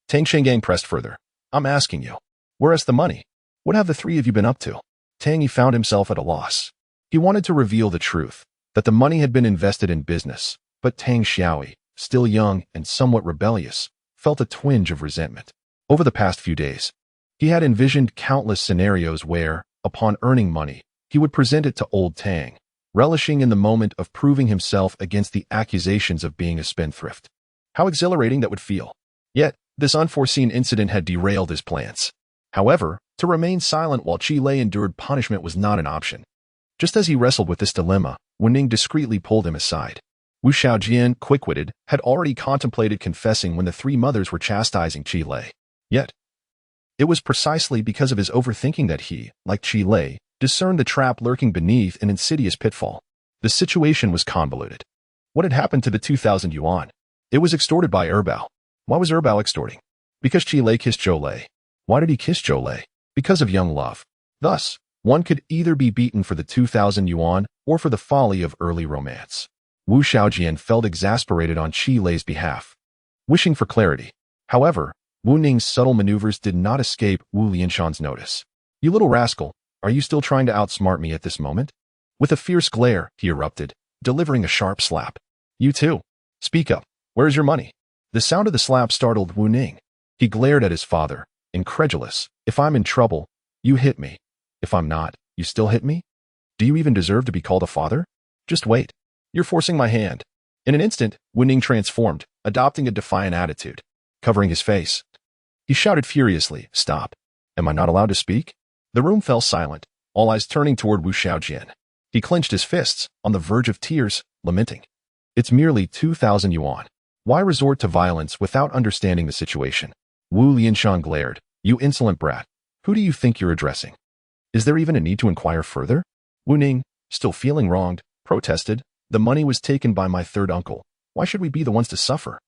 Tang Qinggang pressed further. I'm asking you. Where is the money? What have the 3 of you been up to? Tang, he found himself at a loss. He wanted to reveal the truth, that the money had been invested in business, but Tang Xiaoyi, still young and somewhat rebellious, felt a twinge of resentment. Over the past few days, he had envisioned countless scenarios where, upon earning money, he would present it to old Tang, relishing in the moment of proving himself against the accusations of being a spendthrift. How exhilarating that would feel. Yet, this unforeseen incident had derailed his plans. However, to remain silent while Qi Lei endured punishment was not an option. Just as he wrestled with this dilemma, Wen Ning discreetly pulled him aside. Wu Xiaojian, quick-witted, had already contemplated confessing when the 3 mothers were chastising Qi Lei. Yet, it was precisely because of his overthinking that he, like Qi Lei, discerned the trap lurking beneath an insidious pitfall. The situation was convoluted. What had happened to the 2,000 yuan? It was extorted by Erbao. Why was Erbao extorting? Because Qi Lei kissed Zhou Lei. Why did he kiss Zhou Lei? Because of young love. Thus, one could either be beaten for the 2,000 yuan or for the folly of early romance. Wu Xiaojian felt exasperated on Qi Lei's behalf, wishing for clarity. However, Wu Ning's subtle maneuvers did not escape Wu Lianshan's notice. You little rascal, are you still trying to outsmart me at this moment? With a fierce glare, he erupted, delivering a sharp slap. You too. Speak up. Where is your money? The sound of the slap startled Wu Ning. He glared at his father, incredulous. If I'm in trouble, you hit me. If I'm not, you still hit me? Do you even deserve to be called a father? Just wait. You're forcing my hand. In an instant, Wu Ning transformed, adopting a defiant attitude. Covering his face, he shouted furiously, Stop. Am I not allowed to speak? The room fell silent, all eyes turning toward Wu Xiaojian. He clenched his fists, on the verge of tears, lamenting. It's merely 2,000 yuan. Why resort to violence without understanding the situation? Wu Lianshan glared. You insolent brat. Who do you think you're addressing? Is there even a need to inquire further? Wu Ning, still feeling wronged, protested. The money was taken by my third uncle. Why should we be the ones to suffer?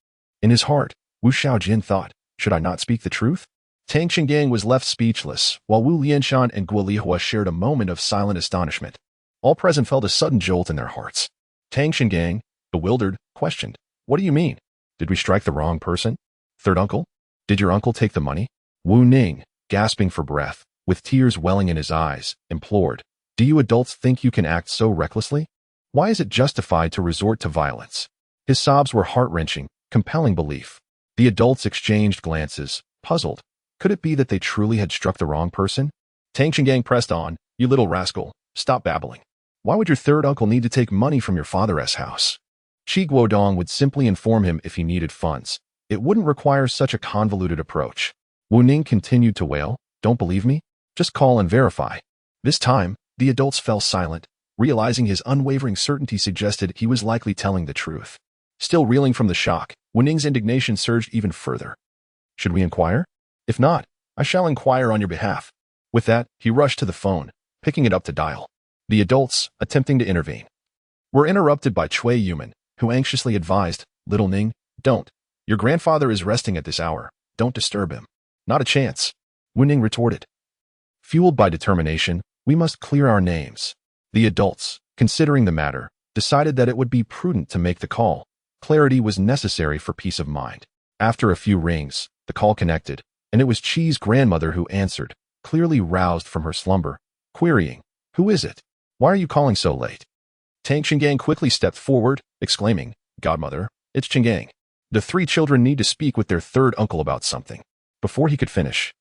In his heart, Wu Xiaojin thought, should I not speak the truth? Tang Qinggang was left speechless, while Wu Lianshan and Guolihua shared a moment of silent astonishment. All present felt a sudden jolt in their hearts. Tang Qinggang, bewildered, questioned, What do you mean? Did we strike the wrong person? Third uncle? Did your uncle take the money? Wu Ning, gasping for breath, with tears welling in his eyes, implored, Do you adults think you can act so recklessly? Why is it justified to resort to violence? His sobs were heart-wrenching, compelling belief. The adults exchanged glances, puzzled. Could it be that they truly had struck the wrong person? Tang Qinggang pressed on. You little rascal, stop babbling. Why would your third uncle need to take money from your father's house? Qi Guodong would simply inform him if he needed funds. It wouldn't require such a convoluted approach. Wu Ning continued to wail, don't believe me? Just call and verify. This time, the adults fell silent, realizing his unwavering certainty suggested he was likely telling the truth. Still reeling from the shock, Wu Ning's indignation surged even further. Should we inquire? If not, I shall inquire on your behalf. With that, he rushed to the phone, picking it up to dial. The adults, attempting to intervene, were interrupted by Cui Yuman, who anxiously advised, Little Ning, don't. Your grandfather is resting at this hour. Don't disturb him. Not a chance. Wu Ning retorted. Fueled by determination, we must clear our names. The adults, considering the matter, decided that it would be prudent to make the call. Clarity was necessary for peace of mind. After a few rings, the call connected, and it was Qi's grandmother who answered, clearly roused from her slumber, querying, Who is it? Why are you calling so late? Tang Qinggang quickly stepped forward, exclaiming, Godmother, it's Qinggang. The three children need to speak with their third uncle about something. Before he could finish,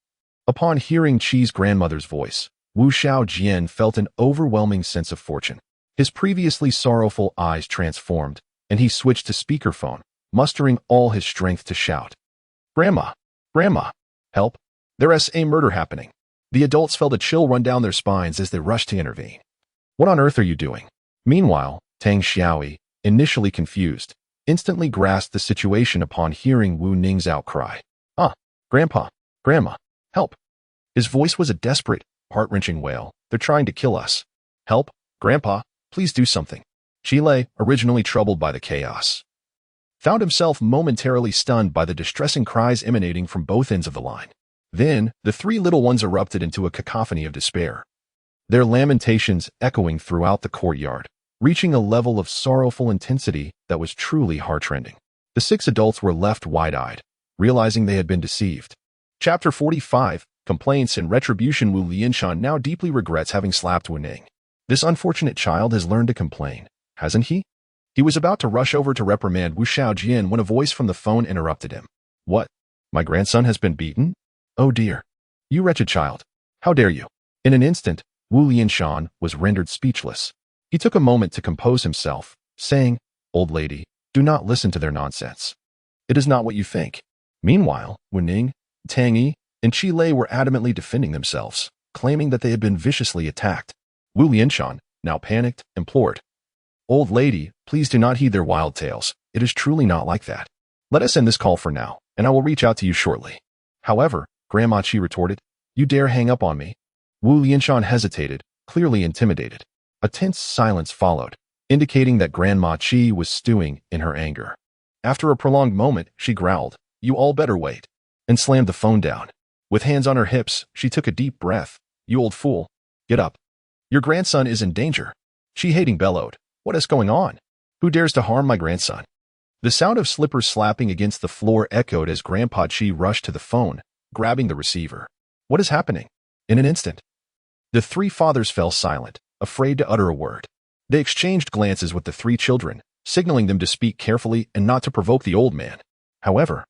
upon hearing Qi's grandmother's voice, Wu Xiaojian felt an overwhelming sense of fortune. His previously sorrowful eyes transformed, and he switched to speakerphone, mustering all his strength to shout. Grandma! Grandma! Help! There's a murder happening. The adults felt a chill run down their spines as they rushed to intervene. What on earth are you doing? Meanwhile, Tang Xiaoi, initially confused, instantly grasped the situation upon hearing Wu Ning's outcry. Grandpa! Grandma! Help! His voice was a desperate, heart-wrenching wail. They're trying to kill us. Help! Grandpa! Please do something. Chile, originally troubled by the chaos, found himself momentarily stunned by the distressing cries emanating from both ends of the line. Then, the three little ones erupted into a cacophony of despair, their lamentations echoing throughout the courtyard, reaching a level of sorrowful intensity that was truly heart-rending. The six adults were left wide-eyed, realizing they had been deceived. Chapter 45, Complaints and Retribution. Wu Lianshan now deeply regrets having slapped Wu Ning. This unfortunate child has learned to complain, hasn't he? He was about to rush over to reprimand Wu Xiaojian when a voice from the phone interrupted him. What? My grandson has been beaten? Oh dear. You wretched child. How dare you? In an instant, Wu Lianshan was rendered speechless. He took a moment to compose himself, saying, Old lady, do not listen to their nonsense. It is not what you think. Meanwhile, Wu Ning, Tang Yi, and Qi Lei were adamantly defending themselves, claiming that they had been viciously attacked. Wu Lianshan, now panicked, implored, Old lady, please do not heed their wild tales. It is truly not like that. Let us end this call for now, and I will reach out to you shortly. However, Grandma Qi retorted, You dare hang up on me? Wu Lianshan hesitated, clearly intimidated. A tense silence followed, indicating that Grandma Qi was stewing in her anger. After a prolonged moment, she growled, You all better wait, and slammed the phone down. With hands on her hips, she took a deep breath. You old fool. Get up. Your grandson is in danger. Qi hating bellowed. What is going on? Who dares to harm my grandson? The sound of slippers slapping against the floor echoed as Grandpa Qi rushed to the phone, grabbing the receiver. What is happening? In an instant, the three fathers fell silent, afraid to utter a word. They exchanged glances with the three children, signaling them to speak carefully and not to provoke the old man. However,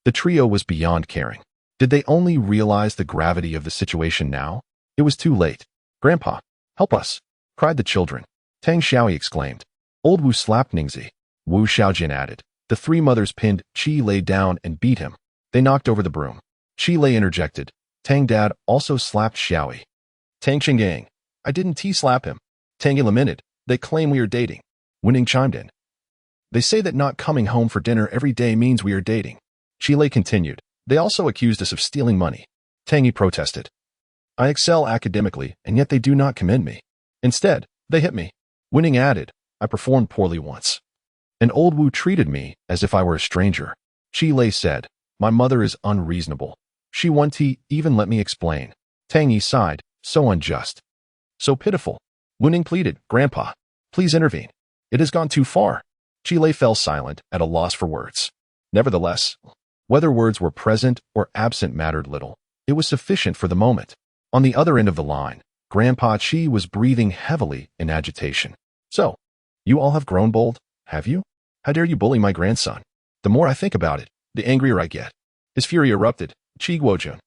the trio was beyond caring. Did they only realize the gravity of the situation now? It was too late. Grandpa, help us, cried the children. Tang Xiaoi exclaimed. Old Wu slapped Ningzi. Wu Xiaojin added. The three mothers pinned Qi Lei down and beat him. They knocked over the broom. Qi Lei interjected. Tang Dad also slapped Xiaoi. Tang Qinggang. I didn't slap him. Tang Yi lamented. They claim we are dating. Wu Ning chimed in. They say that not coming home for dinner every day means we are dating. Qi Lei continued. They also accused us of stealing money. Tang Yi protested. I excel academically, and yet they do not commend me. Instead, they hit me. Wu Ning added. I performed poorly once. And old Wu treated me as if I were a stranger. Qi Lei said. My mother is unreasonable. She won't even let me explain. Tang Yi sighed. So unjust. So pitiful. Wu Ning pleaded. Grandpa, please intervene. It has gone too far. Qi Lei fell silent, at a loss for words. Nevertheless, whether words were present or absent mattered little. It was sufficient for the moment. On the other end of the line, Grandpa Qi was breathing heavily in agitation. So, you all have grown bold, have you? How dare you bully my grandson? The more I think about it, the angrier I get. His fury erupted. Qi Guojun.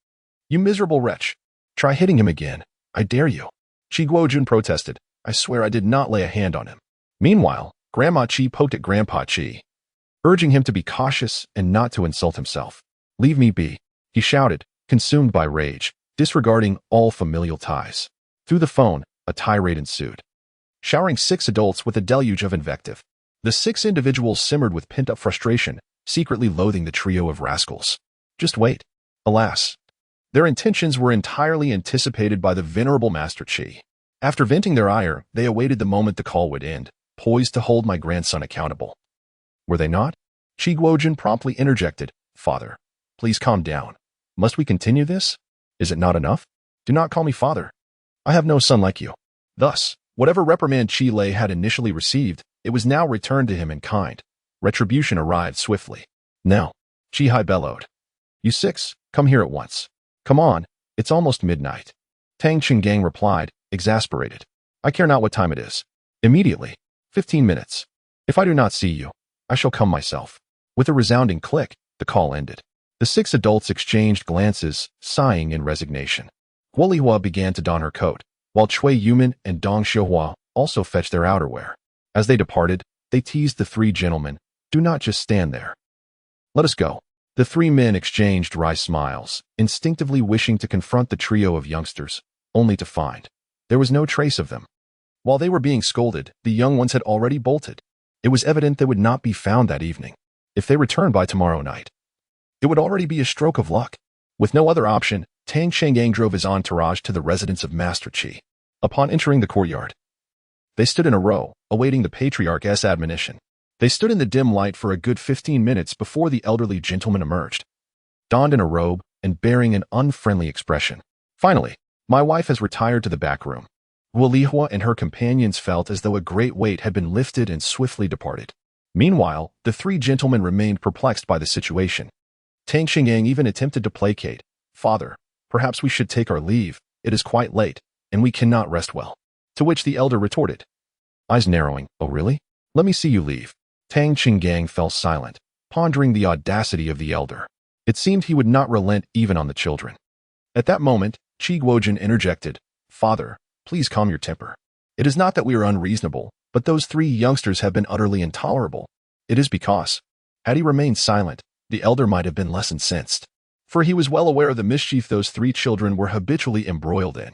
You miserable wretch. Try hitting him again. I dare you. Chi Guojun protested. I swear I did not lay a hand on him. Meanwhile, Grandma Chi poked at Grandpa Chi, urging him to be cautious and not to insult himself. Leave me be, he shouted, consumed by rage, disregarding all familial ties. Through the phone, a tirade ensued, showering 6 adults with a deluge of invective. The 6 individuals simmered with pent-up frustration, secretly loathing the trio of rascals. Just wait. Alas, their intentions were entirely anticipated by the venerable Master Chi. After venting their ire, they awaited the moment the call would end, poised to hold my grandson accountable. Were they not? Chi Guojun promptly interjected, Father, please calm down. Must we continue this? Is it not enough? Do not call me father. I have no son like you. Thus, whatever reprimand Chi Lei had initially received, it was now returned to him in kind. Retribution arrived swiftly. Now, Chi Hai bellowed. You 6, come here at once. Come on, it's almost midnight. Tang Qinggang replied, exasperated. I care not what time it is. Immediately. 15 minutes. If I do not see you, I shall come myself. With a resounding click, the call ended. The 6 adults exchanged glances, sighing in resignation. Guo Lihua began to don her coat, while Cui Yumin and Dong Xiuhua also fetched their outerwear. As they departed, they teased the 3 gentlemen, do not just stand there. Let us go. The 3 men exchanged wry smiles, instinctively wishing to confront the trio of youngsters, only to find there was no trace of them. While they were being scolded, the young ones had already bolted. It was evident they would not be found that evening. If they returned by tomorrow night, it would already be a stroke of luck. With no other option, Tang Qinggang drove his entourage to the residence of Master Chi. Upon entering the courtyard, they stood in a row, awaiting the patriarch's admonition. They stood in the dim light for a good 15 minutes before the elderly gentleman emerged, donned in a robe and bearing an unfriendly expression. Finally, my wife has retired to the back room. Guo Lihua and her companions felt as though a great weight had been lifted and swiftly departed. Meanwhile, the 3 gentlemen remained perplexed by the situation. Tang Qinggang even attempted to placate. Father, perhaps we should take our leave. It is quite late, and we cannot rest well. To which the elder retorted, eyes narrowing, oh really? Let me see you leave. Tang Qinggang fell silent, pondering the audacity of the elder. It seemed he would not relent even on the children. At that moment, Chi Guojun interjected, Father, please calm your temper. It is not that we are unreasonable, but those 3 youngsters have been utterly intolerable. It is because, had he remained silent, the elder might have been less incensed. For he was well aware of the mischief those 3 children were habitually embroiled in.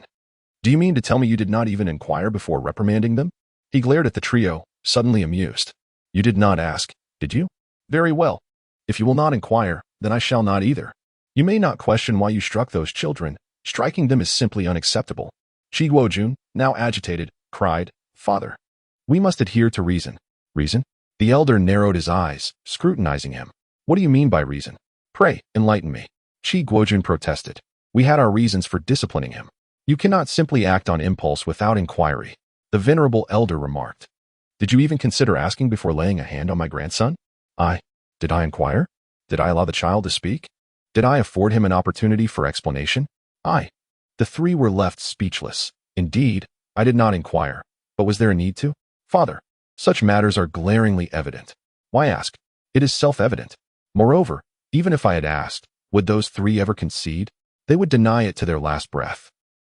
Do you mean to tell me you did not even inquire before reprimanding them? He glared at the trio, suddenly amused. You did not ask, did you? Very well. If you will not inquire, then I shall not either. You may not question why you struck those children. Striking them is simply unacceptable. Chi Guojun, now agitated, cried, Father, we must adhere to reason. Reason? The elder narrowed his eyes, scrutinizing him. What do you mean by reason? Pray, enlighten me. Chi Guojun protested. We had our reasons for disciplining him. You cannot simply act on impulse without inquiry, the venerable elder remarked. Did you even consider asking before laying a hand on my grandson? Did I inquire? Did I allow the child to speak? Did I afford him an opportunity for explanation? The 3 were left speechless. Indeed, I did not inquire, but was there a need to? Father, such matters are glaringly evident. Why ask? It is self-evident. Moreover, even if I had asked, would those 3 ever concede? They would deny it to their last breath.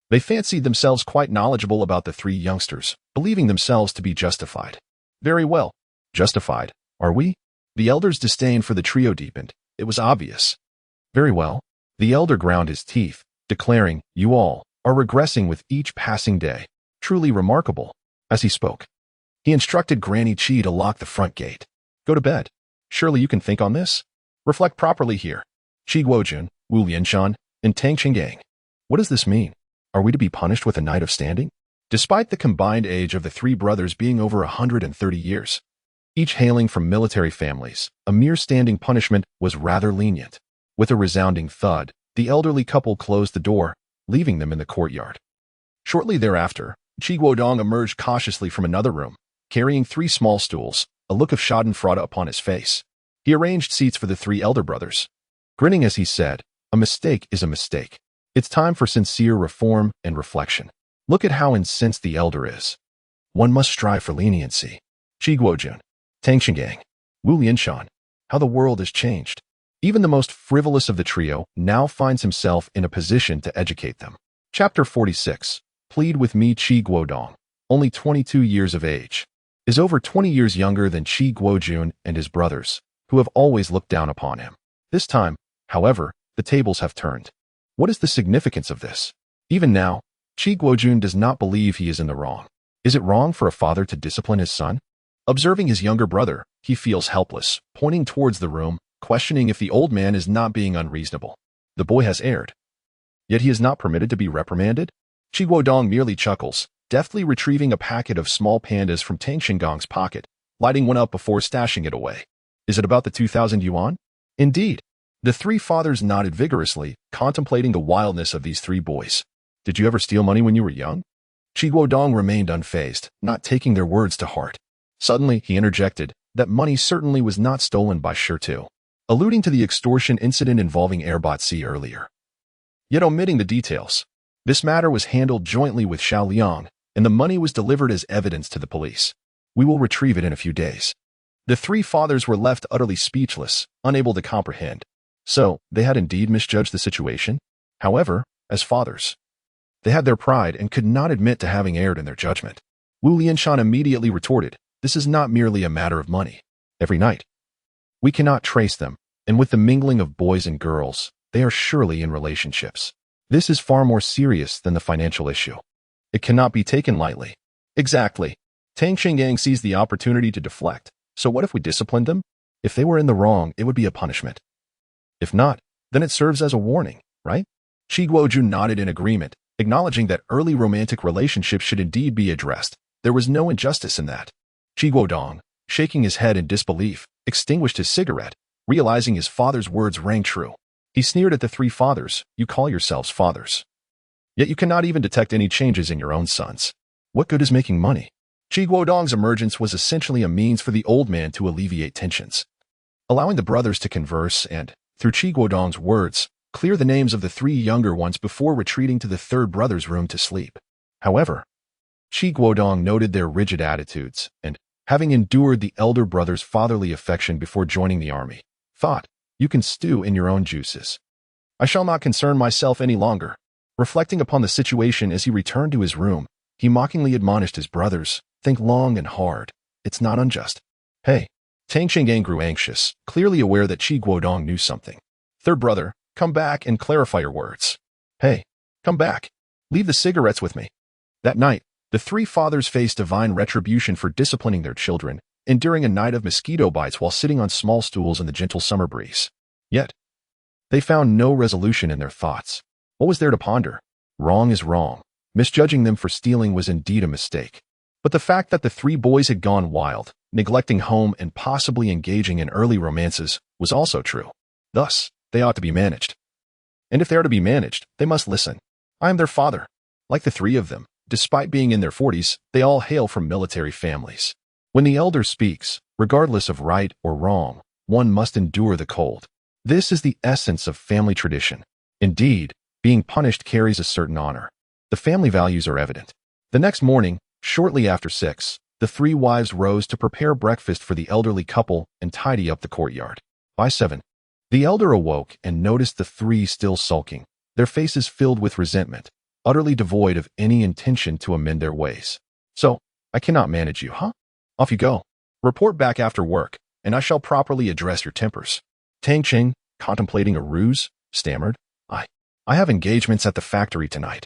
They fancied themselves quite knowledgeable about the 3 youngsters, believing themselves to be justified. Very well. Justified, are we? The elder's disdain for the trio deepened. It was obvious. Very well. The elder ground his teeth, declaring, you all are regressing with each passing day. Truly remarkable. As he spoke, he instructed Granny Chi to lock the front gate. Go to bed. Surely you can think on this? Reflect properly here. Chi Guojun, Wu Lianshan, and Tang Qinggang. What does this mean? Are we to be punished with a night of standing? Despite the combined age of the 3 brothers being over 130 years, each hailing from military families, a mere standing punishment was rather lenient. With a resounding thud, the elderly couple closed the door, leaving them in the courtyard. Shortly thereafter, Chi Guodong emerged cautiously from another room, carrying 3 small stools, a look of schadenfreude upon his face. He arranged seats for the 3 elder brothers, grinning as he said, a mistake is a mistake. It's time for sincere reform and reflection. Look at how incensed the elder is. One must strive for leniency. Chi Guojun, Tang Qinggang, Wu Lianshan, how the world has changed. Even the most frivolous of the trio now finds himself in a position to educate them. Chapter 46. Plead with me. Qi Guodong, only 22 years of age, is over 20 years younger than Qi Guojun and his brothers, who have always looked down upon him. This time, however, the tables have turned. What is the significance of this? Even now, Qi Guojun does not believe he is in the wrong. Is it wrong for a father to discipline his son? Observing his younger brother, he feels helpless, pointing towards the room, questioning if the old man is not being unreasonable. The boy has erred. Yet he is not permitted to be reprimanded? Qi Guodong merely chuckles, deftly retrieving a packet of small pandas from Tang Xinggong's pocket, lighting one up before stashing it away. Is it about the 2,000 yuan? Indeed. The three fathers nodded vigorously, contemplating the wildness of these three boys. Did you ever steal money when you were young? Qi Guodong remained unfazed, not taking their words to heart. Suddenly, he interjected that money certainly was not stolen by Shirtu, alluding to the extortion incident involving Airbatsi earlier, yet omitting the details. This matter was handled jointly with Xiao Liang, and the money was delivered as evidence to the police. We will retrieve it in a few days. The three fathers were left utterly speechless, unable to comprehend. So, they had indeed misjudged the situation? However, as fathers, they had their pride and could not admit to having erred in their judgment. Wu Lianshan immediately retorted, this is not merely a matter of money. Every night, we cannot trace them, and with the mingling of boys and girls, they are surely in relationships. This is far more serious than the financial issue. It cannot be taken lightly. Exactly. Tang Xingyang sees the opportunity to deflect. So what if we disciplined them? If they were in the wrong, it would be a punishment. If not, then it serves as a warning, right? Qi Guojun nodded in agreement, acknowledging that early romantic relationships should indeed be addressed. There was no injustice in that. Qi Guodong, shaking his head in disbelief, extinguished his cigarette, realizing his father's words rang true. He sneered at the three fathers. You call yourselves fathers, yet you cannot even detect any changes in your own sons. What good is making money? Qi Guodong's emergence was essentially a means for the old man to alleviate tensions, allowing the brothers to converse and, through Qi Guodong's words, clear the names of the three younger ones before retreating to the third brother's room to sleep. However, Qi Guodong noted their rigid attitudes and, having endured the elder brother's fatherly affection before joining the army, thought, you can stew in your own juices. I shall not concern myself any longer. Reflecting upon the situation as he returned to his room, he mockingly admonished his brothers, think long and hard. It's not unjust. Hey. Tang Xingyang grew anxious, clearly aware that Qi Guodong knew something. Third brother, come back and clarify your words. Hey, come back. Leave the cigarettes with me. That night, the three fathers faced divine retribution for disciplining their children, enduring a night of mosquito bites while sitting on small stools in the gentle summer breeze. Yet, they found no resolution in their thoughts. What was there to ponder? Wrong is wrong. Misjudging them for stealing was indeed a mistake. But the fact that the three boys had gone wild, neglecting home and possibly engaging in early romances, was also true. Thus, they ought to be managed. And if they are to be managed, they must listen. I am their father. Like the three of them, despite being in their 40s, they all hail from military families. When the elder speaks, regardless of right or wrong, one must endure the cold. This is the essence of family tradition. Indeed, being punished carries a certain honor. The family values are evident. The next morning, shortly after 6, the three wives rose to prepare breakfast for the elderly couple and tidy up the courtyard. By 7, the elder awoke and noticed the three still sulking, their faces filled with resentment, utterly devoid of any intention to amend their ways. So, I cannot manage you, huh? Off you go. Report back after work, and I shall properly address your tempers. Tang Qing, contemplating a ruse, stammered, I have engagements at the factory tonight.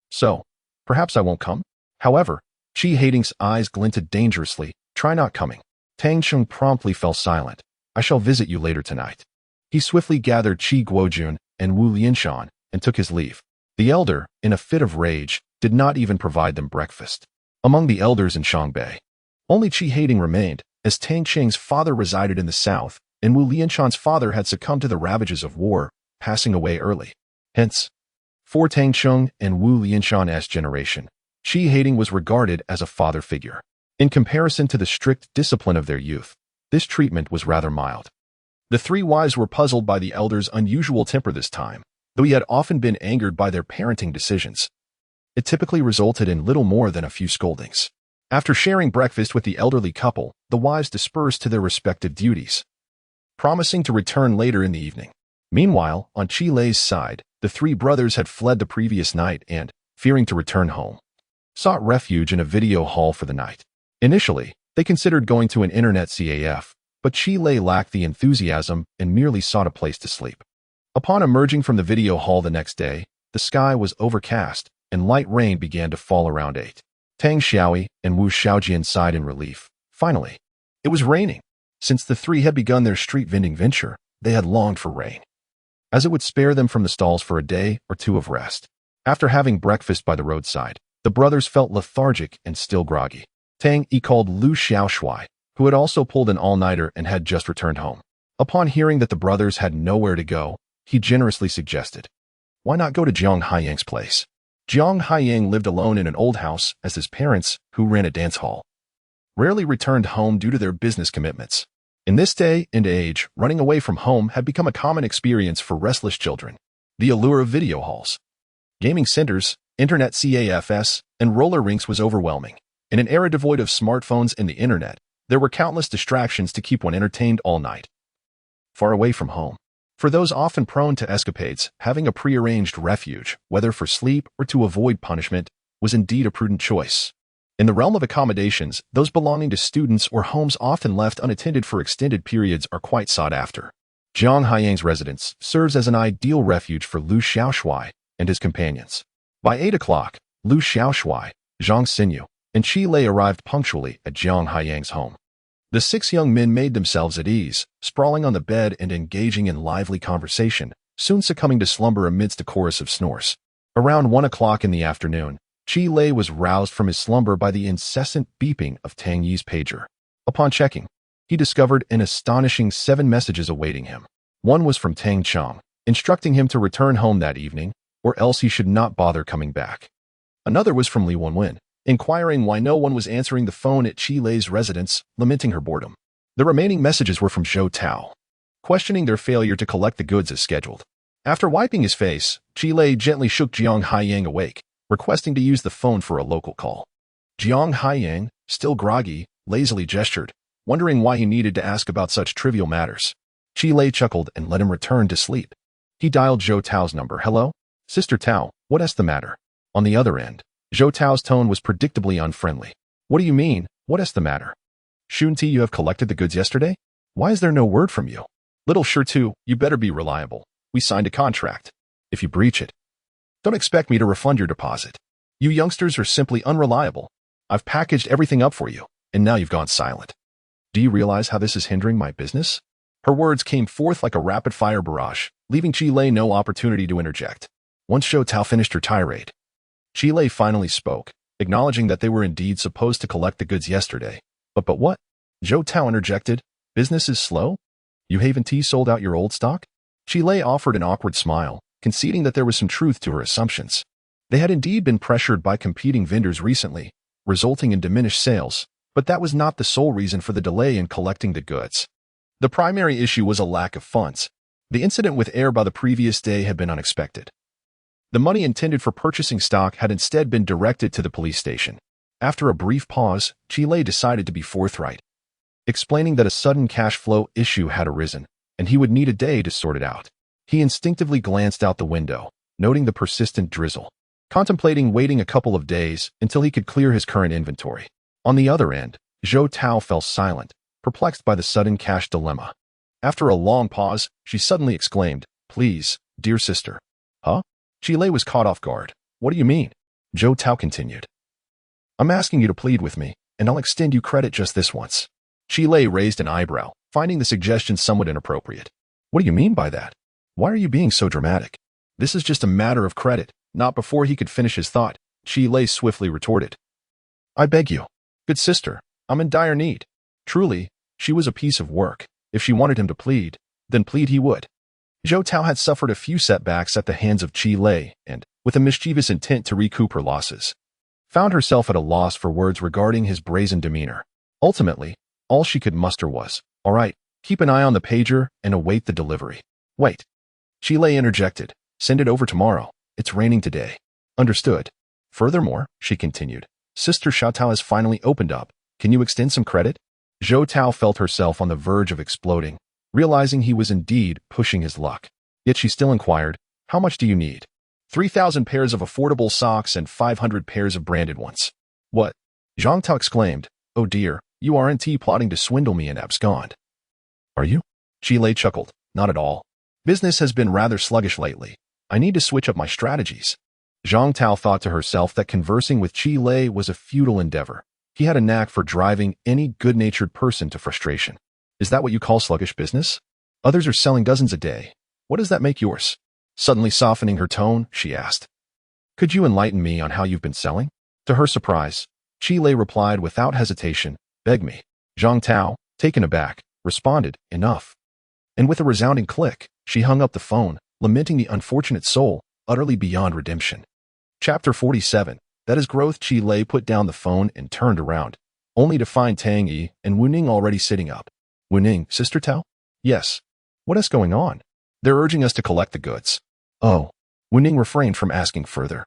So, perhaps I won't come? However, Qi Hating's eyes glinted dangerously. Try not coming. Tang Chung promptly fell silent. I shall visit you later tonight. He swiftly gathered Qi Guojun and Wu Lianshan and took his leave. The elder, in a fit of rage, did not even provide them breakfast. Among the elders in Shangbei, only Qi Hating remained, as Tang Qing's father resided in the south, and Wu Lianshan's father had succumbed to the ravages of war, passing away early. Hence, for Tang Chung and Wu Lianshan's generation, Qi Hating was regarded as a father figure. In comparison to the strict discipline of their youth, this treatment was rather mild. The three wives were puzzled by the elder's unusual temper this time, though he had often been angered by their parenting decisions. It typically resulted in little more than a few scoldings. After sharing breakfast with the elderly couple, the wives dispersed to their respective duties, promising to return later in the evening. Meanwhile, on Qi Lei's side, The three brothers had fled the previous night and, fearing to return home, sought refuge in a video hall for the night. Initially, they considered going to an internet CAF, but Chi Lei lacked the enthusiasm and merely sought a place to sleep. Upon emerging from the video hall the next day, the sky was overcast and light rain began to fall around 8. Tang Xiaoyi and Wu Xiaojian sighed in relief. Finally, it was raining. Since the three had begun their street vending venture, they had longed for rain, as it would spare them from the stalls for a day or two of rest. After having breakfast by the roadside, the brothers felt lethargic and still groggy. Tang Yi called Lu Xiaoshui, who had also pulled an all-nighter and had just returned home. Upon hearing that the brothers had nowhere to go, he generously suggested, why not go to Jiang Haiyang's place? Jiang Haiyang lived alone in an old house as his parents, who ran a dance hall, rarely returned home due to their business commitments. In this day and age, running away from home had become a common experience for restless children. The allure of video halls, gaming centers, internet CAFs, and roller rinks was overwhelming. In an era devoid of smartphones and the internet, there were countless distractions to keep one entertained all night. Far away from home. For those often prone to escapades, having a prearranged refuge, whether for sleep or to avoid punishment, was indeed a prudent choice. In the realm of accommodations, those belonging to students or homes often left unattended for extended periods are quite sought after. Jiang Haiyang's residence serves as an ideal refuge for Lu Xiaoshui and his companions. By 8 o'clock, Lu Xiaoshui, Zhang Xinyu, and Chi Lei arrived punctually at Jiang Haiyang's home. The 6 young men made themselves at ease, sprawling on the bed and engaging in lively conversation, soon succumbing to slumber amidst a chorus of snores. Around 1 o'clock in the afternoon, Chi Lei was roused from his slumber by the incessant beeping of Tang Yi's pager. Upon checking, he discovered an astonishing 7 messages awaiting him. One was from Tang Chong, instructing him to return home that evening, or else he should not bother coming back. Another was from Li Wenwen, inquiring why no one was answering the phone at Chi Lei's residence, lamenting her boredom. The remaining messages were from Zhōngkǎo, questioning their failure to collect the goods as scheduled. After wiping his face, Chi Lei gently shook Jiang Haiyang awake, requesting to use the phone for a local call. Jiang Haiyang, still groggy, lazily gestured, wondering why he needed to ask about such trivial matters. Chi Lei chuckled and let him return to sleep. He dialed Zhou Tao's number. Hello? Sister Tao, what's the matter? On the other end, Zhou Tao's tone was predictably unfriendly. What do you mean, what's the matter? Shunti, you have collected the goods yesterday? Why is there no word from you? Little Shurtu, you better be reliable. We signed a contract. If you breach it, don't expect me to refund your deposit. You youngsters are simply unreliable. I've packaged everything up for you, and now you've gone silent. Do you realize how this is hindering my business? Her words came forth like a rapid-fire barrage, leaving Chi Lei no opportunity to interject. Once Zhou Tao finished her tirade, Chi Lei finally spoke, acknowledging that they were indeed supposed to collect the goods yesterday. But what? Zhou Tao interjected. Business is slow? You haven't sold out your old stock? Chi Lei offered an awkward smile, conceding that there was some truth to her assumptions. They had indeed been pressured by competing vendors recently, resulting in diminished sales, but that was not the sole reason for the delay in collecting the goods. The primary issue was a lack of funds. The incident with Air by the previous day had been unexpected. The money intended for purchasing stock had instead been directed to the police station. After a brief pause, Chi Lei decided to be forthright, explaining that a sudden cash flow issue had arisen, and he would need a day to sort it out. He instinctively glanced out the window, noting the persistent drizzle, contemplating waiting a couple of days until he could clear his current inventory. On the other end, Zhou Tao fell silent, perplexed by the sudden cash dilemma. After a long pause, she suddenly exclaimed, "Please, dear sister." Huh? Chi Lei was caught off guard. What do you mean? Zhou Tao continued. I'm asking you to plead with me, and I'll extend you credit just this once. Chi Lei raised an eyebrow, finding the suggestion somewhat inappropriate. What do you mean by that? Why are you being so dramatic? This is just a matter of credit. Not before he could finish his thought, Chi Lei swiftly retorted. I beg you. Good sister, I'm in dire need. Truly, she was a piece of work. If she wanted him to plead, then plead he would. Zhou Tao had suffered a few setbacks at the hands of Chi Lei and, with a mischievous intent to recoup her losses, found herself at a loss for words regarding his brazen demeanor. Ultimately, all she could muster was, all right, keep an eye on the pager and await the delivery. Wait. Chi Lei interjected, send it over tomorrow. It's raining today. Understood. Furthermore, she continued, Sister Xiaotao has finally opened up. Can you extend some credit? Zhou Tao felt herself on the verge of exploding, realizing he was indeed pushing his luck. Yet she still inquired, How much do you need? 3,000 pairs of affordable socks and 500 pairs of branded ones. What? Zhōngkǎo exclaimed. Oh dear, you aren't plotting to swindle me and abscond. Are you? Qilei chuckled. Not at all. Business has been rather sluggish lately. I need to switch up my strategies. Zhōngkǎo thought to herself that conversing with Qilei was a futile endeavor. He had a knack for driving any good-natured person to frustration. Is that what you call sluggish business? Others are selling dozens a day. What does that make yours? Suddenly softening her tone, she asked. Could you enlighten me on how you've been selling? To her surprise, Qilei replied without hesitation, Beg me. Zhōngkǎo, taken aback, responded, Enough. And with a resounding click, she hung up the phone, lamenting the unfortunate soul, utterly beyond redemption. Chapter 47. That is growth. Qilei put down the phone and turned around, only to find Tang Yi and Wuning already sitting up. Wuning, Sister Tao? Yes. What is going on? They're urging us to collect the goods. Oh. Wuning refrained from asking further.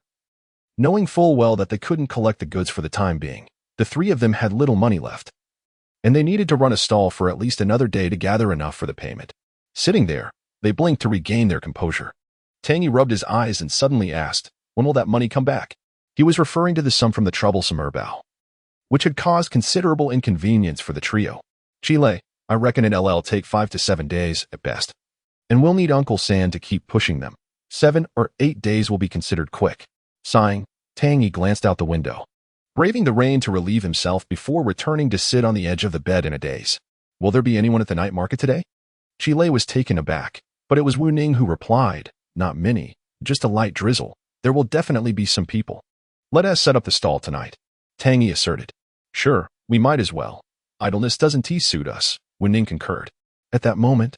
Knowing full well that they couldn't collect the goods for the time being, the three of them had little money left, and they needed to run a stall for at least another day to gather enough for the payment. Sitting there, they blinked to regain their composure. Tang Yi rubbed his eyes and suddenly asked, When will that money come back? He was referring to the sum from the troublesome Erbao, which had caused considerable inconvenience for the trio. Qilei, I reckon it'll take 5 to 7 days at best. And we'll need Uncle San to keep pushing them. 7 or 8 days will be considered quick. Sighing, Tang Yi glanced out the window, braving the rain to relieve himself before returning to sit on the edge of the bed in a daze. Will there be anyone at the night market today? Qilei was taken aback, but it was Wu Ning who replied, Not many, just a light drizzle. There will definitely be some people. Let us set up the stall tonight, Tang Yi asserted. Sure, we might as well. Idleness doesn't suit us, Wu Ning concurred. At that moment,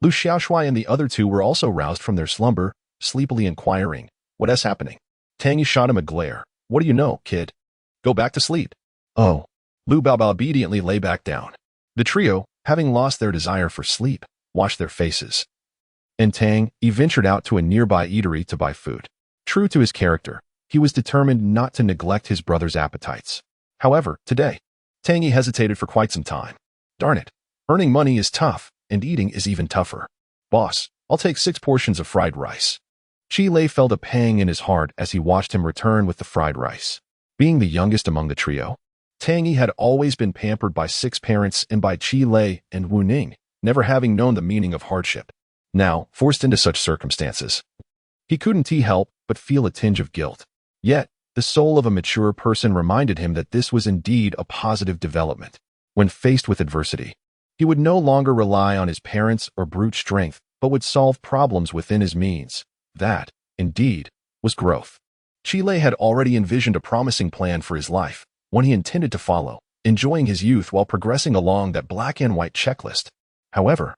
Lu Xiaoshui and the other two were also roused from their slumber, sleepily inquiring, What is happening? Tang Yi shot him a glare. What do you know, kid? Go back to sleep. Oh. Lu Baobao obediently lay back down. The trio, having lost their desire for sleep, washed their faces. And Tang Yi ventured out to a nearby eatery to buy food. True to his character, he was determined not to neglect his brother's appetites. However, today, Tang Yi hesitated for quite some time. Darn it. Earning money is tough, and eating is even tougher. Boss, I'll take 6 portions of fried rice. Qilei felt a pang in his heart as he watched him return with the fried rice. Being the youngest among the trio, Tang Yi had always been pampered by 6 parents and by Qilei and Wu Ning, never having known the meaning of hardship. Now, forced into such circumstances, he couldn't help but feel a tinge of guilt. Yet, the soul of a mature person reminded him that this was indeed a positive development. When faced with adversity, he would no longer rely on his parents or brute strength, but would solve problems within his means. That, indeed, was growth. Qilei had already envisioned a promising plan for his life, one he intended to follow, enjoying his youth while progressing along that black and white checklist. However,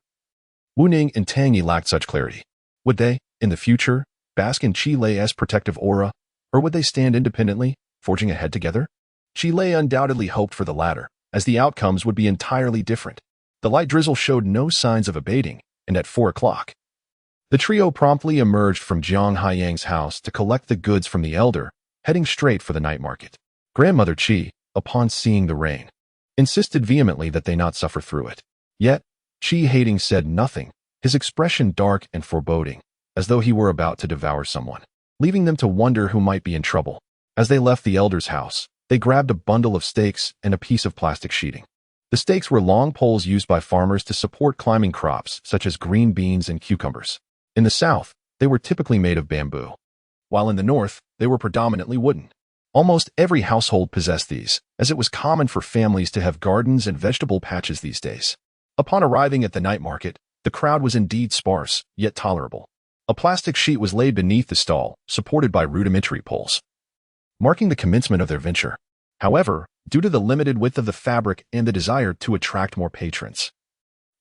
Wu Ning and Tang Yi lacked such clarity. Would they, in the future, bask in Qilei's protective aura, or would they stand independently, forging ahead together? Qilei undoubtedly hoped for the latter, as the outcomes would be entirely different. The light drizzle showed no signs of abating, and at 4 o'clock, the trio promptly emerged from Jiang Haiyang's house to collect the goods from the elder, heading straight for the night market. Grandmother Qi, upon seeing the rain, insisted vehemently that they not suffer through it. Yet, Qi Hating said nothing, his expression dark and foreboding, as though he were about to devour someone, leaving them to wonder who might be in trouble. As they left the elder's house, they grabbed a bundle of stakes and a piece of plastic sheeting. The stakes were long poles used by farmers to support climbing crops such as green beans and cucumbers. In the south, they were typically made of bamboo, while in the north, they were predominantly wooden. Almost every household possessed these, as it was common for families to have gardens and vegetable patches these days. Upon arriving at the night market, the crowd was indeed sparse, yet tolerable. A plastic sheet was laid beneath the stall, supported by rudimentary poles, marking the commencement of their venture. However, due to the limited width of the fabric and the desire to attract more patrons,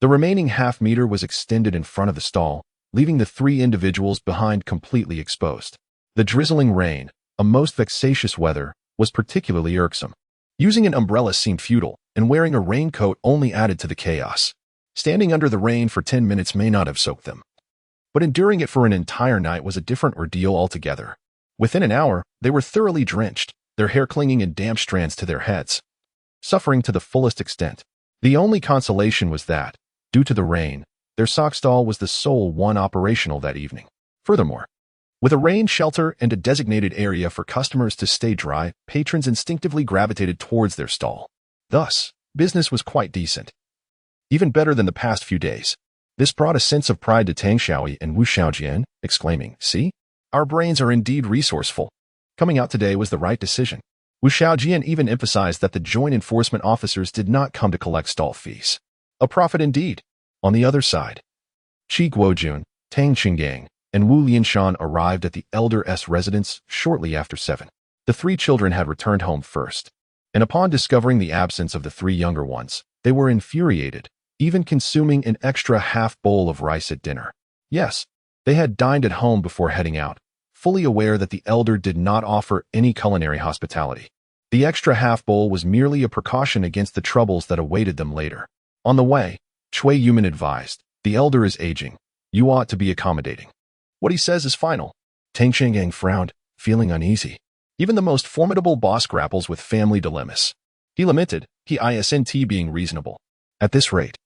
the remaining half-meter was extended in front of the stall, leaving the 3 individuals behind completely exposed. The drizzling rain, a most vexatious weather, was particularly irksome. Using an umbrella seemed futile, and wearing a raincoat only added to the chaos. Standing under the rain for 10 minutes may not have soaked them, but enduring it for an entire night was a different ordeal altogether. Within an hour, they were thoroughly drenched, their hair clinging in damp strands to their heads, suffering to the fullest extent. The only consolation was that, due to the rain, their sock stall was the sole one operational that evening. Furthermore, with a rain shelter and a designated area for customers to stay dry, patrons instinctively gravitated towards their stall. Thus, business was quite decent. Even better than the past few days. This brought a sense of pride to Tang Xiaoyi and Wu Xiaojian, exclaiming, "See? Our brains are indeed resourceful. Coming out today was the right decision." Wu Xiaojian even emphasized that the joint enforcement officers did not come to collect stall fees. A profit indeed. On the other side, Qi Guojun, Tang Qinggang, and Wu Lianshan arrived at the elder's residence shortly after 7. The 3 children had returned home first, and upon discovering the absence of the 3 younger ones, they were infuriated, even consuming an extra half bowl of rice at dinner. Yes, they had dined at home before heading out, fully aware that the elder did not offer any culinary hospitality. The extra half bowl was merely a precaution against the troubles that awaited them later. On the way, Cui Yuman advised, "The elder is aging. You ought to be accommodating. What he says is final." Tang Qinggang frowned, feeling uneasy. Even the most formidable boss grapples with family dilemmas. He lamented, he isn't being reasonable. At this rate,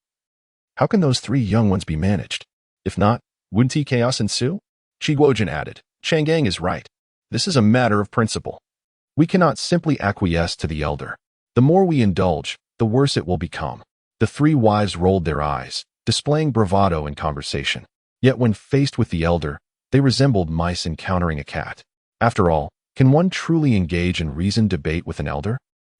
how can those 3 young ones be managed? If not, wouldn't chaos ensue? Qi Guojun added, "Changgang is right. This is a matter of principle. We cannot simply acquiesce to the elder. The more we indulge, the worse it will become." The 3 wives rolled their eyes, displaying bravado in conversation. Yet when faced with the elder, they resembled mice encountering a cat. After all, can one truly engage in reasoned debate with an elder?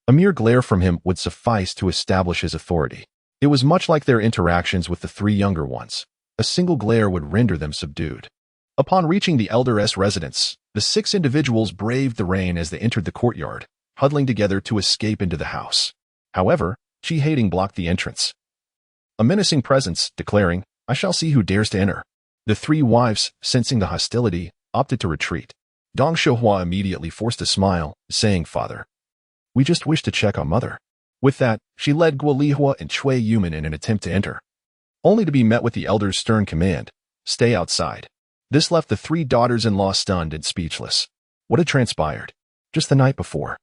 A mere glare from him would suffice to establish his authority. It was much like their interactions with the 3 younger ones. A single glare would render them subdued. Upon reaching the elder's residence, the 6 individuals braved the rain as they entered the courtyard, huddling together to escape into the house. However, Qi Hating blocked the entrance, a menacing presence, declaring, "I shall see who dares to enter." The 3 wives, sensing the hostility, opted to retreat. Dong Xiuhua immediately forced a smile, saying, "Father, we just wish to check on Mother." With that, she led Guo Lihua and Cui Yuman in an attempt to enter, only to be met with the elder's stern command, "Stay outside." This left the 3 daughters-in-law stunned and speechless. What had transpired? Just the night before,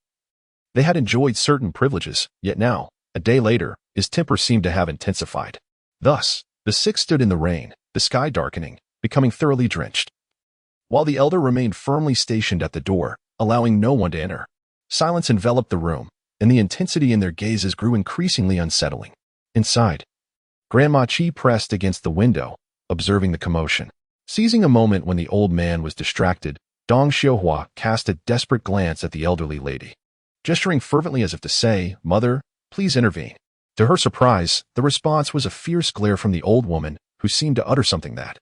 they had enjoyed certain privileges, yet now, a day later, his temper seemed to have intensified. Thus, the 6 stood in the rain, the sky darkening, becoming thoroughly drenched, while the elder remained firmly stationed at the door, allowing no one to enter. Silence enveloped the room, and the intensity in their gazes grew increasingly unsettling. Inside, Grandma Qi pressed against the window, observing the commotion. Seizing a moment when the old man was distracted, Dong Xiuhua cast a desperate glance at the elderly lady, gesturing fervently as if to say, "Mother, please intervene." To her surprise, the response was a fierce glare from the old woman, who seemed to utter something that,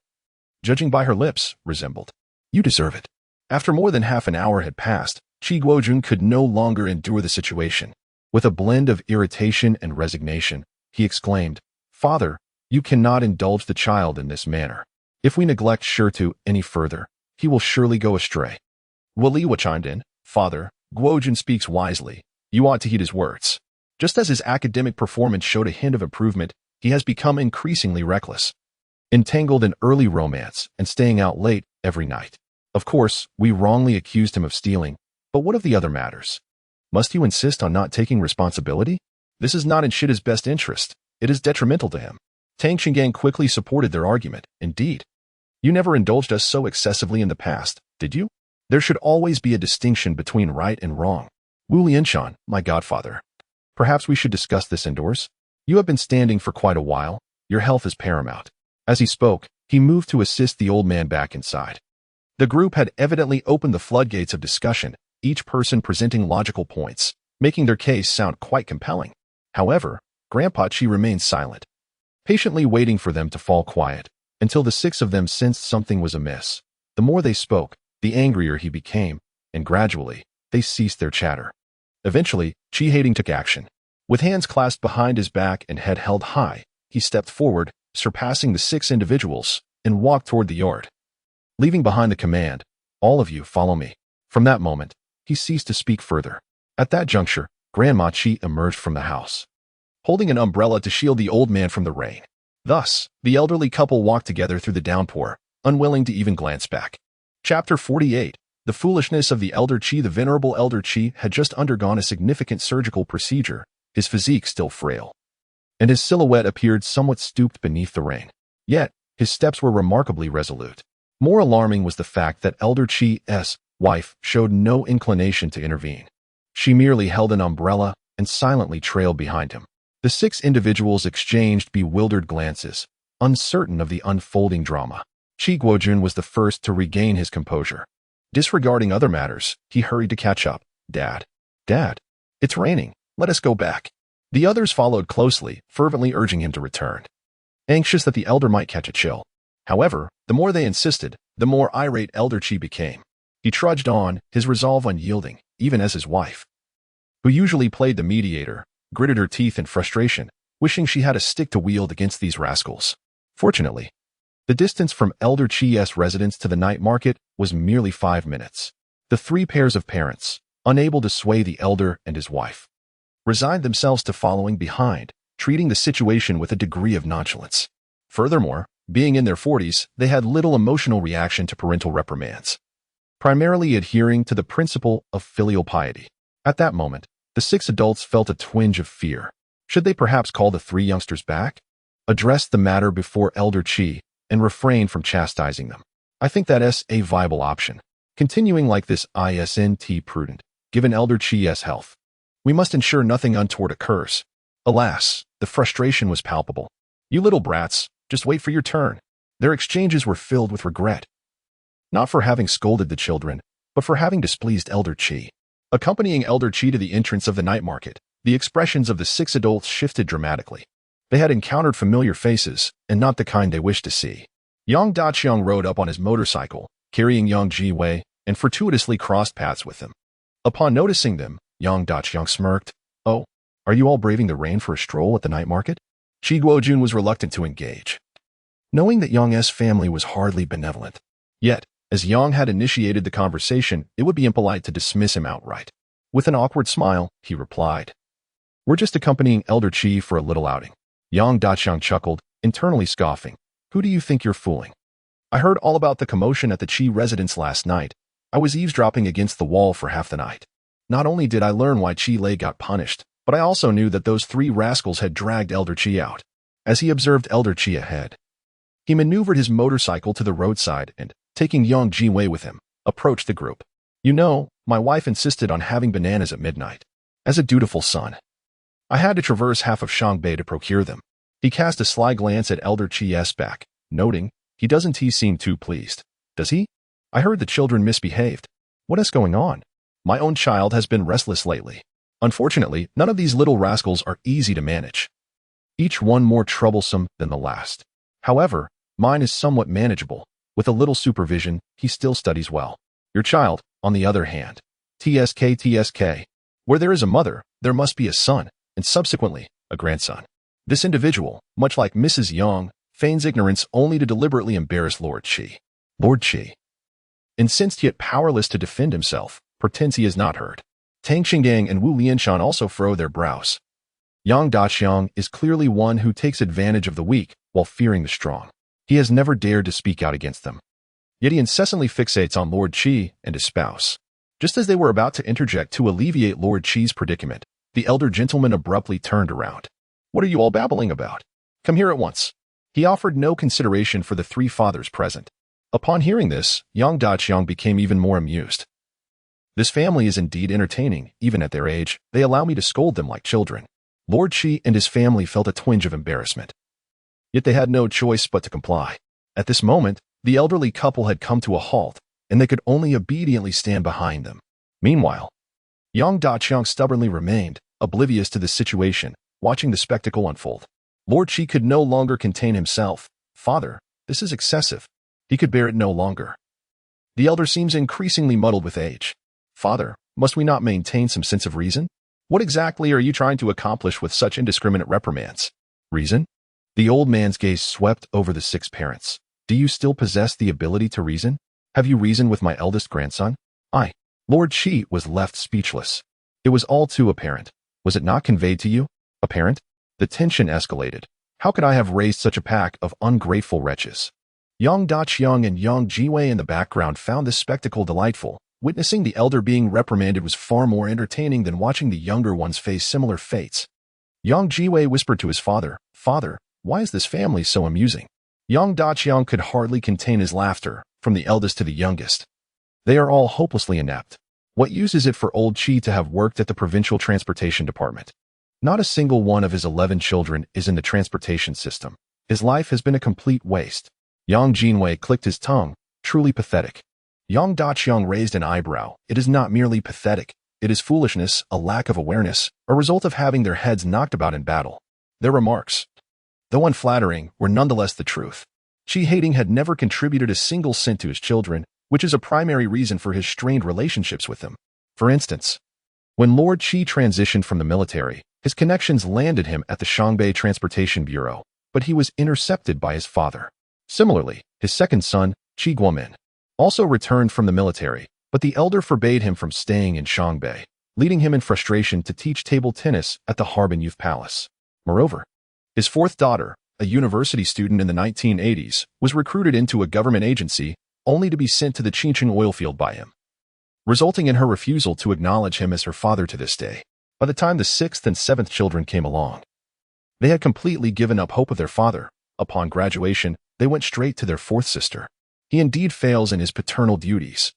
judging by her lips, resembled, "You deserve it." After more than half an hour had passed, Qi Guojun could no longer endure the situation. With a blend of irritation and resignation, he exclaimed, "Father, you cannot indulge the child in this manner. If we neglect Shirtu any further, he will surely go astray." Waliwa chimed in, "Father, Guojun speaks wisely. You ought to heed his words. Just as his academic performance showed a hint of improvement, he has become increasingly reckless, entangled in early romance and staying out late every night. Of course, we wrongly accused him of stealing, but what of the other matters? Must you insist on not taking responsibility? This is not in Shida's best interest. It is detrimental to him." Tang Qinggang quickly supported their argument. "Indeed. You never indulged us so excessively in the past, did you? There should always be a distinction between right and wrong." Wu Lianshan, my godfather. Perhaps we should discuss this indoors? You have been standing for quite a while. Your health is paramount. As he spoke, he moved to assist the old man back inside. The group had evidently opened the floodgates of discussion, each person presenting logical points, making their case sound quite compelling. However, Grandpa Qi remained silent, patiently waiting for them to fall quiet, until the 6 of them sensed something was amiss. The more they spoke, the angrier he became, and gradually, they ceased their chatter. Eventually, Qi Hating took action. With hands clasped behind his back and head held high, he stepped forward, surpassing the 6 individuals, and walked toward the yard, leaving behind the command, "All of you follow me." From that moment, he ceased to speak further. At that juncture, Grandma Qi emerged from the house, holding an umbrella to shield the old man from the rain. Thus, the elderly couple walked together through the downpour, unwilling to even glance back. Chapter 48. The foolishness of the elder Qi. The venerable elder Qi had just undergone a significant surgical procedure, his physique still frail, and his silhouette appeared somewhat stooped beneath the rain. Yet, his steps were remarkably resolute. More alarming was the fact that Elder Chi's wife showed no inclination to intervene. She merely held an umbrella and silently trailed behind him. The 6 individuals exchanged bewildered glances, uncertain of the unfolding drama. Chi Guojun was the first to regain his composure. Disregarding other matters, he hurried to catch up. Dad. Dad. It's raining. Let us go back. The others followed closely, fervently urging him to return, anxious that the elder might catch a chill. However, the more they insisted, the more irate Elder Chi became. He trudged on, his resolve unyielding, even as his wife, who usually played the mediator, gritted her teeth in frustration, wishing she had a stick to wield against these rascals. Fortunately, the distance from Elder Chi's residence to the night market was merely 5 minutes. The 3 pairs of parents, unable to sway the elder and his wife, resigned themselves to following behind, treating the situation with a degree of nonchalance. Furthermore, being in their 40s, they had little emotional reaction to parental reprimands, primarily adhering to the principle of filial piety. At that moment, the 6 adults felt a twinge of fear. Should they perhaps call the 3 youngsters back, address the matter before Elder Chi, and refrain from chastising them? I think that's a viable option. Continuing like this isn't prudent, given Elder Chi's health. We must ensure nothing untoward occurs. Alas, the frustration was palpable. You little brats, just wait for your turn. Their exchanges were filled with regret. Not for having scolded the children, but for having displeased Elder Chi. Accompanying Elder Chi to the entrance of the night market, the expressions of the 6 adults shifted dramatically. They had encountered familiar faces, and not the kind they wished to see. Yang Daqiang rode up on his motorcycle, carrying Yang Jiwei, and fortuitously crossed paths with them. Upon noticing them, Yang Daqiang smirked. Oh, are you all braving the rain for a stroll at the night market? Chi Guojun was reluctant to engage, knowing that Yang's family was hardly benevolent. Yet, as Yang had initiated the conversation, it would be impolite to dismiss him outright. With an awkward smile, he replied, "We're just accompanying Elder Chi for a little outing." Yang Daqiang chuckled, internally scoffing. "Who do you think you're fooling? I heard all about the commotion at the Chi residence last night. I was eavesdropping against the wall for half the night. Not only did I learn why Chi Lei got punished, but I also knew that those 3 rascals had dragged Elder Chi out." As he observed Elder Chi ahead, he maneuvered his motorcycle to the roadside and, taking Yang Jiwei with him, approached the group. "You know, my wife insisted on having bananas at midnight. As a dutiful son, I had to traverse half of Shangbei to procure them." He cast a sly glance at Elder Chi's back, noting, "He doesn't seem too pleased, does he? I heard the children misbehaved. What is going on? My own child has been restless lately. Unfortunately, none of these little rascals are easy to manage, each one more troublesome than the last. However, mine is somewhat manageable. With a little supervision, he still studies well. Your child, on the other hand, TSK. Where there is a mother, there must be a son, and subsequently, a grandson. This individual, much like Mrs. Yang, feigns ignorance only to deliberately embarrass Lord Chi. Lord Chi, incensed yet powerless to defend himself, pretends he has not heard. Tang Xingang and Wu Lianshan also furrow their brows. Yang Daqiang is clearly one who takes advantage of the weak while fearing the strong. He has never dared to speak out against them. Yet he incessantly fixates on Lord Chi and his spouse. Just as they were about to interject to alleviate Lord Chi's predicament, the elder gentleman abruptly turned around. "What are you all babbling about? Come here at once." He offered no consideration for the 3 fathers present. Upon hearing this, Yang Daqiang became even more amused. "This family is indeed entertaining, even at their age. They allow me to scold them like children." Lord Chi and his family felt a twinge of embarrassment. Yet they had no choice but to comply. At this moment, the elderly couple had come to a halt, and they could only obediently stand behind them. Meanwhile, Yang Daqiang stubbornly remained, oblivious to the situation, watching the spectacle unfold. Lord Chi could no longer contain himself. "Father, this is excessive." He could bear it no longer. "The elder seems increasingly muddled with age. Father, must we not maintain some sense of reason? What exactly are you trying to accomplish with such indiscriminate reprimands?" "Reason?" The old man's gaze swept over the 6 parents. "Do you still possess the ability to reason? Have you reasoned with my eldest grandson?" "I." Lord Chi was left speechless. It was all too apparent. Was it not conveyed to you? Apparent? The tension escalated. How could I have raised such a pack of ungrateful wretches? Yang Daqiang and Yang Jiwei in the background found this spectacle delightful. Witnessing the elder being reprimanded was far more entertaining than watching the younger ones face similar fates. Yang Jiwei whispered to his father, "Father, why is this family so amusing?" Yang Daqiang could hardly contain his laughter, from the eldest to the youngest. They are all hopelessly inept. What use is it for old Qi to have worked at the provincial transportation department? Not a single one of his 11 children is in the transportation system. His life has been a complete waste. Yang Jinwei clicked his tongue, truly pathetic. Yang Daqiang raised an eyebrow. It is not merely pathetic. It is foolishness, a lack of awareness, a result of having their heads knocked about in battle. Their remarks, though unflattering, were nonetheless the truth. Qi Hating had never contributed a single cent to his children, which is a primary reason for his strained relationships with them. For instance, when Lord Qi transitioned from the military, his connections landed him at the Shangbei Transportation Bureau, but he was intercepted by his father. Similarly, his second son, Qi Guomin, also returned from the military, but the elder forbade him from staying in Shangbei, leading him in frustration to teach table tennis at the Harbin Youth Palace. Moreover, his fourth daughter, a university student in the 1980s, was recruited into a government agency only to be sent to the Qingqing oil field by him, resulting in her refusal to acknowledge him as her father to this day. By the time the sixth and seventh children came along, they had completely given up hope of their father. Upon graduation, they went straight to their fourth sister. He indeed fails in his paternal duties.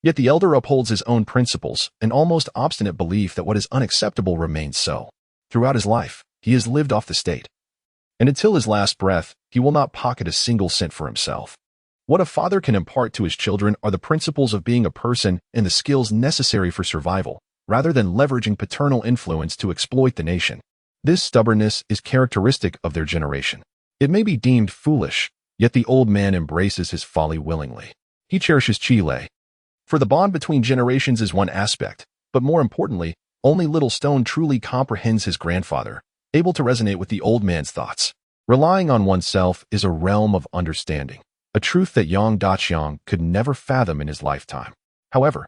Yet the elder upholds his own principles, an almost obstinate belief that what is unacceptable remains so. Throughout his life, he has lived off the state. And until his last breath, he will not pocket a single cent for himself. What a father can impart to his children are the principles of being a person and the skills necessary for survival, rather than leveraging paternal influence to exploit the nation. This stubbornness is characteristic of their generation. It may be deemed foolish, yet the old man embraces his folly willingly. He cherishes Qi Lei. For the bond between generations is one aspect, but more importantly, only Little Stone truly comprehends his grandfather, able to resonate with the old man's thoughts. Relying on oneself is a realm of understanding, a truth that Yang Daqiang could never fathom in his lifetime. However,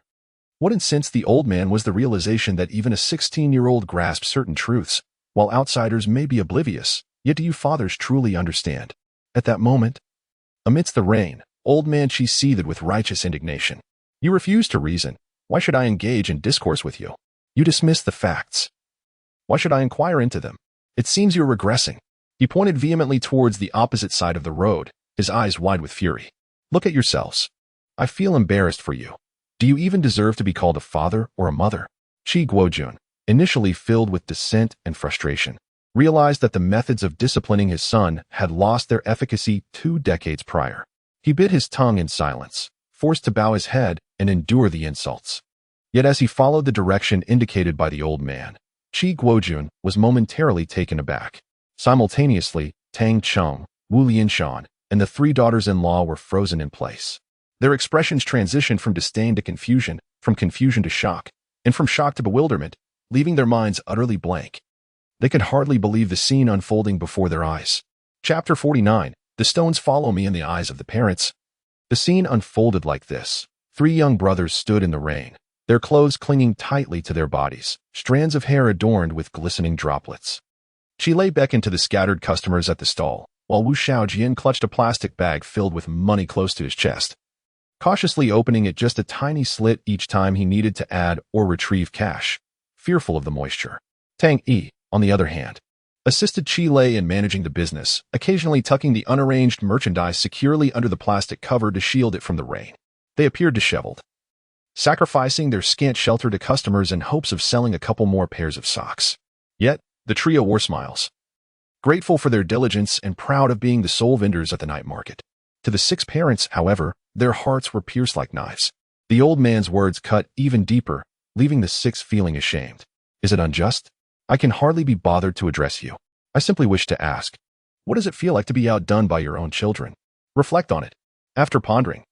what incensed the old man was the realization that even a 16-year-old grasps certain truths, while outsiders may be oblivious. Yet do you fathers truly understand? At that moment, amidst the rain, old man Qi seethed with righteous indignation. You refuse to reason. Why should I engage in discourse with you? You dismiss the facts. Why should I inquire into them? It seems you're regressing. He pointed vehemently towards the opposite side of the road, his eyes wide with fury. Look at yourselves. I feel embarrassed for you. Do you even deserve to be called a father or a mother? Qi Guojun, initially filled with dissent and frustration, realized that the methods of disciplining his son had lost their efficacy 2 decades prior. He bit his tongue in silence, forced to bow his head and endure the insults. Yet as he followed the direction indicated by the old man, Qi Guojun was momentarily taken aback. Simultaneously, Tang Cheng, Wu Lianshan, and the 3 daughters-in-law were frozen in place. Their expressions transitioned from disdain to confusion, from confusion to shock, and from shock to bewilderment, leaving their minds utterly blank. They could hardly believe the scene unfolding before their eyes. Chapter 49. The stones follow me in the eyes of the parents. The scene unfolded like this. 3 young brothers stood in the rain, their clothes clinging tightly to their bodies, strands of hair adorned with glistening droplets. Qi Lei beckoned to the scattered customers at the stall, while Wu Shaojian clutched a plastic bag filled with money close to his chest, cautiously opening it just a tiny slit each time he needed to add or retrieve cash, fearful of the moisture. Tang Yi, on the other hand, assisted Qi Lei in managing the business, occasionally tucking the unarranged merchandise securely under the plastic cover to shield it from the rain. They appeared disheveled, sacrificing their scant shelter to customers in hopes of selling a couple more pairs of socks. Yet, the trio wore smiles, grateful for their diligence and proud of being the sole vendors at the night market. To the 6 parents, however, their hearts were pierced like knives. The old man's words cut even deeper, leaving the 6 feeling ashamed. Is it unjust? I can hardly be bothered to address you. I simply wish to ask, what does it feel like to be outdone by your own children? Reflect on it. After pondering,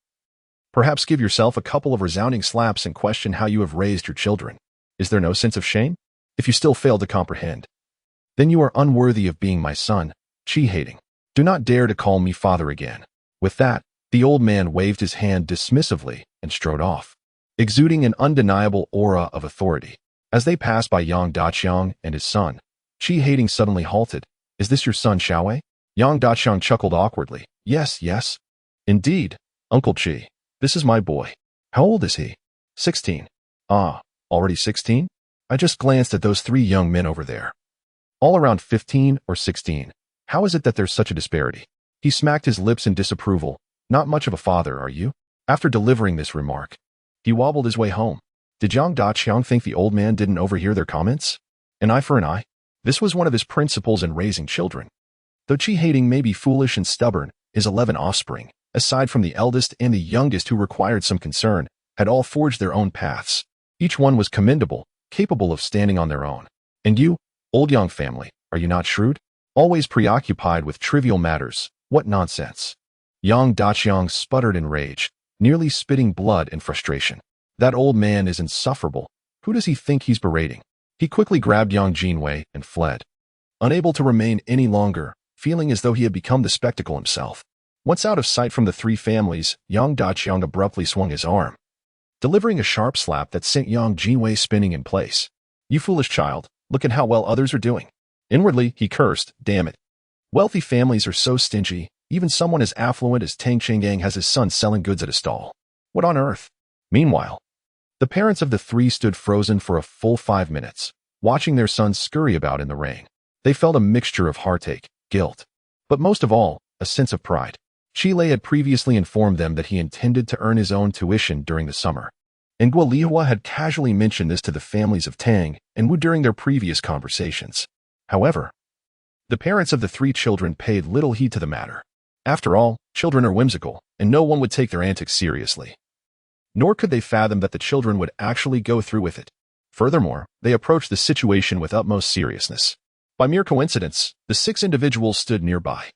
perhaps give yourself a couple of resounding slaps and question how you have raised your children. Is there no sense of shame? If you still fail to comprehend, then you are unworthy of being my son, Qi Hating. Do not dare to call me father again. With that, the old man waved his hand dismissively and strode off, exuding an undeniable aura of authority. As they passed by Yang Daqiang and his son, Qi Hating suddenly halted. Is this your son, Xiaowei? Yang Daqiang chuckled awkwardly. Yes, yes. Indeed, Uncle Qi. This is my boy. How old is he? 16. Ah, already 16? I just glanced at those 3 young men over there. All around 15 or 16. How is it that there's such a disparity? He smacked his lips in disapproval, Not much of a father, are you? After delivering this remark, he wobbled his way home. Did Zhang Daqiang think the old man didn't overhear their comments? An eye for an eye? This was one of his principles in raising children. Though Qi-hating may be foolish and stubborn, his 11 offspring, aside from the eldest and the youngest who required some concern, had all forged their own paths. Each one was commendable, capable of standing on their own. And you, old Yang family, are you not shrewd? Always preoccupied with trivial matters, what nonsense. Yang Daqiang sputtered in rage, nearly spitting blood in frustration. That old man is insufferable. Who does he think he's berating? He quickly grabbed Yang Jinwei and fled. Unable to remain any longer, feeling as though he had become the spectacle himself. Once out of sight from the three families, Yang Daqiang abruptly swung his arm, delivering a sharp slap that sent Yang Jinwei spinning in place. You foolish child, look at how well others are doing. Inwardly, he cursed, damn it. Wealthy families are so stingy, even someone as affluent as Tang Qinggang has his son selling goods at a stall. What on earth? Meanwhile, the parents of the three stood frozen for a full 5 minutes, watching their son scurry about in the rain. They felt a mixture of heartache, guilt, but most of all, a sense of pride. Qilei had previously informed them that he intended to earn his own tuition during the summer, and Guo Lihua had casually mentioned this to the families of Tang and Wu during their previous conversations. However, the parents of the three children paid little heed to the matter. After all, children are whimsical, and no one would take their antics seriously. Nor could they fathom that the children would actually go through with it. Furthermore, they approached the situation with utmost seriousness. By mere coincidence, the 6 individuals stood nearby,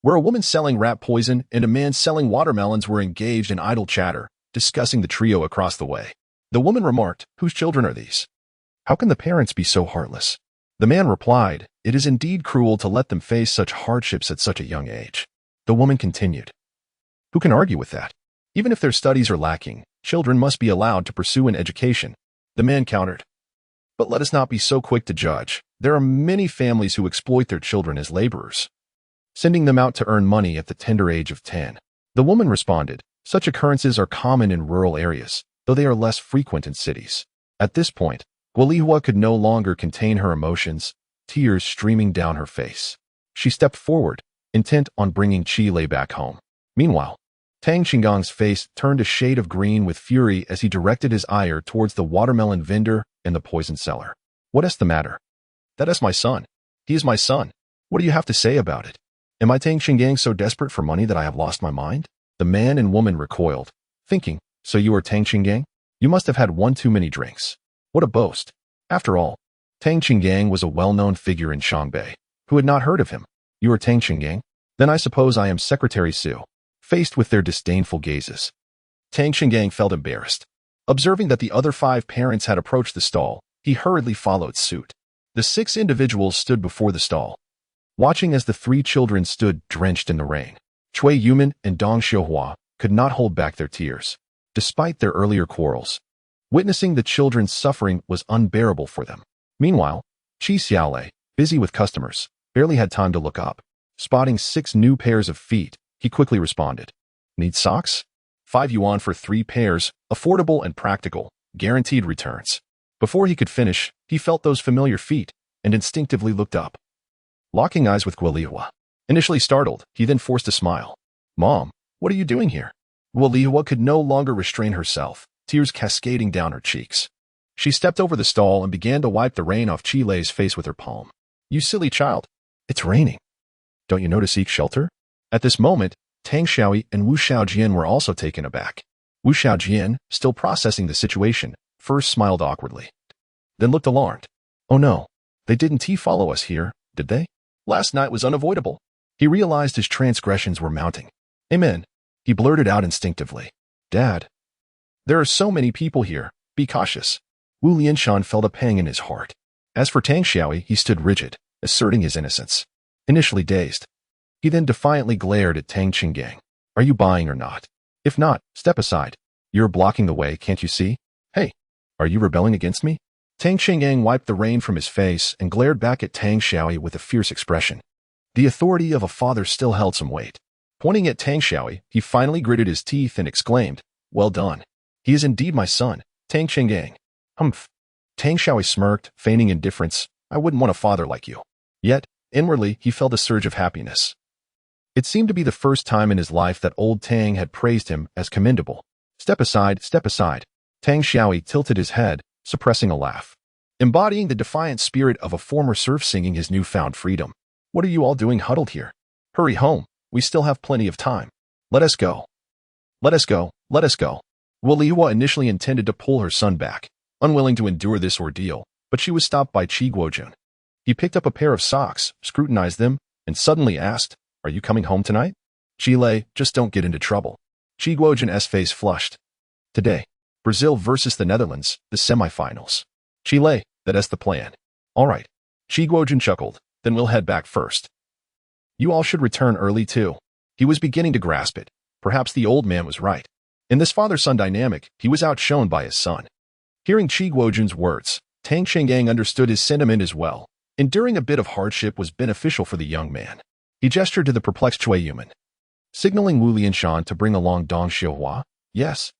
where a woman selling rat poison and a man selling watermelons were engaged in idle chatter, discussing the trio across the way. The woman remarked, "Whose children are these? How can the parents be so heartless?" The man replied, "It is indeed cruel to let them face such hardships at such a young age." The woman continued, "Who can argue with that? Even if their studies are lacking, children must be allowed to pursue an education." The man countered, "But let us not be so quick to judge. There are many families who exploit their children as laborers, sending them out to earn money at the tender age of 10. The woman responded, "Such occurrences are common in rural areas, though they are less frequent in cities." At this point, Guolihua could no longer contain her emotions, tears streaming down her face. She stepped forward, intent on bringing Qilei back home. Meanwhile, Tang Qinggang's face turned a shade of green with fury as he directed his ire towards the watermelon vendor and the poison seller. "What is the matter? That is my son. He is my son. What do you have to say about it? Am I Tang Qinggang so desperate for money that I have lost my mind?" The man and woman recoiled, thinking, "So you are Tang Qinggang? You must have had one too many drinks." What a boast. After all, Tang Qinggang was a well-known figure in Shangbei. Who had not heard of him? "You are Tang Qinggang? Then I suppose I am Secretary Su." Faced with their disdainful gazes, Tang Qinggang felt embarrassed. Observing that the other 5 parents had approached the stall, he hurriedly followed suit. The 6 individuals stood before the stall, watching as the 3 children stood drenched in the rain. Cui Yuman and Dong Xiuhua could not hold back their tears, despite their earlier quarrels. Witnessing the children's suffering was unbearable for them. Meanwhile, Qi Xiaolei, busy with customers, barely had time to look up. Spotting 6 new pairs of feet, he quickly responded, "Need socks? 5 yuan for 3 pairs, affordable and practical, guaranteed returns." Before he could finish, he felt those familiar feet and instinctively looked up, locking eyes with Guolihua. Initially startled, he then forced a smile. "Mom, what are you doing here?" Guolihua could no longer restrain herself, tears cascading down her cheeks. She stepped over the stall and began to wipe the rain off Qilei's face with her palm. "You silly child. It's raining. Don't you know to seek shelter?" At this moment, Tang Xiaoyi and Wu Xiaojian were also taken aback. Wu Xiaojian, still processing the situation, first smiled awkwardly, then looked alarmed. "Oh no, they didn't follow us here, did they? Last night was unavoidable." He realized his transgressions were mounting. "Amen," he blurted out instinctively. "Dad, there are so many people here, be cautious." Wu Lianshan felt a pang in his heart. As for Tang Xiaoyi, he stood rigid, asserting his innocence. Initially dazed, he then defiantly glared at Tang Qinggang. "Are you buying or not? If not, step aside. You're blocking the way, can't you see? Hey, are you rebelling against me?" Tang Qinggang wiped the rain from his face and glared back at Tang Xiaoyi with a fierce expression. The authority of a father still held some weight. Pointing at Tang Xiaoyi, he finally gritted his teeth and exclaimed, "Well done. He is indeed my son, Tang Qinggang." "Humph." Tang Xiaoyi smirked, feigning indifference. "I wouldn't want a father like you." Yet, inwardly, he felt a surge of happiness. It seemed to be the first time in his life that old Tang had praised him as commendable. Step aside, step aside. Tang Xiaoyi tilted his head, suppressing a laugh, embodying the defiant spirit of a former serf singing his newfound freedom. What are you all doing huddled here? Hurry home, we still have plenty of time. Let us go. Let us go, let us go. Wu Lihua initially intended to pull her son back, unwilling to endure this ordeal, but she was stopped by Qi Guojun. He picked up a pair of socks, scrutinized them, and suddenly asked, "Are you coming home tonight?" Qi Lei, just don't get into trouble. Qi Guojun's face flushed. Today, Brazil versus the Netherlands, the semifinals. Qi Lei, that's the plan. All right. Qi Guojun chuckled, then we'll head back first. You all should return early too. He was beginning to grasp it. Perhaps the old man was right. In this father-son dynamic, he was outshone by his son. Hearing Qi Guojun's words, Tang Chenggang understood his sentiment as well. Enduring a bit of hardship was beneficial for the young man. He gestured to the perplexed Cui Yuman, signaling Wu Lianshan to bring along Dong Xiuhua. Yes,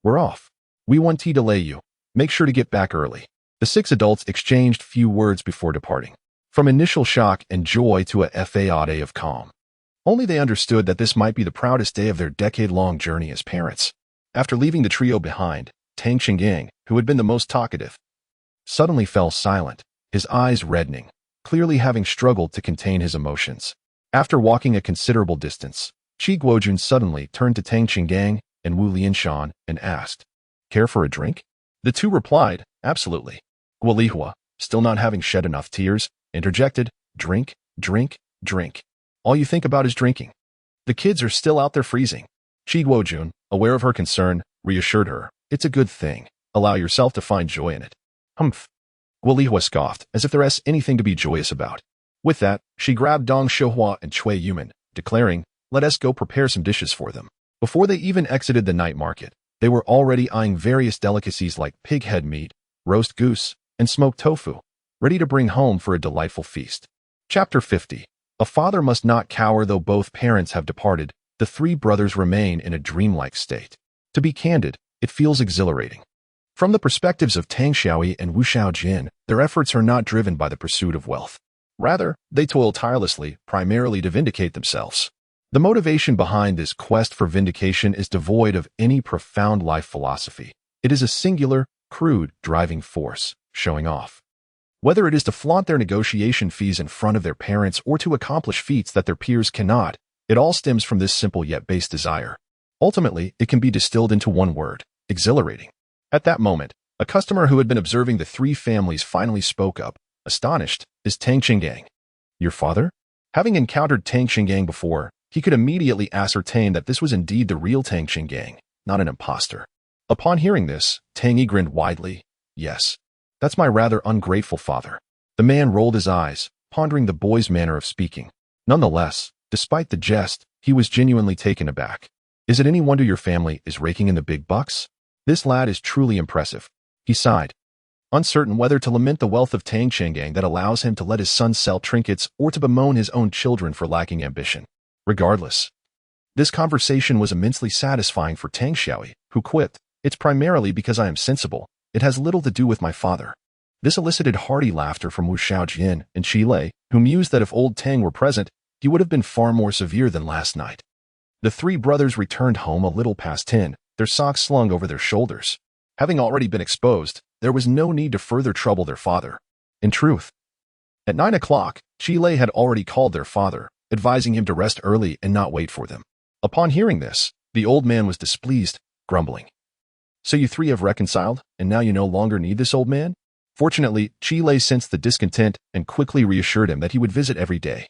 we're off. We want to delay you. Make sure to get back early. The 6 adults exchanged few words before departing. From initial shock and joy to a day of calm. Only they understood that this might be the proudest day of their decade-long journey as parents. After leaving the trio behind, Tang Chenggang, who had been the most talkative, suddenly fell silent, his eyes reddening, clearly having struggled to contain his emotions. After walking a considerable distance, Qi Guojun suddenly turned to Tang Chenggang and Wu Lianshan and asked, "Care for a drink?" The two replied, "Absolutely." Wu Lihua, still not having shed enough tears, interjected, "Drink, drink, drink. All you think about is drinking. The kids are still out there freezing." Qi Guojun, aware of her concern, reassured her, "It's a good thing. Allow yourself to find joy in it." Humph. Wu Lihua scoffed, as if there was anything to be joyous about. With that, she grabbed Dong Xiuhua and Cui Yuman, declaring, "Let us go prepare some dishes for them." Before they even exited the night market, they were already eyeing various delicacies like pig head meat, roast goose, and smoked tofu, ready to bring home for a delightful feast. Chapter 50. A father must not cower. Though both parents have departed, the 3 brothers remain in a dreamlike state. To be candid, it feels exhilarating. From the perspectives of Tang Xiaoyi and Wu Xiaojin, their efforts are not driven by the pursuit of wealth. Rather, they toil tirelessly, primarily to vindicate themselves. The motivation behind this quest for vindication is devoid of any profound life philosophy. It is a singular, crude, driving force, showing off. Whether it is to flaunt their negotiation fees in front of their parents or to accomplish feats that their peers cannot, it all stems from this simple yet base desire. Ultimately, it can be distilled into one word: exhilarating. At that moment, a customer who had been observing the 3 families finally spoke up, astonished, "Is Tang Chenggang your father?" Having encountered Tang Chenggang before, he could immediately ascertain that this was indeed the real Tang Chenggang, not an imposter. Upon hearing this, Tang Yi grinned widely. "Yes, that's my rather ungrateful father." The man rolled his eyes, pondering the boy's manner of speaking. Nonetheless, despite the jest, he was genuinely taken aback. "Is it any wonder your family is raking in the big bucks? This lad is truly impressive." He sighed, uncertain whether to lament the wealth of Tang Chenggang that allows him to let his son sell trinkets or to bemoan his own children for lacking ambition. Regardless, this conversation was immensely satisfying for Tang Xiaoyi, who quipped, "It's primarily because I am sensible. It has little to do with my father." This elicited hearty laughter from Wu Xiaojin and Qi Lei, who mused that if old Tang were present, he would have been far more severe than last night. The 3 brothers returned home a little past 10, their socks slung over their shoulders. Having already been exposed, there was no need to further trouble their father. In truth, at 9 o'clock, Qi Lei had already called their father, advising him to rest early and not wait for them. Upon hearing this, the old man was displeased, grumbling, "So you 3 have reconciled, and now you no longer need this old man?" Fortunately, Qi Lei sensed the discontent and quickly reassured him that he would visit every day,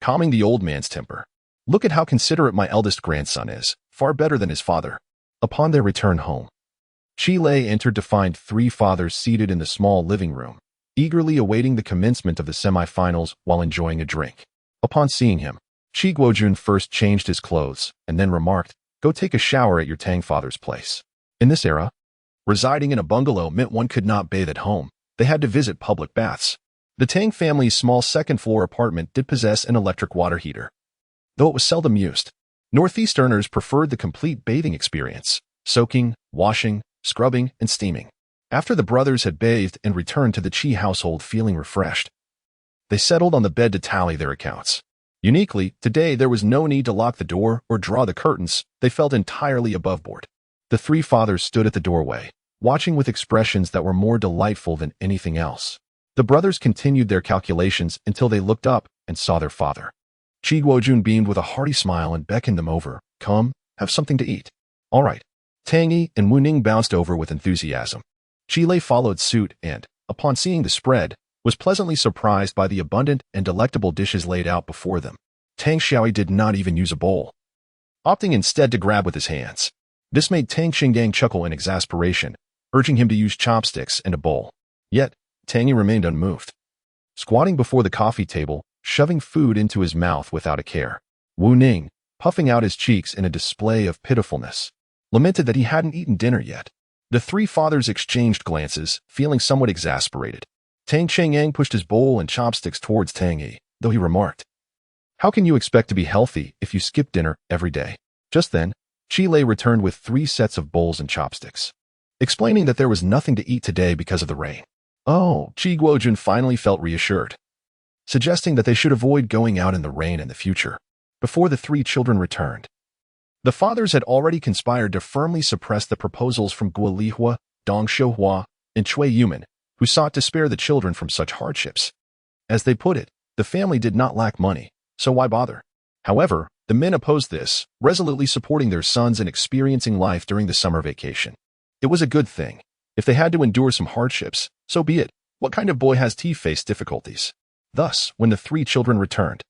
calming the old man's temper. "Look at how considerate my eldest grandson is, far better than his father." Upon their return home, Qi Lei entered to find 3 fathers seated in the small living room, eagerly awaiting the commencement of the semifinals while enjoying a drink. Upon seeing him, Qi Guojun first changed his clothes and then remarked, "Go take a shower at your Tang father's place." In this era, residing in a bungalow meant one could not bathe at home. They had to visit public baths. The Tang family's small second-floor apartment did possess an electric water heater, though it was seldom used. Northeasterners preferred the complete bathing experience, soaking, washing, scrubbing, and steaming. After the brothers had bathed and returned to the Qi household feeling refreshed, they settled on the bed to tally their accounts. Uniquely, today there was no need to lock the door or draw the curtains. They felt entirely above board. The three fathers stood at the doorway, watching with expressions that were more delightful than anything else. The brothers continued their calculations until they looked up and saw their father. Chi Guojun beamed with a hearty smile and beckoned them over. Come, have something to eat. All right. Tang Yi and Wu Ning bounced over with enthusiasm. Chi Lei followed suit and, upon seeing the spread, was pleasantly surprised by the abundant and delectable dishes laid out before them. Tang Xiaoyi did not even use a bowl, opting instead to grab with his hands. This made Tang Xingang chuckle in exasperation, urging him to use chopsticks and a bowl. Yet, Tang Yi remained unmoved, squatting before the coffee table, shoving food into his mouth without a care. Wu Ning, puffing out his cheeks in a display of pitifulness, lamented that he hadn't eaten dinner yet. The three fathers exchanged glances, feeling somewhat exasperated. Tang Qiangyang pushed his bowl and chopsticks towards Tang Yi, though he remarked, "How can you expect to be healthy if you skip dinner every day?" Just then, Chi Lei returned with 3 sets of bowls and chopsticks, explaining that there was nothing to eat today because of the rain. Oh, Chi Guojun finally felt reassured, suggesting that they should avoid going out in the rain in the future. Before the 3 children returned, the fathers had already conspired to firmly suppress the proposals from Guo Lihua, Dong Xiuhua, and Cui Yuman, who sought to spare the children from such hardships. As they put it, the family did not lack money, so why bother? However, the men opposed this, resolutely supporting their sons and experiencing life during the summer vacation. It was a good thing. If they had to endure some hardships, so be it. What kind of boy has faced difficulties? Thus, when the 3 children returned,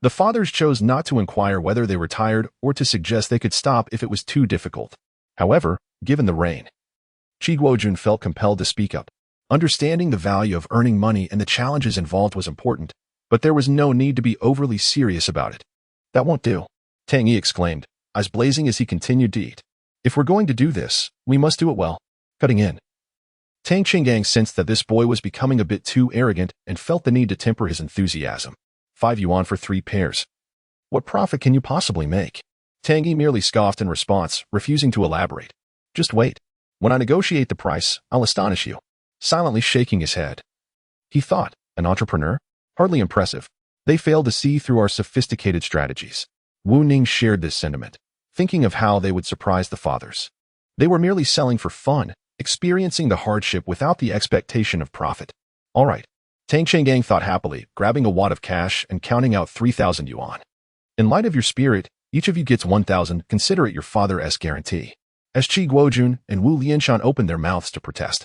the fathers chose not to inquire whether they were tired or to suggest they could stop if it was too difficult. However, given the rain, Chi Guojun felt compelled to speak up. Understanding the value of earning money and the challenges involved was important, but there was no need to be overly serious about it. That won't do, Tang Yi exclaimed, eyes blazing as he continued to eat. If we're going to do this, we must do it well. Cutting in. Tang Qinggang sensed that this boy was becoming a bit too arrogant and felt the need to temper his enthusiasm. 5 yuan for 3 pairs. What profit can you possibly make? Tang Yi merely scoffed in response, refusing to elaborate. Just wait. When I negotiate the price, I'll astonish you. Silently shaking his head. He thought, an entrepreneur? Hardly impressive. They failed to see through our sophisticated strategies. Wu Ning shared this sentiment, thinking of how they would surprise the fathers. They were merely selling for fun, experiencing the hardship without the expectation of profit. All right. Tang Chenggang thought happily, grabbing a wad of cash and counting out 3,000 yuan. In light of your spirit, each of you gets 1,000. Consider it your father's guarantee. As Chi Guojun and Wu Lianshan opened their mouths to protest,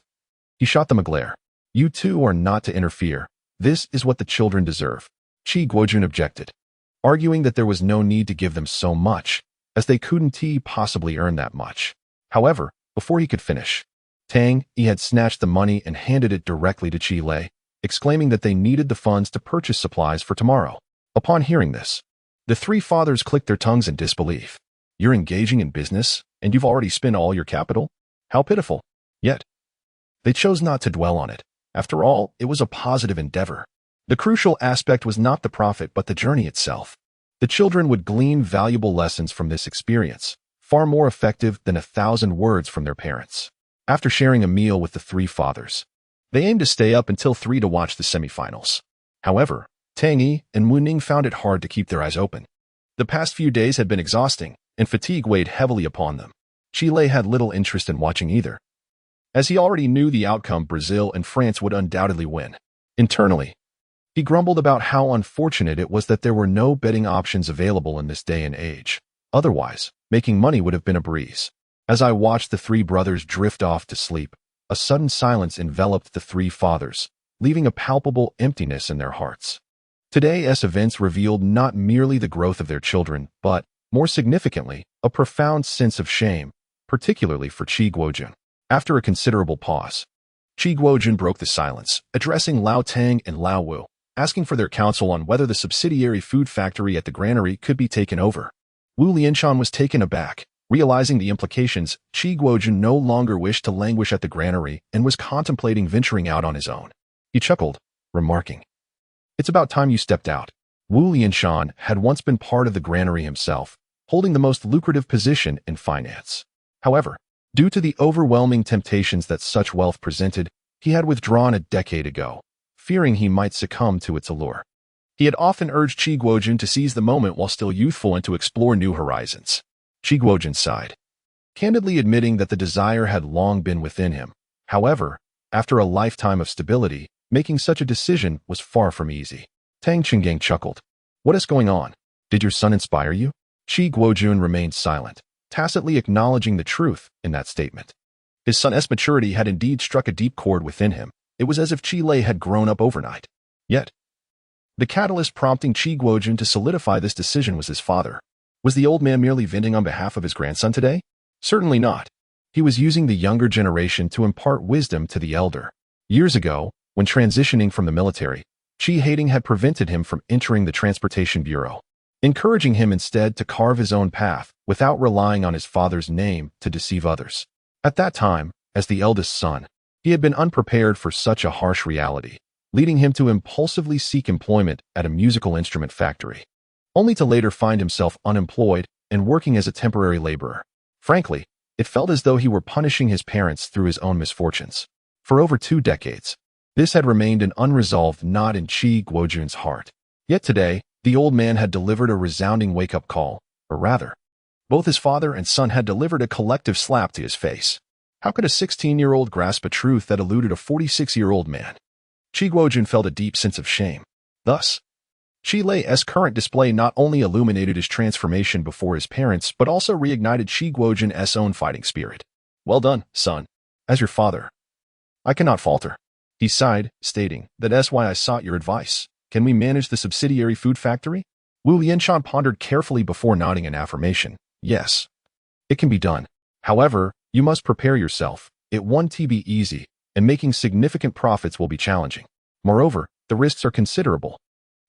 he shot them a glare. You two are not to interfere. This is what the children deserve. Chi Guojun objected, arguing that there was no need to give them so much, as they couldn't possibly earn that much. However, before he could finish, Tang Yi had snatched the money and handed it directly to Chi Lei, exclaiming that they needed the funds to purchase supplies for tomorrow. Upon hearing this, the 3 fathers clicked their tongues in disbelief. You're engaging in business, and you've already spent all your capital? How pitiful. Yet, they chose not to dwell on it. After all, it was a positive endeavor. The crucial aspect was not the profit but the journey itself. The children would glean valuable lessons from this experience, far more effective than 1,000 words from their parents. After sharing a meal with the 3 fathers, they aimed to stay up until 3 to watch the semifinals. However, Tang Yi and Wu Ning found it hard to keep their eyes open. The past few days had been exhausting, and fatigue weighed heavily upon them. Chi Lei had little interest in watching either, as he already knew the outcome. Brazil and France would undoubtedly win. Internally, he grumbled about how unfortunate it was that there were no betting options available in this day and age. Otherwise, making money would have been a breeze. As I watched the 3 brothers drift off to sleep, a sudden silence enveloped the 3 fathers, leaving a palpable emptiness in their hearts. Today's events revealed not merely the growth of their children, but, more significantly, a profound sense of shame, particularly for Chi Guojun. After a considerable pause, Chi Guojun broke the silence, addressing Lao Tang and Lao Wu, asking for their counsel on whether the subsidiary food factory at the granary could be taken over. Wu Lianshan was taken aback, realizing the implications. Chi Guojun no longer wished to languish at the granary and was contemplating venturing out on his own. He chuckled, remarking, "It's about time you stepped out." Wu Lianshan had once been part of the granary himself, holding the most lucrative position in finance. However, due to the overwhelming temptations that such wealth presented, he had withdrawn a decade ago, fearing he might succumb to its allure. He had often urged Qi Guojun to seize the moment while still youthful and to explore new horizons. Qi Guojun sighed, candidly admitting that the desire had long been within him. However, after a lifetime of stability, making such a decision was far from easy. Tang Qinggang chuckled. What is going on? Did your son inspire you? Qi Guojun remained silent, tacitly acknowledging the truth in that statement. His son's maturity had indeed struck a deep chord within him. It was as if Qi Lei had grown up overnight. Yet, the catalyst prompting Qi Guojun to solidify this decision was his father. Was the old man merely venting on behalf of his grandson today? Certainly not. He was using the younger generation to impart wisdom to the elder. Years ago, when transitioning from the military, Qi Hating had prevented him from entering the Transportation Bureau, encouraging him instead to carve his own path without relying on his father's name to deceive others. At that time, as the eldest son, he had been unprepared for such a harsh reality, leading him to impulsively seek employment at a musical instrument factory, only to later find himself unemployed and working as a temporary laborer. Frankly, it felt as though he were punishing his parents through his own misfortunes. For over 2 decades, this had remained an unresolved knot in Qi Guojun's heart. Yet today, the old man had delivered a resounding wake-up call, or rather, both his father and son had delivered a collective slap to his face. How could a 16-year-old grasp a truth that eluded a 46-year-old man? Qi Guojun felt a deep sense of shame. Thus, Qi Lei's current display not only illuminated his transformation before his parents, but also reignited Qi Guojun's own fighting spirit. Well done, son. As your father, I cannot falter. He sighed, stating, that's why I sought your advice. Can we manage the subsidiary food factory? Wu Lianshan pondered carefully before nodding in affirmation. Yes, it can be done. However, you must prepare yourself. It won't be easy, and making significant profits will be challenging. Moreover, the risks are considerable.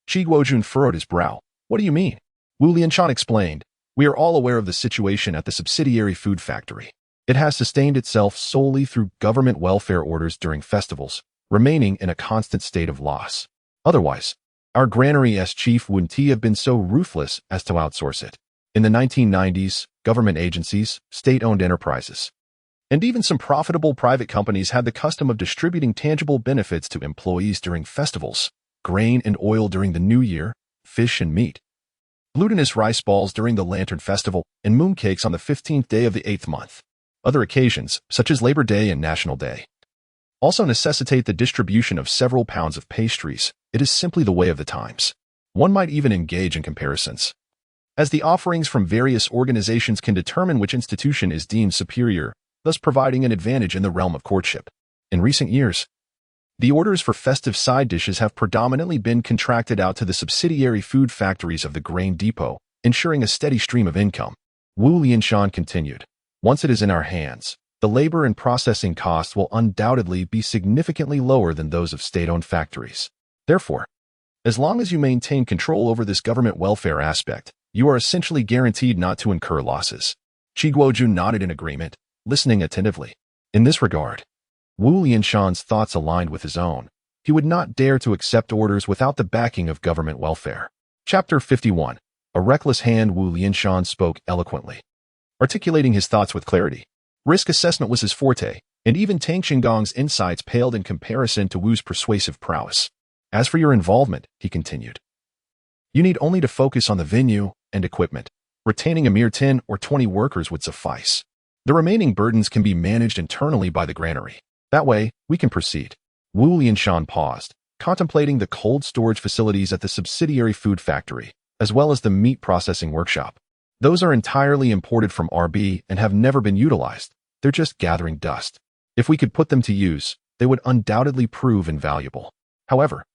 Qi Guojun furrowed his brow. What do you mean? Wu Lianshan explained. We are all aware of the situation at the subsidiary food factory. It has sustained itself solely through government welfare orders during festivals, remaining in a constant state of loss. Otherwise, our granary's chief wouldn't have been so ruthless as to outsource it. In the 1990s, government agencies, state-owned enterprises, and even some profitable private companies had the custom of distributing tangible benefits to employees during festivals, grain and oil during the New Year, fish and meat, glutinous rice balls during the Lantern Festival, and mooncakes on the 15th day of the 8th month. Other occasions, such as Labor Day and National Day, also necessitate the distribution of several pounds of pastries. It is simply the way of the times. One might even engage in comparisons, as the offerings from various organizations can determine which institution is deemed superior, thus providing an advantage in the realm of courtship. In recent years, the orders for festive side dishes have predominantly been contracted out to the subsidiary food factories of the grain depot, ensuring a steady stream of income. Wu Lianshan continued. Once it is in our hands, the labor and processing costs will undoubtedly be significantly lower than those of state-owned factories. Therefore, as long as you maintain control over this government welfare aspect, you are essentially guaranteed not to incur losses. Qi Guojun nodded in agreement, listening attentively. In this regard, Wu Lianshan's thoughts aligned with his own. He would not dare to accept orders without the backing of government welfare. Chapter 51. A reckless hand. Wu Lianshan spoke eloquently, articulating his thoughts with clarity. Risk assessment was his forte, and even Tang Qinggang's insights paled in comparison to Wu's persuasive prowess. As for your involvement, he continued, you need only to focus on the venue and equipment. Retaining a mere 10 or 20 workers would suffice. The remaining burdens can be managed internally by the granary. That way, we can proceed. Wu Lianshan paused, contemplating the cold storage facilities at the subsidiary food factory, as well as the meat processing workshop. Those are entirely imported from RB and have never been utilized. They're just gathering dust. If we could put them to use, they would undoubtedly prove invaluable. However,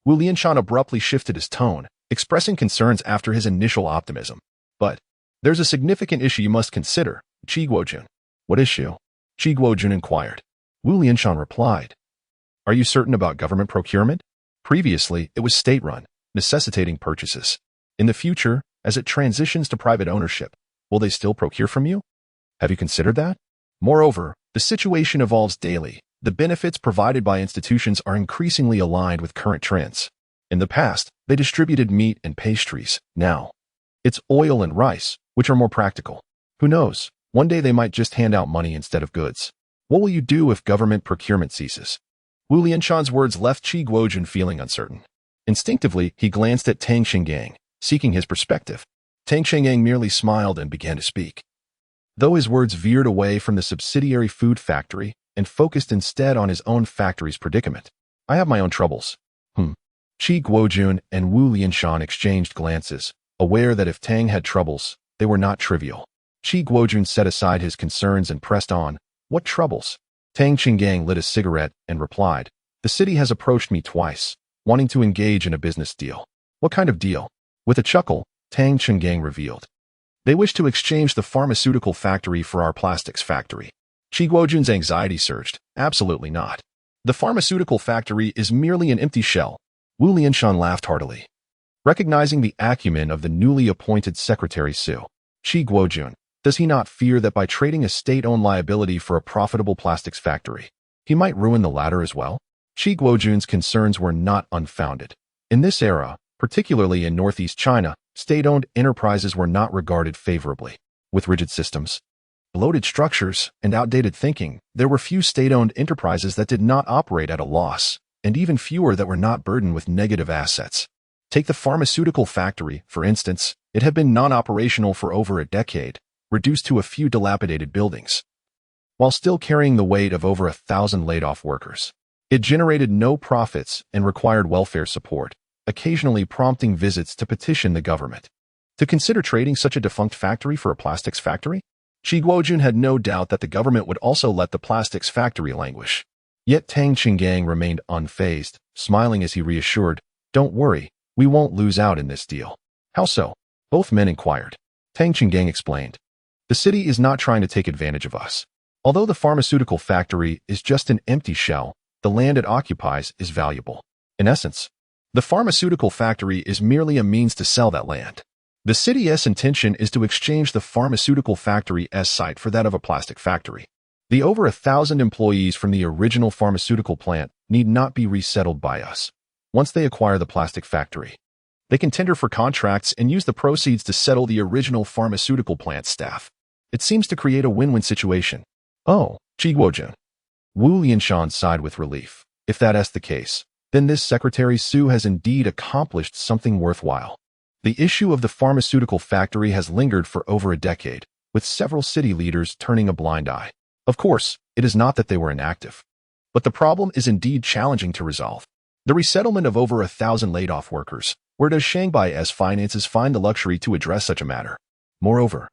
Wu Lianshan abruptly shifted his tone, expressing concerns after his initial optimism. But there's a significant issue you must consider, Qi Guojun. What issue? Qi Guojun inquired. Wu Lianshan replied. Are you certain about government procurement? Previously, it was state-run, necessitating purchases. In the future, as it transitions to private ownership, will they still procure from you? Have you considered that? Moreover, the situation evolves daily. The benefits provided by institutions are increasingly aligned with current trends. In the past, they distributed meat and pastries. Now, it's oil and rice, which are more practical. Who knows? One day they might just hand out money instead of goods. What will you do if government procurement ceases? Wu Lianshan's words left Qi Guojun feeling uncertain. Instinctively, he glanced at Tang Xingang, seeking his perspective. Tang Xingang merely smiled and began to speak. Though his words veered away from the subsidiary food factory and focused instead on his own factory's predicament. I have my own troubles. Qi Guojun and Wu Lianshan exchanged glances, aware that if Tang had troubles, they were not trivial. Qi Guojun set aside his concerns and pressed on. What troubles? Tang Xingang lit a cigarette and replied, the city has approached me twice, wanting to engage in a business deal. What kind of deal? With a chuckle, Tang Xingang revealed. They wish to exchange the pharmaceutical factory for our plastics factory. Qi Guojun's anxiety surged. Absolutely not. The pharmaceutical factory is merely an empty shell. Wu Lianshan laughed heartily. Recognizing the acumen of the newly appointed Secretary Su, Qi Guojun, does he not fear that by trading a state-owned liability for a profitable plastics factory, he might ruin the latter as well? Qi Guojun's concerns were not unfounded. In this era, particularly in northeast China, state-owned enterprises were not regarded favorably. With rigid systems, bloated structures, and outdated thinking, there were few state-owned enterprises that did not operate at a loss, and even fewer that were not burdened with negative assets. Take the pharmaceutical factory, for instance. It had been non-operational for over a decade, reduced to a few dilapidated buildings, while still carrying the weight of over 1,000 laid-off workers. It generated no profits and required welfare support, occasionally prompting visits to petition the government to consider trading such a defunct factory for a plastics factory. Qi Guojun had no doubt that the government would also let the plastics factory languish. Yet Tang Xingang remained unfazed, smiling as he reassured, don't worry, we won't lose out in this deal. How so? Both men inquired. Tang Xingang explained. The city is not trying to take advantage of us. Although the pharmaceutical factory is just an empty shell, the land it occupies is valuable. In essence, the pharmaceutical factory is merely a means to sell that land. The city's intention is to exchange the pharmaceutical factory's site for that of a plastic factory. The over 1,000 employees from the original pharmaceutical plant need not be resettled by us. Once they acquire the plastic factory, they can tender for contracts and use the proceeds to settle the original pharmaceutical plant staff. It seems to create a win-win situation. Oh, Qi Guojun. Wu Lianshan sighed with relief. If that's the case, then this Secretary Su has indeed accomplished something worthwhile. The issue of the pharmaceutical factory has lingered for over a decade, with several city leaders turning a blind eye. Of course, it is not that they were inactive, but the problem is indeed challenging to resolve. The resettlement of over 1,000 laid-off workers. Where does Shanghai's finances find the luxury to address such a matter? Moreover,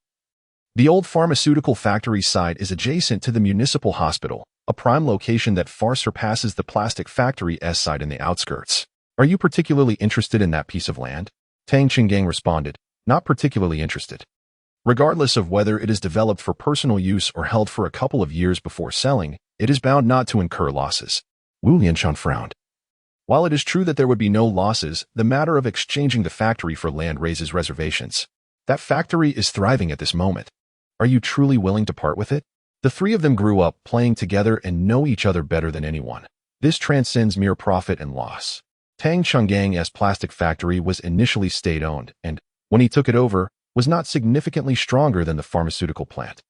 the old pharmaceutical factory site is adjacent to the municipal hospital, a prime location that far surpasses the plastic factory's site in the outskirts. Are you particularly interested in that piece of land? Tang Xingang responded, not particularly interested. Regardless of whether it is developed for personal use or held for a couple of years before selling, it is bound not to incur losses. Wu Lianshan frowned. While it is true that there would be no losses, the matter of exchanging the factory for land raises reservations. That factory is thriving at this moment. Are you truly willing to part with it? The three of them grew up playing together and know each other better than anyone. This transcends mere profit and loss. Tang Xinggang's plastic factory was initially state-owned and, when he took it over, was not significantly stronger than the pharmaceutical plant.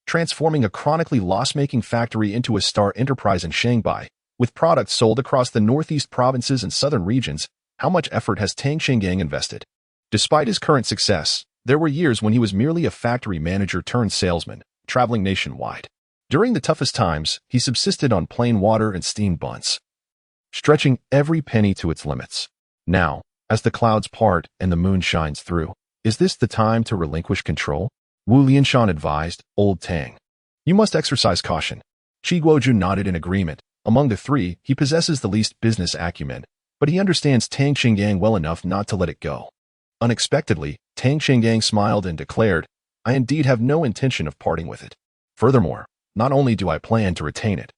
Transforming a chronically loss-making factory into a star enterprise in Shanghai, with products sold across the northeast provinces and southern regions, how much effort has Tang Xingang invested? Despite his current success, there were years when he was merely a factory manager turned salesman, traveling nationwide. During the toughest times, he subsisted on plain water and steamed buns, stretching every penny to its limits. Now, as the clouds part and the moon shines through, is this the time to relinquish control? Wu Lianshan advised, Old Tang. You must exercise caution. Qi Guojun nodded in agreement. Among the three, he possesses the least business acumen, but he understands Tang Xingang well enough not to let it go. Unexpectedly, Tang Xingang smiled and declared, I indeed have no intention of parting with it. Furthermore, not only do I plan to retain it,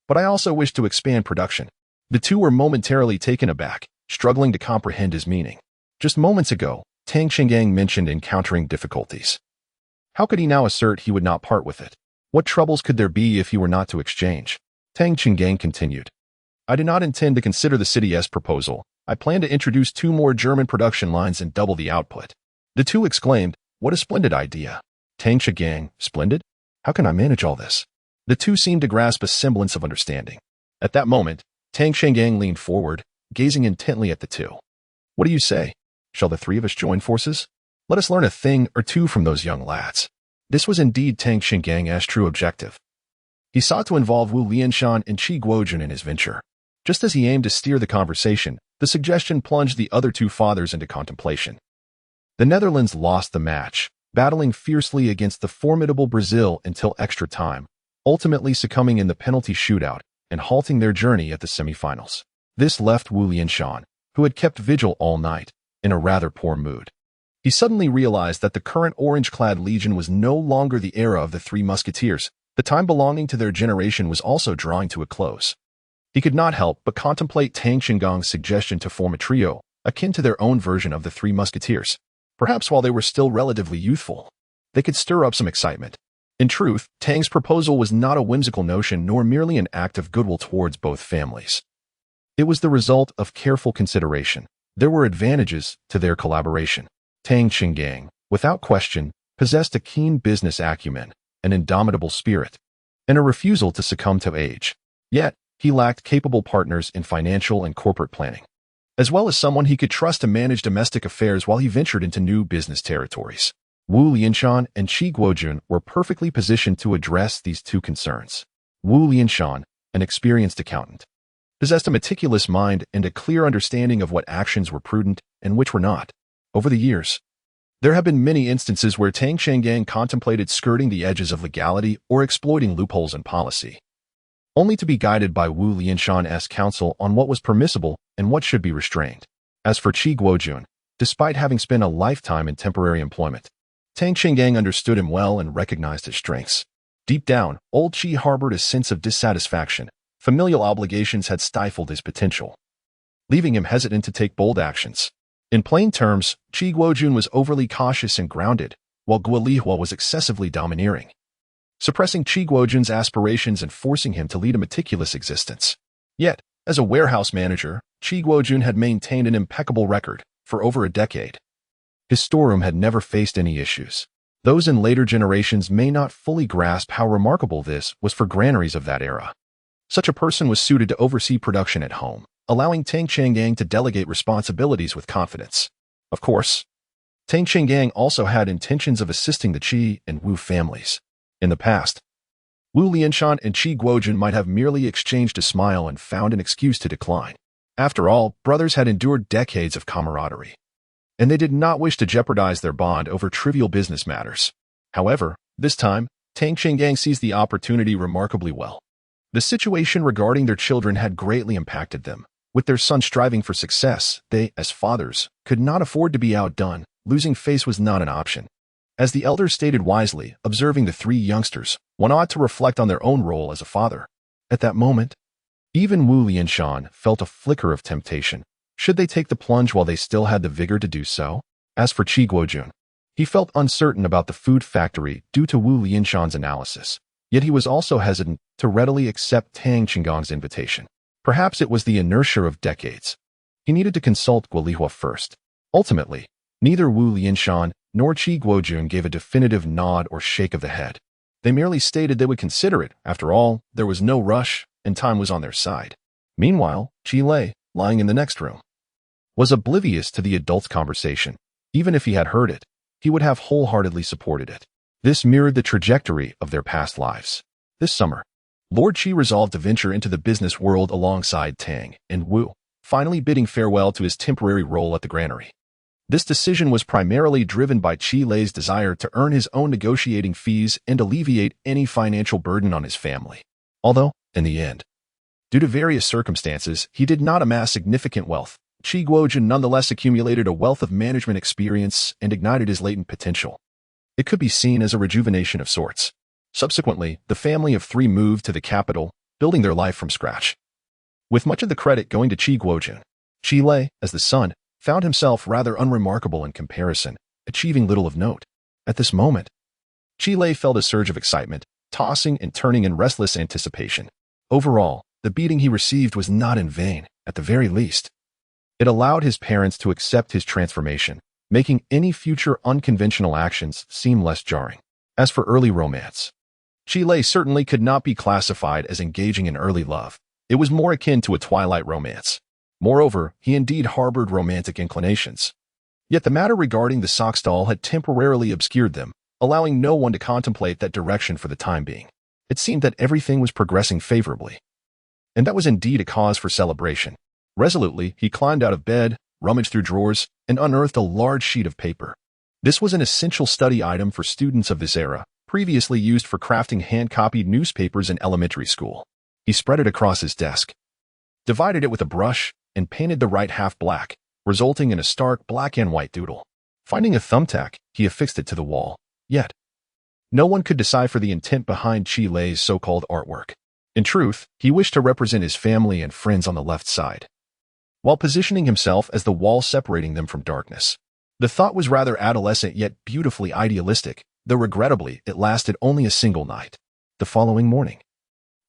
but I also wish to expand production. The two were momentarily taken aback, struggling to comprehend his meaning. Just moments ago, Tang Xingang mentioned encountering difficulties. How could he now assert he would not part with it? What troubles could there be if he were not to exchange? Tang Xingang continued. I do not intend to consider the city's proposal. I plan to introduce 2 more German production lines and double the output. The two exclaimed, what a splendid idea. Tang Xingang, splendid? How can I manage all this? The two seemed to grasp a semblance of understanding. At that moment, Tang Xingang leaned forward, gazing intently at the two. What do you say? Shall the three of us join forces? Let us learn a thing or two from those young lads. This was indeed Tang Xinggang's true objective. He sought to involve Wu Lianshan and Qi Guojun in his venture. Just as he aimed to steer the conversation, the suggestion plunged the other two fathers into contemplation. The Netherlands lost the match, battling fiercely against the formidable Brazil until extra time, ultimately succumbing in the penalty shootout and halting their journey at the semifinals. This left Wu Lianshan, who had kept vigil all night, in a rather poor mood. He suddenly realized that the current orange-clad legion was no longer the era of the Three Musketeers. The time belonging to their generation was also drawing to a close. He could not help but contemplate Tang Xinggang's suggestion to form a trio, akin to their own version of the Three Musketeers. Perhaps while they were still relatively youthful, they could stir up some excitement. In truth, Tang's proposal was not a whimsical notion nor merely an act of goodwill towards both families. It was the result of careful consideration. There were advantages to their collaboration. Tang Xinggang, without question, possessed a keen business acumen, an indomitable spirit, and a refusal to succumb to age. Yet, he lacked capable partners in financial and corporate planning, as well as someone he could trust to manage domestic affairs while he ventured into new business territories. Wu Lianshan and Qi Guojun were perfectly positioned to address these two concerns. Wu Lianshan, an experienced accountant, possessed a meticulous mind and a clear understanding of what actions were prudent and which were not. Over the years, there have been many instances where Tang Xinggang contemplated skirting the edges of legality or exploiting loopholes in policy, only to be guided by Wu Lianshan's counsel on what was permissible and what should be restrained. As for Qi Guojun, despite having spent a lifetime in temporary employment, Tang Xinggang understood him well and recognized his strengths. Deep down, old Qi harbored a sense of dissatisfaction. Familial obligations had stifled his potential, leaving him hesitant to take bold actions. In plain terms, Qi Guojun was overly cautious and grounded, while Guolihua was excessively domineering, suppressing Qi Guojun's aspirations and forcing him to lead a meticulous existence. Yet, as a warehouse manager, Qi Guojun had maintained an impeccable record for over a decade. His storeroom had never faced any issues. Those in later generations may not fully grasp how remarkable this was for granaries of that era. Such a person was suited to oversee production at home, allowing Tang Xinggang to delegate responsibilities with confidence. Of course, Tang Xinggang also had intentions of assisting the Qi and Wu families. In the past, Wu Lianshan and Qi Guojun might have merely exchanged a smile and found an excuse to decline. After all, brothers had endured decades of camaraderie, and they did not wish to jeopardize their bond over trivial business matters. However, this time, Tang Xinggang seized the opportunity remarkably well. The situation regarding their children had greatly impacted them. With their son striving for success, they, as fathers, could not afford to be outdone. Losing face was not an option. As the elders stated wisely, observing the three youngsters, one ought to reflect on their own role as a father. At that moment, even Wu Lianshan felt a flicker of temptation. Should they take the plunge while they still had the vigor to do so? As for Qi Guojun, he felt uncertain about the food factory due to Wu Lianshan's analysis. Yet he was also hesitant to readily accept Tang Xinggang's invitation. Perhaps it was the inertia of decades. He needed to consult Guolihua first. Ultimately, neither Wu Lianshan nor Qi Guojun gave a definitive nod or shake of the head. They merely stated they would consider it. After all, there was no rush, and time was on their side. Meanwhile, Qi Lei, lying in the next room, was oblivious to the adults' conversation. Even if he had heard it, he would have wholeheartedly supported it. This mirrored the trajectory of their past lives. This summer, Lord Qi resolved to venture into the business world alongside Tang and Wu, finally bidding farewell to his temporary role at the granary. This decision was primarily driven by Qi Lei's desire to earn his own negotiating fees and alleviate any financial burden on his family. Although, in the end, due to various circumstances, he did not amass significant wealth, Qi Guojun nonetheless accumulated a wealth of management experience and ignited his latent potential. It could be seen as a rejuvenation of sorts. Subsequently, the family of three moved to the capital, building their life from scratch, with much of the credit going to Qi Guojun. Qi Lei, as the son, found himself rather unremarkable in comparison, achieving little of note. At this moment, Qi Lei felt a surge of excitement, tossing and turning in restless anticipation. Overall, the beating he received was not in vain. At the very least, it allowed his parents to accept his transformation, making any future unconventional actions seem less jarring. As for early romance, Qi Lei certainly could not be classified as engaging in early love. It was more akin to a twilight romance. Moreover, he indeed harbored romantic inclinations. Yet the matter regarding the sock stall had temporarily obscured them, allowing no one to contemplate that direction for the time being. It seemed that everything was progressing favorably. And that was indeed a cause for celebration. Resolutely, he climbed out of bed, rummaged through drawers, and unearthed a large sheet of paper. This was an essential study item for students of this era, previously used for crafting hand-copied newspapers in elementary school. He spread it across his desk, divided it with a brush, and painted the right half black, resulting in a stark black and white doodle. Finding a thumbtack, he affixed it to the wall. Yet, no one could decipher the intent behind Chi Lei's so-called artwork. In truth, he wished to represent his family and friends on the left side, while positioning himself as the wall separating them from darkness. The thought was rather adolescent yet beautifully idealistic, though regrettably it lasted only a single night. The following morning,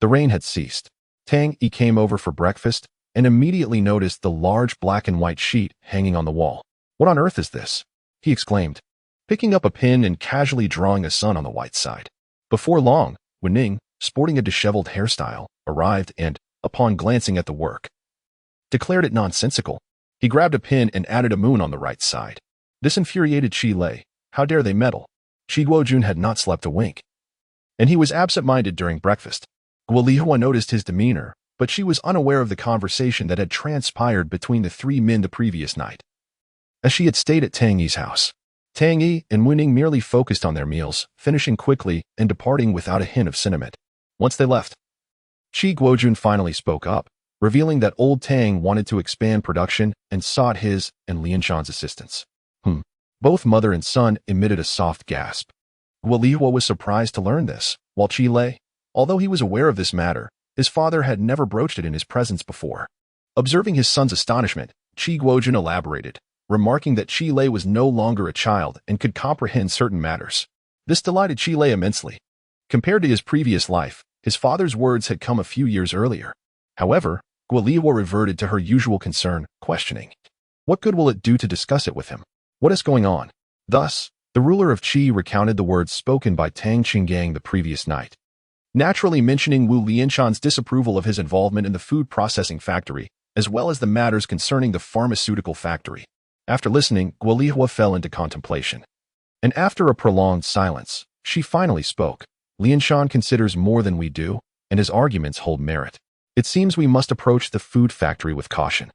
the rain had ceased. Tang Yi came over for breakfast and immediately noticed the large black and white sheet hanging on the wall. "What on earth is this?" he exclaimed, picking up a pen and casually drawing a sun on the white side. Before long, Wen Ning, sporting a disheveled hairstyle, arrived and, upon glancing at the work, declared it nonsensical. He grabbed a pen and added a moon on the right side. This infuriated Chi Lei. How dare they meddle? Chi Guojun had not slept a wink, and he was absent-minded during breakfast. Guo Lihua noticed his demeanor, but she was unaware of the conversation that had transpired between the three men the previous night, as she had stayed at Tang Yi's house. Tang Yi and Wen Ning merely focused on their meals, finishing quickly and departing without a hint of sentiment. Once they left, Chi Guojun finally spoke up, revealing that old Tang wanted to expand production and sought his and Lianshan's assistance. Both mother and son emitted a soft gasp. Guo Lihua was surprised to learn this, while Chi Lei, although he was aware of this matter, his father had never broached it in his presence before. Observing his son's astonishment, Chi Guojun elaborated, remarking that Chi Lei was no longer a child and could comprehend certain matters. This delighted Chi Lei immensely. Compared to his previous life, his father's words had come a few years earlier. However, Guo Lihua reverted to her usual concern, questioning, "What good will it do to discuss it with him? What is going on?" Thus, the ruler of Qi recounted the words spoken by Tang Qinggang the previous night, naturally mentioning Wu Lianshan's disapproval of his involvement in the food processing factory, as well as the matters concerning the pharmaceutical factory. After listening, Guo Lihua fell into contemplation. And after a prolonged silence, she finally spoke. "Lianshan considers more than we do, and his arguments hold merit. It seems we must approach the food factory with caution.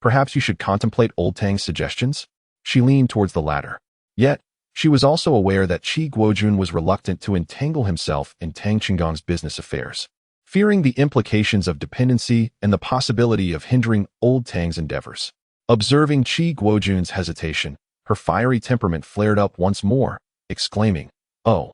Perhaps you should contemplate old Tang's suggestions?" She leaned towards the latter. Yet, she was also aware that Chi Guojun was reluctant to entangle himself in Tang Qinggang's business affairs, fearing the implications of dependency and the possibility of hindering old Tang's endeavors. Observing Chi Guojun's hesitation, her fiery temperament flared up once more, exclaiming, "Oh,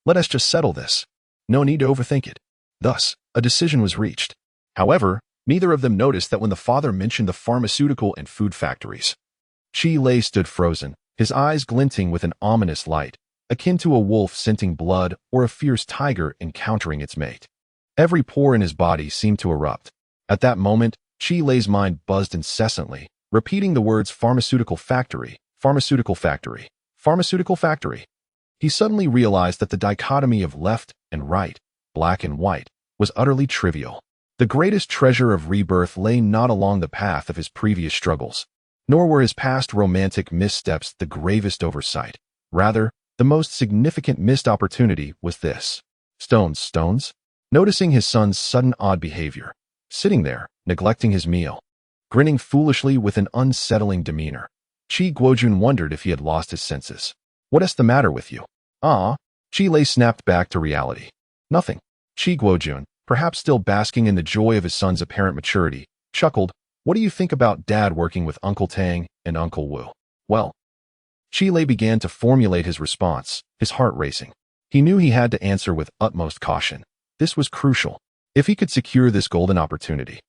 let us just settle this. No need to overthink it." Thus, a decision was reached. However, neither of them noticed that when the father mentioned the pharmaceutical and food factories, Chi Lei stood frozen, his eyes glinting with an ominous light, akin to a wolf scenting blood or a fierce tiger encountering its mate. Every pore in his body seemed to erupt. At that moment, Chi Lei's mind buzzed incessantly, repeating the words pharmaceutical factory, pharmaceutical factory, pharmaceutical factory. He suddenly realized that the dichotomy of left and right, black and white, was utterly trivial. The greatest treasure of rebirth lay not along the path of his previous struggles, nor were his past romantic missteps the gravest oversight. Rather, the most significant missed opportunity was this. Stones. Noticing his son's sudden odd behavior, sitting there, neglecting his meal, grinning foolishly with an unsettling demeanor, Chi Guojun wondered if he had lost his senses. "What is the matter with you?" "Ah." Chi Lei snapped back to reality. "Nothing." Chi Guojun, perhaps still basking in the joy of his son's apparent maturity, chuckled, "What do you think about Dad working with Uncle Tang and Uncle Wu?" "Well." Chi Lei began to formulate his response, his heart racing. He knew he had to answer with utmost caution. This was crucial. If he could secure this golden opportunity,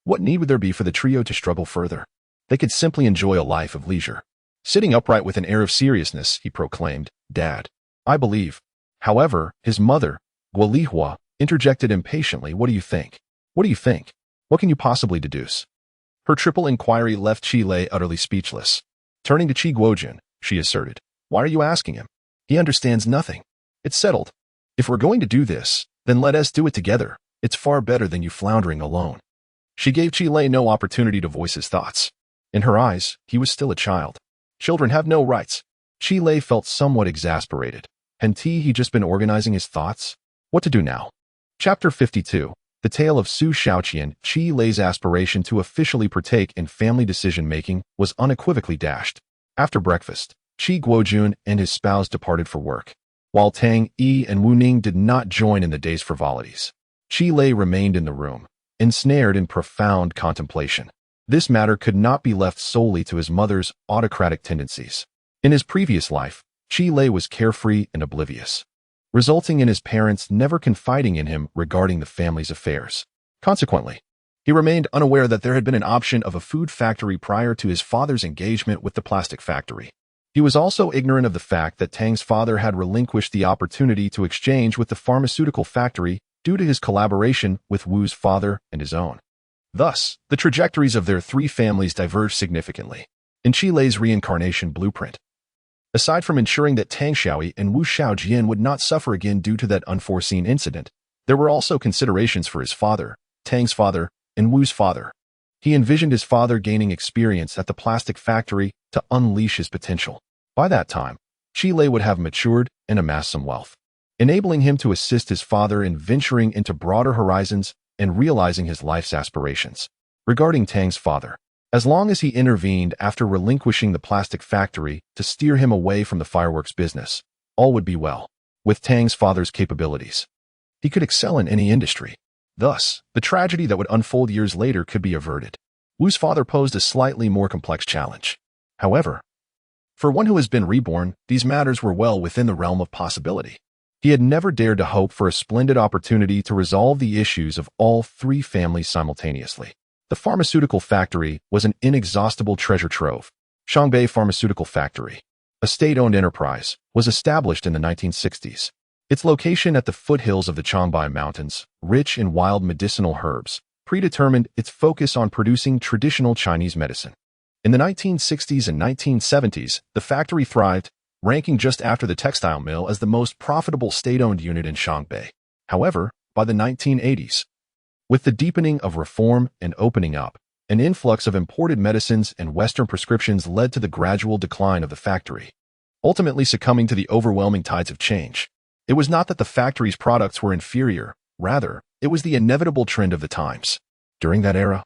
what need would there be for the trio to struggle further? They could simply enjoy a life of leisure. Sitting upright with an air of seriousness, he proclaimed, "Dad, I believe." However, his mother, Guo Lihua, interjected impatiently, "What do you think? What do you think? What can you possibly deduce?" Her triple inquiry left Chi Lei utterly speechless. Turning to Chi Guojun, she asserted, "Why are you asking him? He understands nothing. It's settled. If we're going to do this, then let us do it together. It's far better than you floundering alone." She gave Qi no opportunity to voice his thoughts. In her eyes, he was still a child. Children have no rights. Qi felt somewhat exasperated. Hadn't he just been organizing his thoughts? What to do now? Chapter 52. The Tale of Su Shaoqian. Qi's aspiration to officially partake in family decision-making was unequivocally dashed. After breakfast, Qi Guojun and his spouse departed for work, while Tang Yi and Wu Ning did not join in the day's frivolities. Qi remained in the room, ensnared in profound contemplation. This matter could not be left solely to his mother's autocratic tendencies. In his previous life, Qi was carefree and oblivious, resulting in his parents never confiding in him regarding the family's affairs. Consequently, he remained unaware that there had been an option of a food factory prior to his father's engagement with the plastic factory. He was also ignorant of the fact that Tang's father had relinquished the opportunity to exchange with the pharmaceutical factory due to his collaboration with Wu's father and his own. Thus, the trajectories of their three families diverged significantly. In Qi's reincarnation blueprint, aside from ensuring that Tang Xiaoyi and Wu Shaojian would not suffer again due to that unforeseen incident, there were also considerations for his father, Tang's father, and Wu's father. He envisioned his father gaining experience at the plastic factory to unleash his potential. By that time, Qi would have matured and amassed some wealth, enabling him to assist his father in venturing into broader horizons and realizing his life's aspirations. Regarding Tang's father, as long as he intervened after relinquishing the plastic factory to steer him away from the fireworks business, all would be well. With Tang's father's capabilities, he could excel in any industry. Thus, the tragedy that would unfold years later could be averted. Wu's father posed a slightly more complex challenge. However, for one who has been reborn, these matters were well within the realm of possibility. He had never dared to hope for a splendid opportunity to resolve the issues of all three families simultaneously. The pharmaceutical factory was an inexhaustible treasure trove. Shangbei Pharmaceutical Factory, a state-owned enterprise, was established in the 1960s. Its location at the foothills of the Changbai Mountains, rich in wild medicinal herbs, predetermined its focus on producing traditional Chinese medicine. In the 1960s and 1970s, the factory thrived, ranking just after the textile mill as the most profitable state-owned unit in Shangbei. However, by the 1980s, with the deepening of reform and opening up, an influx of imported medicines and Western prescriptions led to the gradual decline of the factory, ultimately succumbing to the overwhelming tides of change. It was not that the factory's products were inferior, rather, it was the inevitable trend of the times. During that era,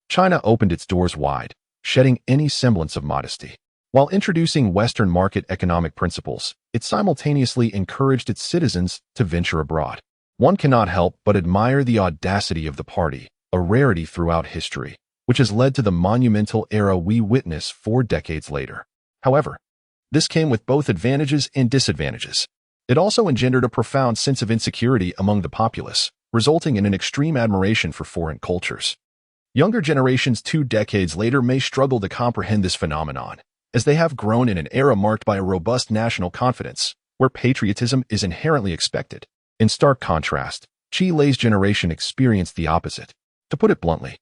China opened its doors wide, shedding any semblance of modesty. While introducing Western market economic principles, it simultaneously encouraged its citizens to venture abroad. One cannot help but admire the audacity of the party, a rarity throughout history, which has led to the monumental era we witness 4 decades later. However, this came with both advantages and disadvantages. It also engendered a profound sense of insecurity among the populace, resulting in an extreme admiration for foreign cultures. Younger generations 2 decades later may struggle to comprehend this phenomenon, as they have grown in an era marked by a robust national confidence, where patriotism is inherently expected. In stark contrast, Qi's generation experienced the opposite. To put it bluntly,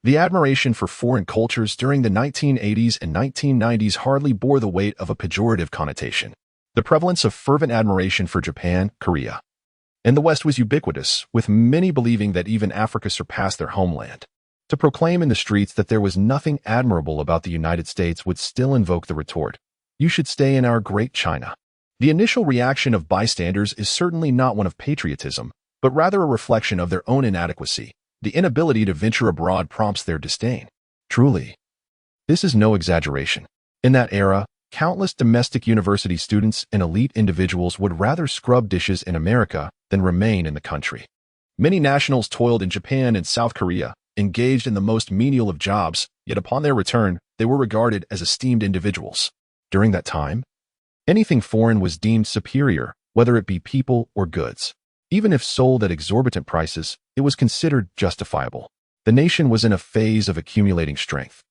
the admiration for foreign cultures during the 1980s and 1990s hardly bore the weight of a pejorative connotation. The prevalence of fervent admiration for Japan, Korea, and the West was ubiquitous, with many believing that even Africa surpassed their homeland. To proclaim in the streets that there was nothing admirable about the United States would still invoke the retort, "You should stay in our great China." The initial reaction of bystanders is certainly not one of patriotism, but rather a reflection of their own inadequacy. The inability to venture abroad prompts their disdain. Truly, this is no exaggeration. In that era, countless domestic university students and elite individuals would rather scrub dishes in America than remain in the country. Many nationals toiled in Japan and South Korea, engaged in the most menial of jobs, yet upon their return, they were regarded as esteemed individuals. During that time, anything foreign was deemed superior, whether it be people or goods. Even if sold at exorbitant prices, it was considered justifiable. The nation was in a phase of accumulating strength,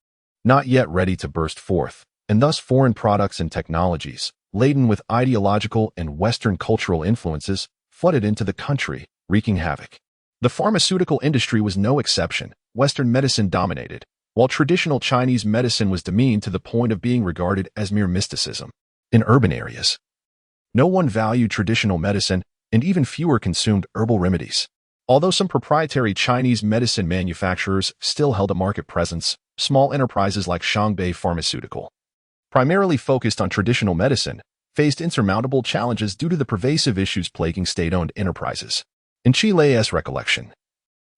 not yet ready to burst forth, and thus foreign products and technologies, laden with ideological and Western cultural influences, flooded into the country, wreaking havoc. The pharmaceutical industry was no exception. Western medicine dominated, while traditional Chinese medicine was demeaned to the point of being regarded as mere mysticism. In urban areas, no one valued traditional medicine, and even fewer consumed herbal remedies. Although some proprietary Chinese medicine manufacturers still held a market presence, small enterprises like Shangbei Pharmaceutical, primarily focused on traditional medicine, faced insurmountable challenges due to the pervasive issues plaguing state-owned enterprises. In Chile's recollection,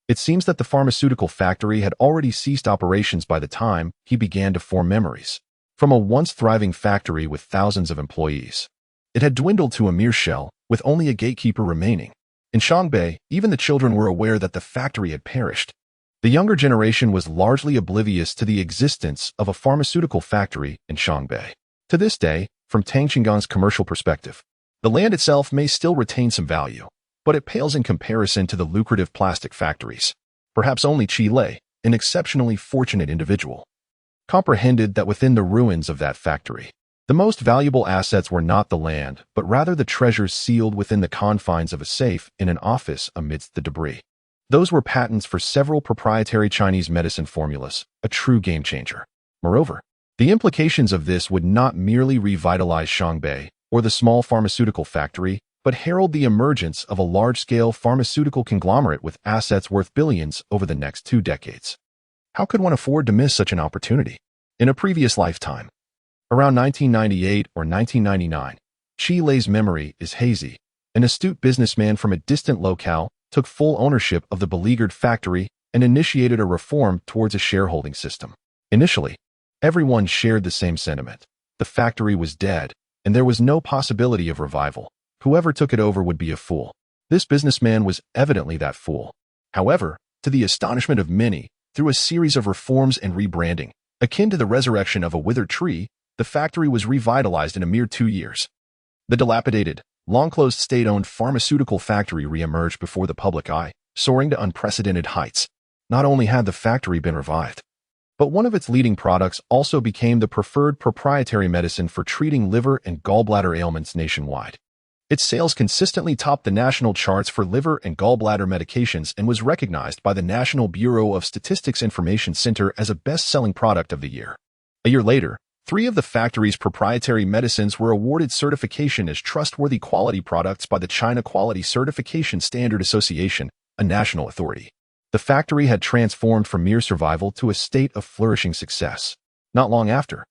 it seems that the pharmaceutical factory had already ceased operations by the time he began to form memories. From a once thriving factory with thousands of employees, it had dwindled to a mere shell, with only a gatekeeper remaining. In Shangbei, even the children were aware that the factory had perished. The younger generation was largely oblivious to the existence of a pharmaceutical factory in Shangbei. To this day, from Tangchingan's commercial perspective, the land itself may still retain some value, but it pales in comparison to the lucrative plastic factories. Perhaps only Chile, an exceptionally fortunate individual, comprehended that within the ruins of that factory, the most valuable assets were not the land, but rather the treasures sealed within the confines of a safe in an office amidst the debris. Those were patents for several proprietary Chinese medicine formulas, a true game changer. Moreover, the implications of this would not merely revitalize Shangbei or the small pharmaceutical factory, but herald the emergence of a large-scale pharmaceutical conglomerate with assets worth billions over the next 2 decades. How could one afford to miss such an opportunity? In a previous lifetime, around 1998 or 1999, Chile's memory is hazy. An astute businessman from a distant locale took full ownership of the beleaguered factory and initiated a reform towards a shareholding system. Initially, everyone shared the same sentiment. The factory was dead, and there was no possibility of revival. Whoever took it over would be a fool. This businessman was evidently that fool. However, to the astonishment of many, through a series of reforms and rebranding, akin to the resurrection of a withered tree, the factory was revitalized in a mere 2 years. The dilapidated, long-closed state-owned pharmaceutical factory re-emerged before the public eye, soaring to unprecedented heights. Not only had the factory been revived, but one of its leading products also became the preferred proprietary medicine for treating liver and gallbladder ailments nationwide. Its sales consistently topped the national charts for liver and gallbladder medications and was recognized by the National Bureau of Statistics Information Center as a best-selling product of the year. A year later, 3 of the factory's proprietary medicines were awarded certification as trustworthy quality products by the China Quality Certification Standard Association, a national authority. The factory had transformed from mere survival to a state of flourishing success. Not long after,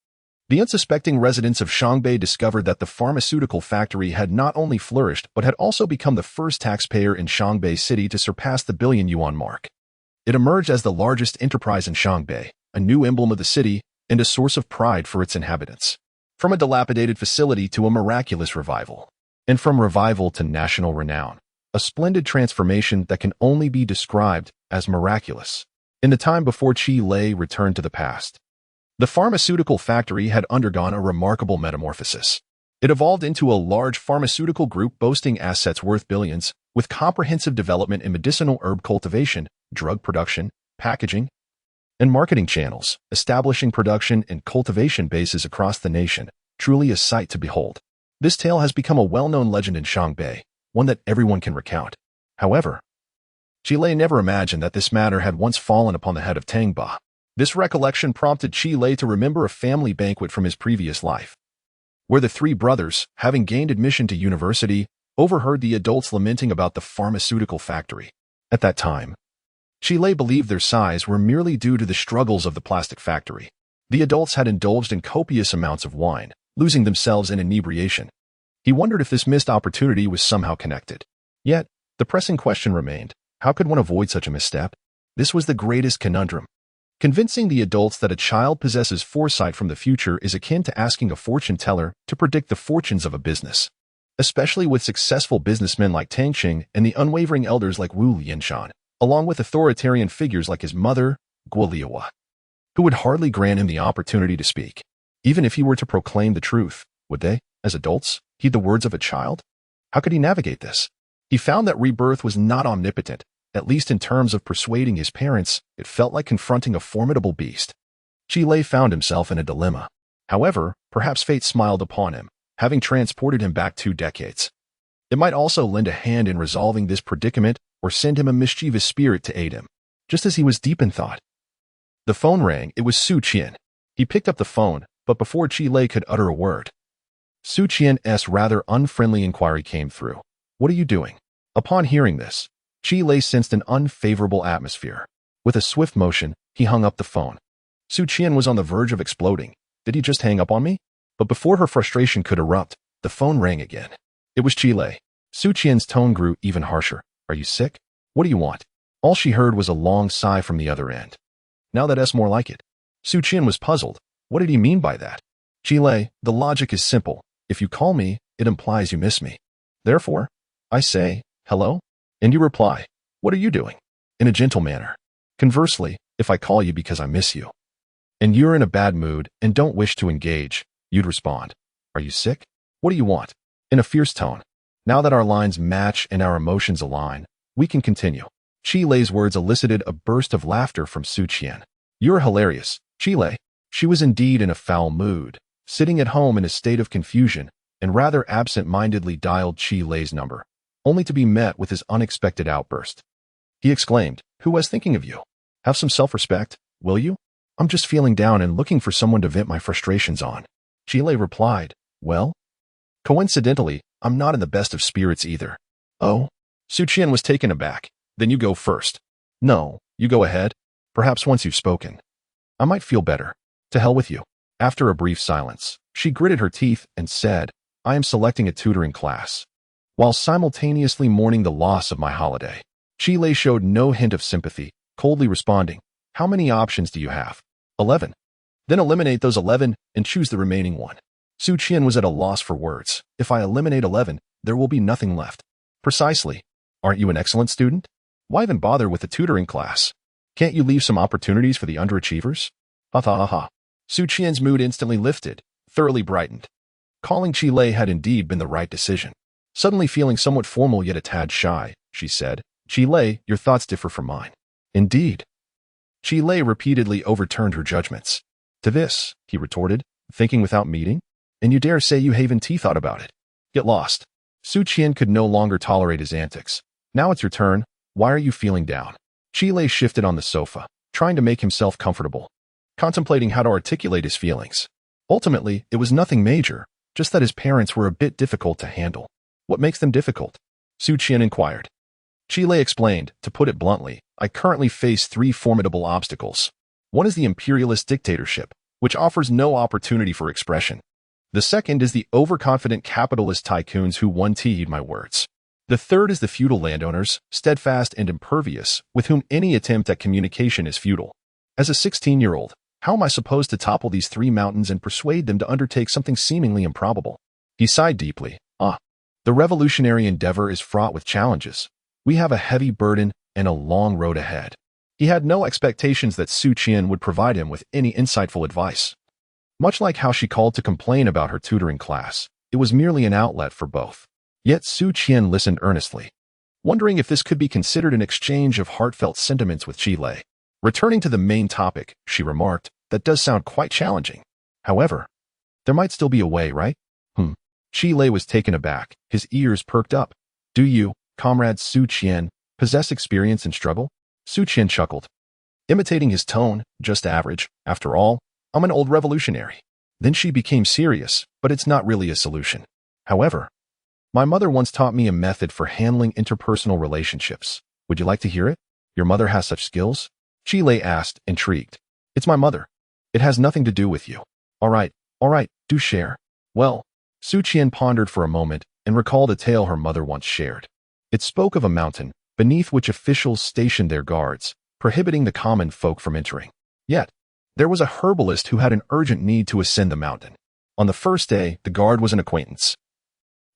the unsuspecting residents of Shangbei discovered that the pharmaceutical factory had not only flourished but had also become the first taxpayer in Shangbei City to surpass the billion-yuan mark. It emerged as the largest enterprise in Shangbei, a new emblem of the city, and a source of pride for its inhabitants. From a dilapidated facility to a miraculous revival, and from revival to national renown, a splendid transformation that can only be described as miraculous. In the time before Chile returned to the past, the pharmaceutical factory had undergone a remarkable metamorphosis. It evolved into a large pharmaceutical group boasting assets worth billions, with comprehensive development in medicinal herb cultivation, drug production, packaging, and marketing channels, establishing production and cultivation bases across the nation, truly a sight to behold. This tale has become a well-known legend in Shangbei, one that everyone can recount. However, Chile never imagined that this matter had once fallen upon the head of Tangba. This recollection prompted Chile to remember a family banquet from his previous life, where the 3 brothers, having gained admission to university, overheard the adults lamenting about the pharmaceutical factory. At that time, Chile believed their sighs were merely due to the struggles of the plastic factory. The adults had indulged in copious amounts of wine, losing themselves in inebriation. He wondered if this missed opportunity was somehow connected. Yet, the pressing question remained, how could one avoid such a misstep? This was the greatest conundrum. Convincing the adults that a child possesses foresight from the future is akin to asking a fortune teller to predict the fortunes of a business, especially with successful businessmen like Tang Qing and the unwavering elders like Wu Lianshan, along with authoritarian figures like his mother, Guo Liawa, who would hardly grant him the opportunity to speak. Even if he were to proclaim the truth, would they, as adults, heed the words of a child? How could he navigate this? He found that rebirth was not omnipotent. At least in terms of persuading his parents, it felt like confronting a formidable beast. Chile found himself in a dilemma. However, perhaps fate smiled upon him, having transported him back 2 decades. It might also lend a hand in resolving this predicament or send him a mischievous spirit to aid him. Just as he was deep in thought, the phone rang. It was Su Qian. He picked up the phone, but before Chile could utter a word, Su Qian's rather unfriendly inquiry came through. What are you doing? Upon hearing this, Chi Lei sensed an unfavorable atmosphere. With a swift motion, he hung up the phone. Su Qian was on the verge of exploding. Did he just hang up on me? But before her frustration could erupt, the phone rang again. It was Chi Lei. Su Qian's tone grew even harsher. Are you sick? What do you want? All she heard was a long sigh from the other end. Now that's more like it. Su Qian was puzzled. What did he mean by that? Chi Lei, the logic is simple. If you call me, it implies you miss me. Therefore, I say, hello? And you reply, what are you doing? In a gentle manner. Conversely, if I call you because I miss you, and you're in a bad mood and don't wish to engage, you'd respond, are you sick? What do you want? In a fierce tone. Now that our lines match and our emotions align, we can continue. Chi Lei's words elicited a burst of laughter from Su Qian. You're hilarious, Chi Lei. She was indeed in a foul mood, sitting at home in a state of confusion, and rather absent-mindedly dialed Chi Lei's number, only to be met with his unexpected outburst. He exclaimed, who was thinking of you? Have some self-respect, will you? I'm just feeling down and looking for someone to vent my frustrations on. Chi Lei replied, well, coincidentally, I'm not in the best of spirits either. Oh? Su Qian was taken aback. Then you go first. No, you go ahead. Perhaps once you've spoken, I might feel better. To hell with you. After a brief silence, she gritted her teeth and said, I am selecting a tutoring class, while simultaneously mourning the loss of my holiday. Chi Lei showed no hint of sympathy, coldly responding, how many options do you have? 11. Then eliminate those 11 and choose the remaining one. Su Qian was at a loss for words. If I eliminate 11, there will be nothing left. Precisely. Aren't you an excellent student? Why even bother with the tutoring class? Can't you leave some opportunities for the underachievers? Ha ha ha ha. Su Qian's mood instantly lifted, thoroughly brightened. Calling Chi Lei had indeed been the right decision. Suddenly feeling somewhat formal yet a tad shy, she said, Chi Lei, your thoughts differ from mine. Indeed. Chi Lei repeatedly overturned her judgments. To this, he retorted, thinking without meeting? And you dare say you haven't thought about it? Get lost. Su Qian could no longer tolerate his antics. Now it's your turn. Why are you feeling down? Chi Lei shifted on the sofa, trying to make himself comfortable, contemplating how to articulate his feelings. Ultimately, it was nothing major, just that his parents were a bit difficult to handle. What makes them difficult? Su Qian inquired. Chi Lei explained, to put it bluntly, I currently face 3 formidable obstacles. One is the imperialist dictatorship, which offers no opportunity for expression. The second is the overconfident capitalist tycoons who one-heed my words. The third is the feudal landowners, steadfast and impervious, with whom any attempt at communication is futile. As a 16-year-old, how am I supposed to topple these 3 mountains and persuade them to undertake something seemingly improbable? He sighed deeply. The revolutionary endeavor is fraught with challenges. We have a heavy burden and a long road ahead. He had no expectations that Su Qian would provide him with any insightful advice. Much like how she called to complain about her tutoring class, it was merely an outlet for both. Yet Su Qian listened earnestly, wondering if this could be considered an exchange of heartfelt sentiments with Chi Lei. Returning to the main topic, she remarked, that does sound quite challenging. However, there might still be a way, right? Chi Lei was taken aback, his ears perked up. Do you, comrade Su Qian, possess experience in struggle? Su Qian chuckled, imitating his tone, just average. After all, I'm an old revolutionary. Then she became serious, but it's not really a solution. However, my mother once taught me a method for handling interpersonal relationships. Would you like to hear it? Your mother has such skills? Chi Lei asked, intrigued. It's my mother. It has nothing to do with you. All right, do share. Well, Su Qian pondered for a moment and recalled a tale her mother once shared. It spoke of a mountain, beneath which officials stationed their guards, prohibiting the common folk from entering. Yet, there was a herbalist who had an urgent need to ascend the mountain. On the first day, the guard was an acquaintance,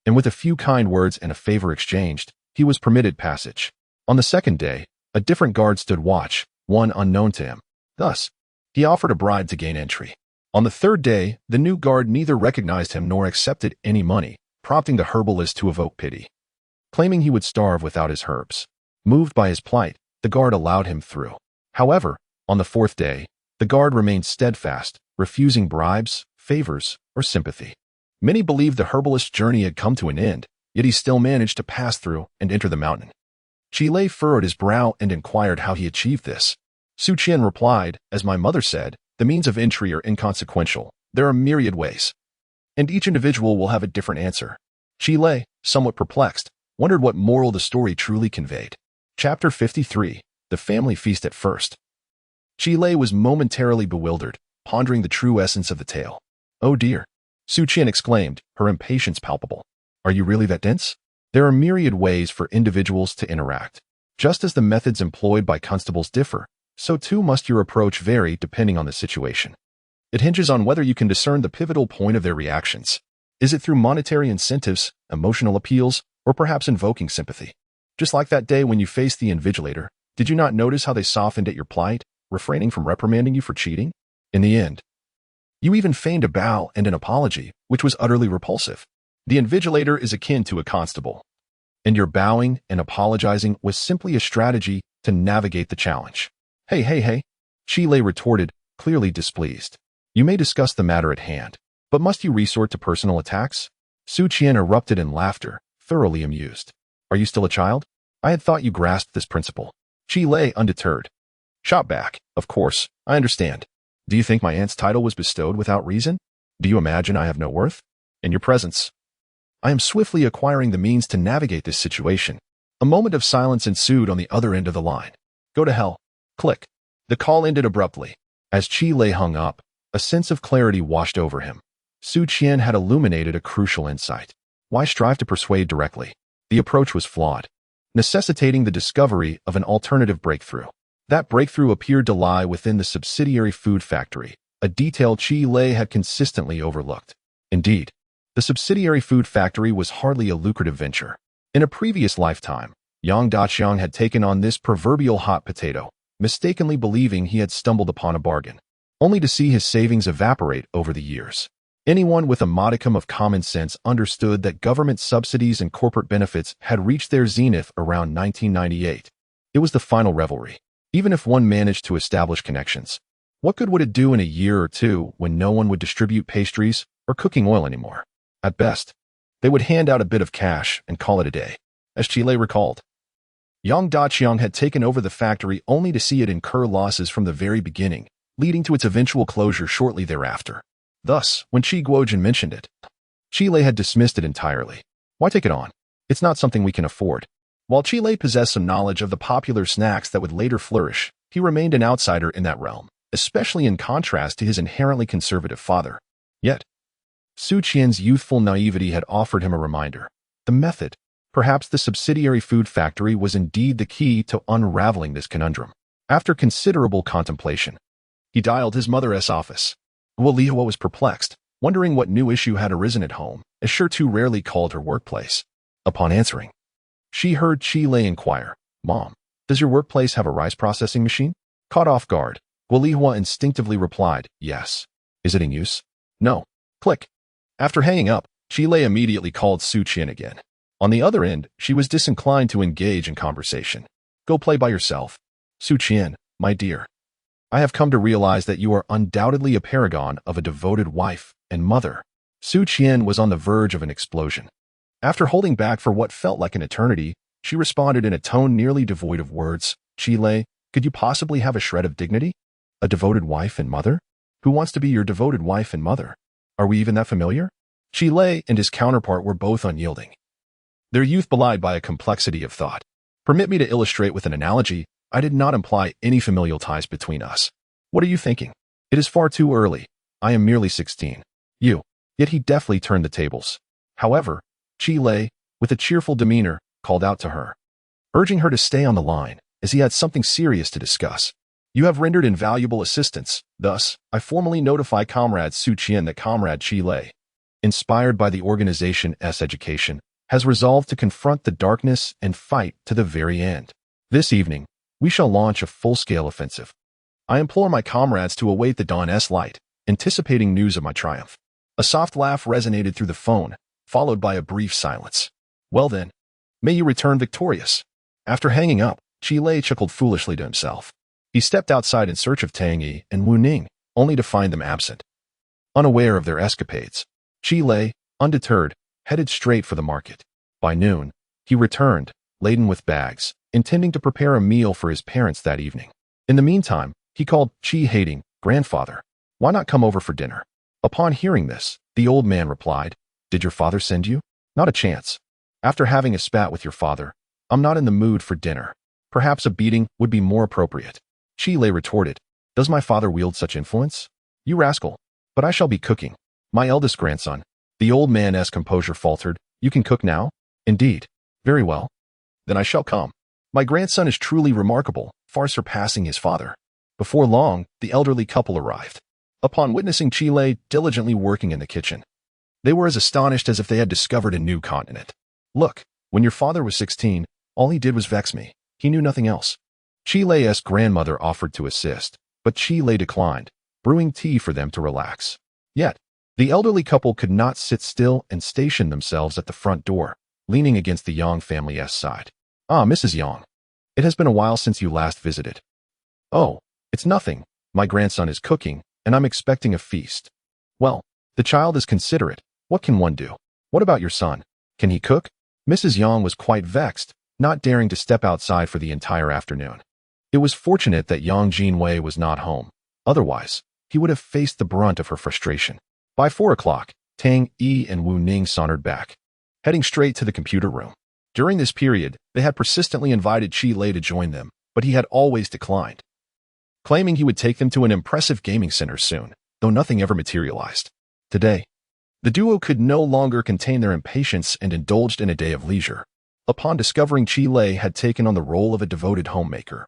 and with a few kind words and a favor exchanged, he was permitted passage. On the second day, a different guard stood watch, one unknown to him. Thus, he offered a bribe to gain entry. On the third day, the new guard neither recognized him nor accepted any money, prompting the herbalist to evoke pity, claiming he would starve without his herbs. Moved by his plight, the guard allowed him through. However, on the fourth day, the guard remained steadfast, refusing bribes, favors, or sympathy. Many believed the herbalist's journey had come to an end, yet he still managed to pass through and enter the mountain. Chi Lei furrowed his brow and inquired how he achieved this. Su Qian replied, as my mother said, the means of entry are inconsequential. There are myriad ways, and each individual will have a different answer. Chi Lei, somewhat perplexed, wondered what moral the story truly conveyed. Chapter 53. The Family Feast at First. Qi Lei was momentarily bewildered, pondering the true essence of the tale. "Oh dear," Su Qian exclaimed, her impatience palpable. "Are you really that dense? There are myriad ways for individuals to interact. Just as the methods employed by constables differ, so too must your approach vary depending on the situation. It hinges on whether you can discern the pivotal point of their reactions. Is it through monetary incentives, emotional appeals, or perhaps invoking sympathy? Just like that day when you faced the invigilator, did you not notice how they softened at your plight, refraining from reprimanding you for cheating? In the end, you even feigned a bow and an apology, which was utterly repulsive. The invigilator is akin to a constable, and your bowing and apologizing was simply a strategy to navigate the challenge." Hey, Qi Lei retorted, clearly displeased. "You may discuss the matter at hand, but must you resort to personal attacks?" Su Qian erupted in laughter, thoroughly amused. "Are you still a child? I had thought you grasped this principle." Qi Lei, undeterred, shot back. "Of course, I understand. Do you think my aunt's title was bestowed without reason? Do you imagine I have no worth? In your presence, I am swiftly acquiring the means to navigate this situation." A moment of silence ensued on the other end of the line. "Go to hell." Click. The call ended abruptly. As Qi Lei hung up, a sense of clarity washed over him. Su Qian had illuminated a crucial insight. Why strive to persuade directly? The approach was flawed, necessitating the discovery of an alternative breakthrough. That breakthrough appeared to lie within the subsidiary food factory, a detail Qi Lei had consistently overlooked. Indeed, the subsidiary food factory was hardly a lucrative venture. In a previous lifetime, Yang Daqiang had taken on this proverbial hot potato, mistakenly believing he had stumbled upon a bargain, only to see his savings evaporate over the years. Anyone with a modicum of common sense understood that government subsidies and corporate benefits had reached their zenith around 1998. It was the final revelry. Even if one managed to establish connections, what good would it do in a year or two when no one would distribute pastries or cooking oil anymore? At best, they would hand out a bit of cash and call it a day. As Qi Lei recalled, Yang Daqiang had taken over the factory only to see it incur losses from the very beginning, leading to its eventual closure shortly thereafter. Thus, when Qi Guojin mentioned it, Qi Lei had dismissed it entirely. Why take it on? It's not something we can afford. While Qi Lei possessed some knowledge of the popular snacks that would later flourish, he remained an outsider in that realm, especially in contrast to his inherently conservative father. Yet, Su Qian's youthful naivety had offered him a reminder. The method, perhaps the subsidiary food factory, was indeed the key to unraveling this conundrum. After considerable contemplation, he dialed his mother's office. Guolihua was perplexed, wondering what new issue had arisen at home, as she too rarely called her workplace. Upon answering, she heard Qi Lei inquire, "Mom, does your workplace have a rice processing machine?" Caught off guard, Guolihua instinctively replied, "Yes." "Is it in use?" "No." Click. After hanging up, Qi Lei immediately called Su Qian again. On the other end, she was disinclined to engage in conversation. "Go play by yourself." "Su Qian, my dear, I have come to realize that you are undoubtedly a paragon of a devoted wife and mother." Su Qian was on the verge of an explosion. After holding back for what felt like an eternity, she responded in a tone nearly devoid of words. "Qi Lei, could you possibly have a shred of dignity? A devoted wife and mother? Who wants to be your devoted wife and mother? Are we even that familiar?" Qi Lei and his counterpart were both unyielding, their youth belied by a complexity of thought. "Permit me to illustrate with an analogy. I did not imply any familial ties between us. What are you thinking? It is far too early. I am merely 16. You." Yet he deftly turned the tables. However, Qi Lei, with a cheerful demeanor, called out to her, urging her to stay on the line, as he had something serious to discuss. "You have rendered invaluable assistance. Thus, I formally notify Comrade Su Qian that Comrade Qi Lei, inspired by the organization's education, has resolved to confront the darkness and fight to the very end. This evening, we shall launch a full-scale offensive. I implore my comrades to await the dawn's light, anticipating news of my triumph." A soft laugh resonated through the phone, followed by a brief silence. "Well then, may you return victorious." After hanging up, Qi Lei chuckled foolishly to himself. He stepped outside in search of Tang Yi and Wu Ning, only to find them absent. Unaware of their escapades, Qi Lei, undeterred, headed straight for the market. By noon, he returned, laden with bags, intending to prepare a meal for his parents that evening. In the meantime, he called Qi Hating, "Grandfather, why not come over for dinner?" Upon hearing this, the old man replied, "Did your father send you?" "Not a chance. After having a spat with your father, I'm not in the mood for dinner." Perhaps a beating would be more appropriate. Chi Lei retorted, "Does my father wield such influence? You rascal. But I shall be cooking. My eldest grandson." The old man's composure faltered. "You can cook now?" "Indeed." "Very well. Then I shall come. My grandson is truly remarkable, far surpassing his father." Before long, the elderly couple arrived. Upon witnessing Chi Lei diligently working in the kitchen, they were as astonished as if they had discovered a new continent. "Look, when your father was 16, all he did was vex me. He knew nothing else." Chi Lei's grandmother offered to assist, but Chi Lei declined, brewing tea for them to relax. Yet, the elderly couple could not sit still and stationed themselves at the front door, leaning against the Yang family's side. "Ah, Mrs. Yang. It has been a while since you last visited." "Oh, it's nothing. My grandson is cooking, and I'm expecting a feast." "Well, the child is considerate. What can one do? What about your son? Can he cook?" Mrs. Yang was quite vexed, not daring to step outside for the entire afternoon. It was fortunate that Yang Jinwei was not home. Otherwise, he would have faced the brunt of her frustration. By 4 o'clock, Tang Yi and Wu Ning sauntered back, heading straight to the computer room. During this period, they had persistently invited Chi Lei to join them, but he had always declined, claiming he would take them to an impressive gaming center soon, though nothing ever materialized. Today, the duo could no longer contain their impatience and indulged in a day of leisure. Upon discovering Chi Lei had taken on the role of a devoted homemaker,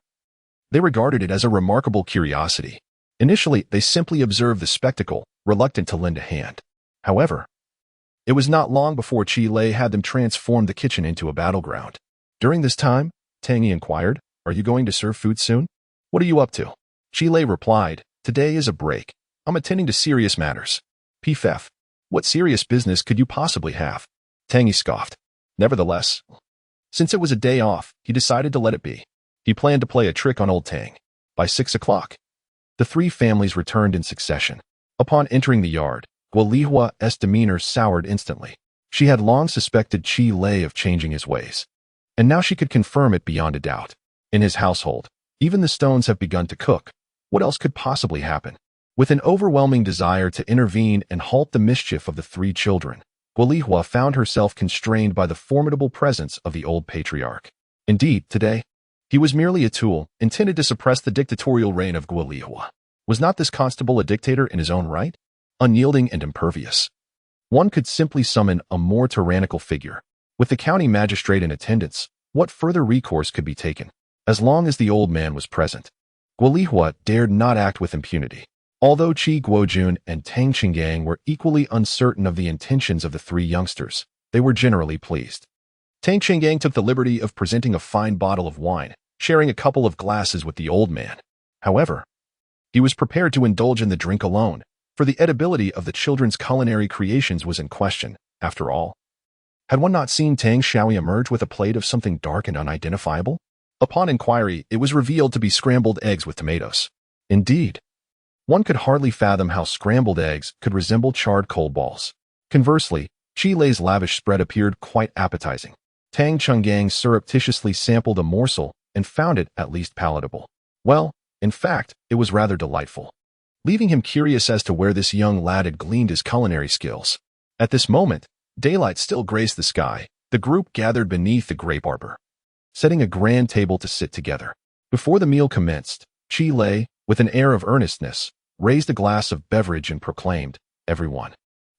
they regarded it as a remarkable curiosity. Initially, they simply observed the spectacle, reluctant to lend a hand. However, it was not long before Chi Lei had them transform the kitchen into a battleground. During this time, Tang Yi inquired, "Are you going to serve food soon? What are you up to?" Chi Lei replied, "Today is a break. I'm attending to serious matters." "PFF, what serious business could you possibly have?" Tang Yi scoffed. Nevertheless, since it was a day off, he decided to let it be. He planned to play a trick on old Tang. By 6 o'clock, the three families returned in succession. Upon entering the yard, Guo Lihua's demeanor soured instantly. She had long suspected Chi Lei of changing his ways, and now she could confirm it beyond a doubt. In his household, even the stones have begun to cook. What else could possibly happen? With an overwhelming desire to intervene and halt the mischief of the three children, Guo Lihua found herself constrained by the formidable presence of the old patriarch. Indeed, today, he was merely a tool, intended to suppress the dictatorial reign of Guo Lihua. Was not this constable a dictator in his own right? Unyielding and impervious. One could simply summon a more tyrannical figure. With the county magistrate in attendance, what further recourse could be taken? As long as the old man was present, Guo Lihua dared not act with impunity. Although Qi Guojun and Tang Qinggang were equally uncertain of the intentions of the three youngsters, they were generally pleased. Tang Qinggang took the liberty of presenting a fine bottle of wine, sharing a couple of glasses with the old man. However, he was prepared to indulge in the drink alone, for the edibility of the children's culinary creations was in question. After all, had one not seen Tang Xiaoyi emerge with a plate of something dark and unidentifiable? Upon inquiry, it was revealed to be scrambled eggs with tomatoes. Indeed, one could hardly fathom how scrambled eggs could resemble charred coal balls. Conversely, Chi Lei's lavish spread appeared quite appetizing. Tang Chunggang surreptitiously sampled a morsel and found it at least palatable. Well, in fact, it was rather delightful, leaving him curious as to where this young lad had gleaned his culinary skills. At this moment, daylight still graced the sky. The group gathered beneath the grape arbor, setting a grand table to sit together. Before the meal commenced, Chi Lei, with an air of earnestness, raised a glass of beverage and proclaimed, "Everyone,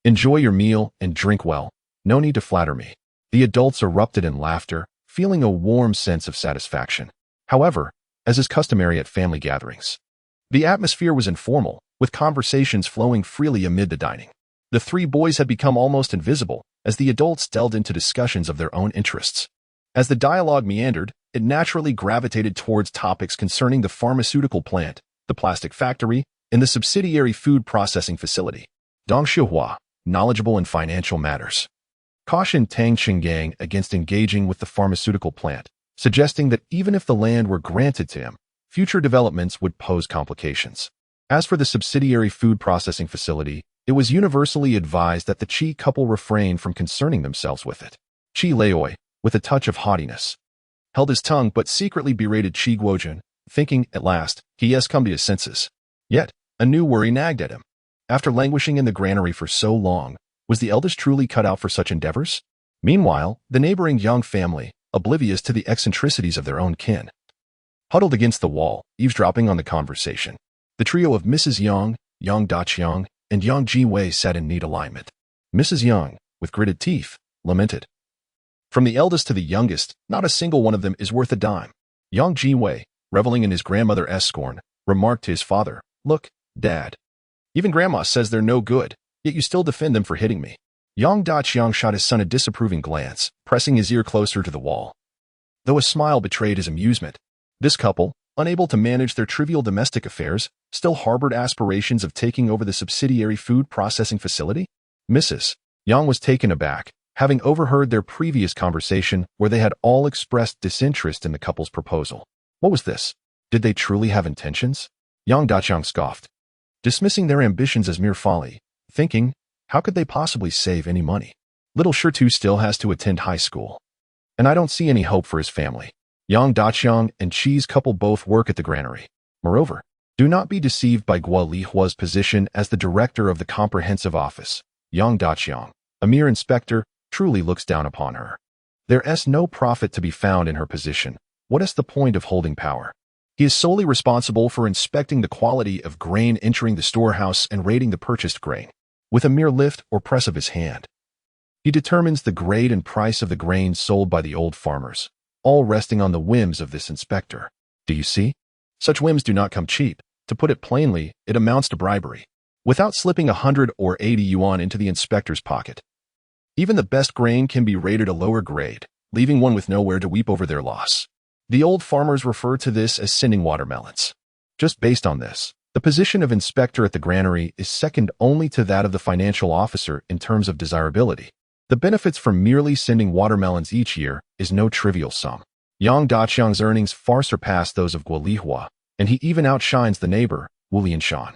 enjoy your meal and drink well. No need to flatter me." The adults erupted in laughter, feeling a warm sense of satisfaction. However, as is customary at family gatherings, the atmosphere was informal, with conversations flowing freely amid the dining. The three boys had become almost invisible as the adults delved into discussions of their own interests. As the dialogue meandered, it naturally gravitated towards topics concerning the pharmaceutical plant, the plastic factory, and the subsidiary food processing facility. Dong Shihua, knowledgeable in financial matters, cautioned Tang Qinggang against engaging with the pharmaceutical plant, suggesting that even if the land were granted to him, future developments would pose complications. As for the subsidiary food processing facility, it was universally advised that the Qi couple refrain from concerning themselves with it. Qi Leoi, with a touch of haughtiness, held his tongue but secretly berated Qi Guojun, thinking, at last, he has come to his senses. Yet, a new worry nagged at him. After languishing in the granary for so long, was the eldest truly cut out for such endeavors? Meanwhile, the neighboring Yang family, oblivious to the eccentricities of their own kin, huddled against the wall, eavesdropping on the conversation. The trio of Mrs. Yang, Yang Daqiang, and Yang Jiwei sat in neat alignment. Mrs. Yang, with gritted teeth, lamented. From the eldest to the youngest, not a single one of them is worth a dime. Yang Jiwei, reveling in his grandmother's scorn, remarked to his father, "Look, Dad. Even Grandma says they're no good, yet you still defend them for hitting me." Yang Daqiang shot his son a disapproving glance, pressing his ear closer to the wall. Though a smile betrayed his amusement, this couple, unable to manage their trivial domestic affairs, still harbored aspirations of taking over the subsidiary food processing facility. Mrs. Yang was taken aback, having overheard their previous conversation where they had all expressed disinterest in the couple's proposal. What was this? Did they truly have intentions? Yang Daqiang scoffed, dismissing their ambitions as mere folly, thinking, how could they possibly save any money? Little Shirtu still has to attend high school, and I don't see any hope for his family. Yang Daqiang and Qi's couple both work at the granary. Moreover, do not be deceived by Guo Lihua's position as the director of the comprehensive office. Yang Daqiang, a mere inspector, truly looks down upon her. There is no profit to be found in her position. What is the point of holding power? He is solely responsible for inspecting the quality of grain entering the storehouse and rating the purchased grain. With a mere lift or press of his hand, he determines the grade and price of the grain sold by the old farmers, all resting on the whims of this inspector. Do you see? Such whims do not come cheap. To put it plainly, it amounts to bribery, without slipping 100 or 80 yuan into the inspector's pocket. Even the best grain can be rated a lower grade, leaving one with nowhere to weep over their loss. The old farmers refer to this as sending watermelons. Just based on this, the position of inspector at the granary is second only to that of the financial officer in terms of desirability. The benefits from merely sending watermelons each year is no trivial sum. Yang Daqiang's earnings far surpass those of Guo Lihua, and he even outshines the neighbor, Wu Lianshan.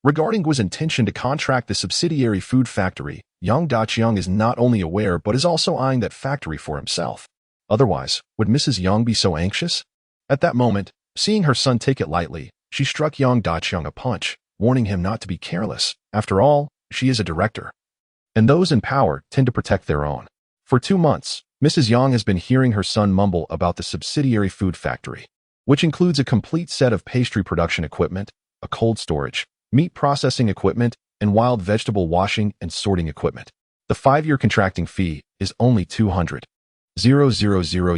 Regarding Guo's intention to contract the subsidiary food factory, Yang Daqiang is not only aware but is also eyeing that factory for himself. Otherwise, would Mrs. Yang be so anxious? At that moment, seeing her son take it lightly, she struck Yang Daqiang a punch, warning him not to be careless. After all, she is a director, and those in power tend to protect their own. For 2 months, Mrs. Yang has been hearing her son mumble about the subsidiary food factory, which includes a complete set of pastry production equipment, a cold storage, meat processing equipment, and wild vegetable washing and sorting equipment. The 5-year contracting fee is only 200,000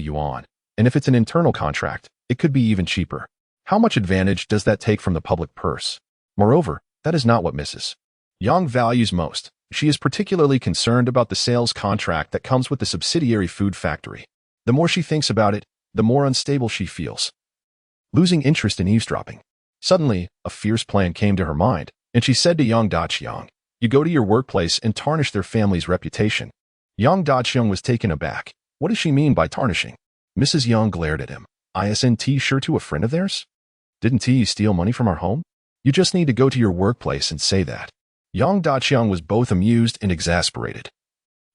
yuan, and if it's an internal contract, it could be even cheaper. How much advantage does that take from the public purse? Moreover, that is not what Mrs. Yang values most. She is particularly concerned about the sales contract that comes with the subsidiary food factory. The more she thinks about it, the more unstable she feels, losing interest in eavesdropping. Suddenly, a fierce plan came to her mind, and she said to Yang Daqiang, "You go to your workplace and tarnish their family's reputation." Yang Daqiang was taken aback. What does she mean by tarnishing? Mrs. Yang glared at him. "Isn't sure to a friend of theirs? Didn't you steal money from our home? You just need to go to your workplace and say that." Yang Daqiang was both amused and exasperated.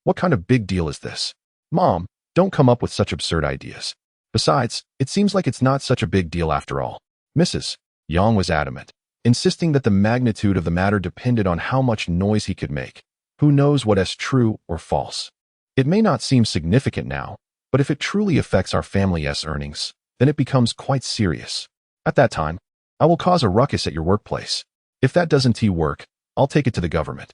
What kind of big deal is this? Mom, don't come up with such absurd ideas. Besides, it seems like it's not such a big deal after all. Mrs. Yang was adamant, insisting that the magnitude of the matter depended on how much noise he could make. Who knows what is true or false? It may not seem significant now, but if it truly affects our family's earnings, then it becomes quite serious. At that time, I will cause a ruckus at your workplace. If that doesn't work, I'll take it to the government.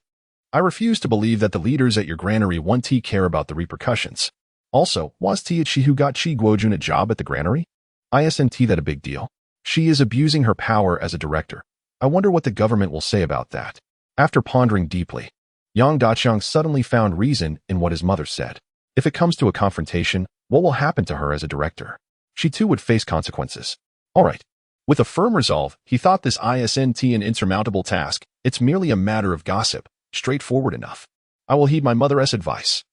I refuse to believe that the leaders at your granary won't care about the repercussions. Also, was it she who got Qi Guojun a job at the granary? Isn't that a big deal? She is abusing her power as a director. I wonder what the government will say about that. After pondering deeply, Yang Daqiang suddenly found reason in what his mother said. If it comes to a confrontation, what will happen to her as a director? She too would face consequences. All right. With a firm resolve, he thought this isn't an insurmountable task. It's merely a matter of gossip, straightforward enough. I will heed my mother's advice.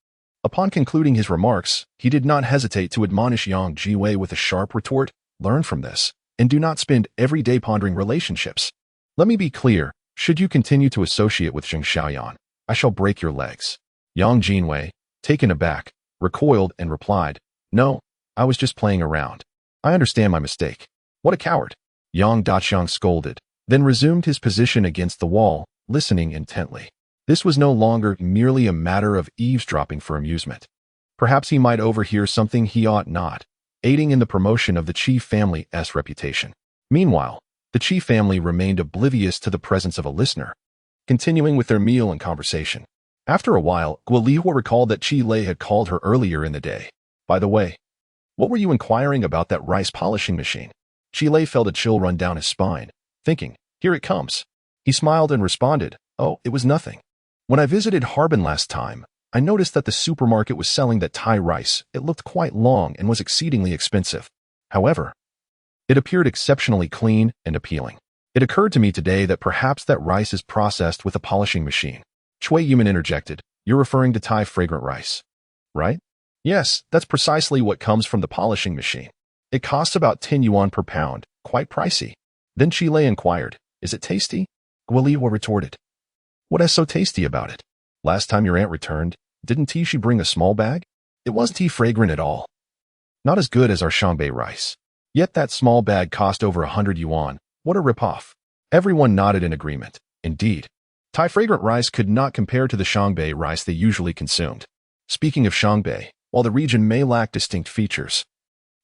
Upon concluding his remarks, he did not hesitate to admonish Yang Jiwei with a sharp retort. Learn from this, and do not spend every day pondering relationships. Let me be clear, should you continue to associate with Zheng Xiaoyan, I shall break your legs. Yang Jiwei, taken aback, recoiled and replied, "No, I was just playing around. I understand my mistake." What a coward! Yang Daqiang scolded, then resumed his position against the wall, listening intently. This was no longer merely a matter of eavesdropping for amusement. Perhaps he might overhear something he ought not. aiding in the promotion of the Qi family's reputation. Meanwhile, the Qi family remained oblivious to the presence of a listener, continuing with their meal and conversation. After a while, Guoliwa recalled that Qi Lei had called her earlier in the day. By the way, what were you inquiring about that rice polishing machine? Qi Lei felt a chill run down his spine, thinking, here it comes. He smiled and responded, oh, it was nothing. When I visited Harbin last time, I noticed that the supermarket was selling that Thai rice. It looked quite long and was exceedingly expensive. However, it appeared exceptionally clean and appealing. It occurred to me today that perhaps that rice is processed with a polishing machine. Chui Yuman interjected, you're referring to Thai fragrant rice, right? Yes, that's precisely what comes from the polishing machine. It costs about 10 yuan per pound, quite pricey. Then Qi Lei inquired, is it tasty? Guoliwa retorted, what is so tasty about it? Last time your aunt returned, didn't she bring a small bag? It wasn't fragrant at all. Not as good as our Shangbei rice. Yet that small bag cost over 100 yuan. What a ripoff. Everyone nodded in agreement. Indeed, Thai fragrant rice could not compare to the Shangbei rice they usually consumed. Speaking of Shangbei, while the region may lack distinct features,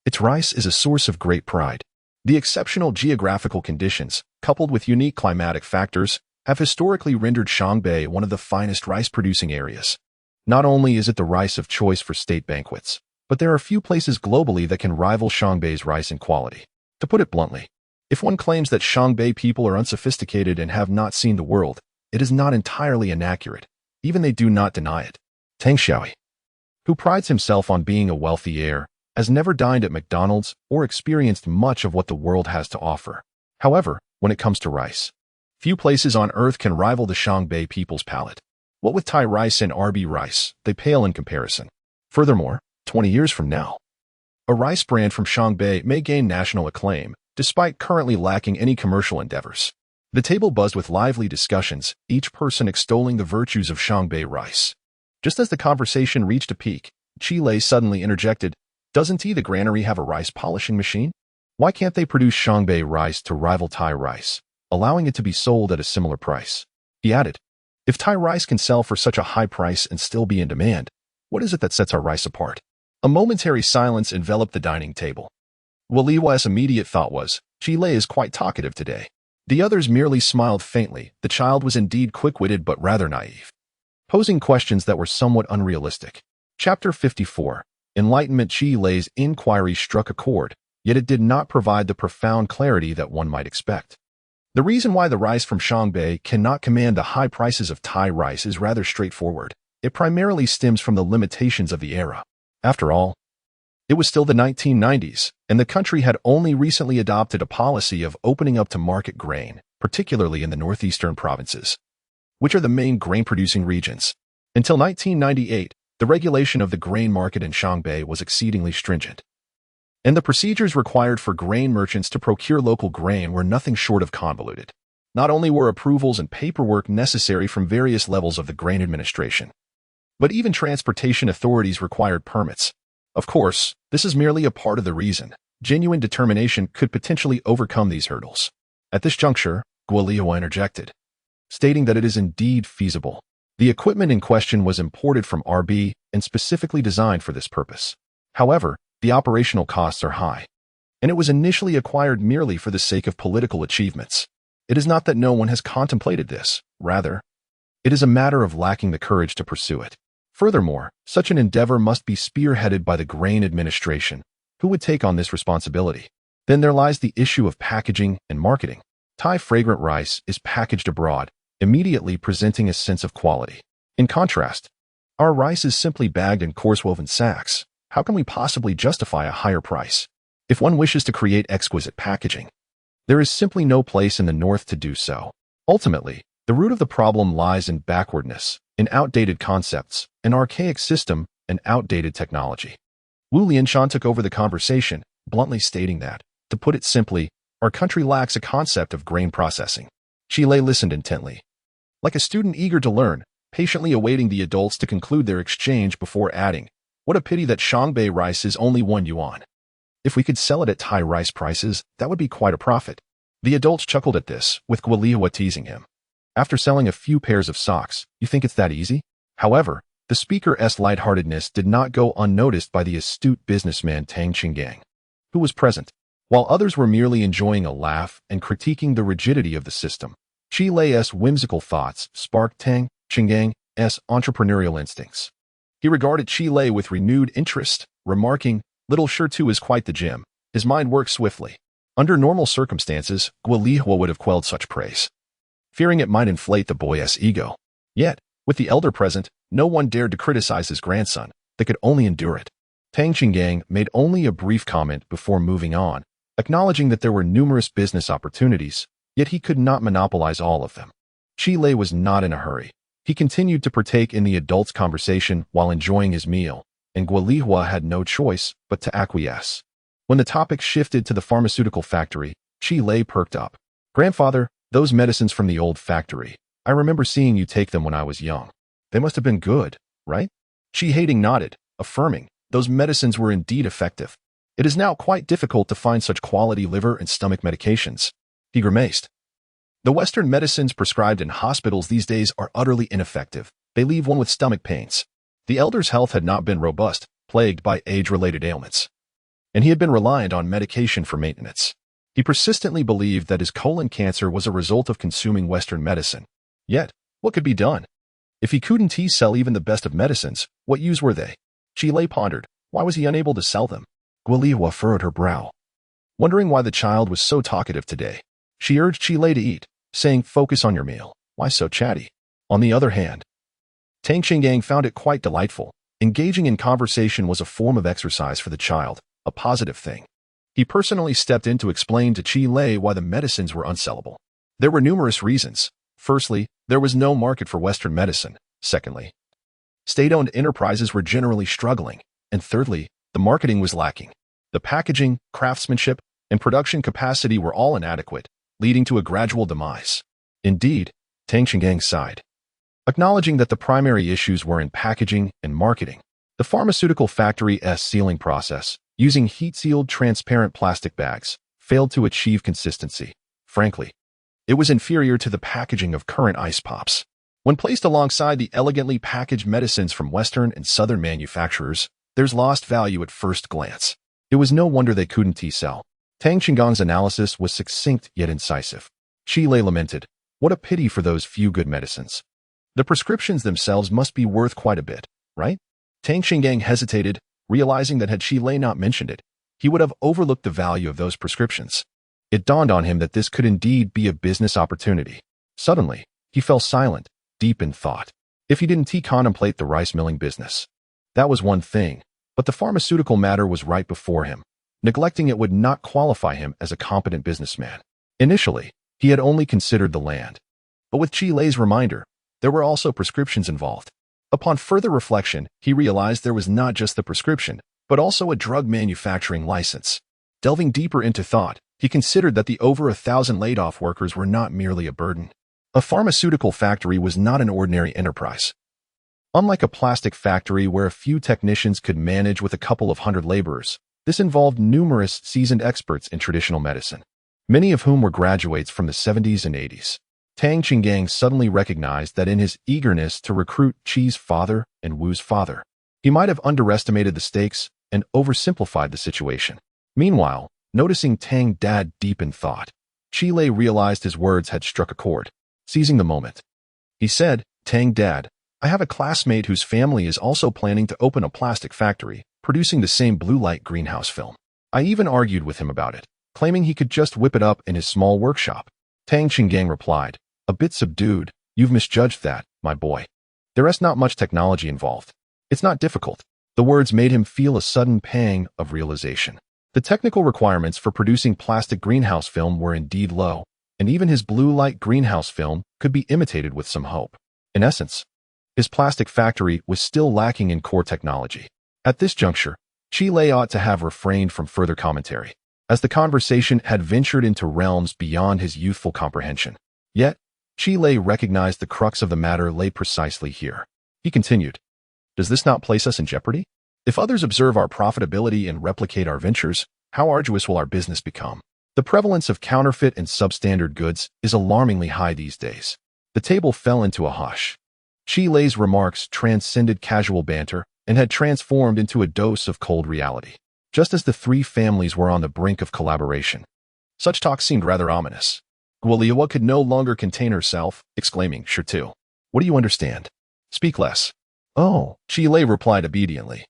its rice is a source of great pride. The exceptional geographical conditions, coupled with unique climatic factors, have historically rendered Shangbei one of the finest rice-producing areas. Not only is it the rice of choice for state banquets, but there are few places globally that can rival Shangbei's rice in quality. To put it bluntly, if one claims that Shangbei people are unsophisticated and have not seen the world, it is not entirely inaccurate. Even they do not deny it. Tang Xiaoyi, who prides himself on being a wealthy heir, has never dined at McDonald's or experienced much of what the world has to offer. However, when it comes to rice, few places on earth can rival the Shangbei people's palate. What with Thai rice and RB rice, they pale in comparison. Furthermore, 20 years from now, a rice brand from Shangbei may gain national acclaim, despite currently lacking any commercial endeavors. The table buzzed with lively discussions, each person extolling the virtues of Shangbei rice. Just as the conversation reached a peak, Qi Lei suddenly interjected, doesn't the granary have a rice polishing machine? Why can't they produce Shangbei rice to rival Thai rice, allowing it to be sold at a similar price? He added, if Thai rice can sell for such a high price and still be in demand, what is it that sets our rice apart? A momentary silence enveloped the dining table. Guoliwa's immediate thought was, Qi Lei is quite talkative today. The others merely smiled faintly. The child was indeed quick-witted but rather naive, posing questions that were somewhat unrealistic. Chapter 54. Enlightenment. Qi Lei's inquiry struck a chord, yet it did not provide the profound clarity that one might expect. The reason why the rice from Shangbei cannot command the high prices of Thai rice is rather straightforward. It primarily stems from the limitations of the era. After all, it was still the 1990s, and the country had only recently adopted a policy of opening up to market grain, particularly in the northeastern provinces, which are the main grain-producing regions. Until 1998, the regulation of the grain market in Shangbei was exceedingly stringent, and the procedures required for grain merchants to procure local grain were nothing short of convoluted. Not only were approvals and paperwork necessary from various levels of the grain administration, but even transportation authorities required permits. Of course, this is merely a part of the reason. Genuine determination could potentially overcome these hurdles. At this juncture, Guoliwa interjected, stating that it is indeed feasible. The equipment in question was imported from RB and specifically designed for this purpose. However, the operational costs are high, and it was initially acquired merely for the sake of political achievements. It is not that no one has contemplated this. Rather, it is a matter of lacking the courage to pursue it. Furthermore, such an endeavor must be spearheaded by the grain administration, who would take on this responsibility. Then there lies the issue of packaging and marketing. Thai fragrant rice is packaged abroad, immediately presenting a sense of quality. In contrast, our rice is simply bagged in coarse-woven sacks. How can we possibly justify a higher price? If one wishes to create exquisite packaging, there is simply no place in the north to do so. Ultimately, the root of the problem lies in backwardness, in outdated concepts, an archaic system, and outdated technology. Wu Lianshan took over the conversation, bluntly stating that, to put it simply, our country lacks a concept of grain processing. Qi Lei listened intently, like a student eager to learn, patiently awaiting the adults to conclude their exchange before adding, what a pity that Shangbei rice is only 1 yuan. If we could sell it at Thai rice prices, that would be quite a profit. The adults chuckled at this, with Guoliwa teasing him. After selling a few pairs of socks, you think it's that easy? However, The speaker's lightheartedness did not go unnoticed by the astute businessman Tang Qinggang, who was present. While others were merely enjoying a laugh and critiquing the rigidity of the system, Qi Lei's whimsical thoughts sparked Tang Qinggang's entrepreneurial instincts. He regarded Qi Lei with renewed interest, remarking, "Little Shi Tu is quite the gem. His mind works swiftly." Under normal circumstances, Guo Lihua would have quelled such praise, fearing it might inflate the boy's ego. Yet, with the elder present, no one dared to criticize his grandson. They could only endure it. Tang Qinggang made only a brief comment before moving on, acknowledging that there were numerous business opportunities, yet he could not monopolize all of them. Qi Lei was not in a hurry. He continued to partake in the adults' conversation while enjoying his meal, and Guo Lihua had no choice but to acquiesce. When the topic shifted to the pharmaceutical factory, Qi Lei perked up. "Grandfather, those medicines from the old factory. I remember seeing you take them when I was young. They must have been good, right?" Qi Hating nodded, affirming, "Those medicines were indeed effective. It is now quite difficult to find such quality liver and stomach medications." He grimaced. "The Western medicines prescribed in hospitals these days are utterly ineffective. They leave one with stomach pains." The elder's health had not been robust, plagued by age-related ailments, and he had been reliant on medication for maintenance. He persistently believed that his colon cancer was a result of consuming Western medicine. Yet, what could be done? If he couldn't sell even the best of medicines, what use were they? Qi Lei pondered. Why was he unable to sell them? Guo Lihua furrowed her brow, wondering why the child was so talkative today. She urged Qi Lei to eat, saying, "Focus on your meal. Why so chatty?" On the other hand, Tang Qinggang found it quite delightful. Engaging in conversation was a form of exercise for the child, a positive thing. He personally stepped in to explain to Qi Lei why the medicines were unsellable. There were numerous reasons. Firstly, there was no market for Western medicine. Secondly, state-owned enterprises were generally struggling. And thirdly, the marketing was lacking. The packaging, craftsmanship, and production capacity were all inadequate, leading to a gradual demise. Indeed, Tang Qinggang sighed, acknowledging that the primary issues were in packaging and marketing. The pharmaceutical factory's sealing process, using heat-sealed transparent plastic bags, failed to achieve consistency. Frankly, it was inferior to the packaging of current ice pops. When placed alongside the elegantly packaged medicines from Western and Southern manufacturers, there's lost value at first glance. It was no wonder they couldn't sell. Tang Qinggang's analysis was succinct yet incisive. Qi Lei lamented, "What a pity for those few good medicines. The prescriptions themselves must be worth quite a bit, right?" Tang Qinggang hesitated, realizing that had Qi Lei not mentioned it, he would have overlooked the value of those prescriptions. It dawned on him that this could indeed be a business opportunity. Suddenly, he fell silent, deep in thought. If he didn't contemplate the rice milling business, that was one thing, but the pharmaceutical matter was right before him. Neglecting it would not qualify him as a competent businessman. Initially, he had only considered the land. But with Qi Lei's reminder, there were also prescriptions involved. Upon further reflection, he realized there was not just the prescription, but also a drug manufacturing license. Delving deeper into thought, he considered that the over 1,000 laid-off workers were not merely a burden. A pharmaceutical factory was not an ordinary enterprise. Unlike a plastic factory where a few technicians could manage with a couple of hundred laborers, this involved numerous seasoned experts in traditional medicine, many of whom were graduates from the 70s and 80s. Tang Qinggang suddenly recognized that in his eagerness to recruit Qi's father and Wu's father, he might have underestimated the stakes and oversimplified the situation. Meanwhile, noticing Tang Dad deep in thought, Qi Lei realized his words had struck a chord. Seizing the moment, he said, "Tang Dad, I have a classmate whose family is also planning to open a plastic factory, producing the same blue light greenhouse film. I even argued with him about it, claiming he could just whip it up in his small workshop." Tang Qinggang replied, a bit subdued, "You've misjudged that, my boy. There is not much technology involved. It's not difficult." The words made him feel a sudden pang of realization. The technical requirements for producing plastic greenhouse film were indeed low, and even his blue light greenhouse film could be imitated with some hope. In essence, his plastic factory was still lacking in core technology. At this juncture, Qi Lei ought to have refrained from further commentary, as the conversation had ventured into realms beyond his youthful comprehension. Yet, Qi Lei recognized the crux of the matter lay precisely here. He continued, "Does this not place us in jeopardy? If others observe our profitability and replicate our ventures, how arduous will our business become? The prevalence of counterfeit and substandard goods is alarmingly high these days." The table fell into a hush. Chi Lei's remarks transcended casual banter and had transformed into a dose of cold reality, just as the three families were on the brink of collaboration. Such talk seemed rather ominous. Guoliwa could no longer contain herself, exclaiming, "Sure too. What do you understand? Speak less." "Oh," Chi Lei replied obediently,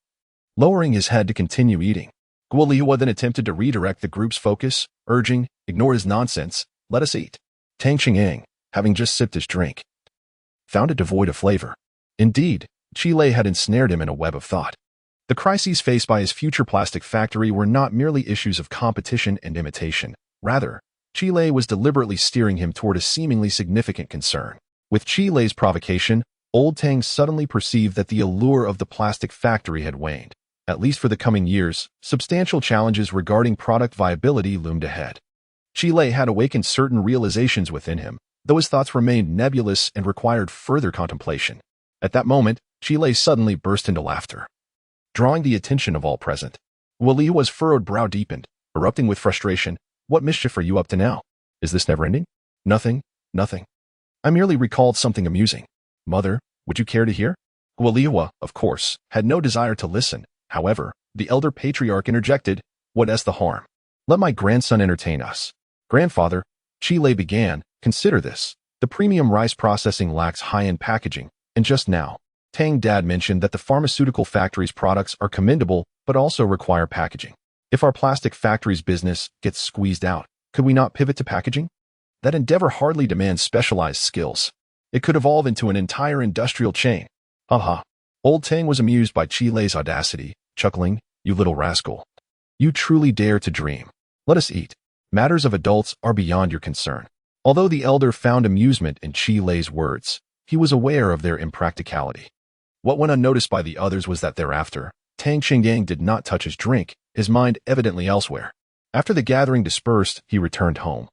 lowering his head to continue eating. Guoliwa then attempted to redirect the group's focus, urging, "Ignore his nonsense, let us eat." Tang Qingyang, having just sipped his drink, found it devoid of flavor. Indeed, Chi Lei had ensnared him in a web of thought. The crises faced by his future plastic factory were not merely issues of competition and imitation. Rather, Chi Lei was deliberately steering him toward a seemingly significant concern. With Chi Lei's provocation, Old Tang suddenly perceived that the allure of the plastic factory had waned. At least for the coming years, substantial challenges regarding product viability loomed ahead. Chi Lei had awakened certain realizations within him, though his thoughts remained nebulous and required further contemplation. At that moment, Chi Lei suddenly burst into laughter, drawing the attention of all present. Guoliwa's furrowed brow deepened, erupting with frustration. "What mischief are you up to now? Is this never ending?" "Nothing, nothing. I merely recalled something amusing." "Mother, would you care to hear?" Guoliwa, of course, had no desire to listen. However, the elder patriarch interjected, "What's the harm? Let my grandson entertain us." "Grandfather," Chi Lei began, "consider this. The premium rice processing lacks high-end packaging, and just now, Tang Dad mentioned that the pharmaceutical factory's products are commendable but also require packaging. If our plastic factory's business gets squeezed out, could we not pivot to packaging? That endeavor hardly demands specialized skills. It could evolve into an entire industrial chain." Haha. Old Tang was amused by Chi Lei's audacity, chuckling, "You little rascal. You truly dare to dream. Let us eat. Matters of adults are beyond your concern." Although the elder found amusement in Chi Lei's words, he was aware of their impracticality. What went unnoticed by the others was that thereafter, Tang Qingyang did not touch his drink, his mind evidently elsewhere. After the gathering dispersed, he returned home.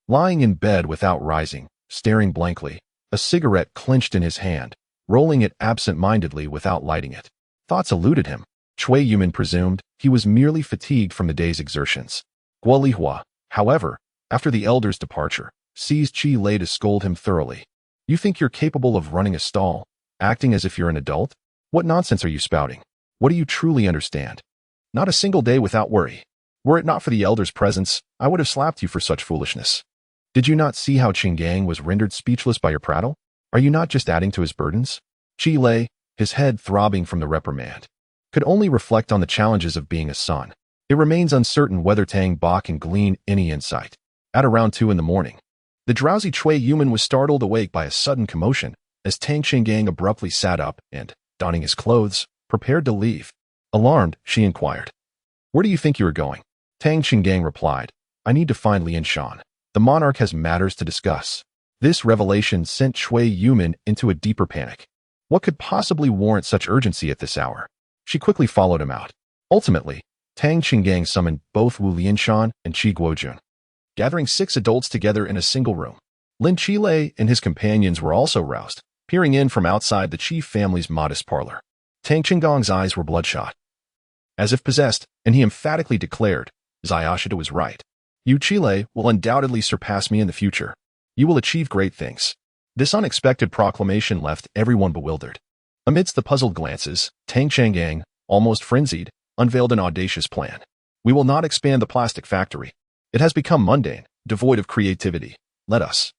Lying in bed without rising, staring blankly, a cigarette clenched in his hand, rolling it absent-mindedly without lighting it. Thoughts eluded him. Cui Yumin presumed he was merely fatigued from the day's exertions. Guolihua, however, after the elder's departure, seized Chi Lei to scold him thoroughly. "You think you're capable of running a stall, acting as if you're an adult? What nonsense are you spouting? What do you truly understand? Not a single day without worry. Were it not for the elder's presence, I would have slapped you for such foolishness. Did you not see how Qingyang was rendered speechless by your prattle? Are you not just adding to his burdens?" Chi Lei, his head throbbing from the reprimand, could only reflect on the challenges of being a son. It remains uncertain whether Tang Ba can glean any insight. At around 2 in the morning, the drowsy Cui Yumin was startled awake by a sudden commotion as Tang Qingyang abruptly sat up and, donning his clothes, prepared to leave. Alarmed, she inquired, "Where do you think you are going?" Tang Qingyang replied, "I need to find Lian Shan. The monarch has matters to discuss." This revelation sent Cui Yumin into a deeper panic. What could possibly warrant such urgency at this hour? She quickly followed him out. Ultimately, Tang Qingyang summoned both Wu Lianshan and Qi Guojun, gathering 6 adults together in a single room. Lin Qilei and his companions were also roused, peering in from outside the chief family's modest parlor. Tang Qinggong's eyes were bloodshot, as if possessed, and he emphatically declared, "Zayashida was right. You Qilei will undoubtedly surpass me in the future. You will achieve great things." This unexpected proclamation left everyone bewildered. Amidst the puzzled glances, Tang Qingyang, almost frenzied, unveiled an audacious plan. "We will not expand the plastic factory. It has become mundane, devoid of creativity. Let us,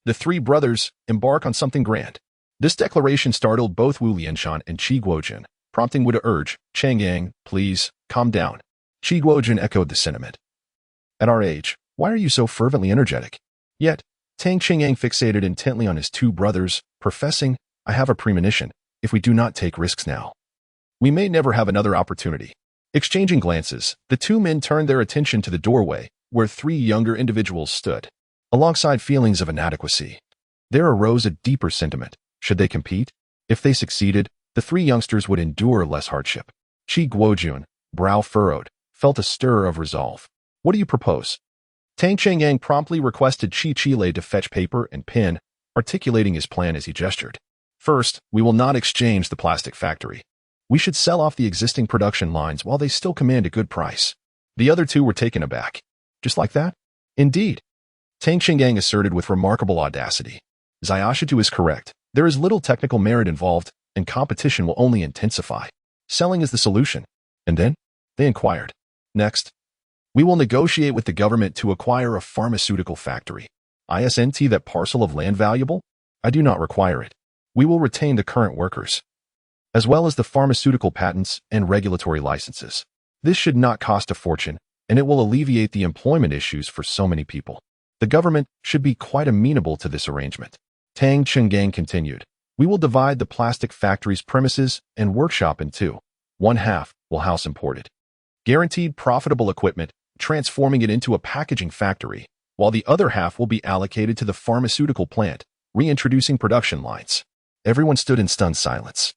the 3 brothers, embark on something grand." This declaration startled both Wu Lianshan and Qi Guojun, prompting Wu to urge, "Qingyang, please, calm down." Qi Guojun echoed the sentiment. "At our age, why are you so fervently energetic?" Yet, Tang Qingyang fixated intently on his 2 brothers, professing, "I have a premonition. If we do not take risks now, we may never have another opportunity." Exchanging glances, the 2 men turned their attention to the doorway, where 3 younger individuals stood. Alongside feelings of inadequacy, there arose a deeper sentiment. Should they compete? If they succeeded, the 3 youngsters would endure less hardship. Qi Guojun, brow furrowed, felt a stir of resolve. "What do you propose?" Tang Qingyang promptly requested Qi Qilei to fetch paper and pen, articulating his plan as he gestured. "First, we will not exchange the plastic factory. We should sell off the existing production lines while they still command a good price." The other 2 were taken aback. "Just like that?" "Indeed," Tang Qingyang asserted with remarkable audacity. "Zayashida is correct. There is little technical merit involved, and competition will only intensify. Selling is the solution. And then, they inquired. Next, we will negotiate with the government to acquire a pharmaceutical factory. Isn't that parcel of land valuable? I do not require it. We will retain the current workers, as well as the pharmaceutical patents and regulatory licenses. This should not cost a fortune, and it will alleviate the employment issues for so many people. The government should be quite amenable to this arrangement. Tang Chenggang continued. We will divide the plastic factory's premises and workshop in two. One half will house imported, guaranteed profitable equipment, transforming it into a packaging factory, while the other half will be allocated to the pharmaceutical plant, reintroducing production lines. Everyone stood in stunned silence.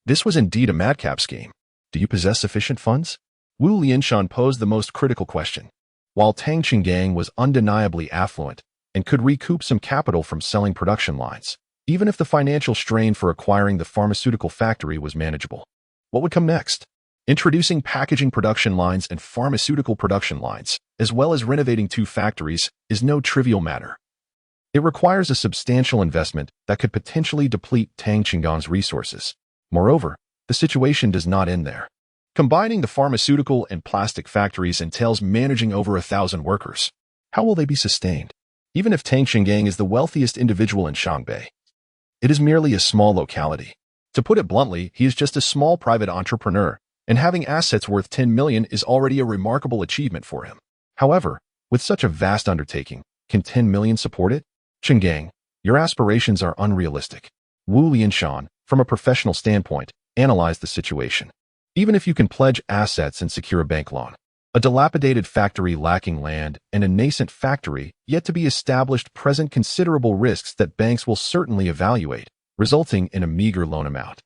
This was indeed a madcap scheme. Do you possess sufficient funds? Wu Lianshan posed the most critical question. While Tang Chenggang was undeniably affluent and could recoup some capital from selling production lines, even if the financial strain for acquiring the pharmaceutical factory was manageable. What would come next? Introducing packaging production lines and pharmaceutical production lines, as well as renovating two factories, is no trivial matter. It requires a substantial investment that could potentially deplete Tang Chenggang's resources. Moreover, the situation does not end there. Combining the pharmaceutical and plastic factories entails managing over 1,000 workers. How will they be sustained? Even if Tang Chenggang is the wealthiest individual in Shangbei, it is merely a small locality. To put it bluntly, he is just a small private entrepreneur, and having assets worth 10 million is already a remarkable achievement for him. However, with such a vast undertaking, can 10 million support it? Chenggang, your aspirations are unrealistic. Wu Lianshan, from a professional standpoint, analyzed the situation. Even if you can pledge assets and secure a bank loan, a dilapidated factory lacking land and a nascent factory yet to be established present considerable risks that banks will certainly evaluate, resulting in a meager loan amount.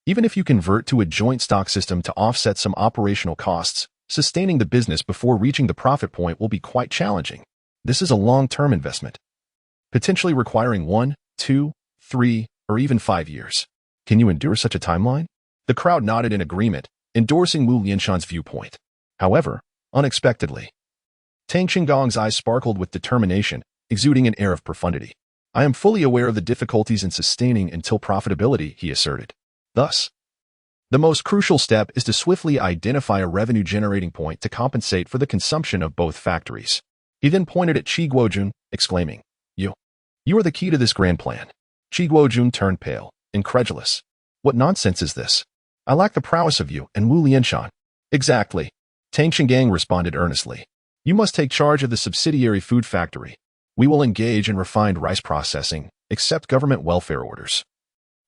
Even if you convert to a joint stock system to offset some operational costs, sustaining the business before reaching the profit point will be quite challenging. This is a long-term investment, potentially requiring 1, 2, 3, or even 5 years. Can you endure such a timeline? The crowd nodded in agreement, endorsing Wu Lianshan's viewpoint. However, unexpectedly, Tang Chenggang's eyes sparkled with determination, exuding an air of profundity. I am fully aware of the difficulties in sustaining until profitability, he asserted. Thus, the most crucial step is to swiftly identify a revenue-generating point to compensate for the consumption of both factories. He then pointed at Qi Guojun, exclaiming, You are the key to this grand plan. Qi Guojun turned pale, incredulous. What nonsense is this? I lack the prowess of you and Wu Lianshan. Exactly. Tang Chenggang responded earnestly. You must take charge of the subsidiary food factory. We will engage in refined rice processing, accept government welfare orders,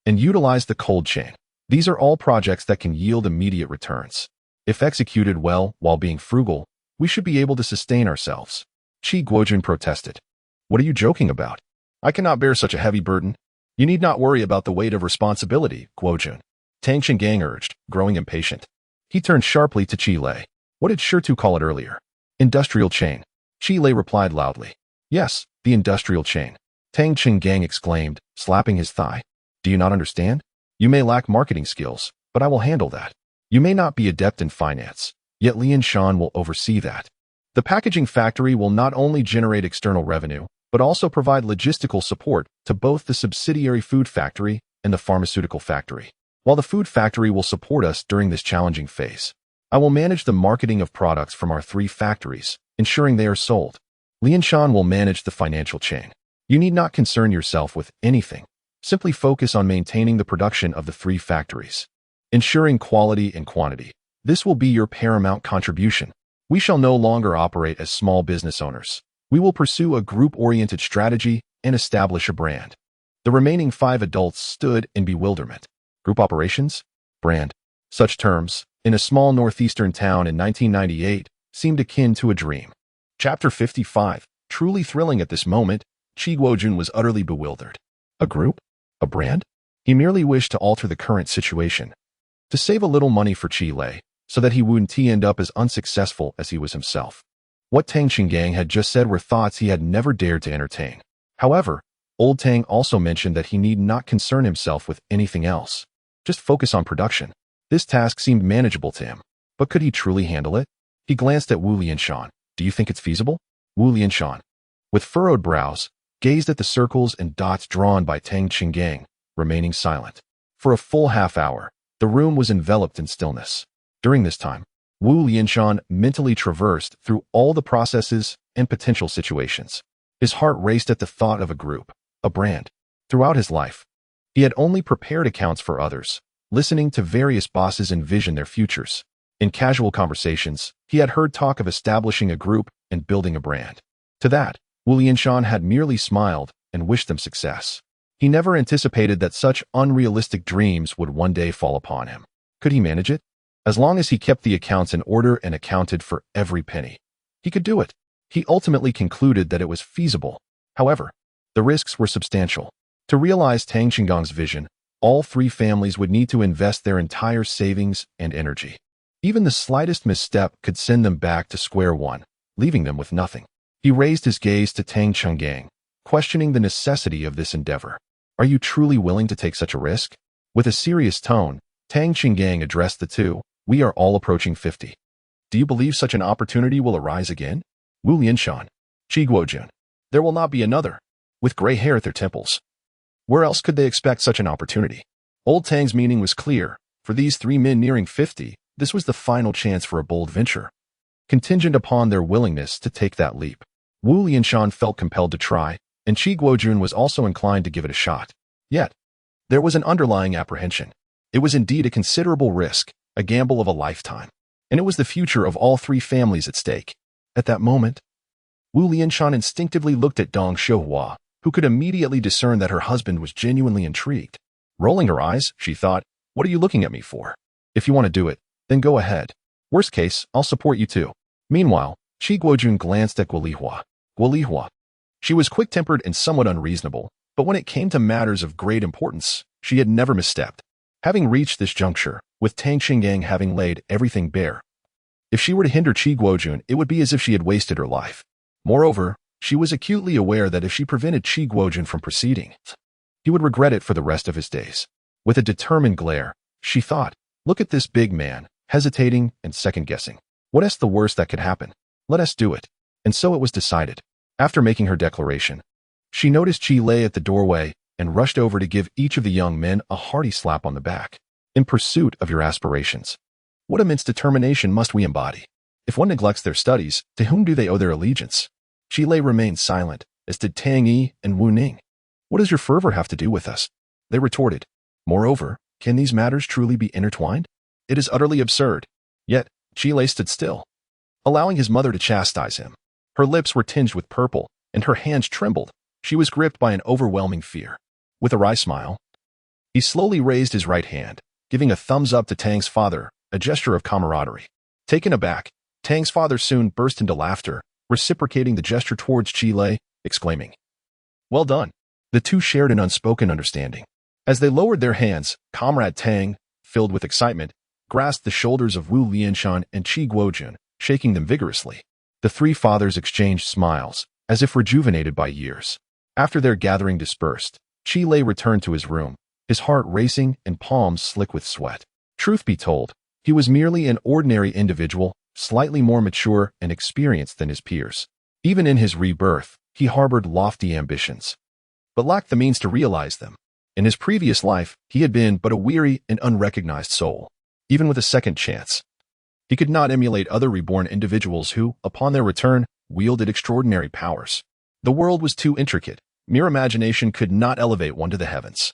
and utilize the cold chain. These are all projects that can yield immediate returns. If executed well while being frugal, we should be able to sustain ourselves. Qi Guojun protested. What are you joking about? I cannot bear such a heavy burden. You need not worry about the weight of responsibility, Guojun. Tang Chenggang urged, growing impatient. He turned sharply to Qi Lei. What did Shi Tu call it earlier? Industrial chain. Qi Lei replied loudly. Yes, the industrial chain. Tang Chenggang exclaimed, slapping his thigh. Do you not understand? You may lack marketing skills, but I will handle that. You may not be adept in finance, yet Lianshan will oversee that. The packaging factory will not only generate external revenue, but also provide logistical support to both the subsidiary food factory and the pharmaceutical factory. While the food factory will support us during this challenging phase, I will manage the marketing of products from our 3 factories, ensuring they are sold. Lianshan will manage the financial chain. You need not concern yourself with anything. Simply focus on maintaining the production of the 3 factories, ensuring quality and quantity. This will be your paramount contribution. We shall no longer operate as small business owners. We will pursue a group-oriented strategy and establish a brand. The remaining 5 adults stood in bewilderment. Group operations? Brand. Such terms, in a small northeastern town in 1998, seemed akin to a dream. Chapter 55. Truly thrilling at this moment, Qi Guojun was utterly bewildered. A group? A brand? He merely wished to alter the current situation, to save a little money for Qi Lei, so that he wouldn't end up as unsuccessful as he was himself. What Tang Chenggang had just said were thoughts he had never dared to entertain. However, old Tang also mentioned that he need not concern himself with anything else. Just focus on production. This task seemed manageable to him, but could he truly handle it? He glanced at Wu Lianshan. Do you think it's feasible? Wu Lianshan, with furrowed brows, gazed at the circles and dots drawn by Tang Chenggang, remaining silent. For a full half-hour, the room was enveloped in stillness. During this time, Wu Lianshan mentally traversed through all the processes and potential situations. His heart raced at the thought of a group, a brand. Throughout his life, he had only prepared accounts for others, listening to various bosses envision their futures. In casual conversations, he had heard talk of establishing a group and building a brand. To that, Wu Lianshan had merely smiled and wished them success. He never anticipated that such unrealistic dreams would one day fall upon him. Could he manage it? As long as he kept the accounts in order and accounted for every penny, he could do it. He ultimately concluded that it was feasible. However, the risks were substantial. To realize Tang Xinggang's vision, all three families would need to invest their entire savings and energy. Even the slightest misstep could send them back to square one, leaving them with nothing. He raised his gaze to Tang Xingang, questioning the necessity of this endeavor. Are you truly willing to take such a risk? With a serious tone, Tang Xingang addressed the two. We are all approaching 50. Do you believe such an opportunity will arise again? Wu Lianshan, Qi Guojun. There will not be another. With gray hair at their temples. Where else could they expect such an opportunity? Old Tang's meaning was clear. For these three men nearing 50, this was the final chance for a bold venture. Contingent upon their willingness to take that leap, Wu Lianshan felt compelled to try, and Qi Guojun was also inclined to give it a shot. Yet, there was an underlying apprehension. It was indeed a considerable risk, a gamble of a lifetime, and it was the future of all three families at stake. At that moment, Wu Lianshan instinctively looked at Dong Xiuhua, who could immediately discern that her husband was genuinely intrigued. Rolling her eyes, she thought, what are you looking at me for? If you want to do it, then go ahead. Worst case, I'll support you too. Meanwhile, Qi Guojun glanced at Guolihua. Guolihua. She was quick-tempered and somewhat unreasonable, but when it came to matters of great importance, she had never misstepped. Having reached this juncture, with Tang Xingang having laid everything bare, if she were to hinder Qi Guojun, it would be as if she had wasted her life. Moreover, she was acutely aware that if she prevented Qi Guojun from proceeding, he would regret it for the rest of his days. With a determined glare, she thought, look at this big man, hesitating and second-guessing. What is the worst that could happen? Let us do it. And so it was decided. After making her declaration, she noticed Qi lay at the doorway and rushed over to give each of the young men a hearty slap on the back. In pursuit of your aspirations, what immense determination must we embody? If one neglects their studies, to whom do they owe their allegiance? Qi remained silent, as did Tang Yi and Wu Ning. What does your fervor have to do with us? They retorted. Moreover, can these matters truly be intertwined? It is utterly absurd. Yet, Qi stood still, allowing his mother to chastise him. Her lips were tinged with purple, and her hands trembled. She was gripped by an overwhelming fear. With a wry smile, he slowly raised his right hand, giving a thumbs up to Tang's father, a gesture of camaraderie. Taken aback, Tang's father soon burst into laughter, reciprocating the gesture towards Qi, exclaiming, well done. The two shared an unspoken understanding. As they lowered their hands, Comrade Tang, filled with excitement, grasped the shoulders of Wu Lianshan and Qi Guojun, shaking them vigorously. The three fathers exchanged smiles, as if rejuvenated by years. After their gathering dispersed, Qi returned to his room, his heart racing and palms slick with sweat. Truth be told, he was merely an ordinary individual, slightly more mature and experienced than his peers. Even in his rebirth, he harbored lofty ambitions, but lacked the means to realize them. In his previous life, he had been but a weary and unrecognized soul. Even with a second chance, he could not emulate other reborn individuals who, upon their return, wielded extraordinary powers. The world was too intricate. Mere imagination could not elevate one to the heavens.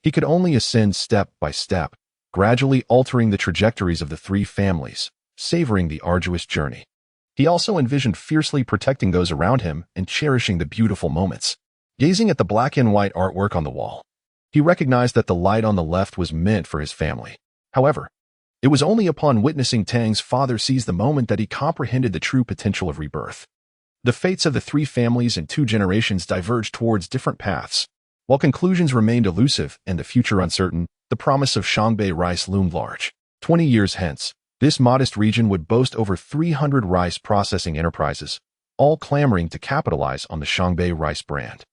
He could only ascend step by step, gradually altering the trajectories of the three families, savoring the arduous journey. He also envisioned fiercely protecting those around him and cherishing the beautiful moments. Gazing at the black and white artwork on the wall, he recognized that the light on the left was meant for his family. However, it was only upon witnessing Tang's father seize the moment that he comprehended the true potential of rebirth. The fates of the three families and 2 generations diverged towards different paths. While conclusions remained elusive and the future uncertain, the promise of Shangbei rice loomed large. 20 years hence, this modest region would boast over 300 rice processing enterprises, all clamoring to capitalize on the Shangbei rice brand.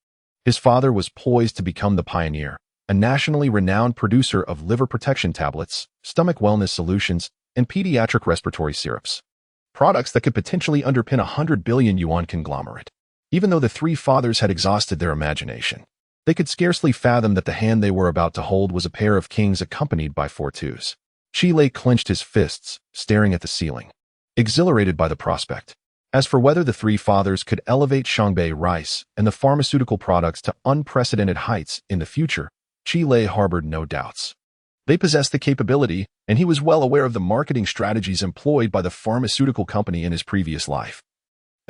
His father was poised to become the pioneer, a nationally renowned producer of liver protection tablets, stomach wellness solutions, and pediatric respiratory syrups. Products that could potentially underpin a 100 billion yuan conglomerate. Even though the three fathers had exhausted their imagination, They could scarcely fathom that the hand they were about to hold was a pair of kings accompanied by 4 twos. Qilei clenched his fists, staring at the ceiling, exhilarated by the prospect. As for whether the 3 fathers could elevate Shangbei rice and the pharmaceutical products to unprecedented heights in the future, Qilei harbored no doubts. They possessed the capability, and he was well aware of the marketing strategies employed by the pharmaceutical company in his previous life,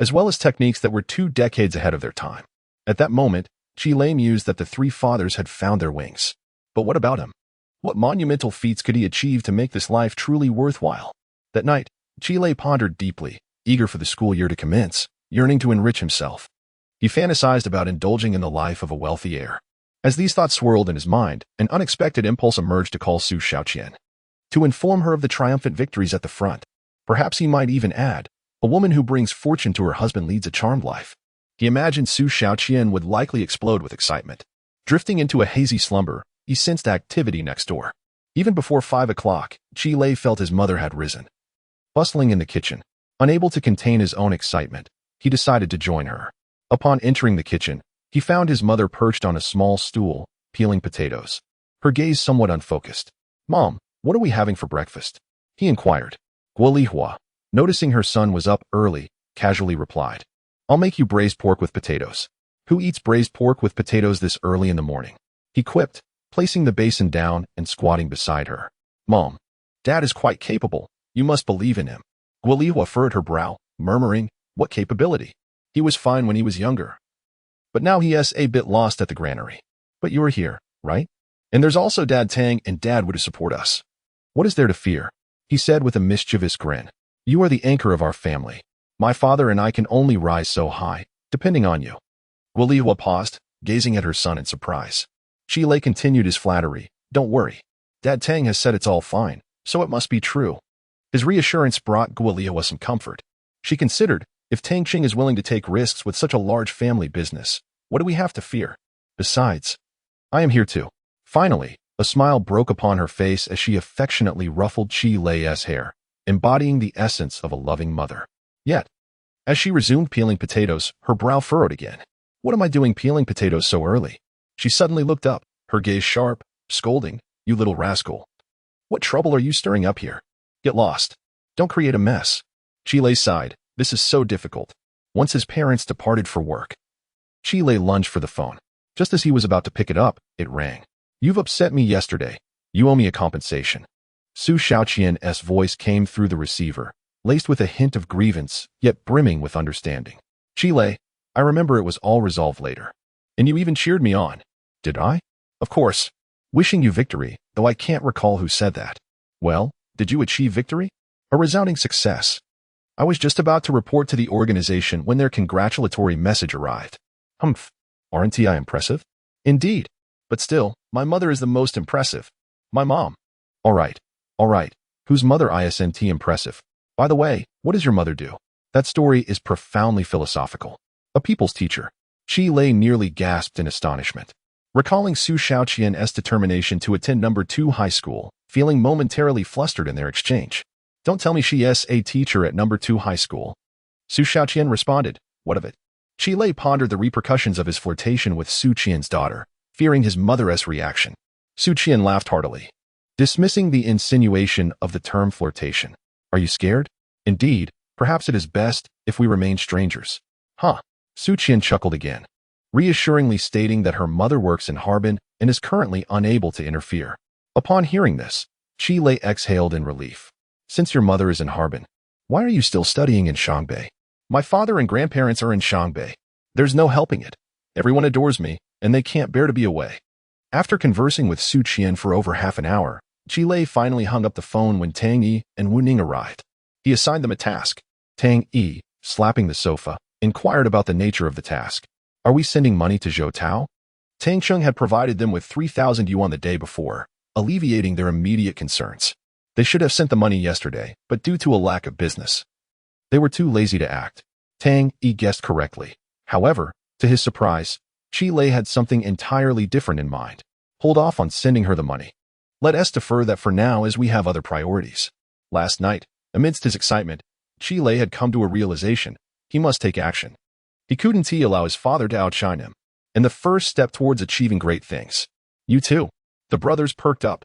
as well as techniques that were 2 decades ahead of their time. At that moment, Qilei mused that the 3 fathers had found their wings. But what about him? What monumental feats could he achieve to make this life truly worthwhile? That night, Qilei pondered deeply, eager for the school year to commence, yearning to enrich himself. He fantasized about indulging in the life of a wealthy heir. As these thoughts swirled in his mind, an unexpected impulse emerged to call Su Xiaoqian, to inform her of the triumphant victories at the front. Perhaps he might even add, a woman who brings fortune to her husband leads a charmed life. He imagined Su Xiaoqian would likely explode with excitement. Drifting into a hazy slumber, he sensed activity next door. Even before 5 o'clock, Qilei felt his mother had risen. Bustling in the kitchen, unable to contain his own excitement, he decided to join her. Upon entering the kitchen, he found his mother perched on a small stool, peeling potatoes. Her gaze somewhat unfocused. "Mom, what are we having for breakfast?" he inquired. Guolihua, noticing her son was up early, casually replied, "I'll make you braised pork with potatoes." "Who eats braised pork with potatoes this early in the morning?" he quipped, placing the basin down and squatting beside her. "Mom, Dad is quite capable. You must believe in him." Guolihua furrowed her brow, murmuring, "What capability? He was fine when he was younger. But now he is a bit lost at the granary. But you are here, right? And there's also Dad Tang, and Dad would support us." "What is there to fear?" he said with a mischievous grin. "You are the anchor of our family. My father and I can only rise so high, depending on you." Guolihua paused, gazing at her son in surprise. Qilei continued his flattery. "Don't worry. Dad Tang has said it's all fine, so it must be true." His reassurance brought Guolihua some comfort. She considered, if Tang Qing is willing to take risks with such a large family business, what do we have to fear? Besides, I am here too. Finally, a smile broke upon her face as she affectionately ruffled Qilei's hair, embodying the essence of a loving mother. Yet, as she resumed peeling potatoes, her brow furrowed again. "What am I doing peeling potatoes so early?" She suddenly looked up, her gaze sharp, scolding, "You little rascal. What trouble are you stirring up here? Get lost. Don't create a mess." Qilei sighed. "This is so difficult." Once his parents departed for work, Qilei lunged for the phone. Just as he was about to pick it up, it rang. "You've upset me yesterday. You owe me a compensation." Su Xiaoqian's voice came through the receiver, laced with a hint of grievance, yet brimming with understanding. "Qilei, I remember it was all resolved later. And you even cheered me on." "Did I?" "Of course. Wishing you victory, though I can't recall who said that." "Well, did you achieve victory?" "A resounding success. I was just about to report to the organization when their congratulatory message arrived." "Humph. Aren't I impressive?" "Indeed. But still, my mother is the most impressive. My mom." All right. Whose mother isn't impressive? By the way, what does your mother do?" That story is profoundly philosophical. "A people's teacher." Qilei nearly gasped in astonishment. Recalling Su Xiaoqian's determination to attend number 2 high school, feeling momentarily flustered in their exchange. "Don't tell me she is a teacher at number 2 high school." Su Xiaoqian responded, "What of it?" Qilei pondered the repercussions of his flirtation with Su Qian's daughter, fearing his mother's reaction. Su Qian laughed heartily, dismissing the insinuation of the term flirtation. "Are you scared?" "Indeed, perhaps it is best if we remain strangers." "Huh." Su Qian chuckled again, reassuringly stating that her mother works in Harbin and is currently unable to interfere. Upon hearing this, Qilei exhaled in relief. "Since your mother is in Harbin, why are you still studying in Shangbei?" "My father and grandparents are in Shangbei. There's no helping it. Everyone adores me, and they can't bear to be away." After conversing with Su Qian for over half an hour, Qilei finally hung up the phone when Tang Yi and Wu Ning arrived. He assigned them a task. Tang Yi, slapping the sofa, inquired about the nature of the task. "Are we sending money to zhōngkǎo?" Tang Cheng had provided them with 3,000 yuan the day before, alleviating their immediate concerns. They should have sent the money yesterday, but due to a lack of business, they were too lazy to act. Tang Yi guessed correctly. However, to his surprise, Qilei had something entirely different in mind. "Hold off on sending her the money. Let us defer that for now as we have other priorities." Last night, amidst his excitement, Qilei had come to a realization. He must take action. He couldn't allow his father to outshine him. and the first step towards achieving great things. You too. The brothers perked up,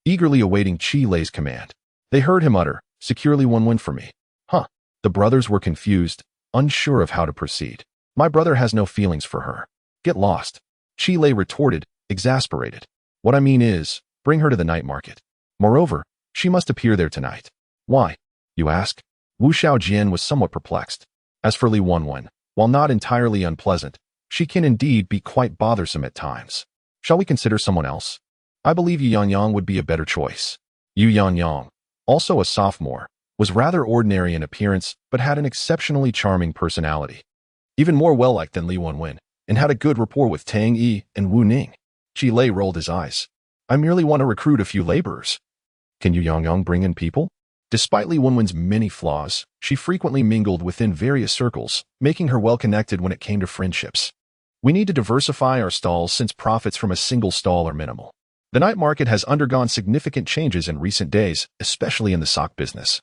eagerly awaiting Qi Lei's command. They heard him utter, "Securely one win for me." Huh. The brothers were confused, unsure of how to proceed. "My brother has no feelings for her. Get lost," Qi Lei retorted, exasperated. "What I mean is, bring her to the night market. Moreover, she must appear there tonight." "Why?" you ask. Wu Xiaojian was somewhat perplexed. As for Li Wenwen, while not entirely unpleasant, she can indeed be quite bothersome at times. "Shall we consider someone else? I believe Yu Yangyang would be a better choice." Yu Yangyang, also a sophomore, was rather ordinary in appearance but had an exceptionally charming personality. Even more well-liked than Li Wenwen, and had a good rapport with Tang Yi and Wu Ning. Qi Lei rolled his eyes. "I merely want to recruit a few laborers." "Can Yu Yangyang bring in people?" Despite Li Wenwen's many flaws, she frequently mingled within various circles, making her well-connected when it came to friendships. "We need to diversify our stalls since profits from a single stall are minimal. The night market has undergone significant changes in recent days, especially in the sock business,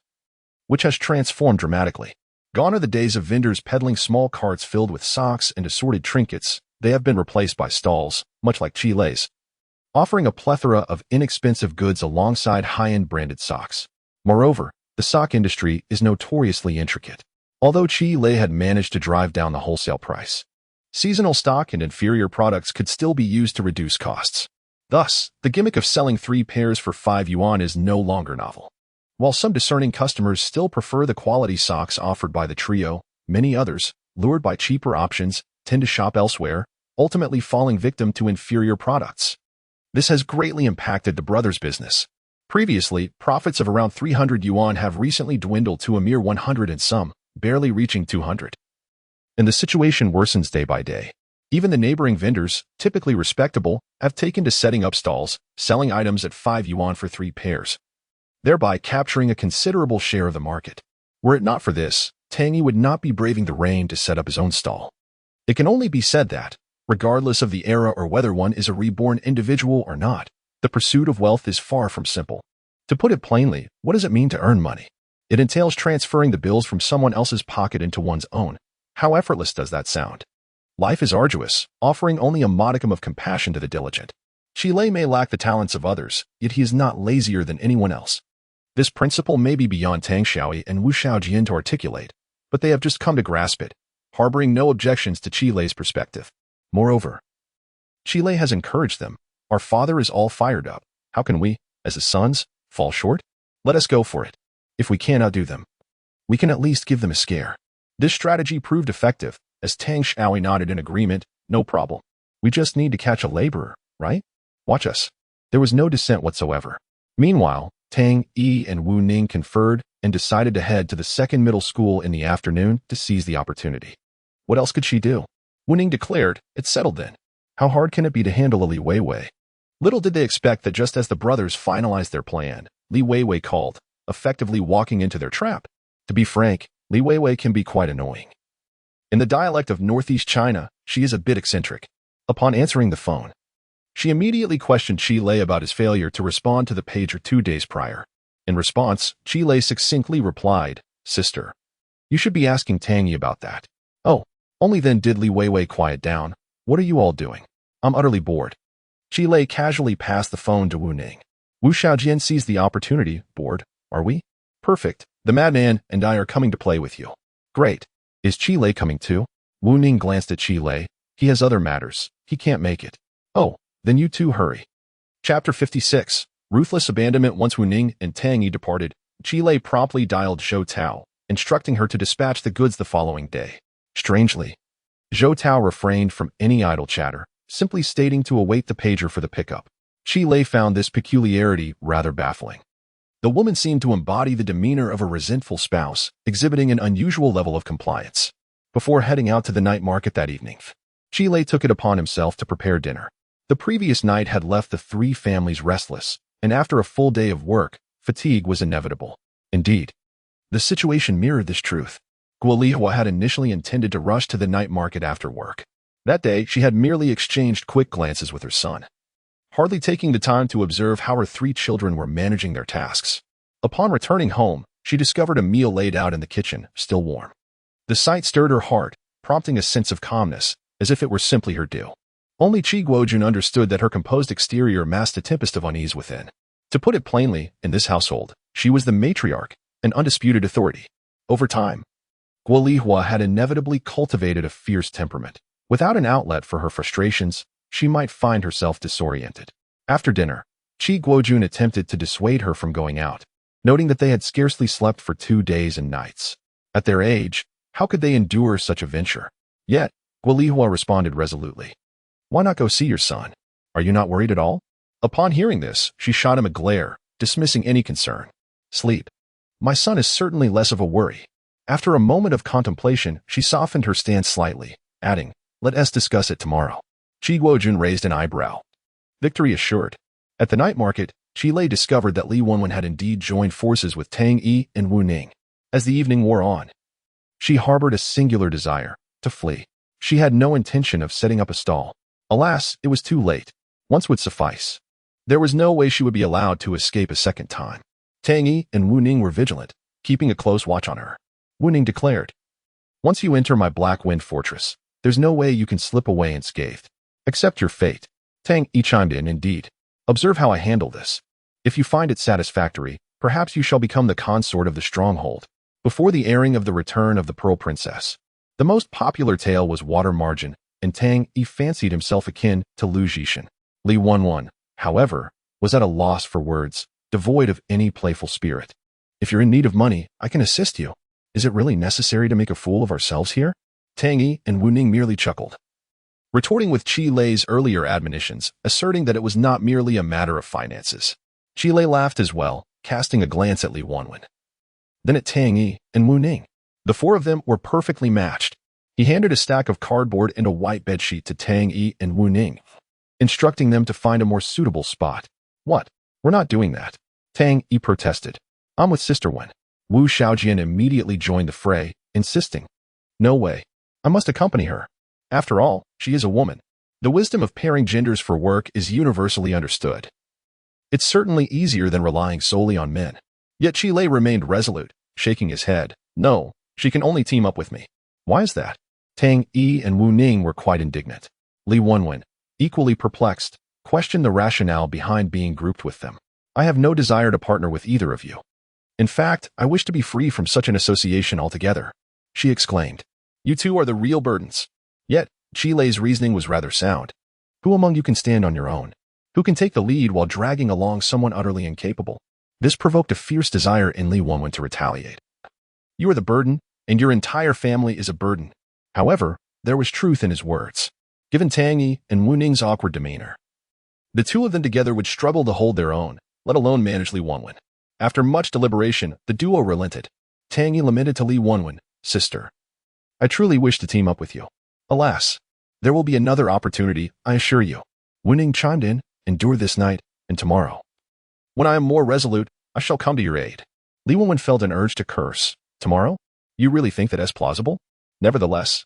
which has transformed dramatically. Gone are the days of vendors peddling small carts filled with socks and assorted trinkets. They have been replaced by stalls, much like Qi Lei's, offering a plethora of inexpensive goods alongside high-end branded socks. Moreover, the sock industry is notoriously intricate. Although Qi Lei had managed to drive down the wholesale price, seasonal stock and inferior products could still be used to reduce costs. Thus, the gimmick of selling 3 pairs for 5 yuan is no longer novel. While some discerning customers still prefer the quality socks offered by the trio, many others, lured by cheaper options, tend to shop elsewhere, ultimately falling victim to inferior products. This has greatly impacted the brothers' business. Previously, profits of around 300 yuan have recently dwindled to a mere 100 and some, barely reaching 200. And the situation worsens day by day. Even the neighboring vendors, typically respectable, have taken to setting up stalls, selling items at 5 yuan for 3 pairs, thereby capturing a considerable share of the market. Were it not for this, Tang Yi would not be braving the rain to set up his own stall. It can only be said that, regardless of the era or whether one is a reborn individual or not, the pursuit of wealth is far from simple. To put it plainly, what does it mean to earn money? It entails transferring the bills from someone else's pocket into one's own. How effortless does that sound? Life is arduous, offering only a modicum of compassion to the diligent. Qi Lei may lack the talents of others, yet he is not lazier than anyone else. This principle may be beyond Tang Xiaoyi and Wu Xiaojian to articulate, but they have just come to grasp it, harboring no objections to Qi Lei's perspective. Moreover, Qi Lei has encouraged them. "Our father is all fired up. How can we, as his sons, fall short? Let us go for it. If we can't outdo them, we can at least give them a scare." This strategy proved effective, as Tang Xiaoyi nodded in agreement. "No problem. We just need to catch a laborer, right? Watch us." There was no dissent whatsoever. Meanwhile, Tang Yi and Wu Ning conferred and decided to head to the second middle school in the afternoon to seize the opportunity. What else could she do? Wu Ning declared, "It's settled then. How hard can it be to handle a Li Weiwei?" Little did they expect that just as the brothers finalized their plan, Li Weiwei called, effectively walking into their trap. To be frank, Li Weiwei can be quite annoying. In the dialect of Northeast China, she is a bit eccentric. Upon answering the phone, she immediately questioned Qi Lei about his failure to respond to the pager 2 days prior. In response, Qi Lei succinctly replied, "Sister, you should be asking Tang Yi about that." "Oh, only then did Li Weiwei quiet down. What are you all doing? I'm utterly bored." Qi Lei casually passed the phone to Wu Ning. Wu Xiaojian seized the opportunity. "Bored, are we? Perfect. The madman and I are coming to play with you." "Great. Is Qi Lei coming too?" Wu Ning glanced at Qi Lei. "He has other matters. He can't make it." "Oh, then you two hurry." Chapter 56. Ruthless Abandonment. Once Wu Ning and Tang Yi departed, Qi Lei promptly dialed Zhōngkǎo, instructing her to dispatch the goods the following day. Strangely, Zhōngkǎo refrained from any idle chatter, simply stating to await the pager for the pickup. Qi Lei found this peculiarity rather baffling. The woman seemed to embody the demeanor of a resentful spouse, exhibiting an unusual level of compliance. Before heading out to the night market that evening, Qi Lei took it upon himself to prepare dinner. The previous night had left the 3 families restless, and after a full day of work, fatigue was inevitable. Indeed, the situation mirrored this truth. Guolihua had initially intended to rush to the night market after work. That day, she had merely exchanged quick glances with her son, hardly taking the time to observe how her 3 children were managing their tasks. Upon returning home, she discovered a meal laid out in the kitchen, still warm. The sight stirred her heart, prompting a sense of calmness, as if it were simply her due. Only Qi Guojun understood that her composed exterior masked a tempest of unease within. To put it plainly, in this household, she was the matriarch, an undisputed authority. Over time, Guo Lihua had inevitably cultivated a fierce temperament. Without an outlet for her frustrations, she might find herself disoriented. After dinner, Qi Guojun attempted to dissuade her from going out, noting that they had scarcely slept for 2 days and nights. At their age, how could they endure such a venture? Yet, Guo Lihua responded resolutely. Why not go see your son? Are you not worried at all? Upon hearing this, she shot him a glare, dismissing any concern. Sleep. My son is certainly less of a worry. After a moment of contemplation, she softened her stance slightly, adding, let us discuss it tomorrow. Qi Guojun raised an eyebrow. Victory assured. At the night market, Qi Lei discovered that Li Wenwen had indeed joined forces with Tang Yi and Wu Ning. As the evening wore on, she harbored a singular desire to flee. She had no intention of setting up a stall. Alas, it was too late. Once would suffice. There was no way she would be allowed to escape a second time. Tang Yi and Wu Ning were vigilant, keeping a close watch on her. Wu Ning declared, once you enter my Black Wind Fortress, there's no way you can slip away unscathed. Accept your fate. Tang Yi chimed in, indeed. Observe how I handle this. If you find it satisfactory, perhaps you shall become the consort of the stronghold. Before the airing of the Return of the Pearl Princess, the most popular tale was Water Margin, and Tang Yi fancied himself akin to Lu Zhishan. Li Wenwen, however, was at a loss for words, devoid of any playful spirit. If you're in need of money, I can assist you. Is it really necessary to make a fool of ourselves here? Tang Yi and Wu Ning merely chuckled, retorting with Qi Lei's earlier admonitions, asserting that it was not merely a matter of finances. Qi Lei laughed as well, casting a glance at Li Wenwen. Then at Tang Yi and Wu Ning. The four of them were perfectly matched. He handed a stack of cardboard and a white bedsheet to Tang Yi and Wu Ning, instructing them to find a more suitable spot. What? We're not doing that. Tang Yi protested. I'm with Sister Wen. Wu Shaojian immediately joined the fray, insisting, no way. I must accompany her. After all, she is a woman. The wisdom of pairing genders for work is universally understood. It's certainly easier than relying solely on men. Yet Qi Lei remained resolute, shaking his head. No, she can only team up with me. Why is that? Tang Yi and Wu Ning were quite indignant. Li Wenwen, equally perplexed, questioned the rationale behind being grouped with them. I have no desire to partner with either of you. In fact, I wish to be free from such an association altogether, she exclaimed. You two are the real burdens. Yet, Qi Lei's reasoning was rather sound. Who among you can stand on your own? Who can take the lead while dragging along someone utterly incapable? This provoked a fierce desire in Li Wenwen to retaliate. You are the burden, and your entire family is a burden. However, there was truth in his words. Given Tang Yi and Wu Ning's awkward demeanor, the two of them together would struggle to hold their own, let alone manage Li Wenwen. After much deliberation, the duo relented. Tang Yi lamented to Li Wenwen, Sister, I truly wish to team up with you. Alas, there will be another opportunity, I assure you. Wu Ning chimed in, endure this night, and tomorrow. When I am more resolute, I shall come to your aid. Li Wenwen felt an urge to curse. Tomorrow? You really think that is plausible? Nevertheless,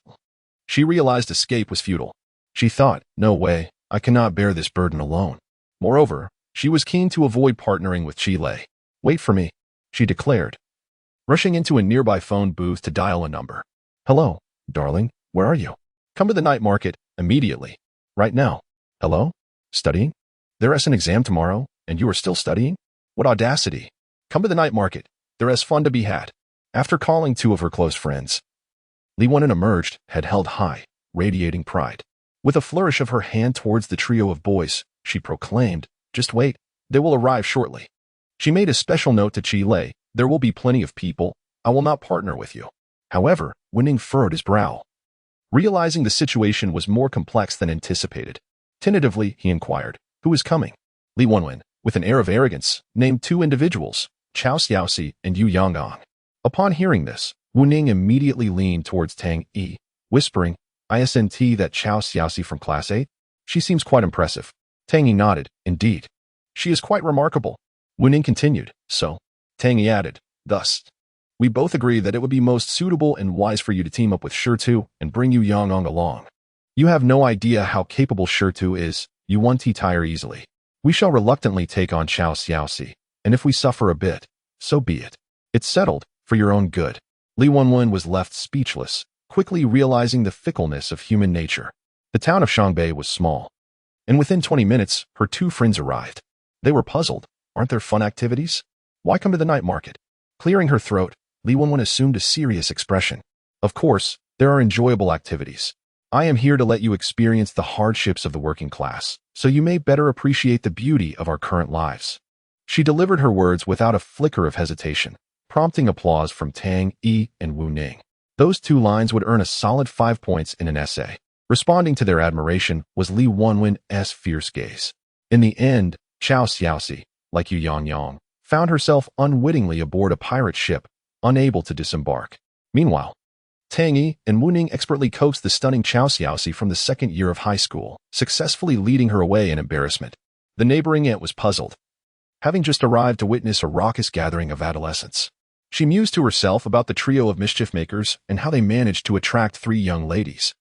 she realized escape was futile. She thought, no way, I cannot bear this burden alone. Moreover, she was keen to avoid partnering with Qi Lei. Wait for me, she declared, rushing into a nearby phone booth to dial a number. Hello, darling, where are you? Come to the night market, immediately. Right now. Hello? Studying? There is an exam tomorrow, and you are still studying? What audacity. Come to the night market. There is fun to be had. After calling two of her close friends, Li Wenwen emerged, head held high, radiating pride. With a flourish of her hand towards the trio of boys, she proclaimed, just wait, they will arrive shortly. She made a special note to Qi Lei, there will be plenty of people, I will not partner with you. However, Wu Ning furrowed his brow. Realizing the situation was more complex than anticipated, tentatively he inquired, who is coming? Li Wenwen, with an air of arrogance, named two individuals, Chao Xiaoxi and Yu Yanggang. Upon hearing this, Wu Ning immediately leaned towards Tang Yi, whispering, ISNT that Chao Xiaoxi from Class 8? She seems quite impressive. Tang Yi nodded, indeed. She is quite remarkable. Wu Ning continued, so, Tang Yi added, thus, we both agree that it would be most suitable and wise for you to team up with Shirtu and bring Yu Yanggang along. You have no idea how capable Shirtu is, you won't tire easily. We shall reluctantly take on Chao Xiaoxi, and if we suffer a bit, so be it. It's settled, for your own good. Li Wenwen was left speechless, quickly realizing the fickleness of human nature. The town of Shangbei was small, and within 20 minutes, her two friends arrived. They were puzzled. Aren't there fun activities? Why come to the night market? Clearing her throat, Li Wenwen assumed a serious expression. Of course, there are enjoyable activities. I am here to let you experience the hardships of the working class, so you may better appreciate the beauty of our current lives. She delivered her words without a flicker of hesitation, prompting applause from Tang Yi and Wu Ning. Those two lines would earn a solid 5 points in an essay. Responding to their admiration was Li Wenwen's fierce gaze. In the end, Chao Xiaoxi, like Yu Yangyang, found herself unwittingly aboard a pirate ship, unable to disembark. Meanwhile, Tang Yi and Wu Ning expertly coaxed the stunning Chao Xiaoxi from the second year of high school, successfully leading her away in embarrassment. The neighboring aunt was puzzled, having just arrived to witness a raucous gathering of adolescents. She mused to herself about the trio of mischief-makers and how they managed to attract 3 young ladies.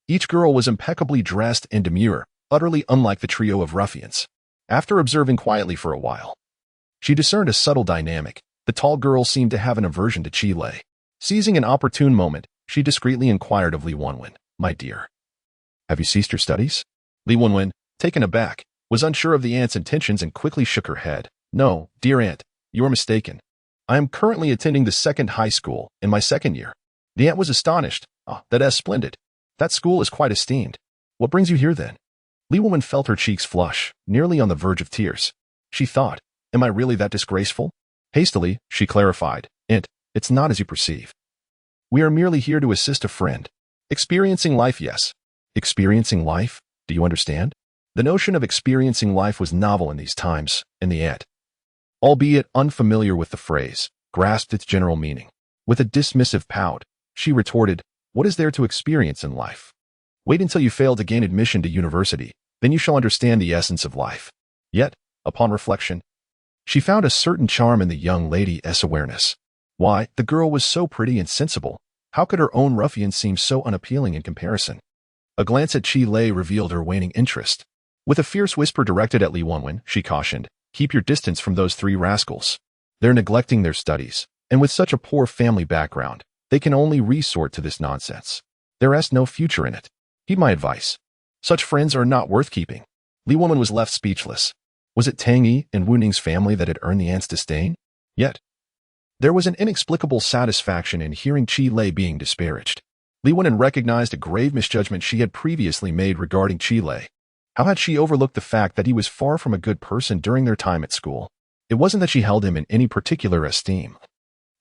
Each girl was impeccably dressed and demure, utterly unlike the trio of ruffians. After observing quietly for a while, she discerned a subtle dynamic. The tall girl seemed to have an aversion to Qi Lei. Seizing an opportune moment, she discreetly inquired of Li Wenwen, "My dear, have you ceased your studies?" Li Wenwen, taken aback, was unsure of the aunt's intentions and quickly shook her head. "No, dear aunt, you are mistaken. I am currently attending the second high school in my second year." The aunt was astonished. That's splendid. That school is quite esteemed. What brings you here then?" Li Wenwen felt her cheeks flush, nearly on the verge of tears. She thought, "Am I really that disgraceful?" Hastily, she clarified, "Aunt, it's not as you perceive. We are merely here to assist a friend. Experiencing life, yes." Experiencing life? Do you understand? The notion of experiencing life was novel in these times, and the aunt, albeit unfamiliar with the phrase, grasped its general meaning. With a dismissive pout, she retorted, "What is there to experience in life? Wait until you fail to gain admission to university, then you shall understand the essence of life." Yet, upon reflection, she found a certain charm in the young lady's awareness. Why, the girl was so pretty and sensible. How could her own ruffian seem so unappealing in comparison? A glance at Qi Lei revealed her waning interest. With a fierce whisper directed at Li Wenwen, she cautioned, "Keep your distance from those 3 rascals. They're neglecting their studies, and with such a poor family background, they can only resort to this nonsense. There's no future in it. Heed my advice. Such friends are not worth keeping." Li Wenwen was left speechless. Was it Tang Yi and Wu Ning's family that had earned the aunt's disdain? Yet, there was an inexplicable satisfaction in hearing Qi Lei being disparaged. Li Wenwen recognized a grave misjudgment she had previously made regarding Qi Lei. How had she overlooked the fact that he was far from a good person during their time at school? It wasn't that she held him in any particular esteem.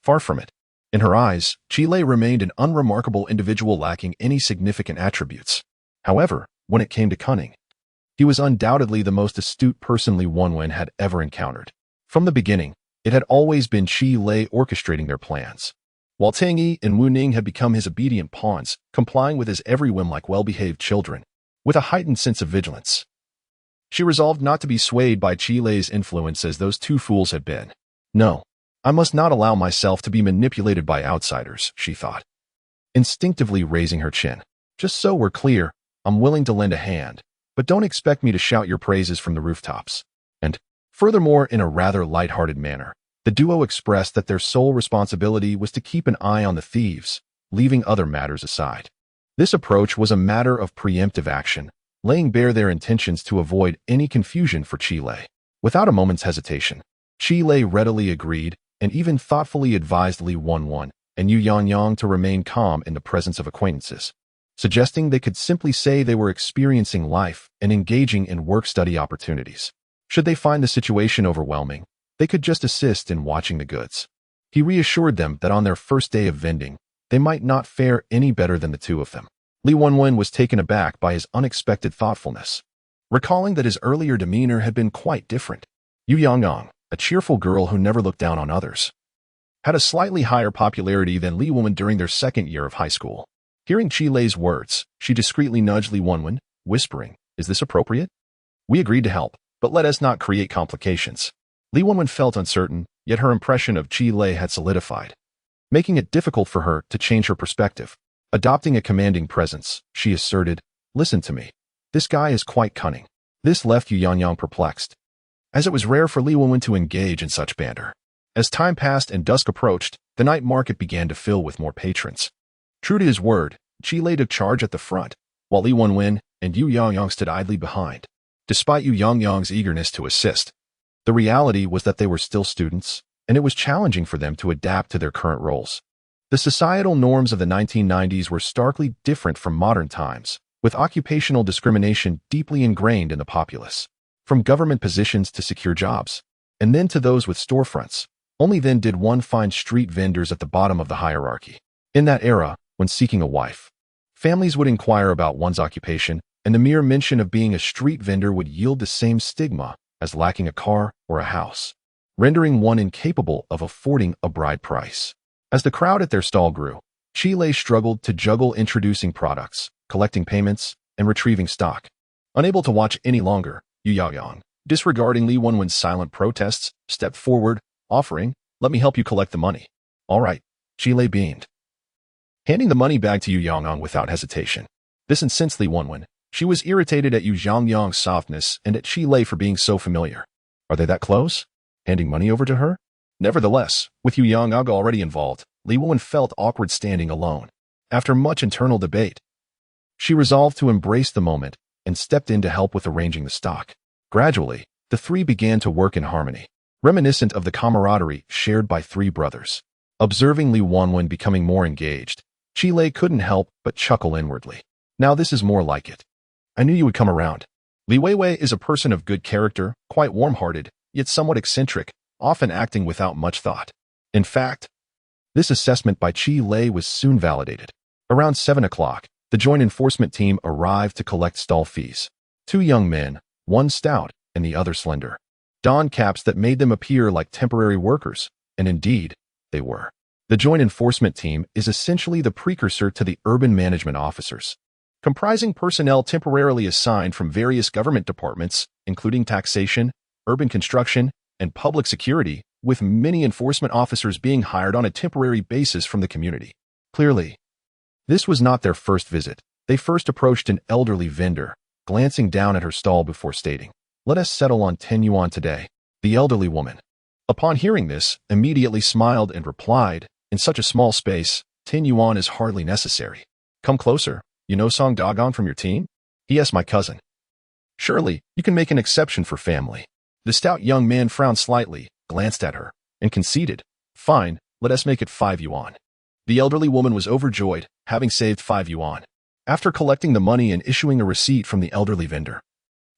Far from it. In her eyes, Qi Lei remained an unremarkable individual lacking any significant attributes. However, when it came to cunning, he was undoubtedly the most astute person Li Wenwen had ever encountered. From the beginning, it had always been Qi Lei orchestrating their plans, while Tang Yi and Wu Ning had become his obedient pawns, complying with his every whim like well-behaved children. With a heightened sense of vigilance, she resolved not to be swayed by Qi Lei's influence as those 2 fools had been. "No, I must not allow myself to be manipulated by outsiders," she thought, instinctively raising her chin. "Just so we're clear, I'm willing to lend a hand, but don't expect me to shout your praises from the rooftops." And, furthermore, in a rather light-hearted manner, the duo expressed that their sole responsibility was to keep an eye on the thieves, leaving other matters aside. This approach was a matter of preemptive action, laying bare their intentions to avoid any confusion for Qi Lei. Without a moment's hesitation, Qi Lei readily agreed and even thoughtfully advised Li Wenwen and Yu Yangyang to remain calm in the presence of acquaintances, suggesting they could simply say they were experiencing life and engaging in work-study opportunities. Should they find the situation overwhelming, they could just assist in watching the goods. He reassured them that on their first day of vending, they might not fare any better than the 2 of them. Li Wenwen was taken aback by his unexpected thoughtfulness, recalling that his earlier demeanor had been quite different. Yu Yangyang, a cheerful girl who never looked down on others, had a slightly higher popularity than Li Wenwen during their second year of high school. Hearing Qi Lei's words, she discreetly nudged Li Wenwen, whispering, "Is this appropriate? We agreed to help, but let us not create complications." Li Wenwen felt uncertain, yet her impression of Qi Lei had solidified, making it difficult for her to change her perspective. Adopting a commanding presence, she asserted, "Listen to me. This guy is quite cunning." This left Yu Yangyang perplexed, as it was rare for Li Wenwen to engage in such banter. As time passed and dusk approached, the night market began to fill with more patrons. True to his word, Qi Lei took charge at the front, while Li Wenwen, and Yu Yangyang stood idly behind. Despite Yu Yangyang's eagerness to assist, the reality was that they were still students, and it was challenging for them to adapt to their current roles. The societal norms of the 1990s were starkly different from modern times, with occupational discrimination deeply ingrained in the populace. From government positions to secure jobs, and then to those with storefronts. Only then did one find street vendors at the bottom of the hierarchy. In that era, when seeking a wife, families would inquire about one's occupation, and the mere mention of being a street vendor would yield the same stigma as lacking a car or a house, rendering one incapable of affording a bride price. As the crowd at their stall grew, Chile struggled to juggle introducing products, collecting payments, and retrieving stock. Unable to watch any longer, Yu Yaoyang, disregarding Li Wenwen's silent protests, stepped forward, offering, "Let me help you collect the money." "All right," Chile beamed, handing the money bag to Yu Yaoyang without hesitation. This incensed Li Wenwen. She was irritated at Yu Yaoyang's softness and at Chile for being so familiar. Are they that close? Handing money over to her? Nevertheless, with Yu Yaoyang already involved, Li Wenwen felt awkward standing alone. After much internal debate, she resolved to embrace the moment and stepped in to help with arranging the stock. Gradually, the three began to work in harmony, reminiscent of the camaraderie shared by three brothers. Observing Li Wenwen becoming more engaged, Chile couldn't help but chuckle inwardly. Now this is more like it. I knew you would come around. Li Weiwei is a person of good character, quite warm-hearted, yet somewhat eccentric, often acting without much thought. In fact, this assessment by Chile was soon validated. Around 7 o'clock, the joint enforcement team arrived to collect stall fees. Two young men, one stout and the other slender, donned caps that made them appear like temporary workers, and indeed, they were. The joint enforcement team is essentially the precursor to the urban management officers, comprising personnel temporarily assigned from various government departments, including taxation, urban construction, and public security, with many enforcement officers being hired on a temporary basis from the community. Clearly, this was not their first visit. They first approached an elderly vendor, glancing down at her stall before stating, "Let us settle on 10 yuan today." The elderly woman, upon hearing this, immediately smiled and replied, "In such a small space, 10 yuan is hardly necessary. Come closer. You know Song Dagon from your team?" "Yes, my cousin." "Surely, you can make an exception for family." The stout young man frowned slightly, glanced at her, and conceded, "Fine, let us make it 5 yuan." The elderly woman was overjoyed, having saved 5 yuan. After collecting the money and issuing a receipt from the elderly vendor,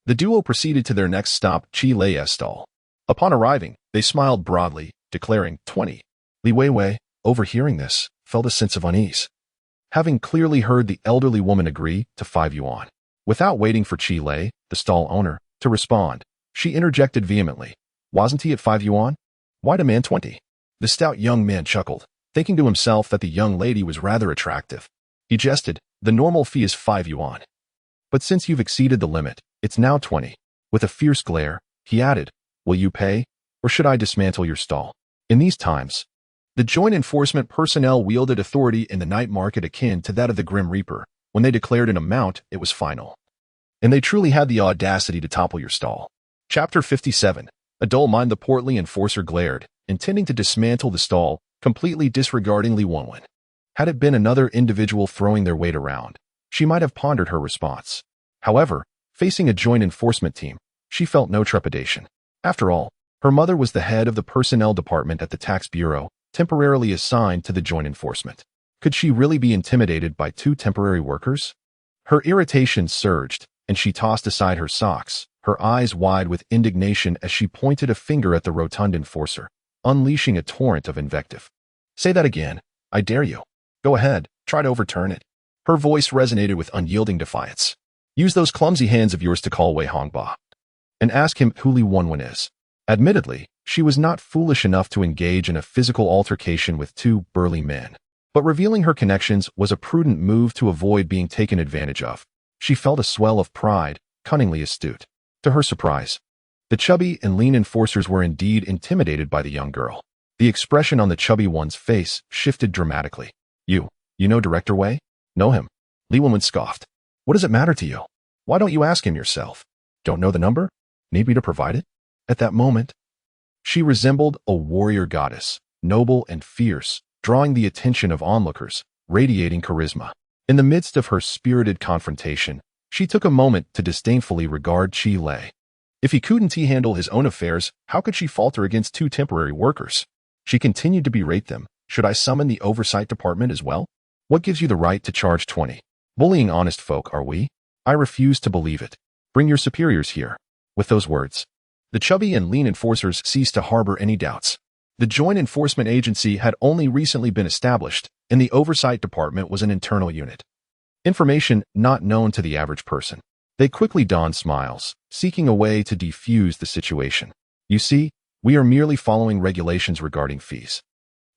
the duo proceeded to their next stop, Chile's stall. Upon arriving, they smiled broadly, declaring 20. Li Weiwei, overhearing this, felt a sense of unease, having clearly heard the elderly woman agree to 5 yuan. Without waiting for Chile, the stall owner, to respond, she interjected vehemently, "Wasn't he at 5 yuan? Why demand 20? The stout young man chuckled, thinking to himself that the young lady was rather attractive. He jested, "The normal fee is 5 yuan. But since you've exceeded the limit, it's now 20. With a fierce glare, he added, "Will you pay, or should I dismantle your stall?" In these times, the joint enforcement personnel wielded authority in the night market akin to that of the Grim Reaper. When they declared an amount, it was final. And they truly had the audacity to topple your stall. Chapter 57. A dull mind. The portly enforcer glared, intending to dismantle the stall, completely disregarding Li Wenwen. Had it been another individual throwing their weight around, she might have pondered her response. However, facing a joint enforcement team, she felt no trepidation. After all, her mother was the head of the personnel department at the tax bureau, temporarily assigned to the joint enforcement. Could she really be intimidated by two temporary workers? Her irritation surged, and she tossed aside her socks, her eyes wide with indignation as she pointed a finger at the rotund enforcer, unleashing a torrent of invective. "Say that again, I dare you. Go ahead, try to overturn it." Her voice resonated with unyielding defiance. "Use those clumsy hands of yours to call Wei Hongba, and ask him who Li Wenwen is." Admittedly, she was not foolish enough to engage in a physical altercation with two burly men, but revealing her connections was a prudent move to avoid being taken advantage of. She felt a swell of pride, cunningly astute. To her surprise, the chubby and lean enforcers were indeed intimidated by the young girl. The expression on the chubby one's face shifted dramatically. You know Director Wei? Know him?" Li Wenwen scoffed. "What does it matter to you? Why don't you ask him yourself? Don't know the number? Need me to provide it?" At that moment, she resembled a warrior goddess, noble and fierce, drawing the attention of onlookers, radiating charisma. In the midst of her spirited confrontation, She took a moment to disdainfully regard Chi Lei. If he couldn't handle his own affairs, how could she falter against two temporary workers? She continued to berate them. Should I summon the oversight department as well? What gives you the right to charge 20? Bullying honest folk, are we? I refuse to believe it. Bring your superiors here. With those words, the chubby and lean enforcers ceased to harbor any doubts. The Joint Enforcement Agency had only recently been established, and the Oversight Department was an internal unit. Information not known to the average person. They quickly donned smiles, seeking a way to defuse the situation. You see, we are merely following regulations regarding fees,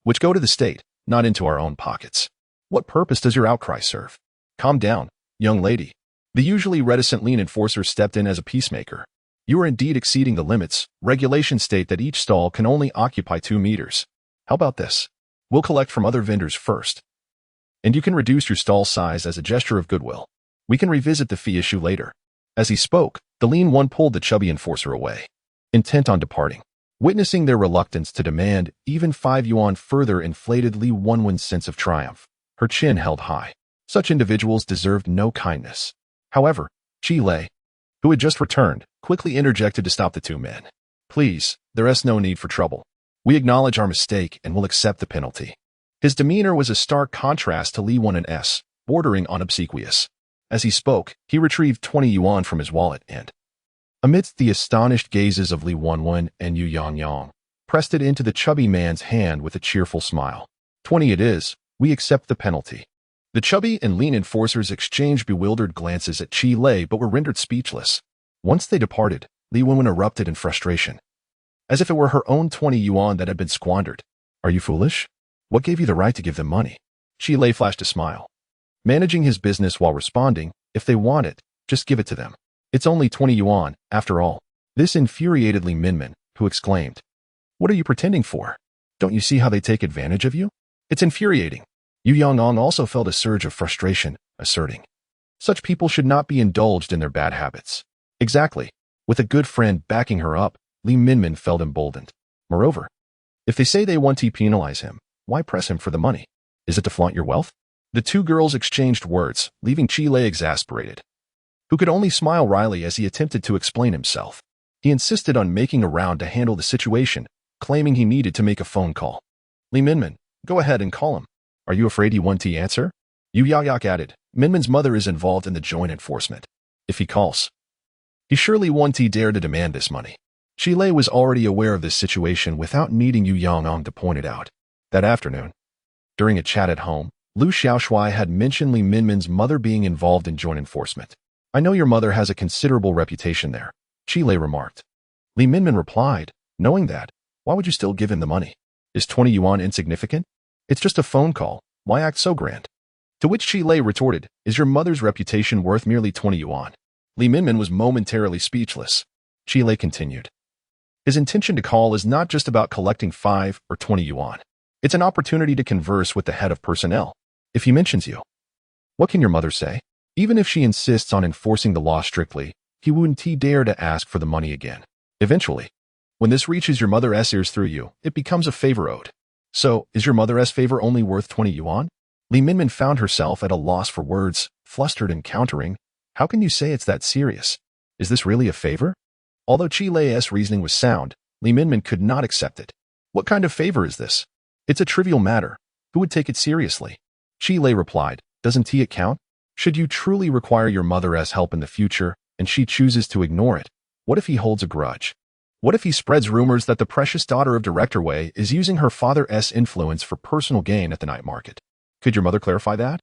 which go to the state, not into our own pockets. What purpose does your outcry serve? Calm down, young lady. The usually reticent lean enforcer stepped in as a peacemaker. You are indeed exceeding the limits. Regulations state that each stall can only occupy 2 meters. How about this? We'll collect from other vendors first, and you can reduce your stall size as a gesture of goodwill. We can revisit the fee issue later. As he spoke, the lean one pulled the chubby enforcer away, intent on departing. Witnessing their reluctance to demand even 5 yuan further inflated Li Wenwen's sense of triumph. Her chin held high. Such individuals deserved no kindness. However, Chi Lei, who had just returned, quickly interjected to stop the two men. Please, there is no need for trouble. We acknowledge our mistake and will accept the penalty. His demeanor was a stark contrast to Li Wenwen's, bordering on obsequious. As he spoke, he retrieved 20 yuan from his wallet and, amidst the astonished gazes of Li Wenwen and Yu Yangyang, pressed it into the chubby man's hand with a cheerful smile. 20 it is. We accept the penalty. The chubby and lean enforcers exchanged bewildered glances at Chi Lei but were rendered speechless. Once they departed, Li Wenwen erupted in frustration, as if it were her own 20 yuan that had been squandered. Are you foolish? What gave you the right to give them money? Chi Lei flashed a smile, managing his business while responding, if they want it, just give it to them. It's only 20 yuan, after all. This infuriated Li Minmin, who exclaimed, What are you pretending for? Don't you see how they take advantage of you? It's infuriating. Yu Yangyang also felt a surge of frustration, asserting, Such people should not be indulged in their bad habits. Exactly. With a good friend backing her up, Li Minmin felt emboldened. Moreover, if they say they want to penalize him, why press him for the money? Is it to flaunt your wealth? The two girls exchanged words, leaving Chi Lei exasperated, who could only smile wryly as he attempted to explain himself. He insisted on making a round to handle the situation, claiming he needed to make a phone call. Li Minmin, go ahead and call him. Are you afraid he won't answer? Yu Yayak added, Minmin's mother is involved in the joint enforcement. If he calls, he surely won't dare to demand this money. Chi Lei was already aware of this situation without needing Yu Yangyang to point it out. That afternoon, during a chat at home, Lu Xiaoshui had mentioned Li Minmin's mother being involved in joint enforcement. I know your mother has a considerable reputation there, Chi Lei remarked. Li Minmin replied, knowing that, why would you still give him the money? Is 20 yuan insignificant? It's just a phone call. Why act so grand? To which Chi Lei retorted, Is your mother's reputation worth merely 20 yuan? Li Minmin was momentarily speechless. Chi Lei continued. His intention to call is not just about collecting 5 or 20 yuan. It's an opportunity to converse with the head of personnel. If he mentions you, what can your mother say? Even if she insists on enforcing the law strictly, he wouldn't dare to ask for the money again. Eventually, when this reaches your mother's ears through you, it becomes a favor owed. So, is your mother's favor only worth 20 yuan? Li Minmin found herself at a loss for words, flustered and countering. How can you say it's that serious? Is this really a favor? Although Chi Lei's reasoning was sound, Li Minmin could not accept it. What kind of favor is this? It's a trivial matter. Who would take it seriously? Chi Lei replied, Doesn't it count? Should you truly require your mother's help in the future, and she chooses to ignore it, what if he holds a grudge? What if he spreads rumors that the precious daughter of Director Wei is using her father's influence for personal gain at the night market? Could your mother clarify that?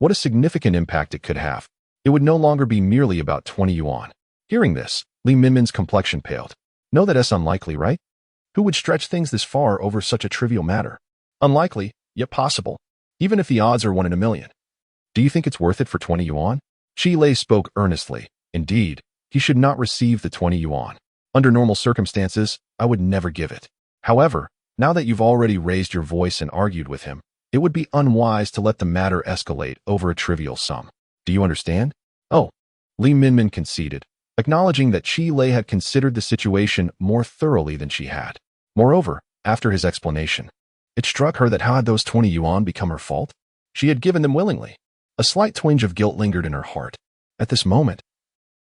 What a significant impact it could have. It would no longer be merely about 20 yuan. Hearing this, Li Minmin's complexion paled. No, that's unlikely, right? Who would stretch things this far over such a trivial matter? Unlikely, yet possible, even if the odds are 1 in a million. Do you think it's worth it for 20 yuan? Chi Lei spoke earnestly. Indeed, he should not receive the 20 yuan. Under normal circumstances, I would never give it. However, now that you've already raised your voice and argued with him, it would be unwise to let the matter escalate over a trivial sum. Do you understand? Oh, Li Minmin conceded, acknowledging that Chi Lei had considered the situation more thoroughly than she had. Moreover, after his explanation, it struck her that how had those 20 yuan become her fault? She had given them willingly. A slight twinge of guilt lingered in her heart. At this moment,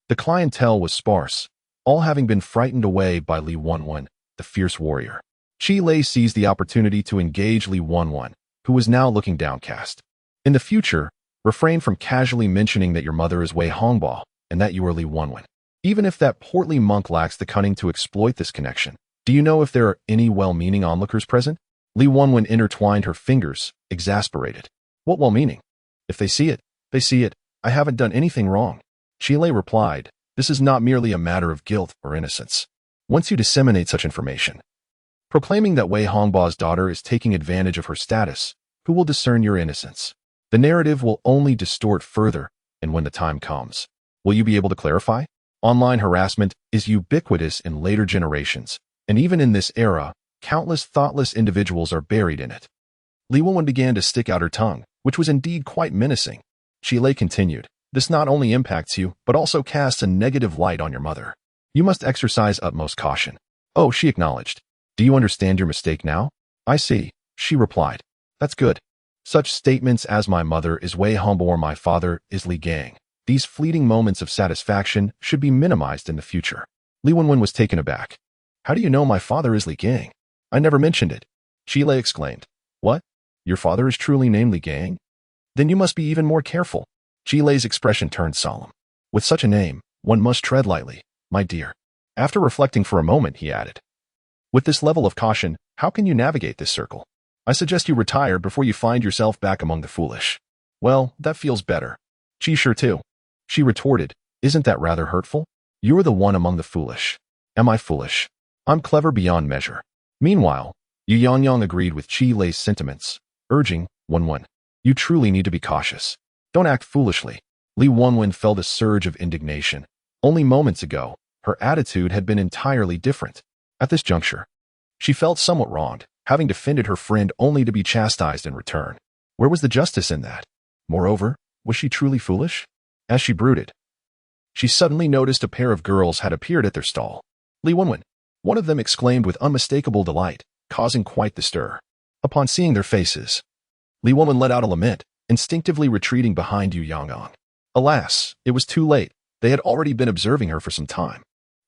the clientele was sparse, all having been frightened away by Li Wenwen, the fierce warrior. Qi Lei seized the opportunity to engage Li Wenwen, who was now looking downcast. In the future, refrain from casually mentioning that your mother is Wei Hongbao and that you are Li Wenwen. Even if that portly monk lacks the cunning to exploit this connection, do you know if there are any well-meaning onlookers present? Li Wenwen intertwined her fingers, exasperated. What well-meaning? If they see it, they see it. I haven't done anything wrong. Qi Lei replied, this is not merely a matter of guilt or innocence. Once you disseminate such information, proclaiming that Wei Hongbao's daughter is taking advantage of her status, who will discern your innocence? The narrative will only distort further, and when the time comes, will you be able to clarify? Online harassment is ubiquitous in later generations, and even in this era, countless thoughtless individuals are buried in it. Li Wenwen began to stick out her tongue, which was indeed quite menacing. Qi Lei continued, this not only impacts you, but also casts a negative light on your mother. You must exercise utmost caution. Oh, she acknowledged. Do you understand your mistake now? I see, she replied. That's good. Such statements as my mother is Wei Hongbao or my father is Li Gang. These fleeting moments of satisfaction should be minimized in the future. Li Wenwen was taken aback. How do you know my father is Li Gang? I never mentioned it. Qi Lei exclaimed. What? Your father is truly named Li Gang? Then you must be even more careful. Qi Lei's expression turned solemn. With such a name, one must tread lightly, my dear. After reflecting for a moment, he added. With this level of caution, how can you navigate this circle? I suggest you retire before you find yourself back among the foolish. Well, that feels better. Qi sure too. She retorted, isn't that rather hurtful? You're the one among the foolish. Am I foolish? I'm clever beyond measure. Meanwhile, Yu Yangyang agreed with Qi Lei's sentiments, urging, Wenwen, you truly need to be cautious. Don't act foolishly. Li Wenwen felt a surge of indignation. Only moments ago, her attitude had been entirely different. At this juncture, she felt somewhat wronged, having defended her friend only to be chastised in return. Where was the justice in that? Moreover, was she truly foolish? As she brooded, she suddenly noticed a pair of girls had appeared at their stall. Li Wenwen, one of them exclaimed with unmistakable delight, causing quite the stir. Upon seeing their faces, Li Wenwen let out a lament, instinctively retreating behind Yu Yangyang. Alas, it was too late. They had already been observing her for some time.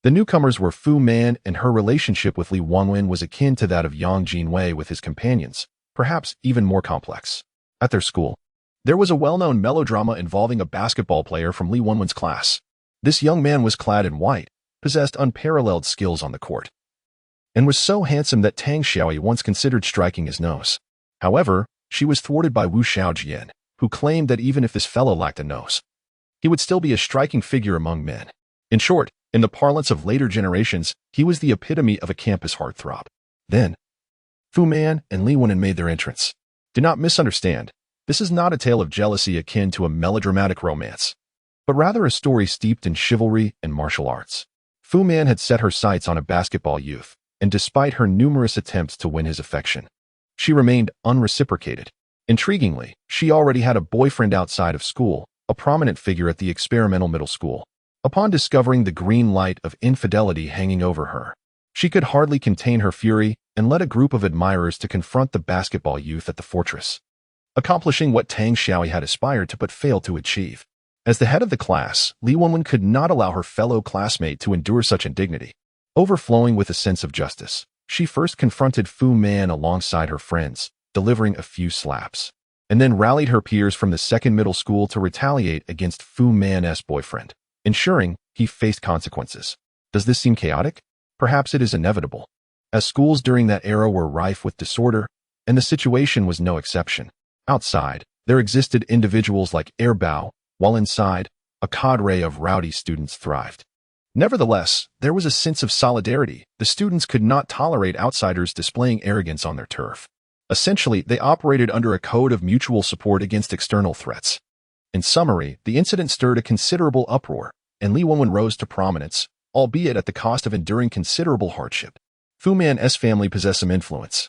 The newcomers were Fu Man, and her relationship with Li Wenwen was akin to that of Yang Jinwei with his companions, perhaps even more complex. At their school, there was a well-known melodrama involving a basketball player from Li Wenwen's class. This young man was clad in white, possessed unparalleled skills on the court, and was so handsome that Tang Xiaoyi once considered striking his nose. However, she was thwarted by Wu Xiaojian, who claimed that even if this fellow lacked a nose, he would still be a striking figure among men. In short, in the parlance of later generations, he was the epitome of a campus heartthrob. Then, Fu Man and Li Wenwen made their entrance. Do not misunderstand. This is not a tale of jealousy akin to a melodramatic romance, but rather a story steeped in chivalry and martial arts. Fu Man had set her sights on a basketball youth, and despite her numerous attempts to win his affection, she remained unreciprocated. Intriguingly, she already had a boyfriend outside of school, a prominent figure at the experimental middle school. Upon discovering the green light of infidelity hanging over her, she could hardly contain her fury and led a group of admirers to confront the basketball youth at the fortress, accomplishing what Tang Xiaoyi had aspired to but failed to achieve. As the head of the class, Li Wenwen could not allow her fellow classmate to endure such indignity. Overflowing with a sense of justice, she first confronted Fu Man alongside her friends, delivering a few slaps, and then rallied her peers from the second middle school to retaliate against Fu Man's boyfriend, ensuring he faced consequences. Does this seem chaotic? Perhaps it is inevitable, as schools during that era were rife with disorder, and the situation was no exception. Outside, there existed individuals like Bao, while inside, a cadre of rowdy students thrived. Nevertheless, there was a sense of solidarity. The students could not tolerate outsiders displaying arrogance on their turf. Essentially, they operated under a code of mutual support against external threats. In summary, the incident stirred a considerable uproar, and Li Wenwen rose to prominence, albeit at the cost of enduring considerable hardship. Fu Man's family possessed some influence,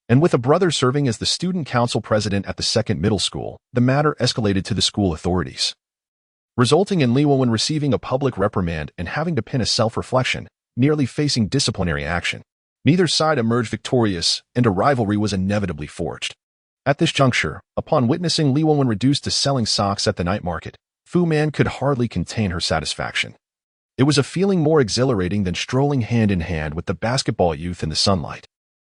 and with a brother serving as the student council president at the second middle school, the matter escalated to the school authorities, resulting in Li Wenwen receiving a public reprimand and having to pen a self-reflection, nearly facing disciplinary action. Neither side emerged victorious, and a rivalry was inevitably forged. At this juncture, upon witnessing Li Wenwen reduced to selling socks at the night market, Fu Man could hardly contain her satisfaction. It was a feeling more exhilarating than strolling hand in hand with the basketball youth in the sunlight.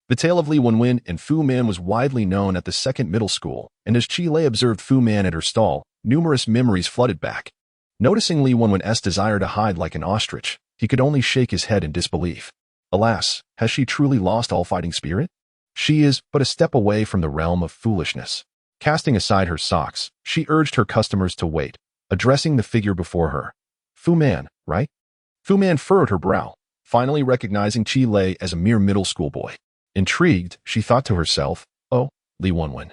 The tale of Li Wenwen and Fu Man was widely known at the second middle school, and as Chi Lei observed Fu Man at her stall, numerous memories flooded back. Noticing Li Wenwen's desire to hide like an ostrich, he could only shake his head in disbelief. Alas, has she truly lost all fighting spirit? She is but a step away from the realm of foolishness. Casting aside her socks, she urged her customers to wait, addressing the figure before her. Fu Man, right? Fu Man furrowed her brow, finally recognizing Chi Lei as a mere middle school boy. Intrigued, she thought to herself, oh, Li Wenwen.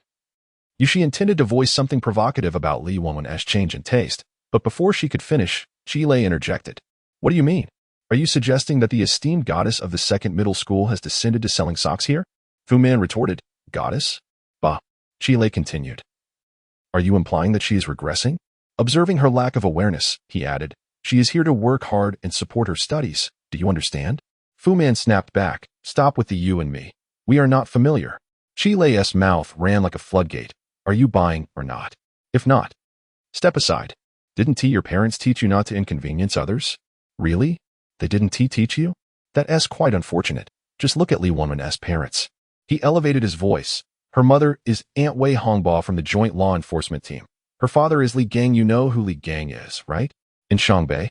She intended to voice something provocative about Li Wenwen's change in taste, but before she could finish, Chi Lei interjected. What do you mean? Are you suggesting that the esteemed goddess of the second middle school has descended to selling socks here? Fu Man retorted, Goddess? Bah. Chi Lei continued. Are you implying that she is regressing? Observing her lack of awareness, he added, she is here to work hard and support her studies. Do you understand? Fu Man snapped back. Stop with the you and me. We are not familiar. Chi Lei's mouth ran like a floodgate. Are you buying or not? If not, step aside. Didn't your parents teach you not to inconvenience others? Really? They didn't teach you? That's quite unfortunate. Just look at Li Wenwen's parents. He elevated his voice. Her mother is Aunt Wei Hongba from the Joint Law Enforcement Team. Her father is Li Gang. You know who Li Gang is, right? In Shangbei,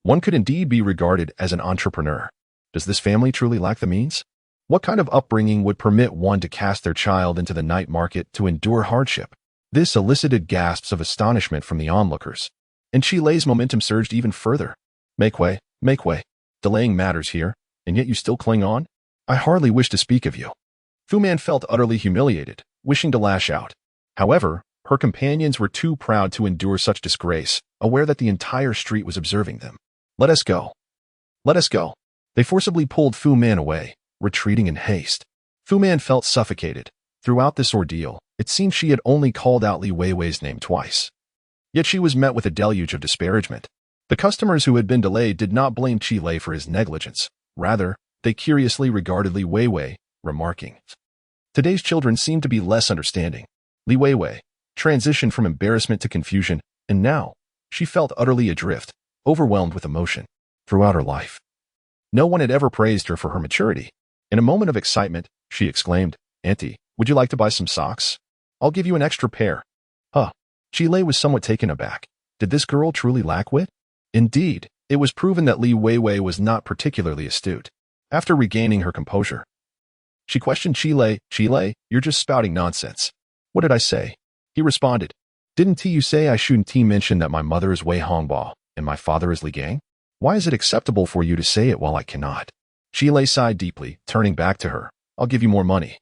one could indeed be regarded as an entrepreneur. Does this family truly lack the means? What kind of upbringing would permit one to cast their child into the night market to endure hardship? This elicited gasps of astonishment from the onlookers, and Chi Lei's momentum surged even further. Make way, delaying matters here, and yet you still cling on? I hardly wish to speak of you. Fu Man felt utterly humiliated, wishing to lash out. However, her companions were too proud to endure such disgrace, aware that the entire street was observing them. Let us go. Let us go. They forcibly pulled Fu Man away, retreating in haste. Fu Man felt suffocated. Throughout this ordeal, it seemed she had only called out Li Weiwei's name twice. Yet she was met with a deluge of disparagement. The customers who had been delayed did not blame Chi Lei for his negligence. Rather, they curiously regarded Li Weiwei, remarking, today's children seem to be less understanding. Li Weiwei transitioned from embarrassment to confusion, and now, she felt utterly adrift, overwhelmed with emotion. Throughout her life, no one had ever praised her for her maturity. In a moment of excitement, she exclaimed, Auntie, would you like to buy some socks? I'll give you an extra pair. Huh. Chi Lei was somewhat taken aback. Did this girl truly lack wit? Indeed, it was proven that Li Weiwei was not particularly astute. After regaining her composure, she questioned Chi Lei, you're just spouting nonsense. What did I say? He responded, didn't you say I shouldn't mention that my mother is Wei Hongba and my father is Li Gang? Why is it acceptable for you to say it while I cannot? Chi Lei sighed deeply, turning back to her. I'll give you more money.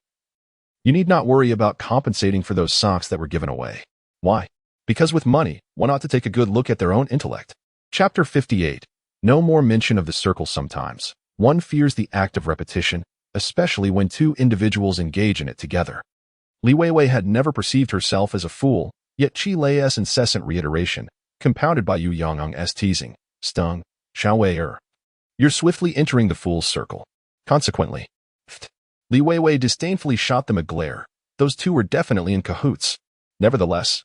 You need not worry about compensating for those socks that were given away. Why? Because with money, one ought to take a good look at their own intellect. Chapter 58. No more mention of the circle sometimes. One fears the act of repetition, especially when two individuals engage in it together. Li Weiwei had never perceived herself as a fool, yet Chi Lei's incessant reiteration, compounded by Yu Yang's teasing, stung. Xiao you're swiftly entering the fool's circle. Consequently, Li Weiwei disdainfully shot them a glare. Those two were definitely in cahoots. Nevertheless,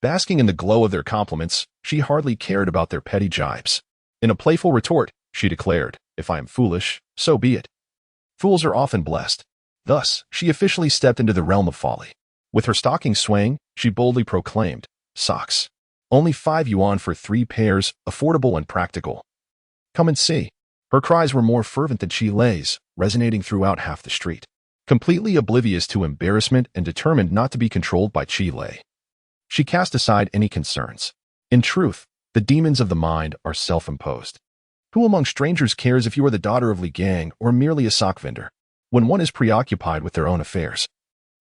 basking in the glow of their compliments, she hardly cared about their petty jibes. In a playful retort, she declared, if I am foolish, so be it. Fools are often blessed. Thus, she officially stepped into the realm of folly. With her stockings swaying, she boldly proclaimed, socks. Only 5 yuan for 3 pairs, affordable and practical. Come and see. Her cries were more fervent than Chi Lei's, resonating throughout half the street. Completely oblivious to embarrassment and determined not to be controlled by Chi Lei, she cast aside any concerns. In truth, the demons of the mind are self-imposed. Who among strangers cares if you are the daughter of Li Gang or merely a sock vendor? When one is preoccupied with their own affairs,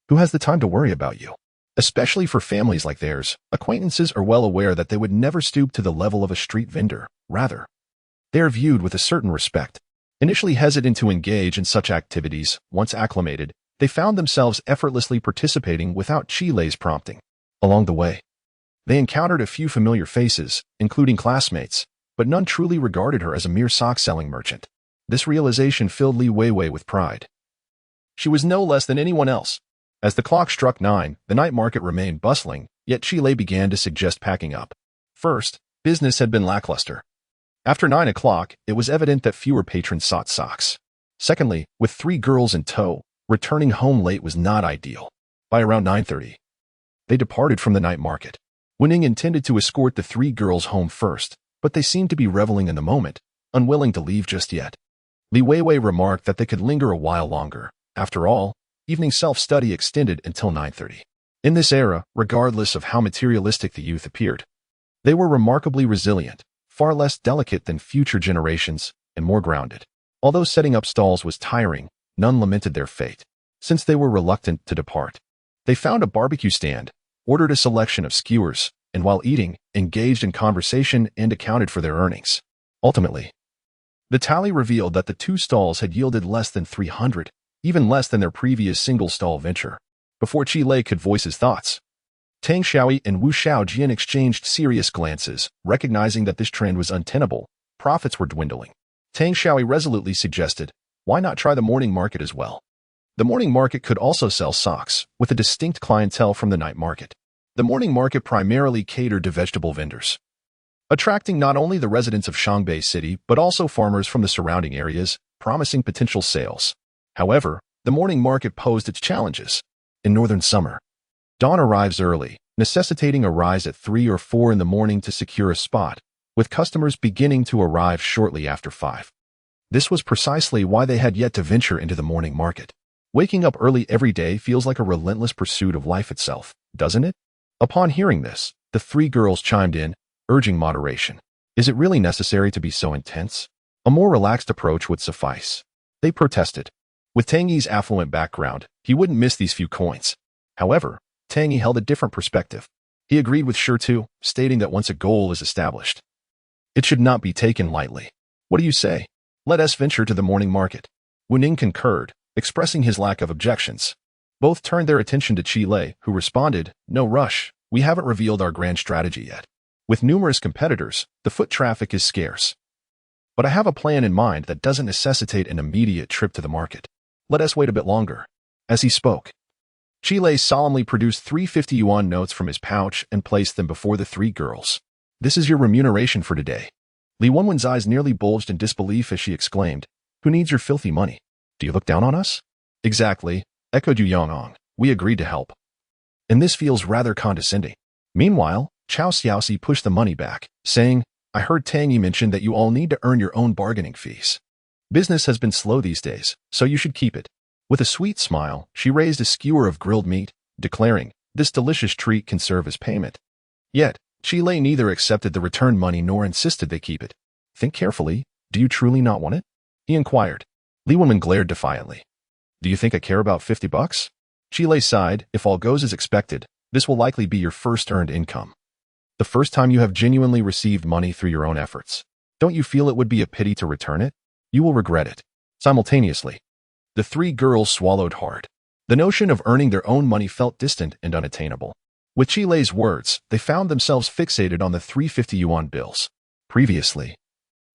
who has the time to worry about you? Especially for families like theirs, acquaintances are well aware that they would never stoop to the level of a street vendor. Rather, they are viewed with a certain respect. Initially hesitant to engage in such activities, once acclimated, they found themselves effortlessly participating without Chi Lei's prompting. Along the way, they encountered a few familiar faces, including classmates, but none truly regarded her as a mere sock-selling merchant. This realization filled Li Weiwei with pride. She was no less than anyone else. As the clock struck 9, the night market remained bustling, yet Chi Lei began to suggest packing up. First, business had been lackluster. After 9 o'clock, it was evident that fewer patrons sought socks. Secondly, with 3 girls in tow, returning home late was not ideal. By around 9:30, they departed from the night market. Wu-ning intended to escort the 3 girls home first, but they seemed to be reveling in the moment, unwilling to leave just yet. Li Weiwei remarked that they could linger a while longer. After all, evening self-study extended until 9:30. In this era, regardless of how materialistic the youth appeared, they were remarkably resilient, far less delicate than future generations, and more grounded. Although setting up stalls was tiring, none lamented their fate. Since they were reluctant to depart, they found a barbecue stand, ordered a selection of skewers, and while eating, engaged in conversation and accounted for their earnings. Ultimately, the tally revealed that the 2 stalls had yielded less than 300, even less than their previous single-stall venture. Before Qi Lei could voice his thoughts, Tang Xiaoyi and Wu Shaojian exchanged serious glances, recognizing that this trend was untenable. Profits were dwindling. Tang Xiaoyi resolutely suggested, why not try the morning market as well? The morning market could also sell socks, with a distinct clientele from the night market. The morning market primarily catered to vegetable vendors, attracting not only the residents of Shangbei City but also farmers from the surrounding areas, promising potential sales. However, the morning market posed its challenges. In northern summer, dawn arrives early, necessitating a rise at 3 or 4 in the morning to secure a spot, with customers beginning to arrive shortly after 5. This was precisely why they had yet to venture into the morning market. Waking up early every day feels like a relentless pursuit of life itself, doesn't it? Upon hearing this, the 3 girls chimed in, urging moderation. Is it really necessary to be so intense? A more relaxed approach would suffice. They protested. With Tang Yi's affluent background, he wouldn't miss these few coins. However, Tang Yi held a different perspective. He agreed with Shi Tu, stating that once a goal is established, it should not be taken lightly. What do you say? Let us venture to the morning market. Wu-ning concurred, expressing his lack of objections. Both turned their attention to Qi Lei, who responded, no rush, we haven't revealed our grand strategy yet. With numerous competitors, the foot traffic is scarce. But I have a plan in mind that doesn't necessitate an immediate trip to the market. Let us wait a bit longer. As he spoke, Qi Lei solemnly produced 3 50-yuan notes from his pouch and placed them before the 3 girls. This is your remuneration for today. Li Wenwen's eyes nearly bulged in disbelief as she exclaimed, who needs your filthy money? Do you look down on us? Exactly, echoed Yu Yong'ong. We agreed to help. And this feels rather condescending. Meanwhile, Chao Xiaoxi pushed the money back, saying, I heard Tang Yi mention that you all need to earn your own bargaining fees. Business has been slow these days, so you should keep it. With a sweet smile, she raised a skewer of grilled meat, declaring, this delicious treat can serve as payment. Yet, Qi Lei neither accepted the returned money nor insisted they keep it. Think carefully, do you truly not want it? He inquired. Li Wenwen glared defiantly. Do you think I care about $50? Qi Lei sighed, if all goes as expected, this will likely be your first earned income. The first time you have genuinely received money through your own efforts. Don't you feel it would be a pity to return it? You will regret it. Simultaneously, the 3 girls swallowed hard. The notion of earning their own money felt distant and unattainable. With Qi Lei's words, they found themselves fixated on the 3 50-yuan bills. Previously,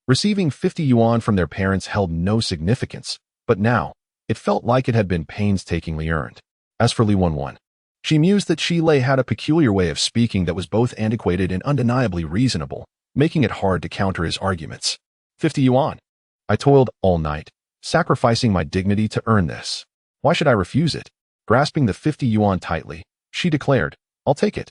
receiving 50 yuan from their parents held no significance, but now, it felt like it had been painstakingly earned. As for Li Wenwen, she mused that Qi Lei had a peculiar way of speaking that was both antiquated and undeniably reasonable, making it hard to counter his arguments. 50 yuan. I toiled all night, sacrificing my dignity to earn this. Why should I refuse it? Grasping the 50 yuan tightly, she declared, I'll take it.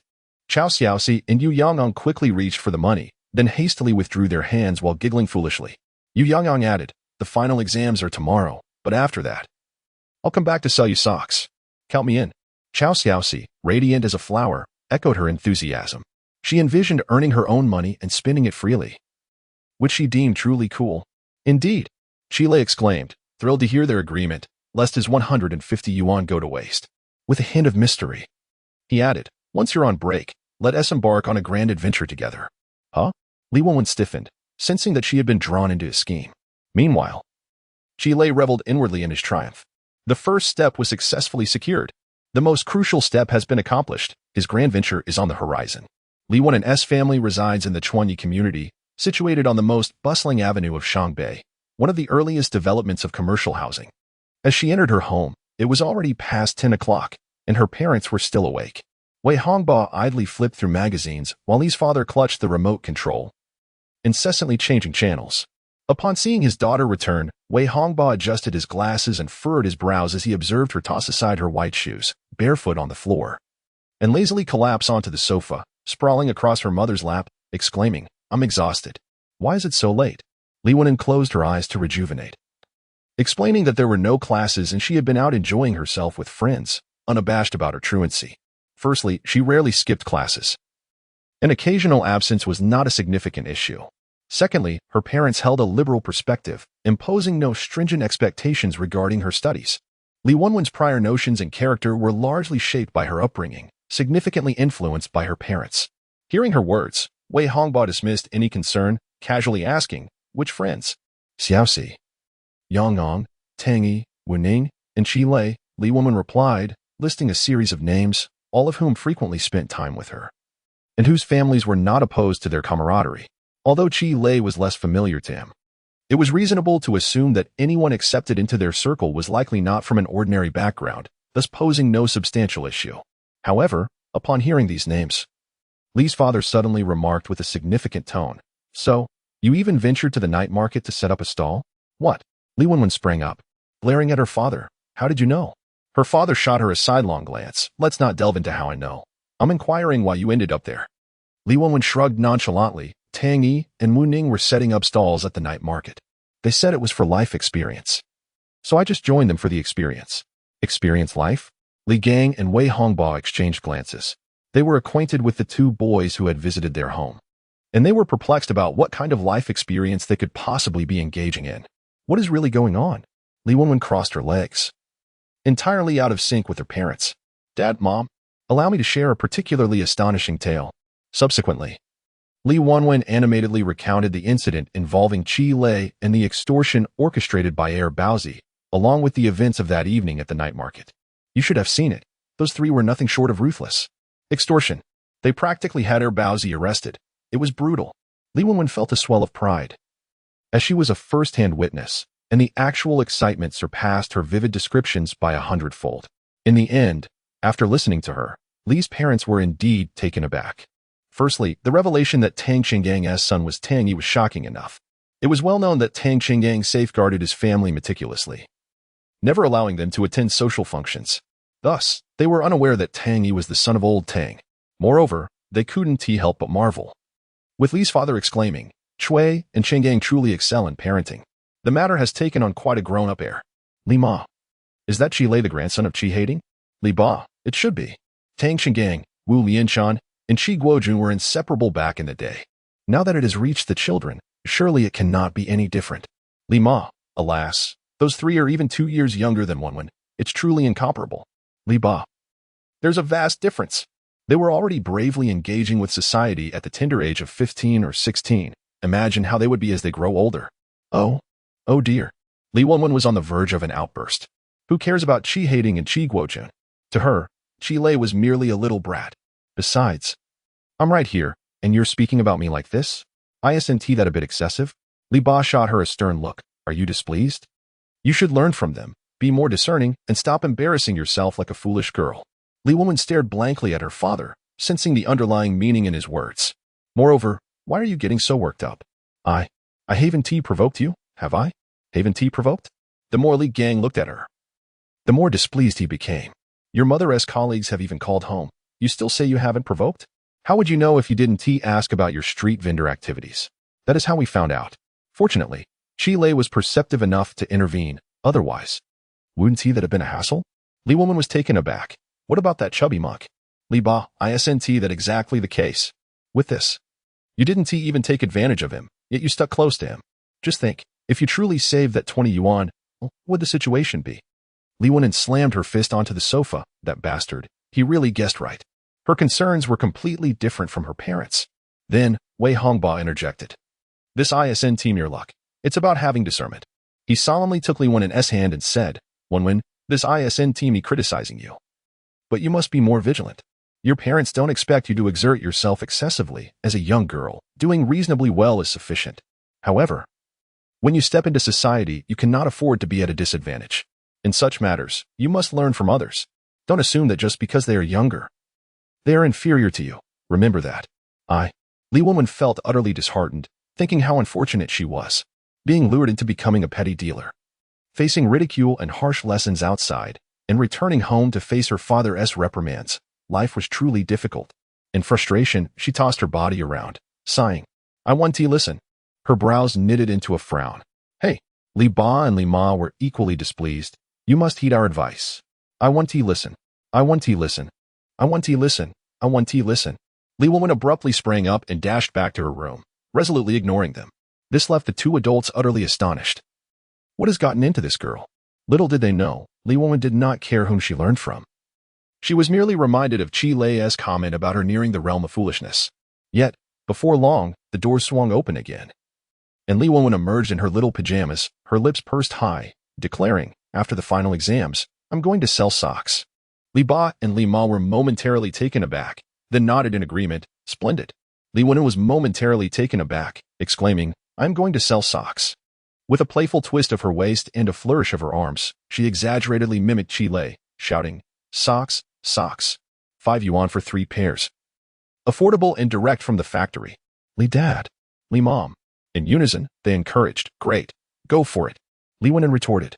Chao Xiaoxi and Yu Yong'ong quickly reached for the money, then hastily withdrew their hands while giggling foolishly. Yu Yong'ong added, the final exams are tomorrow, but after that, I'll come back to sell you socks. Count me in. Chao Xiaoxi, radiant as a flower, echoed her enthusiasm. She envisioned earning her own money and spending it freely, which she deemed truly cool. Indeed, Qi Lei exclaimed, thrilled to hear their agreement, lest his 150 yuan go to waste. With a hint of mystery, he added, once you're on break, let us embark on a grand adventure together. Huh? Li Wenwen stiffened, sensing that she had been drawn into his scheme. Meanwhile, Qi Lei reveled inwardly in his triumph. The first step was successfully secured. The most crucial step has been accomplished. His grand venture is on the horizon. Li Wenwen's family resides in the Chuanyi community, situated on the most bustling avenue of Shangbei, one of the earliest developments of commercial housing. As she entered her home, it was already past 10 o'clock, and her parents were still awake. Wei Hongba idly flipped through magazines while Li's father clutched the remote control, incessantly changing channels. Upon seeing his daughter return, Wei Hongba adjusted his glasses and furrowed his brows as he observed her toss aside her white shoes, barefoot on the floor, and lazily collapse onto the sofa, sprawling across her mother's lap, exclaiming, "I'm exhausted. Why is it so late?" Li Wenwen closed her eyes to rejuvenate, explaining that there were no classes and she had been out enjoying herself with friends, unabashed about her truancy. Firstly, she rarely skipped classes. An occasional absence was not a significant issue. Secondly, her parents held a liberal perspective, imposing no stringent expectations regarding her studies. Li Wenwen's prior notions and character were largely shaped by her upbringing, significantly influenced by her parents. Hearing her words, Wei Hongba dismissed any concern, casually asking, "Which friends?" "Xiaoxi, Yangong, Tangyi, Wuning, and Qi Lei," Li Wenwen replied, listing a series of names, all of whom frequently spent time with her, and whose families were not opposed to their camaraderie. Although Qi Lei was less familiar to him, it was reasonable to assume that anyone accepted into their circle was likely not from an ordinary background, thus posing no substantial issue. However, upon hearing these names, Li's father suddenly remarked with a significant tone, "So, you even ventured to the night market to set up a stall?" "What?" Li Wenwen sprang up, glaring at her father. "How did you know?" Her father shot her a sidelong glance. "Let's not delve into how I know. I'm inquiring why you ended up there." Li Wenwen shrugged nonchalantly. Tang Yi and Wu Ning were setting up stalls at the night market. They said it was for life experience. So I just joined them for the experience. Experience life? Li Gang and Wei Hongba exchanged glances. They were acquainted with the two boys who had visited their home, and they were perplexed about what kind of life experience they could possibly be engaging in. What is really going on? Li Wenwen crossed her legs, entirely out of sync with her parents. "Dad, Mom, allow me to share a particularly astonishing tale." Subsequently, Li Wenwen animatedly recounted the incident involving Qi Lei and the extortion orchestrated by Heir Baozi, along with the events of that evening at the night market. "You should have seen it. Those three were nothing short of ruthless. Extortion. They practically had Heir Baozi arrested. It was brutal." Li Wenwen felt a swell of pride, as she was a first-hand witness, and the actual excitement surpassed her vivid descriptions by 100-fold. In the end, after listening to her, Li's parents were indeed taken aback. Firstly, the revelation that Tang Qinggang's son was Tang Yi was shocking enough. It was well known that Tang Qinggang safeguarded his family meticulously, never allowing them to attend social functions. Thus, they were unaware that Tang Yi was the son of old Tang. Moreover, they couldn't help but marvel, with Li's father exclaiming, "Chui and Qinggang truly excel in parenting. The matter has taken on quite a grown-up air." "Li Ma, is that Qi Lei the grandson of Qi Hating?" "Li Ba, it should be. Tang Qinggang, Wu Lianshan, and Qi Guojun were inseparable back in the day. Now that it has reached the children, surely it cannot be any different." "Li Ma, alas, those three are even 2 years younger than Wenwen. It's truly incomparable." "Li Ba, there's a vast difference. They were already bravely engaging with society at the tender age of 15 or 16. Imagine how they would be as they grow older." Oh dear." Li Wenwen was on the verge of an outburst. Who cares about Qi Hating and Qi Guojun? To her, Qi Lei was merely a little brat. Besides, I'm right here, and you're speaking about me like this? Isn't that a bit excessive? Li Ba shot her a stern look. "Are you displeased? You should learn from them, be more discerning, and stop embarrassing yourself like a foolish girl." Li Wenwen stared blankly at her father, sensing the underlying meaning in his words. "Moreover, why are you getting so worked up?" I haven't provoked you, have I? Haven't provoked?" The more Li Gang looked at her, the more displeased he became. "Your mother's colleagues have even called home. You still say you haven't provoked? How would you know if you didn't ask about your street vendor activities?" "That is how we found out. Fortunately, Qi Lei was perceptive enough to intervene. Otherwise, wouldn't that have been a hassle?" Li Wenwen was taken aback. "What about that chubby monk?" "Li Ba, isn't that exactly the case? With this, you didn't even take advantage of him, yet you stuck close to him. Just think, if you truly saved that 20 yuan, what would the situation be?" Li Wenwen slammed her fist onto the sofa. That bastard. He really guessed right. Her concerns were completely different from her parents. Then, Wei Hongba interjected. "This isn't mere luck. It's about having discernment." He solemnly took Li Wenwen's hand and said, "Wenwen, this isn't me criticizing you. But you must be more vigilant. Your parents don't expect you to exert yourself excessively as a young girl. Doing reasonably well is sufficient. However, when you step into society, you cannot afford to be at a disadvantage. In such matters, you must learn from others. Don't assume that just because they are younger, They are inferior to you. Remember that. Li Woman felt utterly disheartened, thinking how unfortunate she was, being lured into becoming a petty dealer, facing ridicule and harsh lessons outside, and returning home to face her father's reprimands. Life was truly difficult. In frustration, she tossed her body around, sighing. I want to listen. Her brows knitted into a frown. Hey, Li Ba and Li Ma were equally displeased. You must heed our advice. I want to listen. I want to listen. I want to listen. I want to listen. Li Woman abruptly sprang up and dashed back to her room, resolutely ignoring them. This left the two adults utterly astonished. What has gotten into this girl? Little did they know, Li Woman did not care whom she learned from. She was merely reminded of Chi Lei's comment about her nearing the realm of foolishness. Yet, before long, the door swung open again, and Li Woman emerged in her little pajamas, her lips pursed high, declaring, after the final exams, I'm going to sell socks. Li Ba and Li Ma were momentarily taken aback, then nodded in agreement. Splendid. Li Woman was momentarily taken aback, exclaiming, I'm going to sell socks. With a playful twist of her waist and a flourish of her arms, she exaggeratedly mimicked Chi Lei, shouting, Socks, socks. 5 yuan for 3 pairs. Affordable and direct from the factory. Li Dad. Li Mom. In unison, they encouraged, Great. Go for it. Li Woman retorted.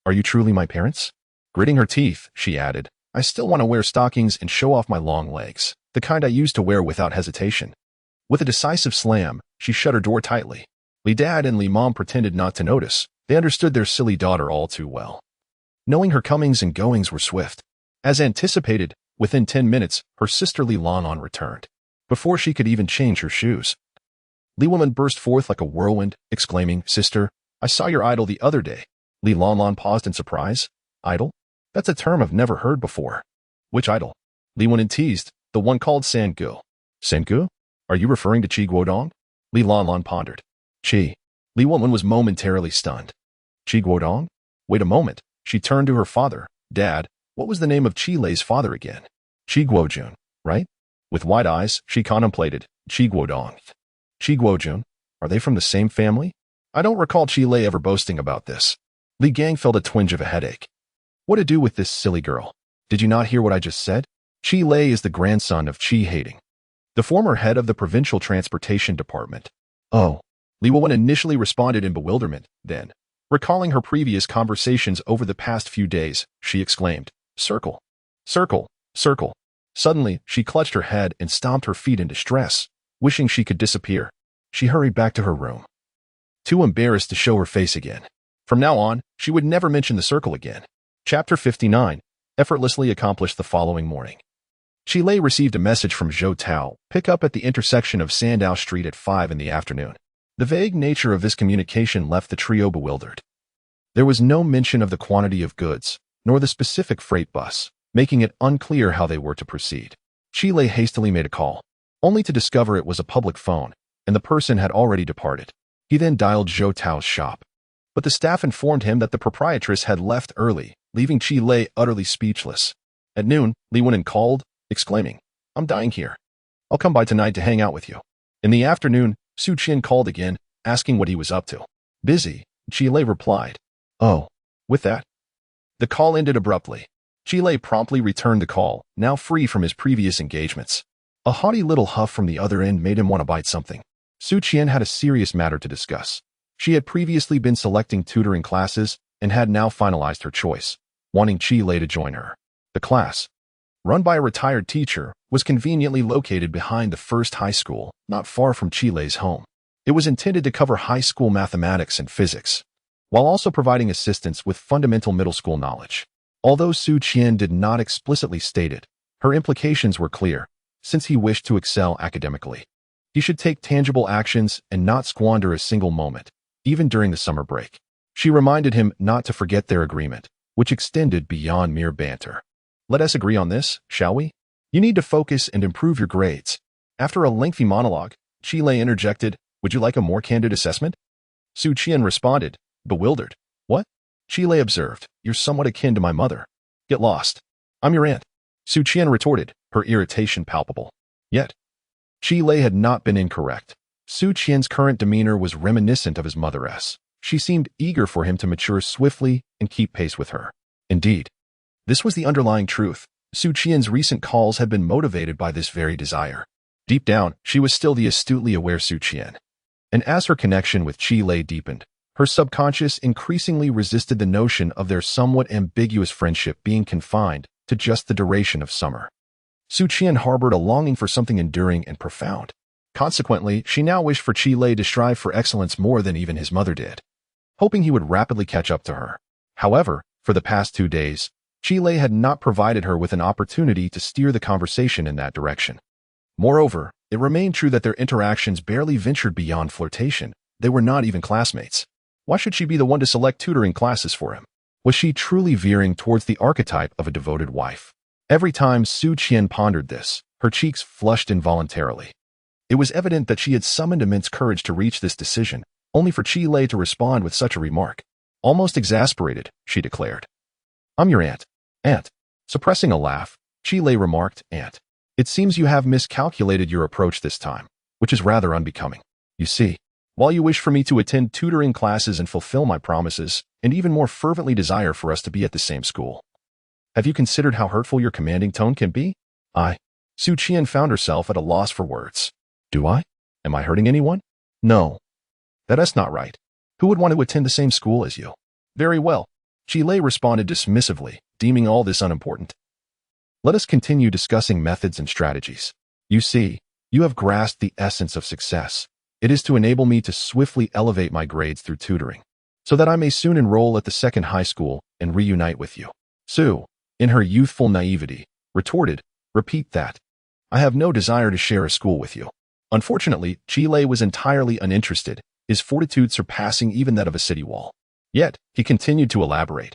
Are you truly my parents? Gritting her teeth, she added, I still want to wear stockings and show off my long legs, the kind I used to wear without hesitation. With a decisive slam, she shut her door tightly. Li Dad and Li Mom pretended not to notice. They understood their silly daughter all too well. Knowing her comings and goings were swift. As anticipated, within 10 minutes, her sister Li Lanlan returned. Before she could even change her shoes, Li Woman burst forth like a whirlwind, exclaiming, Sister, I saw your idol the other day. Li Lanlan paused in surprise. Idol? That's a term I've never heard before. Which idol? Li Woman teased, the one called Sangu. Sangu? Are you referring to Chi Guodong? Li Lanlan pondered. Chi. Li Woman was momentarily stunned. Chi Guodong? Wait a moment. She turned to her father. Dad, what was the name of Chi Lei's father again? Chi Guojun, right? With wide eyes, she contemplated. Chi Guodong. Chi Guojun? Are they from the same family? I don't recall Chi Lei ever boasting about this. Li Gang felt a twinge of a headache. What to do with this silly girl? Did you not hear what I just said? Chi Lei is the grandson of Chi Hating, the former head of the provincial transportation department. Oh. Li Woman initially responded in bewilderment, then, recalling her previous conversations over the past few days, she exclaimed, Circle. Circle. Circle. Suddenly, she clutched her head and stomped her feet in distress, wishing she could disappear. She hurried back to her room, too embarrassed to show her face again. From now on, she would never mention the circle again. Chapter 59, effortlessly accomplished the following morning. Chi Lei received a message from zhōngkǎo, pick up at the intersection of Sandow Street at 5 in the afternoon. The vague nature of this communication left the trio bewildered. There was no mention of the quantity of goods, nor the specific freight bus, making it unclear how they were to proceed. Chi Lei hastily made a call, only to discover it was a public phone, and the person had already departed. He then dialed zhōngkǎo's shop, but the staff informed him that the proprietress had left early, leaving Chi Lei utterly speechless. At noon, Li Wen'an called, exclaiming, I'm dying here. I'll come by tonight to hang out with you. In the afternoon, Su Qian called again, asking what he was up to. Busy, Chi Lei replied. Oh. With that, the call ended abruptly. Chi Lei promptly returned the call, now free from his previous engagements. A haughty little huff from the other end made him want to bite something. Su Qian had a serious matter to discuss. She had previously been selecting tutoring classes and had now finalized her choice, wanting Chi Lei to join her. The class, run by a retired teacher, was conveniently located behind the first high school, not far from Chi Lei's home. It was intended to cover high school mathematics and physics, while also providing assistance with fundamental middle school knowledge. Although Su Qian did not explicitly state it, her implications were clear. Since he wished to excel academically, he should take tangible actions and not squander a single moment, even during the summer break. She reminded him not to forget their agreement, which extended beyond mere banter. Let us agree on this, shall we? You need to focus and improve your grades. After a lengthy monologue, Chi Lei interjected, would you like a more candid assessment? Su Qian responded, bewildered. What? Chi Lei observed, you're somewhat akin to my mother. Get lost. I'm your aunt. Su Qian retorted, her irritation palpable. Yet, Chi Lei had not been incorrect. Su Qian's current demeanor was reminiscent of his mother's. She seemed eager for him to mature swiftly and keep pace with her. Indeed, this was the underlying truth. Su Qian's recent calls had been motivated by this very desire. Deep down, she was still the astutely aware Su Qian. And as her connection with Qi Lei deepened, her subconscious increasingly resisted the notion of their somewhat ambiguous friendship being confined to just the duration of summer. Su Qian harbored a longing for something enduring and profound. Consequently, she now wished for Qi Lei to strive for excellence more than even his mother did, hoping he would rapidly catch up to her. However, for the past 2 days, Qi Lei had not provided her with an opportunity to steer the conversation in that direction. Moreover, it remained true that their interactions barely ventured beyond flirtation. They were not even classmates. Why should she be the one to select tutoring classes for him? Was she truly veering towards the archetype of a devoted wife? Every time Su Qian pondered this, her cheeks flushed involuntarily. It was evident that she had summoned immense courage to reach this decision, only for Qi Lei to respond with such a remark. Almost exasperated, she declared, "I'm your aunt." Aunt. Suppressing a laugh, Qi Lei remarked, "Aunt, it seems you have miscalculated your approach this time, which is rather unbecoming. You see, while you wish for me to attend tutoring classes and fulfill my promises, and even more fervently desire for us to be at the same school, have you considered how hurtful your commanding tone can be?" Su Qian found herself at a loss for words. "Do I? Am I hurting anyone? No. That's not right. Who would want to attend the same school as you?" "Very well," Qi Lei responded dismissively, deeming all this unimportant. "Let us continue discussing methods and strategies. You see, you have grasped the essence of success. It is to enable me to swiftly elevate my grades through tutoring, so that I may soon enroll at the second high school and reunite with you." Su, in her youthful naivety, retorted, "Repeat that. I have no desire to share a school with you." Unfortunately, Qi Lei was entirely uninterested, his fortitude surpassing even that of a city wall. Yet, he continued to elaborate,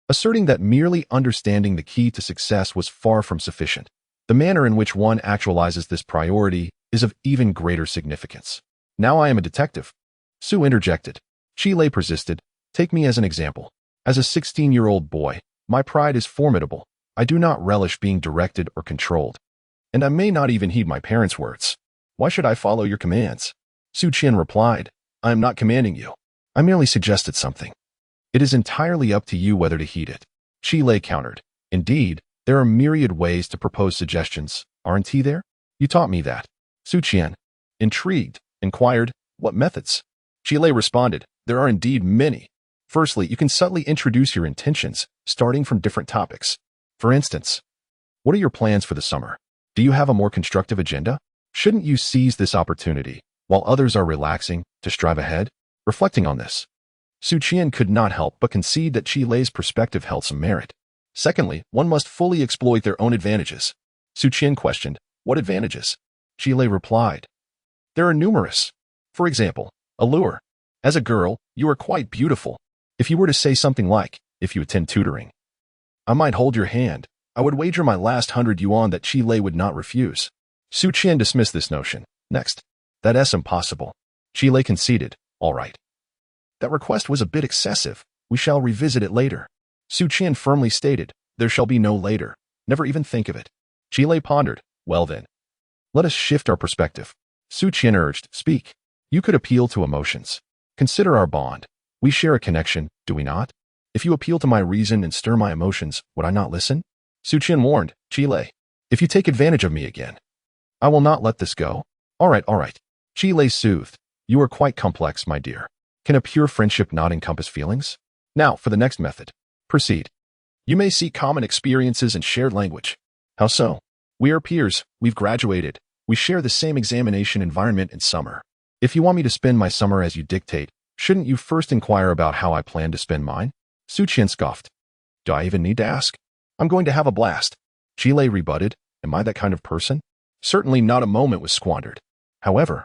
asserting that merely understanding the key to success was far from sufficient. The manner in which one actualizes this priority is of even greater significance. "Now I am a detective," Su interjected. Qi Lei persisted, "Take me as an example. As a 16-year-old boy, my pride is formidable. I do not relish being directed or controlled. And I may not even heed my parents' words. Why should I follow your commands?" Su Qian replied, "I am not commanding you. I merely suggested something. It is entirely up to you whether to heed it." Qi Lei countered, "Indeed, there are myriad ways to propose suggestions, aren't there? You taught me that." Su Qian, intrigued, inquired, "What methods?" Qi Lei responded, "There are indeed many. Firstly, you can subtly introduce your intentions, starting from different topics. For instance, what are your plans for the summer? Do you have a more constructive agenda? Shouldn't you seize this opportunity, while others are relaxing, to strive ahead?" Reflecting on this, Su Qian could not help but concede that Qi Lei's perspective held some merit. Secondly, one must fully exploit their own advantages. Su Qian questioned, "What advantages?" Qi Lei replied, "There are numerous. For example, allure. As a girl, you are quite beautiful. If you were to say something like, 'If you attend tutoring, I might hold your hand,' I would wager my last 100 yuan that Qi Lei would not refuse." Su Qian dismissed this notion. "Next, that's impossible." Qi Lei conceded, "All right. That request was a bit excessive. We shall revisit it later." Su Qian firmly stated, "There shall be no later. Never even think of it." Qi Lei pondered, "Well then, let us shift our perspective." Su Qian urged, "Speak. You could appeal to emotions. Consider our bond. We share a connection, do we not? If you appeal to my reason and stir my emotions, would I not listen?" Su Qian warned, "Qi Lei, if you take advantage of me again, I will not let this go." All right. Qi Lei soothed, "You are quite complex, my dear. Can a pure friendship not encompass feelings? Now, for the next method. Proceed. You may see common experiences and shared language." "How so?" "We are peers. We've graduated. We share the same examination environment in summer. If you want me to spend my summer as you dictate, shouldn't you first inquire about how I plan to spend mine?" Su Qian scoffed. "Do I even need to ask? I'm going to have a blast." Qi Lei rebutted, "Am I that kind of person?" Certainly not a moment was squandered. However,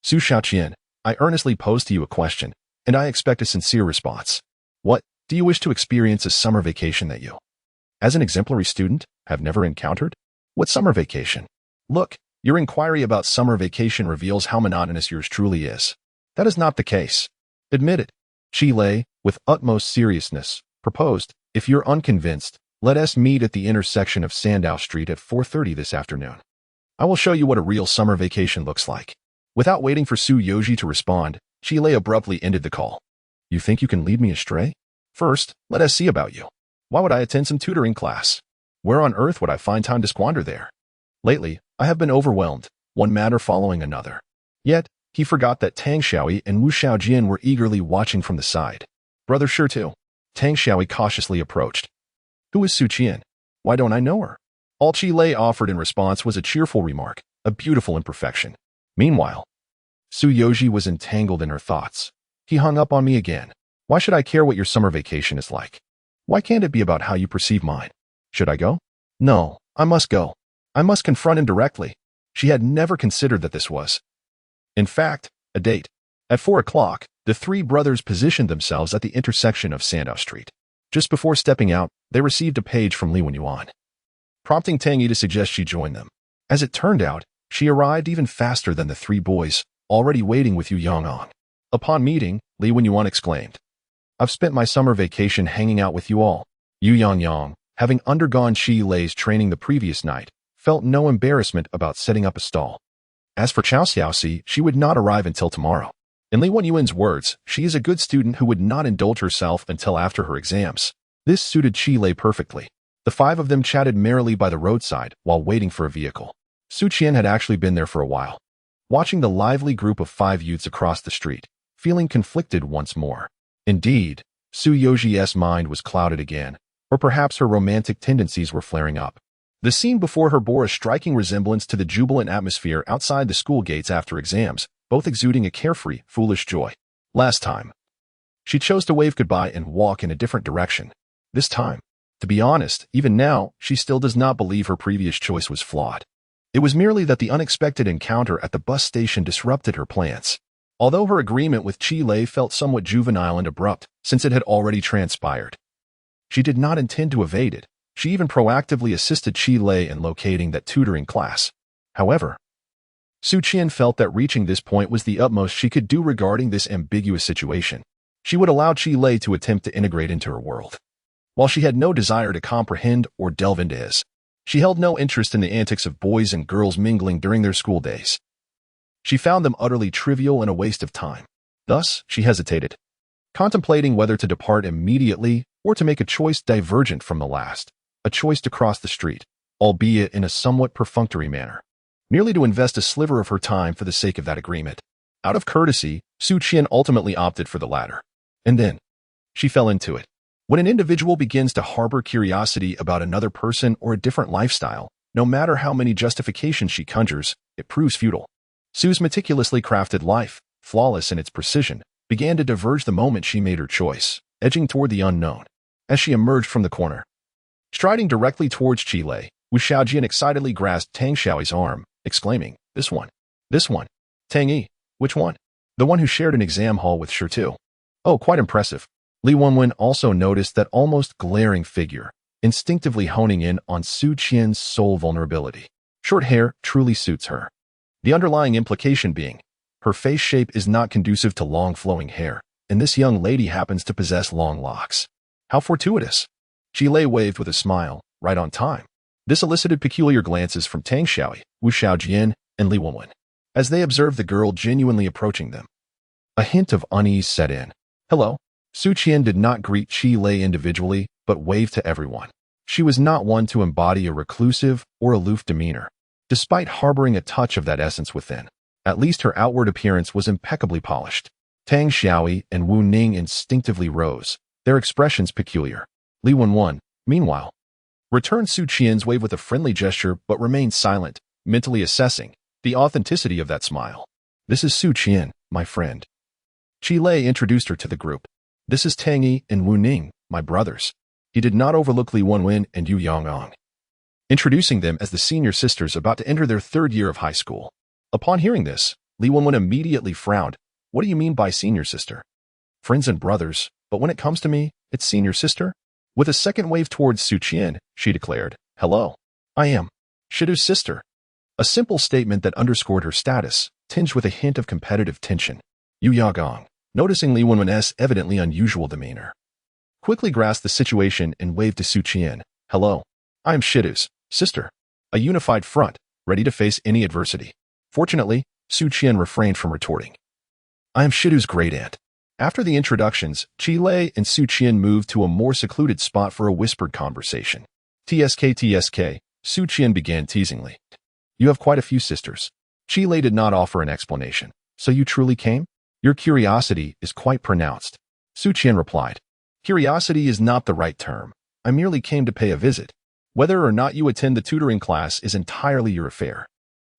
Su Xiaoqian, I earnestly pose to you a question, and I expect a sincere response. What do you wish to experience a summer vacation that you, as an exemplary student, have never encountered? What summer vacation? Look, your inquiry about summer vacation reveals how monotonous yours truly is. That is not the case. Admit it. Qi Lei, with utmost seriousness, proposed, "If you're unconvinced, let us meet at the intersection of Sandow Street at 4:30 this afternoon. I will show you what a real summer vacation looks like." Without waiting for Su Yoji to respond, Qi Lei abruptly ended the call. "You think you can lead me astray? First, let us see about you. Why would I attend some tutoring class? Where on earth would I find time to squander there? Lately, I have been overwhelmed, one matter following another. Yet, he forgot that Tang Xiaoyi and Wu Xiaojian were eagerly watching from the side. Brother sure too. Tang Xiaoyi cautiously approached. Who is Su Qian? Why don't I know her? All Qi Lei offered in response was a cheerful remark, a beautiful imperfection. Meanwhile, Su Yoji was entangled in her thoughts. He hung up on me again. Why should I care what your summer vacation is like? Why can't it be about how you perceive mine? Should I go? No, I must go. I must confront him directly. She had never considered that this was, in fact, a date. At 4 o'clock, the three brothers positioned themselves at the intersection of Sandow Street. Just before stepping out, they received a page from Li Wenyuan, prompting Tang Yi to suggest she join them. As it turned out, she arrived even faster than the three boys, already waiting with Yu Yong'ong. Upon meeting, Li Wenyuan exclaimed, I've spent my summer vacation hanging out with you all. Yu Yong'ong, having undergone Qi Lei's training the previous night, felt no embarrassment about setting up a stall. As for Chao Xiaoxi, she would not arrive until tomorrow. In Li Wenyuan's words, she is a good student who would not indulge herself until after her exams. This suited Qi Lei perfectly. The five of them chatted merrily by the roadside while waiting for a vehicle. Su Qian had actually been there for a while, watching the lively group of 5 youths across the street, feeling conflicted once more. Indeed, Su Yoji's mind was clouded again, or perhaps her romantic tendencies were flaring up. The scene before her bore a striking resemblance to the jubilant atmosphere outside the school gates after exams, both exuding a carefree, foolish joy. Last time, she chose to wave goodbye and walk in a different direction. This time, to be honest, even now, she still does not believe her previous choice was flawed. It was merely that the unexpected encounter at the bus station disrupted her plans. Although her agreement with Qi Lei felt somewhat juvenile and abrupt, since it had already transpired, she did not intend to evade it. She even proactively assisted Qi Lei in locating that tutoring class. However, Su Qian felt that reaching this point was the utmost she could do regarding this ambiguous situation. She would allow Qi Lei to attempt to integrate into her world. While she had no desire to comprehend or delve into his, she held no interest in the antics of boys and girls mingling during their school days. She found them utterly trivial and a waste of time. Thus, she hesitated, contemplating whether to depart immediately or to make a choice divergent from the last, a choice to cross the street, albeit in a somewhat perfunctory manner, merely to invest a sliver of her time for the sake of that agreement. Out of courtesy, Su Qian ultimately opted for the latter. And then, she fell into it. When an individual begins to harbor curiosity about another person or a different lifestyle, no matter how many justifications she conjures, it proves futile. Su's meticulously crafted life, flawless in its precision, began to diverge the moment she made her choice, edging toward the unknown. As she emerged from the corner, striding directly towards Qi Lei, Wu Xiaojian excitedly grasped Tang Xiaoyi's arm, exclaiming, This one. Tang Yi, which one? The one who shared an exam hall with Shi Tu. Oh, quite impressive. Li Wenwen also noticed that almost glaring figure, instinctively honing in on Su Qian's sole vulnerability. Short hair truly suits her. The underlying implication being, her face shape is not conducive to long flowing hair, and this young lady happens to possess long locks. How fortuitous. Qi Lei waved with a smile, right on time. This elicited peculiar glances from Tang Xiaoyi, Wu Xiaojian, and Li Wenwen, as they observed the girl genuinely approaching them. A hint of unease set in. Hello. Su Qian did not greet Qi Lei individually, but waved to everyone. She was not one to embody a reclusive or aloof demeanor, despite harboring a touch of that essence within. At least her outward appearance was impeccably polished. Tang Xiaoyi and Wu Ning instinctively rose, their expressions peculiar. Li Wenwen, meanwhile, returned Su Qian's wave with a friendly gesture but remained silent, mentally assessing the authenticity of that smile. This is Su Qian, my friend. Qi Lei introduced her to the group. This is Tang Yi and Wu Ning, my brothers. He did not overlook Li Wenwen and Yu Yong'ong, introducing them as the senior sisters about to enter their 3rd year of high school. Upon hearing this, Li Wenwen immediately frowned. What do you mean by senior sister? Friends and brothers, but when it comes to me, it's senior sister? With a second wave towards Su Qian, she declared, Hello. I am Shidu's sister. A simple statement that underscored her status, tinged with a hint of competitive tension. Yu Yong'ong, noticing Li Wenwen's evidently unusual demeanor, quickly grasped the situation and waved to Su Qian. Hello. I am Shidu's sister. A unified front, ready to face any adversity. Fortunately, Su Qian refrained from retorting. I am Shidu's great aunt. After the introductions, Qi Lei and Su Qian moved to a more secluded spot for a whispered conversation. TSK, Su Qian began teasingly. You have quite a few sisters. Chi Lei did not offer an explanation. So you truly came? Your curiosity is quite pronounced. Su Qian replied. Curiosity is not the right term. I merely came to pay a visit. Whether or not you attend the tutoring class is entirely your affair.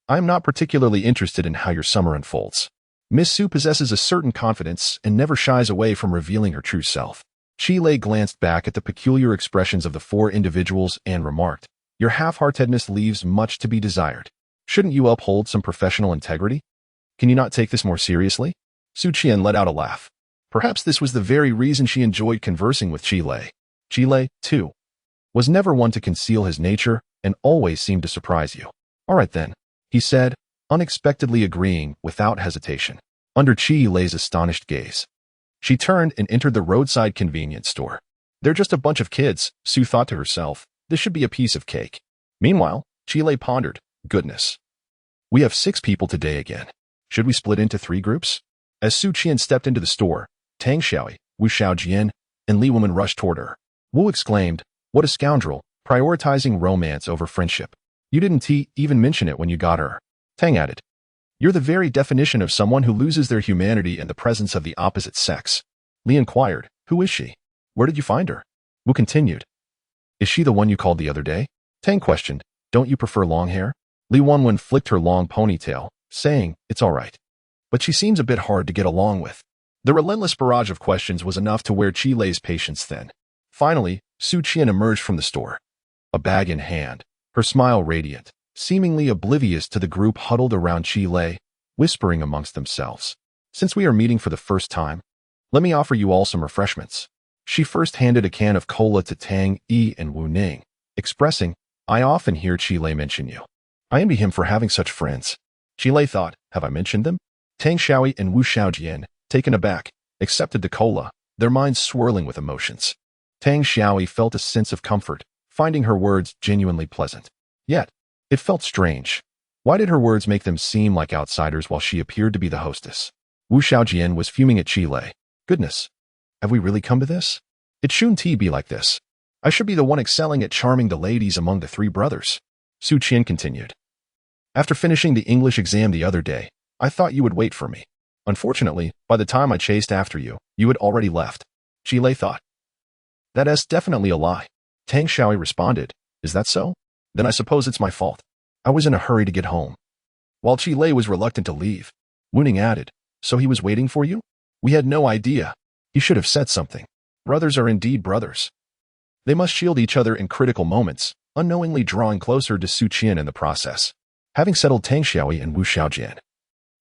I am not particularly interested in how your summer unfolds. Miss Su possesses a certain confidence and never shies away from revealing her true self. Chi Lei glanced back at the peculiar expressions of the four individuals and remarked, Your half-heartedness leaves much to be desired. Shouldn't you uphold some professional integrity? Can you not take this more seriously? Su Qian let out a laugh. Perhaps this was the very reason she enjoyed conversing with Chi Lei. Chi Lei, too, was never one to conceal his nature and always seemed to surprise you. All right then, he said, unexpectedly agreeing without hesitation. Under Chi Lei's astonished gaze, she turned and entered the roadside convenience store. They're just a bunch of kids, Su thought to herself. This should be a piece of cake. Meanwhile, Chi Lei pondered, Goodness. We have 6 people today again. Should we split into 3 groups? As Su Qian stepped into the store, Tang Xiaoi, Wu Xiaojian, and Li Woman rushed toward her. Wu exclaimed, What a scoundrel, prioritizing romance over friendship. You didn't even mention it when you got her. Tang added, You're the very definition of someone who loses their humanity in the presence of the opposite sex. Li inquired, Who is she? Where did you find her? Wu continued, Is she the one you called the other day? Tang questioned, Don't you prefer long hair? Li Wenwen flicked her long ponytail, saying, It's all right. But she seems a bit hard to get along with. The relentless barrage of questions was enough to wear Chi Lei's patience thin. Finally, Su Qian emerged from the store, a bag in hand, her smile radiant, seemingly oblivious to the group huddled around Chi Lei, whispering amongst themselves. Since we are meeting for the first time, let me offer you all some refreshments. She first handed a can of cola to Tang Yi and Wu Ning, expressing, I often hear Chi Lei mention you. I envy him for having such friends. Chi Lei thought, Have I mentioned them? Tang Xiaoi and Wu Xiaojian, taken aback, accepted the cola, their minds swirling with emotions. Tang Xiaoi felt a sense of comfort, finding her words genuinely pleasant. Yet, it felt strange. Why did her words make them seem like outsiders while she appeared to be the hostess? Wu Xiaojian was fuming at Chi Lei. Goodness, have we really come to this? It shouldn't be like this. I should be the one excelling at charming the ladies among the 3 brothers. Su Qian continued. After finishing the English exam the other day, I thought you would wait for me. Unfortunately, by the time I chased after you, you had already left. Chi Lei thought. That is definitely a lie. Tang Xiaoi responded. Is that so? Then I suppose it's my fault. I was in a hurry to get home. While Chi Lei was reluctant to leave, Wu Ning added, So he was waiting for you? We had no idea. He should have said something. Brothers are indeed brothers. They must shield each other in critical moments, unknowingly drawing closer to Su Qian in the process. Having settled Tang Xiaoi and Wu Xiaojian,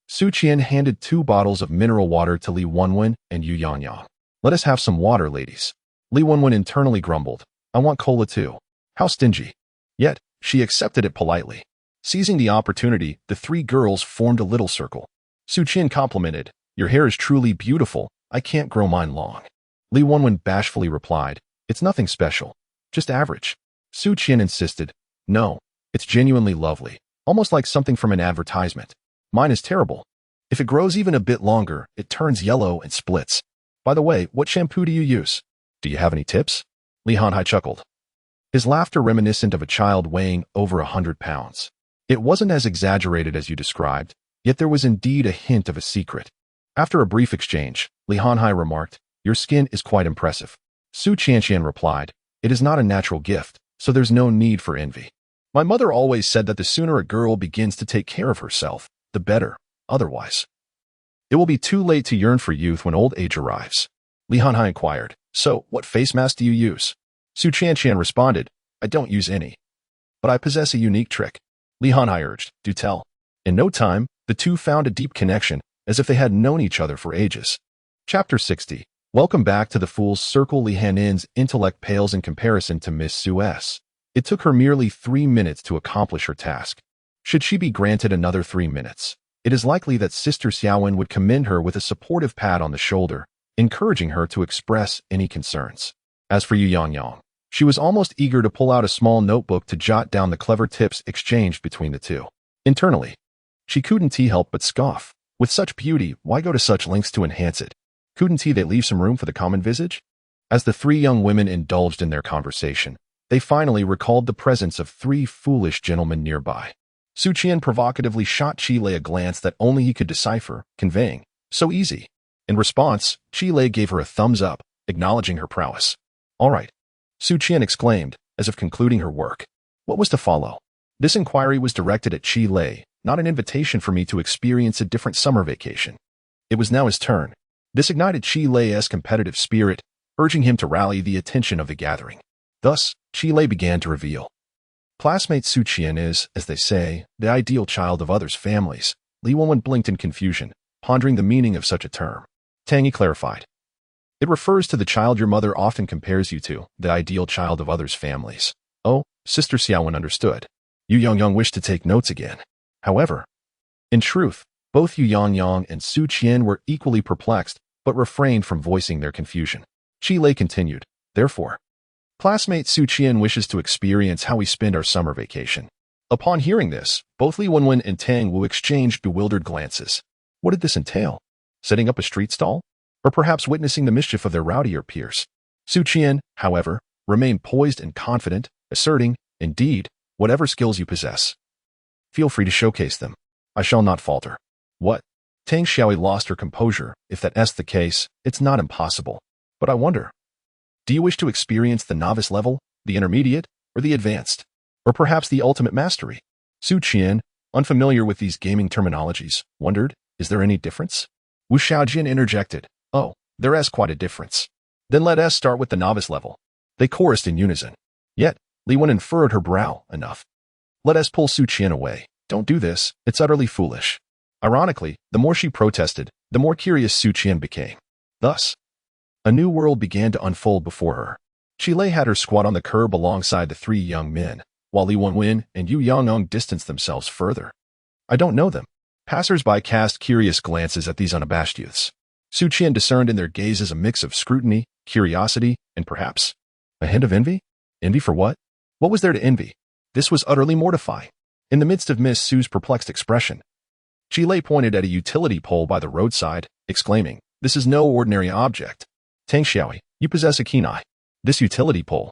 Su Qian handed 2 bottles of mineral water to Li Wenwen and Yu Yangyang. Let us have some water, ladies. Li Wenwen internally grumbled, I want cola too. How stingy. Yet, she accepted it politely. Seizing the opportunity, the 3 girls formed a little circle. Su Qian complimented, Your hair is truly beautiful. I can't grow mine long. Li Wenwen bashfully replied, It's nothing special. Just average. Su Qian insisted, No, it's genuinely lovely. Almost like something from an advertisement. Mine is terrible. If it grows even a bit longer, it turns yellow and splits. By the way, what shampoo do you use? Do you have any tips? Li Hanhai chuckled, his laughter reminiscent of a child weighing over 100 pounds. It wasn't as exaggerated as you described, yet there was indeed a hint of a secret. After a brief exchange, Li Hanhai remarked, Your skin is quite impressive. Su Qianqian replied, It is not a natural gift, so there's no need for envy. My mother always said that the sooner a girl begins to take care of herself, the better. Otherwise, it will be too late to yearn for youth when old age arrives. Li Hanhai inquired, So, what face mask do you use? Su Qianqian responded, I don't use any. But I possess a unique trick. Li Hanhai urged, Do tell. In no time, the 2 found a deep connection, as if they had known each other for ages. Chapter 60. Welcome back to the Fool's Circle. Li Hanin's intellect pales in comparison to Miss Su's. It took her merely 3 minutes to accomplish her task. Should she be granted another 3 minutes, it is likely that Sister Xiaowen would commend her with a supportive pat on the shoulder, encouraging her to express any concerns. As for Yu Yangyang, she was almost eager to pull out a small notebook to jot down the clever tips exchanged between the 2. Internally, she couldn't help but scoff. With such beauty, why go to such lengths to enhance it? Couldn't they leave some room for the common visage? As the 3 young women indulged in their conversation, They finally recalled the presence of 3 foolish gentlemen nearby. Su Qian provocatively shot Qi Lei a glance that only he could decipher, conveying, "So easy." In response, Qi Lei gave her a thumbs up, acknowledging her prowess. "All right," Su Qian exclaimed, as if concluding her work. What was to follow? This inquiry was directed at Qi Lei, not an invitation for me to experience a different summer vacation. It was now his turn. This ignited Qi Lei's competitive spirit, urging him to rally the attention of the gathering. Thus, Qi Lei began to reveal. Classmate Su Qian is, as they say, the ideal child of others' families. Li Wenwen blinked in confusion, pondering the meaning of such a term. Tang Yi clarified. It refers to the child your mother often compares you to, the ideal child of others' families. Oh, Sister Xiaowen understood. Yu Yongyang wished to take notes again. However, in truth, both Yu Yongyang and Su Qian were equally perplexed, but refrained from voicing their confusion. Qi Lei continued, therefore, classmate Su Qian wishes to experience how we spend our summer vacation. Upon hearing this, both Li Wenwen and Tang Wu exchanged bewildered glances. What did this entail? Setting up a street stall? Or perhaps witnessing the mischief of their rowdier peers? Su Qian, however, remained poised and confident, asserting, indeed, whatever skills you possess, feel free to showcase them. I shall not falter. What? Tang Xiaoyi lost her composure. If that's the case, it's not impossible. But I wonder, do you wish to experience the novice level, the intermediate, or the advanced? Or perhaps the ultimate mastery? Su Qian, unfamiliar with these gaming terminologies, wondered, is there any difference? Wu Xiaojin interjected, oh, there is quite a difference. Then let us start with the novice level. They chorused in unison. Yet, Li Wenwen furrowed her brow, enough. Let us pull Su Qian away. Don't do this, it's utterly foolish. Ironically, the more she protested, the more curious Su Qian became. Thus, a new world began to unfold before her. Qi Lei had her squat on the curb alongside the 3 young men, while Li Wenwen and Yu Yongyang distanced themselves further. I don't know them. Passers-by cast curious glances at these unabashed youths. Su Qian discerned in their gazes a mix of scrutiny, curiosity, and perhaps a hint of envy? Envy for what? What was there to envy? This was utterly mortifying. In the midst of Miss Su's perplexed expression, Qi Lei pointed at a utility pole by the roadside, exclaiming, this is no ordinary object. Tang Xiaoyi, you possess a keen eye. This utility pole,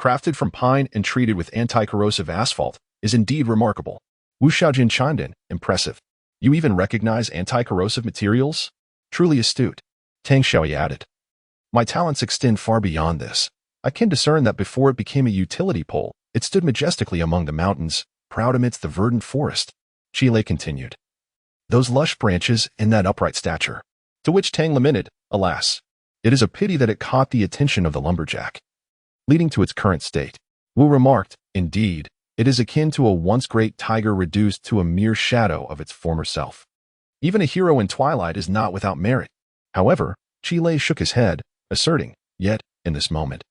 crafted from pine and treated with anti-corrosive asphalt, is indeed remarkable. Wu Xiaojin chimed in, impressive. You even recognize anti-corrosive materials? Truly astute. Tang Xiaoyi added. My talents extend far beyond this. I can discern that before it became a utility pole, it stood majestically among the mountains, proud amidst the verdant forest. Qi Lei continued. Those lush branches and that upright stature. To which Tang lamented, alas, it is a pity that it caught the attention of the lumberjack, leading to its current state. Wu remarked, indeed, it is akin to a once great tiger reduced to a mere shadow of its former self. Even a hero in twilight is not without merit. However, Qi Lei shook his head, asserting, yet, in this moment,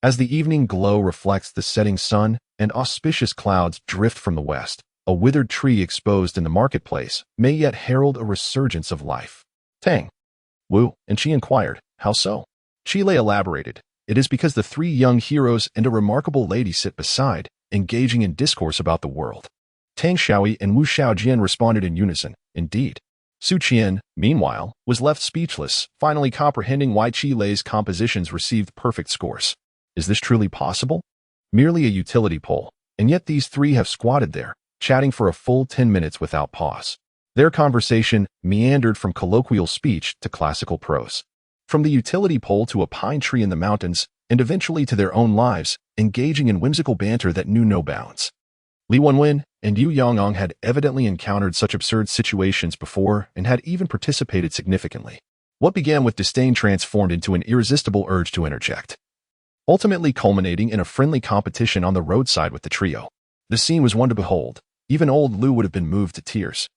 as the evening glow reflects the setting sun and auspicious clouds drift from the west, a withered tree exposed in the marketplace may yet herald a resurgence of life. Tang, Wu, and Qi inquired, how so? Qi Lei elaborated, it is because the 3 young heroes and a remarkable lady sit beside, engaging in discourse about the world. Tang Xiaoyi and Wu Xiaojin responded in unison, indeed. Su Qian, meanwhile, was left speechless, finally comprehending why Qi Lei's compositions received perfect scores. Is this truly possible? Merely a utility pole, and yet these 3 have squatted there, chatting for a full 10 minutes without pause. Their conversation meandered from colloquial speech to classical prose, from the utility pole to a pine tree in the mountains, and eventually to their own lives, engaging in whimsical banter that knew no bounds. Li Wenwen and Yu Yongyang had evidently encountered such absurd situations before and had even participated significantly. What began with disdain transformed into an irresistible urge to interject, ultimately culminating in a friendly competition on the roadside with the trio. The scene was one to behold. Even old Lu would have been moved to tears.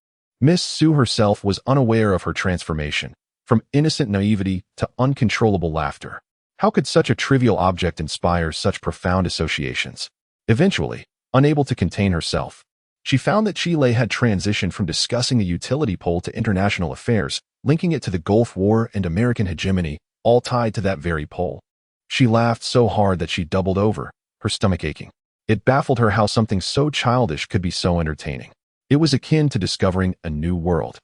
Miss Su herself was unaware of her transformation, from innocent naivety to uncontrollable laughter. How could such a trivial object inspire such profound associations? Eventually, unable to contain herself, she found that Qi Lei had transitioned from discussing a utility pole to international affairs, linking it to the Gulf War and American hegemony, all tied to that very pole. She laughed so hard that she doubled over, her stomach aching. It baffled her how something so childish could be so entertaining. It was akin to discovering a new world,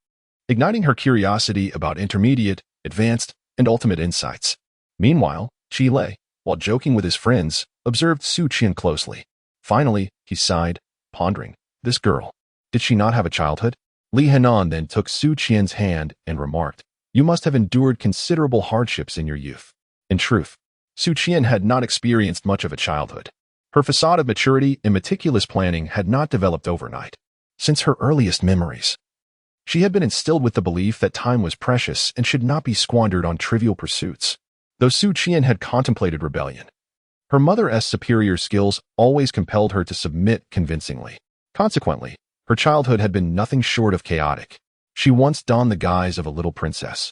igniting her curiosity about intermediate, advanced, and ultimate insights. Meanwhile, Qi Lei, while joking with his friends, observed Su Qian closely. Finally, he sighed, pondering. This girl, did she not have a childhood? Li Henan then took Su Qian's hand and remarked, you must have endured considerable hardships in your youth. In truth, Su Qian had not experienced much of a childhood. Her facade of maturity and meticulous planning had not developed overnight. Since her earliest memories, she had been instilled with the belief that time was precious and should not be squandered on trivial pursuits. Though Su Qian had contemplated rebellion, her mother's superior skills always compelled her to submit convincingly. Consequently, her childhood had been nothing short of chaotic. She once donned the guise of a little princess,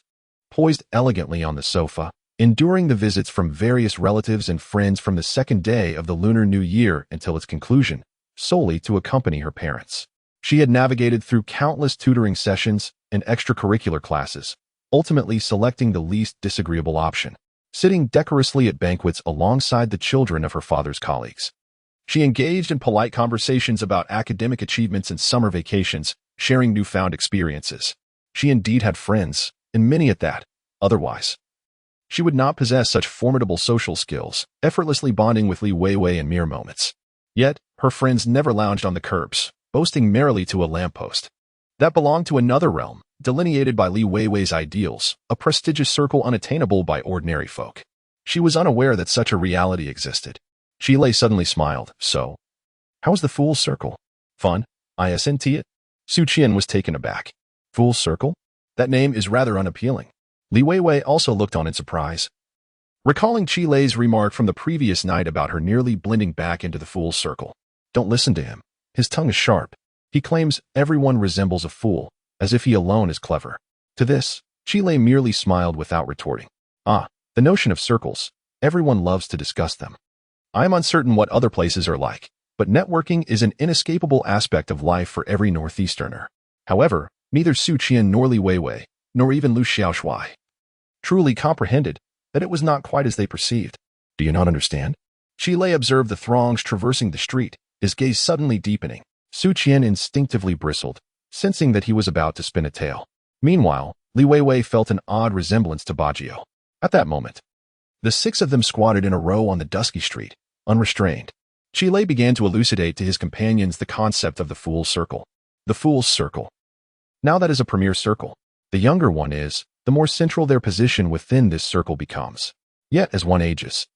poised elegantly on the sofa, enduring the visits from various relatives and friends from the second day of the Lunar New Year until its conclusion, solely to accompany her parents. She had navigated through countless tutoring sessions and extracurricular classes, ultimately selecting the least disagreeable option, sitting decorously at banquets alongside the children of her father's colleagues. She engaged in polite conversations about academic achievements and summer vacations, sharing newfound experiences. She indeed had friends, and many at that. Otherwise, she would not possess such formidable social skills, effortlessly bonding with Li Weiwei in mere moments. Yet, her friends never lounged on the curbs, boasting merrily to a lamppost. That belonged to another realm, delineated by Li Weiwei's ideals, a prestigious circle unattainable by ordinary folk. She was unaware that such a reality existed. Qilei suddenly smiled. So, how's the Fool's Circle? Fun, isn't it? Su Qian was taken aback. Fool's Circle? That name is rather unappealing. Li Weiwei also looked on in surprise. Recalling Qilei's remark from the previous night about her nearly blending back into the Fool's Circle. Don't listen to him. His tongue is sharp. He claims everyone resembles a fool, as if he alone is clever. To this, Qilei merely smiled without retorting. Ah, the notion of circles. Everyone loves to discuss them. I am uncertain what other places are like, but networking is an inescapable aspect of life for every Northeasterner. However, neither Su Qian nor Li Weiwei, nor even Lu Xiaoshui, truly comprehended that it was not quite as they perceived. Do you not understand? Qilei observed the throngs traversing the street, his gaze suddenly deepening. Su Qian instinctively bristled, sensing that he was about to spin a tale. Meanwhile, Li Weiwei felt an odd resemblance to Bajio. At that moment, the six of them squatted in a row on the dusky street, unrestrained. Qilei began to elucidate to his companions the concept of the Fool's Circle. The Fool's Circle. Now that is a premier circle. The younger one is, the more central their position within this circle becomes. Yet, as one ages,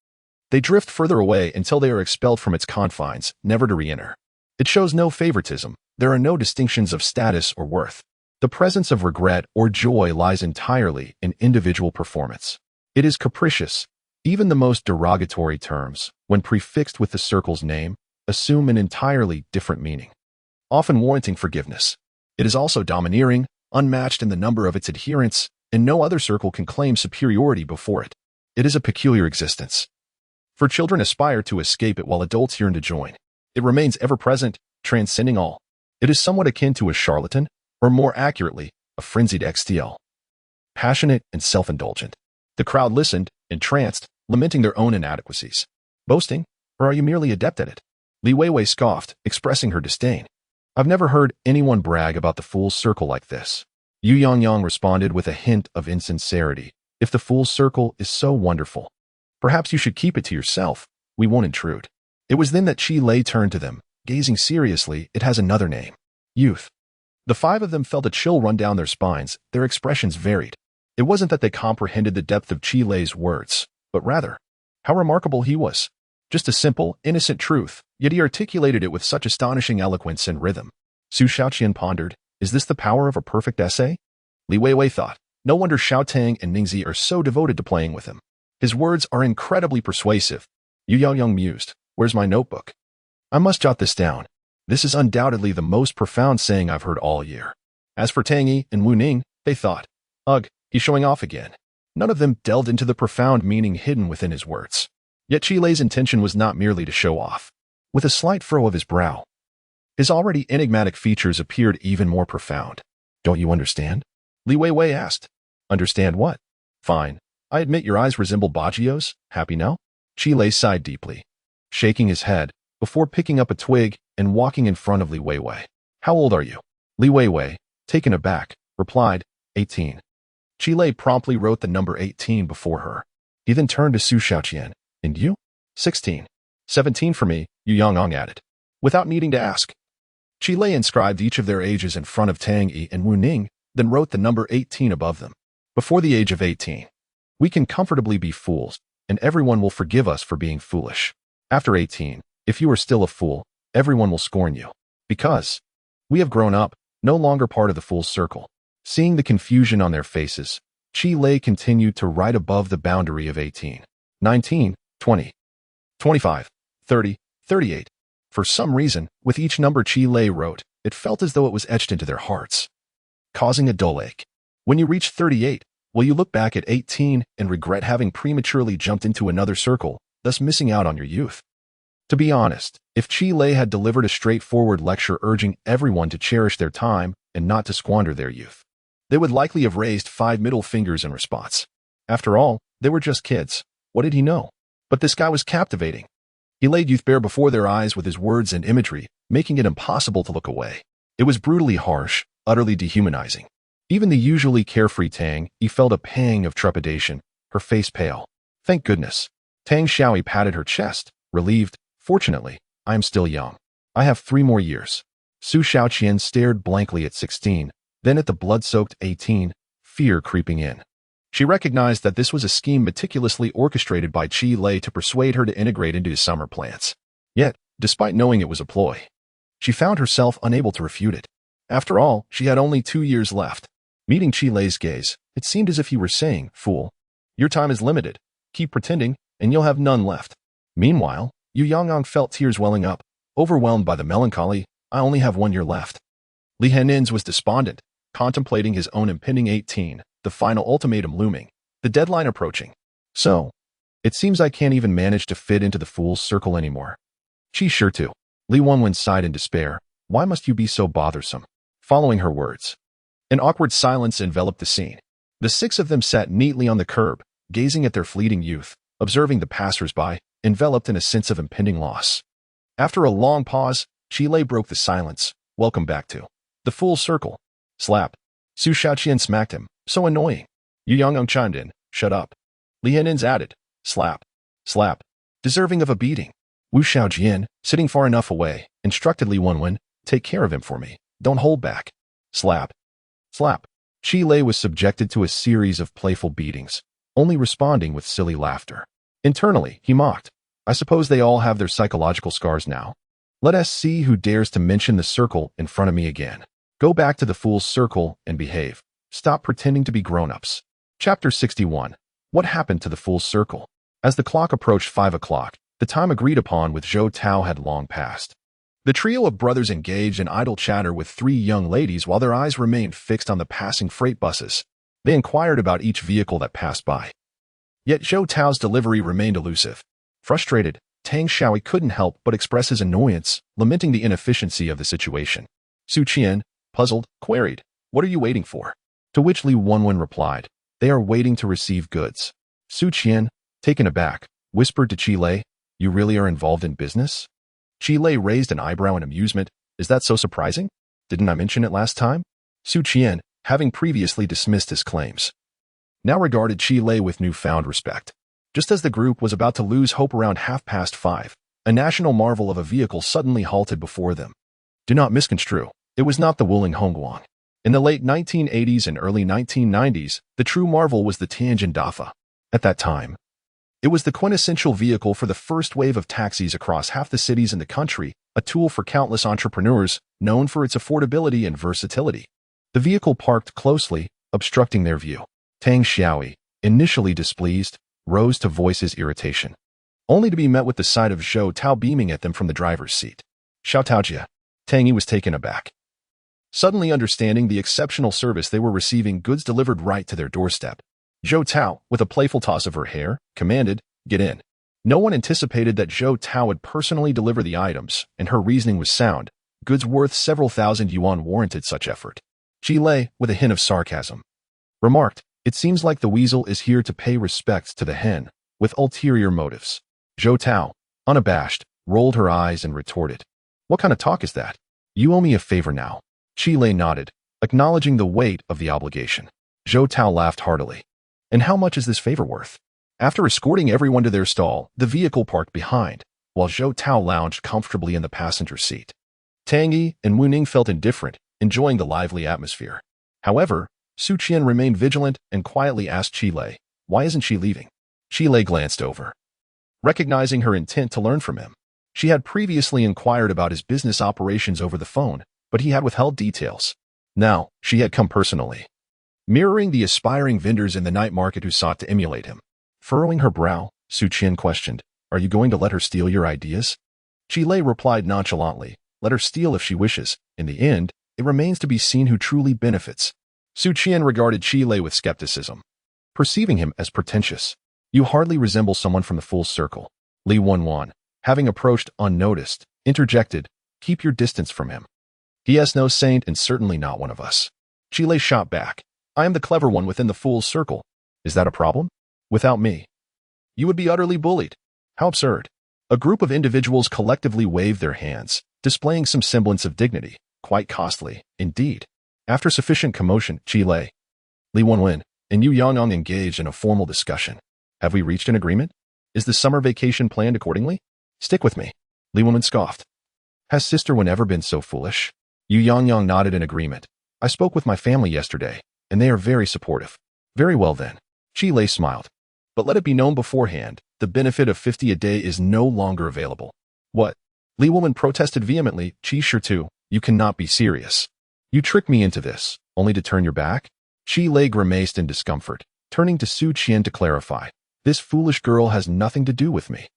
they drift further away until they are expelled from its confines, never to re-enter. It shows no favoritism. There are no distinctions of status or worth. The presence of regret or joy lies entirely in individual performance. It is capricious. Even the most derogatory terms, when prefixed with the circle's name, assume an entirely different meaning, often warranting forgiveness. It is also domineering, unmatched in the number of its adherents, and no other circle can claim superiority before it. It is a peculiar existence. For children aspire to escape it while adults yearn to join. It remains ever-present, transcending all. It is somewhat akin to a charlatan, or more accurately, a frenzied XTL. Passionate and self-indulgent. The crowd listened, entranced, lamenting their own inadequacies. Boasting? Or are you merely adept at it? Li Weiwei scoffed, expressing her disdain. I've never heard anyone brag about the Fool's Circle like this. Yu Yangyang responded with a hint of insincerity. If the Fool's Circle is so wonderful, perhaps you should keep it to yourself. We won't intrude. It was then that Qilei turned to them, gazing seriously. It has another name. Youth. The five of them felt a chill run down their spines. Their expressions varied. It wasn't that they comprehended the depth of Qilei's words, but rather, how remarkable he was. Just a simple, innocent truth, yet he articulated it with such astonishing eloquence and rhythm. Su Xiaoqian pondered, is this the power of a perfect essay? Li Weiwei thought, no wonder Xiaotang and Ningzi are so devoted to playing with him. His words are incredibly persuasive. Yu Yaoyang mused, where's my notebook? I must jot this down. This is undoubtedly the most profound saying I've heard all year. As for Tang Yi and Wu Ning, they thought, ugh, he's showing off again. None of them delved into the profound meaning hidden within his words. Yet Qilei's intention was not merely to show off. With a slight furrow of his brow, his already enigmatic features appeared even more profound. Don't you understand? Li Weiwei asked. Understand what? Fine. I admit your eyes resemble Bajio's. Happy now? Qilei sighed deeply, shaking his head, before picking up a twig and walking in front of Li Weiwei. How old are you? Li Weiwei, taken aback, replied, 18. Qilei promptly wrote the number 18 before her. He then turned to Su Xiaoqian. And you? 16. 17 for me, Yu Yongong added. Without needing to ask, Qi Lei inscribed each of their ages in front of Tang Yi and Wu Ning, then wrote the number 18 above them. Before the age of 18, we can comfortably be fools, and everyone will forgive us for being foolish. After 18, if you are still a fool, everyone will scorn you. Because we have grown up, no longer part of the fool's circle. Seeing the confusion on their faces, Qi Lei continued to write above the boundary of 18, 19, 20, 25, 30, 38. For some reason, with each number Qi Lei wrote, it felt as though it was etched into their hearts, causing a dull ache. When you reach 38, will you look back at 18 and regret having prematurely jumped into another circle, thus missing out on your youth? To be honest, if Qi Lei had delivered a straightforward lecture urging everyone to cherish their time and not to squander their youth, they would likely have raised 5 middle fingers in response. After all, they were just kids. What did he know? But this guy was captivating. He laid youth bare before their eyes with his words and imagery, making it impossible to look away. It was brutally harsh, utterly dehumanizing. Even the usually carefree Tang Yi felt a pang of trepidation, her face pale. Thank goodness. Tang Xiaoyi patted her chest, relieved. Fortunately, I am still young. I have 3 more years. Su Shaoqian stared blankly at 16, then at the blood-soaked 18, fear creeping in. She recognized that this was a scheme meticulously orchestrated by Qi Lei to persuade her to integrate into his summer plans. Yet, despite knowing it was a ploy, she found herself unable to refute it. After all, she had only 2 years left. Meeting Qi Lei's gaze, it seemed as if he were saying, "Fool, your time is limited. Keep pretending, and you'll have none left." Meanwhile, Yu Yongong felt tears welling up, overwhelmed by the melancholy. I only have 1 year left. Li Henins was despondent, contemplating his own impending 18, the final ultimatum looming, the deadline approaching. So, it seems I can't even manage to fit into the fool's circle anymore. She's sure to. Li Wenwen sighed in despair. Why must you be so bothersome? Following her words, an awkward silence enveloped the scene. The 6 of them sat neatly on the curb, gazing at their fleeting youth, observing the passers-by, enveloped in a sense of impending loss. After a long pause, Qi Lei broke the silence. Welcome back to the full circle. Slap. Su Shaoqian smacked him. So annoying. Yu Yongong chimed in. Shut up. Li Henins added. Slap. Slap. Deserving of a beating. Wu Shaojian, sitting far enough away, instructed Li Wenwen, take care of him for me. Don't hold back. Slap. Slap. Qi Lei was subjected to a series of playful beatings, only responding with silly laughter. Internally, he mocked. I suppose they all have their psychological scars now. Let us see who dares to mention the circle in front of me again. Go back to the fool's circle and behave. Stop pretending to be grown-ups. Chapter 61. What happened to the fool's circle? As the clock approached 5 o'clock, the time agreed upon with Zhōngkǎo had long passed. The trio of brothers engaged in idle chatter with 3 young ladies while their eyes remained fixed on the passing freight buses. They inquired about each vehicle that passed by. Yet Zhōngkǎo's delivery remained elusive. Frustrated, Tang Xiaoyi couldn't help but express his annoyance, lamenting the inefficiency of the situation. Su Qian, puzzled, queried, What are you waiting for? To which Li Wenwen replied, They are waiting to receive goods. Su Qian, taken aback, whispered to Qi Lei, You really are involved in business? Qi Lei raised an eyebrow in amusement. Is that so surprising? Didn't I mention it last time? Su Qian, having previously dismissed his claims, now regarded Qi Lei with newfound respect. Just as the group was about to lose hope around 5:30, a national marvel of a vehicle suddenly halted before them. Do not misconstrue. It was not the Wuling Hongguang. In the late 1980s and early 1990s, the true marvel was the Tianjin Dafa. At that time, it was the quintessential vehicle for the first wave of taxis across half the cities in the country, a tool for countless entrepreneurs, known for its affordability and versatility. The vehicle parked closely, obstructing their view. Tang Xiaoyi, initially displeased, rose to voice his irritation, only to be met with the sight of Zhōngkǎo beaming at them from the driver's seat. Xiao Taojia. Tang Yi was taken aback. Suddenly understanding the exceptional service they were receiving, goods delivered right to their doorstep. Zhōngkǎo, with a playful toss of her hair, commanded, Get in. No one anticipated that Zhōngkǎo would personally deliver the items, and her reasoning was sound. Goods worth several thousand yuan warranted such effort. Qi Lei, with a hint of sarcasm, remarked, It seems like the weasel is here to pay respects to the hen, with ulterior motives. Zhōngkǎo, unabashed, rolled her eyes and retorted, What kind of talk is that? You owe me a favor now. Qi Lei nodded, acknowledging the weight of the obligation. Zhōngkǎo laughed heartily. And how much is this favor worth? After escorting everyone to their stall, the vehicle parked behind, while Zhōngkǎo lounged comfortably in the passenger seat. Tang Yi and Wu Ning felt indifferent, enjoying the lively atmosphere. However, Su Qian remained vigilant and quietly asked Qi Lei, "Why isn't she leaving?" Qi Lei glanced over, recognizing her intent to learn from him. She had previously inquired about his business operations over the phone, but he had withheld details. Now, she had come personally, mirroring the aspiring vendors in the night market who sought to emulate him. Furrowing her brow, Su Qian questioned, "Are you going to let her steal your ideas?" Qi Lei replied nonchalantly, "Let her steal if she wishes. In the end, it remains to be seen who truly benefits." Su Qian regarded Qi Lei with skepticism, perceiving him as pretentious. "You hardly resemble someone from the full circle." Li Wenwen, having approached unnoticed, interjected, "Keep your distance from him. He is no saint and certainly not one of us." Qi Lei shot back, "I am the clever one within the fool's circle. Is that a problem? Without me, you would be utterly bullied." How absurd. A group of individuals collectively waved their hands, displaying some semblance of dignity. Quite costly, indeed. After sufficient commotion, Qi Lei, Li Wenwen, and Yu Yangyang engaged in a formal discussion. "Have we reached an agreement? Is the summer vacation planned accordingly?" "Stick with me," Li Wenwen scoffed. "Has Sister Wen ever been so foolish?" Yu Yangyang nodded in agreement. "I spoke with my family yesterday, and they are very supportive." "Very well then." Qi Lei smiled. "But let it be known beforehand, the benefit of 50 a day is no longer available." "What?" Li Wenwen protested vehemently. "Qi Shi, you cannot be serious. You tricked me into this, only to turn your back?" Qi Lei grimaced in discomfort, turning to Su Qian to clarify, "This foolish girl has nothing to do with me."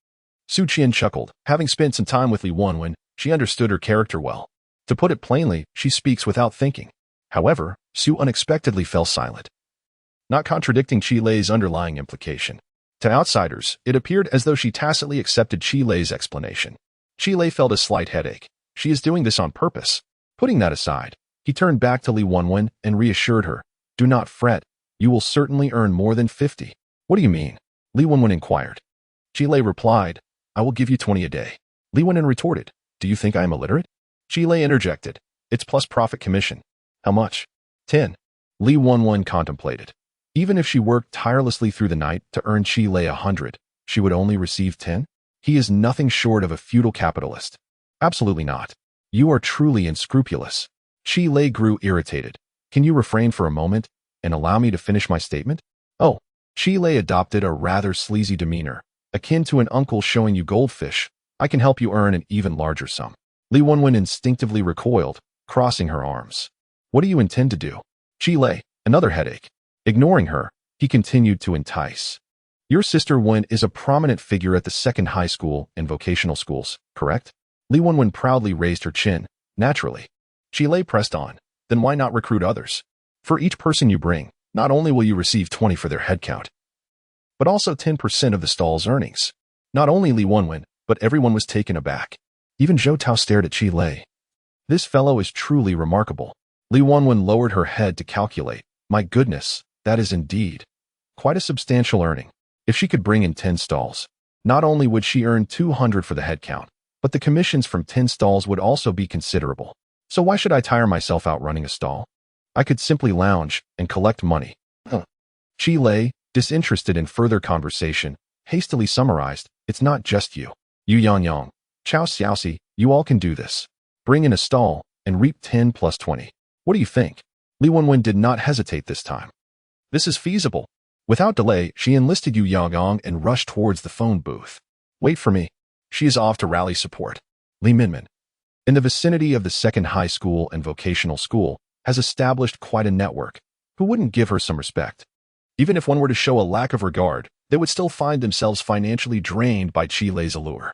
Su Qian chuckled. Having spent some time with Li Wenwen, she understood her character well. To put it plainly, she speaks without thinking. However, Su unexpectedly fell silent, not contradicting Qi Lei's underlying implication. To outsiders, it appeared as though she tacitly accepted Qi Lei's explanation. Qi Lei felt a slight headache. She is doing this on purpose. Putting that aside, he turned back to Li Wenwen and reassured her, "Do not fret. You will certainly earn more than 50. "What do you mean?" Li Wenwen inquired. Qi Lei replied, "I will give you 20 a day." Li Wenwen retorted, "Do you think I am illiterate?" Qi Lei interjected, "It's plus profit commission." "How much?" 10. Li Wenwen contemplated. Even if she worked tirelessly through the night to earn Qi Lei 100, she would only receive 10? He is nothing short of a feudal capitalist. Absolutely not. You are truly unscrupulous. Qi Lei grew irritated. "Can you refrain for a moment and allow me to finish my statement?" "Oh." Qi Lei adopted a rather sleazy demeanor, akin to an uncle showing you goldfish. "I can help you earn an even larger sum." Li Wenwen instinctively recoiled, crossing her arms. "What do you intend to do?" Qi Lei, another headache. Ignoring her, he continued to entice. "Your sister Wen is a prominent figure at the second high school and vocational schools, correct?" Li Wenwen proudly raised her chin. "Naturally." Qi Lei pressed on. "Then why not recruit others? For each person you bring, not only will you receive 20 for their headcount, but also 10% of the stall's earnings." Not only Li Wenwen, but everyone was taken aback. Even Zhōngkǎo stared at Qi Lei. "This fellow is truly remarkable." Li Wenwen lowered her head to calculate. "My goodness, that is indeed quite a substantial earning. If she could bring in 10 stalls, not only would she earn 200 for the headcount, but the commissions from 10 stalls would also be considerable. So why should I tire myself out running a stall? I could simply lounge and collect money." Qi Lei, disinterested in further conversation, hastily summarized, "It's not just you. Yu Yangyang, Chao Xiaoxi, you all can do this. Bring in a stall and reap 10 plus 20. What do you think?" Li Wenwen did not hesitate this time. "This is feasible." Without delay, she enlisted Yu Yangyang and rushed towards the phone booth. "Wait for me. She is off to rally support." Li Minmin, in the vicinity of the second high school and vocational school, has established quite a network. Who wouldn't give her some respect? Even if one were to show a lack of regard, they would still find themselves financially drained by Qi Lei's allure.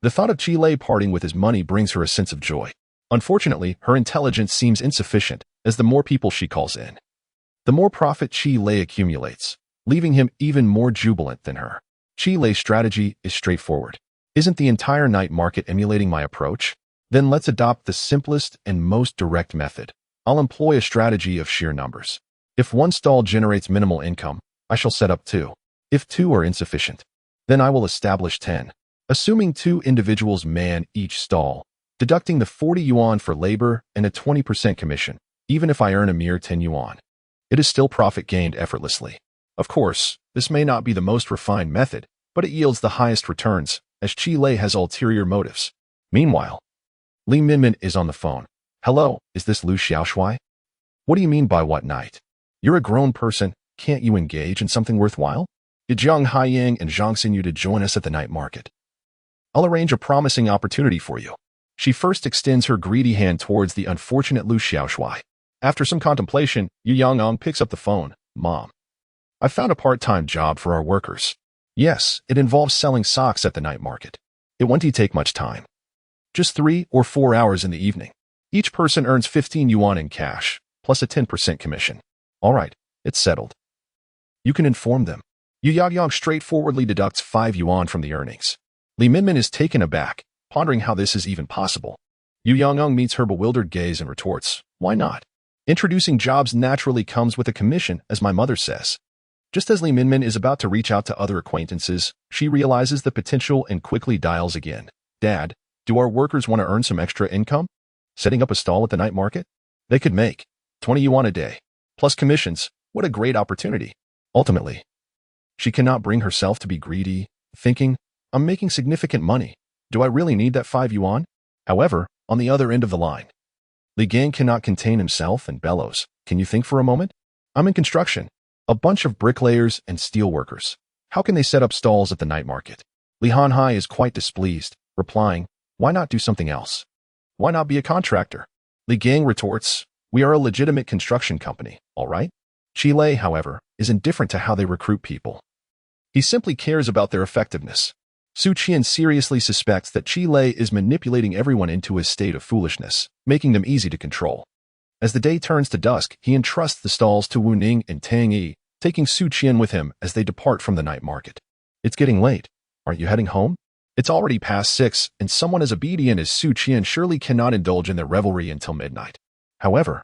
The thought of Qi Lei parting with his money brings her a sense of joy. Unfortunately, her intelligence seems insufficient, as the more people she calls in, the more profit Qi Lei accumulates, leaving him even more jubilant than her. Qi Lei's strategy is straightforward. "Isn't the entire night market emulating my approach? Then let's adopt the simplest and most direct method. I'll employ a strategy of sheer numbers. If one stall generates minimal income, I shall set up 2. If 2 are insufficient, then I will establish 10. Assuming 2 individuals man each stall, deducting the 40 yuan for labor and a 20% commission, even if I earn a mere 10 yuan. It is still profit gained effortlessly. Of course, this may not be the most refined method, but it yields the highest returns, as Chi Lei has ulterior motives. Meanwhile, Li Minmin is on the phone. Hello, is this Lu Xiaoshui? What do you mean by what night? You're a grown person, can't you engage in something worthwhile? Get Zhang Haiying and Zhang Xinyu to join us at the night market. I'll arrange a promising opportunity for you. She first extends her greedy hand towards the unfortunate Lu Xiaoshui. After some contemplation, Yu Yangong picks up the phone. Mom, I found a part-time job for our workers. Yes, it involves selling socks at the night market. It won't take much time. Just 3 or 4 hours in the evening. Each person earns 15 yuan in cash, plus a 10% commission. All right, it's settled. You can inform them. Yu Yangong straightforwardly deducts 5 yuan from the earnings. Li Minmin is taken aback, pondering how this is even possible. Yu Yangong meets her bewildered gaze and retorts, why not? Introducing jobs naturally comes with a commission, as my mother says. Just as Li Minmin is about to reach out to other acquaintances, she realizes the potential and quickly dials again. Dad, do our workers want to earn some extra income? Setting up a stall at the night market? They could make 20 yuan a day, plus commissions. What a great opportunity. Ultimately, she cannot bring herself to be greedy, thinking, I'm making significant money. Do I really need that 5 yuan? However, on the other end of the line, Li Gang cannot contain himself and bellows. Can you think for a moment? I'm in construction. A bunch of bricklayers and steel workers. How can they set up stalls at the night market? Li Hanhai is quite displeased, replying, why not do something else? Why not be a contractor? Li Gang retorts, we are a legitimate construction company, all right? Chi Lei, however, is indifferent to how they recruit people. He simply cares about their effectiveness. Su Qian seriously suspects that Chi Lei is manipulating everyone into a state of foolishness, making them easy to control. As the day turns to dusk, he entrusts the stalls to Wu Ning and Tang Yi, taking Su Qian with him as they depart from the night market. It's getting late. Aren't you heading home? It's already past 6, and someone as obedient as Su Qian surely cannot indulge in their revelry until midnight. However,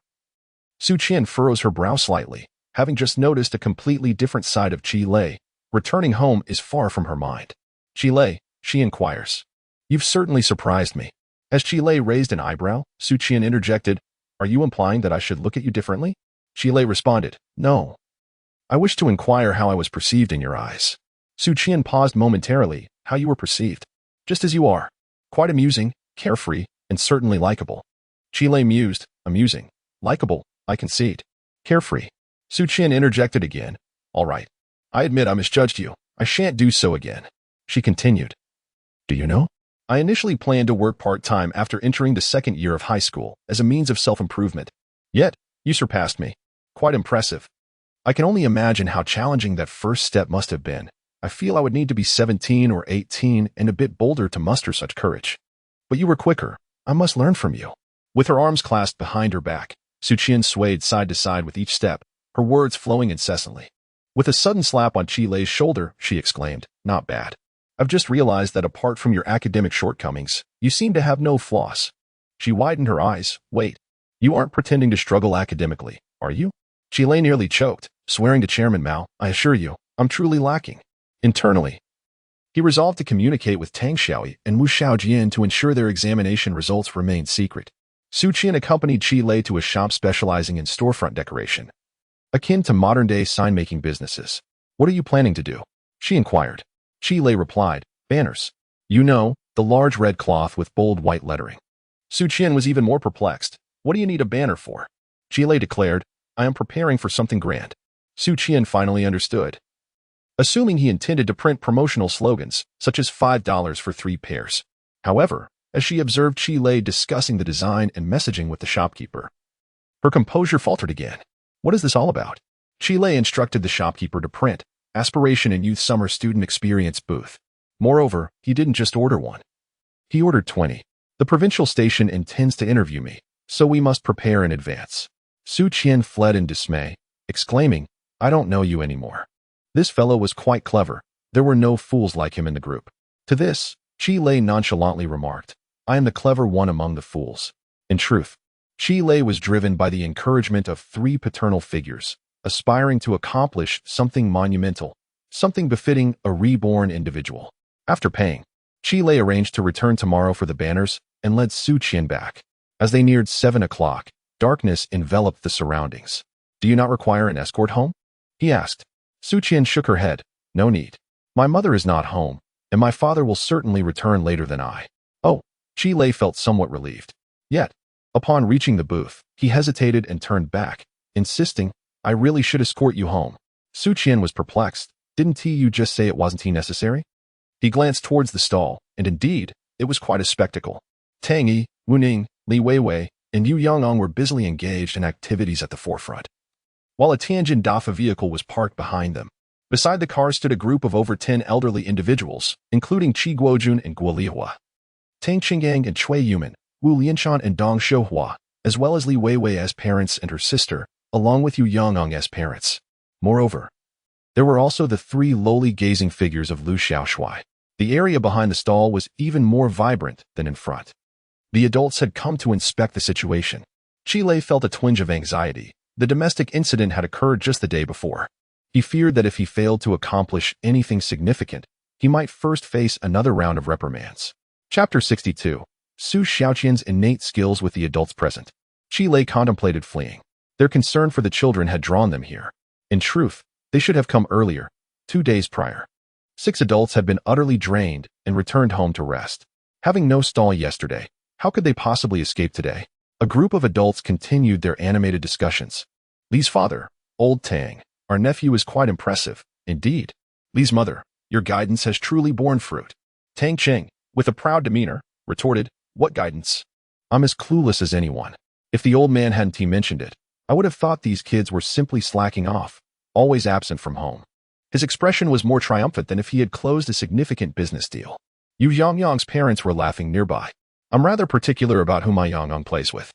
Su Qian furrows her brow slightly, having just noticed a completely different side of Chi Lei. Returning home is far from her mind. Chi Lei, she inquires. You've certainly surprised me. As Chi Lei raised an eyebrow, Su Qian interjected, are you implying that I should look at you differently? Chi Lei responded, no. I wish to inquire how I was perceived in your eyes. Su Qian paused momentarily, how you were perceived. Just as you are. Quite amusing, carefree, and certainly likable. Chi Lei mused, amusing, likable, I concede. Carefree. Su Qian interjected again. All right. I admit I misjudged you. I shan't do so again. She continued. Do you know? I initially planned to work part-time after entering the second year of high school as a means of self-improvement. Yet, you surpassed me. Quite impressive. I can only imagine how challenging that first step must have been. I feel I would need to be 17 or 18 and a bit bolder to muster such courage. But you were quicker. I must learn from you. With her arms clasped behind her back, Su Qian swayed side to side with each step, her words flowing incessantly. With a sudden slap on Chi Lei's shoulder, she exclaimed, not bad. I've just realized that apart from your academic shortcomings, you seem to have no flaws. She widened her eyes. Wait, you aren't pretending to struggle academically, are you? Chi Lei nearly choked, swearing to Chairman Mao, I assure you, I'm truly lacking. Internally, he resolved to communicate with Tang Xiaoyi and Wu Xiaojian to ensure their examination results remained secret. Su Qian accompanied Chi Lei to a shop specializing in storefront decoration, akin to modern-day sign-making businesses. What are you planning to do? She inquired. Chi Lei replied, banners. You know, the large red cloth with bold white lettering. Su Qian was even more perplexed. What do you need a banner for? Chi Lei declared, I am preparing for something grand. Su Qian finally understood. Assuming he intended to print promotional slogans, such as $5 for 3 pairs. However, as she observed Chi Lei discussing the design and messaging with the shopkeeper, her composure faltered again. What is this all about? Chi Lei instructed the shopkeeper to print Aspiration in Youth Summer Student Experience booth. Moreover, he didn't just order one. He ordered 20. The provincial station intends to interview me, so we must prepare in advance. Su Qian fled in dismay, exclaiming, I don't know you anymore. This fellow was quite clever. There were no fools like him in the group. To this, Chi Lei nonchalantly remarked, I am the clever one among the fools. In truth, Chi Lei was driven by the encouragement of 3 paternal figures, aspiring to accomplish something monumental, something befitting a reborn individual. After paying, Chi Lei arranged to return tomorrow for the banners and led Su Qian back. As they neared 7 o'clock, darkness enveloped the surroundings. Do you not require an escort home? He asked. Su Qian shook her head. No need. My mother is not home, and my father will certainly return later than I. Oh, Chi Lei felt somewhat relieved. Yet, upon reaching the booth, he hesitated and turned back, insisting, I really should escort you home. Su Qian was perplexed. Didn't you just say it wasn't necessary? He glanced towards the stall, and indeed, it was quite a spectacle. Tang Yi, Wu Ning, Li Weiwei, and Yu Yongong were busily engaged in activities at the forefront, while a Tianjin Dafa vehicle was parked behind them. Beside the car stood a group of over 10 elderly individuals, including Qi Guojun and Guo Lihua, Tang Qingyang and Cui Yuman, Wu Lianshan and Dong Shouhua, as well as Li Weiwei as parents and her sister, along with Yu Yongong as parents. Moreover, there were also the 3 lowly gazing figures of Lu Xiaoshui. The area behind the stall was even more vibrant than in front. The adults had come to inspect the situation. Chi Lei felt a twinge of anxiety. The domestic incident had occurred just the day before. He feared that if he failed to accomplish anything significant, he might first face another round of reprimands. Chapter 62. Su Xiaoqian's innate skills with the adults present. Chi Lei contemplated fleeing. Their concern for the children had drawn them here. In truth, they should have come earlier, 2 days prior. 6 adults had been utterly drained and returned home to rest. Having no stall yesterday, how could they possibly escape today? A group of adults continued their animated discussions. Li's father, old Tang, our nephew is quite impressive, indeed. Li's mother, your guidance has truly borne fruit. Tang Cheng, with a proud demeanor, retorted, what guidance? I'm as clueless as anyone. If the old man hadn't mentioned it, I would have thought these kids were simply slacking off, always absent from home. His expression was more triumphant than if he had closed a significant business deal. Yu Yongyong's parents were laughing nearby. I'm rather particular about whom my Yongyong plays with.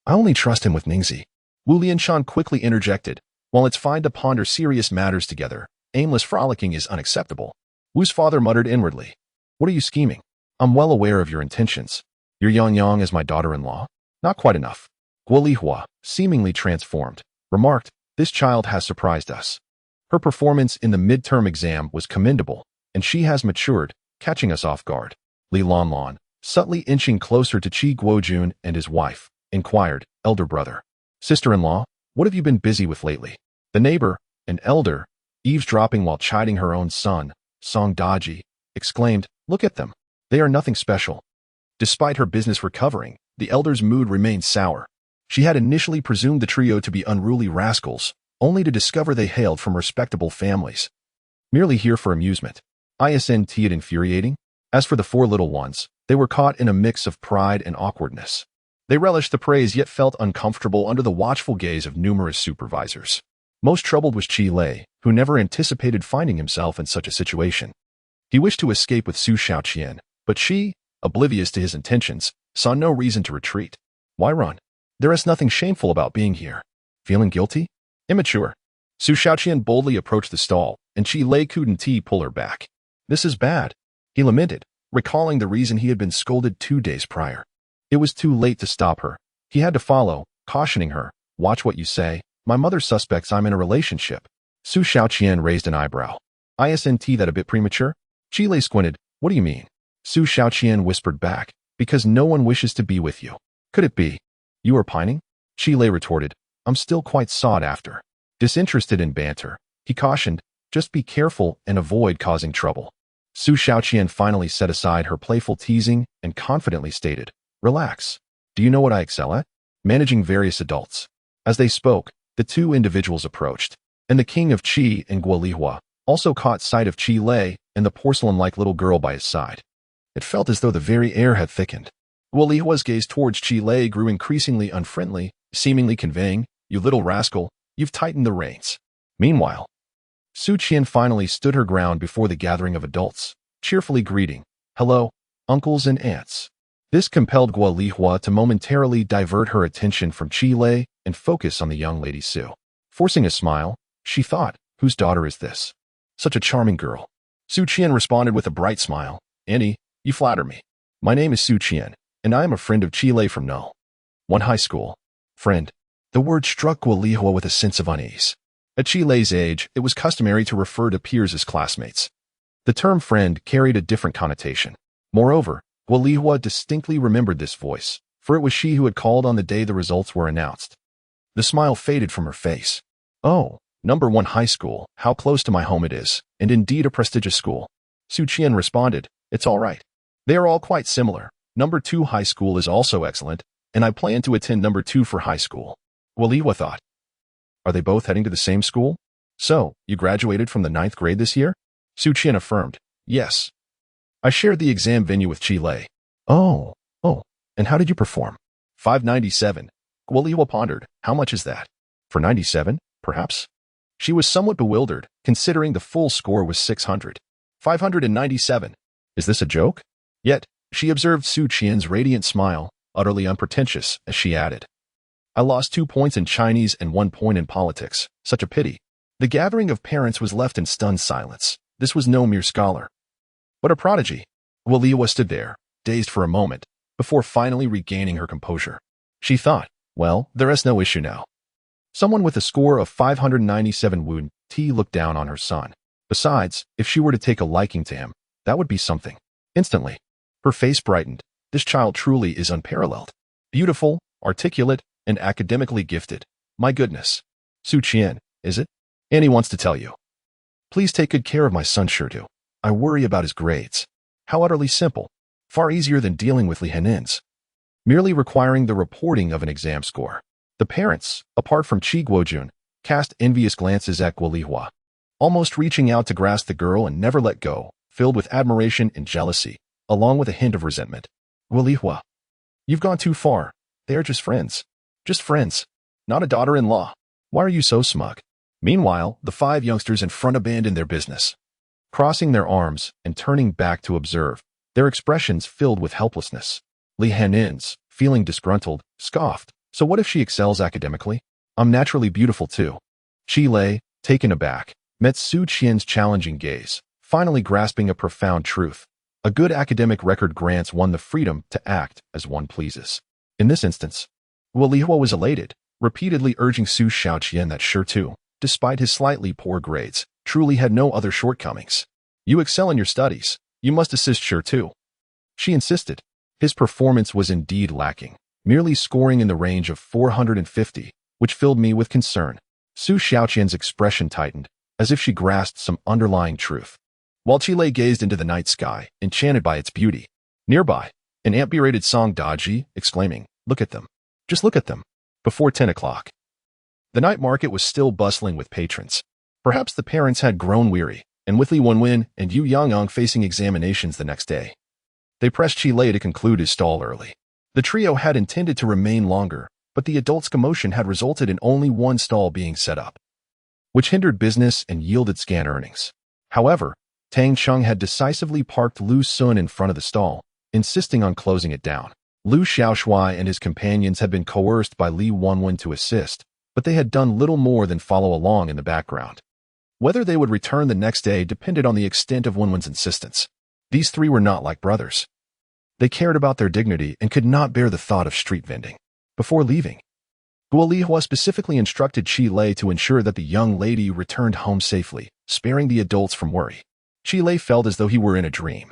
I only trust him with Ningzi. Wu Lianshan quickly interjected, while it's fine to ponder serious matters together, aimless frolicking is unacceptable. Wu's father muttered inwardly, what are you scheming? I'm well aware of your intentions. Your Yongyong as my daughter-in-law? Not quite enough. Guo Lihua, seemingly transformed, remarked, this child has surprised us. Her performance in the midterm exam was commendable, and she has matured, catching us off guard. Li Lanlan, subtly inching closer to Qi Guojun and his wife, inquired, elder brother. Sister-in-law, what have you been busy with lately? The neighbor, an elder, eavesdropping while chiding her own son, Song Daji, exclaimed, look at them. They are nothing special. Despite her business recovering, the elder's mood remained sour. She had initially presumed the trio to be unruly rascals, only to discover they hailed from respectable families. Merely here for amusement. Isn't it infuriating? As for the 4 little ones, they were caught in a mix of pride and awkwardness. They relished the praise yet felt uncomfortable under the watchful gaze of numerous supervisors. Most troubled was Chi Lei, who never anticipated finding himself in such a situation. He wished to escape with Su Xiaoqian, but she, oblivious to his intentions, saw no reason to retreat. Why run? There is nothing shameful about being here. Feeling guilty? Immature. Su Xiaoqian boldly approached the stall, and Chi Lei couldn't pull her back. This is bad, he lamented, recalling the reason he had been scolded 2 days prior. It was too late to stop her. He had to follow, cautioning her, watch what you say, my mother suspects I'm in a relationship. Su Xiaoqian raised an eyebrow. Isn't that a bit premature? Chi Lei squinted, what do you mean? Su Xiaoqian whispered back, because no one wishes to be with you. Could it be? You are pining? Chi Lei retorted, I'm still quite sought after. Disinterested in banter, he cautioned, just be careful and avoid causing trouble. Su Xiaoqian finally set aside her playful teasing and confidently stated, relax. Do you know what I excel at? Managing various adults. As they spoke, the 2 individuals approached, and the king of Qi and Guo Lihua also caught sight of Chi Lei and the porcelain-like little girl by his side. It felt as though the very air had thickened. Guo Lihua's gaze towards Chi Lei grew increasingly unfriendly, seemingly conveying, you little rascal, you've tightened the reins. Meanwhile, Su Qian finally stood her ground before the gathering of adults, cheerfully greeting, hello, uncles and aunts. This compelled Guo Lihua to momentarily divert her attention from Chi Lei and focus on the young lady Su. Forcing a smile, she thought, whose daughter is this? Such a charming girl. Su Qian responded with a bright smile, Annie, you flatter me. My name is Su Qian, and I am a friend of Chi Lei from No. 1 high school. Friend. The word struck Guo Lihua with a sense of unease. At Chi Lei's age, it was customary to refer to peers as classmates. The term friend carried a different connotation. Moreover, Guo Lihua distinctly remembered this voice, for it was she who had called on the day the results were announced. The smile faded from her face. Oh, number 1 high school, how close to my home it is, and indeed a prestigious school. Su Qian responded, "It's all right. They are all quite similar. Number 2 high school is also excellent, and I plan to attend number 2 for high school." Guoliwa thought. Are they both heading to the same school? So, you graduated from the 9th grade this year? Su Qian affirmed, "Yes. I shared the exam venue with Qi Lei." Oh, and how did you perform? 597. Guoliwa pondered, how much is that? For 97, perhaps? She was somewhat bewildered, considering the full score was 600. 597. Is this a joke? Yet, she observed Su Qian's radiant smile, utterly unpretentious, as she added, "I lost 2 points in Chinese and 1 point in politics. Such a pity." The gathering of parents was left in stunned silence. This was no mere scholar, but a prodigy. Guoliwa stood there, dazed for a moment, before finally regaining her composure. She thought, well, there is no issue now. Someone with a score of 597 wouldn't look down on her son. Besides, if she were to take a liking to him, that would be something. Instantly, her face brightened. This child truly is unparalleled. Beautiful, articulate, and academically gifted. My goodness. Su Qian, is it? Annie wants to tell you. Please take good care of my son Shirtu. I worry about his grades. How utterly simple. Far easier than dealing with Li Henins. Merely requiring the reporting of an exam score. The parents, apart from Qi Guojun, cast envious glances at Guoliwa, almost reaching out to grasp the girl and never let go, filled with admiration and jealousy, along with a hint of resentment. Guoliwa, you've gone too far. They are just friends. Just friends. Not a daughter-in-law. Why are you so smug? Meanwhile, the 5 youngsters in front abandoned their business, crossing their arms and turning back to observe, their expressions filled with helplessness. Li Henins, feeling disgruntled, scoffed, "So what if she excels academically? I'm naturally beautiful too." Qi Lei, taken aback, met Su Qian's challenging gaze, finally grasping a profound truth. A good academic record grants one the freedom to act as one pleases. In this instance, Guoliwa was elated, repeatedly urging Su Xiaoqian that Shirtu, despite his slightly poor grades, truly had no other shortcomings. You excel in your studies. You must assist Shirtu. She insisted. His performance was indeed lacking, merely scoring in the range of 450, which filled me with concern. Su Xiaoqian's expression tightened, as if she grasped some underlying truth. While Qi Lei gazed into the night sky, enchanted by its beauty. Nearby, an ant berated Song Daji, exclaiming, "Look at them. Just look at them." Before 10 o'clock. The night market was still bustling with patrons. Perhaps the parents had grown weary, and with Li Wenwen and Yu Yangang facing examinations the next day, they pressed Qi Lei to conclude his stall early. The trio had intended to remain longer, but the adults' commotion had resulted in only one stall being set up, which hindered business and yielded scant earnings. However, Tang Cheng had decisively parked Lu Sun in front of the stall, insisting on closing it down. Lu Xiaoshui and his companions had been coerced by Li Wenwen to assist, but they had done little more than follow along in the background. Whether they would return the next day depended on the extent of Wenwen's insistence. These 3 were not like brothers. They cared about their dignity and could not bear the thought of street vending. Before leaving, Guoliwa specifically instructed Qi Lei to ensure that the young lady returned home safely, sparing the adults from worry. Qi Lei felt as though he were in a dream,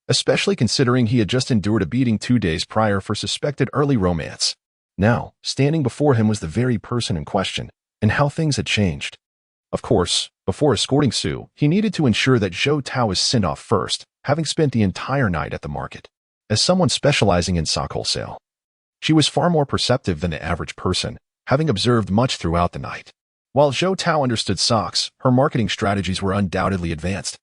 especially considering he had just endured a beating 2 days prior for suspected early romance. Now, standing before him was the very person in question, and how things had changed. Of course, before escorting Su, he needed to ensure that Zhou Tao was sent off first, having spent the entire night at the market. As someone specializing in sock wholesale, she was far more perceptive than the average person, having observed much throughout the night. While Zhou Tao understood socks, her marketing strategies were undoubtedly advanced,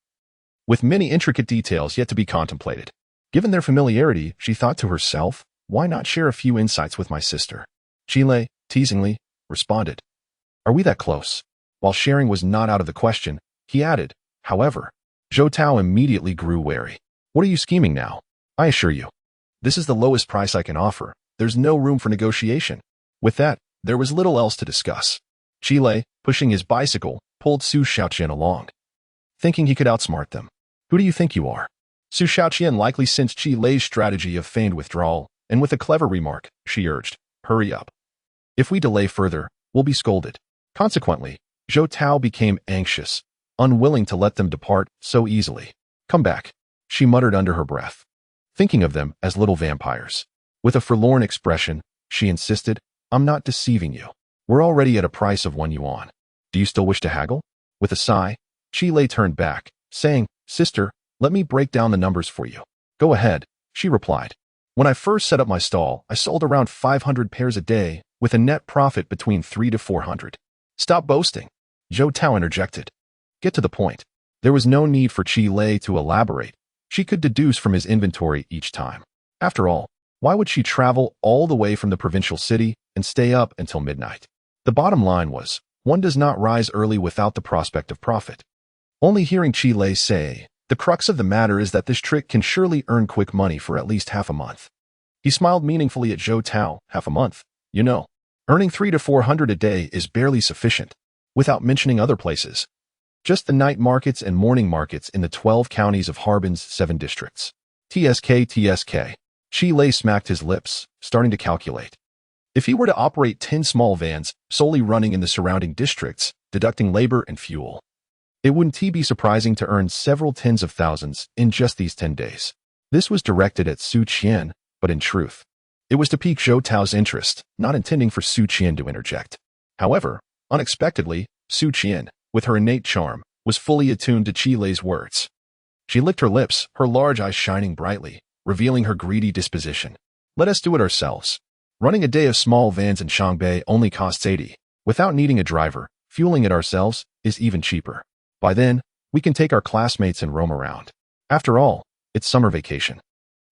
with many intricate details yet to be contemplated. Given their familiarity, she thought to herself, why not share a few insights with my sister? Qi Lei, teasingly, responded, "Are we that close?" While sharing was not out of the question, he added, however, Zhou Tao immediately grew wary. "What are you scheming now? I assure you, this is the lowest price I can offer. There's no room for negotiation." With that, there was little else to discuss. Qi Lei, pushing his bicycle, pulled Su Xiaoqian along, thinking he could outsmart them. "Who do you think you are?" Su Xiaoqian likely sensed Qi Lei's strategy of feigned withdrawal, and with a clever remark, she urged, "Hurry up. If we delay further, we'll be scolded." Consequently, Zhou Tao became anxious, unwilling to let them depart so easily. "Come back," she muttered under her breath, thinking of them as little vampires. With a forlorn expression, she insisted, "I'm not deceiving you. We're already at a price of 1 yuan. Do you still wish to haggle?" With a sigh, Qi Lei turned back, saying, "Sister, Let me break down the numbers for you. Go ahead, she replied. When I first set up my stall, I sold around 500 pairs a day, with a net profit between 300 to 400. Stop boasting, zhōngkǎo interjected. Get to the point. There was no need for Qi Lei to elaborate. She could deduce from his inventory each time. After all, why would she travel all the way from the provincial city and stay up until midnight? The bottom line was, one does not rise early without the prospect of profit. Only hearing Qi Lei say, the crux of the matter is that this trick can surely earn quick money for at least half a month. He smiled meaningfully at zhōngkǎo. Half a month, you know. Earning 300 to 400 a day is barely sufficient, without mentioning other places. Just the night markets and morning markets in the 12 counties of Harbin's 7 districts. TSK. Qi Lei smacked his lips, starting to calculate. If he were to operate 10 small vans, solely running in the surrounding districts, deducting labor and fuel, it wouldn't be surprising to earn several tens of thousands in just these 10 days. This was directed at Su Qian, but in truth, it was to pique Zhou interest, not intending for Su Qian to interject. However, unexpectedly, Su Qian, with her innate charm, was fully attuned to Qi Lei's words. She licked her lips, her large eyes shining brightly, revealing her greedy disposition. Let us do it ourselves. Running a day of small vans in Shangbei only costs 80. Without needing a driver, fueling it ourselves is even cheaper. By then, we can take our classmates and roam around. After all, it's summer vacation.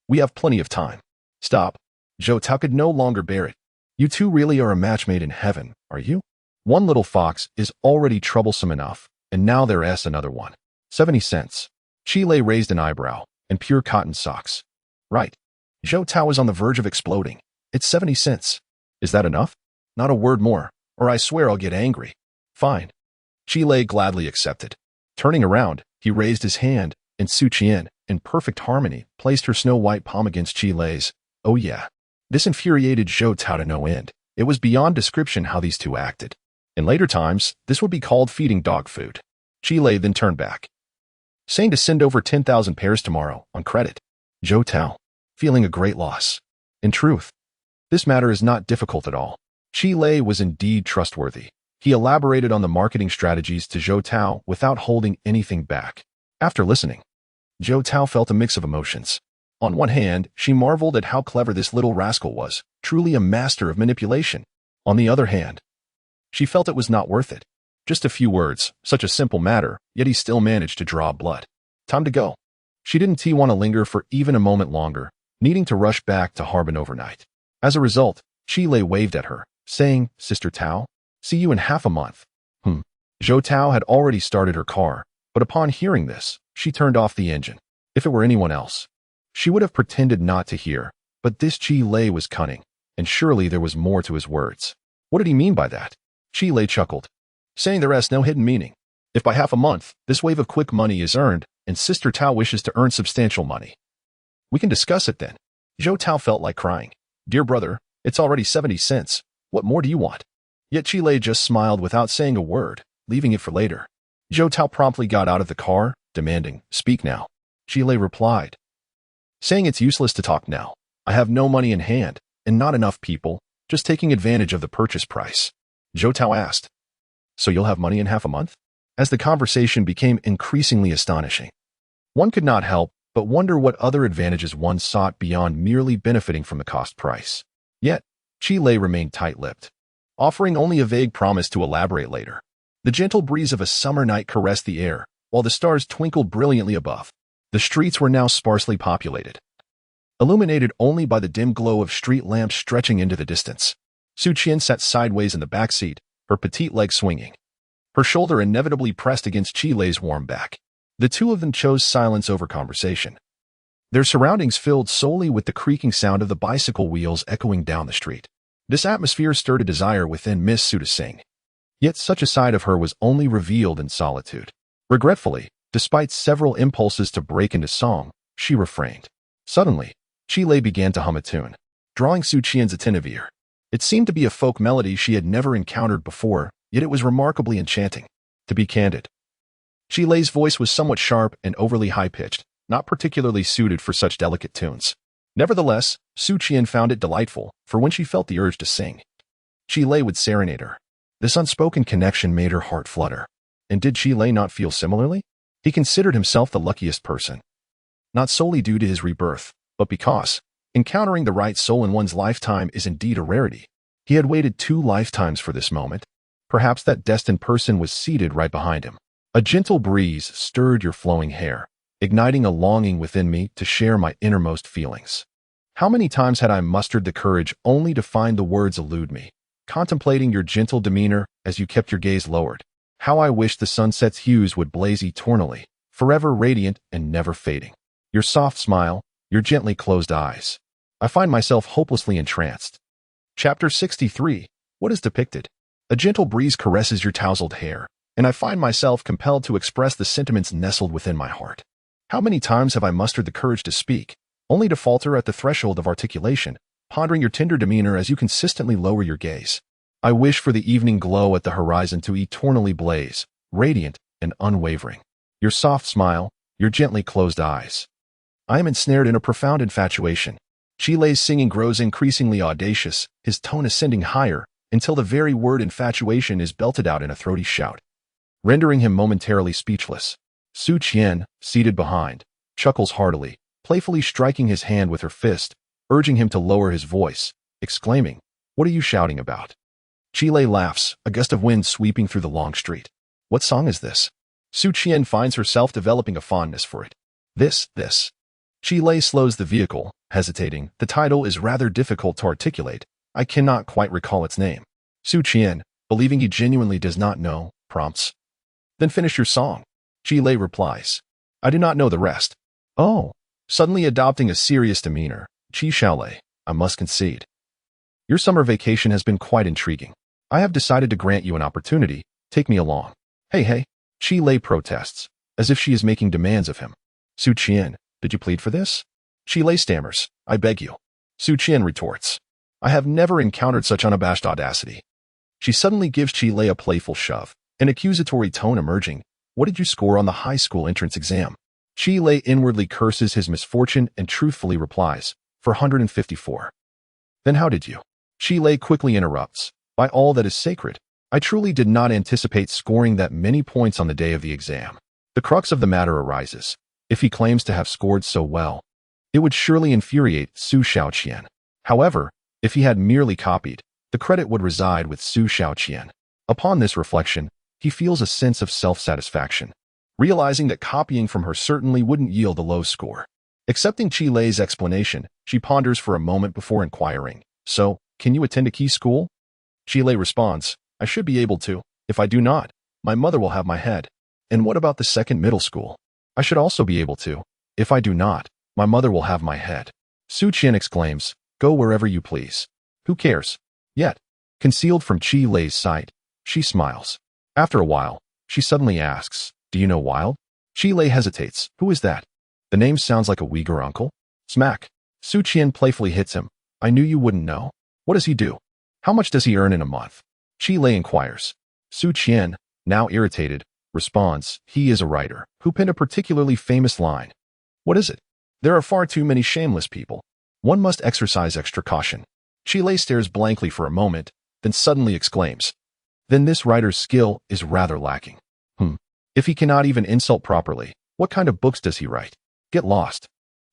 We have plenty of time. Stop. Zhōngkǎo could no longer bear it. You two really are a match made in heaven, are you? One little fox is already troublesome enough, and now there's another one. 70 cents. Qi Lei raised an eyebrow, and pure cotton socks. Right. Zhōngkǎo was on the verge of exploding. It's 70 cents. Is that enough? Not a word more, or I swear I'll get angry. Fine. Qi Lei gladly accepted. Turning around, he raised his hand, and Su Qian, in perfect harmony, placed her snow-white palm against Qi Lei's. Oh yeah. This infuriated Zhōngkǎo to no end. It was beyond description how these two acted. In later times, this would be called feeding dog food. Qi Lei then turned back, saying to send over 10,000 pairs tomorrow, on credit. Zhōngkǎo, feeling a great loss. In truth, this matter is not difficult at all. Qi Lei was indeed trustworthy. He elaborated on the marketing strategies to Zhōngkǎo without holding anything back. After listening, Zhōngkǎo felt a mix of emotions. On one hand, she marveled at how clever this little rascal was, truly a master of manipulation. On the other hand, she felt it was not worth it. Just a few words, such a simple matter, yet he still managed to draw blood. Time to go. She didn't want to linger for even a moment longer, needing to rush back to Harbin overnight. As a result, Qi Lei waved at her, saying, Sister Tao, see you in half a month. Zhōngkǎo had already started her car, but upon hearing this, she turned off the engine. If it were anyone else, she would have pretended not to hear, but this Qi Lei was cunning, and surely there was more to his words. What did he mean by that? Qi Lei chuckled, saying there is no hidden meaning. If by half a month, this wave of quick money is earned, and Sister Tao wishes to earn substantial money, we can discuss it then. Zhōngkǎo felt like crying. Dear brother, it's already 70 cents. What more do you want? Yet Qi Lei just smiled without saying a word, leaving it for later. Zhōngkǎo promptly got out of the car, demanding, Speak now. Qi Lei replied, saying it's useless to talk now. I have no money in hand, and not enough people, just taking advantage of the purchase price. Zhōngkǎo asked, So you'll have money in half a month? As the conversation became increasingly astonishing, one could not help but wonder what other advantages one sought beyond merely benefiting from the cost price. Yet, Qi Lei remained tight-lipped, offering only a vague promise to elaborate later. The gentle breeze of a summer night caressed the air, while the stars twinkled brilliantly above. The streets were now sparsely populated, illuminated only by the dim glow of street lamps stretching into the distance. Su Qian sat sideways in the back seat, her petite legs swinging, her shoulder inevitably pressed against Qi Lei's warm back. The two of them chose silence over conversation, their surroundings filled solely with the creaking sound of the bicycle wheels echoing down the street. This atmosphere stirred a desire within Miss Su to sing. Yet such a side of her was only revealed in solitude. Regretfully, despite several impulses to break into song, she refrained. Suddenly, Qi Lei began to hum a tune, drawing Su Qian's attentive ear. It seemed to be a folk melody she had never encountered before, yet it was remarkably enchanting. To be candid, Qi Lei's voice was somewhat sharp and overly high-pitched, not particularly suited for such delicate tunes. Nevertheless, Su Qian found it delightful, for when she felt the urge to sing, Qi Lei would serenade her. This unspoken connection made her heart flutter. And did Qi Lei not feel similarly? He considered himself the luckiest person, not solely due to his rebirth, but because encountering the right soul in one's lifetime is indeed a rarity. He had waited 2 lifetimes for this moment. Perhaps that destined person was seated right behind him. A gentle breeze stirred your flowing hair, igniting a longing within me to share my innermost feelings. How many times had I mustered the courage only to find the words elude me, contemplating your gentle demeanor as you kept your gaze lowered. How I wished the sunset's hues would blaze eternally, forever radiant and never fading. Your soft smile, your gently closed eyes. I find myself hopelessly entranced. Chapter 63. What is depicted? A gentle breeze caresses your tousled hair, and I find myself compelled to express the sentiments nestled within my heart. How many times have I mustered the courage to speak, only to falter at the threshold of articulation, pondering your tender demeanor as you consistently lower your gaze. I wish for the evening glow at the horizon to eternally blaze, radiant and unwavering. Your soft smile, your gently closed eyes. I am ensnared in a profound infatuation. Chile's singing grows increasingly audacious, his tone ascending higher, until the very word infatuation is belted out in a throaty shout, rendering him momentarily speechless. Su Qian, seated behind, chuckles heartily, playfully striking his hand with her fist, urging him to lower his voice, exclaiming, "What are you shouting about?" Chile laughs, a gust of wind sweeping through the long street. "What song is this?" Su Qian finds herself developing a fondness for it. This. Chile slows the vehicle, hesitating. The title is rather difficult to articulate. I cannot quite recall its name. Su Qian, believing he genuinely does not know, prompts, "Then finish your song." Chile replies, "I do not know the rest." "Oh." Suddenly adopting a serious demeanor, Chi Xiaolei, I must concede. Your summer vacation has been quite intriguing. I have decided to grant you an opportunity. Take me along. Hey, Chile protests, as if she is making demands of him. Su Qian, did you plead for this? Chile stammers, "I beg you." Su Qian retorts, "I have never encountered such unabashed audacity." She suddenly gives Chile a playful shove, an accusatory tone emerging. "What did you score on the high school entrance exam?" Chile inwardly curses his misfortune and truthfully replies, 454. "Then how did you?" Chile quickly interrupts, "By all that is sacred, I truly did not anticipate scoring that many points on the day of the exam." The crux of the matter arises. If he claims to have scored so well, it would surely infuriate Su Xiaoqian. However, if he had merely copied, the credit would reside with Su Xiaoqian. Upon this reflection, he feels a sense of self-satisfaction, realizing that copying from her certainly wouldn't yield a low score. Accepting Chile's explanation, she ponders for a moment before inquiring, "So, can you attend a key school?" Chile responds, "I should be able to. If I do not, my mother will have my head." "And what about the second middle school?" "I should also be able to. If I do not, my mother will have my head." Su Qian exclaims, "Go wherever you please. Who cares?" Yet, concealed from Chile's sight, she smiles. After a while, she suddenly asks, "Do you know Wild?" Chile hesitates. "Who is that?" "The name sounds like a Uyghur uncle." Smack. Su Qian playfully hits him. "I knew you wouldn't know. What does he do? How much does he earn in a month?" Chile inquires. Su Qian, now irritated, responds, "He is a writer who penned a particularly famous line." "What is it?" "There are far too many shameless people. One must exercise extra caution." Chile stares blankly for a moment, then suddenly exclaims, "Then this writer's skill is rather lacking. If he cannot even insult properly, what kind of books does he write? Get lost."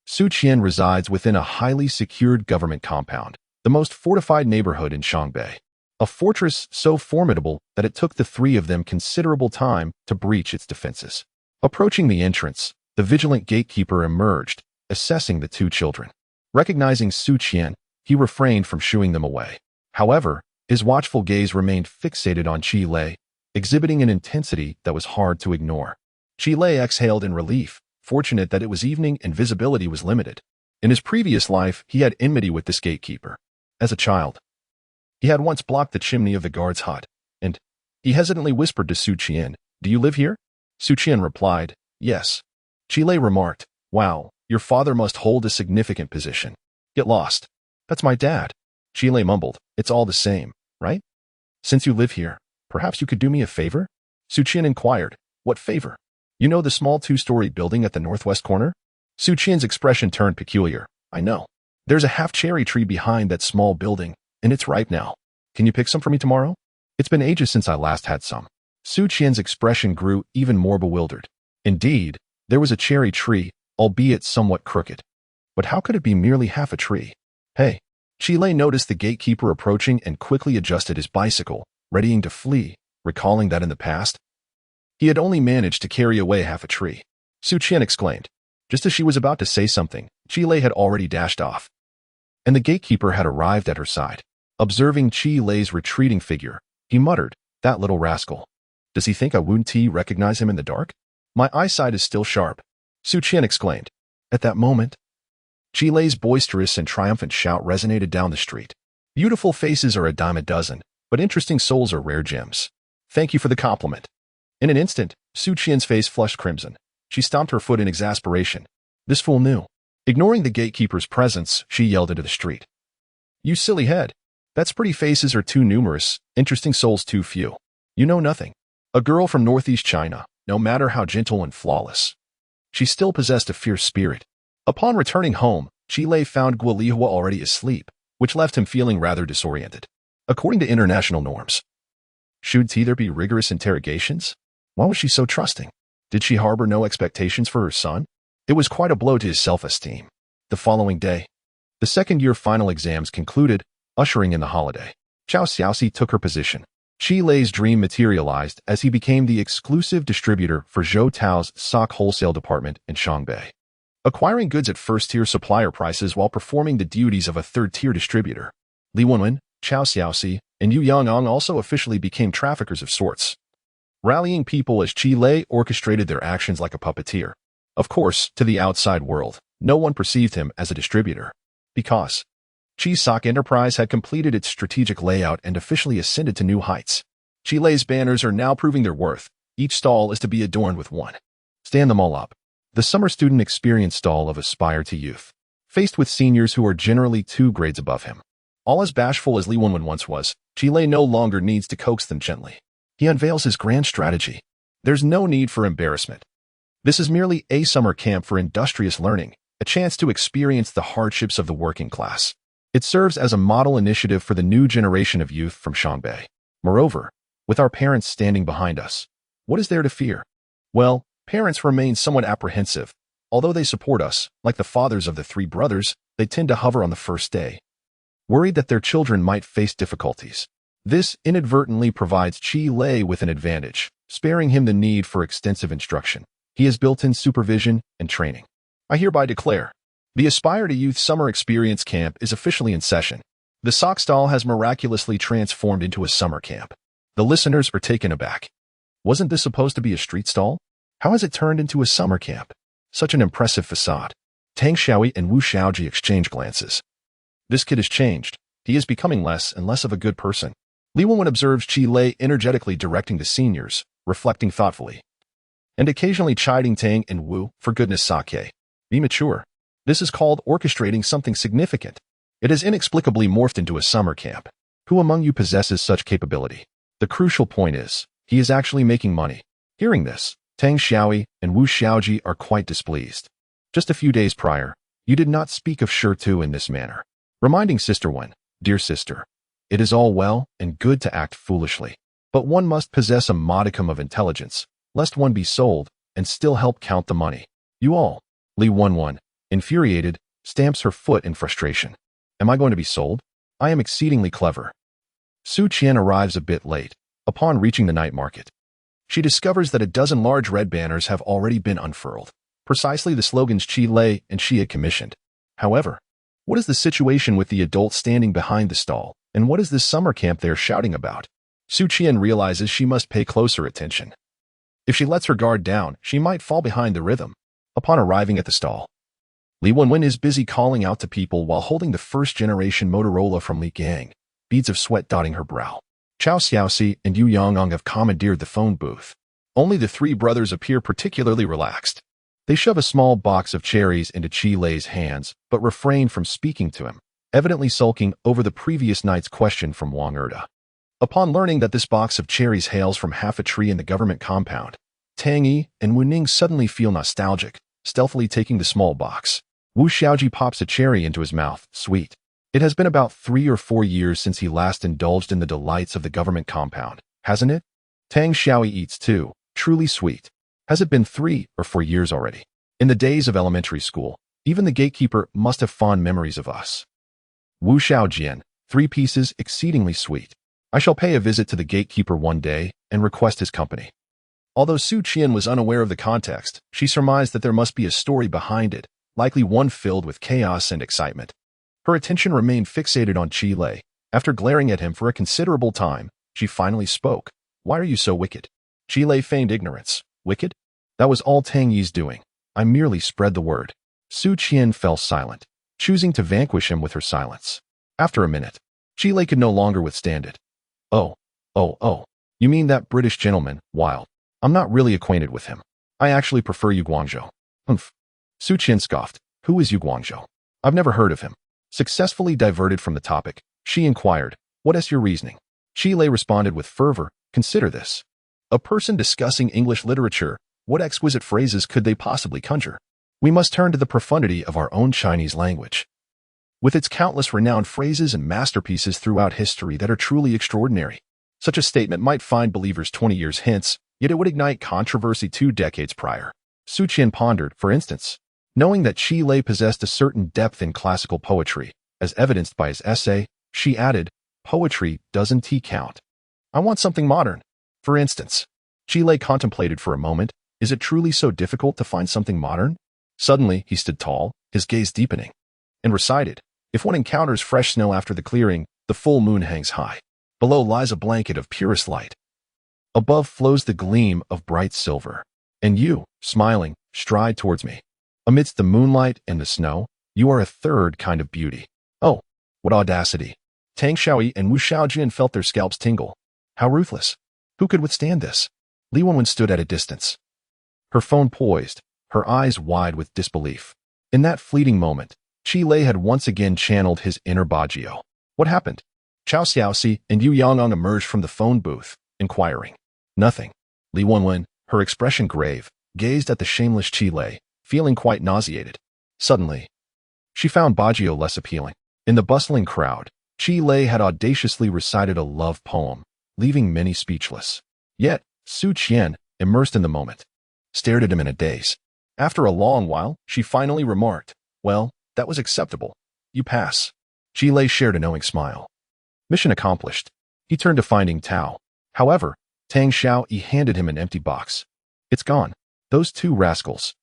Su Qian resides within a highly secured government compound, the most fortified neighborhood in Shangbei, a fortress so formidable that it took the 3 of them considerable time to breach its defenses. Approaching the entrance, the vigilant gatekeeper emerged, assessing the 2 children. Recognizing Su Qian, he refrained from shooing them away. However, his watchful gaze remained fixated on Chile, exhibiting an intensity that was hard to ignore. Chile exhaled in relief, fortunate that it was evening and visibility was limited. In his previous life, he had enmity with this gatekeeper. As a child, he had once blocked the chimney of the guard's hut, and he hesitantly whispered to Su Qian, "Do you live here?" Su Qian replied, "Yes." Chile remarked, "Wow, your father must hold a significant position." "Get lost." "That's my dad." Chile mumbled, "It's all the same, right? Since you live here, perhaps you could do me a favor?" Su Qian inquired, "What favor?" "You know the small 2-story building at the northwest corner?" Su Qian's expression turned peculiar. "I know. There's a half-cherry tree behind that small building, and it's ripe now. Can you pick some for me tomorrow? It's been ages since I last had some." Su Qian's expression grew even more bewildered. Indeed, there was a cherry tree, albeit somewhat crooked. But how could it be merely half a tree? Hey! Chile noticed the gatekeeper approaching and quickly adjusted his bicycle, readying to flee, recalling that in the past, he had only managed to carry away half a tree. Su Qian exclaimed. Just as she was about to say something, Chile had already dashed off, and the gatekeeper had arrived at her side. Observing Chile's retreating figure, he muttered, "That little rascal. Does he think I wouldn't recognize him in the dark? My eyesight is still sharp," Su Qian exclaimed. At that moment, Chile's boisterous and triumphant shout resonated down the street. Beautiful faces are a dime a dozen, but interesting souls are rare gems. Thank you for the compliment. In an instant, Su Qian's face flushed crimson. She stomped her foot in exasperation. This fool knew. Ignoring the gatekeeper's presence, she yelled into the street. "You silly head. That's pretty faces are too numerous, interesting souls too few. You know nothing. A girl from northeast China, no matter how gentle and flawless, she still possessed a fierce spirit." Upon returning home, Chile found Gualihua already asleep, which left him feeling rather disoriented. According to international norms, should there be rigorous interrogations? Why was she so trusting? Did she harbor no expectations for her son? It was quite a blow to his self-esteem. The following day, the second-year final exams concluded, ushering in the holiday. Chao Xiaoxi took her position. Chile's dream materialized as he became the exclusive distributor for Zhou Tao's sock wholesale department in Shanghai, acquiring goods at first-tier supplier prices while performing the duties of a third-tier distributor. Li Wenwen, Chao Xiaoxi, and Yu Yangong also officially became traffickers of sorts, rallying people as Chile orchestrated their actions like a puppeteer. Of course, to the outside world, no one perceived him as a distributor, because Chi's sock enterprise had completed its strategic layout and officially ascended to new heights. Chile's banners are now proving their worth. Each stall is to be adorned with one. Stand them all up. The summer student experience stall of Aspire to Youth, faced with seniors who are generally 2 grades above him. All as bashful as Li Wenwen once was, Chile no longer needs to coax them gently. He unveils his grand strategy. There's no need for embarrassment. This is merely a summer camp for industrious learning, a chance to experience the hardships of the working class. It serves as a model initiative for the new generation of youth from Shanghai. Moreover, with our parents standing behind us, what is there to fear? Well, parents remain somewhat apprehensive. Although they support us, like the fathers of the 3 brothers, they tend to hover on the first day, worried that their children might face difficulties. This inadvertently provides Chile with an advantage, sparing him the need for extensive instruction. He has built-in supervision and training. I hereby declare, the Aspire to Youth Summer Experience Camp is officially in session. The sock stall has miraculously transformed into a summer camp. The listeners are taken aback. Wasn't this supposed to be a street stall? How has it turned into a summer camp? Such an impressive facade. Tang Xiaoyi and Wu Xiaoji exchange glances. This kid has changed. He is becoming less and less of a good person. Li Wenwen observes Chile energetically directing the seniors, reflecting thoughtfully, and occasionally chiding Tang and Wu, for goodness sake. Be mature. This is called orchestrating something significant. It has inexplicably morphed into a summer camp. Who among you possesses such capability? The crucial point is, he is actually making money. Hearing this, Tang Xiaoyi and Wu Xiaoji are quite displeased. Just a few days prior, you did not speak of Shirtu in this manner, reminding Sister Wen, "Dear sister, it is all well and good to act foolishly, but one must possess a modicum of intelligence, lest one be sold and still help count the money." You all. Li Wenwen, infuriated, stamps her foot in frustration. Am I going to be sold? I am exceedingly clever. Su Qian arrives a bit late. Upon reaching the night market, she discovers that a dozen large red banners have already been unfurled, precisely the slogans Chile and she had commissioned. However, what is the situation with the adult standing behind the stall, and what is this summer camp they are shouting about? Su Qian realizes she must pay closer attention. If she lets her guard down, she might fall behind the rhythm. Upon arriving at the stall, Li Wenwen is busy calling out to people while holding the first-generation Motorola from Li Gang, beads of sweat dotting her brow. Chao Xiaoxi and Yu Yangong have commandeered the phone booth. Only the 3 brothers appear particularly relaxed. They shove a small box of cherries into Chile's hands, but refrain from speaking to him, evidently sulking over the previous night's question from Wang Erda. Upon learning that this box of cherries hails from half a tree in the government compound, Tang Yi and Wu Ning suddenly feel nostalgic, stealthily taking the small box. Wu Xiaoji pops a cherry into his mouth, sweet. It has been about 3 or 4 years since he last indulged in the delights of the government compound, hasn't it? Tang Xiaoyi eats too, truly sweet. Has it been 3 or 4 years already? In the days of elementary school, even the gatekeeper must have fond memories of us. Wu Xiaojian, 3 pieces exceedingly sweet. I shall pay a visit to the gatekeeper one day and request his company. Although Su Qian was unaware of the context, she surmised that there must be a story behind it, likely one filled with chaos and excitement. Her attention remained fixated on Qi Lei. After glaring at him for a considerable time, she finally spoke. Why are you so wicked? Qi Lei feigned ignorance. Wicked? That was all Tang Yi's doing. I merely spread the word. Su Qian fell silent, choosing to vanquish him with her silence. After a minute, Qi Lei could no longer withstand it. Oh. You mean that British gentleman, Wild? I'm not really acquainted with him. I actually prefer Yu Guangzhou. Humph. Su Qian scoffed. Who is Yu Guangzhou? I've never heard of him. Successfully diverted from the topic, she inquired, what is your reasoning? Qi Lei responded with fervor, consider this. A person discussing English literature, what exquisite phrases could they possibly conjure? We must turn to the profundity of our own Chinese language. With its countless renowned phrases and masterpieces throughout history that are truly extraordinary. Such a statement might find believers 20 years hence, yet it would ignite controversy 2 decades prior. Su Qian pondered, for instance, knowing that Qi Lei possessed a certain depth in classical poetry, as evidenced by his essay, she added, poetry doesn't count. I want something modern. For instance, Qi Lei contemplated for a moment, is it truly so difficult to find something modern? Suddenly, he stood tall, his gaze deepening, and recited, if one encounters fresh snow after the clearing, the full moon hangs high. Below lies a blanket of purest light. Above flows the gleam of bright silver. And you, smiling, stride towards me. Amidst the moonlight and the snow, you are a third kind of beauty. Oh, what audacity. Tang Xiaoyi and Wu Xiaojian felt their scalps tingle. How ruthless. Who could withstand this? Li Wenwen stood at a distance. Her phone poised, her eyes wide with disbelief. In that fleeting moment, Qi Lei had once again channeled his inner Bajio. What happened? Chao Xiaoxi and Yu Yangong emerged from the phone booth, inquiring. Nothing. Li Wenwen, her expression grave, gazed at the shameless Qi Lei, feeling quite nauseated. Suddenly, she found Bajio less appealing. In the bustling crowd, Qi Lei had audaciously recited a love poem, leaving many speechless. Yet, Su Qian, immersed in the moment, stared at him in a daze. After a long while, she finally remarked, well, that was acceptable. You pass. Qi Lei shared a knowing smile. Mission accomplished. He turned to finding Tao. However, Tang Xiaoyi handed him an empty box. It's gone. Those 2 rascals.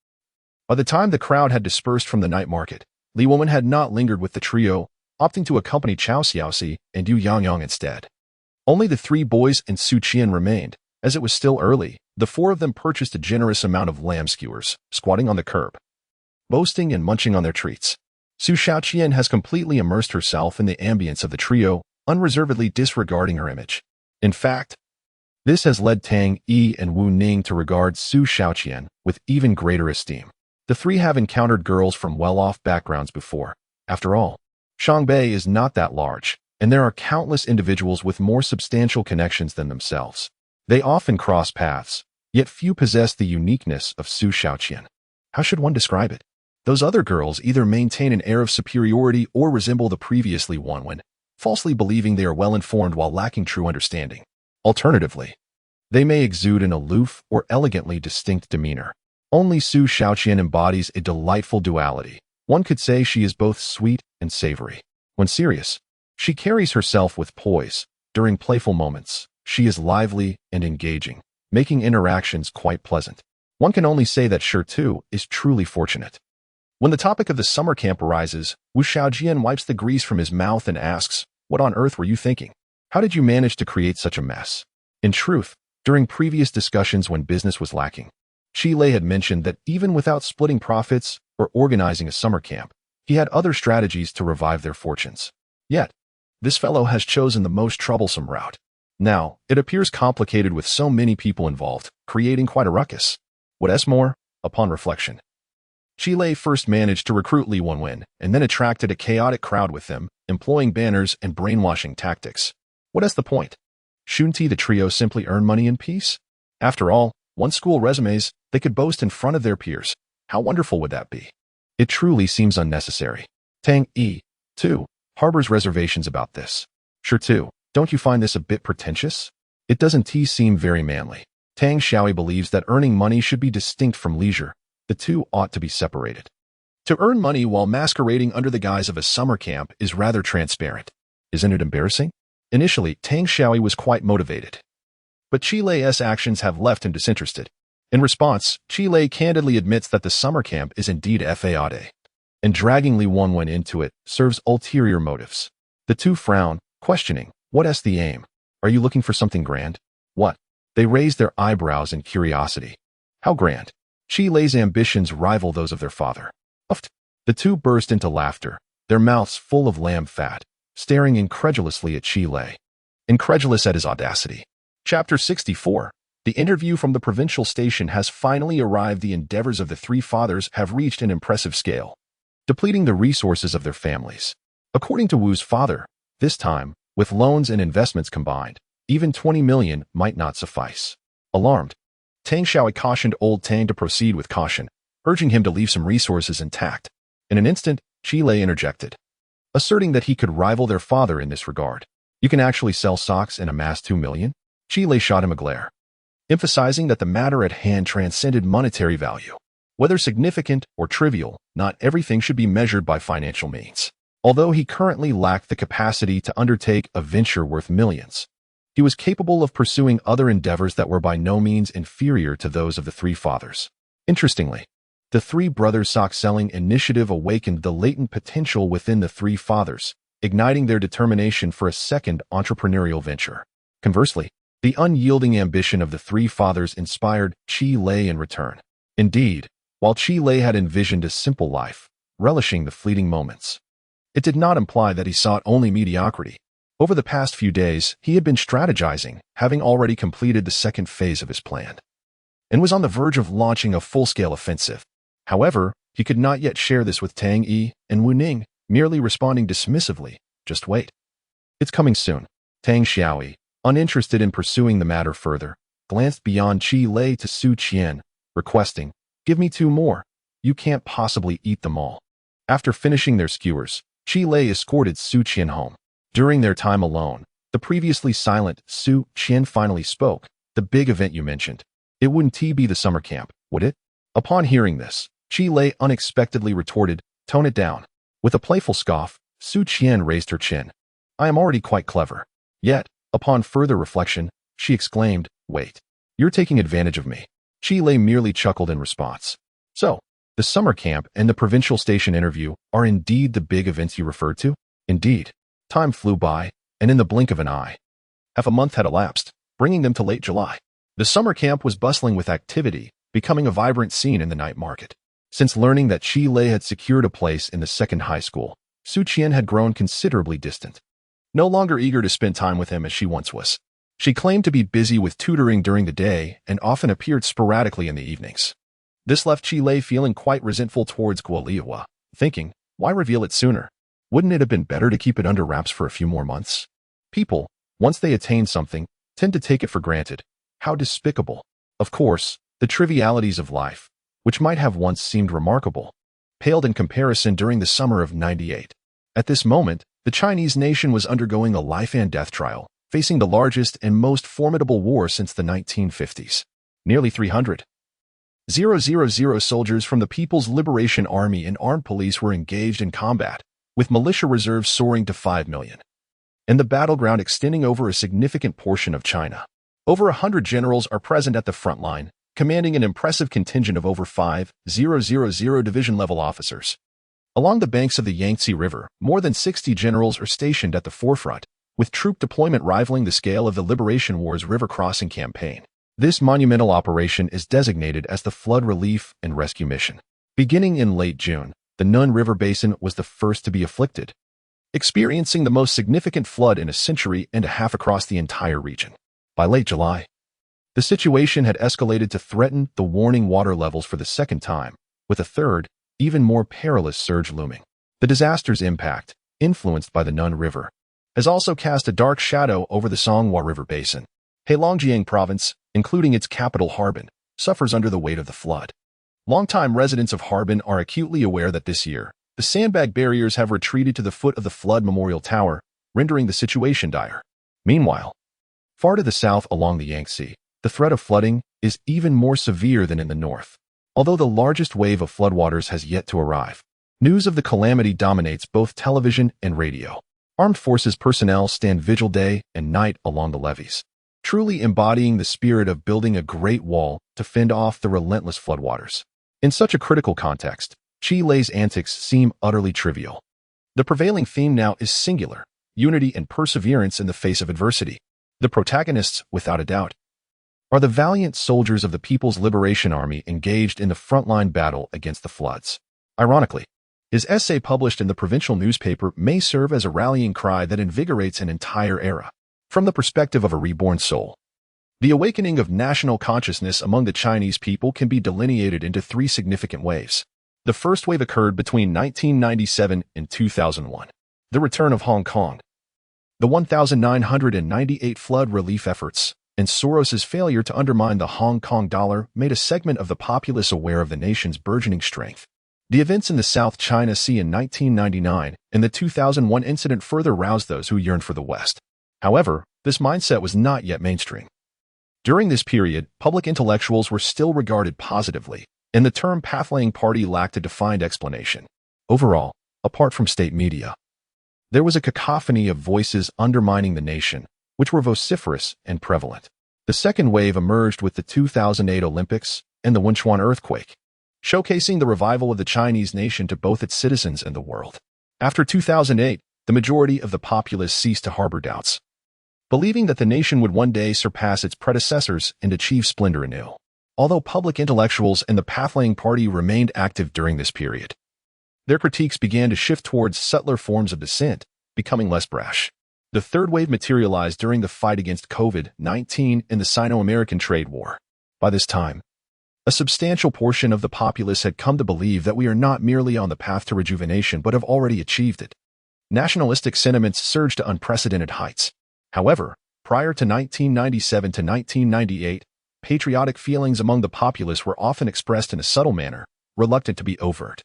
By the time the crowd had dispersed from the night market, Li Wenwen had not lingered with the trio, opting to accompany Chao Xiaoxi and Yu Yangyang instead. Only the 3 boys and Su Qian remained. As it was still early, the 4 of them purchased a generous amount of lamb skewers, squatting on the curb, boasting and munching on their treats. Su Xiaoqian has completely immersed herself in the ambience of the trio, unreservedly disregarding her image. In fact, this has led Tang Yi and Wu Ning to regard Su Xiaoqian with even greater esteem. The 3 have encountered girls from well-off backgrounds before. After all, Shangbei is not that large, and there are countless individuals with more substantial connections than themselves. They often cross paths, yet few possess the uniqueness of Su Xiaoqian. How should one describe it? Those other girls either maintain an air of superiority or resemble the previously one, falsely believing they are well-informed while lacking true understanding. Alternatively, they may exude an aloof or elegantly distinct demeanor. Only Su Xiaoqian embodies a delightful duality. One could say she is both sweet and savory. When serious, she carries herself with poise. During playful moments, she is lively and engaging, making interactions quite pleasant. One can only say that Shi Tu is truly fortunate. When the topic of the summer camp arises, Wu Xiaojian wipes the grease from his mouth and asks, what on earth were you thinking? How did you manage to create such a mess? In truth, during previous discussions when business was lacking, Qi Lei had mentioned that even without splitting profits or organizing a summer camp, he had other strategies to revive their fortunes. Yet, this fellow has chosen the most troublesome route. Now, it appears complicated with so many people involved, creating quite a ruckus. What's more, upon reflection, Qi Lei first managed to recruit Li Wenwen and then attracted a chaotic crowd with him, employing banners and brainwashing tactics. What is the point? Shouldn't the trio simply earn money in peace? After all, once school resumes, they could boast in front of their peers. How wonderful would that be? It truly seems unnecessary. Tang Yi, too, harbors reservations about this. Shi Tu, don't you find this a bit pretentious? It doesn't seem very manly. Tang Xiaoyi believes that earning money should be distinct from leisure. The two ought to be separated. To earn money while masquerading under the guise of a summer camp is rather transparent. Isn't it embarrassing? Initially, Tang Xiaoyi was quite motivated. But Qi Lei's actions have left him disinterested. In response, Qi Lei candidly admits that the summer camp is indeed fade, and dragging Li Wenwen into it serves ulterior motives. The two frown, questioning, "What's the aim? Are you looking for something grand?" "What?" They raise their eyebrows in curiosity. "How grand?" Qi Lei's ambitions rival those of their father. Uffed. The two burst into laughter, their mouths full of lamb fat, staring incredulously at Qi Lei. Incredulous at his audacity. Chapter 64. The interview from the provincial station has finally arrived. The endeavors of the three fathers have reached an impressive scale, depleting the resources of their families. According to Wu's father, this time, with loans and investments combined, even 20 million might not suffice. Alarmed, Tang Xiaoyi cautioned old Tang to proceed with caution, urging him to leave some resources intact. In an instant, Qi Lei interjected, asserting that he could rival their father in this regard. "You can actually sell socks and amass 2 million? Qi Lei shot him a glare, emphasizing that the matter at hand transcended monetary value. Whether significant or trivial, not everything should be measured by financial means. Although he currently lacked the capacity to undertake a venture worth millions, he was capable of pursuing other endeavors that were by no means inferior to those of the three fathers. Interestingly, the three brothers' sock-selling initiative awakened the latent potential within the three fathers, igniting their determination for a second entrepreneurial venture. Conversely, the unyielding ambition of the three fathers inspired Qi Lei in return. Indeed, while Qi Lei had envisioned a simple life, relishing the fleeting moments, it did not imply that he sought only mediocrity. Over the past few days, he had been strategizing, having already completed the second phase of his plan, and was on the verge of launching a full-scale offensive. However, he could not yet share this with Tang Yi and Wu Ning, merely responding dismissively, "Just wait. It's coming soon." Tang Xiaoyi, uninterested in pursuing the matter further, glanced beyond Qi Lei to Su Qian, requesting, "Give me 2 more. You can't possibly eat them all." After finishing their skewers, Qi Lei escorted Su Qian home. During their time alone, the previously silent Su Qian finally spoke. "The big event you mentioned. It wouldn't be the summer camp, would it?" Upon hearing this, Qi Lei unexpectedly retorted, "Tone it down." With a playful scoff, Su Qian raised her chin. "I am already quite clever." Yet, upon further reflection, she exclaimed, "Wait. You're taking advantage of me." Qi Lei merely chuckled in response. "So, the summer camp and the provincial station interview are indeed the big events you referred to?" Indeed. Time flew by, and in the blink of an eye, half a month had elapsed, bringing them to late July. The summer camp was bustling with activity, becoming a vibrant scene in the night market. Since learning that Qi Lei had secured a place in the second high school, Su Qian had grown considerably distant, no longer eager to spend time with him as she once was. She claimed to be busy with tutoring during the day and often appeared sporadically in the evenings. This left Qi Lei feeling quite resentful towards Guo Liuhua, thinking, why reveal it sooner? Wouldn't it have been better to keep it under wraps for a few more months? People, once they attain something, tend to take it for granted. How despicable. Of course, the trivialities of life, which might have once seemed remarkable, paled in comparison during the summer of '98. At this moment, the Chinese nation was undergoing a life and death trial, facing the largest and most formidable war since the 1950s. Nearly 300,000 soldiers from the People's Liberation Army and armed police were engaged in combat, with militia reserves soaring to 5 million, and the battleground extending over a significant portion of China. Over 100 generals are present at the front line, commanding an impressive contingent of over 5,000 division-level officers. Along the banks of the Yangtze River, more than 60 generals are stationed at the forefront, with troop deployment rivaling the scale of the Liberation War's river crossing campaign. This monumental operation is designated as the Flood Relief and Rescue Mission. Beginning in late June, the Nun River Basin was the first to be afflicted, experiencing the most significant flood in a century and a half across the entire region. By late July, the situation had escalated to threaten the warning water levels for the second time, with a third, even more perilous surge looming. The disaster's impact, influenced by the Nun River, has also cast a dark shadow over the Songhua River Basin. Heilongjiang Province, including its capital Harbin, suffers under the weight of the flood. Longtime residents of Harbin are acutely aware that this year, the sandbag barriers have retreated to the foot of the flood memorial tower, rendering the situation dire. Meanwhile, far to the south along the Yangtze, the threat of flooding is even more severe than in the north. Although the largest wave of floodwaters has yet to arrive, news of the calamity dominates both television and radio. Armed forces personnel stand vigil day and night along the levees, truly embodying the spirit of building a great wall to fend off the relentless floodwaters. In such a critical context, Qi Lei's antics seem utterly trivial. The prevailing theme now is singular: unity and perseverance in the face of adversity. The protagonists, without a doubt, are the valiant soldiers of the People's Liberation Army engaged in the frontline battle against the floods. Ironically, his essay published in the provincial newspaper may serve as a rallying cry that invigorates an entire era. From the perspective of a reborn soul, the awakening of national consciousness among the Chinese people can be delineated into three significant waves. The first wave occurred between 1997 and 2001. The return of Hong Kong, the 1,998 flood relief efforts, and Soros's failure to undermine the Hong Kong dollar made a segment of the populace aware of the nation's burgeoning strength. The events in the South China Sea in 1999 and the 2001 incident further roused those who yearned for the West. However, this mindset was not yet mainstream. During this period, public intellectuals were still regarded positively, and the term pathlaying party lacked a defined explanation. Overall, apart from state media, there was a cacophony of voices undermining the nation, which were vociferous and prevalent. The second wave emerged with the 2008 Olympics and the Wenchuan earthquake, showcasing the revival of the Chinese nation to both its citizens and the world. After 2008, the majority of the populace ceased to harbor doubts, believing that the nation would one day surpass its predecessors and achieve splendor anew. Although public intellectuals and the pathlaying party remained active during this period, their critiques began to shift towards subtler forms of dissent, becoming less brash. The third wave materialized during the fight against COVID-19 and the Sino-American trade war. By this time, a substantial portion of the populace had come to believe that we are not merely on the path to rejuvenation but have already achieved it. Nationalistic sentiments surged to unprecedented heights. However, prior to 1997 to 1998, patriotic feelings among the populace were often expressed in a subtle manner, reluctant to be overt.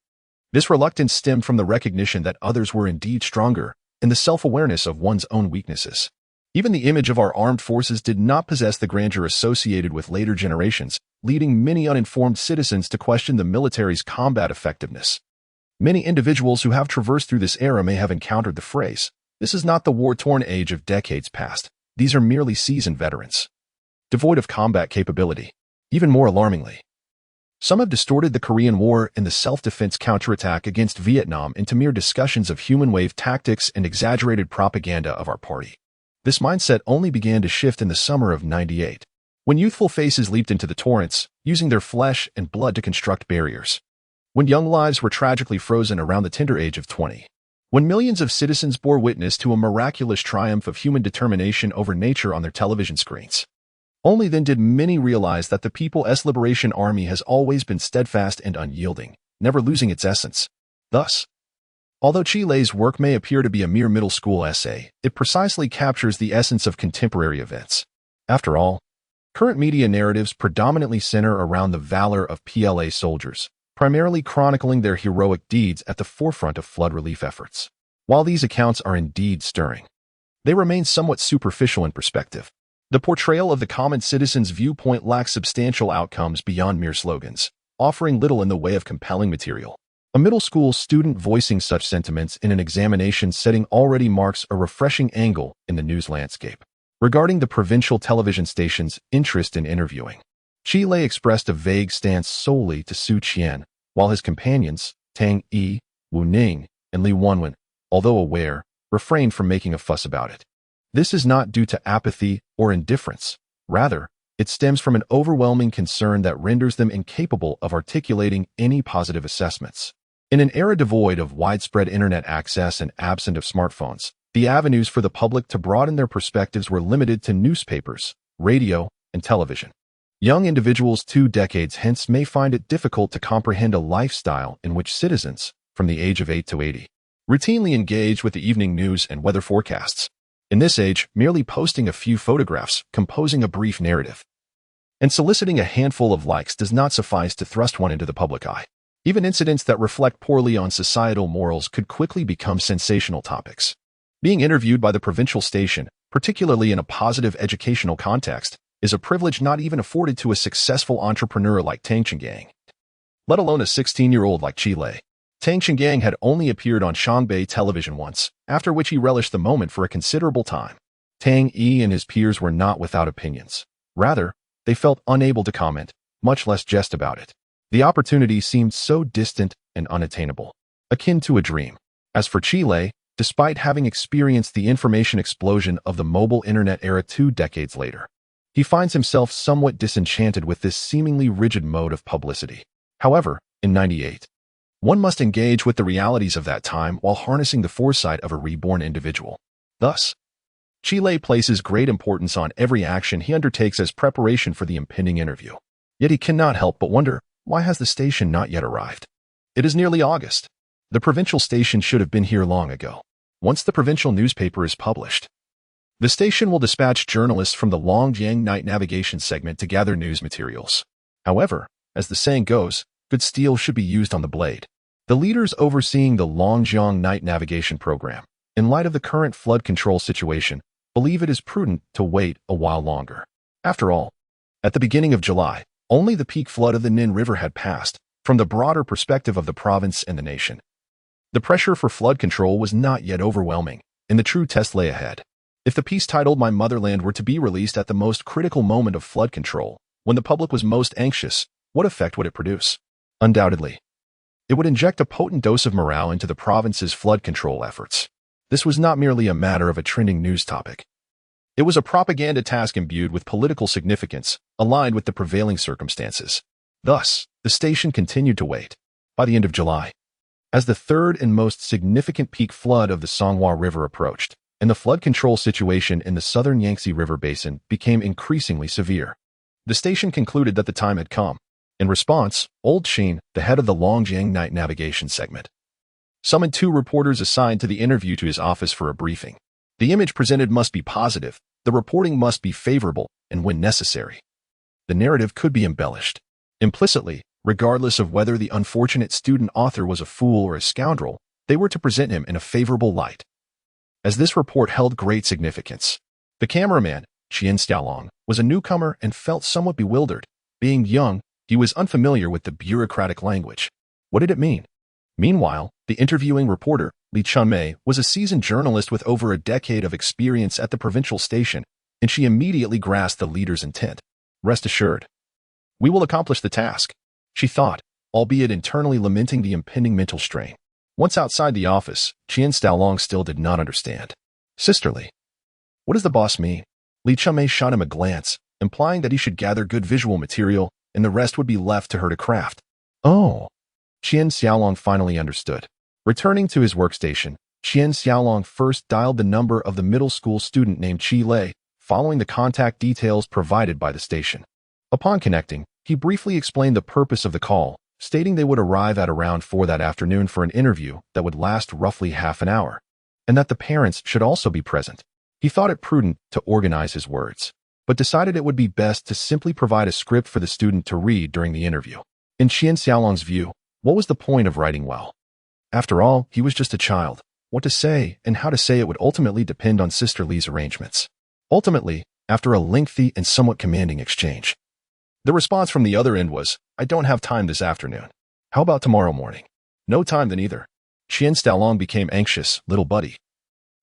This reluctance stemmed from the recognition that others were indeed stronger and the self-awareness of one's own weaknesses. Even the image of our armed forces did not possess the grandeur associated with later generations, leading many uninformed citizens to question the military's combat effectiveness. Many individuals who have traversed through this era may have encountered the phrase, "This is not the war-torn age of decades past. These are merely seasoned veterans, devoid of combat capability." Even more alarmingly, some have distorted the Korean War and the self-defense counterattack against Vietnam into mere discussions of human wave tactics and exaggerated propaganda of our party. This mindset only began to shift in the summer of '98, when youthful faces leaped into the torrents, using their flesh and blood to construct barriers. When young lives were tragically frozen around the tender age of 20. When millions of citizens bore witness to a miraculous triumph of human determination over nature on their television screens. Only then did many realize that the People's Liberation Army has always been steadfast and unyielding, never losing its essence. Thus, although Qi Lei's work may appear to be a mere middle school essay, it precisely captures the essence of contemporary events. After all, current media narratives predominantly center around the valor of PLA soldiers, primarily chronicling their heroic deeds at the forefront of flood relief efforts. While these accounts are indeed stirring, they remain somewhat superficial in perspective. The portrayal of the common citizen's viewpoint lacks substantial outcomes beyond mere slogans, offering little in the way of compelling material. A middle school student voicing such sentiments in an examination setting already marks a refreshing angle in the news landscape. Regarding the provincial television station's interest in interviewing, Qi Lei expressed a vague stance solely to Su Qian, while his companions, Tang Yi, Wu Ning, and Li Wanwen, although aware, refrained from making a fuss about it. This is not due to apathy or indifference. Rather, it stems from an overwhelming concern that renders them incapable of articulating any positive assessments. In an era devoid of widespread internet access and absent of smartphones, the avenues for the public to broaden their perspectives were limited to newspapers, radio, and television. Young individuals 2 decades hence may find it difficult to comprehend a lifestyle in which citizens, from the age of 8 to 80, routinely engage with the evening news and weather forecasts. In this age, merely posting a few photographs, composing a brief narrative, and soliciting a handful of likes does not suffice to thrust one into the public eye. Even incidents that reflect poorly on societal morals could quickly become sensational topics. Being interviewed by the provincial station, particularly in a positive educational context, is a privilege not even afforded to a successful entrepreneur like Tang Chenggang. let alone a 16-year-old like Qilei. Tang Qinggang had only appeared on Shangbei television once, after which he relished the moment for a considerable time. Tang Yi and his peers were not without opinions. Rather, they felt unable to comment, much less jest about it. The opportunity seemed so distant and unattainable, akin to a dream. As for Qilei, despite having experienced the information explosion of the mobile internet era 2 decades later, he finds himself somewhat disenchanted with this seemingly rigid mode of publicity. However, in '98, one must engage with the realities of that time while harnessing the foresight of a reborn individual. Thus, Qilei places great importance on every action he undertakes as preparation for the impending interview. Yet he cannot help but wonder, why has the station not yet arrived? It is nearly August. The provincial station should have been here long ago. Once the provincial newspaper is published, the station will dispatch journalists from the Longjiang night navigation segment to gather news materials. However, as the saying goes, good steel should be used on the blade. The leaders overseeing the Longjiang night navigation program, in light of the current flood control situation, believe it is prudent to wait a while longer. After all, at the beginning of July, only the peak flood of the Nin River had passed. From the broader perspective of the province and the nation, the pressure for flood control was not yet overwhelming, and the true test lay ahead. If the piece titled My Motherland were to be released at the most critical moment of flood control, when the public was most anxious, what effect would it produce? Undoubtedly, it would inject a potent dose of morale into the province's flood control efforts. This was not merely a matter of a trending news topic. It was a propaganda task imbued with political significance, aligned with the prevailing circumstances. Thus, the station continued to wait. By the end of July, as the third and most significant peak flood of the Songhua River approached, and the flood control situation in the southern Yangtze River basin became increasingly severe, the station concluded that the time had come. In response, Old Xin, the head of the Longjiang night navigation segment, summoned 2 reporters assigned to the interview to his office for a briefing. The image presented must be positive, the reporting must be favorable, and when necessary, the narrative could be embellished. Implicitly, regardless of whether the unfortunate student author was a fool or a scoundrel, they were to present him in a favorable light. As this report held great significance, the cameraman, Qian Xiaolong, was a newcomer and felt somewhat bewildered. Being young, he was unfamiliar with the bureaucratic language. What did it mean? Meanwhile, the interviewing reporter, Li Chunmei, was a seasoned journalist with over a decade of experience at the provincial station, and she immediately grasped the leader's intent. Rest assured, we will accomplish the task, she thought, albeit internally lamenting the impending mental strain. Once outside the office, Qian Xiaolong still did not understand. Sisterly. What does the boss mean? Li Chunmei shot him a glance, implying that he should gather good visual material, and the rest would be left to her to craft. Oh. Qian Xiaolong finally understood. Returning to his workstation, Qian Xiaolong first dialed the number of the middle school student named Qilei, following the contact details provided by the station. Upon connecting, he briefly explained the purpose of the call, stating they would arrive at around 4 that afternoon for an interview that would last roughly half an hour, and that the parents should also be present. He thought it prudent to organize his words, but decided it would be best to simply provide a script for the student to read during the interview. In Qian Xiaolong's view, what was the point of writing well? After all, he was just a child. What to say and how to say it would ultimately depend on Sister Li's arrangements. Ultimately, after a lengthy and somewhat commanding exchange, the response from the other end was, I don't have time this afternoon. How about tomorrow morning? No time then either. Qian Xiaolong became anxious. Little buddy.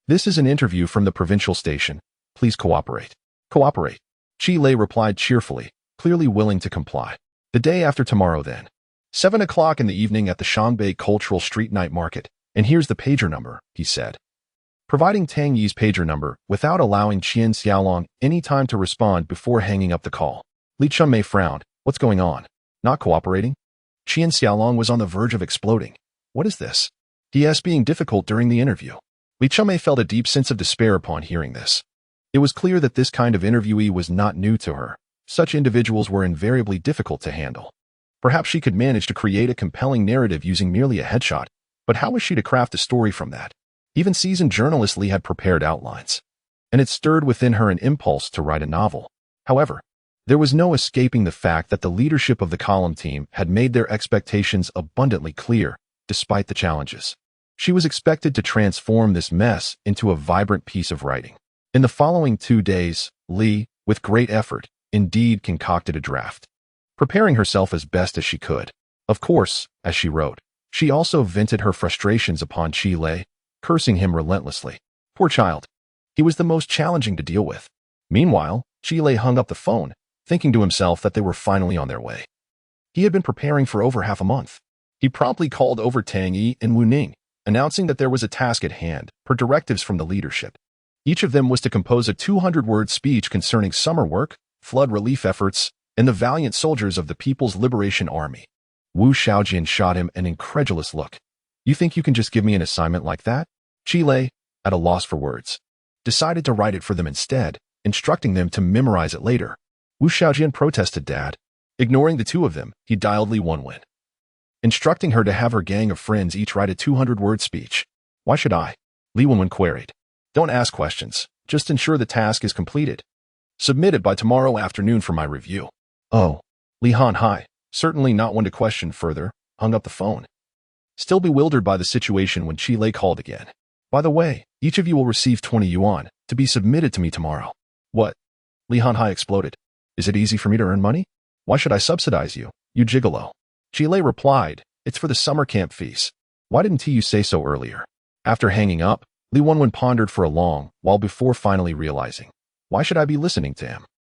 This is an interview from the provincial station. Please cooperate. Cooperate. Qilei replied cheerfully, clearly willing to comply. The day after tomorrow then. 7 o'clock in the evening at the Shangbei Cultural Street Night Market, and here's the pager number, he said. Providing Tang Yi's pager number without allowing Qian Xiaolong any time to respond before hanging up the call. Li Chunmei frowned. What's going on? Not cooperating? Qian Xiaolong was on the verge of exploding. What is this? He asked, being difficult during the interview. Li Chunmei felt a deep sense of despair upon hearing this. It was clear that this kind of interviewee was not new to her. Such individuals were invariably difficult to handle. Perhaps she could manage to create a compelling narrative using merely a headshot, but how was she to craft a story from that? Even seasoned journalist Li had prepared outlines, and it stirred within her an impulse to write a novel. However, there was no escaping the fact that the leadership of the column team had made their expectations abundantly clear, despite the challenges. She was expected to transform this mess into a vibrant piece of writing. In the following 2 days, Li, with great effort, indeed concocted a draft, preparing herself as best as she could. Of course, as she wrote, she also vented her frustrations upon Qi Lei, cursing him relentlessly. Poor child. He was the most challenging to deal with. Meanwhile, Qi Lei hung up the phone, thinking to himself that they were finally on their way. He had been preparing for over half a month. He promptly called over Tang Yi and Wu Ning, announcing that there was a task at hand, per directives from the leadership. Each of them was to compose a 200-word speech concerning summer work, flood relief efforts, and the valiant soldiers of the People's Liberation Army. Wu Xiaojin shot him an incredulous look. You think you can just give me an assignment like that? Qi Lei, at a loss for words, decided to write it for them instead, instructing them to memorize it later. Wu Xiaojin protested, Dad. Ignoring the two of them, he dialed Li Wenwen, instructing her to have her gang of friends each write a 200-word speech. Why should I? Li Wenwen queried. Don't ask questions. Just ensure the task is completed. Submit it by tomorrow afternoon for my review. Oh. Li Hanhai, certainly not one to question further, hung up the phone. Still bewildered by the situation when Qi Lei called again. By the way, each of you will receive 20 yuan to be submitted to me tomorrow. What? Li Hanhai exploded. Is it easy for me to earn money? Why should I subsidize you, you gigolo? Qi Lei replied, It's for the summer camp fees. Why didn't you say so earlier? After hanging up, Li Wenwen pondered for a long while before finally realizing. Why should I be listening to him?